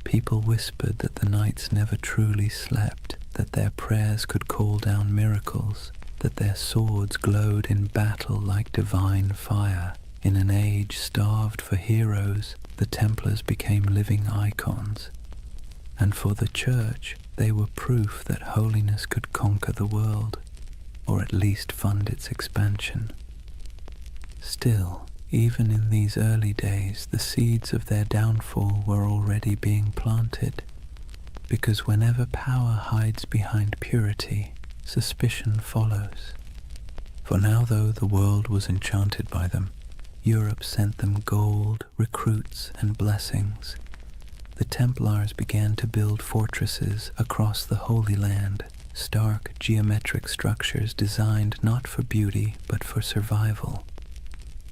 People whispered that the knights never truly slept, that their prayers could call down miracles, that their swords glowed in battle like divine fire. In an age starved for heroes, the Templars became living icons. And for the Church, they were proof that holiness could conquer the world, or at least fund its expansion. Still, even in these early days, the seeds of their downfall were already being planted, because whenever power hides behind purity, suspicion follows. For now, though the world was enchanted by them, Europe sent them gold, recruits, and blessings. The Templars began to build fortresses across the Holy Land, stark geometric structures designed not for beauty but for survival.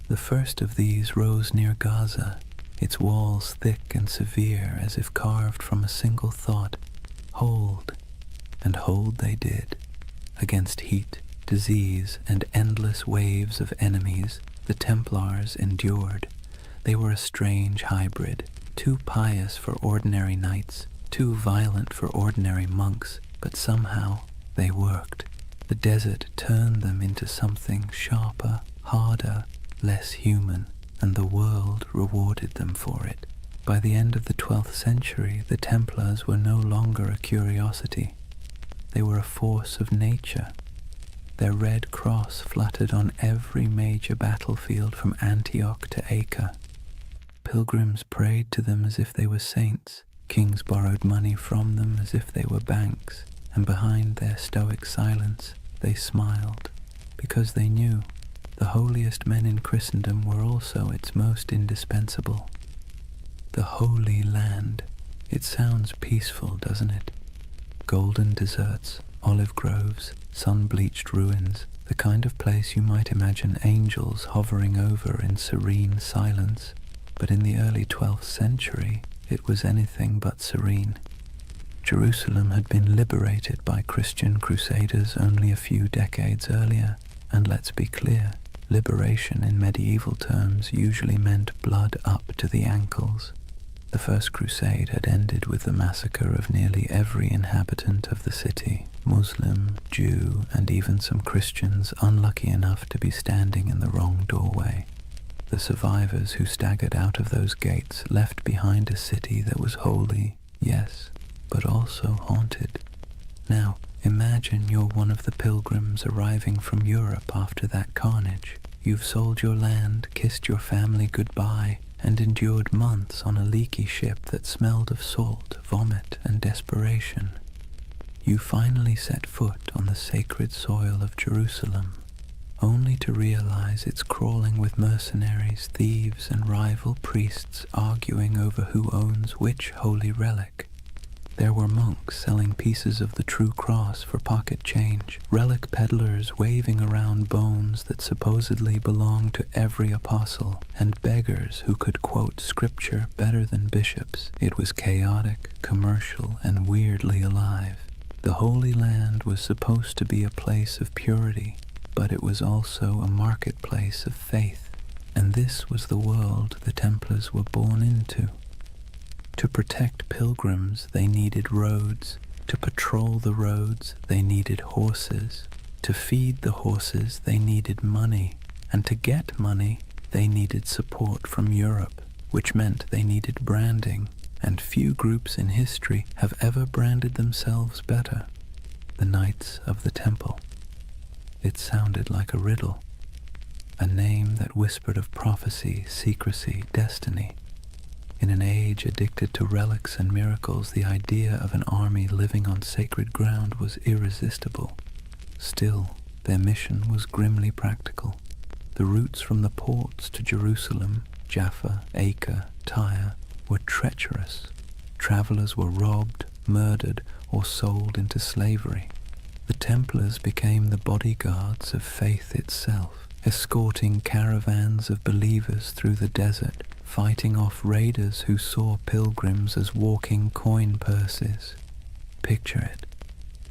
The first of these rose near Gaza, its walls thick and severe as if carved from a single thought, hold, and hold they did. Against heat, disease, and endless waves of enemies, the Templars endured. They were a strange hybrid, too pious for ordinary knights, too violent for ordinary monks, but somehow they worked. The desert turned them into something sharper, harder, less human, and the world rewarded them for it. By the end of the 12th century, the Templars were no longer a curiosity. They were a force of nature. Their red cross fluttered on every major battlefield from Antioch to Acre. Pilgrims prayed to them as if they were saints. Kings borrowed money from them as if they were banks, and behind their stoic silence they smiled, because they knew the holiest men in Christendom were also its most indispensable. The Holy Land. It sounds peaceful, doesn't it? Golden deserts, olive groves, sun-bleached ruins, the kind of place you might imagine angels hovering over in serene silence. But in the early 12th century, it was anything but serene. Jerusalem had been liberated by Christian crusaders only a few decades earlier, and let's be clear, liberation in medieval terms usually meant blood up to the ankles. The First Crusade had ended with the massacre of nearly every inhabitant of the city, Muslim, Jew, and even some Christians unlucky enough to be standing in the wrong doorway. The survivors who staggered out of those gates left behind a city that was holy, yes, but also haunted. Now, imagine you're one of the pilgrims arriving from Europe after that carnage. You've sold your land, kissed your family goodbye, and endured months on a leaky ship that smelled of salt, vomit, and desperation. You finally set foot on the sacred soil of Jerusalem, only to realize it's crawling with mercenaries, thieves, and rival priests arguing over who owns which holy relic. There were monks selling pieces of the true cross for pocket change, relic peddlers waving around bones that supposedly belonged to every apostle, and beggars who could quote scripture better than bishops. It was chaotic, commercial, and weirdly alive. The Holy Land was supposed to be a place of purity, but it was also a marketplace of faith, and this was the world the Templars were born into. To protect pilgrims, they needed roads. To patrol the roads, they needed horses. To feed the horses, they needed money. And to get money, they needed support from Europe, which meant they needed branding. And few groups in history have ever branded themselves better. The Knights of the Temple. It sounded like a riddle. A name that whispered of prophecy, secrecy, destiny. In an age addicted to relics and miracles, the idea of an army living on sacred ground was irresistible. Still, their mission was grimly practical. The routes from the ports to Jerusalem, Jaffa, Acre, Tyre, were treacherous. Travelers were robbed, murdered, or sold into slavery. The Templars became the bodyguards of faith itself, escorting caravans of believers through the desert, fighting off raiders who saw pilgrims as walking coin purses. Picture it,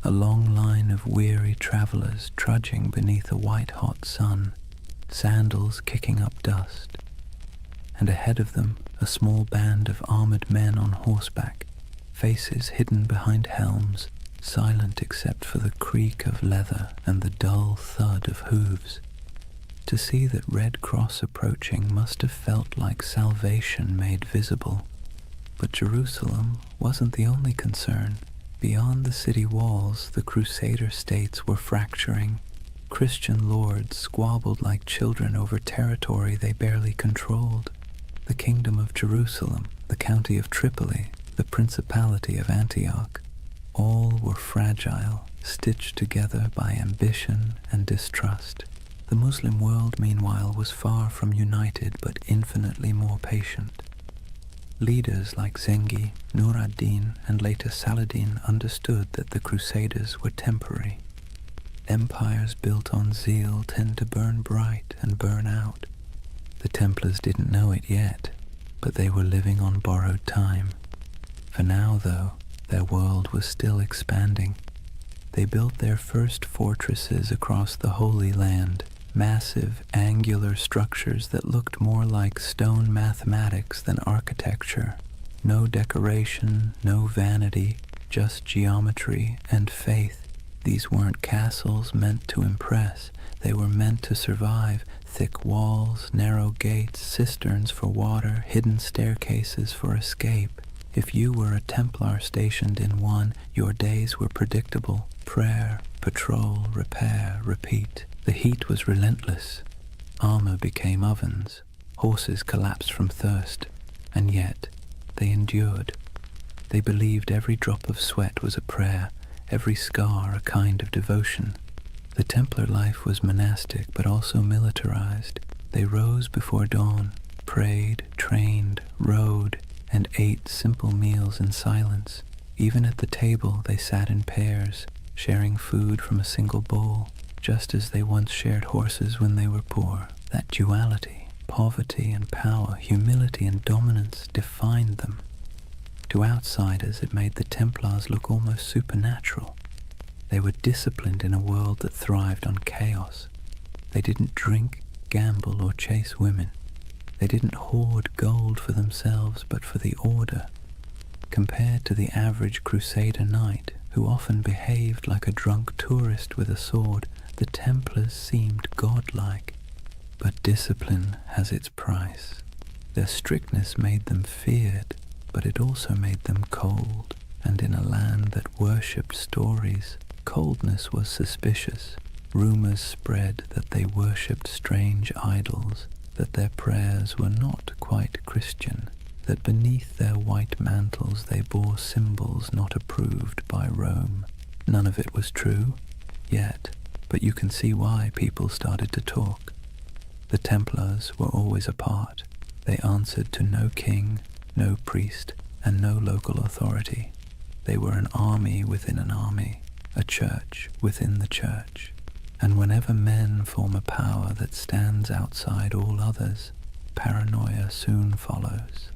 a long line of weary travelers trudging beneath a white-hot sun, sandals kicking up dust, and ahead of them a small band of armored men on horseback, faces hidden behind helms, silent except for the creak of leather and the dull thud of hooves. To see that Red Cross approaching must have felt like salvation made visible. But Jerusalem wasn't the only concern. Beyond the city walls, the Crusader states were fracturing. Christian lords squabbled like children over territory they barely controlled. The Kingdom of Jerusalem, the County of Tripoli, the Principality of Antioch, all were fragile, stitched together by ambition and distrust. The Muslim world, meanwhile, was far from united but infinitely more patient. Leaders like Zengi, Nur ad-Din, and later Saladin understood that the Crusaders were temporary. Empires built on zeal tend to burn bright and burn out. The Templars didn't know it yet, but they were living on borrowed time. For now, though, their world was still expanding. They built their first fortresses across the Holy Land, massive, angular structures that looked more like stone mathematics than architecture. No decoration, no vanity, just geometry and faith. These weren't castles meant to impress. They were meant to survive. Thick walls, narrow gates, cisterns for water, hidden staircases for escape. If you were a Templar stationed in one, your days were predictable. Prayer, patrol, repair, repeat. The heat was relentless. Armor became ovens. Horses collapsed from thirst. And yet, they endured. They believed every drop of sweat was a prayer, every scar a kind of devotion. The Templar life was monastic but also militarized. They rose before dawn, prayed, trained, rode, and ate simple meals in silence. Even at the table they sat in pairs, sharing food from a single bowl, just as they once shared horses when they were poor. That duality, poverty and power, humility and dominance, defined them. To outsiders it made the Templars look almost supernatural. They were disciplined in a world that thrived on chaos. They didn't drink, gamble, or chase women. They didn't hoard gold for themselves, but for the order. Compared to the average crusader knight, who often behaved like a drunk tourist with a sword, the Templars seemed godlike. But discipline has its price. Their strictness made them feared, but it also made them cold, and in a land that worshipped stories, coldness was suspicious. Rumors spread that they worshipped strange idols, that their prayers were not quite Christian, that beneath their white mantles they bore symbols not approved by Rome. None of it was true, yet, but you can see why people started to talk. The Templars were always apart. They answered to no king, no priest, and no local authority. They were an army within an army, a church within the church. And whenever men form a power that stands outside all others, paranoia soon follows.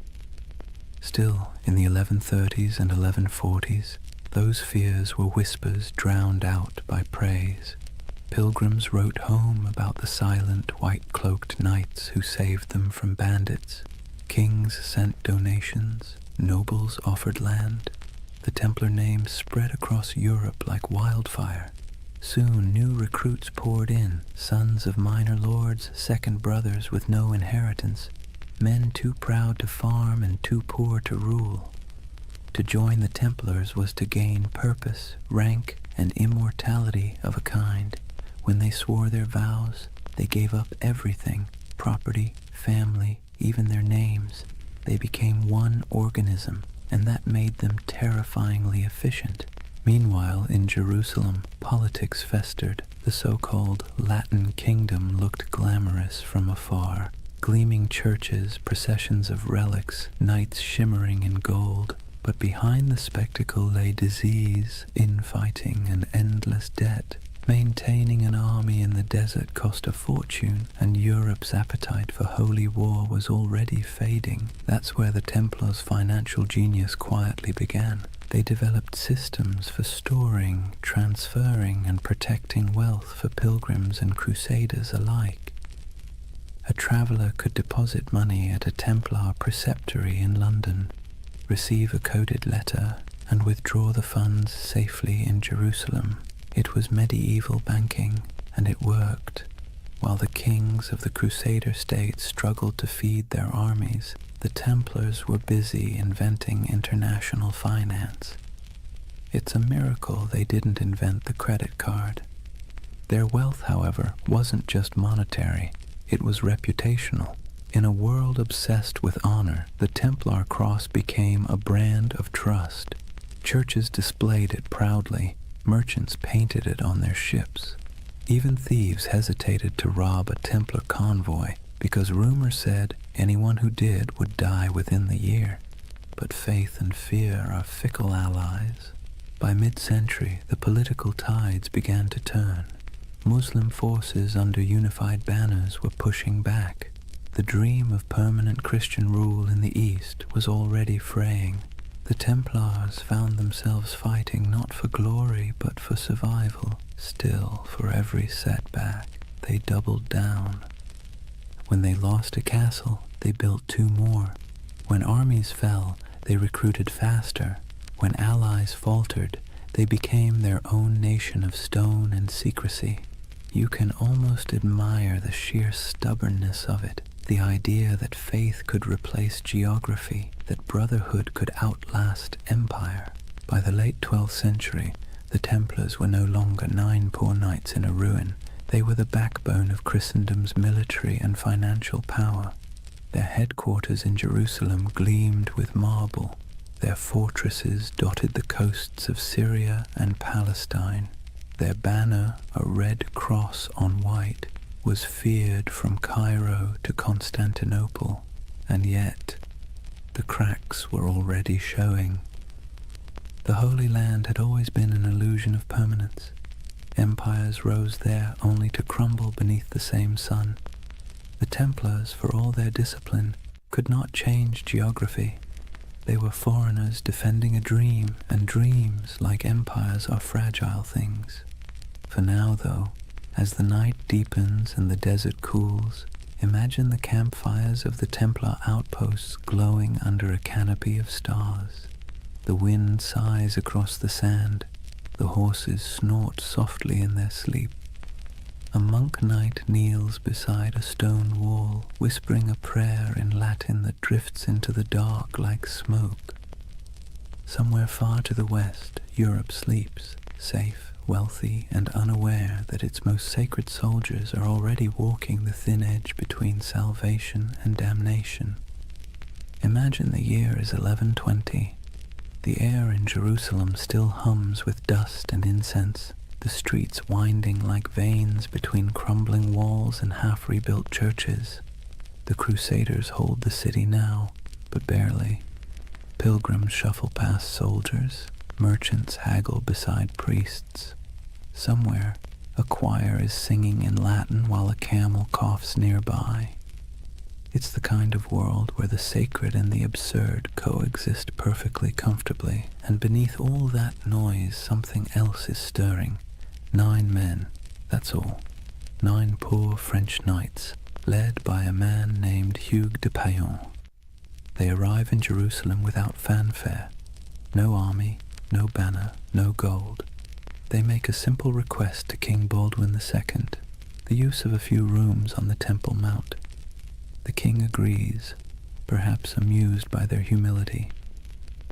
Still, in the 1130s and 1140s, those fears were whispers drowned out by praise. Pilgrims wrote home about the silent, white-cloaked knights who saved them from bandits. Kings sent donations, nobles offered land. The Templar name spread across Europe like wildfire. Soon new recruits poured in, sons of minor lords, second brothers with no inheritance, men too proud to farm and too poor to rule. To join the Templars was to gain purpose, rank, and immortality of a kind. When they swore their vows, they gave up everything, property, family, even their names. They became one organism, and that made them terrifyingly efficient. Meanwhile, in Jerusalem, politics festered. The so-called Latin kingdom looked glamorous from afar. Gleaming churches, processions of relics, knights shimmering in gold. But behind the spectacle lay disease, infighting, and endless debt. Maintaining an army in the desert cost a fortune, and Europe's appetite for holy war was already fading. That's where the Templars' financial genius quietly began. They developed systems for storing, transferring, and protecting wealth for pilgrims and crusaders alike. A traveler could deposit money at a Templar preceptory in London, receive a coded letter, and withdraw the funds safely in Jerusalem. It was medieval banking, and it worked. While the kings of the Crusader states struggled to feed their armies, the Templars were busy inventing international finance. It's a miracle they didn't invent the credit card. Their wealth, however, wasn't just monetary, it was reputational. In a world obsessed with honor, the Templar cross became a brand of trust. Churches displayed it proudly, merchants painted it on their ships. Even thieves hesitated to rob a Templar convoy because rumor said anyone who did would die within the year. But faith and fear are fickle allies. By mid-century, the political tides began to turn. Muslim forces under unified banners were pushing back. The dream of permanent Christian rule in the East was already fraying. The Templars found themselves fighting not for glory but for survival. Still, for every setback, they doubled down. When they lost a castle, they built two more. When armies fell, they recruited faster. When allies faltered, they became their own nation of stone and secrecy. You can almost admire the sheer stubbornness of it. The idea that faith could replace geography, that brotherhood could outlast empire. By the late 12th century, The Templars were no longer 9 poor knights in a ruin. They were the backbone of Christendom's military and financial power. Their headquarters in Jerusalem gleamed with marble. Their fortresses dotted the coasts of Syria and Palestine. Their banner, a red cross on white, was feared from Cairo to Constantinople, and yet the cracks were already showing. The Holy Land had always been an illusion of permanence. Empires rose there only to crumble beneath the same sun. The Templars, for all their discipline, could not change geography. They were foreigners defending a dream, and dreams, like empires, are fragile things. For now, though, as the night deepens and the desert cools, imagine the campfires of the Templar outposts glowing under a canopy of stars. The wind sighs across the sand. The horses snort softly in their sleep. A monk knight kneels beside a stone wall, whispering a prayer in Latin that drifts into the dark like smoke. Somewhere far to the west, Europe sleeps, safe, wealthy, and unaware that its most sacred soldiers are already walking the thin edge between salvation and damnation. Imagine the year is 1120. The air in Jerusalem still hums with dust and incense, the streets winding like veins between crumbling walls and half-rebuilt churches. The Crusaders hold the city now, but barely. Pilgrims shuffle past soldiers, merchants haggle beside priests. Somewhere, a choir is singing in Latin while a camel coughs nearby. It's the kind of world where the sacred and the absurd coexist perfectly comfortably, and beneath all that noise something else is stirring. 9 men, that's all. 9 poor French knights, led by a man named Hugues de Payan. They arrive in Jerusalem without fanfare. No army, no banner, no gold. They make a simple request to King Baldwin II, the use of a few rooms on the Temple Mount. The king agrees, perhaps amused by their humility.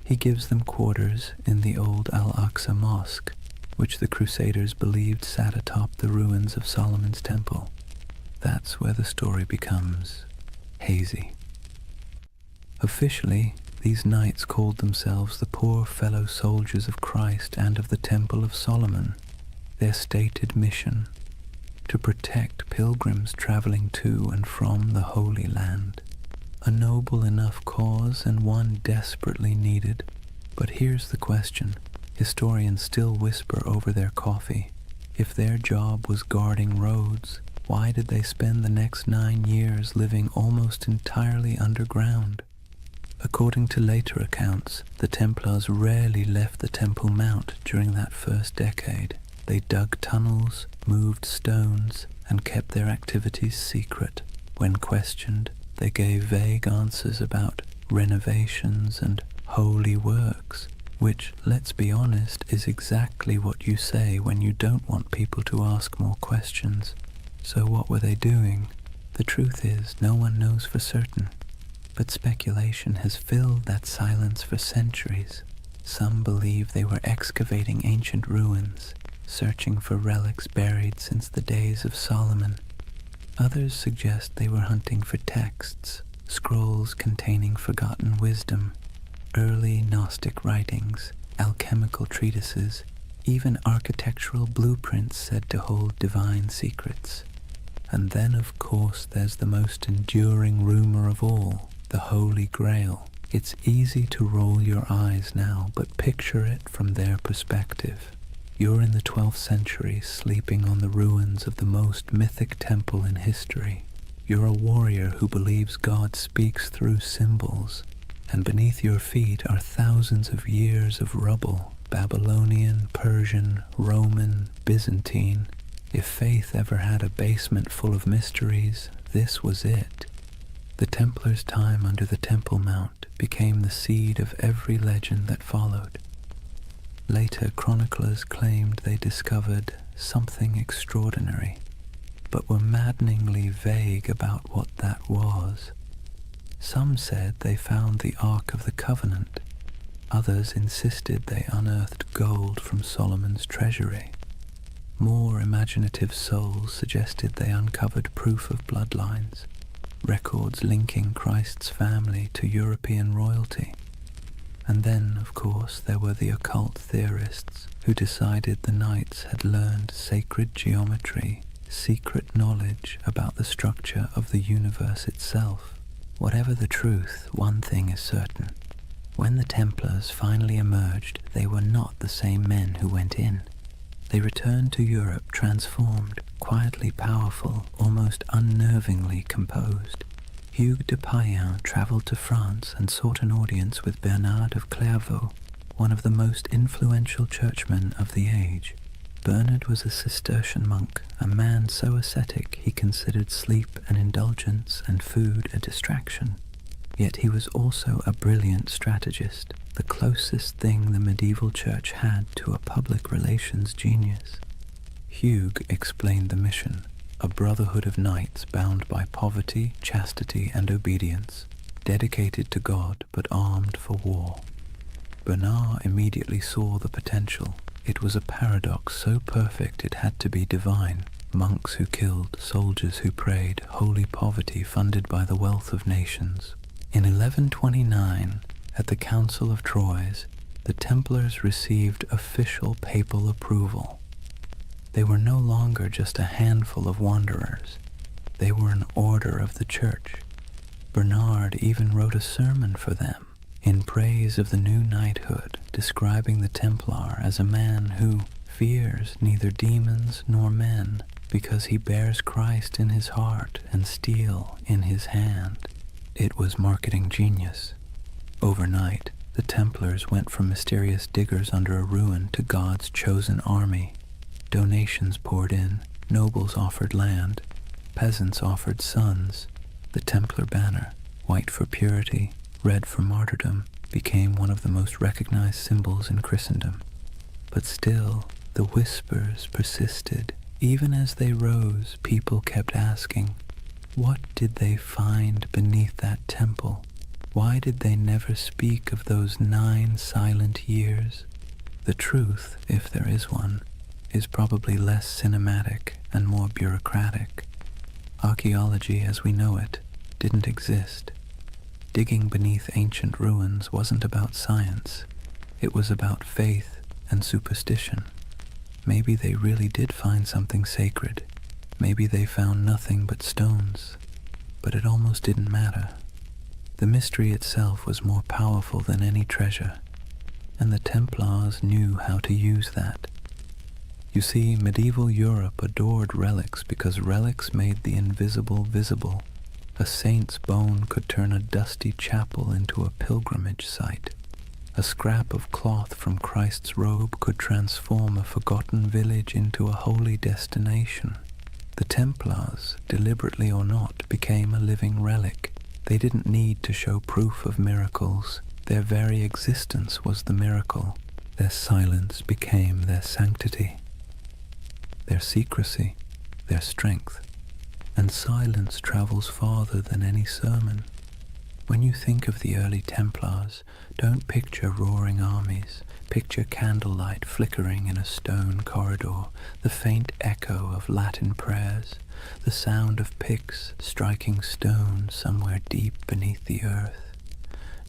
He gives them quarters in the old Al-Aqsa Mosque, which the Crusaders believed sat atop the ruins of Solomon's Temple. That's where the story becomes hazy. Officially, these knights called themselves the poor fellow soldiers of Christ and of the Temple of Solomon. Their stated mission: to protect pilgrims traveling to and from the Holy Land. A noble enough cause and one desperately needed. But here's the question. Historians still whisper over their coffee. If their job was guarding roads, why did they spend the next 9 years living almost entirely underground? According to later accounts, the Templars rarely left the Temple Mount during that first decade. They dug tunnels, moved stones, and kept their activities secret. When questioned, they gave vague answers about renovations and holy works, which, let's be honest, is exactly what you say when you don't want people to ask more questions. So what were they doing? The truth is, no one knows for certain. But speculation has filled that silence for centuries. Some believe they were excavating ancient ruins, searching for relics buried since the days of Solomon. Others suggest they were hunting for texts, scrolls containing forgotten wisdom, early Gnostic writings, alchemical treatises, even architectural blueprints said to hold divine secrets. And then, of course, there's the most enduring rumor of all, the Holy Grail. It's easy to roll your eyes now, but picture it from their perspective. You're in the 12th century, sleeping on the ruins of the most mythic temple in history. You're a warrior who believes God speaks through symbols, and beneath your feet are thousands of years of rubble, Babylonian, Persian, Roman, Byzantine. If faith ever had a basement full of mysteries, this was it. The Templars' time under the Temple Mount became the seed of every legend that followed. Later chroniclers claimed they discovered something extraordinary, but were maddeningly vague about what that was. Some said they found the Ark of the Covenant, Others insisted they unearthed gold from Solomon's treasury. More imaginative souls suggested they uncovered proof of bloodlines, records linking Christ's family to European royalty. And then, of course, there were the occult theorists who decided the knights had learned sacred geometry, secret knowledge about the structure of the universe itself. Whatever the truth, one thing is certain. When the Templars finally emerged, they were not the same men who went in. They returned to Europe transformed, quietly powerful, almost unnervingly composed. Hugues de Payen travelled to France and sought an audience with Bernard of Clairvaux, one of the most influential churchmen of the age. Bernard was a Cistercian monk, a man so ascetic he considered sleep an indulgence and food a distraction. Yet he was also a brilliant strategist, the closest thing the medieval church had to a public relations genius. Hugues explained the mission, a brotherhood of knights bound by poverty, chastity, and obedience, dedicated to God but armed for war. Bernard immediately saw the potential. It was a paradox so perfect it had to be divine. Monks who killed, soldiers who prayed, holy poverty funded by the wealth of nations. In 1129, at the Council of Troyes, the Templars received official papal approval. They were no longer just a handful of wanderers. They were an order of the Church. Bernard even wrote a sermon for them, in praise of the new knighthood, describing the Templar as a man who fears neither demons nor men, because he bears Christ in his heart and steel in his hand. It was marketing genius. Overnight, the Templars went from mysterious diggers under a ruin to God's chosen army. Donations poured in, nobles offered land, peasants offered sons. The Templar banner, white for purity, red for martyrdom, became one of the most recognized symbols in Christendom. But still, the whispers persisted. Even as they rose, people kept asking, what did they find beneath that temple? Why did they never speak of those 9 silent years? The truth, if there is one, is probably less cinematic and more bureaucratic. Archaeology as we know it didn't exist. Digging beneath ancient ruins wasn't about science. It was about faith and superstition. Maybe they really did find something sacred. Maybe they found nothing but stones. But it almost didn't matter. The mystery itself was more powerful than any treasure, and the Templars knew how to use that. You see, medieval Europe adored relics because relics made the invisible visible. A saint's bone could turn a dusty chapel into a pilgrimage site. A scrap of cloth from Christ's robe could transform a forgotten village into a holy destination. The Templars, deliberately or not, became a living relic. They didn't need to show proof of miracles. Their very existence was the miracle. Their silence became their sanctity, their secrecy, their strength. And silence travels farther than any sermon. When you think of the early Templars, don't picture roaring armies. Picture candlelight flickering in a stone corridor, the faint echo of Latin prayers, the sound of picks striking stone somewhere deep beneath the earth.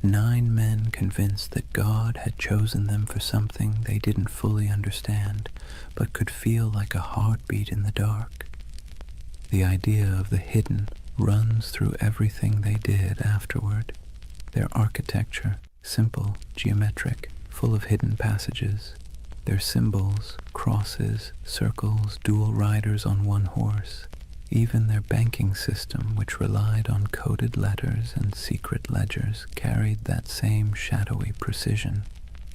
9 men convinced that God had chosen them for something they didn't fully understand, but could feel like a heartbeat in the dark. The idea of the hidden runs through everything they did afterward. Their architecture, simple, geometric, full of hidden passages. Their symbols, crosses, circles, dual riders on one horse. Even their banking system, which relied on coded letters and secret ledgers, carried that same shadowy precision.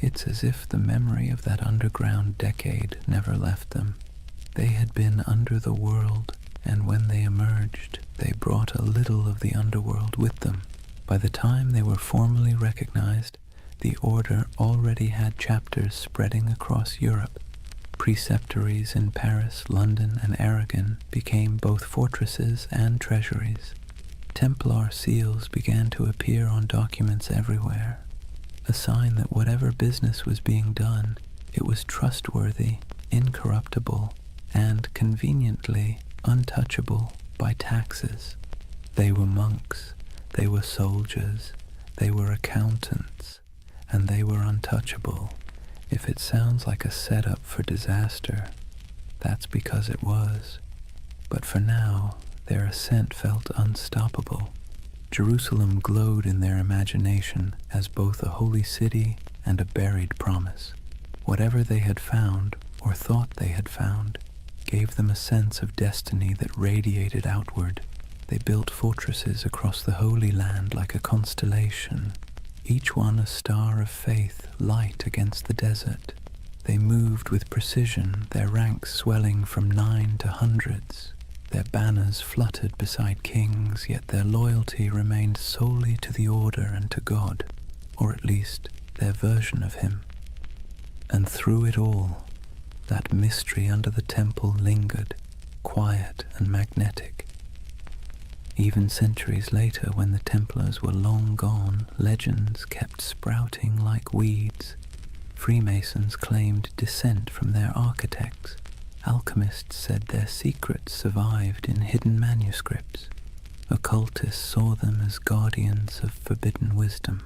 It's as if the memory of that underground decade never left them. They had been under the world, and when they emerged, they brought a little of the underworld with them. By the time they were formally recognized, the order already had chapters spreading across Europe. Preceptories in Paris, London, and Aragon became both fortresses and treasuries. Templar seals began to appear on documents everywhere. a sign that whatever business was being done, it was trustworthy, incorruptible, and conveniently untouchable by taxes. They were monks, they were soldiers, they were accountants, and they were untouchable. If it sounds like a setup for disaster, that's because it was. But for now, their ascent felt unstoppable. Jerusalem glowed in their imagination as both a holy city and a buried promise. Whatever they had found, or thought they had found, gave them a sense of destiny that radiated outward. They built fortresses across the Holy Land like a constellation, each one a star of faith light against the desert. They moved with precision, their ranks swelling from 9 to hundreds. Their banners fluttered beside kings, yet their loyalty remained solely to the order and to God, or at least their version of him. And through it all, that mystery under the temple lingered, quiet and magnetic. Even centuries later, when the Templars were long gone, legends kept sprouting like weeds. Freemasons claimed descent from their architects. Alchemists said their secrets survived in hidden manuscripts. Occultists saw them as guardians of forbidden wisdom.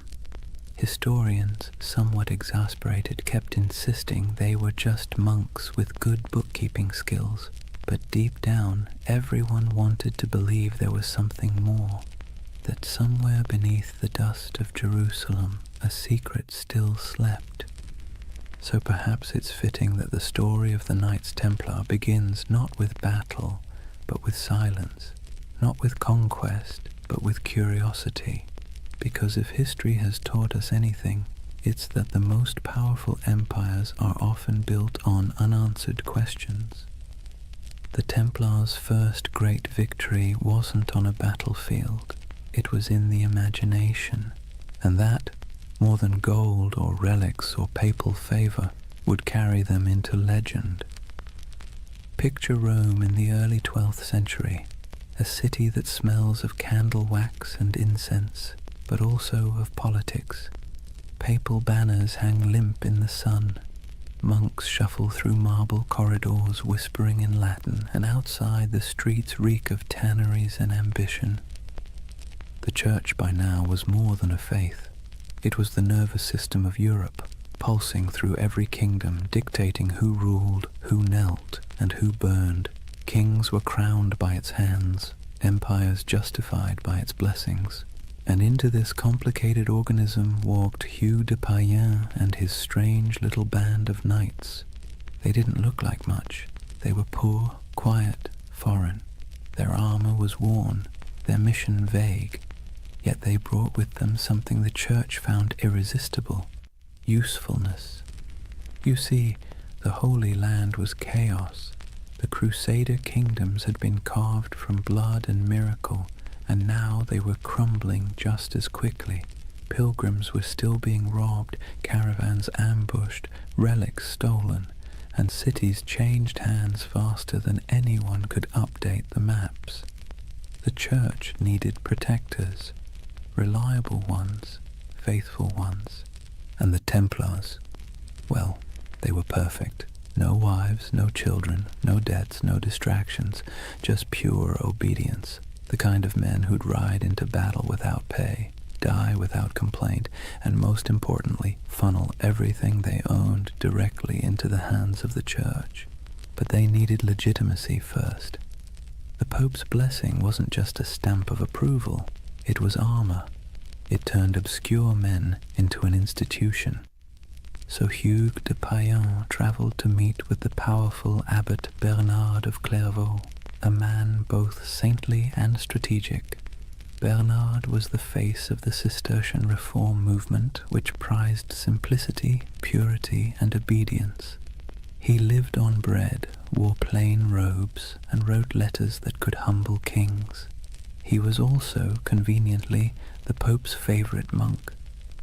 Historians, somewhat exasperated, kept insisting they were just monks with good bookkeeping skills, but deep down everyone wanted to believe there was something more, that somewhere beneath the dust of Jerusalem a secret still slept. So perhaps it's fitting that the story of the Knights Templar begins not with battle, but with silence, not with conquest, but with curiosity. Because if history has taught us anything, it's that the most powerful empires are often built on unanswered questions. The Templars' first great victory wasn't on a battlefield, it was in the imagination, and that, more than gold or relics or papal favor, would carry them into legend. Picture Rome in the early 12th century, a city that smells of candle wax and incense, but also of politics. Papal banners hang limp in the sun. Monks shuffle through marble corridors whispering in Latin, and outside the streets reek of tanneries and ambition. The church by now was more than a faith. It was the nervous system of Europe, pulsing through every kingdom, dictating who ruled, who knelt, and who burned. Kings were crowned by its hands, empires justified by its blessings. And into this complicated organism walked Hugh de Payens and his strange little band of knights. They didn't look like much. They were poor, quiet, foreign. Their armor was worn, their mission vague. Yet they brought with them something the church found irresistible: usefulness. You see, the Holy Land was chaos. The Crusader kingdoms had been carved from blood and miracle, and now they were crumbling just as quickly. Pilgrims were still being robbed, caravans ambushed, relics stolen, and cities changed hands faster than anyone could update the maps. The church needed protectors, reliable ones, faithful ones, and the Templars, well, they were perfect. No wives, no children, no debts, no distractions, just pure obedience. The kind of men who'd ride into battle without pay, die without complaint, and most importantly, funnel everything they owned directly into the hands of the church. But they needed legitimacy first. The Pope's blessing wasn't just a stamp of approval, it was armor. It turned obscure men into an institution. So Hugh de Payens travelled to meet with the powerful Abbot Bernard of Clairvaux, a man both saintly and strategic. Bernard was the face of the Cistercian reform movement, which prized simplicity, purity, and obedience. He lived on bread, wore plain robes, and wrote letters that could humble kings. He was also, conveniently, the Pope's favorite monk.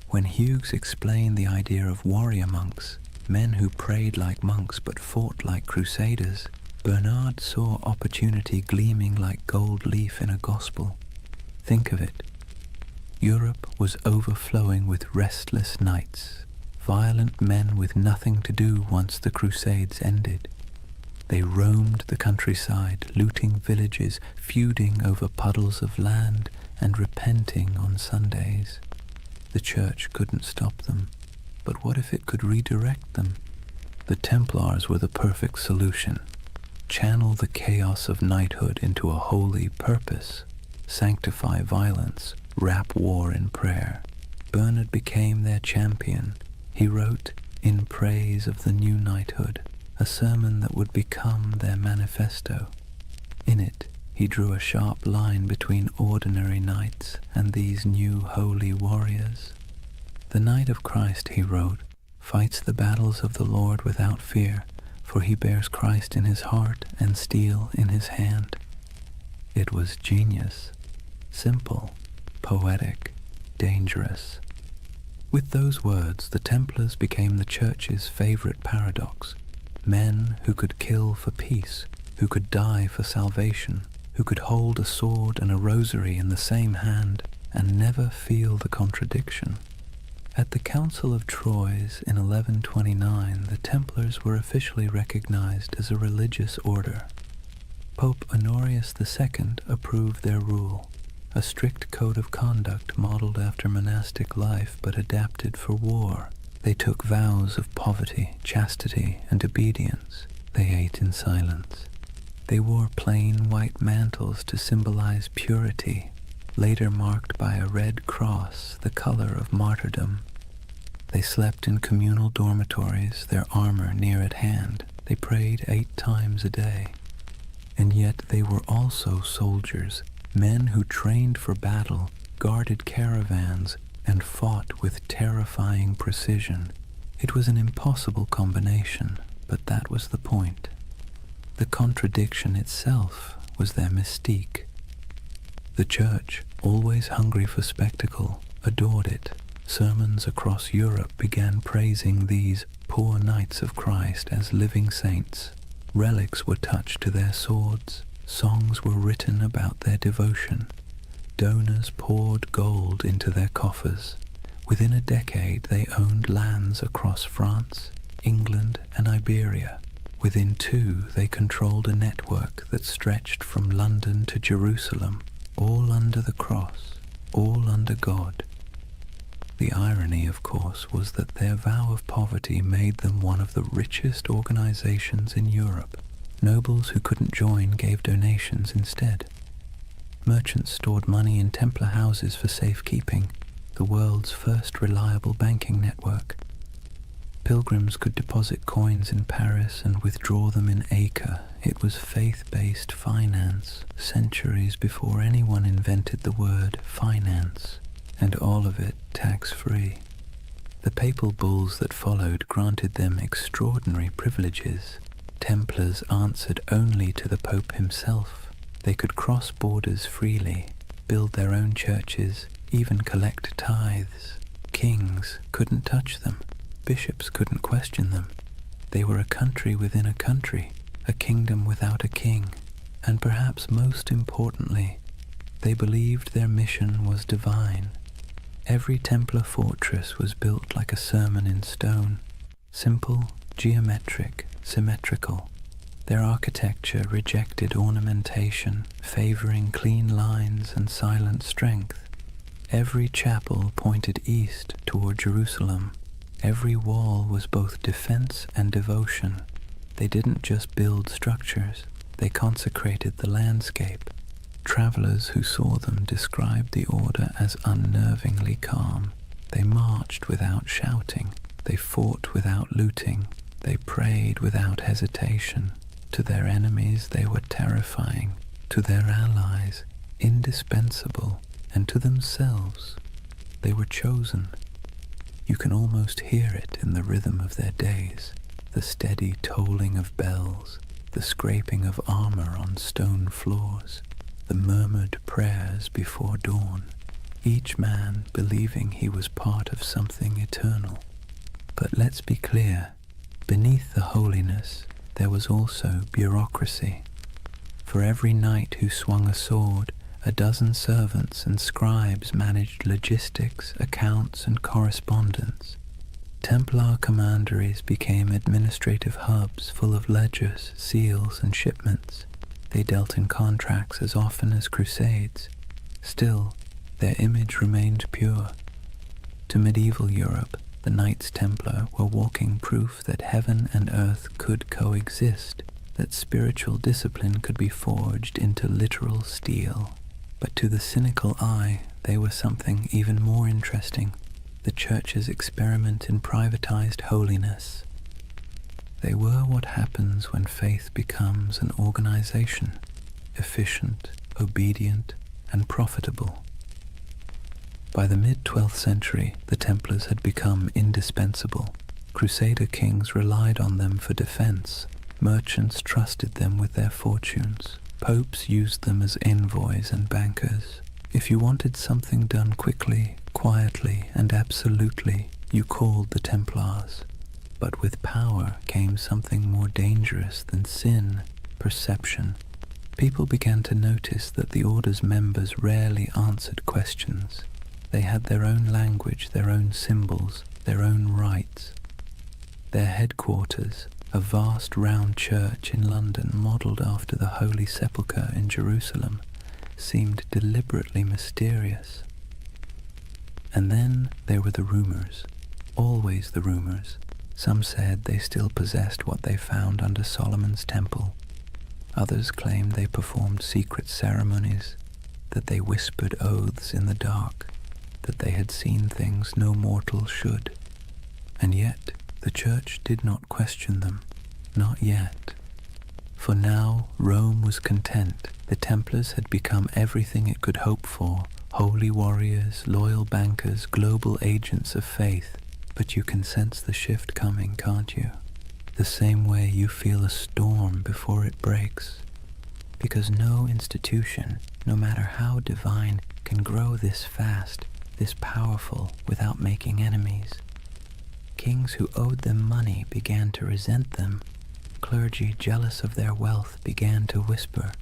When Hughes explained the idea of warrior monks, men who prayed like monks but fought like crusaders, Bernard saw opportunity gleaming like gold leaf in a gospel. Think of it. Europe was overflowing with restless knights, violent men with nothing to do once the Crusades ended. They roamed the countryside, looting villages, feuding over puddles of land, and repenting on Sundays. The church couldn't stop them, but what if it could redirect them? The Templars were the perfect solution. Channel the chaos of knighthood into a holy purpose. Sanctify violence, wrap war in prayer. Bernard became their champion. He wrote, in praise of the new knighthood, a sermon that would become their manifesto. In it, he drew a sharp line between ordinary knights and these new holy warriors. The Knight of Christ, he wrote, fights the battles of the Lord without fear, for he bears Christ in his heart and steel in his hand. It was genius, simple, poetic, dangerous. With those words, the Templars became the Church's favorite paradox. Men who could kill for peace, who could die for salvation, who could hold a sword and a rosary in the same hand and never feel the contradiction. At the Council of Troyes in 1129, the Templars were officially recognized as a religious order. Pope Honorius II approved their rule, a strict code of conduct modeled after monastic life but adapted for war. They took vows of poverty, chastity, and obedience. They ate in silence. They wore plain white mantles to symbolize purity, later marked by a red cross, the color of martyrdom. They slept in communal dormitories, their armor near at hand. They prayed 8 times a day. And yet they were also soldiers, men who trained for battle, guarded caravans, and fought with terrifying precision. It was an impossible combination, but that was the point. The contradiction itself was their mystique. The Church, always hungry for spectacle, adored it. Sermons across Europe began praising these poor knights of Christ as living saints. Relics were touched to their swords. Songs were written about their devotion. Donors poured gold into their coffers. Within a decade, they owned lands across France, England, and Iberia. Within 2, they controlled a network that stretched from London to Jerusalem, all under the cross, all under God. The irony, of course, was that their vow of poverty made them one of the richest organizations in Europe. Nobles who couldn't join gave donations instead. Merchants stored money in Templar houses for safekeeping, the world's first reliable banking network. Pilgrims could deposit coins in Paris and withdraw them in Acre. It was faith-based finance, centuries before anyone invented the word finance, and all of it tax-free. The papal bulls that followed granted them extraordinary privileges. Templars answered only to the Pope himself. They could cross borders freely, build their own churches, even collect tithes. Kings couldn't touch them. Bishops couldn't question them. They were a country within a country, a kingdom without a king. And perhaps most importantly, they believed their mission was divine. Every Templar fortress was built like a sermon in stone, simple, geometric, symmetrical. Their architecture rejected ornamentation, favoring clean lines and silent strength. Every chapel pointed east toward Jerusalem. Every wall was both defense and devotion. They didn't just build structures, they consecrated the landscape. Travelers who saw them described the order as unnervingly calm. They marched without shouting. They fought without looting. They prayed without hesitation. To their enemies they were terrifying. To their allies, indispensable. And to themselves, they were chosen. You can almost hear it in the rhythm of their days, the steady tolling of bells, the scraping of armor on stone floors, the murmured prayers before dawn, each man believing he was part of something eternal. But let's be clear, beneath the holiness there was also bureaucracy. For every knight who swung a sword, A dozen servants and scribes managed logistics, accounts, and correspondence. Templar commanderies became administrative hubs full of ledgers, seals, and shipments. They dealt in contracts as often as crusades. Still, their image remained pure. To medieval Europe, the Knights Templar were walking proof that heaven and earth could coexist, that spiritual discipline could be forged into literal steel. But to the cynical eye, they were something even more interesting, the Church's experiment in privatized holiness. They were what happens when faith becomes an organization, efficient, obedient, and profitable. By the mid-12th century, the Templars had become indispensable. Crusader kings relied on them for defense. Merchants trusted them with their fortunes. Popes used them as envoys and bankers. If you wanted something done quickly, quietly, and absolutely, you called the Templars. But with power came something more dangerous than sin, perception. People began to notice that the order's members rarely answered questions. They had their own language, their own symbols, their own rites. Their headquarters, a vast round church in London modelled after the Holy Sepulchre in Jerusalem, seemed deliberately mysterious. And then there were the rumours, always the rumours. Some said they still possessed what they found under Solomon's temple. Others claimed they performed secret ceremonies, that they whispered oaths in the dark, that they had seen things no mortal should. And yet the Church did not question them, not yet. For now Rome was content. The Templars had become everything it could hope for, holy warriors, loyal bankers, global agents of faith. But you can sense the shift coming, can't you? The same way you feel a storm before it breaks. Because no institution, no matter how divine, can grow this fast, this powerful, without making enemies. Kings who owed them money began to resent them. Clergy jealous of their wealth began to whisper,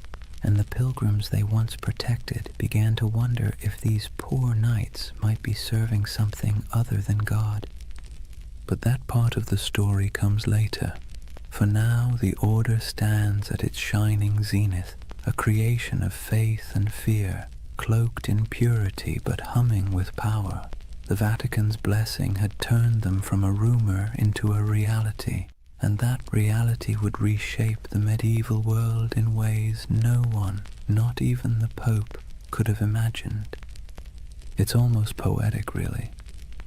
and the pilgrims they once protected began to wonder if these poor knights might be serving something other than God. But that part of the story comes later. For now the order stands at its shining zenith, a creation of faith and fear, cloaked in purity but humming with power. The Vatican's blessing had turned them from a rumor into a reality, and that reality would reshape the medieval world in ways no one, not even the Pope, could have imagined. It's almost poetic, really.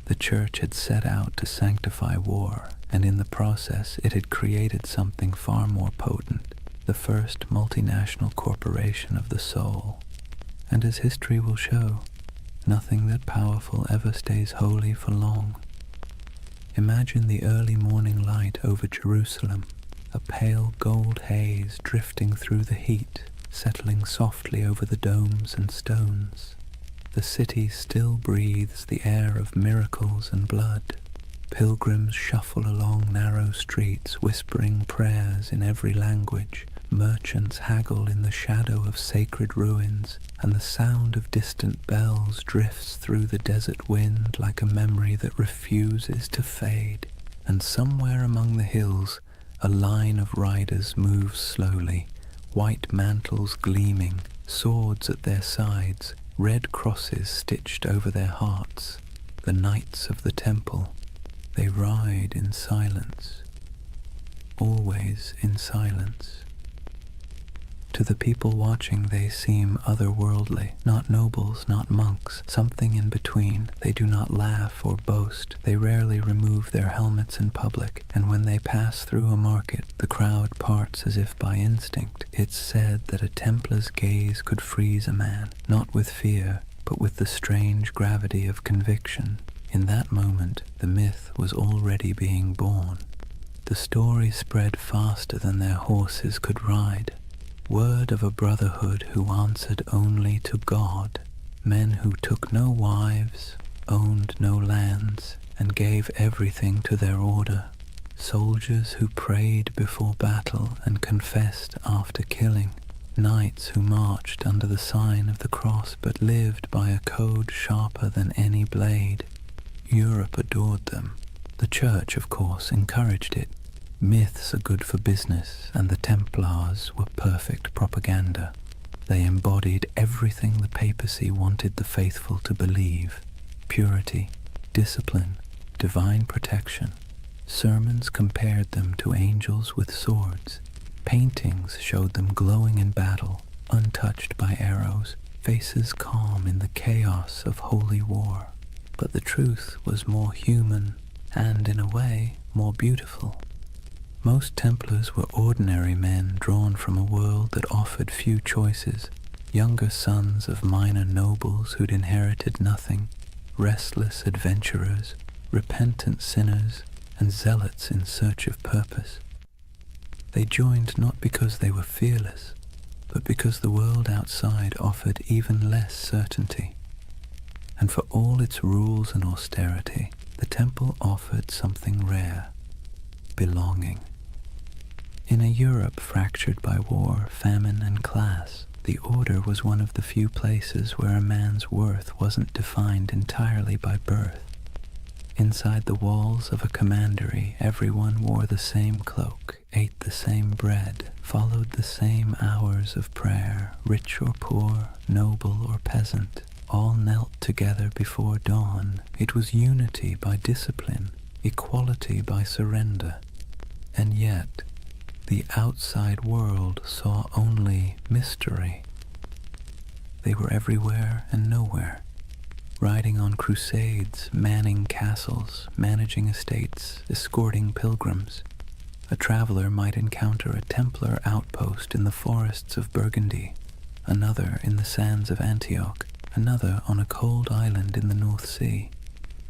The Church had set out to sanctify war, and in the process it had created something far more potent, the first multinational corporation of the soul. And as history will show, nothing that powerful ever stays holy for long. Imagine the early morning light over Jerusalem, a pale gold haze drifting through the heat, settling softly over the domes and stones. The city still breathes the air of miracles and blood. Pilgrims shuffle along narrow streets, whispering prayers in every language. Merchants haggle in the shadow of sacred ruins, and the sound of distant bells drifts through the desert wind like a memory that refuses to fade. And somewhere among the hills, a line of riders moves slowly, white mantles gleaming, swords at their sides, red crosses stitched over their hearts. The Knights of the Temple. They ride in silence, always in silence. To the people watching they seem otherworldly, not nobles, not monks, something in between. They do not laugh or boast. They rarely remove their helmets in public, and when they pass through a market, the crowd parts as if by instinct. It's said that a Templar's gaze could freeze a man, not with fear, but with the strange gravity of conviction. In that moment, the myth was already being born. The story spread faster than their horses could ride. Word of a brotherhood who answered only to God, men who took no wives, owned no lands, and gave everything to their order, soldiers who prayed before battle and confessed after killing, knights who marched under the sign of the cross but lived by a code sharper than any blade. Europe adored them. The Church, of course, encouraged it. Myths are good for business, and the Templars were perfect propaganda. They embodied everything the papacy wanted the faithful to believe: purity, discipline, divine protection. Sermons compared them to angels with swords. Paintings showed them glowing in battle, untouched by arrows, faces calm in the chaos of holy war. But the truth was more human and, in a way, more beautiful. Most Templars were ordinary men drawn from a world that offered few choices, younger sons of minor nobles who'd inherited nothing, restless adventurers, repentant sinners, and zealots in search of purpose. They joined not because they were fearless, but because the world outside offered even less certainty. And for all its rules and austerity, the temple offered something rare: belonging. In a Europe fractured by war, famine, and class, the order was one of the few places where a man's worth wasn't defined entirely by birth. Inside the walls of a commandery, everyone wore the same cloak, ate the same bread, followed the same hours of prayer. Rich or poor, noble or peasant, all knelt together before dawn. It was unity by discipline, equality by surrender. And yet, the outside world saw only mystery. They were everywhere and nowhere, riding on crusades, manning castles, managing estates, escorting pilgrims. A traveler might encounter a Templar outpost in the forests of Burgundy, another in the sands of Antioch, another on a cold island in the North Sea,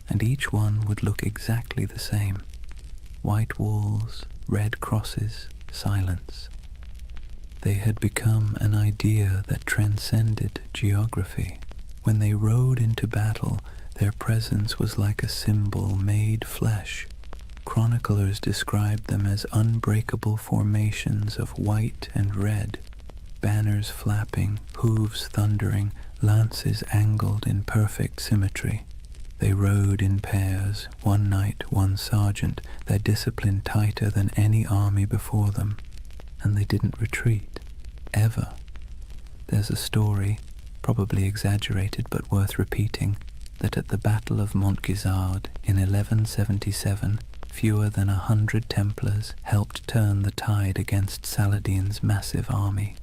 and each one would look exactly the same: white walls, red crosses, silence. They had become an idea that transcended geography. When they rode into battle, their presence was like a symbol made flesh. Chroniclers described them as unbreakable formations of white and red, banners flapping, hooves thundering, lances angled in perfect symmetry. They rode in pairs, one knight, one sergeant, their discipline tighter than any army before them, and they didn't retreat, ever. There's a story, probably exaggerated but worth repeating, that at the Battle of Montgisard in 1177, fewer than 100 Templars helped turn the tide against Saladin's massive army.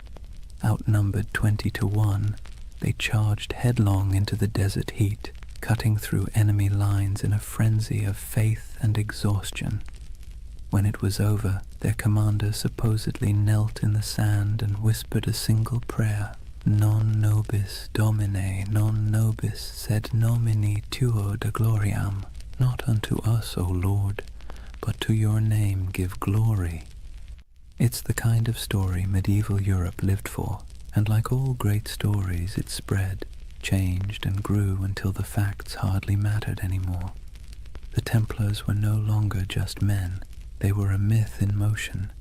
Outnumbered 20 to 1, they charged headlong into the desert heat, cutting through enemy lines in a frenzy of faith and exhaustion. When it was over, their commander supposedly knelt in the sand and whispered a single prayer: Non nobis Domine, non nobis sed nomini tuo de gloriam. Not unto us, O Lord, but to your name give glory. It's the kind of story medieval Europe lived for, and like all great stories, it spread, changed, and grew until the facts hardly mattered anymore. The Templars were no longer just men. They were a myth in motion.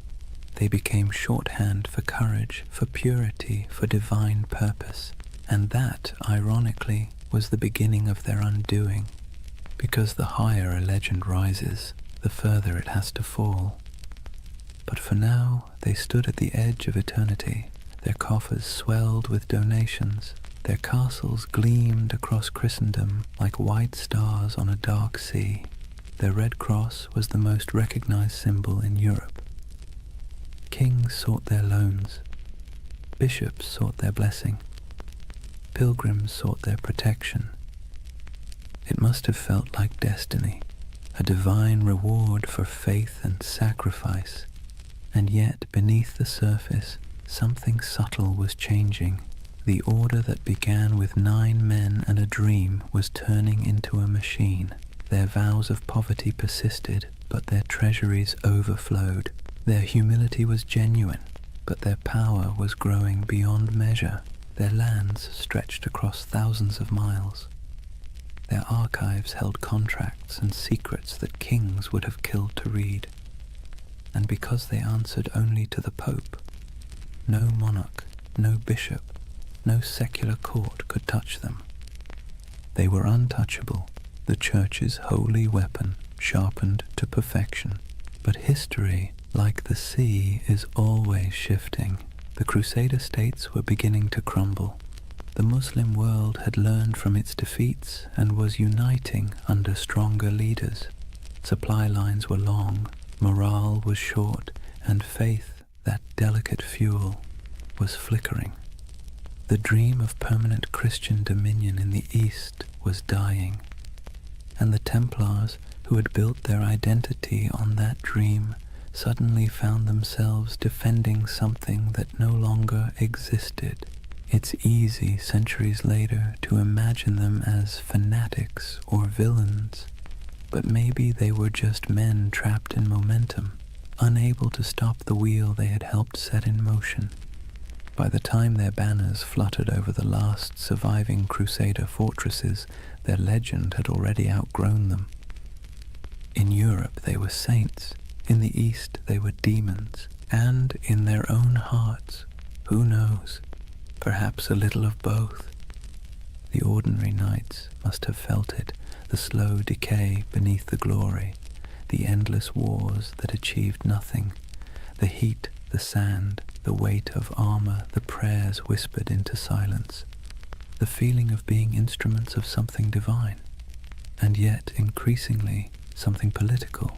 They became shorthand for courage, for purity, for divine purpose. And that, ironically, was the beginning of their undoing. Because the higher a legend rises, the further it has to fall. But for now, they stood at the edge of eternity. Their coffers swelled with donations. Their castles gleamed across Christendom like white stars on a dark sea. Their red cross was the most recognized symbol in Europe. Kings sought their loans. Bishops sought their blessing. Pilgrims sought their protection. It must have felt like destiny, a divine reward for faith and sacrifice. And yet, beneath the surface, something subtle was changing. The order that began with 9 men and a dream was turning into a machine. Their vows of poverty persisted, but their treasuries overflowed. Their humility was genuine, but their power was growing beyond measure. Their lands stretched across thousands of miles. Their archives held contracts and secrets that kings would have killed to read. And because they answered only to the Pope, no monarch, no bishop, no secular court could touch them. They were untouchable, the Church's holy weapon, sharpened to perfection. But history, like the sea, is always shifting. The Crusader states were beginning to crumble. The Muslim world had learned from its defeats and was uniting under stronger leaders. Supply lines were long, morale was short, and faith, that delicate fuel, was flickering. The dream of permanent Christian dominion in the East was dying, and the Templars, who had built their identity on that dream, suddenly found themselves defending something that no longer existed. It's easy, centuries later, to imagine them as fanatics or villains, but maybe they were just men trapped in momentum, unable to stop the wheel they had helped set in motion. By the time their banners fluttered over the last surviving Crusader fortresses, their legend had already outgrown them. In Europe they were saints, in the East they were demons, and in their own hearts, who knows, perhaps a little of both. The ordinary knights must have felt it, the slow decay beneath the glory, the endless wars that achieved nothing, the heat, the sand, the weight of armor, the prayers whispered into silence, the feeling of being instruments of something divine, and yet increasingly something political.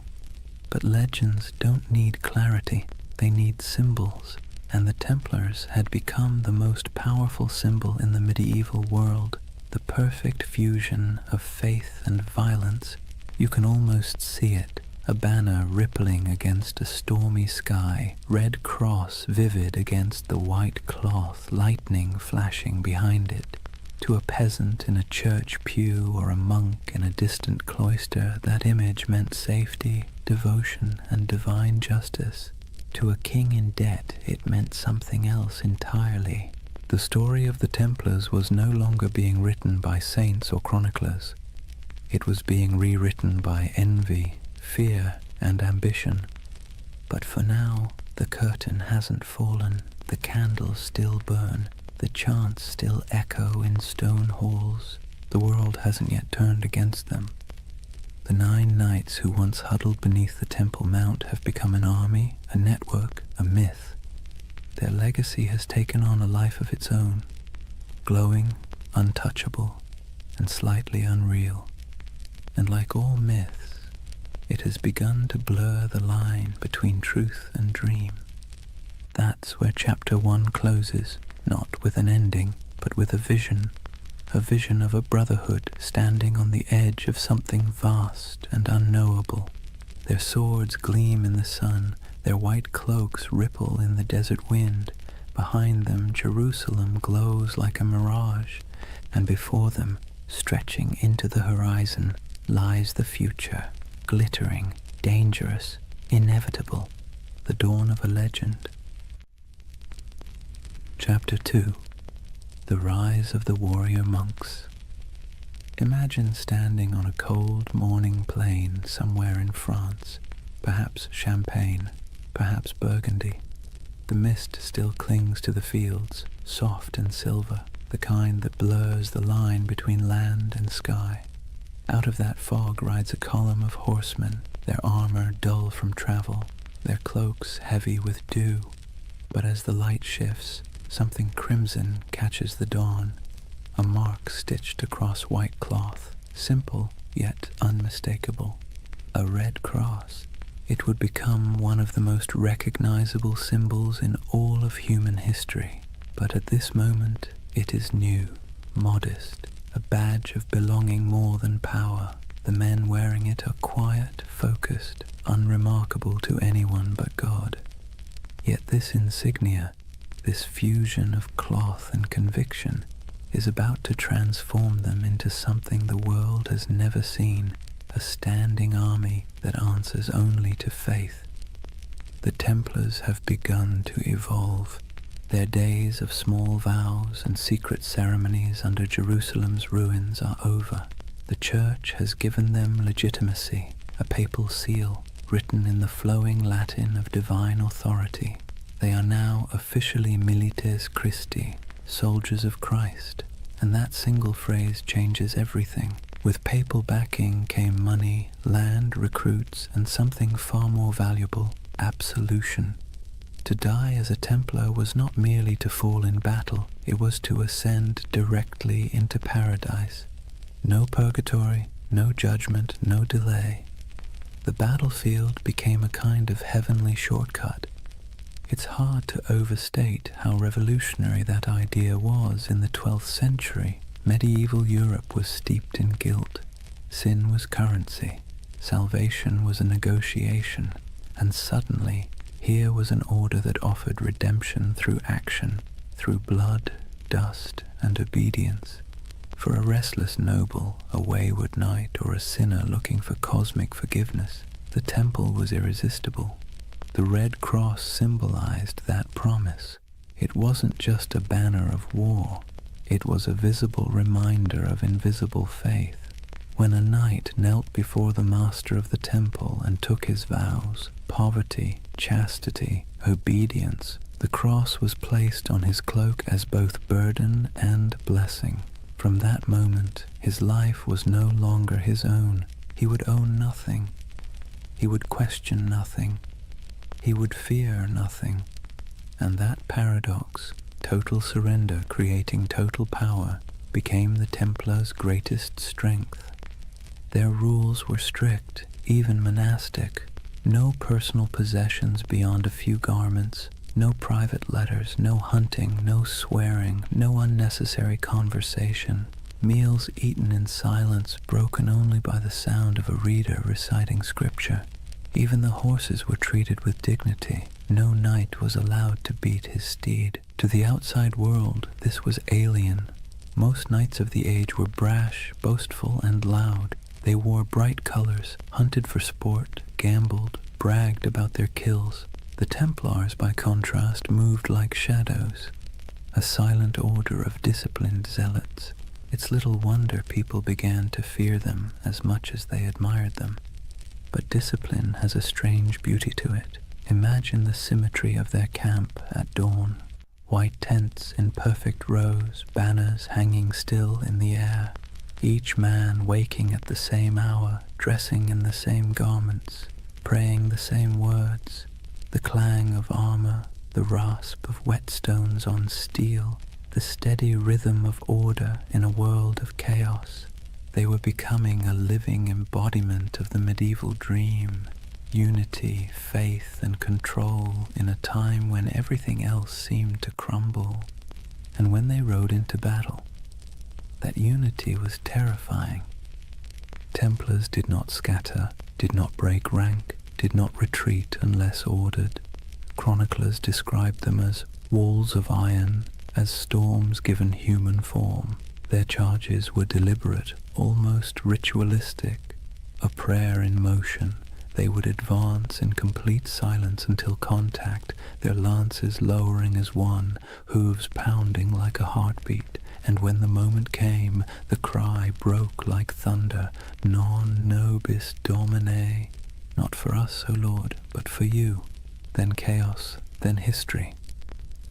But legends don't need clarity, they need symbols, and the Templars had become the most powerful symbol in the medieval world, the perfect fusion of faith and violence. You can almost see it, a banner rippling against a stormy sky, red cross vivid against the white cloth, lightning flashing behind it. To a peasant in a church pew or a monk in a distant cloister, that image meant safety, devotion, and divine justice. To a king in debt, it meant something else entirely. The story of the Templars was no longer being written by saints or chroniclers. It was being rewritten by envy, fear, and ambition. But for now, the curtain hasn't fallen, the candles still burn, the chants still echo in stone halls. The world hasn't yet turned against them. The 9 knights who once huddled beneath the Temple Mount have become an army, a network, a myth. Their legacy has taken on a life of its own, glowing, untouchable, and slightly unreal. And like all myths, it has begun to blur the line between truth and dream. That's where chapter 1 closes, not with an ending, but with a vision of a brotherhood standing on the edge of something vast and unknowable. Their swords gleam in the sun, their white cloaks ripple in the desert wind. Behind them, Jerusalem glows like a mirage, and before them, stretching into the horizon, lies the future, glittering, dangerous, inevitable, the dawn of a legend. Chapter 2. The Rise of the Warrior Monks. Imagine standing on a cold morning plain somewhere in France, perhaps Champagne, perhaps Burgundy. The mist still clings to the fields, soft and silver, the kind that blurs the line between land and sky. Out of that fog rides a column of horsemen, their armor dull from travel, their cloaks heavy with dew. But as the light shifts, something crimson catches the dawn, a mark stitched across white cloth, simple yet unmistakable, a red cross. It would become one of the most recognizable symbols in all of human history, but at this moment it is new, modest, a badge of belonging more than power. The men wearing it are quiet, focused, unremarkable to anyone but God. Yet this insignia, this fusion of cloth and conviction, is about to transform them into something the world has never seen, a standing army that answers only to faith. The Templars have begun to evolve. Their days of small vows and secret ceremonies under Jerusalem's ruins are over. The Church has given them legitimacy, a papal seal written in the flowing Latin of divine authority. They are now officially milites Christi, soldiers of Christ, and that single phrase changes everything. With papal backing came money, land, recruits, and something far more valuable, absolution. To die as a Templar was not merely to fall in battle, it was to ascend directly into paradise. No purgatory, no judgment, no delay. The battlefield became a kind of heavenly shortcut. It's hard to overstate how revolutionary that idea was in the 12th century. Medieval Europe was steeped in guilt. Sin was currency. Salvation was a negotiation. And suddenly, here was an order that offered redemption through action, through blood, dust, and obedience. For a restless noble, a wayward knight, or a sinner looking for cosmic forgiveness, the temple was irresistible. The Red Cross symbolized that promise. It wasn't just a banner of war. It was a visible reminder of invisible faith. When a knight knelt before the master of the temple and took his vows, poverty, chastity, obedience, the cross was placed on his cloak as both burden and blessing. From that moment, his life was no longer his own. He would own nothing. He would question nothing. He would fear nothing. And that paradox, total surrender creating total power, became the Templars' greatest strength. Their rules were strict, even monastic. No personal possessions beyond a few garments, no private letters, no hunting, no swearing, no unnecessary conversation. Meals eaten in silence, broken only by the sound of a reader reciting scripture. Even the horses were treated with dignity. No knight was allowed to beat his steed. To the outside world, this was alien. Most knights of the age were brash, boastful, and loud. They wore bright colors, hunted for sport, gambled, bragged about their kills. The Templars, by contrast, moved like shadows, a silent order of disciplined zealots. It's little wonder people began to fear them as much as they admired them. But discipline has a strange beauty to it. Imagine the symmetry of their camp at dawn. White tents in perfect rows, banners hanging still in the air. Each man waking at the same hour, dressing in the same garments, praying the same words. The clang of armor, the rasp of whetstones on steel, the steady rhythm of order in a world of chaos. They were becoming a living embodiment of the medieval dream, unity, faith, and control in a time when everything else seemed to crumble. And when they rode into battle, that unity was terrifying. Templars did not scatter, did not break rank, did not retreat unless ordered. Chroniclers described them as walls of iron, as storms given human form. Their charges were deliberate, almost ritualistic, a prayer in motion. They would advance in complete silence until contact, their lances lowering as one, hooves pounding like a heartbeat. And when the moment came, the cry broke like thunder, Non nobis Domine. Not for us, O Lord, but for you. Then chaos, then history.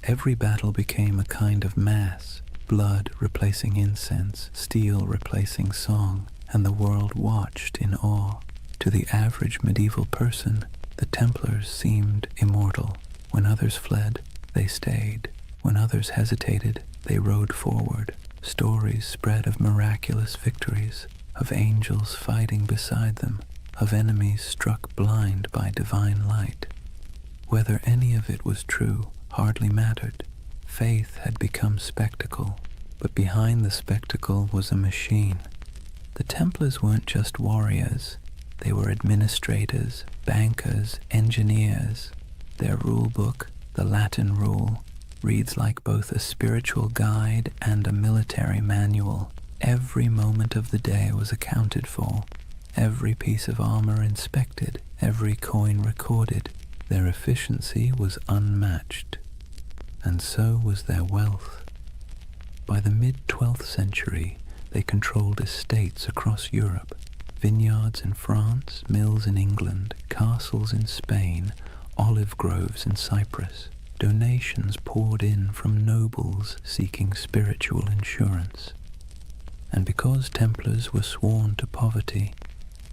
Every battle became a kind of mass, blood replacing incense, steel replacing song, and the world watched in awe. To the average medieval person, the Templars seemed immortal. When others fled, they stayed. When others hesitated, they rode forward. Stories spread of miraculous victories, of angels fighting beside them, of enemies struck blind by divine light. Whether any of it was true hardly mattered. Faith had become spectacle, but behind the spectacle was a machine. The Templars weren't just warriors. They were administrators, bankers, engineers. Their rule book, the Latin Rule, reads like both a spiritual guide and a military manual. Every moment of the day was accounted for, every piece of armor inspected, every coin recorded. Their efficiency was unmatched, and so was their wealth. By the mid-12th century, they controlled estates across Europe, vineyards in France, mills in England, castles in Spain, olive groves in Cyprus. donations poured in from nobles seeking spiritual insurance. And because Templars were sworn to poverty,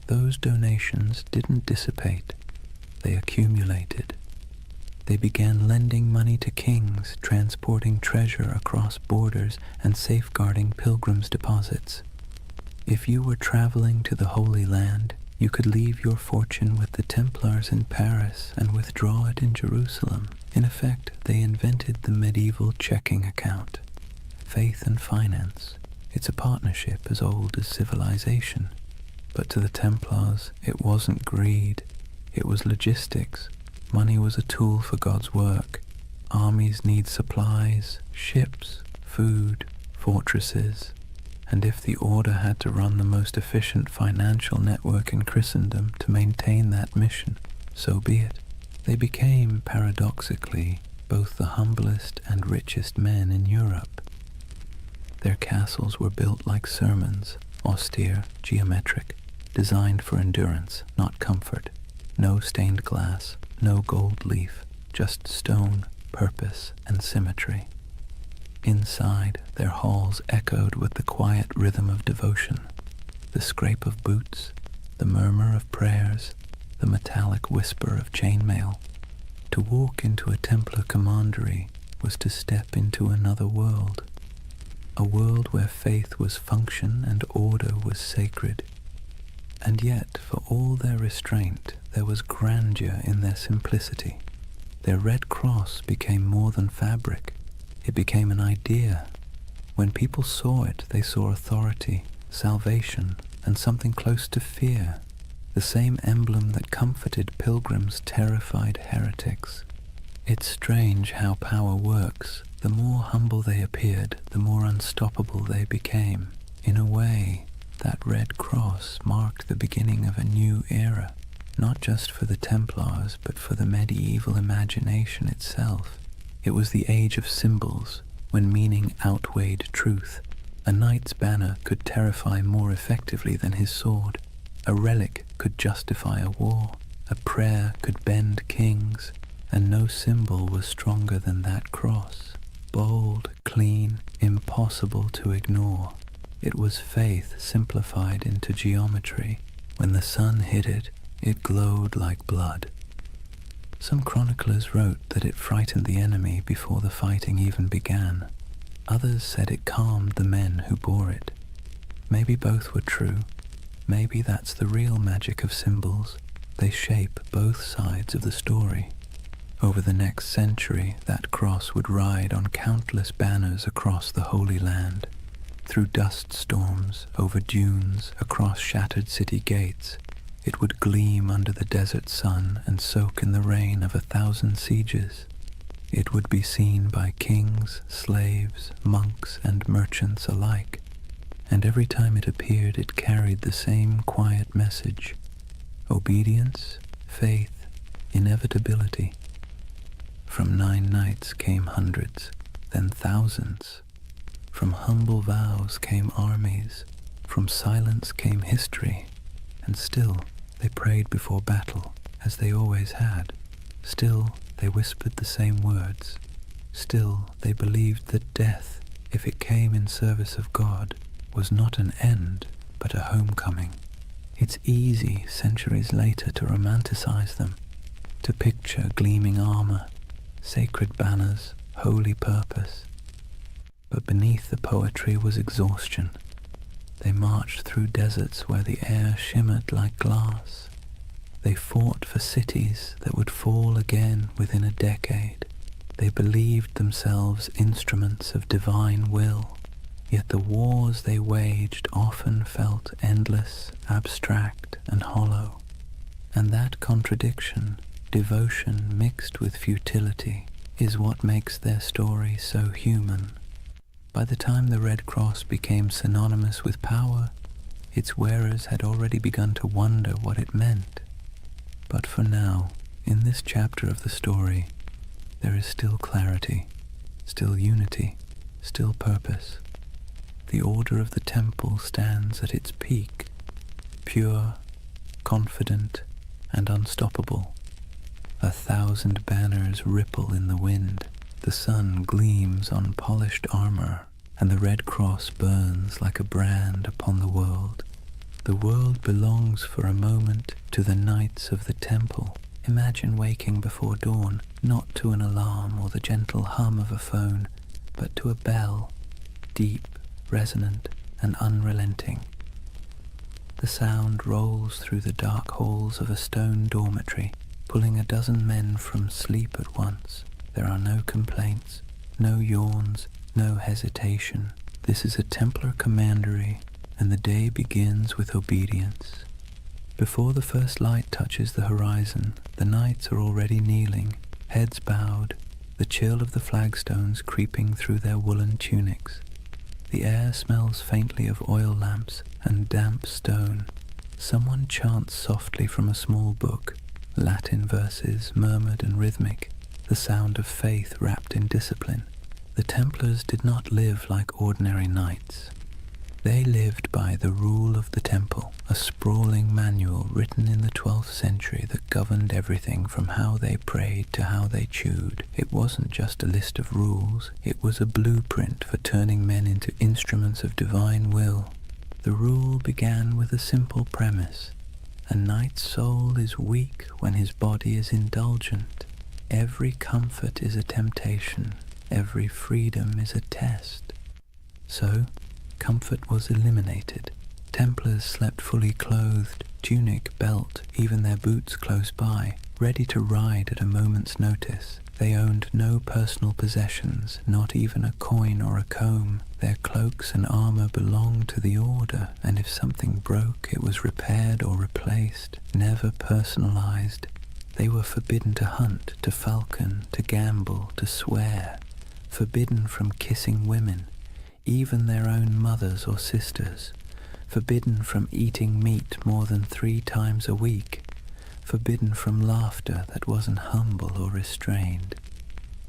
those donations didn't dissipate, they accumulated. They began lending money to kings, transporting treasure across borders, and safeguarding pilgrims' deposits. If you were traveling to the Holy Land, you could leave your fortune with the Templars in Paris and withdraw it in Jerusalem. In effect, they invented the medieval checking account. Faith and finance. It's a partnership as old as civilization. But to the Templars, it wasn't greed, it was logistics. Money was a tool for God's work. Armies need supplies, ships, food, fortresses. And if the order had to run the most efficient financial network in Christendom to maintain that mission, so be it. They became, paradoxically, both the humblest and richest men in Europe. Their castles were built like sermons, austere, geometric, designed for endurance, not comfort. No stained glass, no gold leaf, just stone, purpose, and symmetry. Inside, their halls echoed with the quiet rhythm of devotion, the scrape of boots, the murmur of prayers, the metallic whisper of chainmail. To walk into a Templar commandery was to step into another world, a world where faith was function and order was sacred. And yet, for all their restraint, there was grandeur in their simplicity. Their red cross became more than fabric. It became an idea. When people saw it, they saw authority, salvation, and something close to fear. The same emblem that comforted pilgrims terrified heretics. It's strange how power works. The more humble they appeared, the more unstoppable they became. In a way, that red cross marked the beginning of a new era, not just for the Templars, but for the medieval imagination itself. It was the age of symbols, when meaning outweighed truth. A knight's banner could terrify more effectively than his sword. A relic could justify a war. A prayer could bend kings, and no symbol was stronger than that cross. Bold, clean, impossible to ignore. It was faith simplified into geometry. When the sun hit it, it glowed like blood. Some chroniclers wrote that it frightened the enemy before the fighting even began. Others said it calmed the men who bore it. Maybe both were true. Maybe that's the real magic of symbols. They shape both sides of the story. Over the next century, that cross would ride on countless banners across the Holy Land. Through dust storms, over dunes, across shattered city gates, it would gleam under the desert sun and soak in the rain of 1,000 sieges. It would be seen by kings, slaves, monks, and merchants alike, and every time it appeared it carried the same quiet message: obedience, faith, inevitability. From 9 nights came hundreds, then thousands. From humble vows came armies, from silence came history, and still they prayed before battle, as they always had. Still they whispered the same words. Still they believed that death, if it came in service of God, was not an end, but a homecoming. It's easy, centuries later, to romanticize them, to picture gleaming armor, sacred banners, holy purpose. But beneath the poetry was exhaustion. They marched through deserts where the air shimmered like glass. They fought for cities that would fall again within a decade. They believed themselves instruments of divine will, yet the wars they waged often felt endless, abstract, and hollow. And that contradiction, devotion mixed with futility, is what makes their story so human. By the time the Red Cross became synonymous with power, its wearers had already begun to wonder what it meant. But for now, in this chapter of the story, there is still clarity, still unity, still purpose. The order of the temple stands at its peak, pure, confident, and unstoppable. 1,000 banners ripple in the wind. The sun gleams on polished armor, and the red cross burns like a brand upon the world. The world belongs for a moment to the knights of the temple. Imagine waking before dawn, not to an alarm or the gentle hum of a phone, but to a bell, deep, resonant, and unrelenting. The sound rolls through the dark halls of a stone dormitory, pulling a dozen men from sleep at once. There are no complaints, no yawns, no hesitation. This is a Templar commandery, and the day begins with obedience. Before the first light touches the horizon, the knights are already kneeling, heads bowed, the chill of the flagstones creeping through their woolen tunics. The air smells faintly of oil lamps and damp stone. Someone chants softly from a small book, Latin verses murmured and rhythmic, the sound of faith wrapped in discipline. The Templars did not live like ordinary knights. They lived by the rule of the temple, a sprawling manual written in the 12th century that governed everything from how they prayed to how they chewed. It wasn't just a list of rules, it was a blueprint for turning men into instruments of divine will. The rule began with a simple premise. A knight's soul is weak when his body is indulgent. Every comfort is a temptation, every freedom is a test. So, comfort was eliminated. Templars slept fully clothed, tunic, belt, even their boots close by, ready to ride at a moment's notice. They owned no personal possessions, not even a coin or a comb. Their cloaks and armor belonged to the order, and if something broke, it was repaired or replaced, never personalized. They were forbidden to hunt, to falcon, to gamble, to swear, forbidden from kissing women, even their own mothers or sisters, forbidden from eating meat more than 3 times a week, forbidden from laughter that wasn't humble or restrained.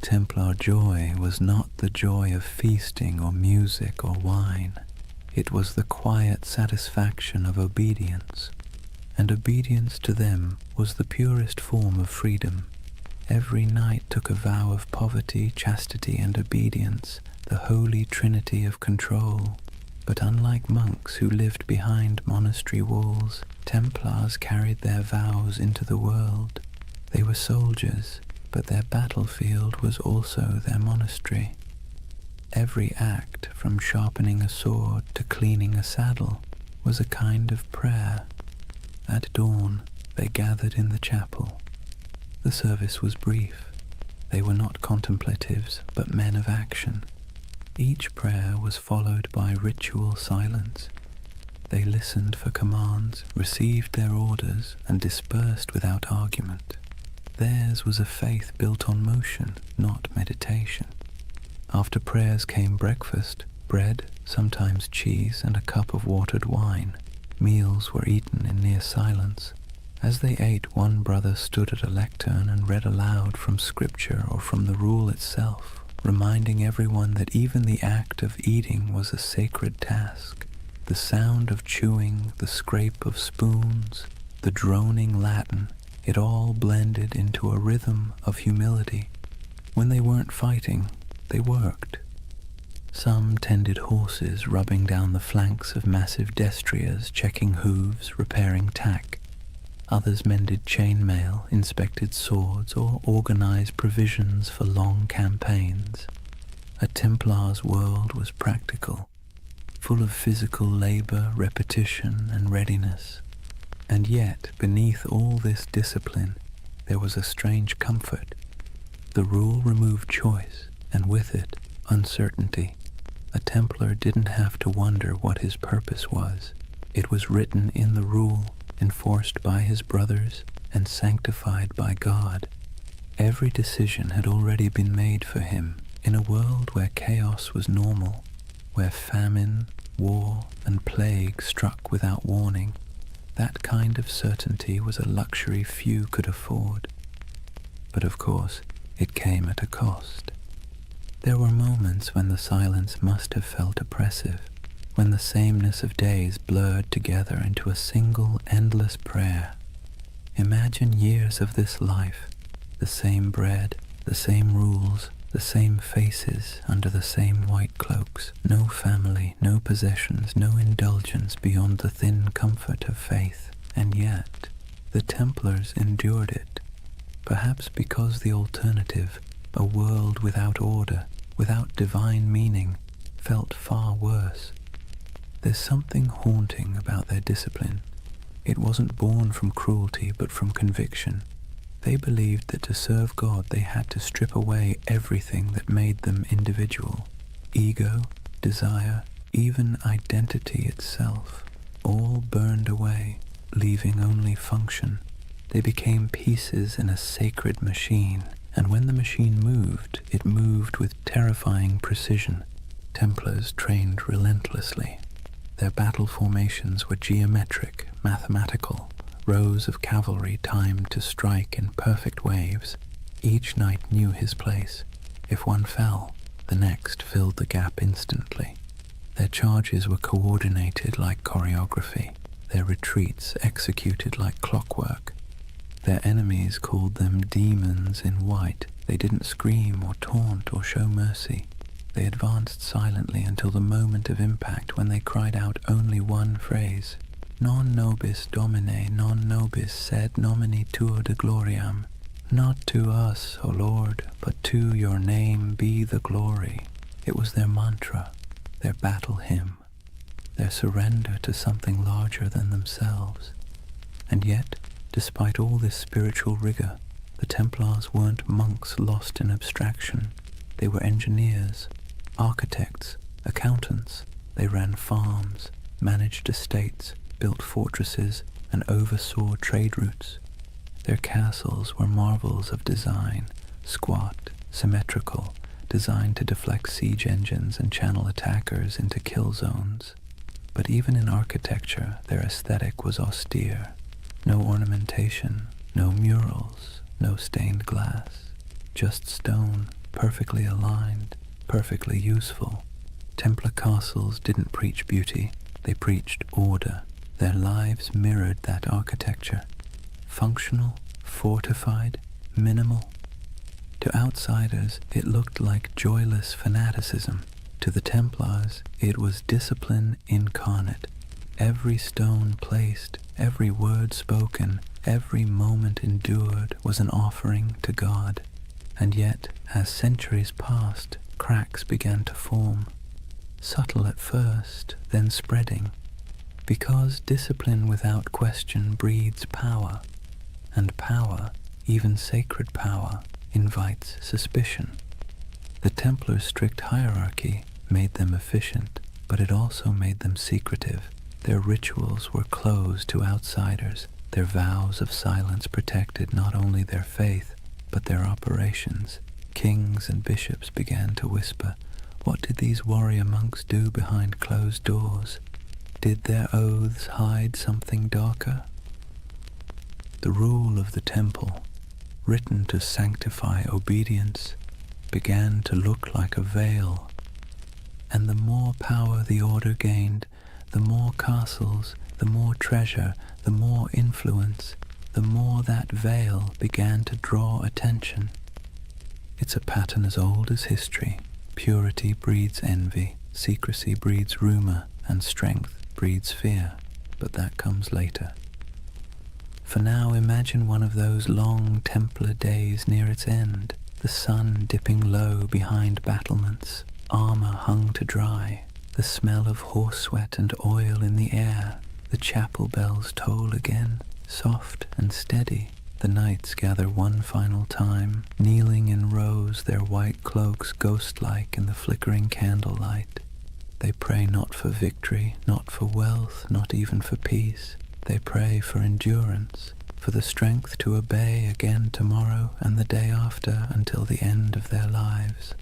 Templar joy was not the joy of feasting or music or wine. It was the quiet satisfaction of obedience, and obedience to them was the purest form of freedom. Every knight took a vow of poverty, chastity, and obedience, the holy trinity of control. But unlike monks who lived behind monastery walls, Templars carried their vows into the world. They were soldiers, but their battlefield was also their monastery. Every act, from sharpening a sword to cleaning a saddle, was a kind of prayer. At dawn, they gathered in the chapel. The service was brief. They were not contemplatives, but men of action. Each prayer was followed by ritual silence. They listened for commands, received their orders, and dispersed without argument. Theirs was a faith built on motion, not meditation. After prayers came breakfast, bread, sometimes cheese, and a cup of watered wine. Meals were eaten in near silence. As they ate, one brother stood at a lectern and read aloud from scripture or from the rule itself, reminding everyone that even the act of eating was a sacred task. The sound of chewing, the scrape of spoons, the droning Latin, it all blended into a rhythm of humility. When they weren't fighting, they worked. Some tended horses, rubbing down the flanks of massive destriers, checking hooves, repairing tack. Others mended chainmail, inspected swords, or organized provisions for long campaigns. A Templar's world was practical, full of physical labor, repetition, and readiness. And yet, beneath all this discipline, there was a strange comfort. The rule removed choice, and with it, uncertainty. A Templar didn't have to wonder what his purpose was. It was written in the rule, enforced by his brothers, and sanctified by God. Every decision had already been made for him. In a world where chaos was normal, where famine, war, and plague struck without warning, that kind of certainty was a luxury few could afford. But of course, it came at a cost. There were moments when the silence must have felt oppressive, when the sameness of days blurred together into a single endless prayer. Imagine years of this life, the same bread, the same rules, the same faces under the same white cloaks. No family, no possessions, no indulgence beyond the thin comfort of faith. And yet, the Templars endured it, perhaps because the alternative, a world without order, without divine meaning, felt far worse. There's something haunting about their discipline. It wasn't born from cruelty, but from conviction. They believed that to serve God they had to strip away everything that made them individual. Ego, desire, even identity itself, all burned away, leaving only function. They became pieces in a sacred machine, and when the machine moved, it moved with terrifying precision. Templars trained relentlessly. Their battle formations were geometric, mathematical, rows of cavalry timed to strike in perfect waves. Each knight knew his place. If one fell, the next filled the gap instantly. Their charges were coordinated like choreography, their retreats executed like clockwork. Their enemies called them demons in white. They didn't scream or taunt or show mercy. They advanced silently until the moment of impact, when they cried out only one phrase: Non nobis Domine, non nobis sed nomini tuo de gloriam. Not to us, O Lord, but to your name be the glory. It was their mantra, their battle hymn, their surrender to something larger than themselves. And yet, despite all this spiritual rigor, the Templars weren't monks lost in abstraction. They were engineers, architects, accountants. They ran farms, managed estates, built fortresses, and oversaw trade routes. Their castles were marvels of design, squat, symmetrical, designed to deflect siege engines and channel attackers into kill zones. But even in architecture, their aesthetic was austere. No ornamentation, no murals, no stained glass, just stone, perfectly aligned, perfectly useful. Templar castles didn't preach beauty, they preached order. Their lives mirrored that architecture. Functional, fortified, minimal. To outsiders, it looked like joyless fanaticism. To the Templars, it was discipline incarnate. Every stone placed, every word spoken, every moment endured was an offering to God. And yet, as centuries passed, cracks began to form. Subtle at first, then spreading. Because discipline without question breeds power, and power, even sacred power, invites suspicion. The Templars' strict hierarchy made them efficient, but it also made them secretive. Their rituals were closed to outsiders. Their vows of silence protected not only their faith, but their operations. Kings and bishops began to whisper, what did these warrior monks do behind closed doors? Did their oaths hide something darker? The rule of the temple, written to sanctify obedience, began to look like a veil. And the more power the order gained, the more castles, the more treasure, the more influence, the more that veil began to draw attention. It's a pattern as old as history. Purity breeds envy, secrecy breeds rumor, and strength breeds fear, but that comes later. For now, imagine one of those long Templar days near its end, the sun dipping low behind battlements, armor hung to dry, the smell of horse sweat and oil in the air. The chapel bells toll again, soft and steady. The knights gather one final time, kneeling in rows, their white cloaks ghost-like in the flickering candlelight. They pray not for victory, not for wealth, not even for peace. They pray for endurance, for the strength to obey again tomorrow and the day after until the end of their lives.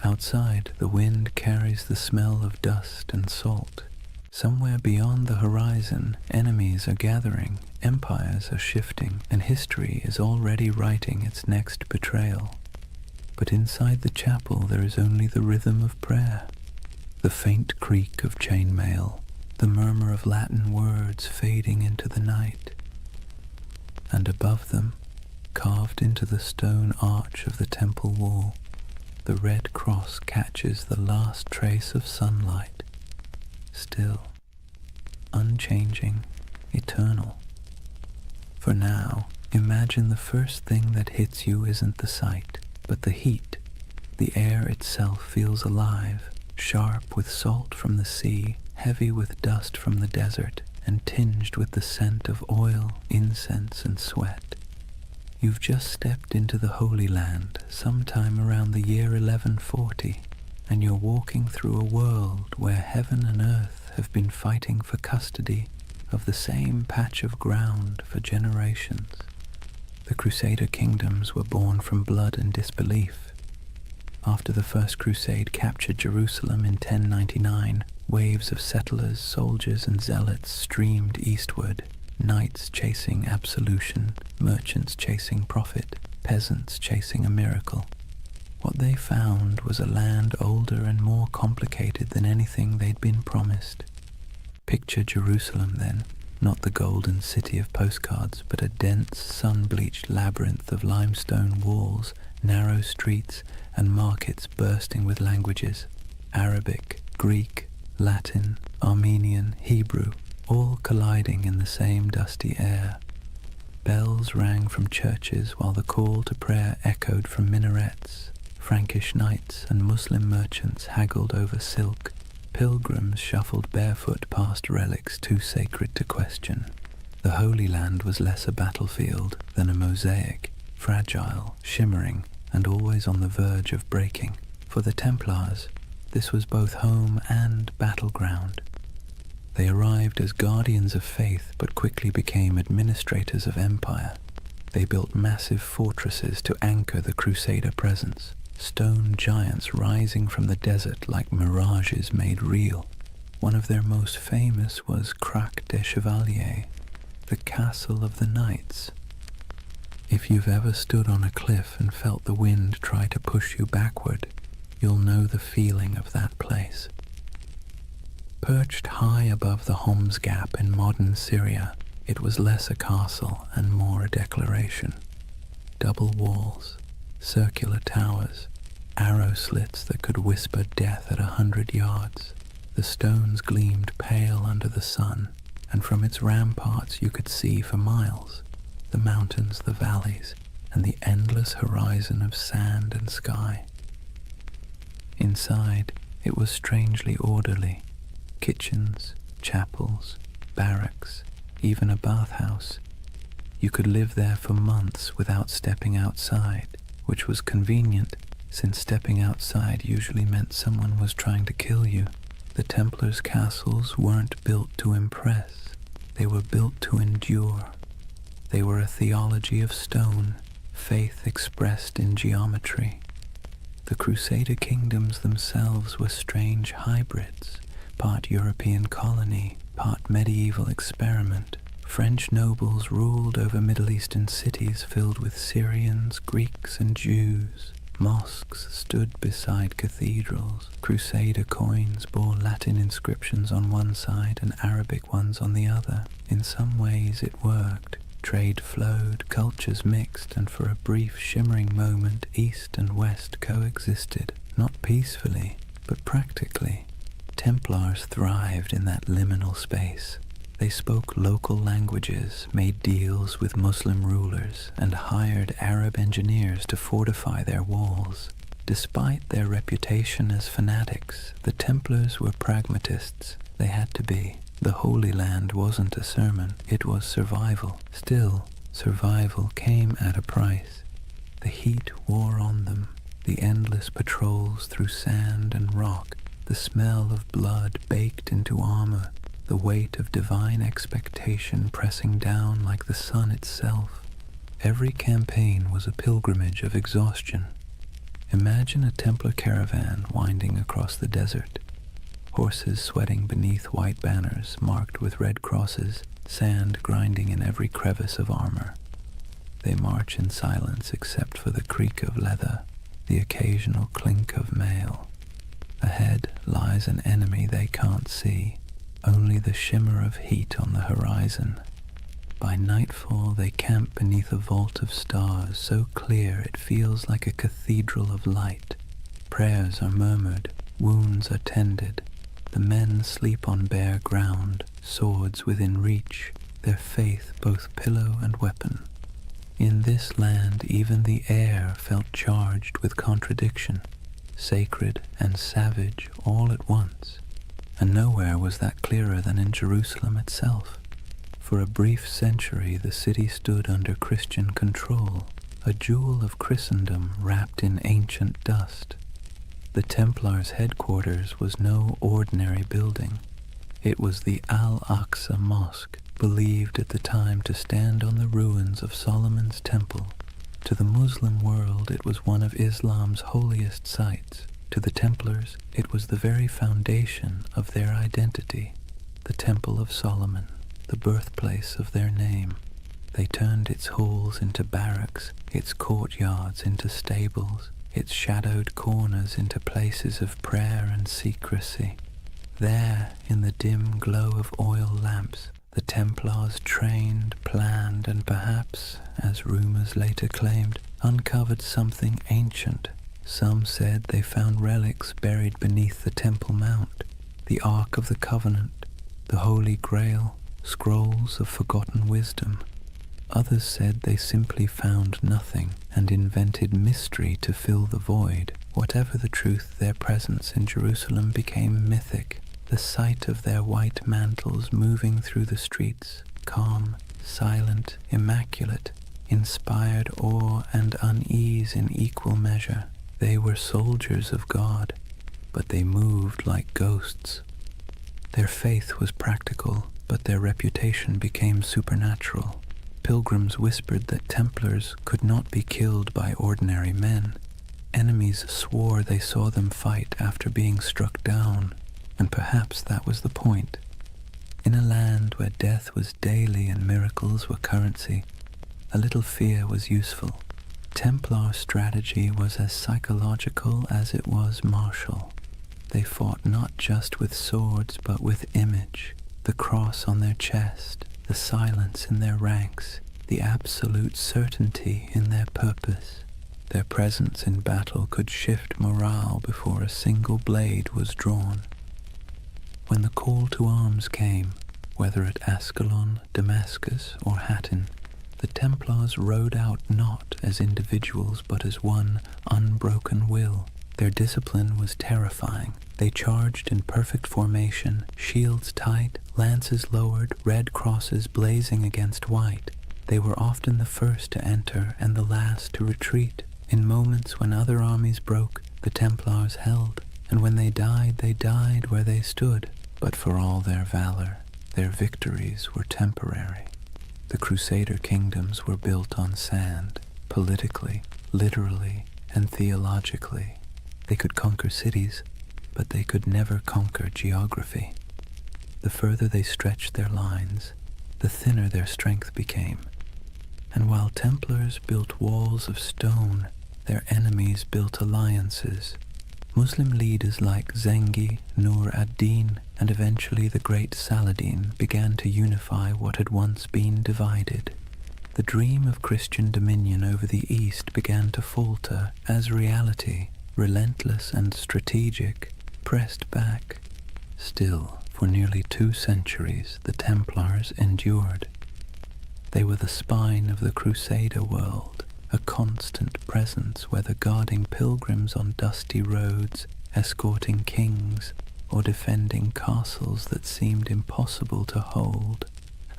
Outside, the wind carries the smell of dust and salt. Somewhere beyond the horizon, enemies are gathering, empires are shifting, and history is already writing its next betrayal. But inside the chapel there is only the rhythm of prayer, the faint creak of chainmail, the murmur of Latin words fading into the night. And above them, carved into the stone arch of the temple wall, the red cross catches the last trace of sunlight, still, unchanging, eternal. For now, imagine the first thing that hits you isn't the sight, but the heat. The air itself feels alive, sharp with salt from the sea, heavy with dust from the desert, and tinged with the scent of oil, incense, and sweat. You've just stepped into the Holy Land sometime around the year 1140, and you're walking through a world where heaven and earth have been fighting for custody of the same patch of ground for generations. The Crusader kingdoms were born from blood and disbelief. After the First Crusade captured Jerusalem in 1099, waves of settlers, soldiers, and zealots streamed eastward, knights chasing absolution, merchants chasing profit, peasants chasing a miracle. What they found was a land older and more complicated than anything they'd been promised. Picture Jerusalem then, not the golden city of postcards, but a dense, sun-bleached labyrinth of limestone walls, narrow streets, and markets bursting with languages: Arabic, Greek, Latin, Armenian, Hebrew, all colliding in the same dusty air. Bells rang from churches while the call to prayer echoed from minarets. Frankish knights and Muslim merchants haggled over silk. Pilgrims shuffled barefoot past relics too sacred to question. The Holy Land was less a battlefield than a mosaic, fragile, shimmering, and always on the verge of breaking. For the Templars, this was both home and battleground. They arrived as guardians of faith but quickly became administrators of empire. They built massive fortresses to anchor the Crusader presence, stone giants rising from the desert like mirages made real. One of their most famous was Crac des Chevaliers, the castle of the knights. If you've ever stood on a cliff and felt the wind try to push you backward, you'll know the feeling of that place. Perched high above the Homs Gap in modern Syria, it was less a castle and more a declaration. Double walls, circular towers, arrow slits that could whisper death at 100 yards. The stones gleamed pale under the sun, and from its ramparts you could see for miles the mountains, the valleys, and the endless horizon of sand and sky. Inside, it was strangely orderly. Kitchens, chapels, barracks, even a bathhouse. You could live there for months without stepping outside, which was convenient, since stepping outside usually meant someone was trying to kill you. The Templars' castles weren't built to impress, they were built to endure. They were a theology of stone, faith expressed in geometry. The Crusader kingdoms themselves were strange hybrids, part European colony, part medieval experiment. French nobles ruled over Middle Eastern cities filled with Syrians, Greeks, and Jews. Mosques stood beside cathedrals. Crusader coins bore Latin inscriptions on one side and Arabic ones on the other. In some ways it worked. Trade flowed, cultures mixed, and for a brief shimmering moment East and West coexisted, not peacefully, but practically. Templars thrived in that liminal space. They spoke local languages, made deals with Muslim rulers, and hired Arab engineers to fortify their walls. Despite their reputation as fanatics, the Templars were pragmatists. They had to be. The Holy Land wasn't a sermon, it was survival. Still, survival came at a price. The heat wore on them, the endless patrols through sand and rock, the smell of blood baked into armor, the weight of divine expectation pressing down like the sun itself. Every campaign was a pilgrimage of exhaustion. Imagine a Templar caravan winding across the desert. Horses sweating beneath white banners marked with red crosses, sand grinding in every crevice of armor. They march in silence except for the creak of leather, the occasional clink of mail. Ahead lies an enemy they can't see, only the shimmer of heat on the horizon. By nightfall they camp beneath a vault of stars so clear it feels like a cathedral of light. Prayers are murmured, wounds are tended. The men sleep on bare ground, swords within reach, their faith both pillow and weapon. In this land even the air felt charged with contradiction, sacred and savage all at once, and nowhere was that clearer than in Jerusalem itself. For a brief century the city stood under Christian control, a jewel of Christendom wrapped in ancient dust. The Templars' headquarters was no ordinary building. It was the Al-Aqsa Mosque, believed at the time to stand on the ruins of Solomon's Temple. To the Muslim world it was one of Islam's holiest sites. To the Templars it was the very foundation of their identity, the Temple of Solomon, the birthplace of their name. They turned its halls into barracks, its courtyards into stables, its shadowed corners into places of prayer and secrecy. There, in the dim glow of oil lamps, the Templars trained, planned, and perhaps, as rumors later claimed, uncovered something ancient. Some said they found relics buried beneath the Temple Mount, the Ark of the Covenant, the Holy Grail, scrolls of forgotten wisdom. Others said they simply found nothing and invented mystery to fill the void. Whatever the truth, their presence in Jerusalem became mythic. The sight of their white mantles moving through the streets, calm, silent, immaculate, inspired awe and unease in equal measure. They were soldiers of God, but they moved like ghosts. Their faith was practical, but their reputation became supernatural. Pilgrims whispered that Templars could not be killed by ordinary men. Enemies swore they saw them fight after being struck down, and perhaps that was the point. In a land where death was daily and miracles were currency, a little fear was useful. Templar strategy was as psychological as it was martial. They fought not just with swords but with image, the cross on their chest, the silence in their ranks, the absolute certainty in their purpose. Their presence in battle could shift morale before a single blade was drawn. When the call to arms came, whether at Ascalon, Damascus, or Hattin, the Templars rode out not as individuals but as one unbroken will. Their discipline was terrifying. They charged in perfect formation, shields tight, lances lowered, red crosses blazing against white. They were often the first to enter and the last to retreat. In moments when other armies broke, the Templars held, and when they died where they stood. But for all their valor, their victories were temporary. The Crusader kingdoms were built on sand, politically, literally, and theologically. They could conquer cities, but they could never conquer geography. The further they stretched their lines, the thinner their strength became. And while Templars built walls of stone, their enemies built alliances. Muslim leaders like Zengi, Nur ad-Din, and eventually the great Saladin began to unify what had once been divided. The dream of Christian dominion over the East began to falter as reality, relentless and strategic, pressed back. Still, for nearly 2 centuries, the Templars endured. They were the spine of the Crusader world, a constant presence whether guarding pilgrims on dusty roads, escorting kings, or defending castles that seemed impossible to hold.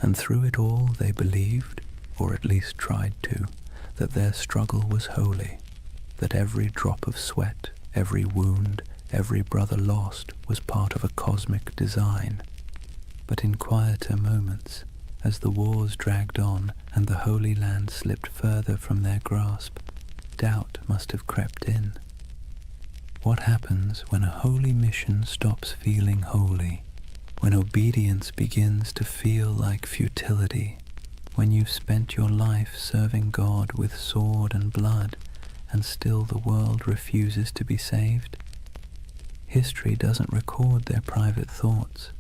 And through it all they believed, or at least tried to, that their struggle was holy, that every drop of sweat, every wound, every brother lost was part of a cosmic design. But in quieter moments, as the wars dragged on and the Holy Land slipped further from their grasp, doubt must have crept in. What happens when a holy mission stops feeling holy? When obedience begins to feel like futility? When you've spent your life serving God with sword and blood, and still the world refuses to be saved? History doesn't record their private thoughts,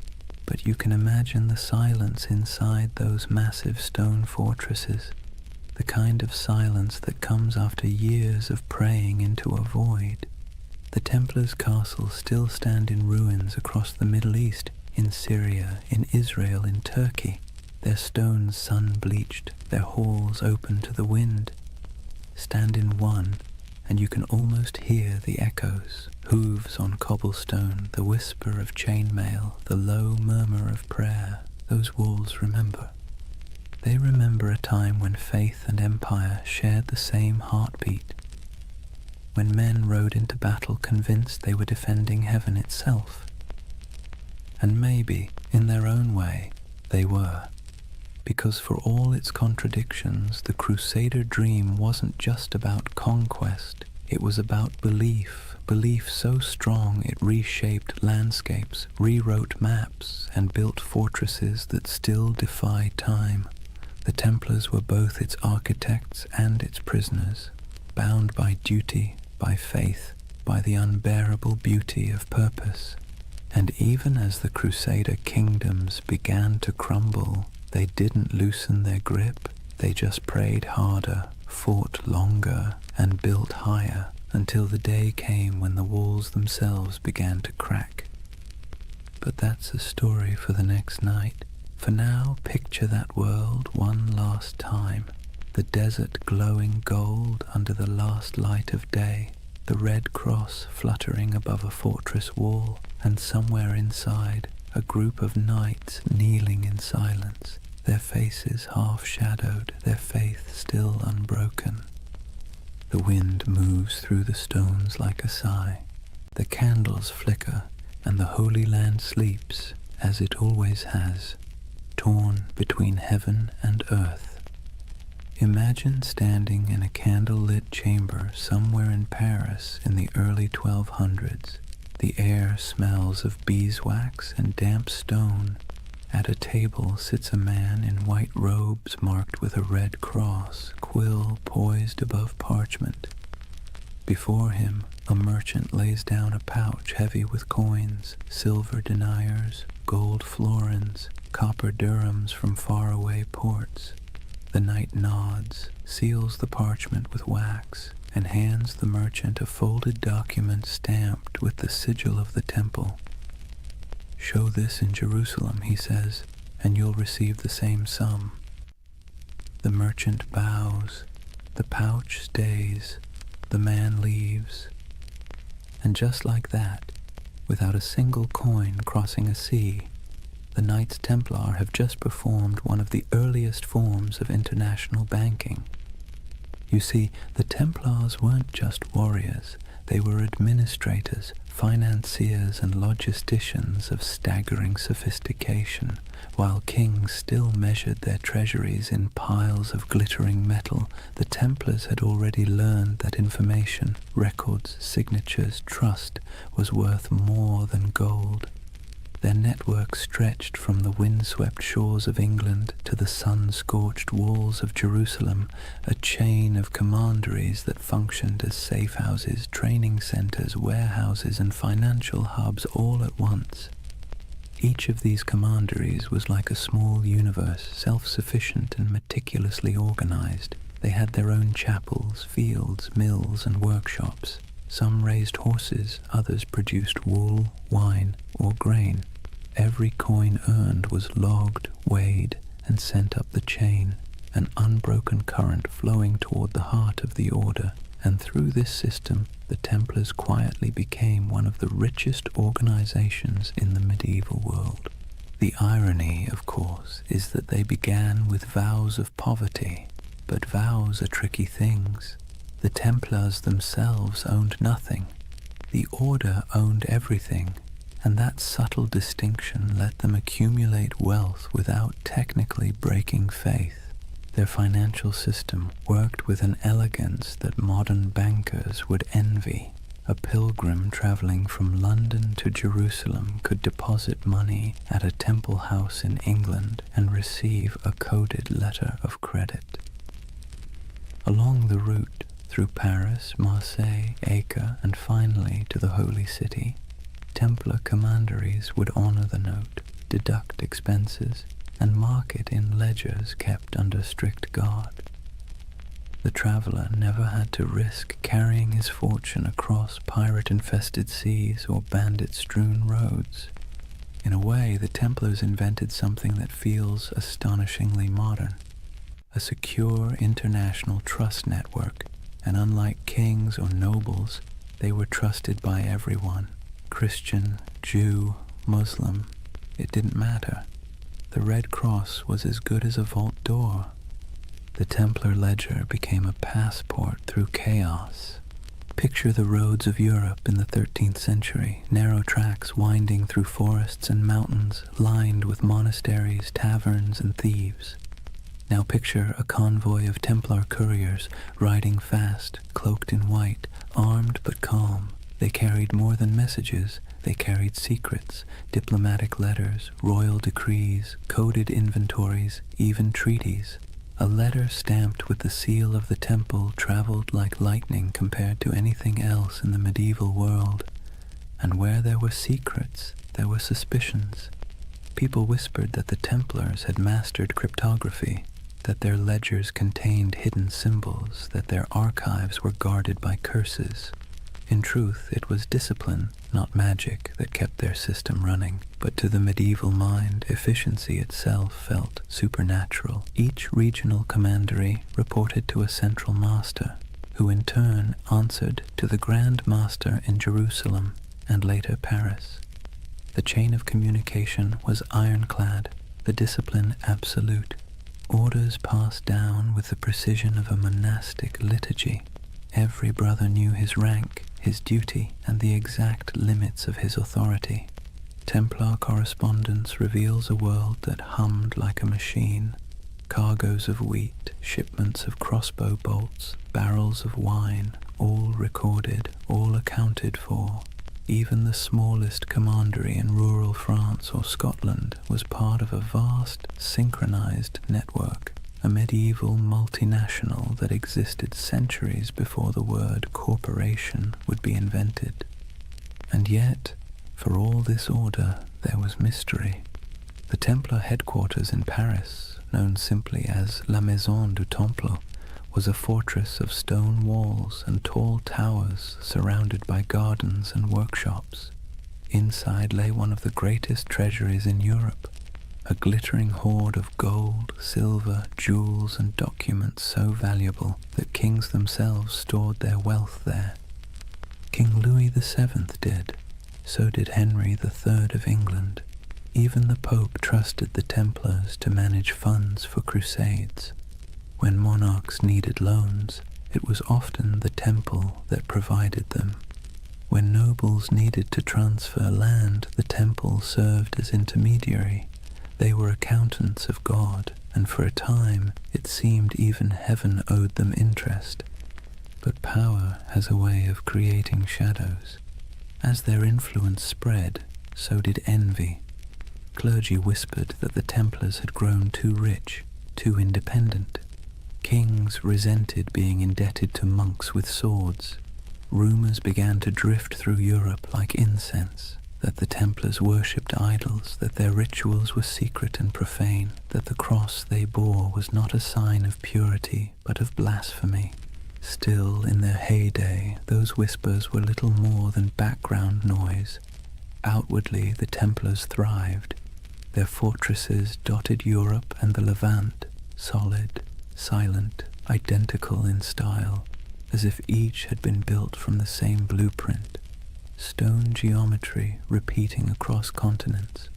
but you can imagine the silence inside those massive stone fortresses, the kind of silence that comes after years of praying into a void. The Templars' castles still stand in ruins across the Middle East, in Syria, in Israel, in Turkey, their stones sun-bleached, their halls open to the wind. Stand in one, and you can almost hear the echoes, hooves on cobblestone, the whisper of chainmail, the low murmur of prayer. Those walls remember. They remember a time when faith and empire shared the same heartbeat, when men rode into battle convinced they were defending heaven itself. And maybe, in their own way, they were. Because for all its contradictions, the Crusader dream wasn't just about conquest, it was about belief, belief so strong it reshaped landscapes, rewrote maps, and built fortresses that still defy time. The Templars were both its architects and its prisoners, bound by duty, by faith, by the unbearable beauty of purpose. And even as the Crusader kingdoms began to crumble, they didn't loosen their grip, they just prayed harder, fought longer, and built higher, until the day came when the walls themselves began to crack. But that's a story for the next night. For now, picture that world one last time, the desert glowing gold under the last light of day, the red cross fluttering above a fortress wall, and somewhere inside, a group of knights kneeling in silence, their faces half-shadowed, their faith still unbroken. The wind moves through the stones like a sigh. The candles flicker, and the Holy Land sleeps, as it always has, torn between heaven and earth. Imagine standing in a candle-lit chamber somewhere in Paris in the early 1200s. The air smells of beeswax and damp stone. At a table sits a man in white robes marked with a red cross, quill poised above parchment. Before him, a merchant lays down a pouch heavy with coins, silver deniers, gold florins, copper dirhams from faraway ports. The knight nods, seals the parchment with wax, and hands the merchant a folded document stamped with the sigil of the temple. "Show this in Jerusalem," he says, "and you'll receive the same sum." The merchant bows, the pouch stays, the man leaves. And just like that, without a single coin crossing a sea, the Knights Templar have just performed one of the earliest forms of international banking. You see, the Templars weren't just warriors, they were administrators, financiers and logisticians of staggering sophistication. While kings still measured their treasuries in piles of glittering metal, the Templars had already learned that information, records, signatures, trust was worth more than gold. Their network stretched from the wind-swept shores of England to the sun-scorched walls of Jerusalem, a chain of commanderies that functioned as safe houses, training centers, warehouses, and financial hubs all at once. Each of these commanderies was like a small universe, self-sufficient and meticulously organized. They had their own chapels, fields, mills, and workshops. Some raised horses, others produced wool, wine, or grain. Every coin earned was logged, weighed, and sent up the chain, an unbroken current flowing toward the heart of the order. And through this system, the Templars quietly became one of the richest organizations in the medieval world. The irony, of course, is that they began with vows of poverty, but vows are tricky things. The Templars themselves owned nothing. The order owned everything, and that subtle distinction let them accumulate wealth without technically breaking faith. Their financial system worked with an elegance that modern bankers would envy. A pilgrim traveling from London to Jerusalem could deposit money at a temple house in England and receive a coded letter of credit. Along the route, through Paris, Marseille, Acre, and finally to the Holy City, Templar commanderies would honor the note. deduct expenses and mark it in ledgers kept under strict guard. The traveler never had to risk carrying his fortune across pirate-infested seas or bandit-strewn roads. In a way, the Templars invented something that feels astonishingly modern, a secure international trust network, and unlike kings or nobles, they were trusted by everyone. Christian, Jew, Muslim, it didn't matter. The Red Cross was as good as a vault door. The Templar ledger became a passport through chaos. Picture the roads of Europe in the 13th century, narrow tracks winding through forests and mountains, lined with monasteries, taverns, and thieves. Now picture a convoy of Templar couriers riding fast, cloaked in white, armed but calm. They carried more than messages. They carried secrets, diplomatic letters, royal decrees, coded inventories, even treaties. A letter stamped with the seal of the temple traveled like lightning compared to anything else in the medieval world. And where there were secrets, there were suspicions. People whispered that the Templars had mastered cryptography, that their ledgers contained hidden symbols, that their archives were guarded by curses. In truth, it was discipline, not magic, that kept their system running. But to the medieval mind, efficiency itself felt supernatural. Each regional commandery reported to a central master, who in turn answered to the Grand Master in Jerusalem and later Paris. The chain of communication was ironclad, the discipline absolute. Orders passed down with the precision of a monastic liturgy. Every brother knew his rank, his duty, and the exact limits of his authority. Templar correspondence reveals a world that hummed like a machine. Cargoes of wheat, shipments of crossbow bolts, barrels of wine, all recorded, all accounted for. Even the smallest commandery in rural France or Scotland was part of a vast, synchronized network, a medieval multinational that existed centuries before the word corporation would be invented. And yet, for all this order, there was mystery. The Templar headquarters in Paris, known simply as La Maison du Temple, was a fortress of stone walls and tall towers surrounded by gardens and workshops. Inside lay one of the greatest treasuries in Europe, a glittering hoard of gold, silver, jewels, and documents so valuable that kings themselves stored their wealth there. King Louis VII did. So did Henry III of England. Even the Pope trusted the Templars to manage funds for crusades. When monarchs needed loans, it was often the temple that provided them. When nobles needed to transfer land, the temple served as intermediary. They were accountants of God, and for a time it seemed even heaven owed them interest. But power has a way of creating shadows. As their influence spread, so did envy. Clergy whispered that the Templars had grown too rich, too independent. Kings resented being indebted to monks with swords. Rumors began to drift through Europe like incense, that the Templars worshipped idols, that their rituals were secret and profane, that the cross they bore was not a sign of purity, but of blasphemy. Still, in their heyday, those whispers were little more than background noise. Outwardly, the Templars thrived. Their fortresses dotted Europe and the Levant, solid, silent, identical in style, as if each had been built from the same blueprint. Stone geometry repeating across continents.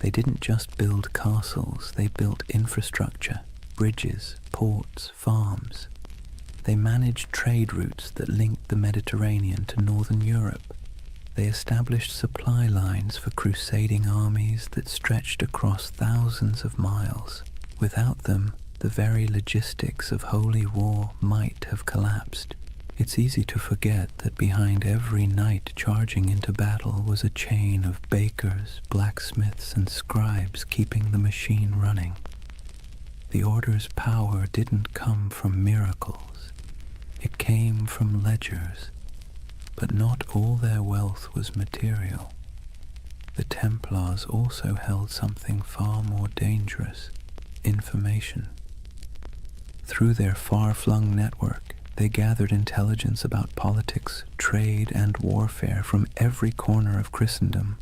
They didn't just build castles, they built infrastructure, bridges, ports, farms. They managed trade routes that linked the Mediterranean to northern Europe. They established supply lines for crusading armies that stretched across thousands of miles. Without them, the very logistics of holy war might have collapsed. It's easy to forget that behind every knight charging into battle was a chain of bakers, blacksmiths, and scribes keeping the machine running. The Order's power didn't come from miracles. It came from ledgers, but not all their wealth was material. the Templars also held something far more dangerous: information. Through their far-flung network, they gathered intelligence about politics, trade, and warfare from every corner of Christendom.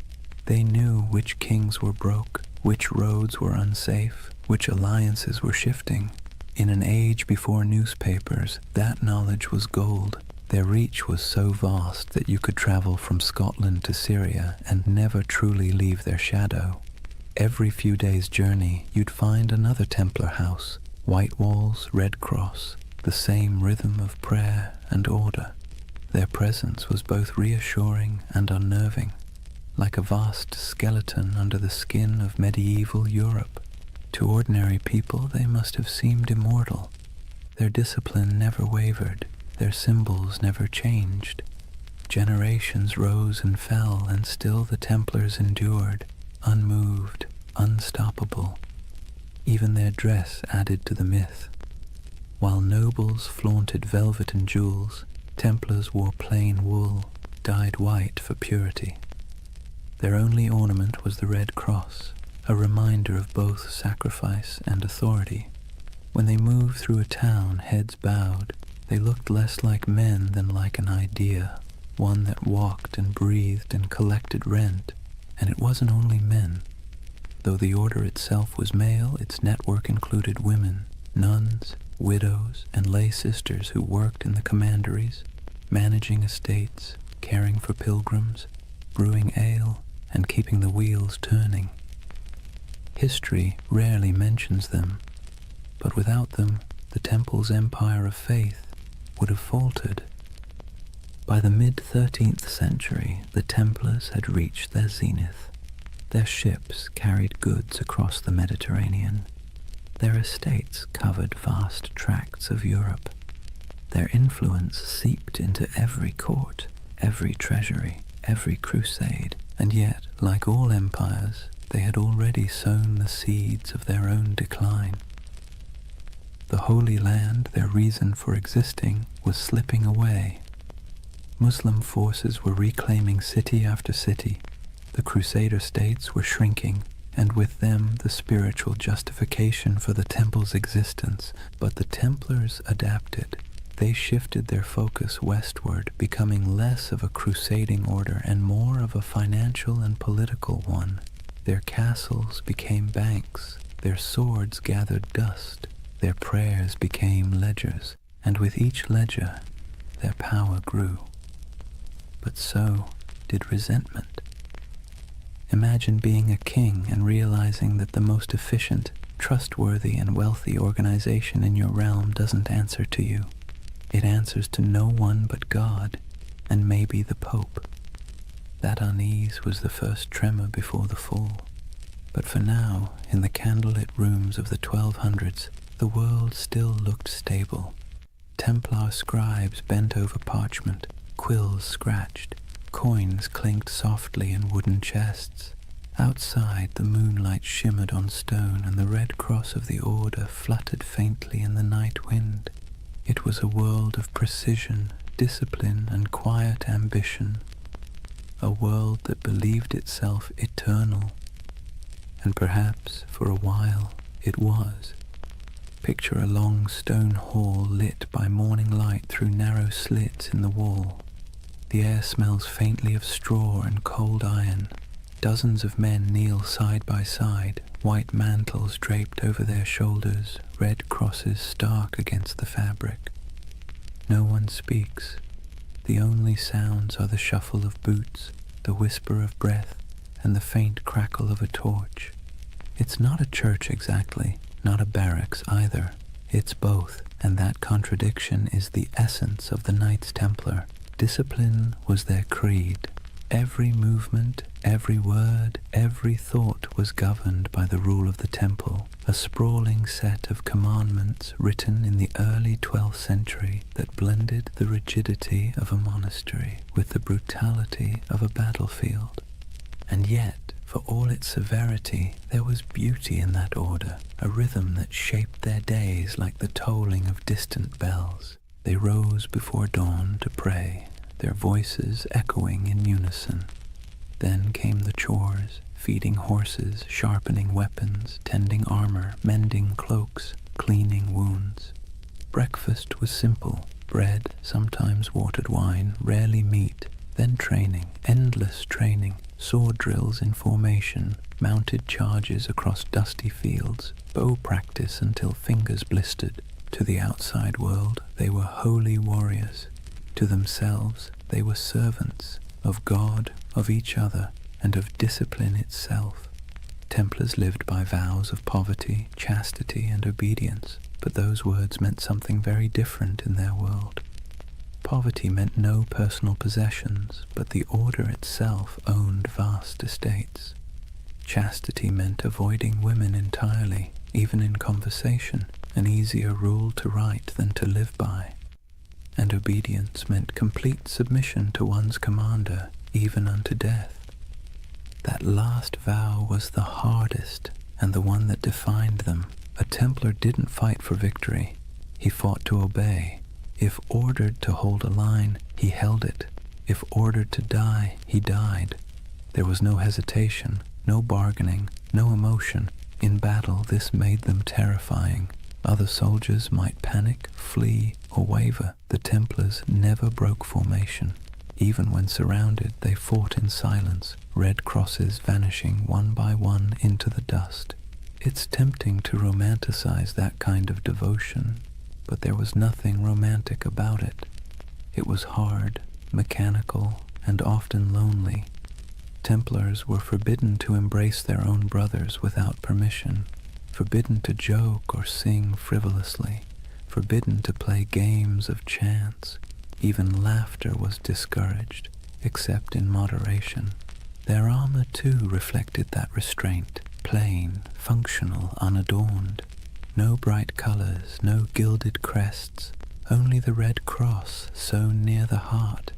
They knew which kings were broke, which roads were unsafe, which alliances were shifting. In an age before newspapers, that knowledge was gold. Their reach was so vast that you could travel from Scotland to Syria and never truly leave their shadow. Every few days' journey, you'd find another Templar house, white walls, red cross, the same rhythm of prayer and order. Their presence was both reassuring and unnerving, like a vast skeleton under the skin of medieval Europe. To ordinary people, they must have seemed immortal. Their discipline never wavered, their symbols never changed. Generations rose and fell, and still the Templars endured, unmoved, unstoppable. Even their dress added to the myth. While nobles flaunted velvet and jewels, Templars wore plain wool, dyed white for purity. Their only ornament was the red cross, a reminder of both sacrifice and authority. When they moved through a town, heads bowed, they looked less like men than like an idea, one that walked and breathed and collected rent. And it wasn't only men. Though the order itself was male, its network included women, nuns, widows, and lay sisters who worked in the commanderies, managing estates, caring for pilgrims, brewing ale, and keeping the wheels turning. History rarely mentions them, but without them, the Temple's empire of faith would have faltered. By the mid-13th century, the Templars had reached their zenith. Their ships carried goods across the Mediterranean. Their estates covered vast tracts of Europe. Their influence seeped into every court, every treasury, every crusade, and yet, like all empires, they had already sown the seeds of their own decline. The Holy Land, their reason for existing, was slipping away. Muslim forces were reclaiming city after city. The Crusader states were shrinking, and with them the spiritual justification for the Temple's existence. But the Templars adapted. They shifted their focus westward, becoming less of a crusading order and more of a financial and political one. Their castles became banks, their swords gathered dust, their prayers became ledgers, and with each ledger their power grew. But so did resentment. Imagine being a king and realizing that the most efficient, trustworthy, and wealthy organization in your realm doesn't answer to you. It answers to no one but God, and maybe the Pope. That unease was the first tremor before the fall. But for now, in the candlelit rooms of the 1200s, the world still looked stable. Templar scribes bent over parchment, quills scratched, coins clinked softly in wooden chests. Outside, the moonlight shimmered on stone, and the red cross of the order fluttered faintly in the night wind. It was a world of precision, discipline, and quiet ambition. A world that believed itself eternal. And perhaps, for a while, it was. Picture a long stone hall lit by morning light through narrow slits in the wall. The air smells faintly of straw and cold iron. Dozens of men kneel side by side, white mantles draped over their shoulders, red crosses stark against the fabric. No one speaks. The only sounds are the shuffle of boots, the whisper of breath, and the faint crackle of a torch. It's not a church exactly, not a barracks either. It's both, and that contradiction is the essence of the Knights Templar. Discipline was their creed. Every movement, every word, every thought was governed by the rule of the temple, a sprawling set of commandments written in the early 12th century that blended the rigidity of a monastery with the brutality of a battlefield. And yet, for all its severity, there was beauty in that order, a rhythm that shaped their days like the tolling of distant bells. They rose before dawn to pray, their voices echoing in unison. Then came the chores, feeding horses, sharpening weapons, tending armor, mending cloaks, cleaning wounds. Breakfast was simple: bread, sometimes watered wine, rarely meat. Then training, endless training, sword drills in formation, mounted charges across dusty fields, bow practice until fingers blistered. To the outside world, they were holy warriors. To themselves, they were servants of God, of each other, and of discipline itself. Templars lived by vows of poverty, chastity, and obedience, but those words meant something very different in their world. Poverty meant no personal possessions, but the order itself owned vast estates. Chastity meant avoiding women entirely, even in conversation, an easier rule to write than to live by. And obedience meant complete submission to one's commander, even unto death. That last vow was the hardest and the one that defined them. A Templar didn't fight for victory. He fought to obey. If ordered to hold a line, he held it. If ordered to die, he died. There was no hesitation, no bargaining, no emotion. In battle, this made them terrifying. Other soldiers might panic, flee, or waver. The Templars never broke formation. Even when surrounded, they fought in silence, red crosses vanishing one by one into the dust. It's tempting to romanticize that kind of devotion, but there was nothing romantic about it. It was hard, mechanical, and often lonely. Templars were forbidden to embrace their own brothers without permission, forbidden to joke or sing frivolously, forbidden to play games of chance. Even laughter was discouraged, except in moderation. Their armor, too, reflected that restraint, plain, functional, unadorned. No bright colors, no gilded crests, only the red cross sewn near the heart.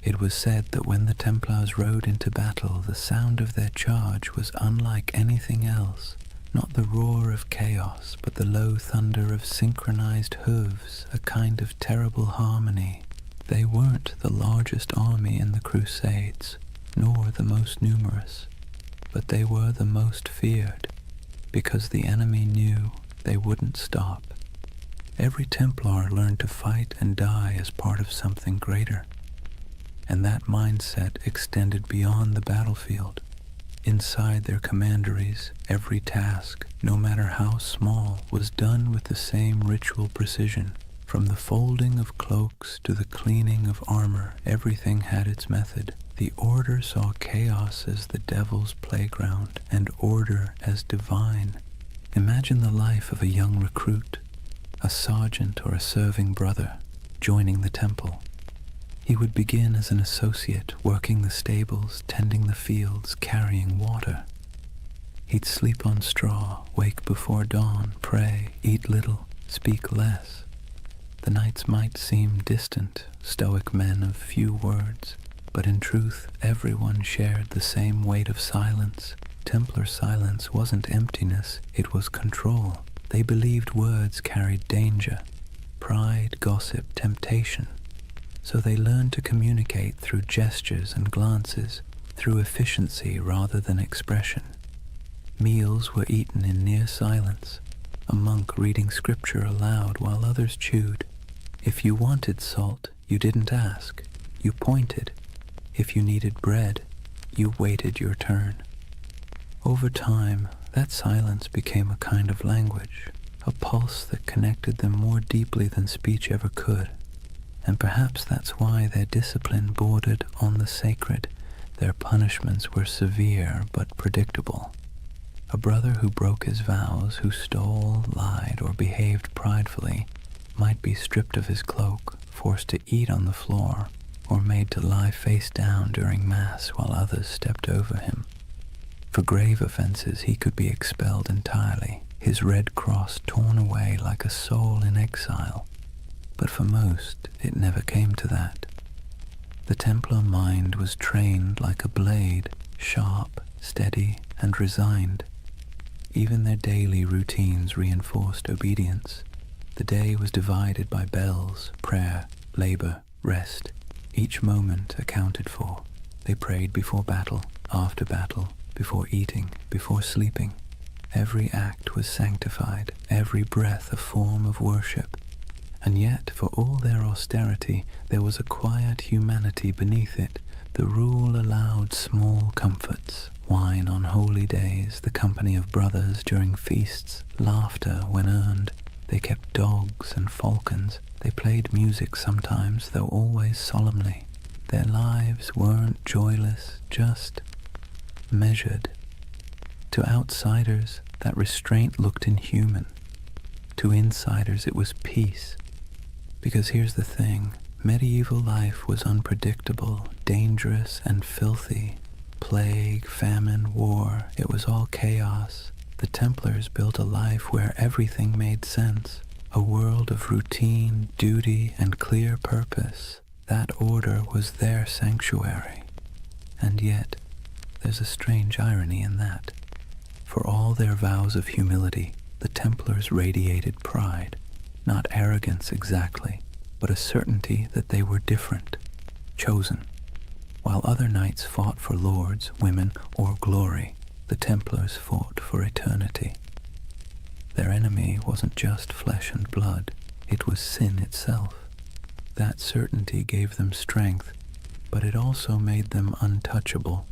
It was said that when the Templars rode into battle, the sound of their charge was unlike anything else. Not the roar of chaos, but the low thunder of synchronized hooves, a kind of terrible harmony. They weren't the largest army in the Crusades, nor the most numerous, but they were the most feared, because the enemy knew they wouldn't stop. Every Templar learned to fight and die as part of something greater, and that mindset extended beyond the battlefield. Inside their commanderies, every task, no matter how small, was done with the same ritual precision. From the folding of cloaks to the cleaning of armor, everything had its method. The order saw chaos as the devil's playground, and order as divine. Imagine the life of a young recruit, a sergeant or a serving brother, joining the temple. He would begin as an associate, working the stables, tending the fields, carrying water. He'd sleep on straw, wake before dawn, pray, eat little, speak less. The nights might seem distant, stoic men of few words, but in truth everyone shared the same weight of silence. Templar silence wasn't emptiness, it was control. They believed words carried danger, pride, gossip, temptation. So they learned to communicate through gestures and glances, through efficiency rather than expression. Meals were eaten in near silence, a monk reading scripture aloud while others chewed. If you wanted salt, you didn't ask, you pointed. If you needed bread, you waited your turn. Over time, that silence became a kind of language, a pulse that connected them more deeply than speech ever could. And perhaps that's why their discipline bordered on the sacred. Their punishments were severe but predictable. A brother who broke his vows, who stole, lied, or behaved pridefully, might be stripped of his cloak, forced to eat on the floor, or made to lie face down during Mass while others stepped over him. For grave offenses, he could be expelled entirely, his red cross torn away like a soul in exile. But for most, it never came to that. The Templar mind was trained like a blade, sharp, steady, and resigned. Even their daily routines reinforced obedience. The day was divided by bells, prayer, labor, rest, each moment accounted for. They prayed before battle, after battle, before eating, before sleeping. Every act was sanctified, every breath a form of worship. And yet, for all their austerity, there was a quiet humanity beneath it. The rule allowed small comforts, wine on holy days, the company of brothers during feasts, laughter when earned. They kept dogs and falcons. They played music sometimes, though always solemnly. Their lives weren't joyless, just measured. To outsiders, that restraint looked inhuman. To insiders, it was peace. Because here's the thing, medieval life was unpredictable, dangerous, and filthy. Plague, famine, war, it was all chaos. The Templars built a life where everything made sense, a world of routine, duty, and clear purpose. That order was their sanctuary. And yet, there's a strange irony in that. For all their vows of humility, the Templars radiated pride. Not arrogance exactly, but a certainty that they were different, chosen. While other knights fought for lords, women, or glory, the Templars fought for eternity. Their enemy wasn't just flesh and blood, it was sin itself. That certainty gave them strength, but it also made them untouchable.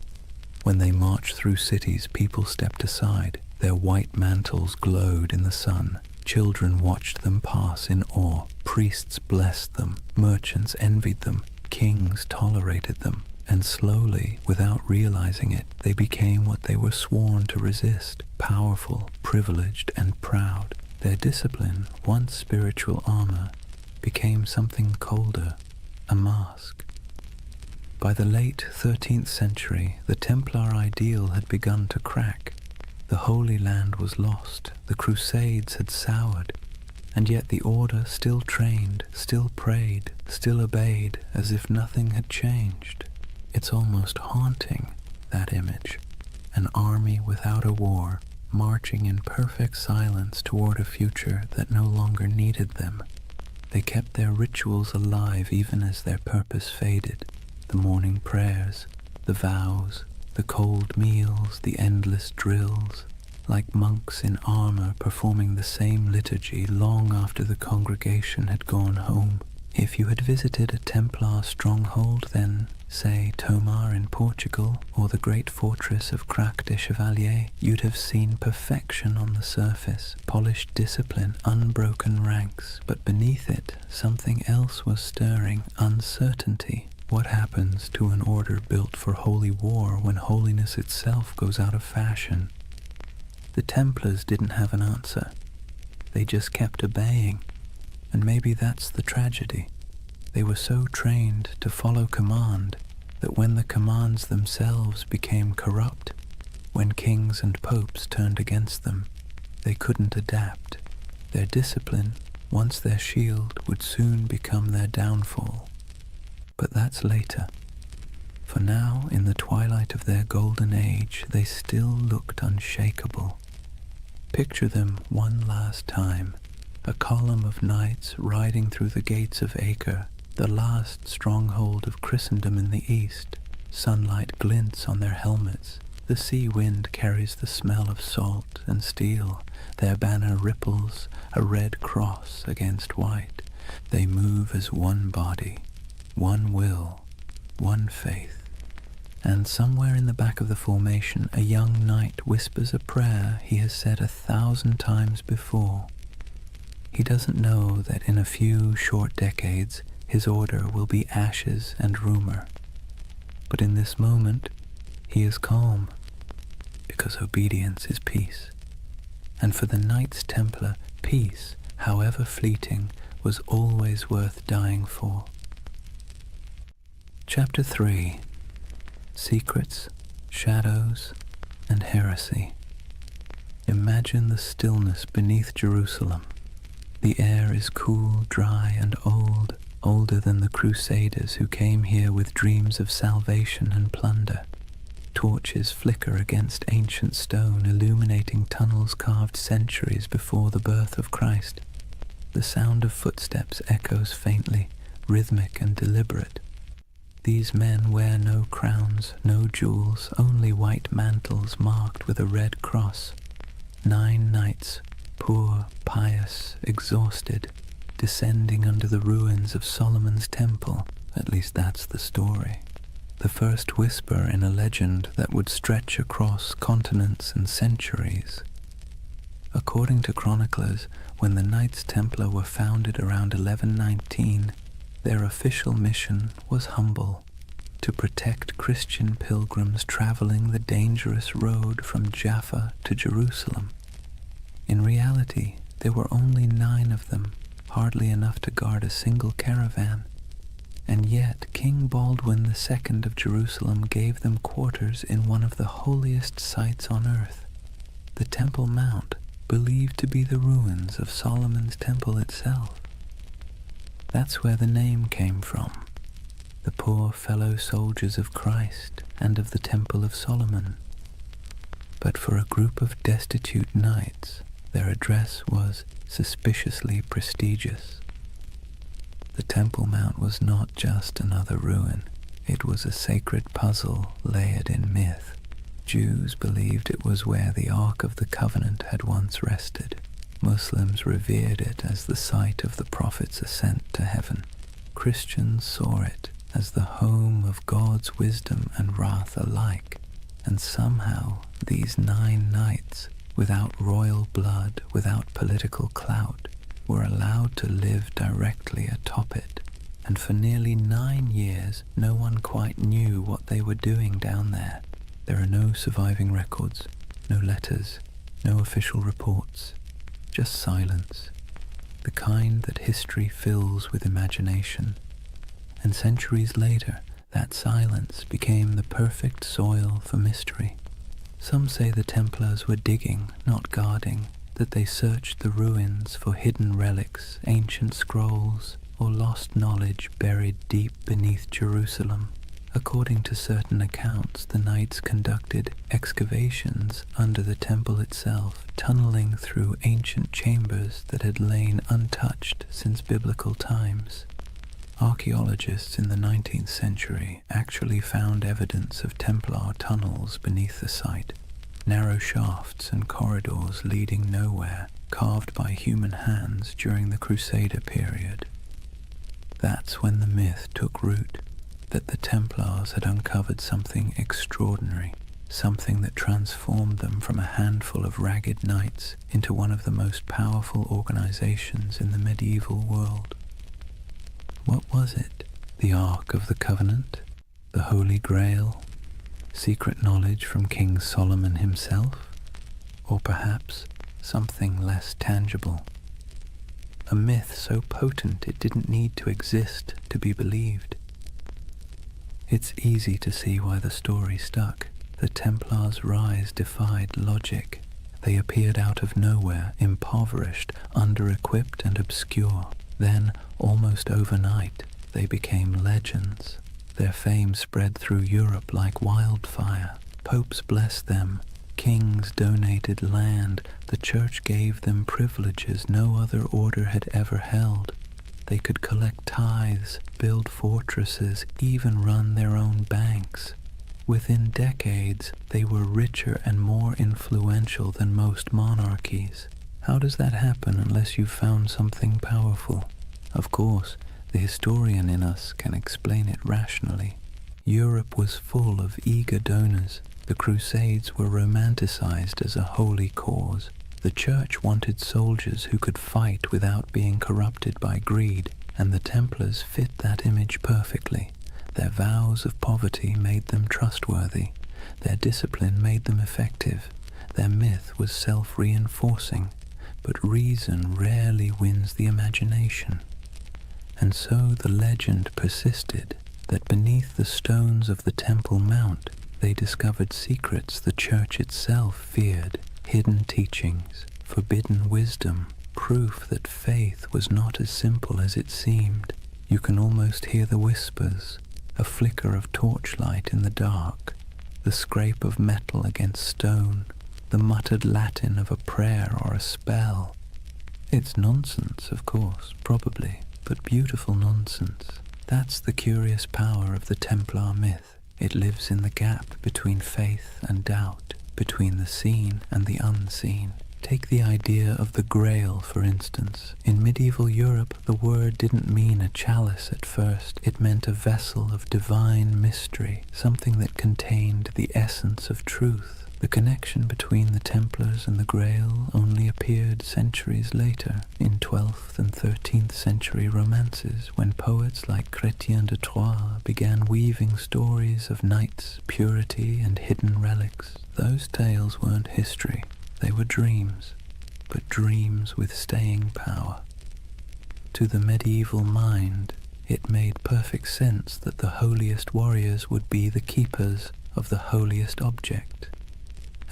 When they marched through cities, people stepped aside. Their white mantles glowed in the sun. Children watched them pass in awe. Priests blessed them. Merchants envied them. Kings tolerated them. And slowly, without realizing it, they became what they were sworn to resist, powerful, privileged, and proud. Their discipline, once spiritual armor, became something colder, a mask. By the late 13th century, the Templar ideal had begun to crack. The Holy Land was lost, the Crusades had soured, and yet the Order still trained, still prayed, still obeyed, as if nothing had changed. It's almost haunting, that image. An army without a war, marching in perfect silence toward a future that no longer needed them. They kept their rituals alive even as their purpose faded. The morning prayers, the vows, the cold meals, the endless drills, like monks in armor performing the same liturgy long after the congregation had gone home. If you had visited a Templar stronghold, then, say, Tomar in Portugal, or the great fortress of Crac des Chevaliers, you'd have seen perfection on the surface, polished discipline, unbroken ranks, but beneath it, something else was stirring, uncertainty. What happens to an order built for holy war when holiness itself goes out of fashion? The Templars didn't have an answer. They just kept obeying. And maybe that's the tragedy. They were so trained to follow command that when the commands themselves became corrupt, when kings and popes turned against them, they couldn't adapt. Their discipline, once their shield, would soon become their downfall. But that's later. For now, in the twilight of their golden age, they still looked unshakable. Picture them one last time, a column of knights riding through the gates of Acre, the last stronghold of Christendom in the east. Sunlight glints on their helmets. The sea wind carries the smell of salt and steel. Their banner ripples, a red cross against white. They move as one body, one will, one faith. And somewhere in the back of the formation, a young knight whispers a prayer he has said 1,000 times before. He doesn't know that in a few short decades, his order will be ashes and rumor. But in this moment, he is calm, because obedience is peace. And for the Knights Templar, peace, however fleeting, was always worth dying for. Chapter 3. Secrets, Shadows, and Heresy. Imagine the stillness beneath Jerusalem. The air is cool, dry, and old, older than the Crusaders who came here with dreams of salvation and plunder. Torches flicker against ancient stone, illuminating tunnels carved centuries before the birth of Christ. The sound of footsteps echoes faintly, rhythmic and deliberate. These men wear no crowns, no jewels, only white mantles marked with a red cross. 9 knights, poor, pious, exhausted, descending under the ruins of Solomon's temple. At least that's the story. The first whisper in a legend that would stretch across continents and centuries. According to chroniclers, when the Knights Templar were founded around 1119, their official mission was humble: to protect Christian pilgrims traveling the dangerous road from Jaffa to Jerusalem. In reality, there were only 9 of them, hardly enough to guard a single caravan. And yet King Baldwin II of Jerusalem gave them quarters in one of the holiest sites on earth, the Temple Mount, believed to be the ruins of Solomon's temple itself. That's where the name came from, the poor fellow soldiers of Christ and of the Temple of Solomon. But for a group of destitute knights, their address was suspiciously prestigious. The Temple Mount was not just another ruin, it was a sacred puzzle layered in myth. Jews believed it was where the Ark of the Covenant had once rested. Muslims revered it as the site of the Prophet's ascent to heaven. Christians saw it as the home of God's wisdom and wrath alike. And somehow these 9 knights, without royal blood, without political clout, were allowed to live directly atop it, and for nearly 9 years no one quite knew what they were doing down there. There are no surviving records, no letters, no official reports, just silence, the kind that history fills with imagination. And centuries later, that silence became the perfect soil for mystery. Some say the Templars were digging, not guarding, that they searched the ruins for hidden relics, ancient scrolls, or lost knowledge buried deep beneath Jerusalem. According to certain accounts, the knights conducted excavations under the temple itself, tunneling through ancient chambers that had lain untouched since biblical times. Archaeologists in the 19th century actually found evidence of Templar tunnels beneath the site, narrow shafts and corridors leading nowhere, carved by human hands during the Crusader period. That's when the myth took root, that the Templars had uncovered something extraordinary, something that transformed them from a handful of ragged knights into one of the most powerful organizations in the medieval world. What was it? The Ark of the Covenant? The Holy Grail? Secret knowledge from King Solomon himself? Or perhaps something less tangible? A myth so potent it didn't need to exist to be believed. It's easy to see why the story stuck. The Templars' rise defied logic. They appeared out of nowhere, impoverished, under-equipped and obscure. Then, almost overnight, they became legends. Their fame spread through Europe like wildfire. Popes blessed them. Kings donated land. The church gave them privileges no other order had ever held. They could collect tithes, build fortresses, even run their own banks. Within decades, they were richer and more influential than most monarchies. How does that happen unless you've found something powerful? Of course, the historian in us can explain it rationally. Europe was full of eager donors. The Crusades were romanticized as a holy cause. The Church wanted soldiers who could fight without being corrupted by greed, and the Templars fit that image perfectly. Their vows of poverty made them trustworthy. Their discipline made them effective. Their myth was self-reinforcing, but reason rarely wins the imagination. And so the legend persisted that beneath the stones of the Temple Mount they discovered secrets the Church itself feared, hidden teachings, forbidden wisdom, proof that faith was not as simple as it seemed. You can almost hear the whispers, a flicker of torchlight in the dark, the scrape of metal against stone, the muttered Latin of a prayer or a spell. It's nonsense, of course, probably, but beautiful nonsense. That's the curious power of the Templar myth. It lives in the gap between faith and doubt, between the seen and the unseen. Take the idea of the Grail, for instance. In medieval Europe, the word didn't mean a chalice at first. It meant a vessel of divine mystery, something that contained the essence of truth. The connection between the Templars and the Grail only appeared centuries later, in 12th and 13th century romances, when poets like Chrétien de Troyes began weaving stories of knights, purity, and hidden relics. Those tales weren't history. They were dreams, but dreams with staying power. To the medieval mind, it made perfect sense that the holiest warriors would be the keepers of the holiest object.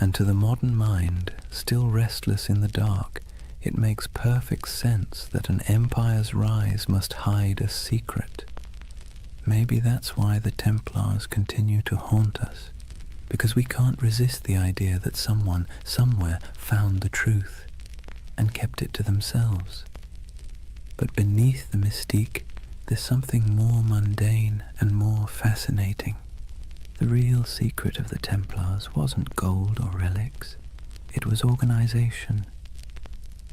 And to the modern mind, still restless in the dark, it makes perfect sense that an empire's rise must hide a secret. Maybe that's why the Templars continue to haunt us, because we can't resist the idea that someone, somewhere, found the truth and kept it to themselves. But beneath the mystique, there's something more mundane and more fascinating. The real secret of the Templars wasn't gold or relics. It was organization.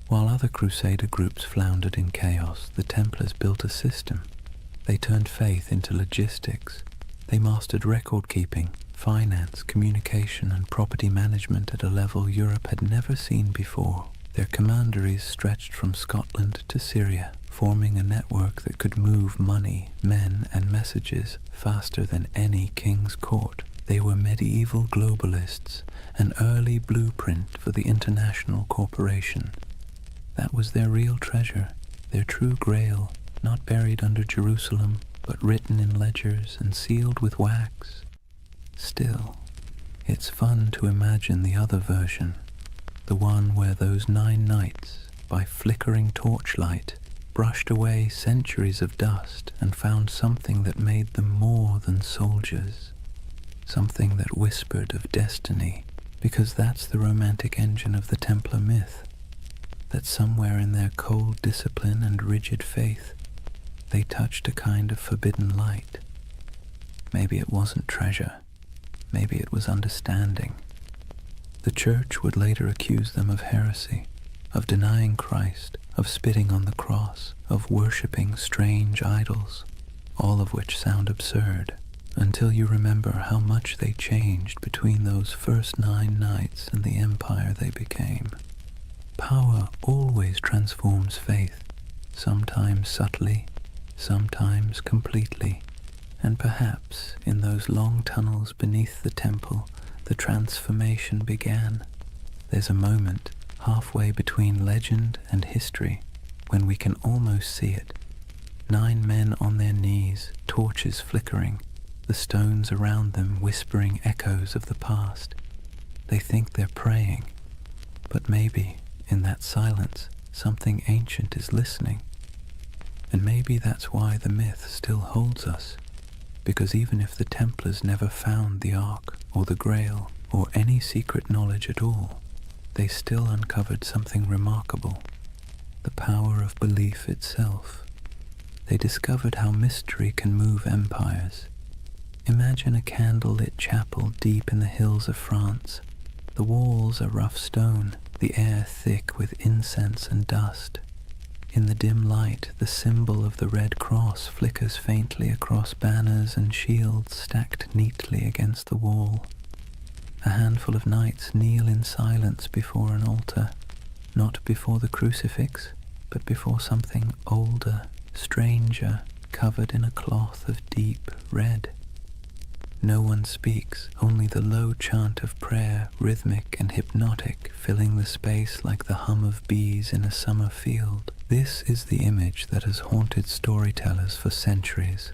While other Crusader groups floundered in chaos, the Templars built a system. They turned faith into logistics. They mastered record-keeping, finance, communication, and property management at a level Europe had never seen before. Their commanderies stretched from Scotland to Syria, forming a network that could move money, men, and messages faster than any king's court. They were medieval globalists, an early blueprint for the international corporation. That was their real treasure, their true grail, not buried under Jerusalem, but written in ledgers and sealed with wax. Still, it's fun to imagine the other version, the one where those 9 knights, by flickering torchlight, brushed away centuries of dust and found something that made them more than soldiers, something that whispered of destiny, because that's the romantic engine of the Templar myth, that somewhere in their cold discipline and rigid faith, they touched a kind of forbidden light. Maybe it wasn't treasure, maybe it was understanding. The Church would later accuse them of heresy, of denying Christ, of spitting on the cross, of worshipping strange idols, all of which sound absurd, until you remember how much they changed between those first 9 knights and the empire they became. Power always transforms faith, sometimes subtly, sometimes completely, and perhaps in those long tunnels beneath the temple, the transformation began. There's a moment, halfway between legend and history, when we can almost see it. 9 men on their knees, torches flickering, the stones around them whispering echoes of the past. They think they're praying, but maybe, in that silence, something ancient is listening. And maybe that's why the myth still holds us, because even if the Templars never found the Ark, or the Grail, or any secret knowledge at all, they still uncovered something remarkable, the power of belief itself. They discovered how mystery can move empires. Imagine a candle-lit chapel deep in the hills of France. The walls are rough stone, the air thick with incense and dust. In the dim light, the symbol of the Red Cross flickers faintly across banners and shields stacked neatly against the wall. A handful of knights kneel in silence before an altar, not before the crucifix, but before something older, stranger, covered in a cloth of deep red. No one speaks, only the low chant of prayer, rhythmic and hypnotic, filling the space like the hum of bees in a summer field. This is the image that has haunted storytellers for centuries.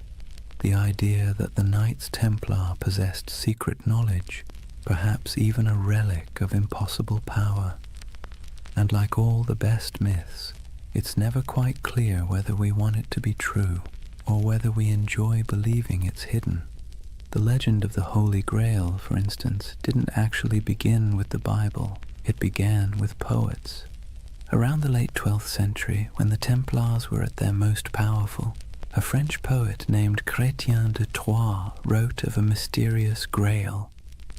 The idea that the Knights Templar possessed secret knowledge, perhaps even a relic of impossible power. And like all the best myths, it's never quite clear whether we want it to be true, or whether we enjoy believing it's hidden. The legend of the Holy Grail, for instance, didn't actually begin with the Bible. It began with poets. Around the late 12th century, when the Templars were at their most powerful, A French poet named Chrétien de Troyes wrote of a mysterious grail,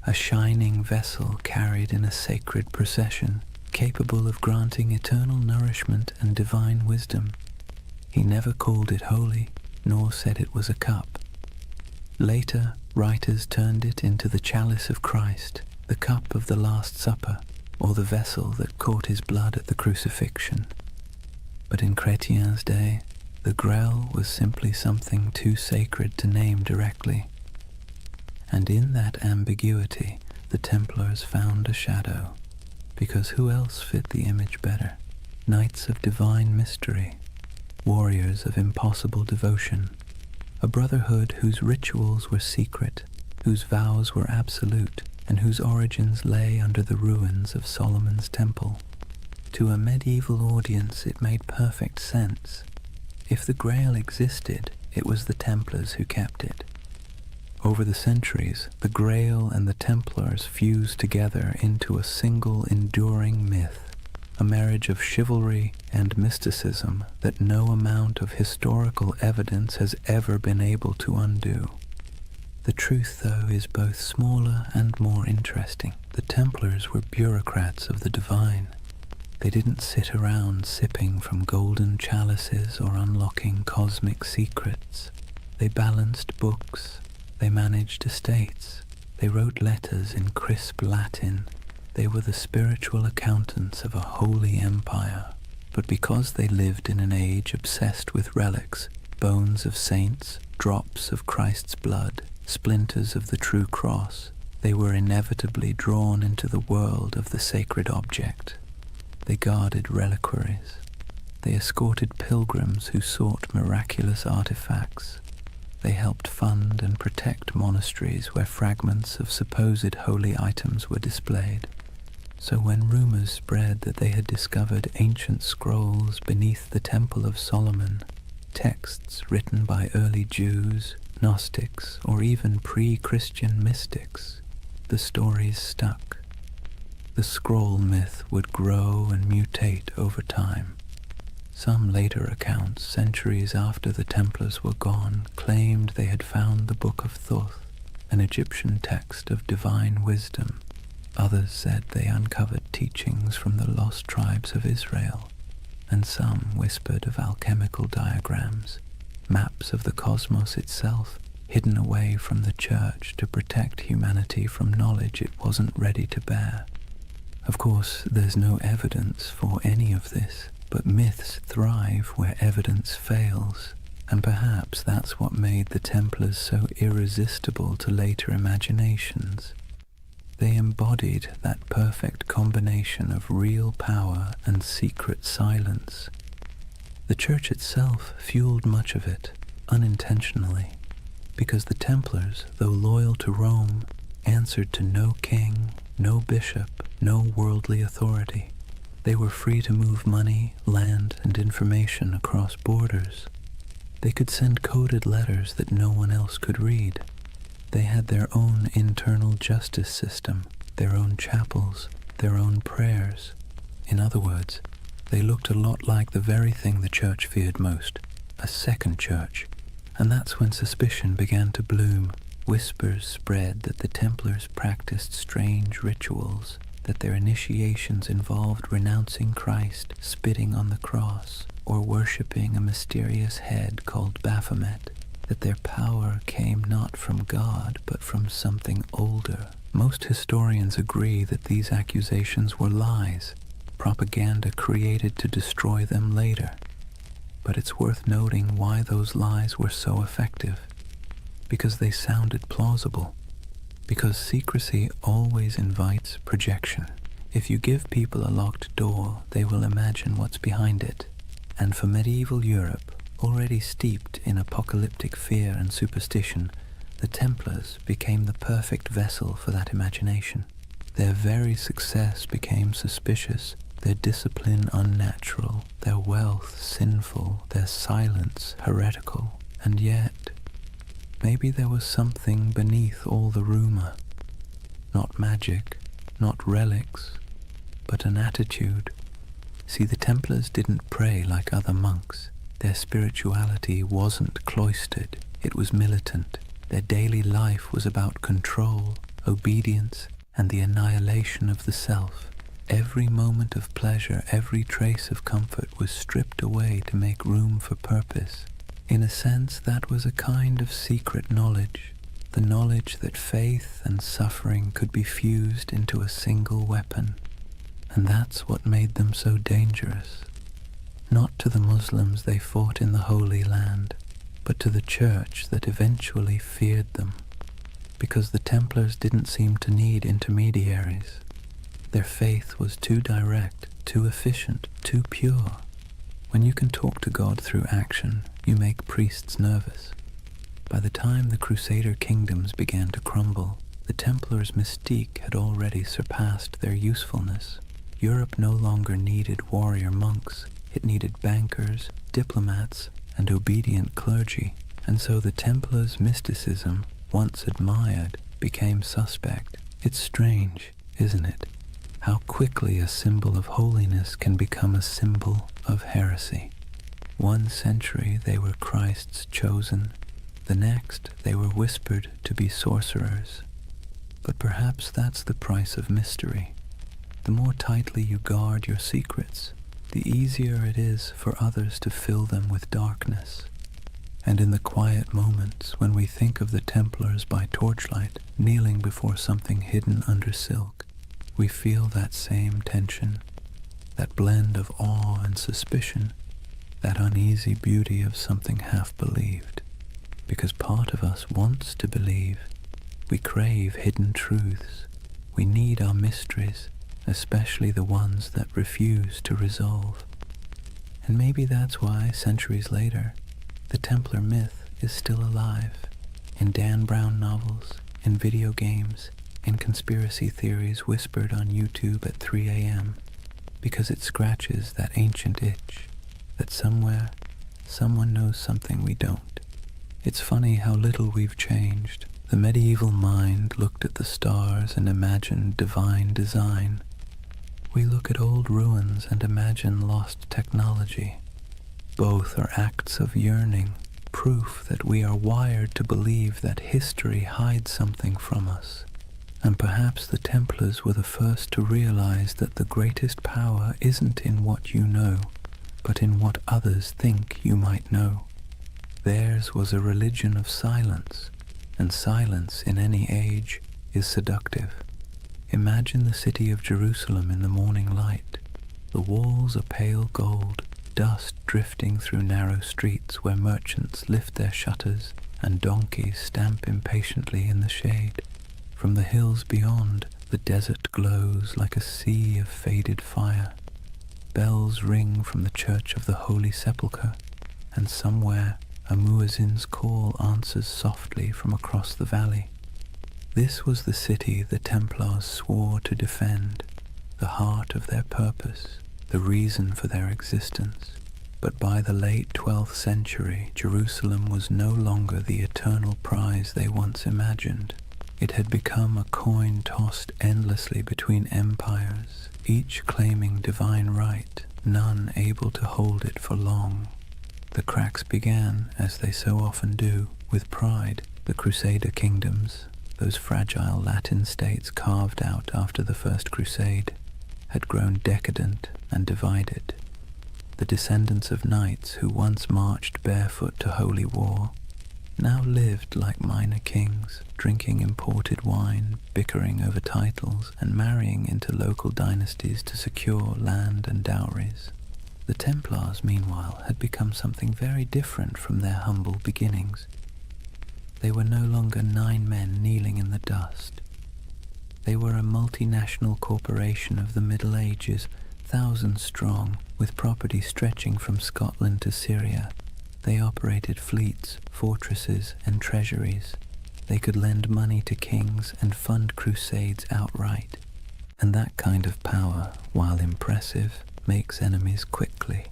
a shining vessel carried in a sacred procession, capable of granting eternal nourishment and divine wisdom. He never called it holy, nor said it was a cup. Later, writers turned it into the chalice of Christ, the cup of the Last Supper, or the vessel that caught his blood at the crucifixion. But in Chrétien's day, the Grail was simply something too sacred to name directly. And in that ambiguity, the Templars found a shadow, because who else fit the image better? Knights of divine mystery, warriors of impossible devotion, a brotherhood whose rituals were secret, whose vows were absolute, and whose origins lay under the ruins of Solomon's temple. To a medieval audience it made perfect sense. If the Grail existed, it was the Templars who kept it. Over the centuries, the Grail and the Templars fused together into a single enduring myth, a marriage of chivalry and mysticism that no amount of historical evidence has ever been able to undo. The truth, though, is both smaller and more interesting. The Templars were bureaucrats of the divine. They didn't sit around sipping from golden chalices or unlocking cosmic secrets. They balanced books, they managed estates, they wrote letters in crisp Latin. They were the spiritual accountants of a holy empire. But because they lived in an age obsessed with relics, bones of saints, drops of Christ's blood, splinters of the true cross, they were inevitably drawn into the world of the sacred object. They guarded reliquaries. They escorted pilgrims who sought miraculous artifacts. They helped fund and protect monasteries where fragments of supposed holy items were displayed. So when rumors spread that they had discovered ancient scrolls beneath the Temple of Solomon, texts written by early Jews, Gnostics, or even pre-Christian mystics, the stories stuck. The scroll myth would grow and mutate over time. Some later accounts, centuries after the Templars were gone, claimed they had found the Book of Thoth, an Egyptian text of divine wisdom. Others said they uncovered teachings from the lost tribes of Israel, and some whispered of alchemical diagrams, maps of the cosmos itself, hidden away from the church to protect humanity from knowledge it wasn't ready to bear. Of course, there's no evidence for any of this, but myths thrive where evidence fails, and perhaps that's what made the Templars so irresistible to later imaginations. They embodied that perfect combination of real power and secret silence. The Church itself fueled much of it, unintentionally, because the Templars, though loyal to Rome, answered to no king, no bishop, no worldly authority. They were free to move money, land, and information across borders. They could send coded letters that no one else could read. They had their own internal justice system, their own chapels, their own prayers. In other words, they looked a lot like the very thing the Church feared most, a second church. And that's when suspicion began to bloom. Whispers spread that the Templars practiced strange rituals, that their initiations involved renouncing Christ, spitting on the cross, or worshipping a mysterious head called Baphomet, that their power came not from God but from something older. Most historians agree that these accusations were lies, propaganda created to destroy them later. But it's worth noting why those lies were so effective. Because they sounded plausible. Because secrecy always invites projection. If you give people a locked door, they will imagine what's behind it. And for medieval Europe, already steeped in apocalyptic fear and superstition, the Templars became the perfect vessel for that imagination. Their very success became suspicious, their discipline unnatural, their wealth sinful, their silence heretical. And yet, maybe there was something beneath all the rumor. Not magic, not relics, but an attitude. See, the Templars didn't pray like other monks. Their spirituality wasn't cloistered, it was militant. Their daily life was about control, obedience, and the annihilation of the self. Every moment of pleasure, every trace of comfort was stripped away to make room for purpose. In a sense, that was a kind of secret knowledge, the knowledge that faith and suffering could be fused into a single weapon. And that's what made them so dangerous. Not to the Muslims they fought in the Holy Land, but to the church that eventually feared them, because the Templars didn't seem to need intermediaries. Their faith was too direct, too efficient, too pure. When you can talk to God through action, you make priests nervous. By the time the Crusader kingdoms began to crumble, the Templars' mystique had already surpassed their usefulness. Europe no longer needed warrior monks, it needed bankers, diplomats, and obedient clergy, and so the Templars' mysticism, once admired, became suspect. It's strange, isn't it, how quickly a symbol of holiness can become a symbol of heresy. One century they were Christ's chosen, the next they were whispered to be sorcerers. But perhaps that's the price of mystery. The more tightly you guard your secrets, the easier it is for others to fill them with darkness. And in the quiet moments when we think of the Templars by torchlight, kneeling before something hidden under silk, we feel that same tension, that blend of awe and suspicion, that uneasy beauty of something half-believed. Because part of us wants to believe. We crave hidden truths. We need our mysteries, especially the ones that refuse to resolve. And maybe that's why, centuries later, the Templar myth is still alive, in Dan Brown novels, in video games, in conspiracy theories whispered on YouTube at 3 a.m., because it scratches that ancient itch, that somewhere, someone knows something we don't. It's funny how little we've changed. The medieval mind looked at the stars and imagined divine design. We look at old ruins and imagine lost technology. Both are acts of yearning, proof that we are wired to believe that history hides something from us. And perhaps the Templars were the first to realize that the greatest power isn't in what you know, but in what others think you might know. Theirs was a religion of silence, and silence in any age is seductive. Imagine the city of Jerusalem in the morning light. The walls are pale gold, dust drifting through narrow streets where merchants lift their shutters and donkeys stamp impatiently in the shade. From the hills beyond, the desert glows like a sea of faded fire. Bells ring from the church of the Holy Sepulchre, and somewhere a muezzin's call answers softly from across the valley. This was the city the Templars swore to defend, the heart of their purpose, the reason for their existence. But by the late 12th century, Jerusalem was no longer the eternal prize they once imagined. It had become a coin tossed endlessly between empires, each claiming divine right, none able to hold it for long. The cracks began, as they so often do, with pride. The Crusader kingdoms, those fragile Latin states carved out after the First Crusade, had grown decadent and divided. The descendants of knights who once marched barefoot to holy war now lived like minor kings, drinking imported wine, bickering over titles, and marrying into local dynasties to secure land and dowries. The Templars, meanwhile, had become something very different from their humble beginnings. They were no longer 9 men kneeling in the dust. They were a multinational corporation of the Middle Ages, thousands strong, with property stretching from Scotland to Syria. They operated fleets, fortresses, and treasuries. They could lend money to kings and fund crusades outright. And that kind of power, while impressive, makes enemies quickly.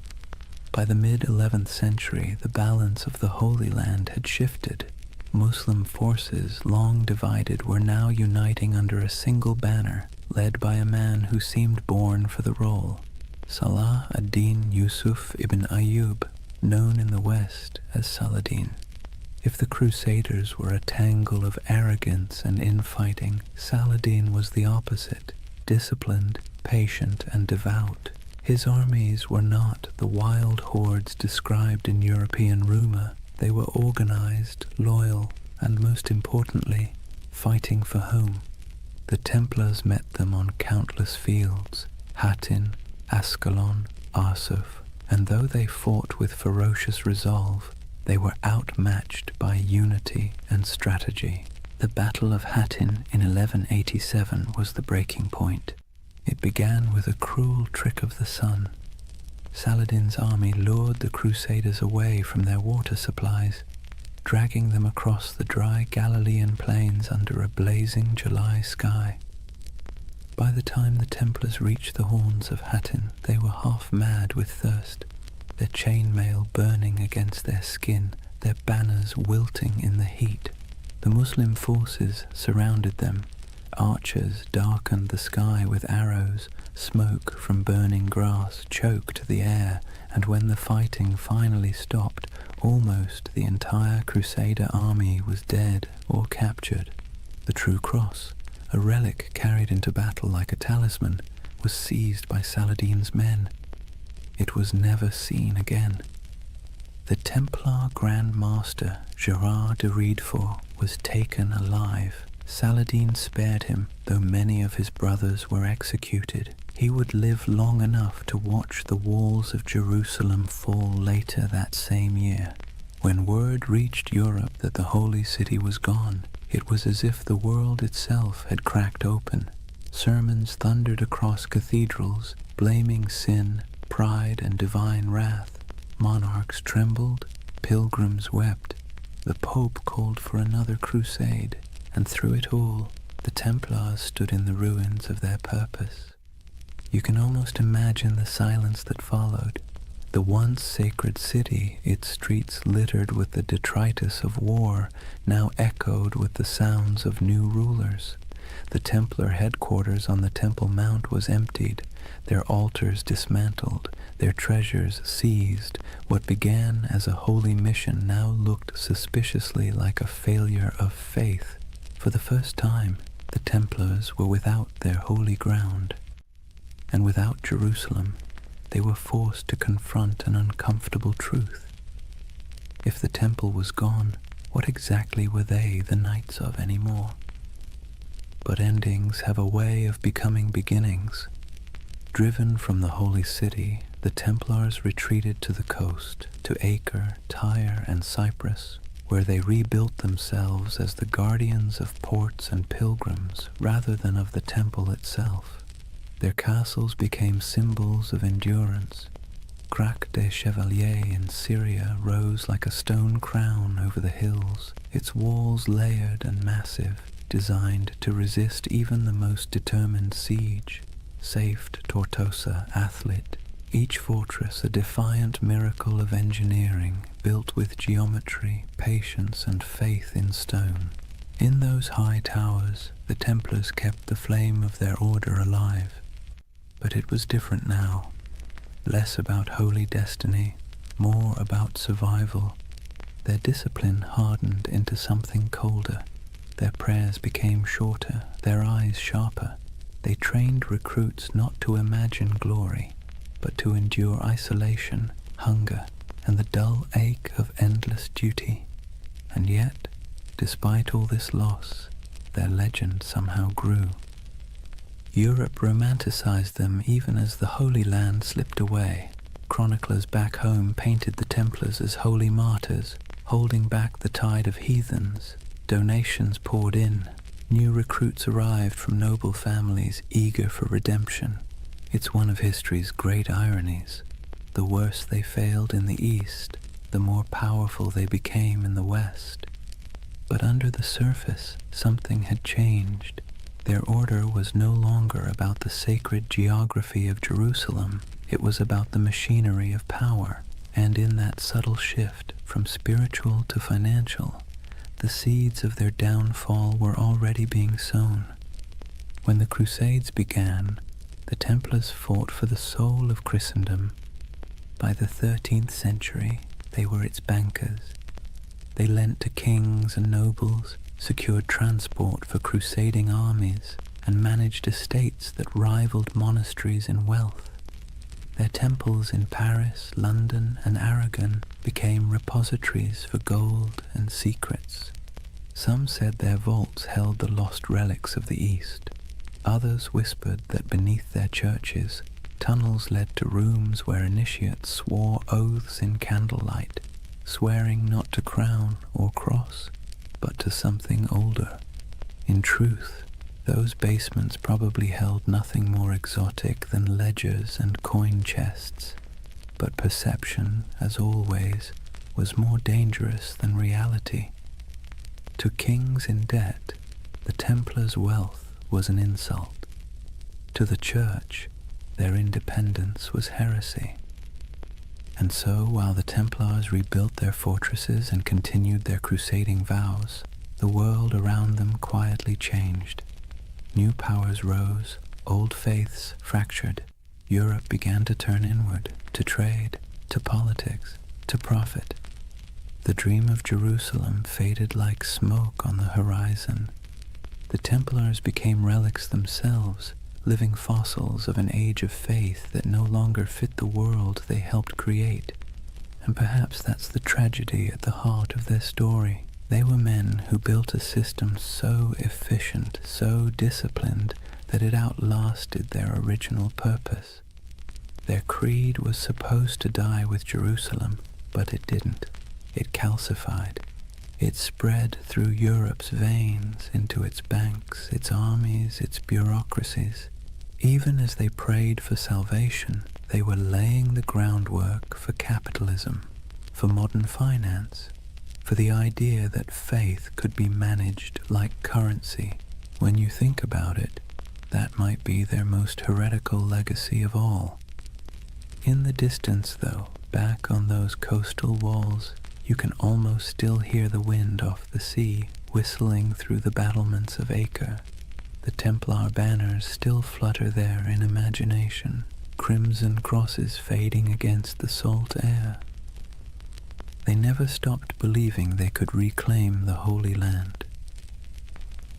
By the mid-11th century, the balance of the Holy Land had shifted. Muslim forces, long divided, were now uniting under a single banner, led by a man who seemed born for the role, Salah ad-Din Yusuf ibn Ayyub. known in the West as Saladin. If the Crusaders were a tangle of arrogance and infighting, Saladin was the opposite, disciplined, patient, and devout. His armies were not the wild hordes described in European rumor. They were organized, loyal, and most importantly, fighting for home. The Templars met them on countless fields, Hattin, Ascalon, Arsuf, and though they fought with ferocious resolve, they were outmatched by unity and strategy. The Battle of Hattin in 1187 was the breaking point. It began with a cruel trick of the sun. Saladin's army lured the Crusaders away from their water supplies, dragging them across the dry Galilean plains under a blazing July sky. By the time the Templars reached the horns of Hattin, they were half mad with thirst, their chainmail burning against their skin, their banners wilting in the heat. The Muslim forces surrounded them. Archers darkened the sky with arrows, smoke from burning grass choked the air, and when the fighting finally stopped, almost the entire Crusader army was dead or captured. The True Cross, a relic carried into battle like a talisman, was seized by Saladin's men. It was never seen again. The Templar Grand Master Gerard de Riedefort was taken alive. Saladin spared him, though many of his brothers were executed. He would live long enough to watch the walls of Jerusalem fall later that same year. When word reached Europe that the Holy City was gone, it was as if the world itself had cracked open. Sermons thundered across cathedrals, blaming sin, pride, and divine wrath. Monarchs trembled, pilgrims wept. The Pope called for another crusade, and through it all, the Templars stood in the ruins of their purpose. You can almost imagine the silence that followed. The once sacred city, its streets littered with the detritus of war, now echoed with the sounds of new rulers. The Templar headquarters on the Temple Mount was emptied, their altars dismantled, their treasures seized. What began as a holy mission now looked suspiciously like a failure of faith. For the first time, the Templars were without their holy ground, and without Jerusalem. They were forced to confront an uncomfortable truth. If the temple was gone, what exactly were they the knights of anymore? But endings have a way of becoming beginnings. Driven from the holy city, the Templars retreated to the coast, to Acre, Tyre, and Cyprus, where they rebuilt themselves as the guardians of ports and pilgrims rather than of the temple itself. Their castles became symbols of endurance. Crac des Chevaliers in Syria rose like a stone crown over the hills, its walls layered and massive, designed to resist even the most determined siege. Safed Tortosa, Athlit, each fortress a defiant miracle of engineering, built with geometry, patience, and faith in stone. In those high towers, the Templars kept the flame of their order alive. But it was different now. Less about holy destiny, more about survival. Their discipline hardened into something colder. Their prayers became shorter, their eyes sharper. They trained recruits not to imagine glory, but to endure isolation, hunger, and the dull ache of endless duty. And yet, despite all this loss, their legend somehow grew. Europe romanticized them even as the Holy Land slipped away. Chroniclers back home painted the Templars as holy martyrs, holding back the tide of heathens. Donations poured in. New recruits arrived from noble families eager for redemption. It's one of history's great ironies. The worse they failed in the East, the more powerful they became in the West. But under the surface, something had changed. Their order was no longer about the sacred geography of Jerusalem. It was about the machinery of power. And in that subtle shift from spiritual to financial, the seeds of their downfall were already being sown. When the Crusades began, the Templars fought for the soul of Christendom. By the 13th century, They were its bankers. They lent to kings and nobles, secured transport for crusading armies, and managed estates that rivaled monasteries in wealth. Their temples in Paris, London, and Aragon became repositories for gold and secrets. Some said their vaults held the lost relics of the East. Others whispered that beneath their churches, tunnels led to rooms where initiates swore oaths in candlelight, swearing not to crown or cross, but to something older. In truth, those basements probably held nothing more exotic than ledgers and coin chests, but perception, as always, was more dangerous than reality. To kings in debt, the Templars' wealth was an insult. To the Church, their independence was heresy. And so, while the Templars rebuilt their fortresses and continued their crusading vows, the world around them quietly changed. New powers rose, old faiths fractured. Europe began to turn inward, to trade, to politics, to profit. The dream of Jerusalem faded like smoke on the horizon. The Templars became relics themselves, living fossils of an age of faith that no longer fit the world they helped create. And perhaps that's the tragedy at the heart of their story. They were men who built a system so efficient, so disciplined, that it outlasted their original purpose. Their creed was supposed to die with Jerusalem, but it didn't. It calcified. It spread through Europe's veins, into its banks, its armies, its bureaucracies. Even as they prayed for salvation, they were laying the groundwork for capitalism, for modern finance, for the idea that faith could be managed like currency. When you think about it, that might be their most heretical legacy of all. In the distance, though, back on those coastal walls, you can almost still hear the wind off the sea whistling through the battlements of Acre. The Templar banners still flutter there in imagination, crimson crosses fading against the salt air. They never stopped believing they could reclaim the Holy Land.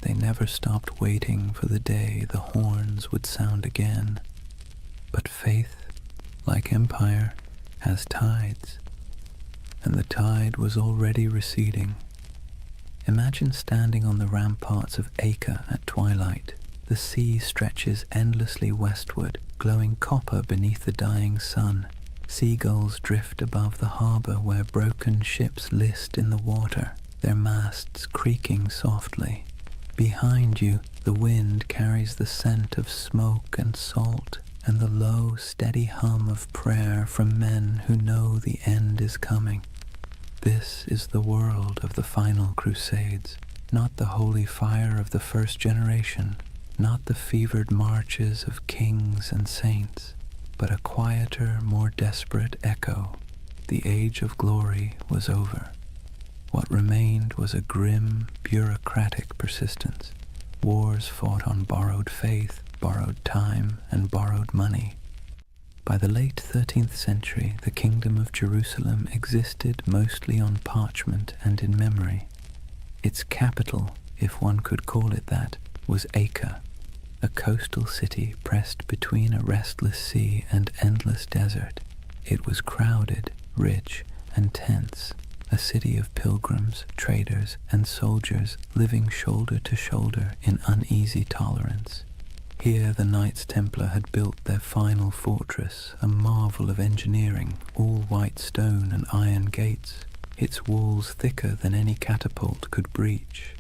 They never stopped waiting for the day the horns would sound again. But faith, like empire, has tides, and the tide was already receding. Imagine standing on the ramparts of Acre at twilight. The sea stretches endlessly westward, glowing copper beneath the dying sun. Seagulls drift above the harbor where broken ships list in the water, their masts creaking softly. Behind you, the wind carries the scent of smoke and salt, and the low, steady hum of prayer from men who know the end is coming. This is the world of the final crusades, not the holy fire of the first generation, not the fevered marches of kings and saints, but a quieter, more desperate echo. The age of glory was over. What remained was a grim, bureaucratic persistence. Wars fought on borrowed faith, borrowed time, and borrowed money. By the late 13th century, the Kingdom of Jerusalem existed mostly on parchment and in memory. Its capital, if one could call it that, was Acre, a coastal city pressed between a restless sea and endless desert. It was crowded, rich, and tense, a city of pilgrims, traders, and soldiers living shoulder to shoulder in uneasy tolerance. Here the Knights Templar had built their final fortress, a marvel of engineering, all white stone and iron gates, its walls thicker than any catapult could breach.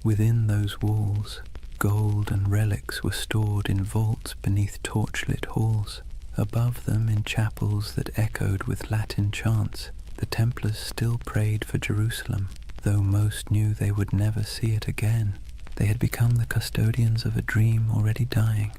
Within those walls, gold and relics were stored in vaults beneath torchlit halls. Above them, in chapels that echoed with Latin chants, the Templars still prayed for Jerusalem, though most knew they would never see it again. They had become the custodians of a dream already dying.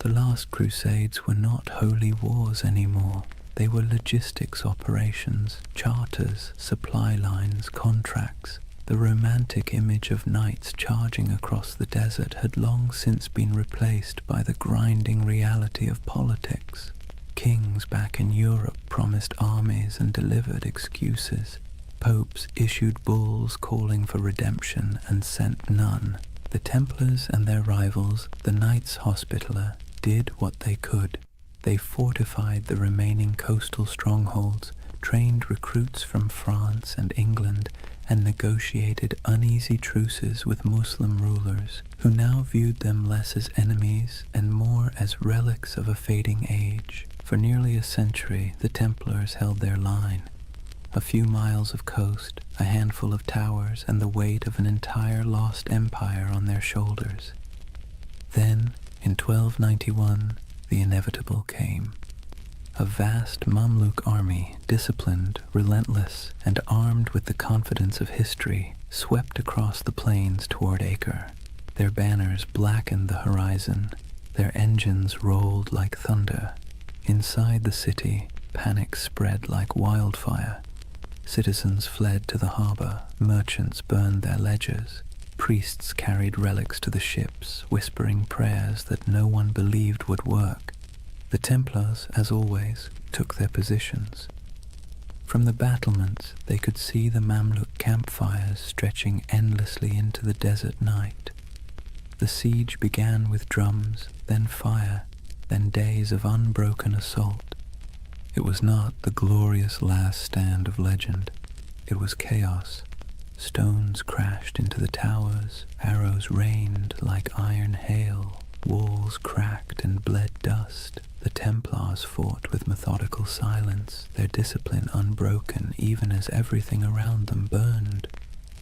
The last crusades were not holy wars anymore. They were logistics operations, charters, supply lines, contracts. The romantic image of knights charging across the desert had long since been replaced by the grinding reality of politics. Kings back in Europe promised armies and delivered excuses. Popes issued bulls calling for redemption and sent none. The Templars and their rivals, the Knights Hospitaller, did what they could. They fortified the remaining coastal strongholds, trained recruits from France and England, and negotiated uneasy truces with Muslim rulers, who now viewed them less as enemies and more as relics of a fading age. For nearly a century, the Templars held their line. A few miles of coast, a handful of towers, and the weight of an entire lost empire on their shoulders. Then, in 1291, the inevitable came. A vast Mamluk army, disciplined, relentless, and armed with the confidence of history, swept across the plains toward Acre. Their banners blackened the horizon. Their engines rolled like thunder. Inside the city, panic spread like wildfire. Citizens fled to the harbor, merchants burned their ledgers, priests carried relics to the ships, whispering prayers that no one believed would work. The Templars, as always, took their positions. From the battlements, they could see the Mamluk campfires stretching endlessly into the desert night. The siege began with drums, then fire, then days of unbroken assault. It was not the glorious last stand of legend. It was chaos. Stones crashed into the towers, arrows rained like iron hail, walls cracked and bled dust. The Templars fought with methodical silence, their discipline unbroken even as everything around them burned.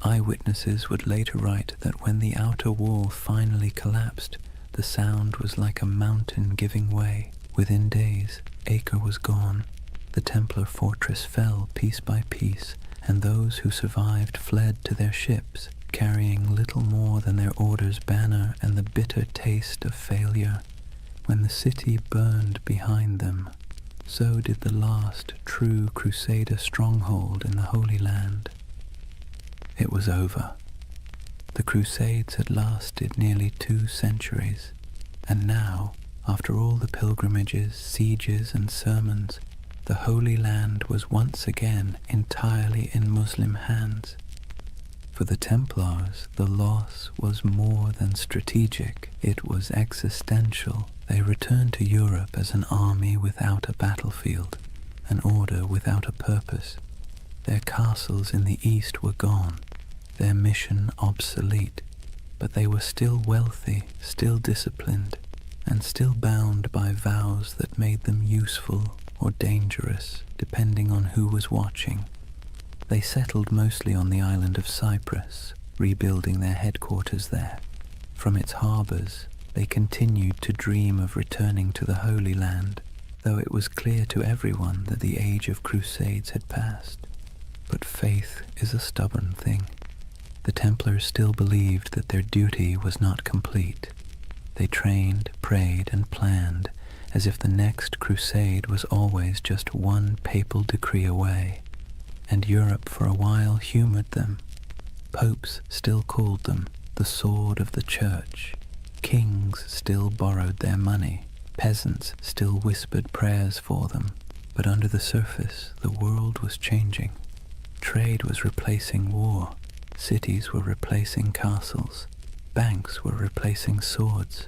Eyewitnesses would later write that when the outer wall finally collapsed, the sound was like a mountain giving way. Within days, Acre was gone. The Templar fortress fell piece by piece, and those who survived fled to their ships, carrying little more than their order's banner and the bitter taste of failure. When the city burned behind them, so did the last true Crusader stronghold in the Holy Land. It was over. The Crusades had lasted nearly 2 centuries, and now, after all the pilgrimages, sieges, and sermons, the Holy Land was once again entirely in Muslim hands. For the Templars, the loss was more than strategic, it was existential. They returned to Europe as an army without a battlefield, an order without a purpose. Their castles in the east were gone, their mission obsolete, but they were still wealthy, still disciplined, and still bound by vows that made them useful or dangerous, depending on who was watching. They settled mostly on the island of Cyprus, rebuilding their headquarters there. From its harbors, they continued to dream of returning to the Holy Land, though it was clear to everyone that the age of crusades had passed. But faith is a stubborn thing. The Templars still believed that their duty was not complete. They trained, prayed, and planned as if the next crusade was always just one papal decree away. And Europe for a while humored them. Popes still called them the sword of the church. Kings still borrowed their money. Peasants still whispered prayers for them. But under the surface, the world was changing. Trade was replacing war. Cities were replacing castles. Banks were replacing swords.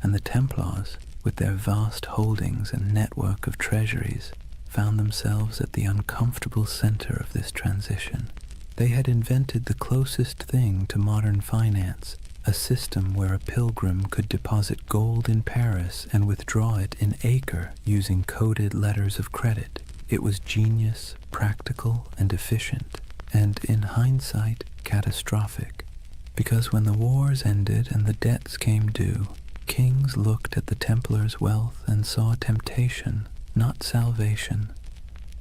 And the Templars, with their vast holdings and network of treasuries, found themselves at the uncomfortable center of this transition. They had invented the closest thing to modern finance, a system where a pilgrim could deposit gold in Paris and withdraw it in Acre using coded letters of credit. It was genius, practical, and efficient, and in hindsight, catastrophic. Because when the wars ended and the debts came due, kings looked at the Templars' wealth and saw temptation, not salvation.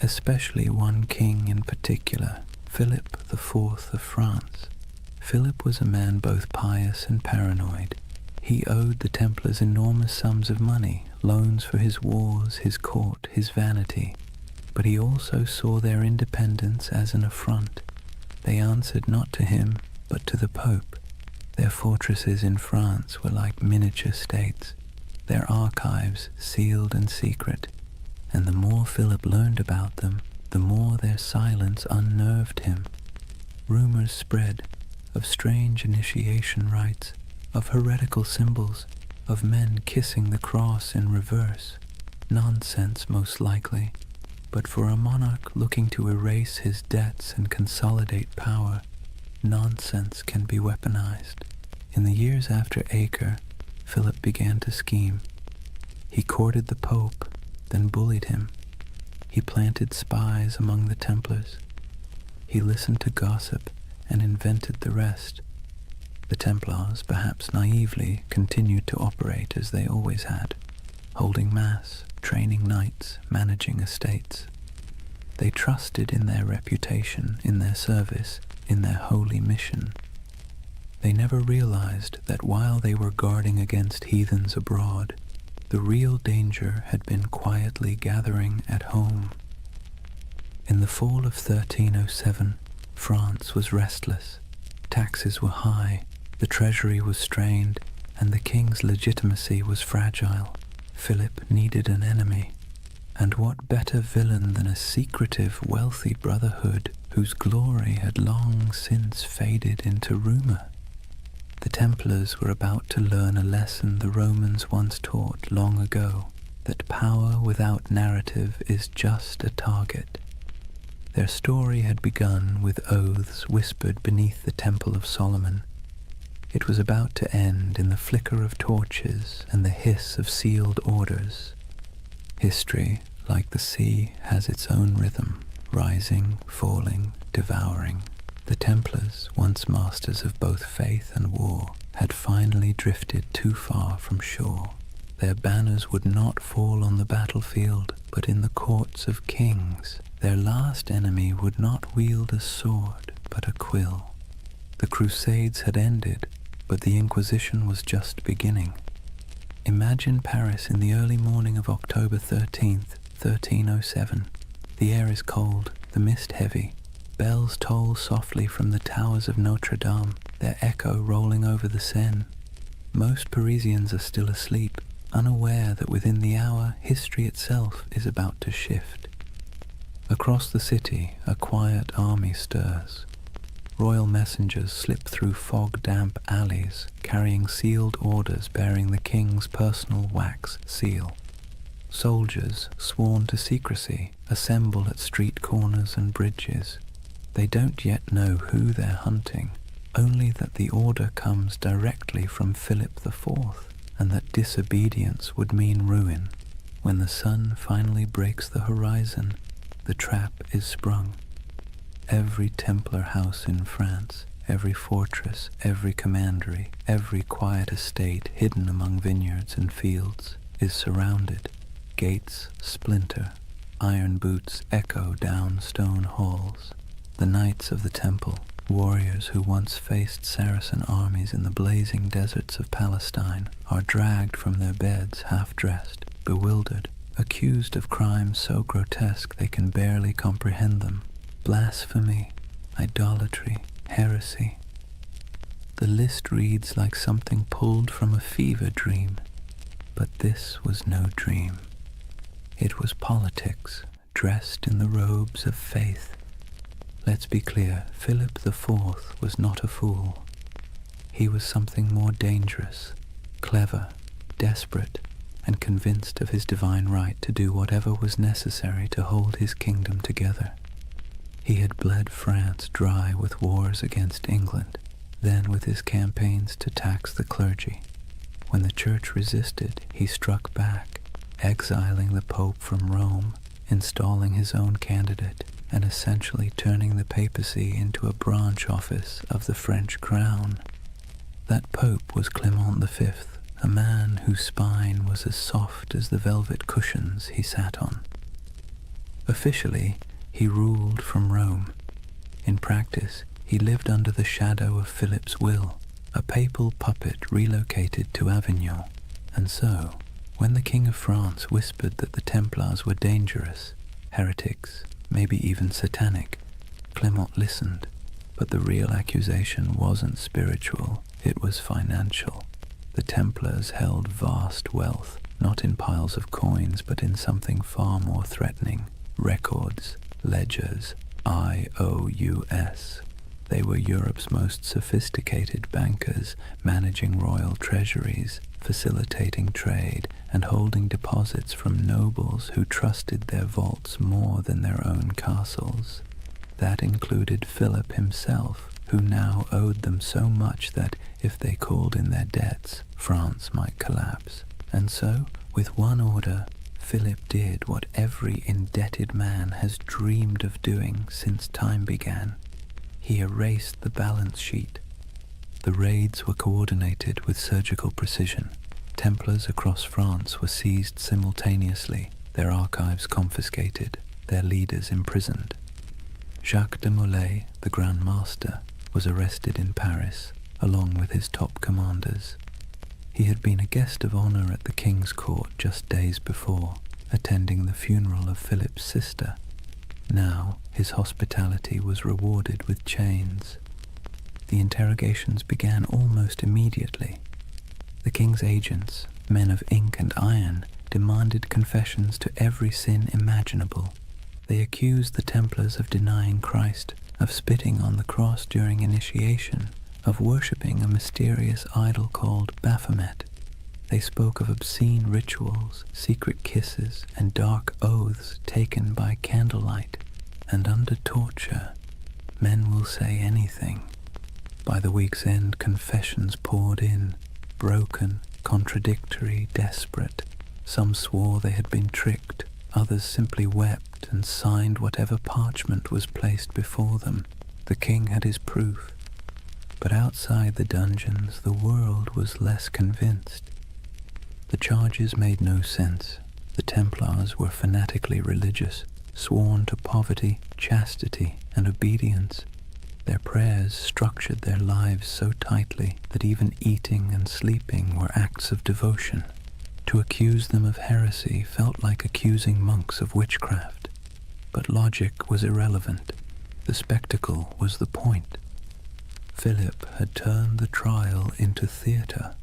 Especially one king in particular, Philip IV of France. Philip was a man both pious and paranoid. He owed the Templars enormous sums of money, loans for his wars, his court, his vanity. But he also saw their independence as an affront. They answered not to him, but to the Pope. Their fortresses in France were like miniature states, their archives sealed and secret. and the more Philip learned about them, the more their silence unnerved him. Rumors spread of strange initiation rites, of heretical symbols, of men kissing the cross in reverse. Nonsense, most likely, but for a monarch looking to erase his debts and consolidate power, nonsense can be weaponized. In the years after Acre, Philip began to scheme. He courted the Pope, then bullied him. He planted spies among the Templars. He listened to gossip and invented the rest. The Templars, perhaps naively, continued to operate as they always had, holding mass, training knights, managing estates. They trusted in their reputation, in their service, in their holy mission. They never realized that while they were guarding against heathens abroad, the real danger had been quietly gathering at home. In the fall of 1307, France was restless. Taxes were high, the treasury was strained, and the king's legitimacy was fragile. Philip needed an enemy. And what better villain than a secretive, wealthy brotherhood whose glory had long since faded into rumor? The Templars were about to learn a lesson the Romans once taught long ago, that power without narrative is just a target. Their story had begun with oaths whispered beneath the Temple of Solomon. It was about to end in the flicker of torches and the hiss of sealed orders. History, like the sea, has its own rhythm, rising, falling, devouring. The Templars, once masters of both faith and war, had finally drifted too far from shore. Their banners would not fall on the battlefield, but in the courts of kings. Their last enemy would not wield a sword, but a quill. The Crusades had ended, but the Inquisition was just beginning. Imagine Paris in the early morning of October 13th, 1307. The air is cold, the mist heavy. Bells toll softly from the towers of Notre Dame, their echo rolling over the Seine. Most Parisians are still asleep, unaware that within the hour history itself is about to shift. Across the city, a quiet army stirs. Royal messengers slip through fog-damp alleys, carrying sealed orders bearing the king's personal wax seal. Soldiers, sworn to secrecy, assemble at street corners and bridges. They don't yet know who they're hunting, only that the order comes directly from Philip IV, and that disobedience would mean ruin. When the sun finally breaks the horizon, the trap is sprung. Every Templar house in France, every fortress, every commandery, every quiet estate hidden among vineyards and fields is surrounded. Gates splinter, iron boots echo down stone halls. The knights of the temple, warriors who once faced Saracen armies in the blazing deserts of Palestine, are dragged from their beds half-dressed, bewildered, accused of crimes so grotesque they can barely comprehend them. Blasphemy, idolatry, heresy. The list reads like something pulled from a fever dream, but this was no dream. It was politics, dressed in the robes of faith. Let's be clear, Philip IV was not a fool. He was something more dangerous, clever, desperate, and convinced of his divine right to do whatever was necessary to hold his kingdom together. He had bled France dry with wars against England, then with his campaigns to tax the clergy. When the church resisted, he struck back, exiling the Pope from Rome, installing his own candidate, and essentially turning the papacy into a branch office of the French crown. That Pope was Clement V, a man whose spine was as soft as the velvet cushions he sat on. Officially, he ruled from Rome. In practice, he lived under the shadow of Philip's will, a papal puppet relocated to Avignon. And so, when the King of France whispered that the Templars were dangerous, heretics, maybe even satanic, Clement listened. But the real accusation wasn't spiritual, it was financial. The Templars held vast wealth, not in piles of coins, but in something far more threatening: records, ledgers, IOUs. They were Europe's most sophisticated bankers, managing royal treasuries, facilitating trade, and holding deposits from nobles who trusted their vaults more than their own castles. That included Philip himself, who now owed them so much that, if they called in their debts, France might collapse. And so, with one order, Philip did what every indebted man has dreamed of doing since time began. He erased the balance sheet. The raids were coordinated with surgical precision. Templars across France were seized simultaneously, their archives confiscated, their leaders imprisoned. Jacques de Molay, the Grand Master, was arrested in Paris, along with his top commanders. He had been a guest of honor at the king's court just days before, attending the funeral of Philip's sister. Now his hospitality was rewarded with chains. The interrogations began almost immediately. The king's agents, men of ink and iron, demanded confessions to every sin imaginable. They accused the Templars of denying Christ, of spitting on the cross during initiation, of worshipping a mysterious idol called Baphomet. They spoke of obscene rituals, secret kisses, and dark oaths taken by candlelight. And under torture, men will say anything. By the week's end, confessions poured in, broken, contradictory, desperate. Some swore they had been tricked, others simply wept and signed whatever parchment was placed before them. The king had his proof. But outside the dungeons, the world was less convinced. The charges made no sense. The Templars were fanatically religious, sworn to poverty, chastity, and obedience. Their prayers structured their lives so tightly that even eating and sleeping were acts of devotion. To accuse them of heresy felt like accusing monks of witchcraft. But logic was irrelevant. The spectacle was the point. Philip had turned the trial into theatre.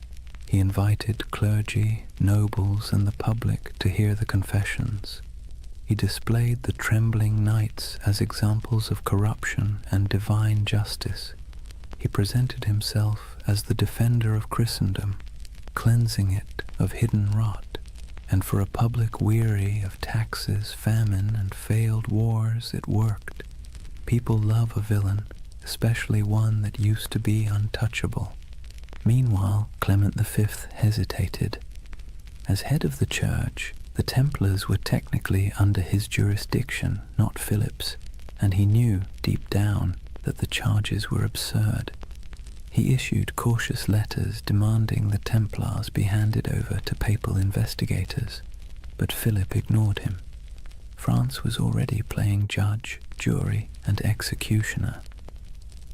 He invited clergy, nobles, and the public to hear the confessions. He displayed the trembling knights as examples of corruption and divine justice. He presented himself as the defender of Christendom, cleansing it of hidden rot. And for a public weary of taxes, famine, and failed wars, it worked. People love a villain, especially one that used to be untouchable. Meanwhile, Clement V hesitated. As head of the church, the Templars were technically under his jurisdiction, not Philip's, and he knew, deep down, that the charges were absurd. He issued cautious letters demanding the Templars be handed over to papal investigators, but Philip ignored him. France was already playing judge, jury, and executioner.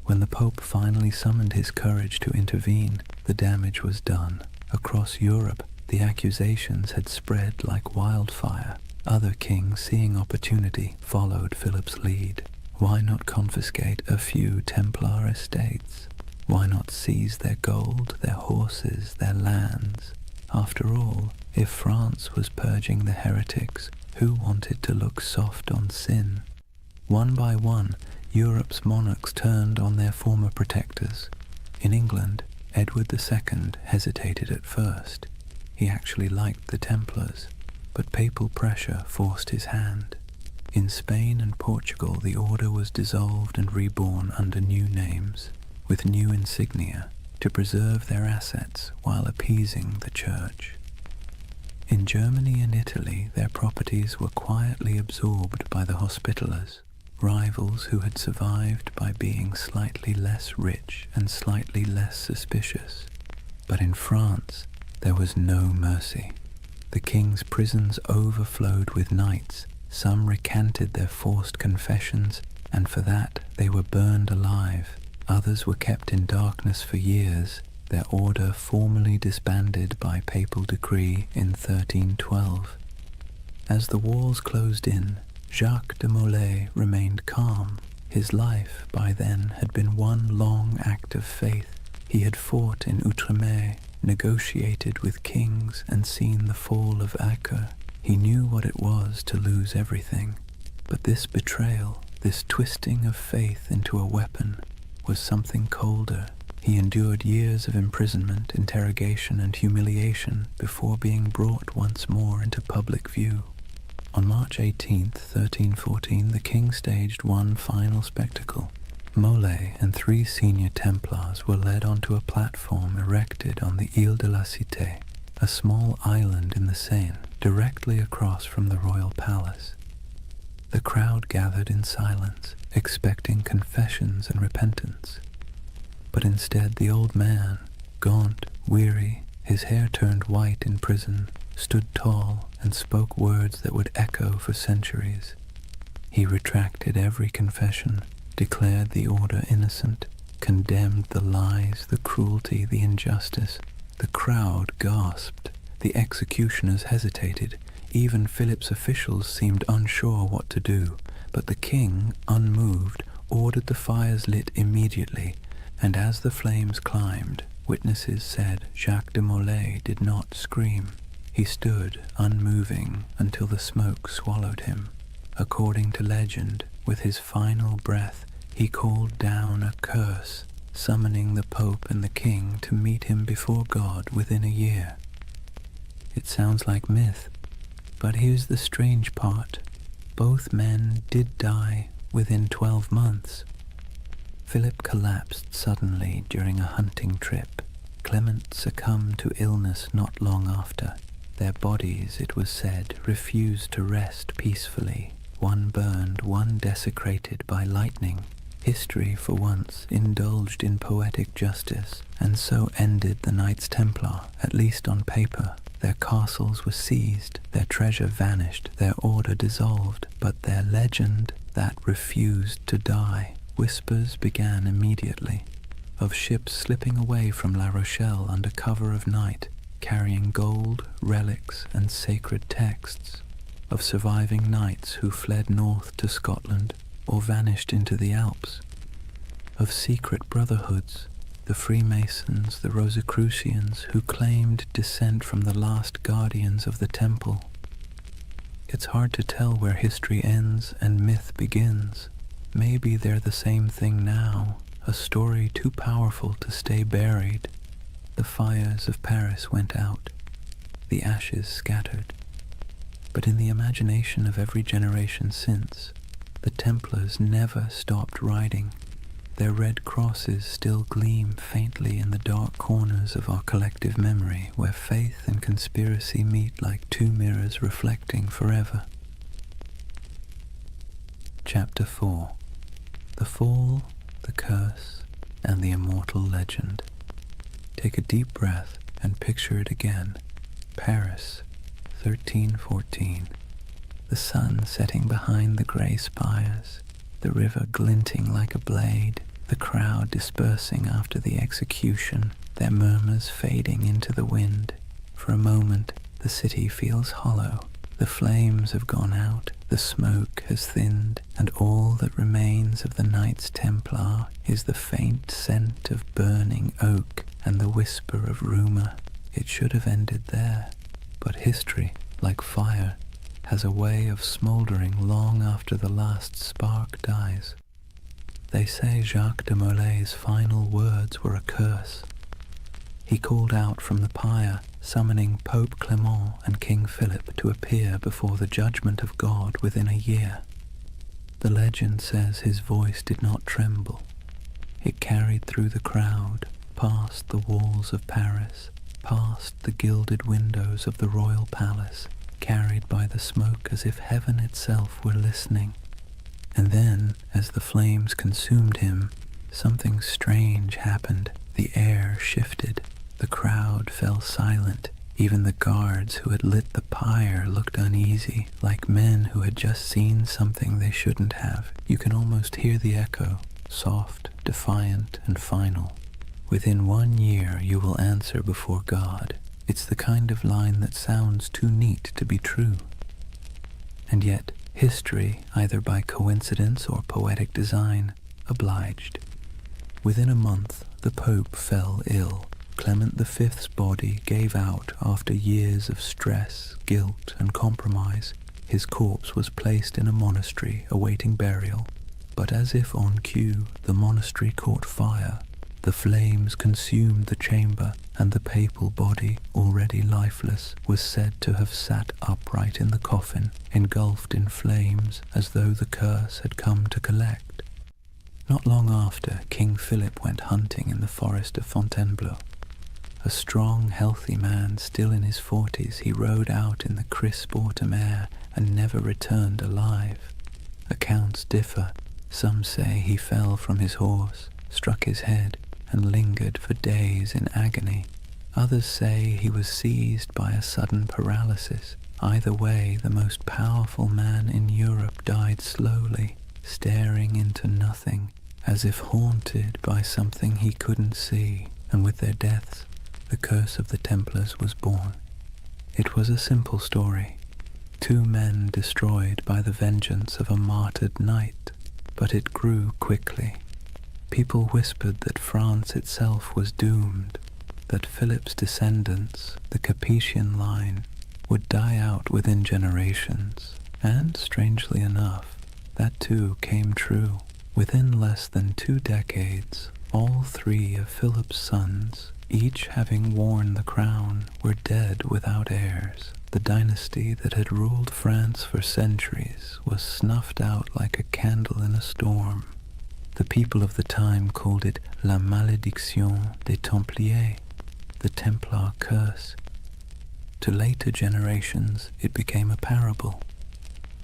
When the Pope finally summoned his courage to intervene, the damage was done. Across Europe, the accusations had spread like wildfire. Other kings, seeing opportunity, followed Philip's lead. Why not confiscate a few Templar estates? Why not seize their gold, their horses, their lands? After all, if France was purging the heretics, who wanted to look soft on sin? One by one, Europe's monarchs turned on their former protectors. In England, Edward II hesitated at first. He actually liked the Templars, but papal pressure forced his hand. In Spain and Portugal, the order was dissolved and reborn under new names, with new insignia, to preserve their assets while appeasing the church. In Germany and Italy, their properties were quietly absorbed by the Hospitallers, rivals who had survived by being slightly less rich and slightly less suspicious. But in France, there was no mercy. The king's prisons overflowed with knights. Some recanted their forced confessions, and for that they were burned alive. Others were kept in darkness for years, their order formally disbanded by papal decree in 1312. As the walls closed in, Jacques de Molay remained calm. His life, by then, had been one long act of faith. He had fought in Outremer, negotiated with kings, and seen the fall of Acre. He knew what it was to lose everything. But this betrayal, this twisting of faith into a weapon, was something colder. He endured years of imprisonment, interrogation, and humiliation before being brought once more into public view. On March 18th, 1314, the king staged one final spectacle. Molay and 3 senior Templars were led onto a platform erected on the Ile de la Cité, a small island in the Seine, directly across from the royal palace. The crowd gathered in silence, expecting confessions and repentance. But instead the old man, gaunt, weary, his hair turned white in prison, stood tall and spoke words that would echo for centuries. He retracted every confession, declared the order innocent, condemned the lies, the cruelty, the injustice. The crowd gasped. The executioners hesitated. Even Philip's officials seemed unsure what to do. But the king, unmoved, ordered the fires lit immediately, and as the flames climbed, witnesses said Jacques de Molay did not scream. He stood, unmoving, until the smoke swallowed him. According to legend, with his final breath, he called down a curse, summoning the Pope and the King to meet him before God within a year. It sounds like myth, but here's the strange part. Both men did die within 12 months. Philip collapsed suddenly during a hunting trip. Clement succumbed to illness not long after. Their bodies, it was said, refused to rest peacefully. One burned, one desecrated by lightning. History, for once, indulged in poetic justice, and so ended the Knights Templar, at least on paper. Their castles were seized, their treasure vanished, their order dissolved, but their legend, that refused to die. Whispers began immediately, of ships slipping away from La Rochelle under cover of night, carrying gold, relics, and sacred texts, of surviving knights who fled north to Scotland or vanished into the Alps, of secret brotherhoods, the Freemasons, the Rosicrucians, who claimed descent from the last guardians of the temple. It's hard to tell where history ends and myth begins. Maybe they're the same thing now, a story too powerful to stay buried. The fires of Paris went out, the ashes scattered. But in the imagination of every generation since, the Templars never stopped riding. Their red crosses still gleam faintly in the dark corners of our collective memory, where faith and conspiracy meet like two mirrors reflecting forever. Chapter 4. The Fall, the Curse, and the Immortal Legend. Take a deep breath and picture it again. Paris, 1314. The sun setting behind the grey spires, the river glinting like a blade, the crowd dispersing after the execution, their murmurs fading into the wind. For a moment, the city feels hollow. The flames have gone out, the smoke has thinned, and all that remains of the Knights Templar is the faint scent of burning oak and the whisper of rumour. It should have ended there, but history, like fire, has a way of smouldering long after the last spark dies. They say Jacques de Molay's final words were a curse. He called out from the pyre, summoning Pope Clement and King Philip to appear before the judgment of God within a year. The legend says his voice did not tremble. It carried through the crowd, past the walls of Paris, past the gilded windows of the royal palace, carried by the smoke as if heaven itself were listening. And then, as the flames consumed him, something strange happened. The air shifted. The crowd fell silent. Even the guards who had lit the pyre looked uneasy, like men who had just seen something they shouldn't have. You can almost hear the echo, soft, defiant, and final. Within 1 year you will answer before God. It's the kind of line that sounds too neat to be true. And yet, history, either by coincidence or poetic design, obliged. Within a month, the Pope fell ill. Clement V's body gave out after years of stress, guilt, and compromise. His corpse was placed in a monastery awaiting burial, but as if on cue, the monastery caught fire. The flames consumed the chamber, and the papal body, already lifeless, was said to have sat upright in the coffin, engulfed in flames, as though the curse had come to collect. Not long after, King Philip went hunting in the forest of Fontainebleau. A strong, healthy man, still in his 40s, he rode out in the crisp autumn air and never returned alive. Accounts differ. Some say he fell from his horse, struck his head, and lingered for days in agony. Others say he was seized by a sudden paralysis. Either way, the most powerful man in Europe died slowly, staring into nothing, as if haunted by something he couldn't see, and with their deaths, the curse of the Templars was born. It was a simple story. 2 men destroyed by the vengeance of a martyred knight, but it grew quickly. People whispered that France itself was doomed, that Philip's descendants, the Capetian line, would die out within generations, and, strangely enough, that too came true. Within less than 2 decades, all 3 of Philip's sons, each having worn the crown, were dead without heirs. The dynasty that had ruled France for centuries was snuffed out like a candle in a storm. The people of the time called it La Malédiction des Templiers, the Templar curse. To later generations, it became a parable,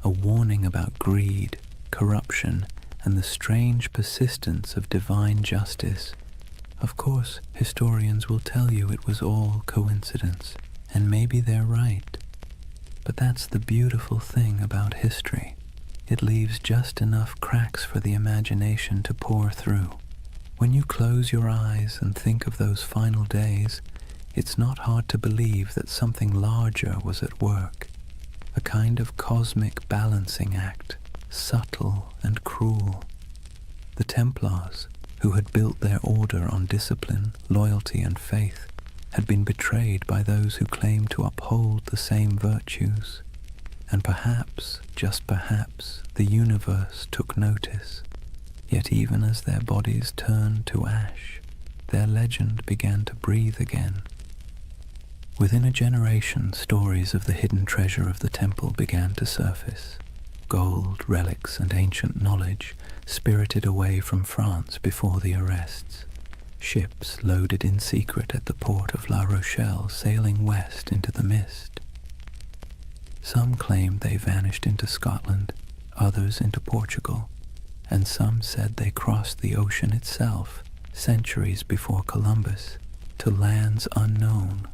a warning about greed, corruption, and the strange persistence of divine justice. Of course, historians will tell you it was all coincidence, and maybe they're right. But that's the beautiful thing about history. It leaves just enough cracks for the imagination to pour through. When you close your eyes and think of those final days, it's not hard to believe that something larger was at work, a kind of cosmic balancing act, subtle and cruel. The Templars, who had built their order on discipline, loyalty, and faith, had been betrayed by those who claimed to uphold the same virtues. And perhaps, just perhaps, the universe took notice. Yet even as their bodies turned to ash, their legend began to breathe again. Within a generation, stories of the hidden treasure of the temple began to surface. Gold, relics, and ancient knowledge spirited away from France before the arrests. Ships loaded in secret at the port of La Rochelle, sailing west into the mist. Some claimed they vanished into Scotland, others into Portugal, and some said they crossed the ocean itself, centuries before Columbus, to lands unknown.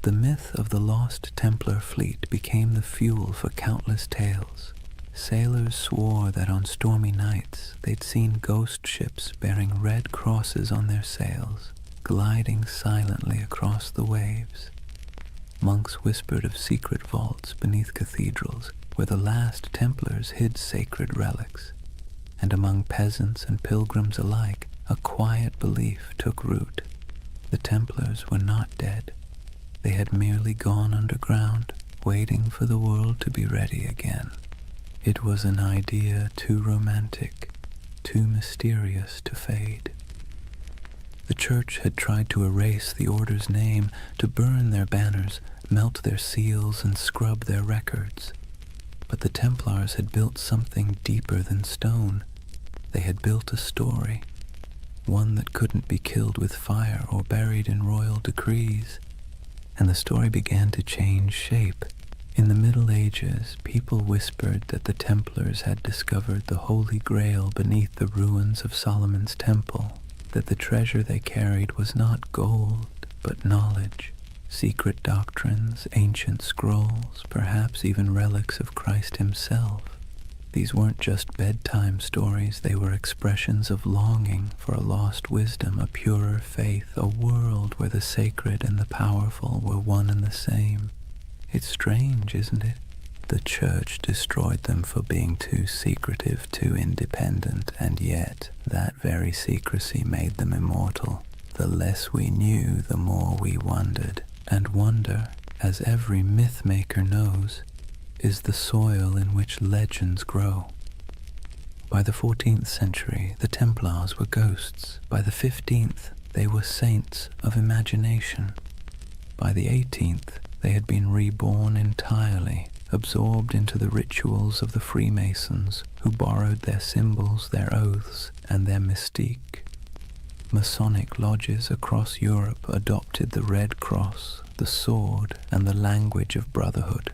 The myth of the lost Templar fleet became the fuel for countless tales. Sailors swore that on stormy nights they'd seen ghost ships bearing red crosses on their sails, gliding silently across the waves. Monks whispered of secret vaults beneath cathedrals where the last Templars hid sacred relics, and among peasants and pilgrims alike, a quiet belief took root. The Templars were not dead. They had merely gone underground, waiting for the world to be ready again. It was an idea too romantic, too mysterious to fade. The church had tried to erase the order's name, to burn their banners, melt their seals, and scrub their records. But the Templars had built something deeper than stone. They had built a story, one that couldn't be killed with fire or buried in royal decrees. And the story began to change shape. In the Middle Ages, people whispered that the Templars had discovered the Holy Grail beneath the ruins of Solomon's temple, that the treasure they carried was not gold, but knowledge, secret doctrines, ancient scrolls, perhaps even relics of Christ himself. These weren't just bedtime stories, they were expressions of longing for a lost wisdom, a purer faith, a world where the sacred and the powerful were one and the same. It's strange, isn't it? The church destroyed them for being too secretive, too independent, and yet that very secrecy made them immortal. The less we knew, the more we wondered, and wonder, as every myth-maker knows, is the soil in which legends grow. By the 14th century, the Templars were ghosts. By the 15th, they were saints of imagination. By the 18th, they had been reborn entirely, absorbed into the rituals of the Freemasons, who borrowed their symbols, their oaths, and their mystique. Masonic lodges across Europe adopted the Red Cross, the sword, and the language of brotherhood.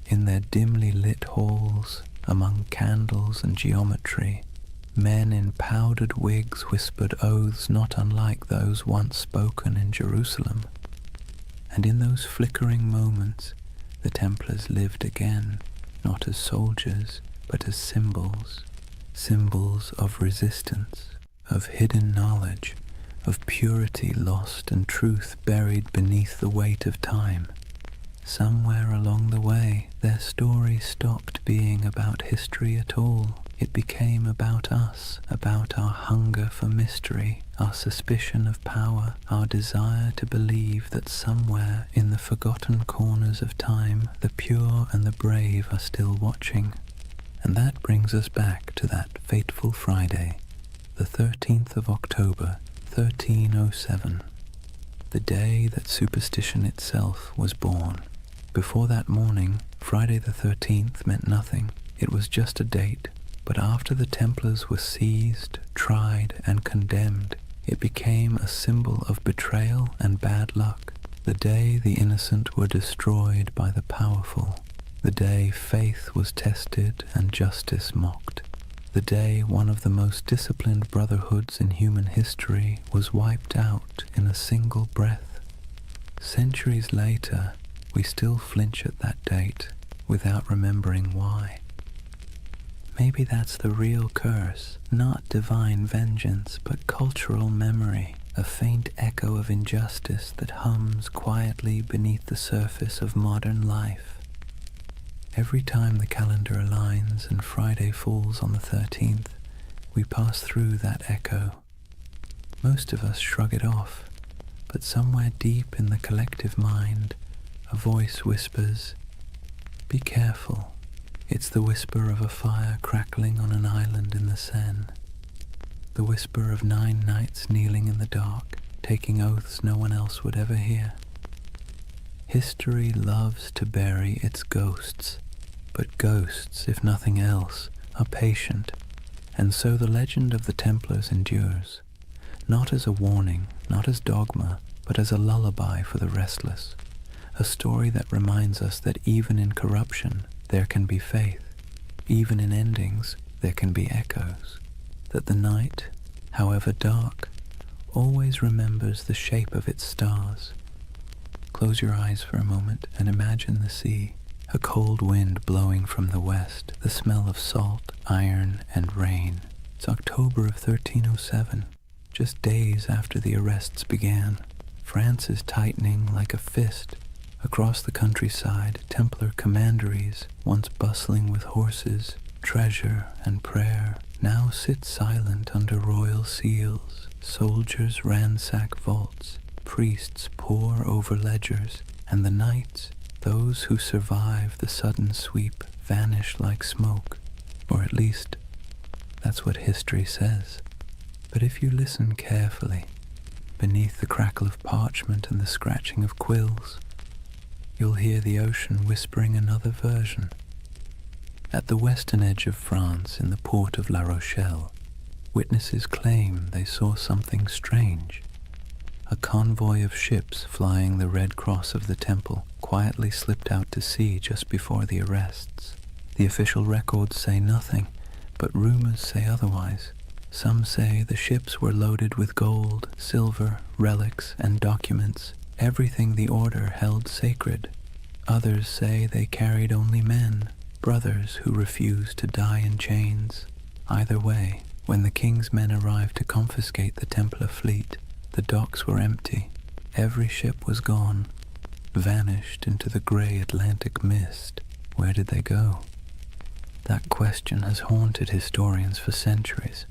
In their dimly lit halls, among candles and geometry, men in powdered wigs whispered oaths not unlike those once spoken in Jerusalem. And in those flickering moments, the Templars lived again, not as soldiers, but as symbols, symbols of resistance, of hidden knowledge, of purity lost and truth buried beneath the weight of time. Somewhere along the way, their story stopped being about history at all. It became about us, about our hunger for mystery, our suspicion of power, our desire to believe that somewhere in the forgotten corners of time, the pure and the brave are still watching. And that brings us back to that fateful Friday, the 13th of October, 1307, the day that superstition itself was born. Before that morning, Friday the 13th meant nothing. It was just a date. But after the Templars were seized, tried, and condemned, it became a symbol of betrayal and bad luck. The day the innocent were destroyed by the powerful. The day faith was tested and justice mocked. The day one of the most disciplined brotherhoods in human history was wiped out in a single breath. Centuries later, we still flinch at that date without remembering why. Maybe that's the real curse, not divine vengeance, but cultural memory, a faint echo of injustice that hums quietly beneath the surface of modern life. Every time the calendar aligns and Friday falls on the 13th, we pass through that echo. Most of us shrug it off, but somewhere deep in the collective mind, a voice whispers, "Be careful." It's the whisper of a fire crackling on an island in the Seine. The whisper of 9 knights kneeling in the dark, taking oaths no one else would ever hear. History loves to bury its ghosts, but ghosts, if nothing else, are patient, and so the legend of the Templars endures, not as a warning, not as dogma, but as a lullaby for the restless. A story that reminds us that even in corruption, there can be faith. Even in endings, there can be echoes. That the night, however dark, always remembers the shape of its stars. Close your eyes for a moment and imagine the sea. A cold wind blowing from the west, the smell of salt, iron, and rain. It's October of 1307, just days after the arrests began. France is tightening like a fist. Across the countryside, Templar commanderies, once bustling with horses, treasure, and prayer, now sit silent under royal seals. Soldiers ransack vaults, priests pore over ledgers, and the knights, those who survive the sudden sweep, vanish like smoke, or at least, that's what history says. But if you listen carefully, beneath the crackle of parchment and the scratching of quills, you'll hear the ocean whispering another version. At the western edge of France, in the port of La Rochelle, witnesses claim they saw something strange. A convoy of ships flying the Red Cross of the Temple quietly slipped out to sea just before the arrests. The official records say nothing, but rumors say otherwise. Some say the ships were loaded with gold, silver, relics, and documents, everything the order held sacred. Others say they carried only men, brothers who refused to die in chains. Either way, when the king's men arrived to confiscate the Templar fleet, the docks were empty. Every ship was gone, vanished into the grey Atlantic mist. Where did they go? That question has haunted historians for centuries.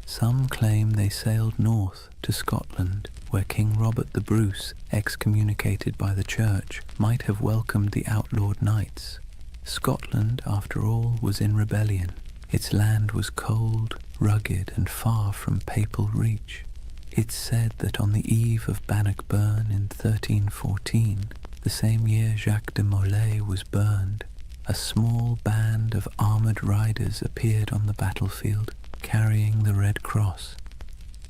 Some claim they sailed north to Scotland, where King Robert the Bruce, excommunicated by the church, might have welcomed the outlawed knights. Scotland, after all, was in rebellion. Its land was cold, rugged, and far from papal reach. It's said that on the eve of Bannockburn in 1314, the same year Jacques de Molay was burned, a small band of armoured riders appeared on the battlefield, carrying the Red Cross.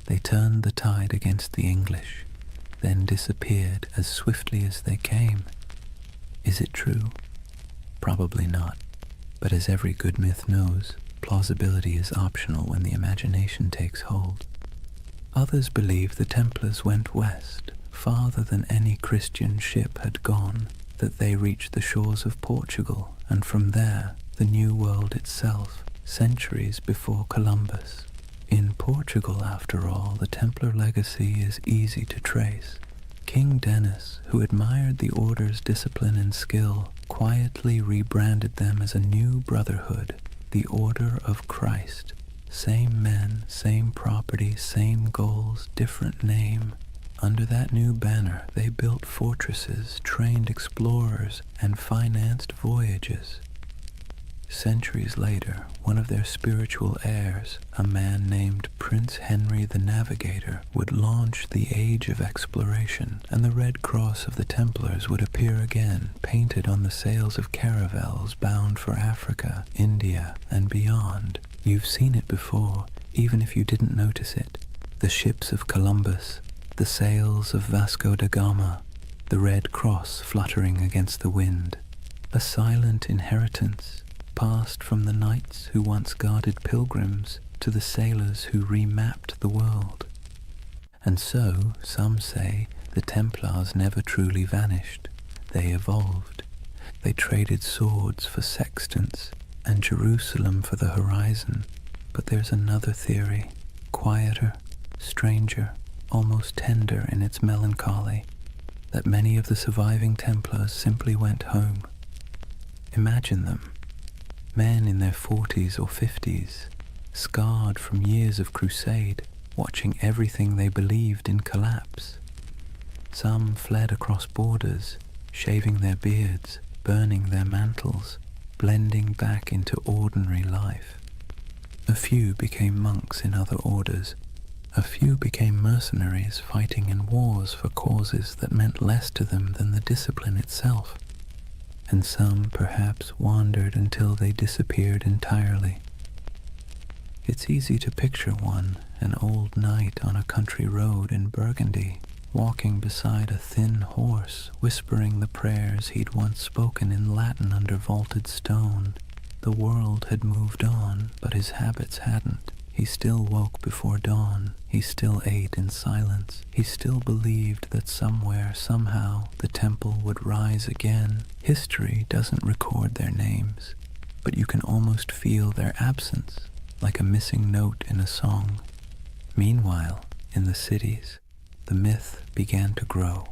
They turned the tide against the English, then disappeared as swiftly as they came. Is it true? Probably not, but as every good myth knows, plausibility is optional when the imagination takes hold. Others believe the Templars went west, farther than any Christian ship had gone, that they reached the shores of Portugal, and from there, the New World itself, centuries before Columbus. In Portugal, after all, the Templar legacy is easy to trace. King Denis, who admired the order's discipline and skill, quietly rebranded them as a new brotherhood, the Order of Christ. Same men, same property, same goals, different name. Under that new banner, they built fortresses, trained explorers, and financed voyages. Centuries later, one of their spiritual heirs, a man named Prince Henry the Navigator, would launch the Age of Exploration, and the Red Cross of the Templars would appear again, painted on the sails of caravels bound for Africa, India, and beyond. You've seen it before, even if you didn't notice it. The ships of Columbus, the sails of Vasco da Gama, the Red Cross fluttering against the wind. A silent inheritance, passed from the knights who once guarded pilgrims to the sailors who remapped the world. And so, some say, the Templars never truly vanished. They evolved. They traded swords for sextants and Jerusalem for the horizon. But there's another theory, quieter, stranger, almost tender in its melancholy, that many of the surviving Templars simply went home. Imagine them. Men in their 40s or 50s, scarred from years of crusade, watching everything they believed in collapse. Some fled across borders, shaving their beards, burning their mantles, blending back into ordinary life. A few became monks in other orders. A few became mercenaries fighting in wars for causes that meant less to them than the discipline itself. And some perhaps wandered until they disappeared entirely. It's easy to picture one, an old knight on a country road in Burgundy, walking beside a thin horse, whispering the prayers he'd once spoken in Latin under vaulted stone. The world had moved on, but his habits hadn't. He still woke before dawn. He still ate in silence. He still believed that somewhere, somehow, the temple would rise again. History doesn't record their names, but you can almost feel their absence, like a missing note in a song. Meanwhile, in the cities, the myth began to grow.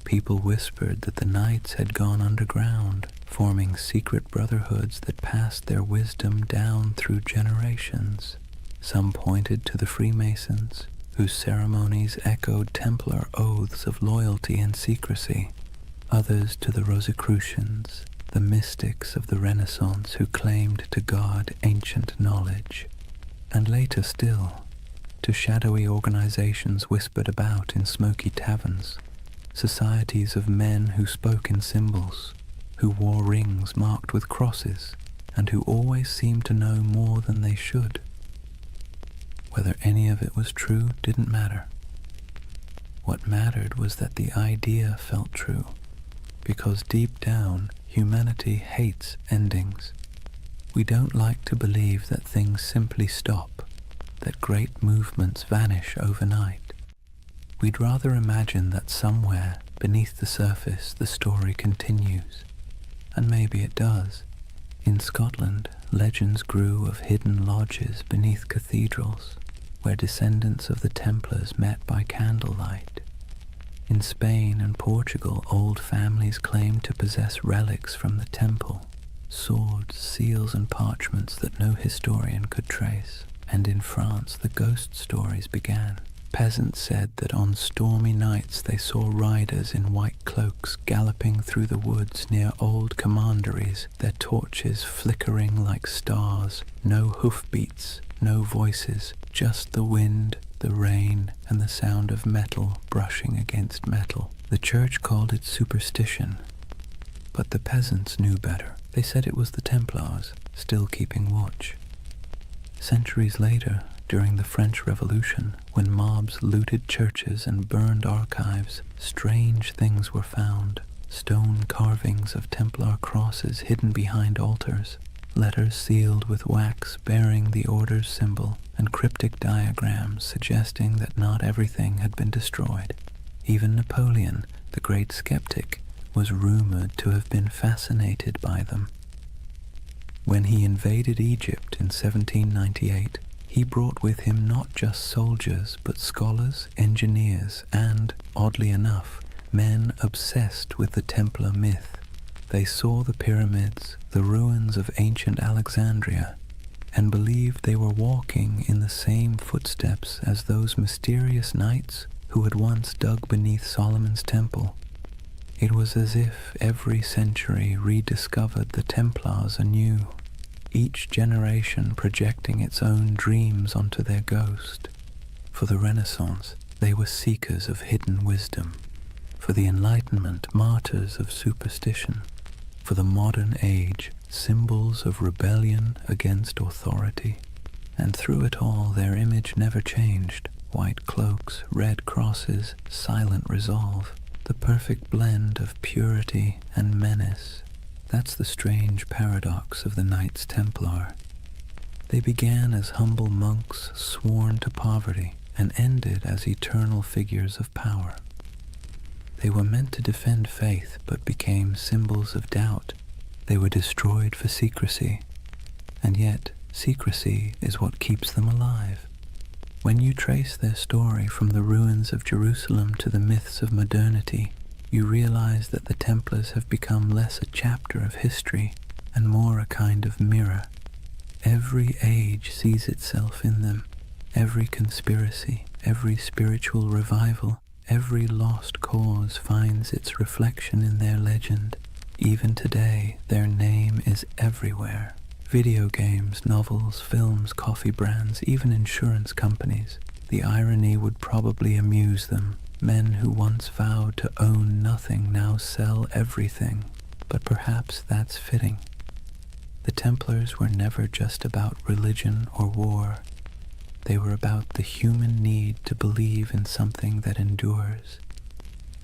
People whispered that the knights had gone underground, forming secret brotherhoods that passed their wisdom down through generations. Some pointed to the Freemasons, whose ceremonies echoed Templar oaths of loyalty and secrecy. Others to the Rosicrucians, the mystics of the Renaissance who claimed to guard ancient knowledge. And later still, to shadowy organizations whispered about in smoky taverns, societies of men who spoke in symbols, who wore rings marked with crosses, and who always seemed to know more than they should. Whether any of it was true didn't matter. What mattered was that the idea felt true, because deep down, humanity hates endings. We don't like to believe that things simply stop, that great movements vanish overnight. We'd rather imagine that somewhere, beneath the surface, the story continues. And maybe it does. In Scotland, legends grew of hidden lodges beneath cathedrals, where descendants of the Templars met by candlelight. In Spain and Portugal, old families claimed to possess relics from the temple, swords, seals, and parchments that no historian could trace. And in France the ghost stories began. Peasants said that on stormy nights they saw riders in white cloaks galloping through the woods near old commanderies, their torches flickering like stars. No hoofbeats, no voices, just the wind, the rain, and the sound of metal brushing against metal. The church called it superstition, but the peasants knew better. They said it was the Templars, still keeping watch. Centuries later, during the French Revolution, when mobs looted churches and burned archives, strange things were found. Stone carvings of Templar crosses hidden behind altars, letters sealed with wax bearing the order's symbol, and cryptic diagrams suggesting that not everything had been destroyed. Even Napoleon, the great skeptic, was rumored to have been fascinated by them. When he invaded Egypt in 1798, he brought with him not just soldiers, but scholars, engineers, and, oddly enough, men obsessed with the Templar myth. They saw the pyramids, the ruins of ancient Alexandria, and believed they were walking in the same footsteps as those mysterious knights who had once dug beneath Solomon's temple. It was as if every century rediscovered the Templars anew, each generation projecting its own dreams onto their ghost. For the Renaissance, they were seekers of hidden wisdom. For the Enlightenment, martyrs of superstition. For the modern age, symbols of rebellion against authority. And through it all, their image never changed. White cloaks, red crosses, silent resolve. The perfect blend of purity and menace. That's the strange paradox of the Knights Templar. They began as humble monks sworn to poverty and ended as eternal figures of power. They were meant to defend faith but became symbols of doubt. They were destroyed for secrecy, and yet secrecy is what keeps them alive. When you trace their story from the ruins of Jerusalem to the myths of modernity, you realize that the Templars have become less a chapter of history and more a kind of mirror. Every age sees itself in them. Every conspiracy, every spiritual revival, every lost cause finds its reflection in their legend. Even today, their name is everywhere. Video games, novels, films, coffee brands, even insurance companies. The irony would probably amuse them. Men who once vowed to own nothing now sell everything. But perhaps that's fitting. The Templars were never just about religion or war. They were about the human need to believe in something that endures.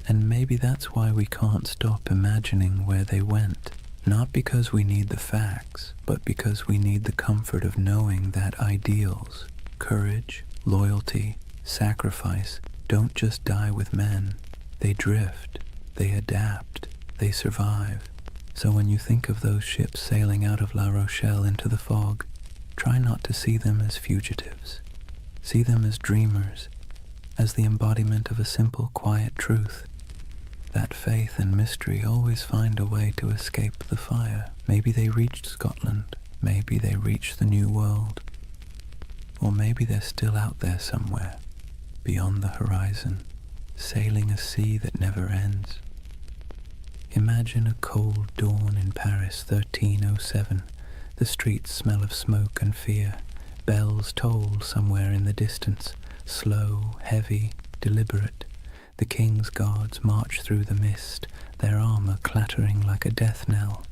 And maybe that's why we can't stop imagining where they went. Not because we need the facts, but because we need the comfort of knowing that ideals, courage, loyalty, sacrifice don't just die with men. They drift, they adapt, they survive. So when you think of those ships sailing out of La Rochelle into the fog, try not to see them as fugitives. See them as dreamers, as the embodiment of a simple, quiet truth. That faith and mystery always find a way to escape the fire. Maybe they reached Scotland, maybe they reached the New World, or maybe they're still out there somewhere, beyond the horizon, sailing a sea that never ends. Imagine a cold dawn in Paris, 1307. The streets smell of smoke and fear. Bells toll somewhere in the distance, slow, heavy, deliberate. The king's guards march through the mist, their armor clattering like a death knell.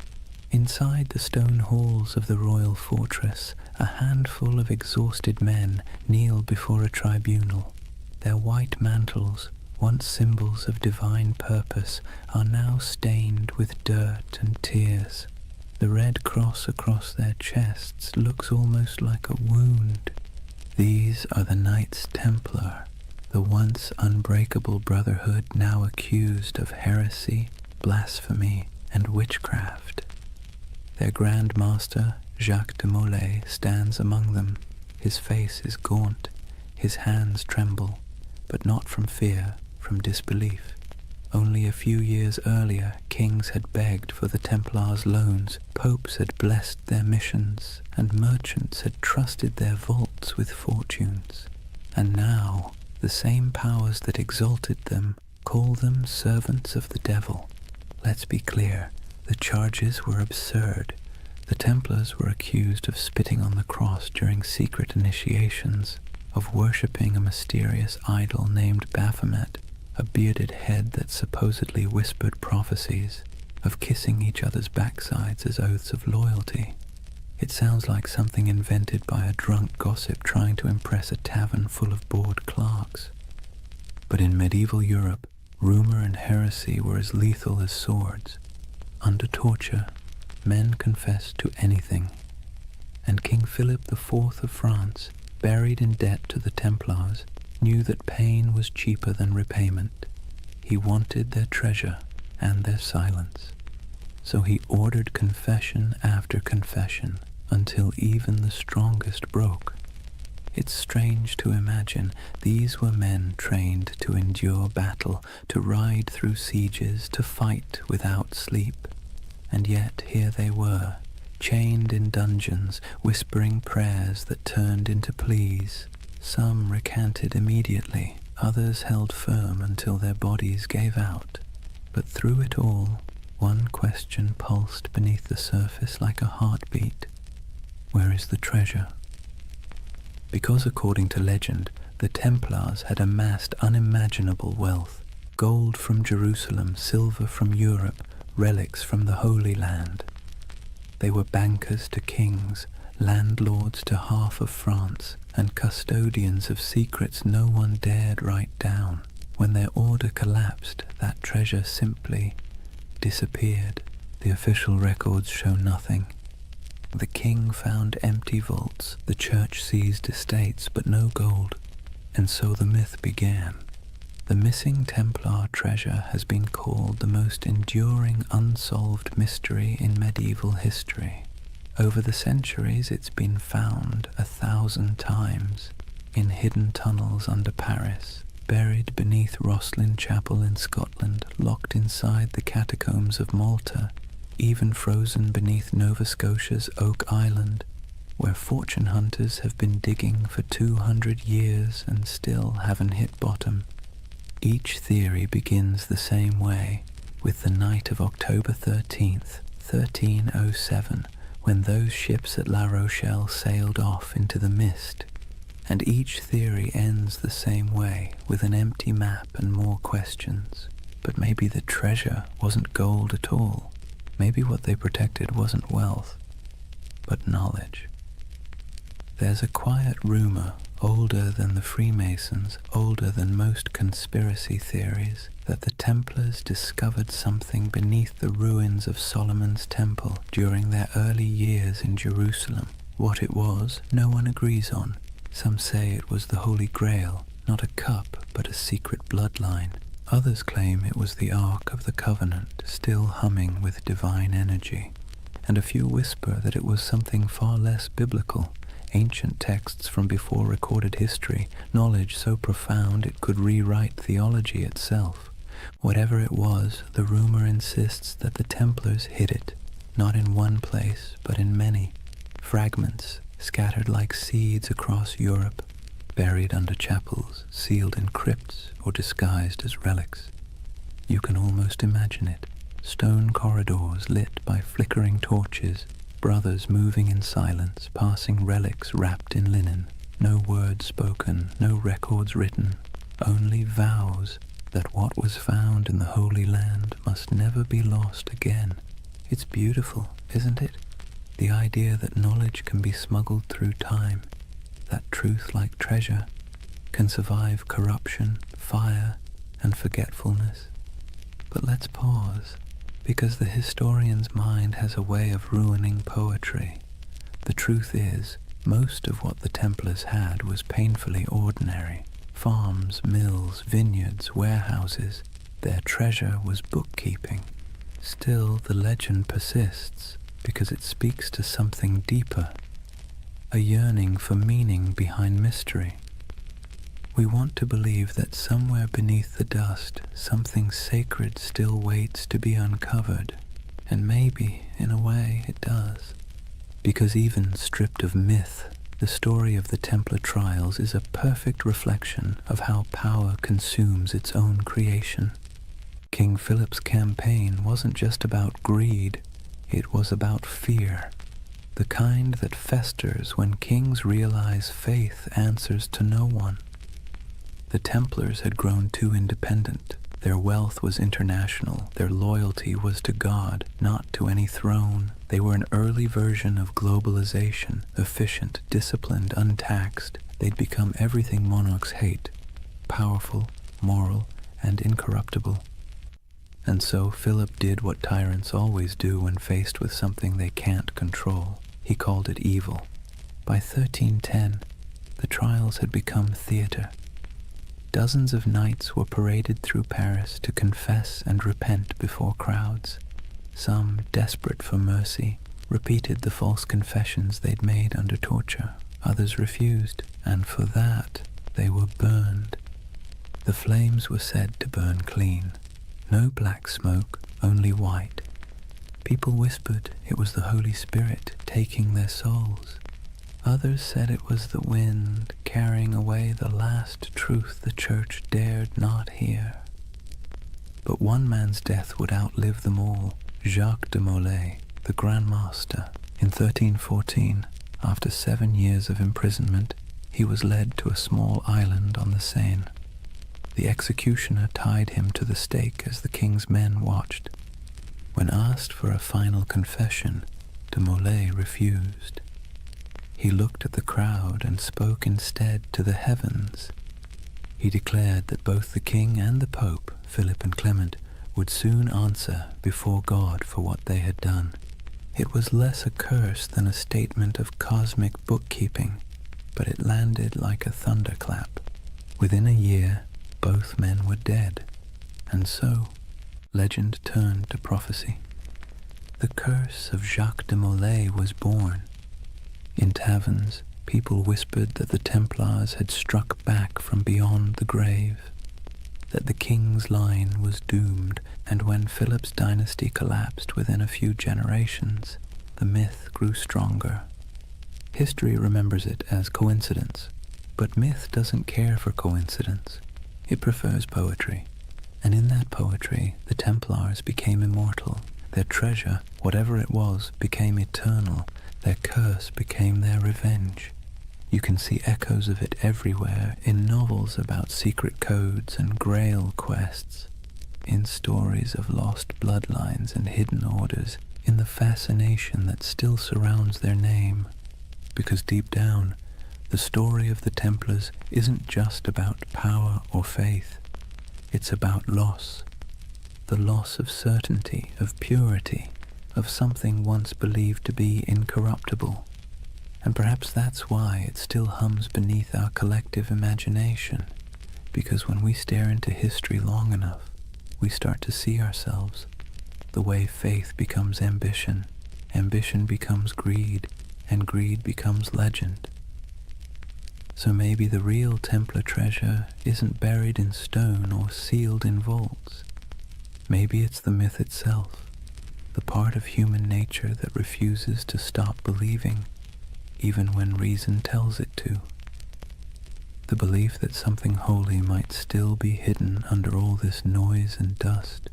Inside the stone halls of the royal fortress, a handful of exhausted men kneel before a tribunal. Their white mantles, once symbols of divine purpose, are now stained with dirt and tears. The red cross across their chests looks almost like a wound. These are the Knights Templar, the once unbreakable brotherhood now accused of heresy, blasphemy, and witchcraft. Their Grand Master, Jacques de Molay, stands among them. His face is gaunt, his hands tremble, but not from fear, from disbelief. Only a few years earlier, kings had begged for the Templars' loans, popes had blessed their missions, and merchants had trusted their vaults with fortunes. And now, the same powers that exalted them call them servants of the devil. Let's be clear, the charges were absurd. The Templars were accused of spitting on the cross during secret initiations, of worshipping a mysterious idol named Baphomet, a bearded head that supposedly whispered prophecies, of kissing each other's backsides as oaths of loyalty. It sounds like something invented by a drunk gossip trying to impress a tavern full of bored clerks. But in medieval Europe, rumor and heresy were as lethal as swords. Under torture, men confessed to anything, and King Philip IV of France, buried in debt to the Templars, knew that pain was cheaper than repayment. He wanted their treasure and their silence. So he ordered confession after confession until even the strongest broke. It's strange to imagine these were men trained to endure battle, to ride through sieges, to fight without sleep. And yet here they were, chained in dungeons, whispering prayers that turned into pleas. Some recanted immediately, others held firm until their bodies gave out. But through it all, one question pulsed beneath the surface like a heartbeat. Where is the treasure? Because according to legend, the Templars had amassed unimaginable wealth. Gold from Jerusalem, silver from Europe, relics from the Holy Land. They were bankers to kings, landlords to half of France, and custodians of secrets no one dared write down. When their order collapsed, that treasure simply disappeared. The official records show nothing. The king found empty vaults, the church seized estates, but no gold. And so the myth began. The missing Templar treasure has been called the most enduring unsolved mystery in medieval history. Over the centuries it's been found 1,000 times, in hidden tunnels under Paris, buried beneath Rosslyn Chapel in Scotland, locked inside the catacombs of Malta, even frozen beneath Nova Scotia's Oak Island, where fortune hunters have been digging for 200 years and still haven't hit bottom. Each theory begins the same way, with the night of October 13th, 1307, when those ships at La Rochelle sailed off into the mist. And each theory ends the same way, with an empty map and more questions. But maybe the treasure wasn't gold at all. Maybe what they protected wasn't wealth, but knowledge. There's a quiet rumor, older than the Freemasons, older than most conspiracy theories, that the Templars discovered something beneath the ruins of Solomon's Temple during their early years in Jerusalem. What it was, no one agrees on. Some say it was the Holy Grail, not a cup, but a secret bloodline. Others claim it was the Ark of the Covenant, still humming with divine energy. And a few whisper that it was something far less biblical, ancient texts from before recorded history, knowledge so profound it could rewrite theology itself. Whatever it was, the rumor insists that the Templars hid it, not in one place, but in many. Fragments scattered like seeds across Europe, buried under chapels, sealed in crypts, or disguised as relics. You can almost imagine it. Stone corridors lit by flickering torches, brothers moving in silence, passing relics wrapped in linen. No words spoken, no records written, only vows that what was found in the Holy Land must never be lost again. It's beautiful, isn't it? The idea that knowledge can be smuggled through time, that truth, like treasure, can survive corruption, fire, and forgetfulness. But let's pause, because the historian's mind has a way of ruining poetry. The truth is, most of what the Templars had was painfully ordinary. Farms, mills, vineyards, warehouses. Their treasure was bookkeeping. Still, the legend persists, because it speaks to something deeper, a yearning for meaning behind mystery. We want to believe that somewhere beneath the dust, something sacred still waits to be uncovered, and maybe, in a way, it does. Because even stripped of myth, the story of the Templar trials is a perfect reflection of how power consumes its own creation. King Philip's campaign wasn't just about greed, it was about fear, the kind that festers when kings realize faith answers to no one. The Templars had grown too independent. Their wealth was international. Their loyalty was to God, not to any throne. They were an early version of globalization, efficient, disciplined, untaxed. They'd become everything monarchs hate, powerful, moral, and incorruptible. And so Philip did what tyrants always do when faced with something they can't control. He called it evil. By 1310, the trials had become theater. Dozens of knights were paraded through Paris to confess and repent before crowds. Some, desperate for mercy, repeated the false confessions they'd made under torture. Others refused, and for that they were burned. The flames were said to burn clean. No black smoke, only white. People whispered it was the Holy Spirit taking their souls. Others said it was the wind carrying away the last truth the church dared not hear. But one man's death would outlive them all. Jacques de Molay, the Grand Master. In 1314, after 7 years of imprisonment, he was led to a small island on the Seine. The executioner tied him to the stake as the king's men watched. When asked for a final confession, de Molay refused. He looked at the crowd and spoke instead to the heavens. He declared that both the king and the pope, Philip and Clement, would soon answer before God for what they had done. It was less a curse than a statement of cosmic bookkeeping, but it landed like a thunderclap. Within a year, both men were dead, and so legend turned to prophecy. The curse of Jacques de Molay was born. In taverns, people whispered that the Templars had struck back from beyond the grave, that the king's line was doomed, and when Philip's dynasty collapsed within a few generations, the myth grew stronger. History remembers it as coincidence, but myth doesn't care for coincidence. It prefers poetry, and in that poetry, the Templars became immortal. Their treasure, whatever it was, became eternal. Their curse became their revenge. You can see echoes of it everywhere, in novels about secret codes and grail quests, in stories of lost bloodlines and hidden orders, in the fascination that still surrounds their name. Because deep down, the story of the Templars isn't just about power or faith. It's about loss. The loss of certainty, of purity, of something once believed to be incorruptible. And perhaps that's why it still hums beneath our collective imagination, because when we stare into history long enough, we start to see ourselves. The way faith becomes ambition, ambition becomes greed, and greed becomes legend. So maybe the real Templar treasure isn't buried in stone or sealed in vaults. Maybe it's the myth itself, the part of human nature that refuses to stop believing, even when reason tells it to. The belief that something holy might still be hidden under all this noise and dust,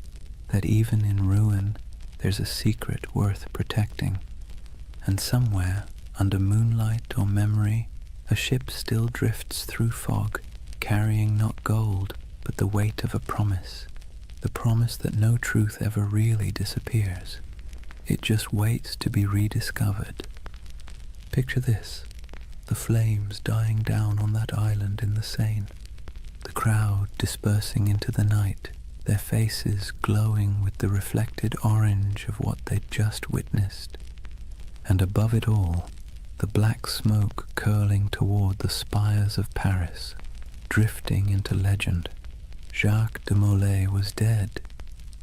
that even in ruin there's a secret worth protecting, and somewhere, under moonlight or memory, a ship still drifts through fog, carrying not gold, but the weight of a promise, the promise that no truth ever really disappears. It just waits to be rediscovered. Picture this, the flames dying down on that island in the Seine, the crowd dispersing into the night, their faces glowing with the reflected orange of what they'd just witnessed. And above it all, the black smoke curling toward the spires of Paris, drifting into legend. Jacques de Molay was dead,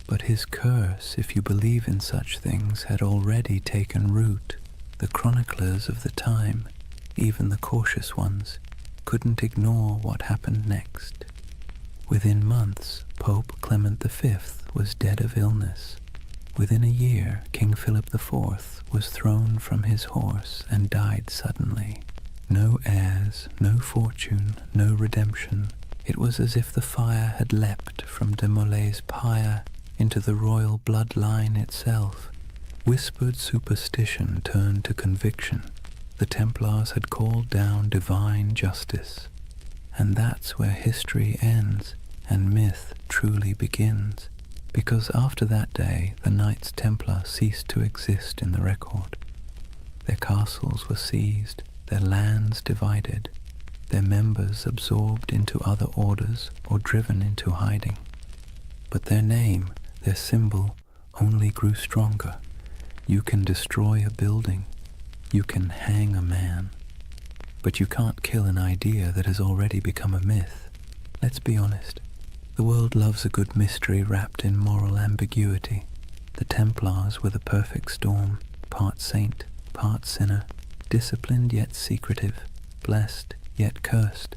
but his curse, if you believe in such things, had already taken root. The chroniclers of the time, even the cautious ones, couldn't ignore what happened next. Within months, Pope Clement V was dead of illness. Within a year, King Philip IV was thrown from his horse and died suddenly. No heirs, no fortune, no redemption. It was as if the fire had leapt from de Molay's pyre into the royal bloodline itself. Whispered superstition turned to conviction. The Templars had called down divine justice. And that's where history ends and myth truly begins, because after that day the Knights Templar ceased to exist in the record. Their castles were seized, their lands divided, their members absorbed into other orders or driven into hiding. But their name, their symbol, only grew stronger. You can destroy a building, you can hang a man, but you can't kill an idea that has already become a myth. Let's be honest, the world loves a good mystery wrapped in moral ambiguity. The Templars were the perfect storm, part saint, part sinner, disciplined yet secretive, blessed yet cursed.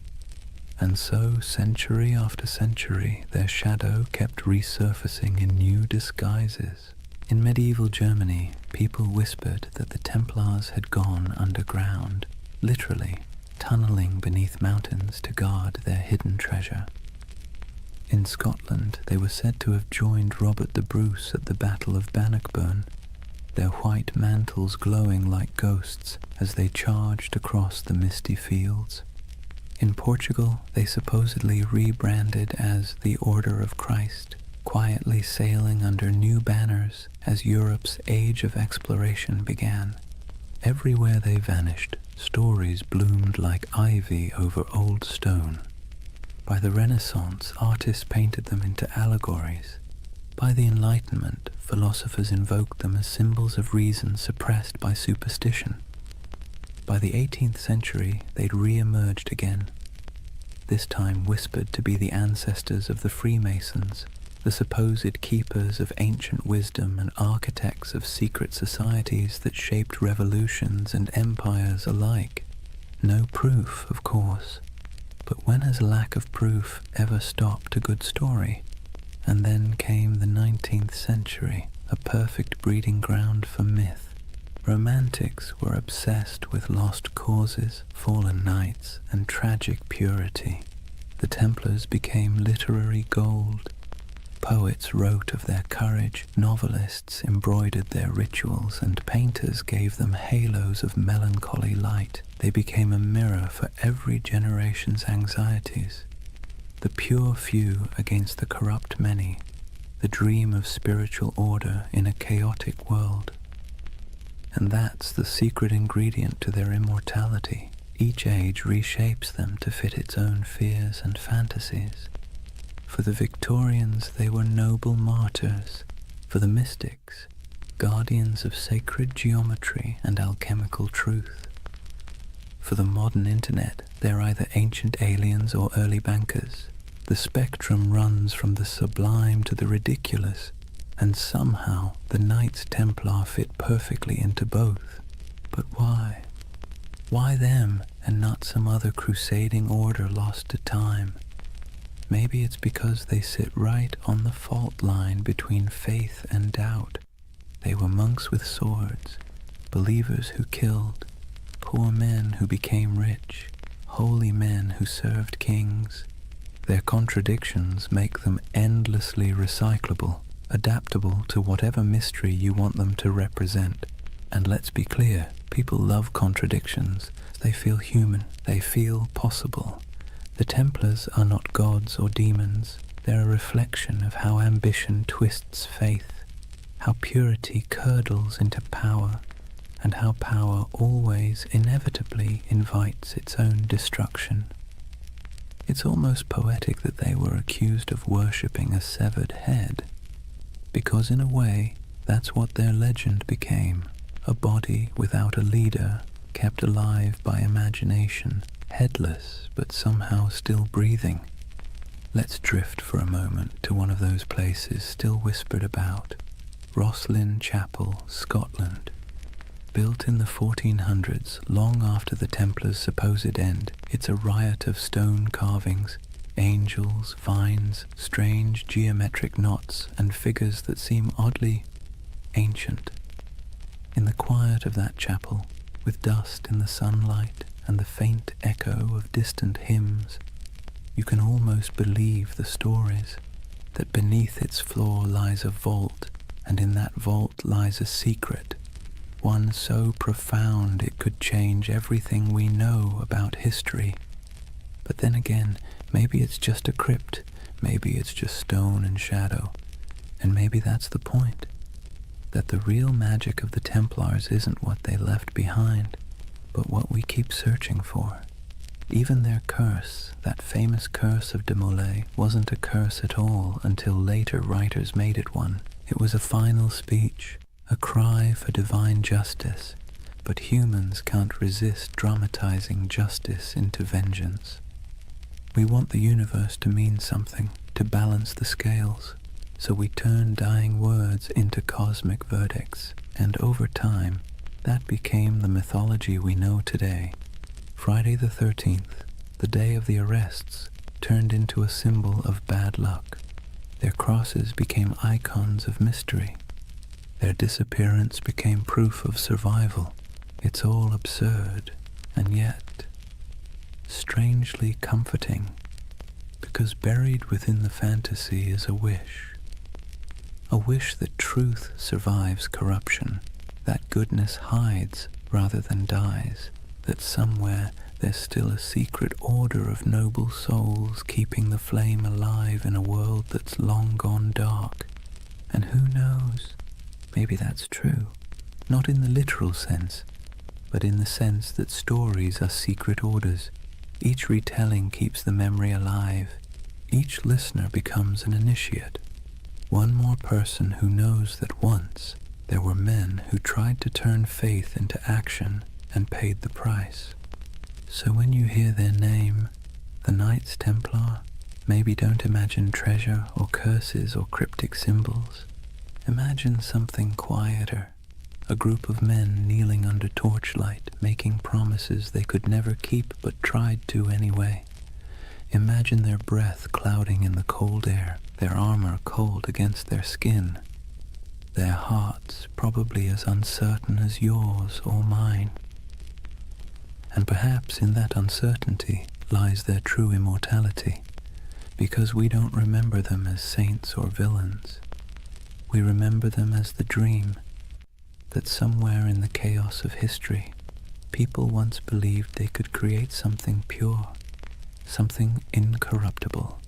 And so, century after century, their shadow kept resurfacing in new disguises. In medieval Germany, people whispered that the Templars had gone underground, literally tunneling beneath mountains to guard their hidden treasure. In Scotland, they were said to have joined Robert the Bruce at the Battle of Bannockburn, their white mantles glowing like ghosts as they charged across the misty fields. In Portugal, they supposedly rebranded as the Order of Christ, quietly sailing under new banners as Europe's age of exploration began. Everywhere they vanished, stories bloomed like ivy over old stone. By the Renaissance, artists painted them into allegories. By the Enlightenment, philosophers invoked them as symbols of reason suppressed by superstition. By the 18th century, they'd re-emerged again, this time whispered to be the ancestors of the Freemasons, the supposed keepers of ancient wisdom and architects of secret societies that shaped revolutions and empires alike. No proof, of course, but when has lack of proof ever stopped a good story? And then came the 19th century, a perfect breeding ground for myth. Romantics were obsessed with lost causes, fallen knights, and tragic purity. The Templars became literary gold. Poets wrote of their courage, novelists embroidered their rituals, and painters gave them halos of melancholy light. They became a mirror for every generation's anxieties. The pure few against the corrupt many, the dream of spiritual order in a chaotic world. And that's the secret ingredient to their immortality. Each age reshapes them to fit its own fears and fantasies. For the Victorians, they were noble martyrs. For the mystics, guardians of sacred geometry and alchemical truth. For the modern internet, they're either ancient aliens or early bankers. The spectrum runs from the sublime to the ridiculous, and somehow the Knights Templar fit perfectly into both. But why? Why them and not some other crusading order lost to time? Maybe it's because they sit right on the fault line between faith and doubt. They were monks with swords, believers who killed, poor men who became rich, holy men who served kings. Their contradictions make them endlessly recyclable, adaptable to whatever mystery you want them to represent. And let's be clear, people love contradictions. They feel human, they feel possible. The Templars are not gods or demons. They're a reflection of how ambition twists faith, how purity curdles into power, and how power always inevitably invites its own destruction. It's almost poetic that they were accused of worshipping a severed head, because in a way, that's what their legend became, a body without a leader, kept alive by imagination, headless but somehow still breathing. Let's drift for a moment to one of those places still whispered about, Rosslyn Chapel, Scotland. Built in the 1400s, long after the Templars' supposed end, it's a riot of stone carvings, angels, vines, strange geometric knots, and figures that seem oddly ancient. In the quiet of that chapel, with dust in the sunlight and the faint echo of distant hymns, you can almost believe the stories, that beneath its floor lies a vault, and in that vault lies a secret, one so profound it could change everything we know about history. But then again, maybe it's just a crypt, maybe it's just stone and shadow, and maybe that's the point, that the real magic of the Templars isn't what they left behind, but what we keep searching for. Even their curse, that famous curse of de Molay, wasn't a curse at all until later writers made it one. It was a final speech, a cry for divine justice, but humans can't resist dramatizing justice into vengeance. We want the universe to mean something, to balance the scales, so we turn dying words into cosmic verdicts, and over time, that became the mythology we know today. Friday the 13th, the day of the arrests, turned into a symbol of bad luck. Their crosses became icons of mystery. Their disappearance became proof of survival. It's all absurd, and yet strangely comforting, because buried within the fantasy is a wish that truth survives corruption, that goodness hides rather than dies, that somewhere there's still a secret order of noble souls keeping the flame alive in a world that's long gone dark. And who knows? Maybe that's true, not in the literal sense, but in the sense that stories are secret orders. Each retelling keeps the memory alive. Each listener becomes an initiate, one more person who knows that once there were men who tried to turn faith into action and paid the price. So when you hear their name, the Knights Templar, maybe don't imagine treasure or curses or cryptic symbols. Imagine something quieter, a group of men kneeling under torchlight, making promises they could never keep but tried to anyway. Imagine their breath clouding in the cold air, their armor cold against their skin, their hearts probably as uncertain as yours or mine. And perhaps in that uncertainty lies their true immortality, because we don't remember them as saints or villains. We remember them as the dream that somewhere in the chaos of history, people once believed they could create something pure, something incorruptible,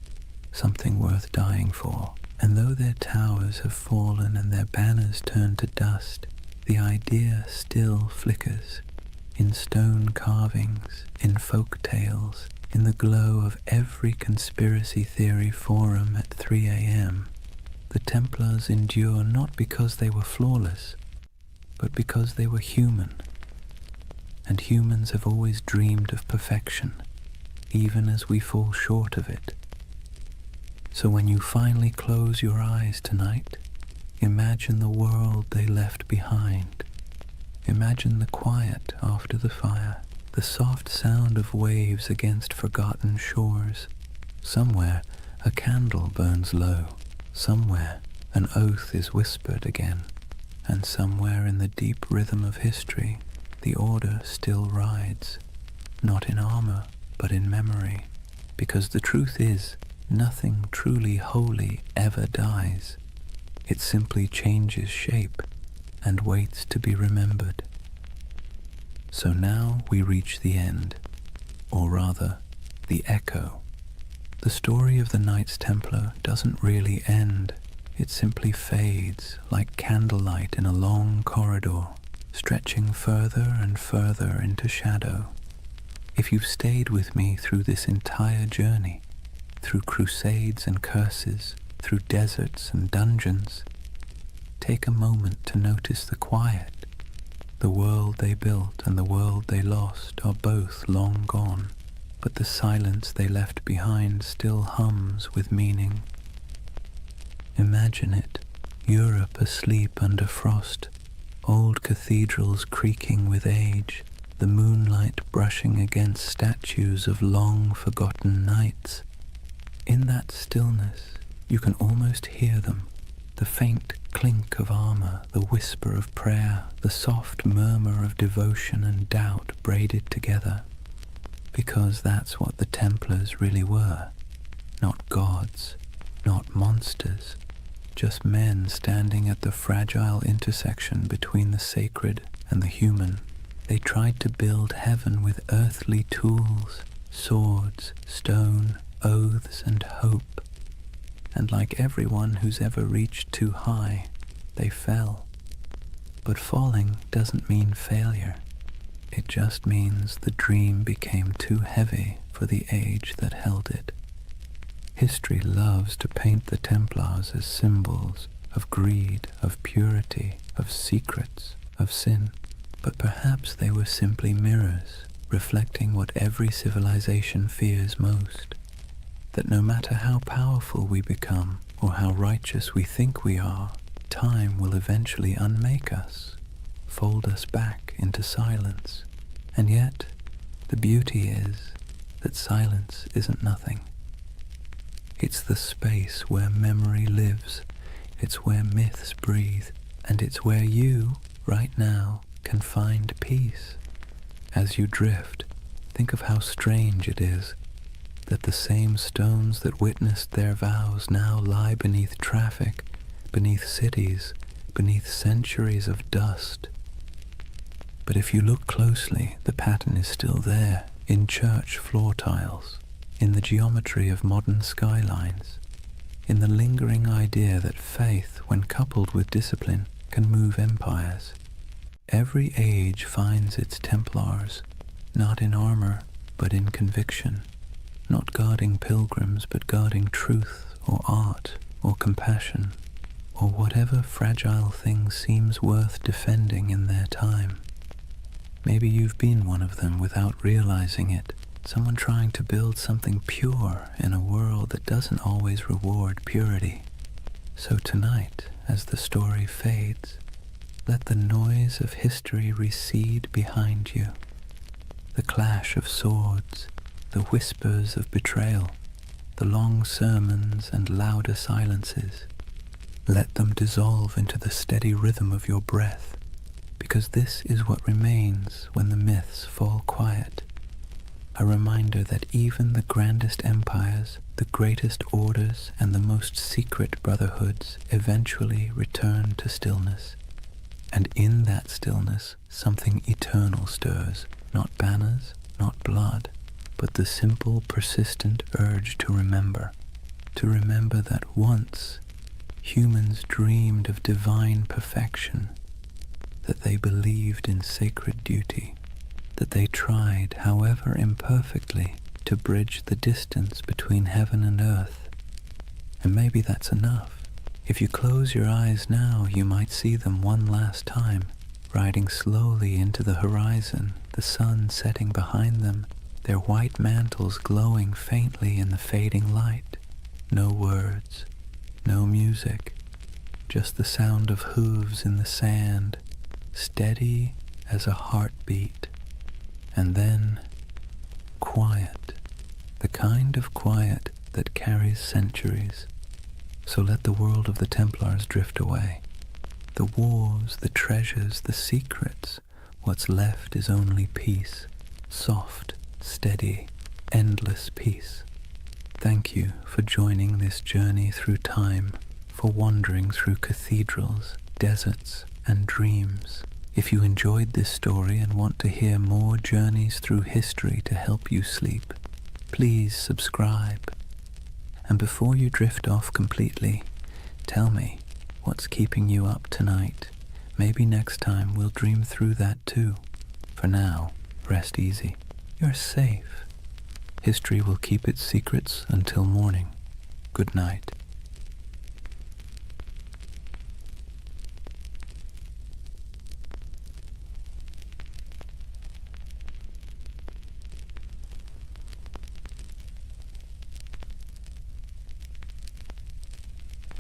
something worth dying for. And though their towers have fallen and their banners turned to dust, the idea still flickers in stone carvings, in folk tales, in the glow of every conspiracy theory forum at 3 a.m. The Templars endure not because they were flawless, but because they were human. And humans have always dreamed of perfection, even as we fall short of it. So when you finally close your eyes tonight, imagine the world they left behind. Imagine the quiet after the fire, the soft sound of waves against forgotten shores. Somewhere a candle burns low, somewhere an oath is whispered again, and somewhere in the deep rhythm of history the order still rides, not in armor but in memory, because the truth is, nothing truly holy ever dies. It simply changes shape and waits to be remembered. So now we reach the end, or rather, the echo. The story of the Knights Templar doesn't really end. It simply fades like candlelight in a long corridor, stretching further and further into shadow. If you've stayed with me through this entire journey, through crusades and curses, through deserts and dungeons, take a moment to notice the quiet. The world they built and the world they lost are both long gone, but the silence they left behind still hums with meaning. Imagine it, Europe asleep under frost, old cathedrals creaking with age, the moonlight brushing against statues of long-forgotten knights. In that stillness, you can almost hear them, the faint clink of armor, the whisper of prayer, the soft murmur of devotion and doubt braided together. Because that's what the Templars really were. Not gods, not monsters, just men standing at the fragile intersection between the sacred and the human. They tried to build heaven with earthly tools, swords, stone, oaths, and hope. And like everyone who's ever reached too high, they fell. But falling doesn't mean failure. It just means the dream became too heavy for the age that held it. History loves to paint the Templars as symbols of greed, of purity, of secrets, of sin. But perhaps they were simply mirrors, reflecting what every civilization fears most. That no matter how powerful we become, or how righteous we think we are, time will eventually unmake us, fold us back into silence. And yet, the beauty is that silence isn't nothing. It's the space where memory lives, it's where myths breathe, and it's where you, right now, can find peace. As you drift, think of how strange it is that the same stones that witnessed their vows now lie beneath traffic, beneath cities, beneath centuries of dust. But if you look closely, the pattern is still there, in church floor tiles, in the geometry of modern skylines, in the lingering idea that faith, when coupled with discipline, can move empires. Every age finds its Templars, not in armor, but in conviction, not guarding pilgrims, but guarding truth, or art, or compassion, or whatever fragile thing seems worth defending in their time. Maybe you've been one of them without realizing it, someone trying to build something pure in a world that doesn't always reward purity. So tonight, as the story fades, let the noise of history recede behind you. The clash of swords, the whispers of betrayal, the long sermons and louder silences. Let them dissolve into the steady rhythm of your breath, because this is what remains when the myths fall quiet. A reminder that even the grandest empires, the greatest orders, and the most secret brotherhoods eventually return to stillness. And in that stillness, something eternal stirs, not banners, not blood, but the simple, persistent urge to remember that once humans dreamed of divine perfection, that they believed in sacred duty, that they tried, however imperfectly, to bridge the distance between heaven and earth. And maybe that's enough. If you close your eyes now, you might see them one last time, riding slowly into the horizon, the sun setting behind them, their white mantles glowing faintly in the fading light. No words, no music, just the sound of hooves in the sand, steady as a heartbeat. And then, quiet, the kind of quiet that carries centuries. So let the world of the Templars drift away. The wars, the treasures, the secrets, what's left is only peace, soft, steady, endless peace. Thank you for joining this journey through time, for wandering through cathedrals, deserts, and dreams. If you enjoyed this story and want to hear more journeys through history to help you sleep, please subscribe. And before you drift off completely, tell me what's keeping you up tonight. Maybe next time we'll dream through that too. For now, rest easy. You're safe. History will keep its secrets until morning. Good night.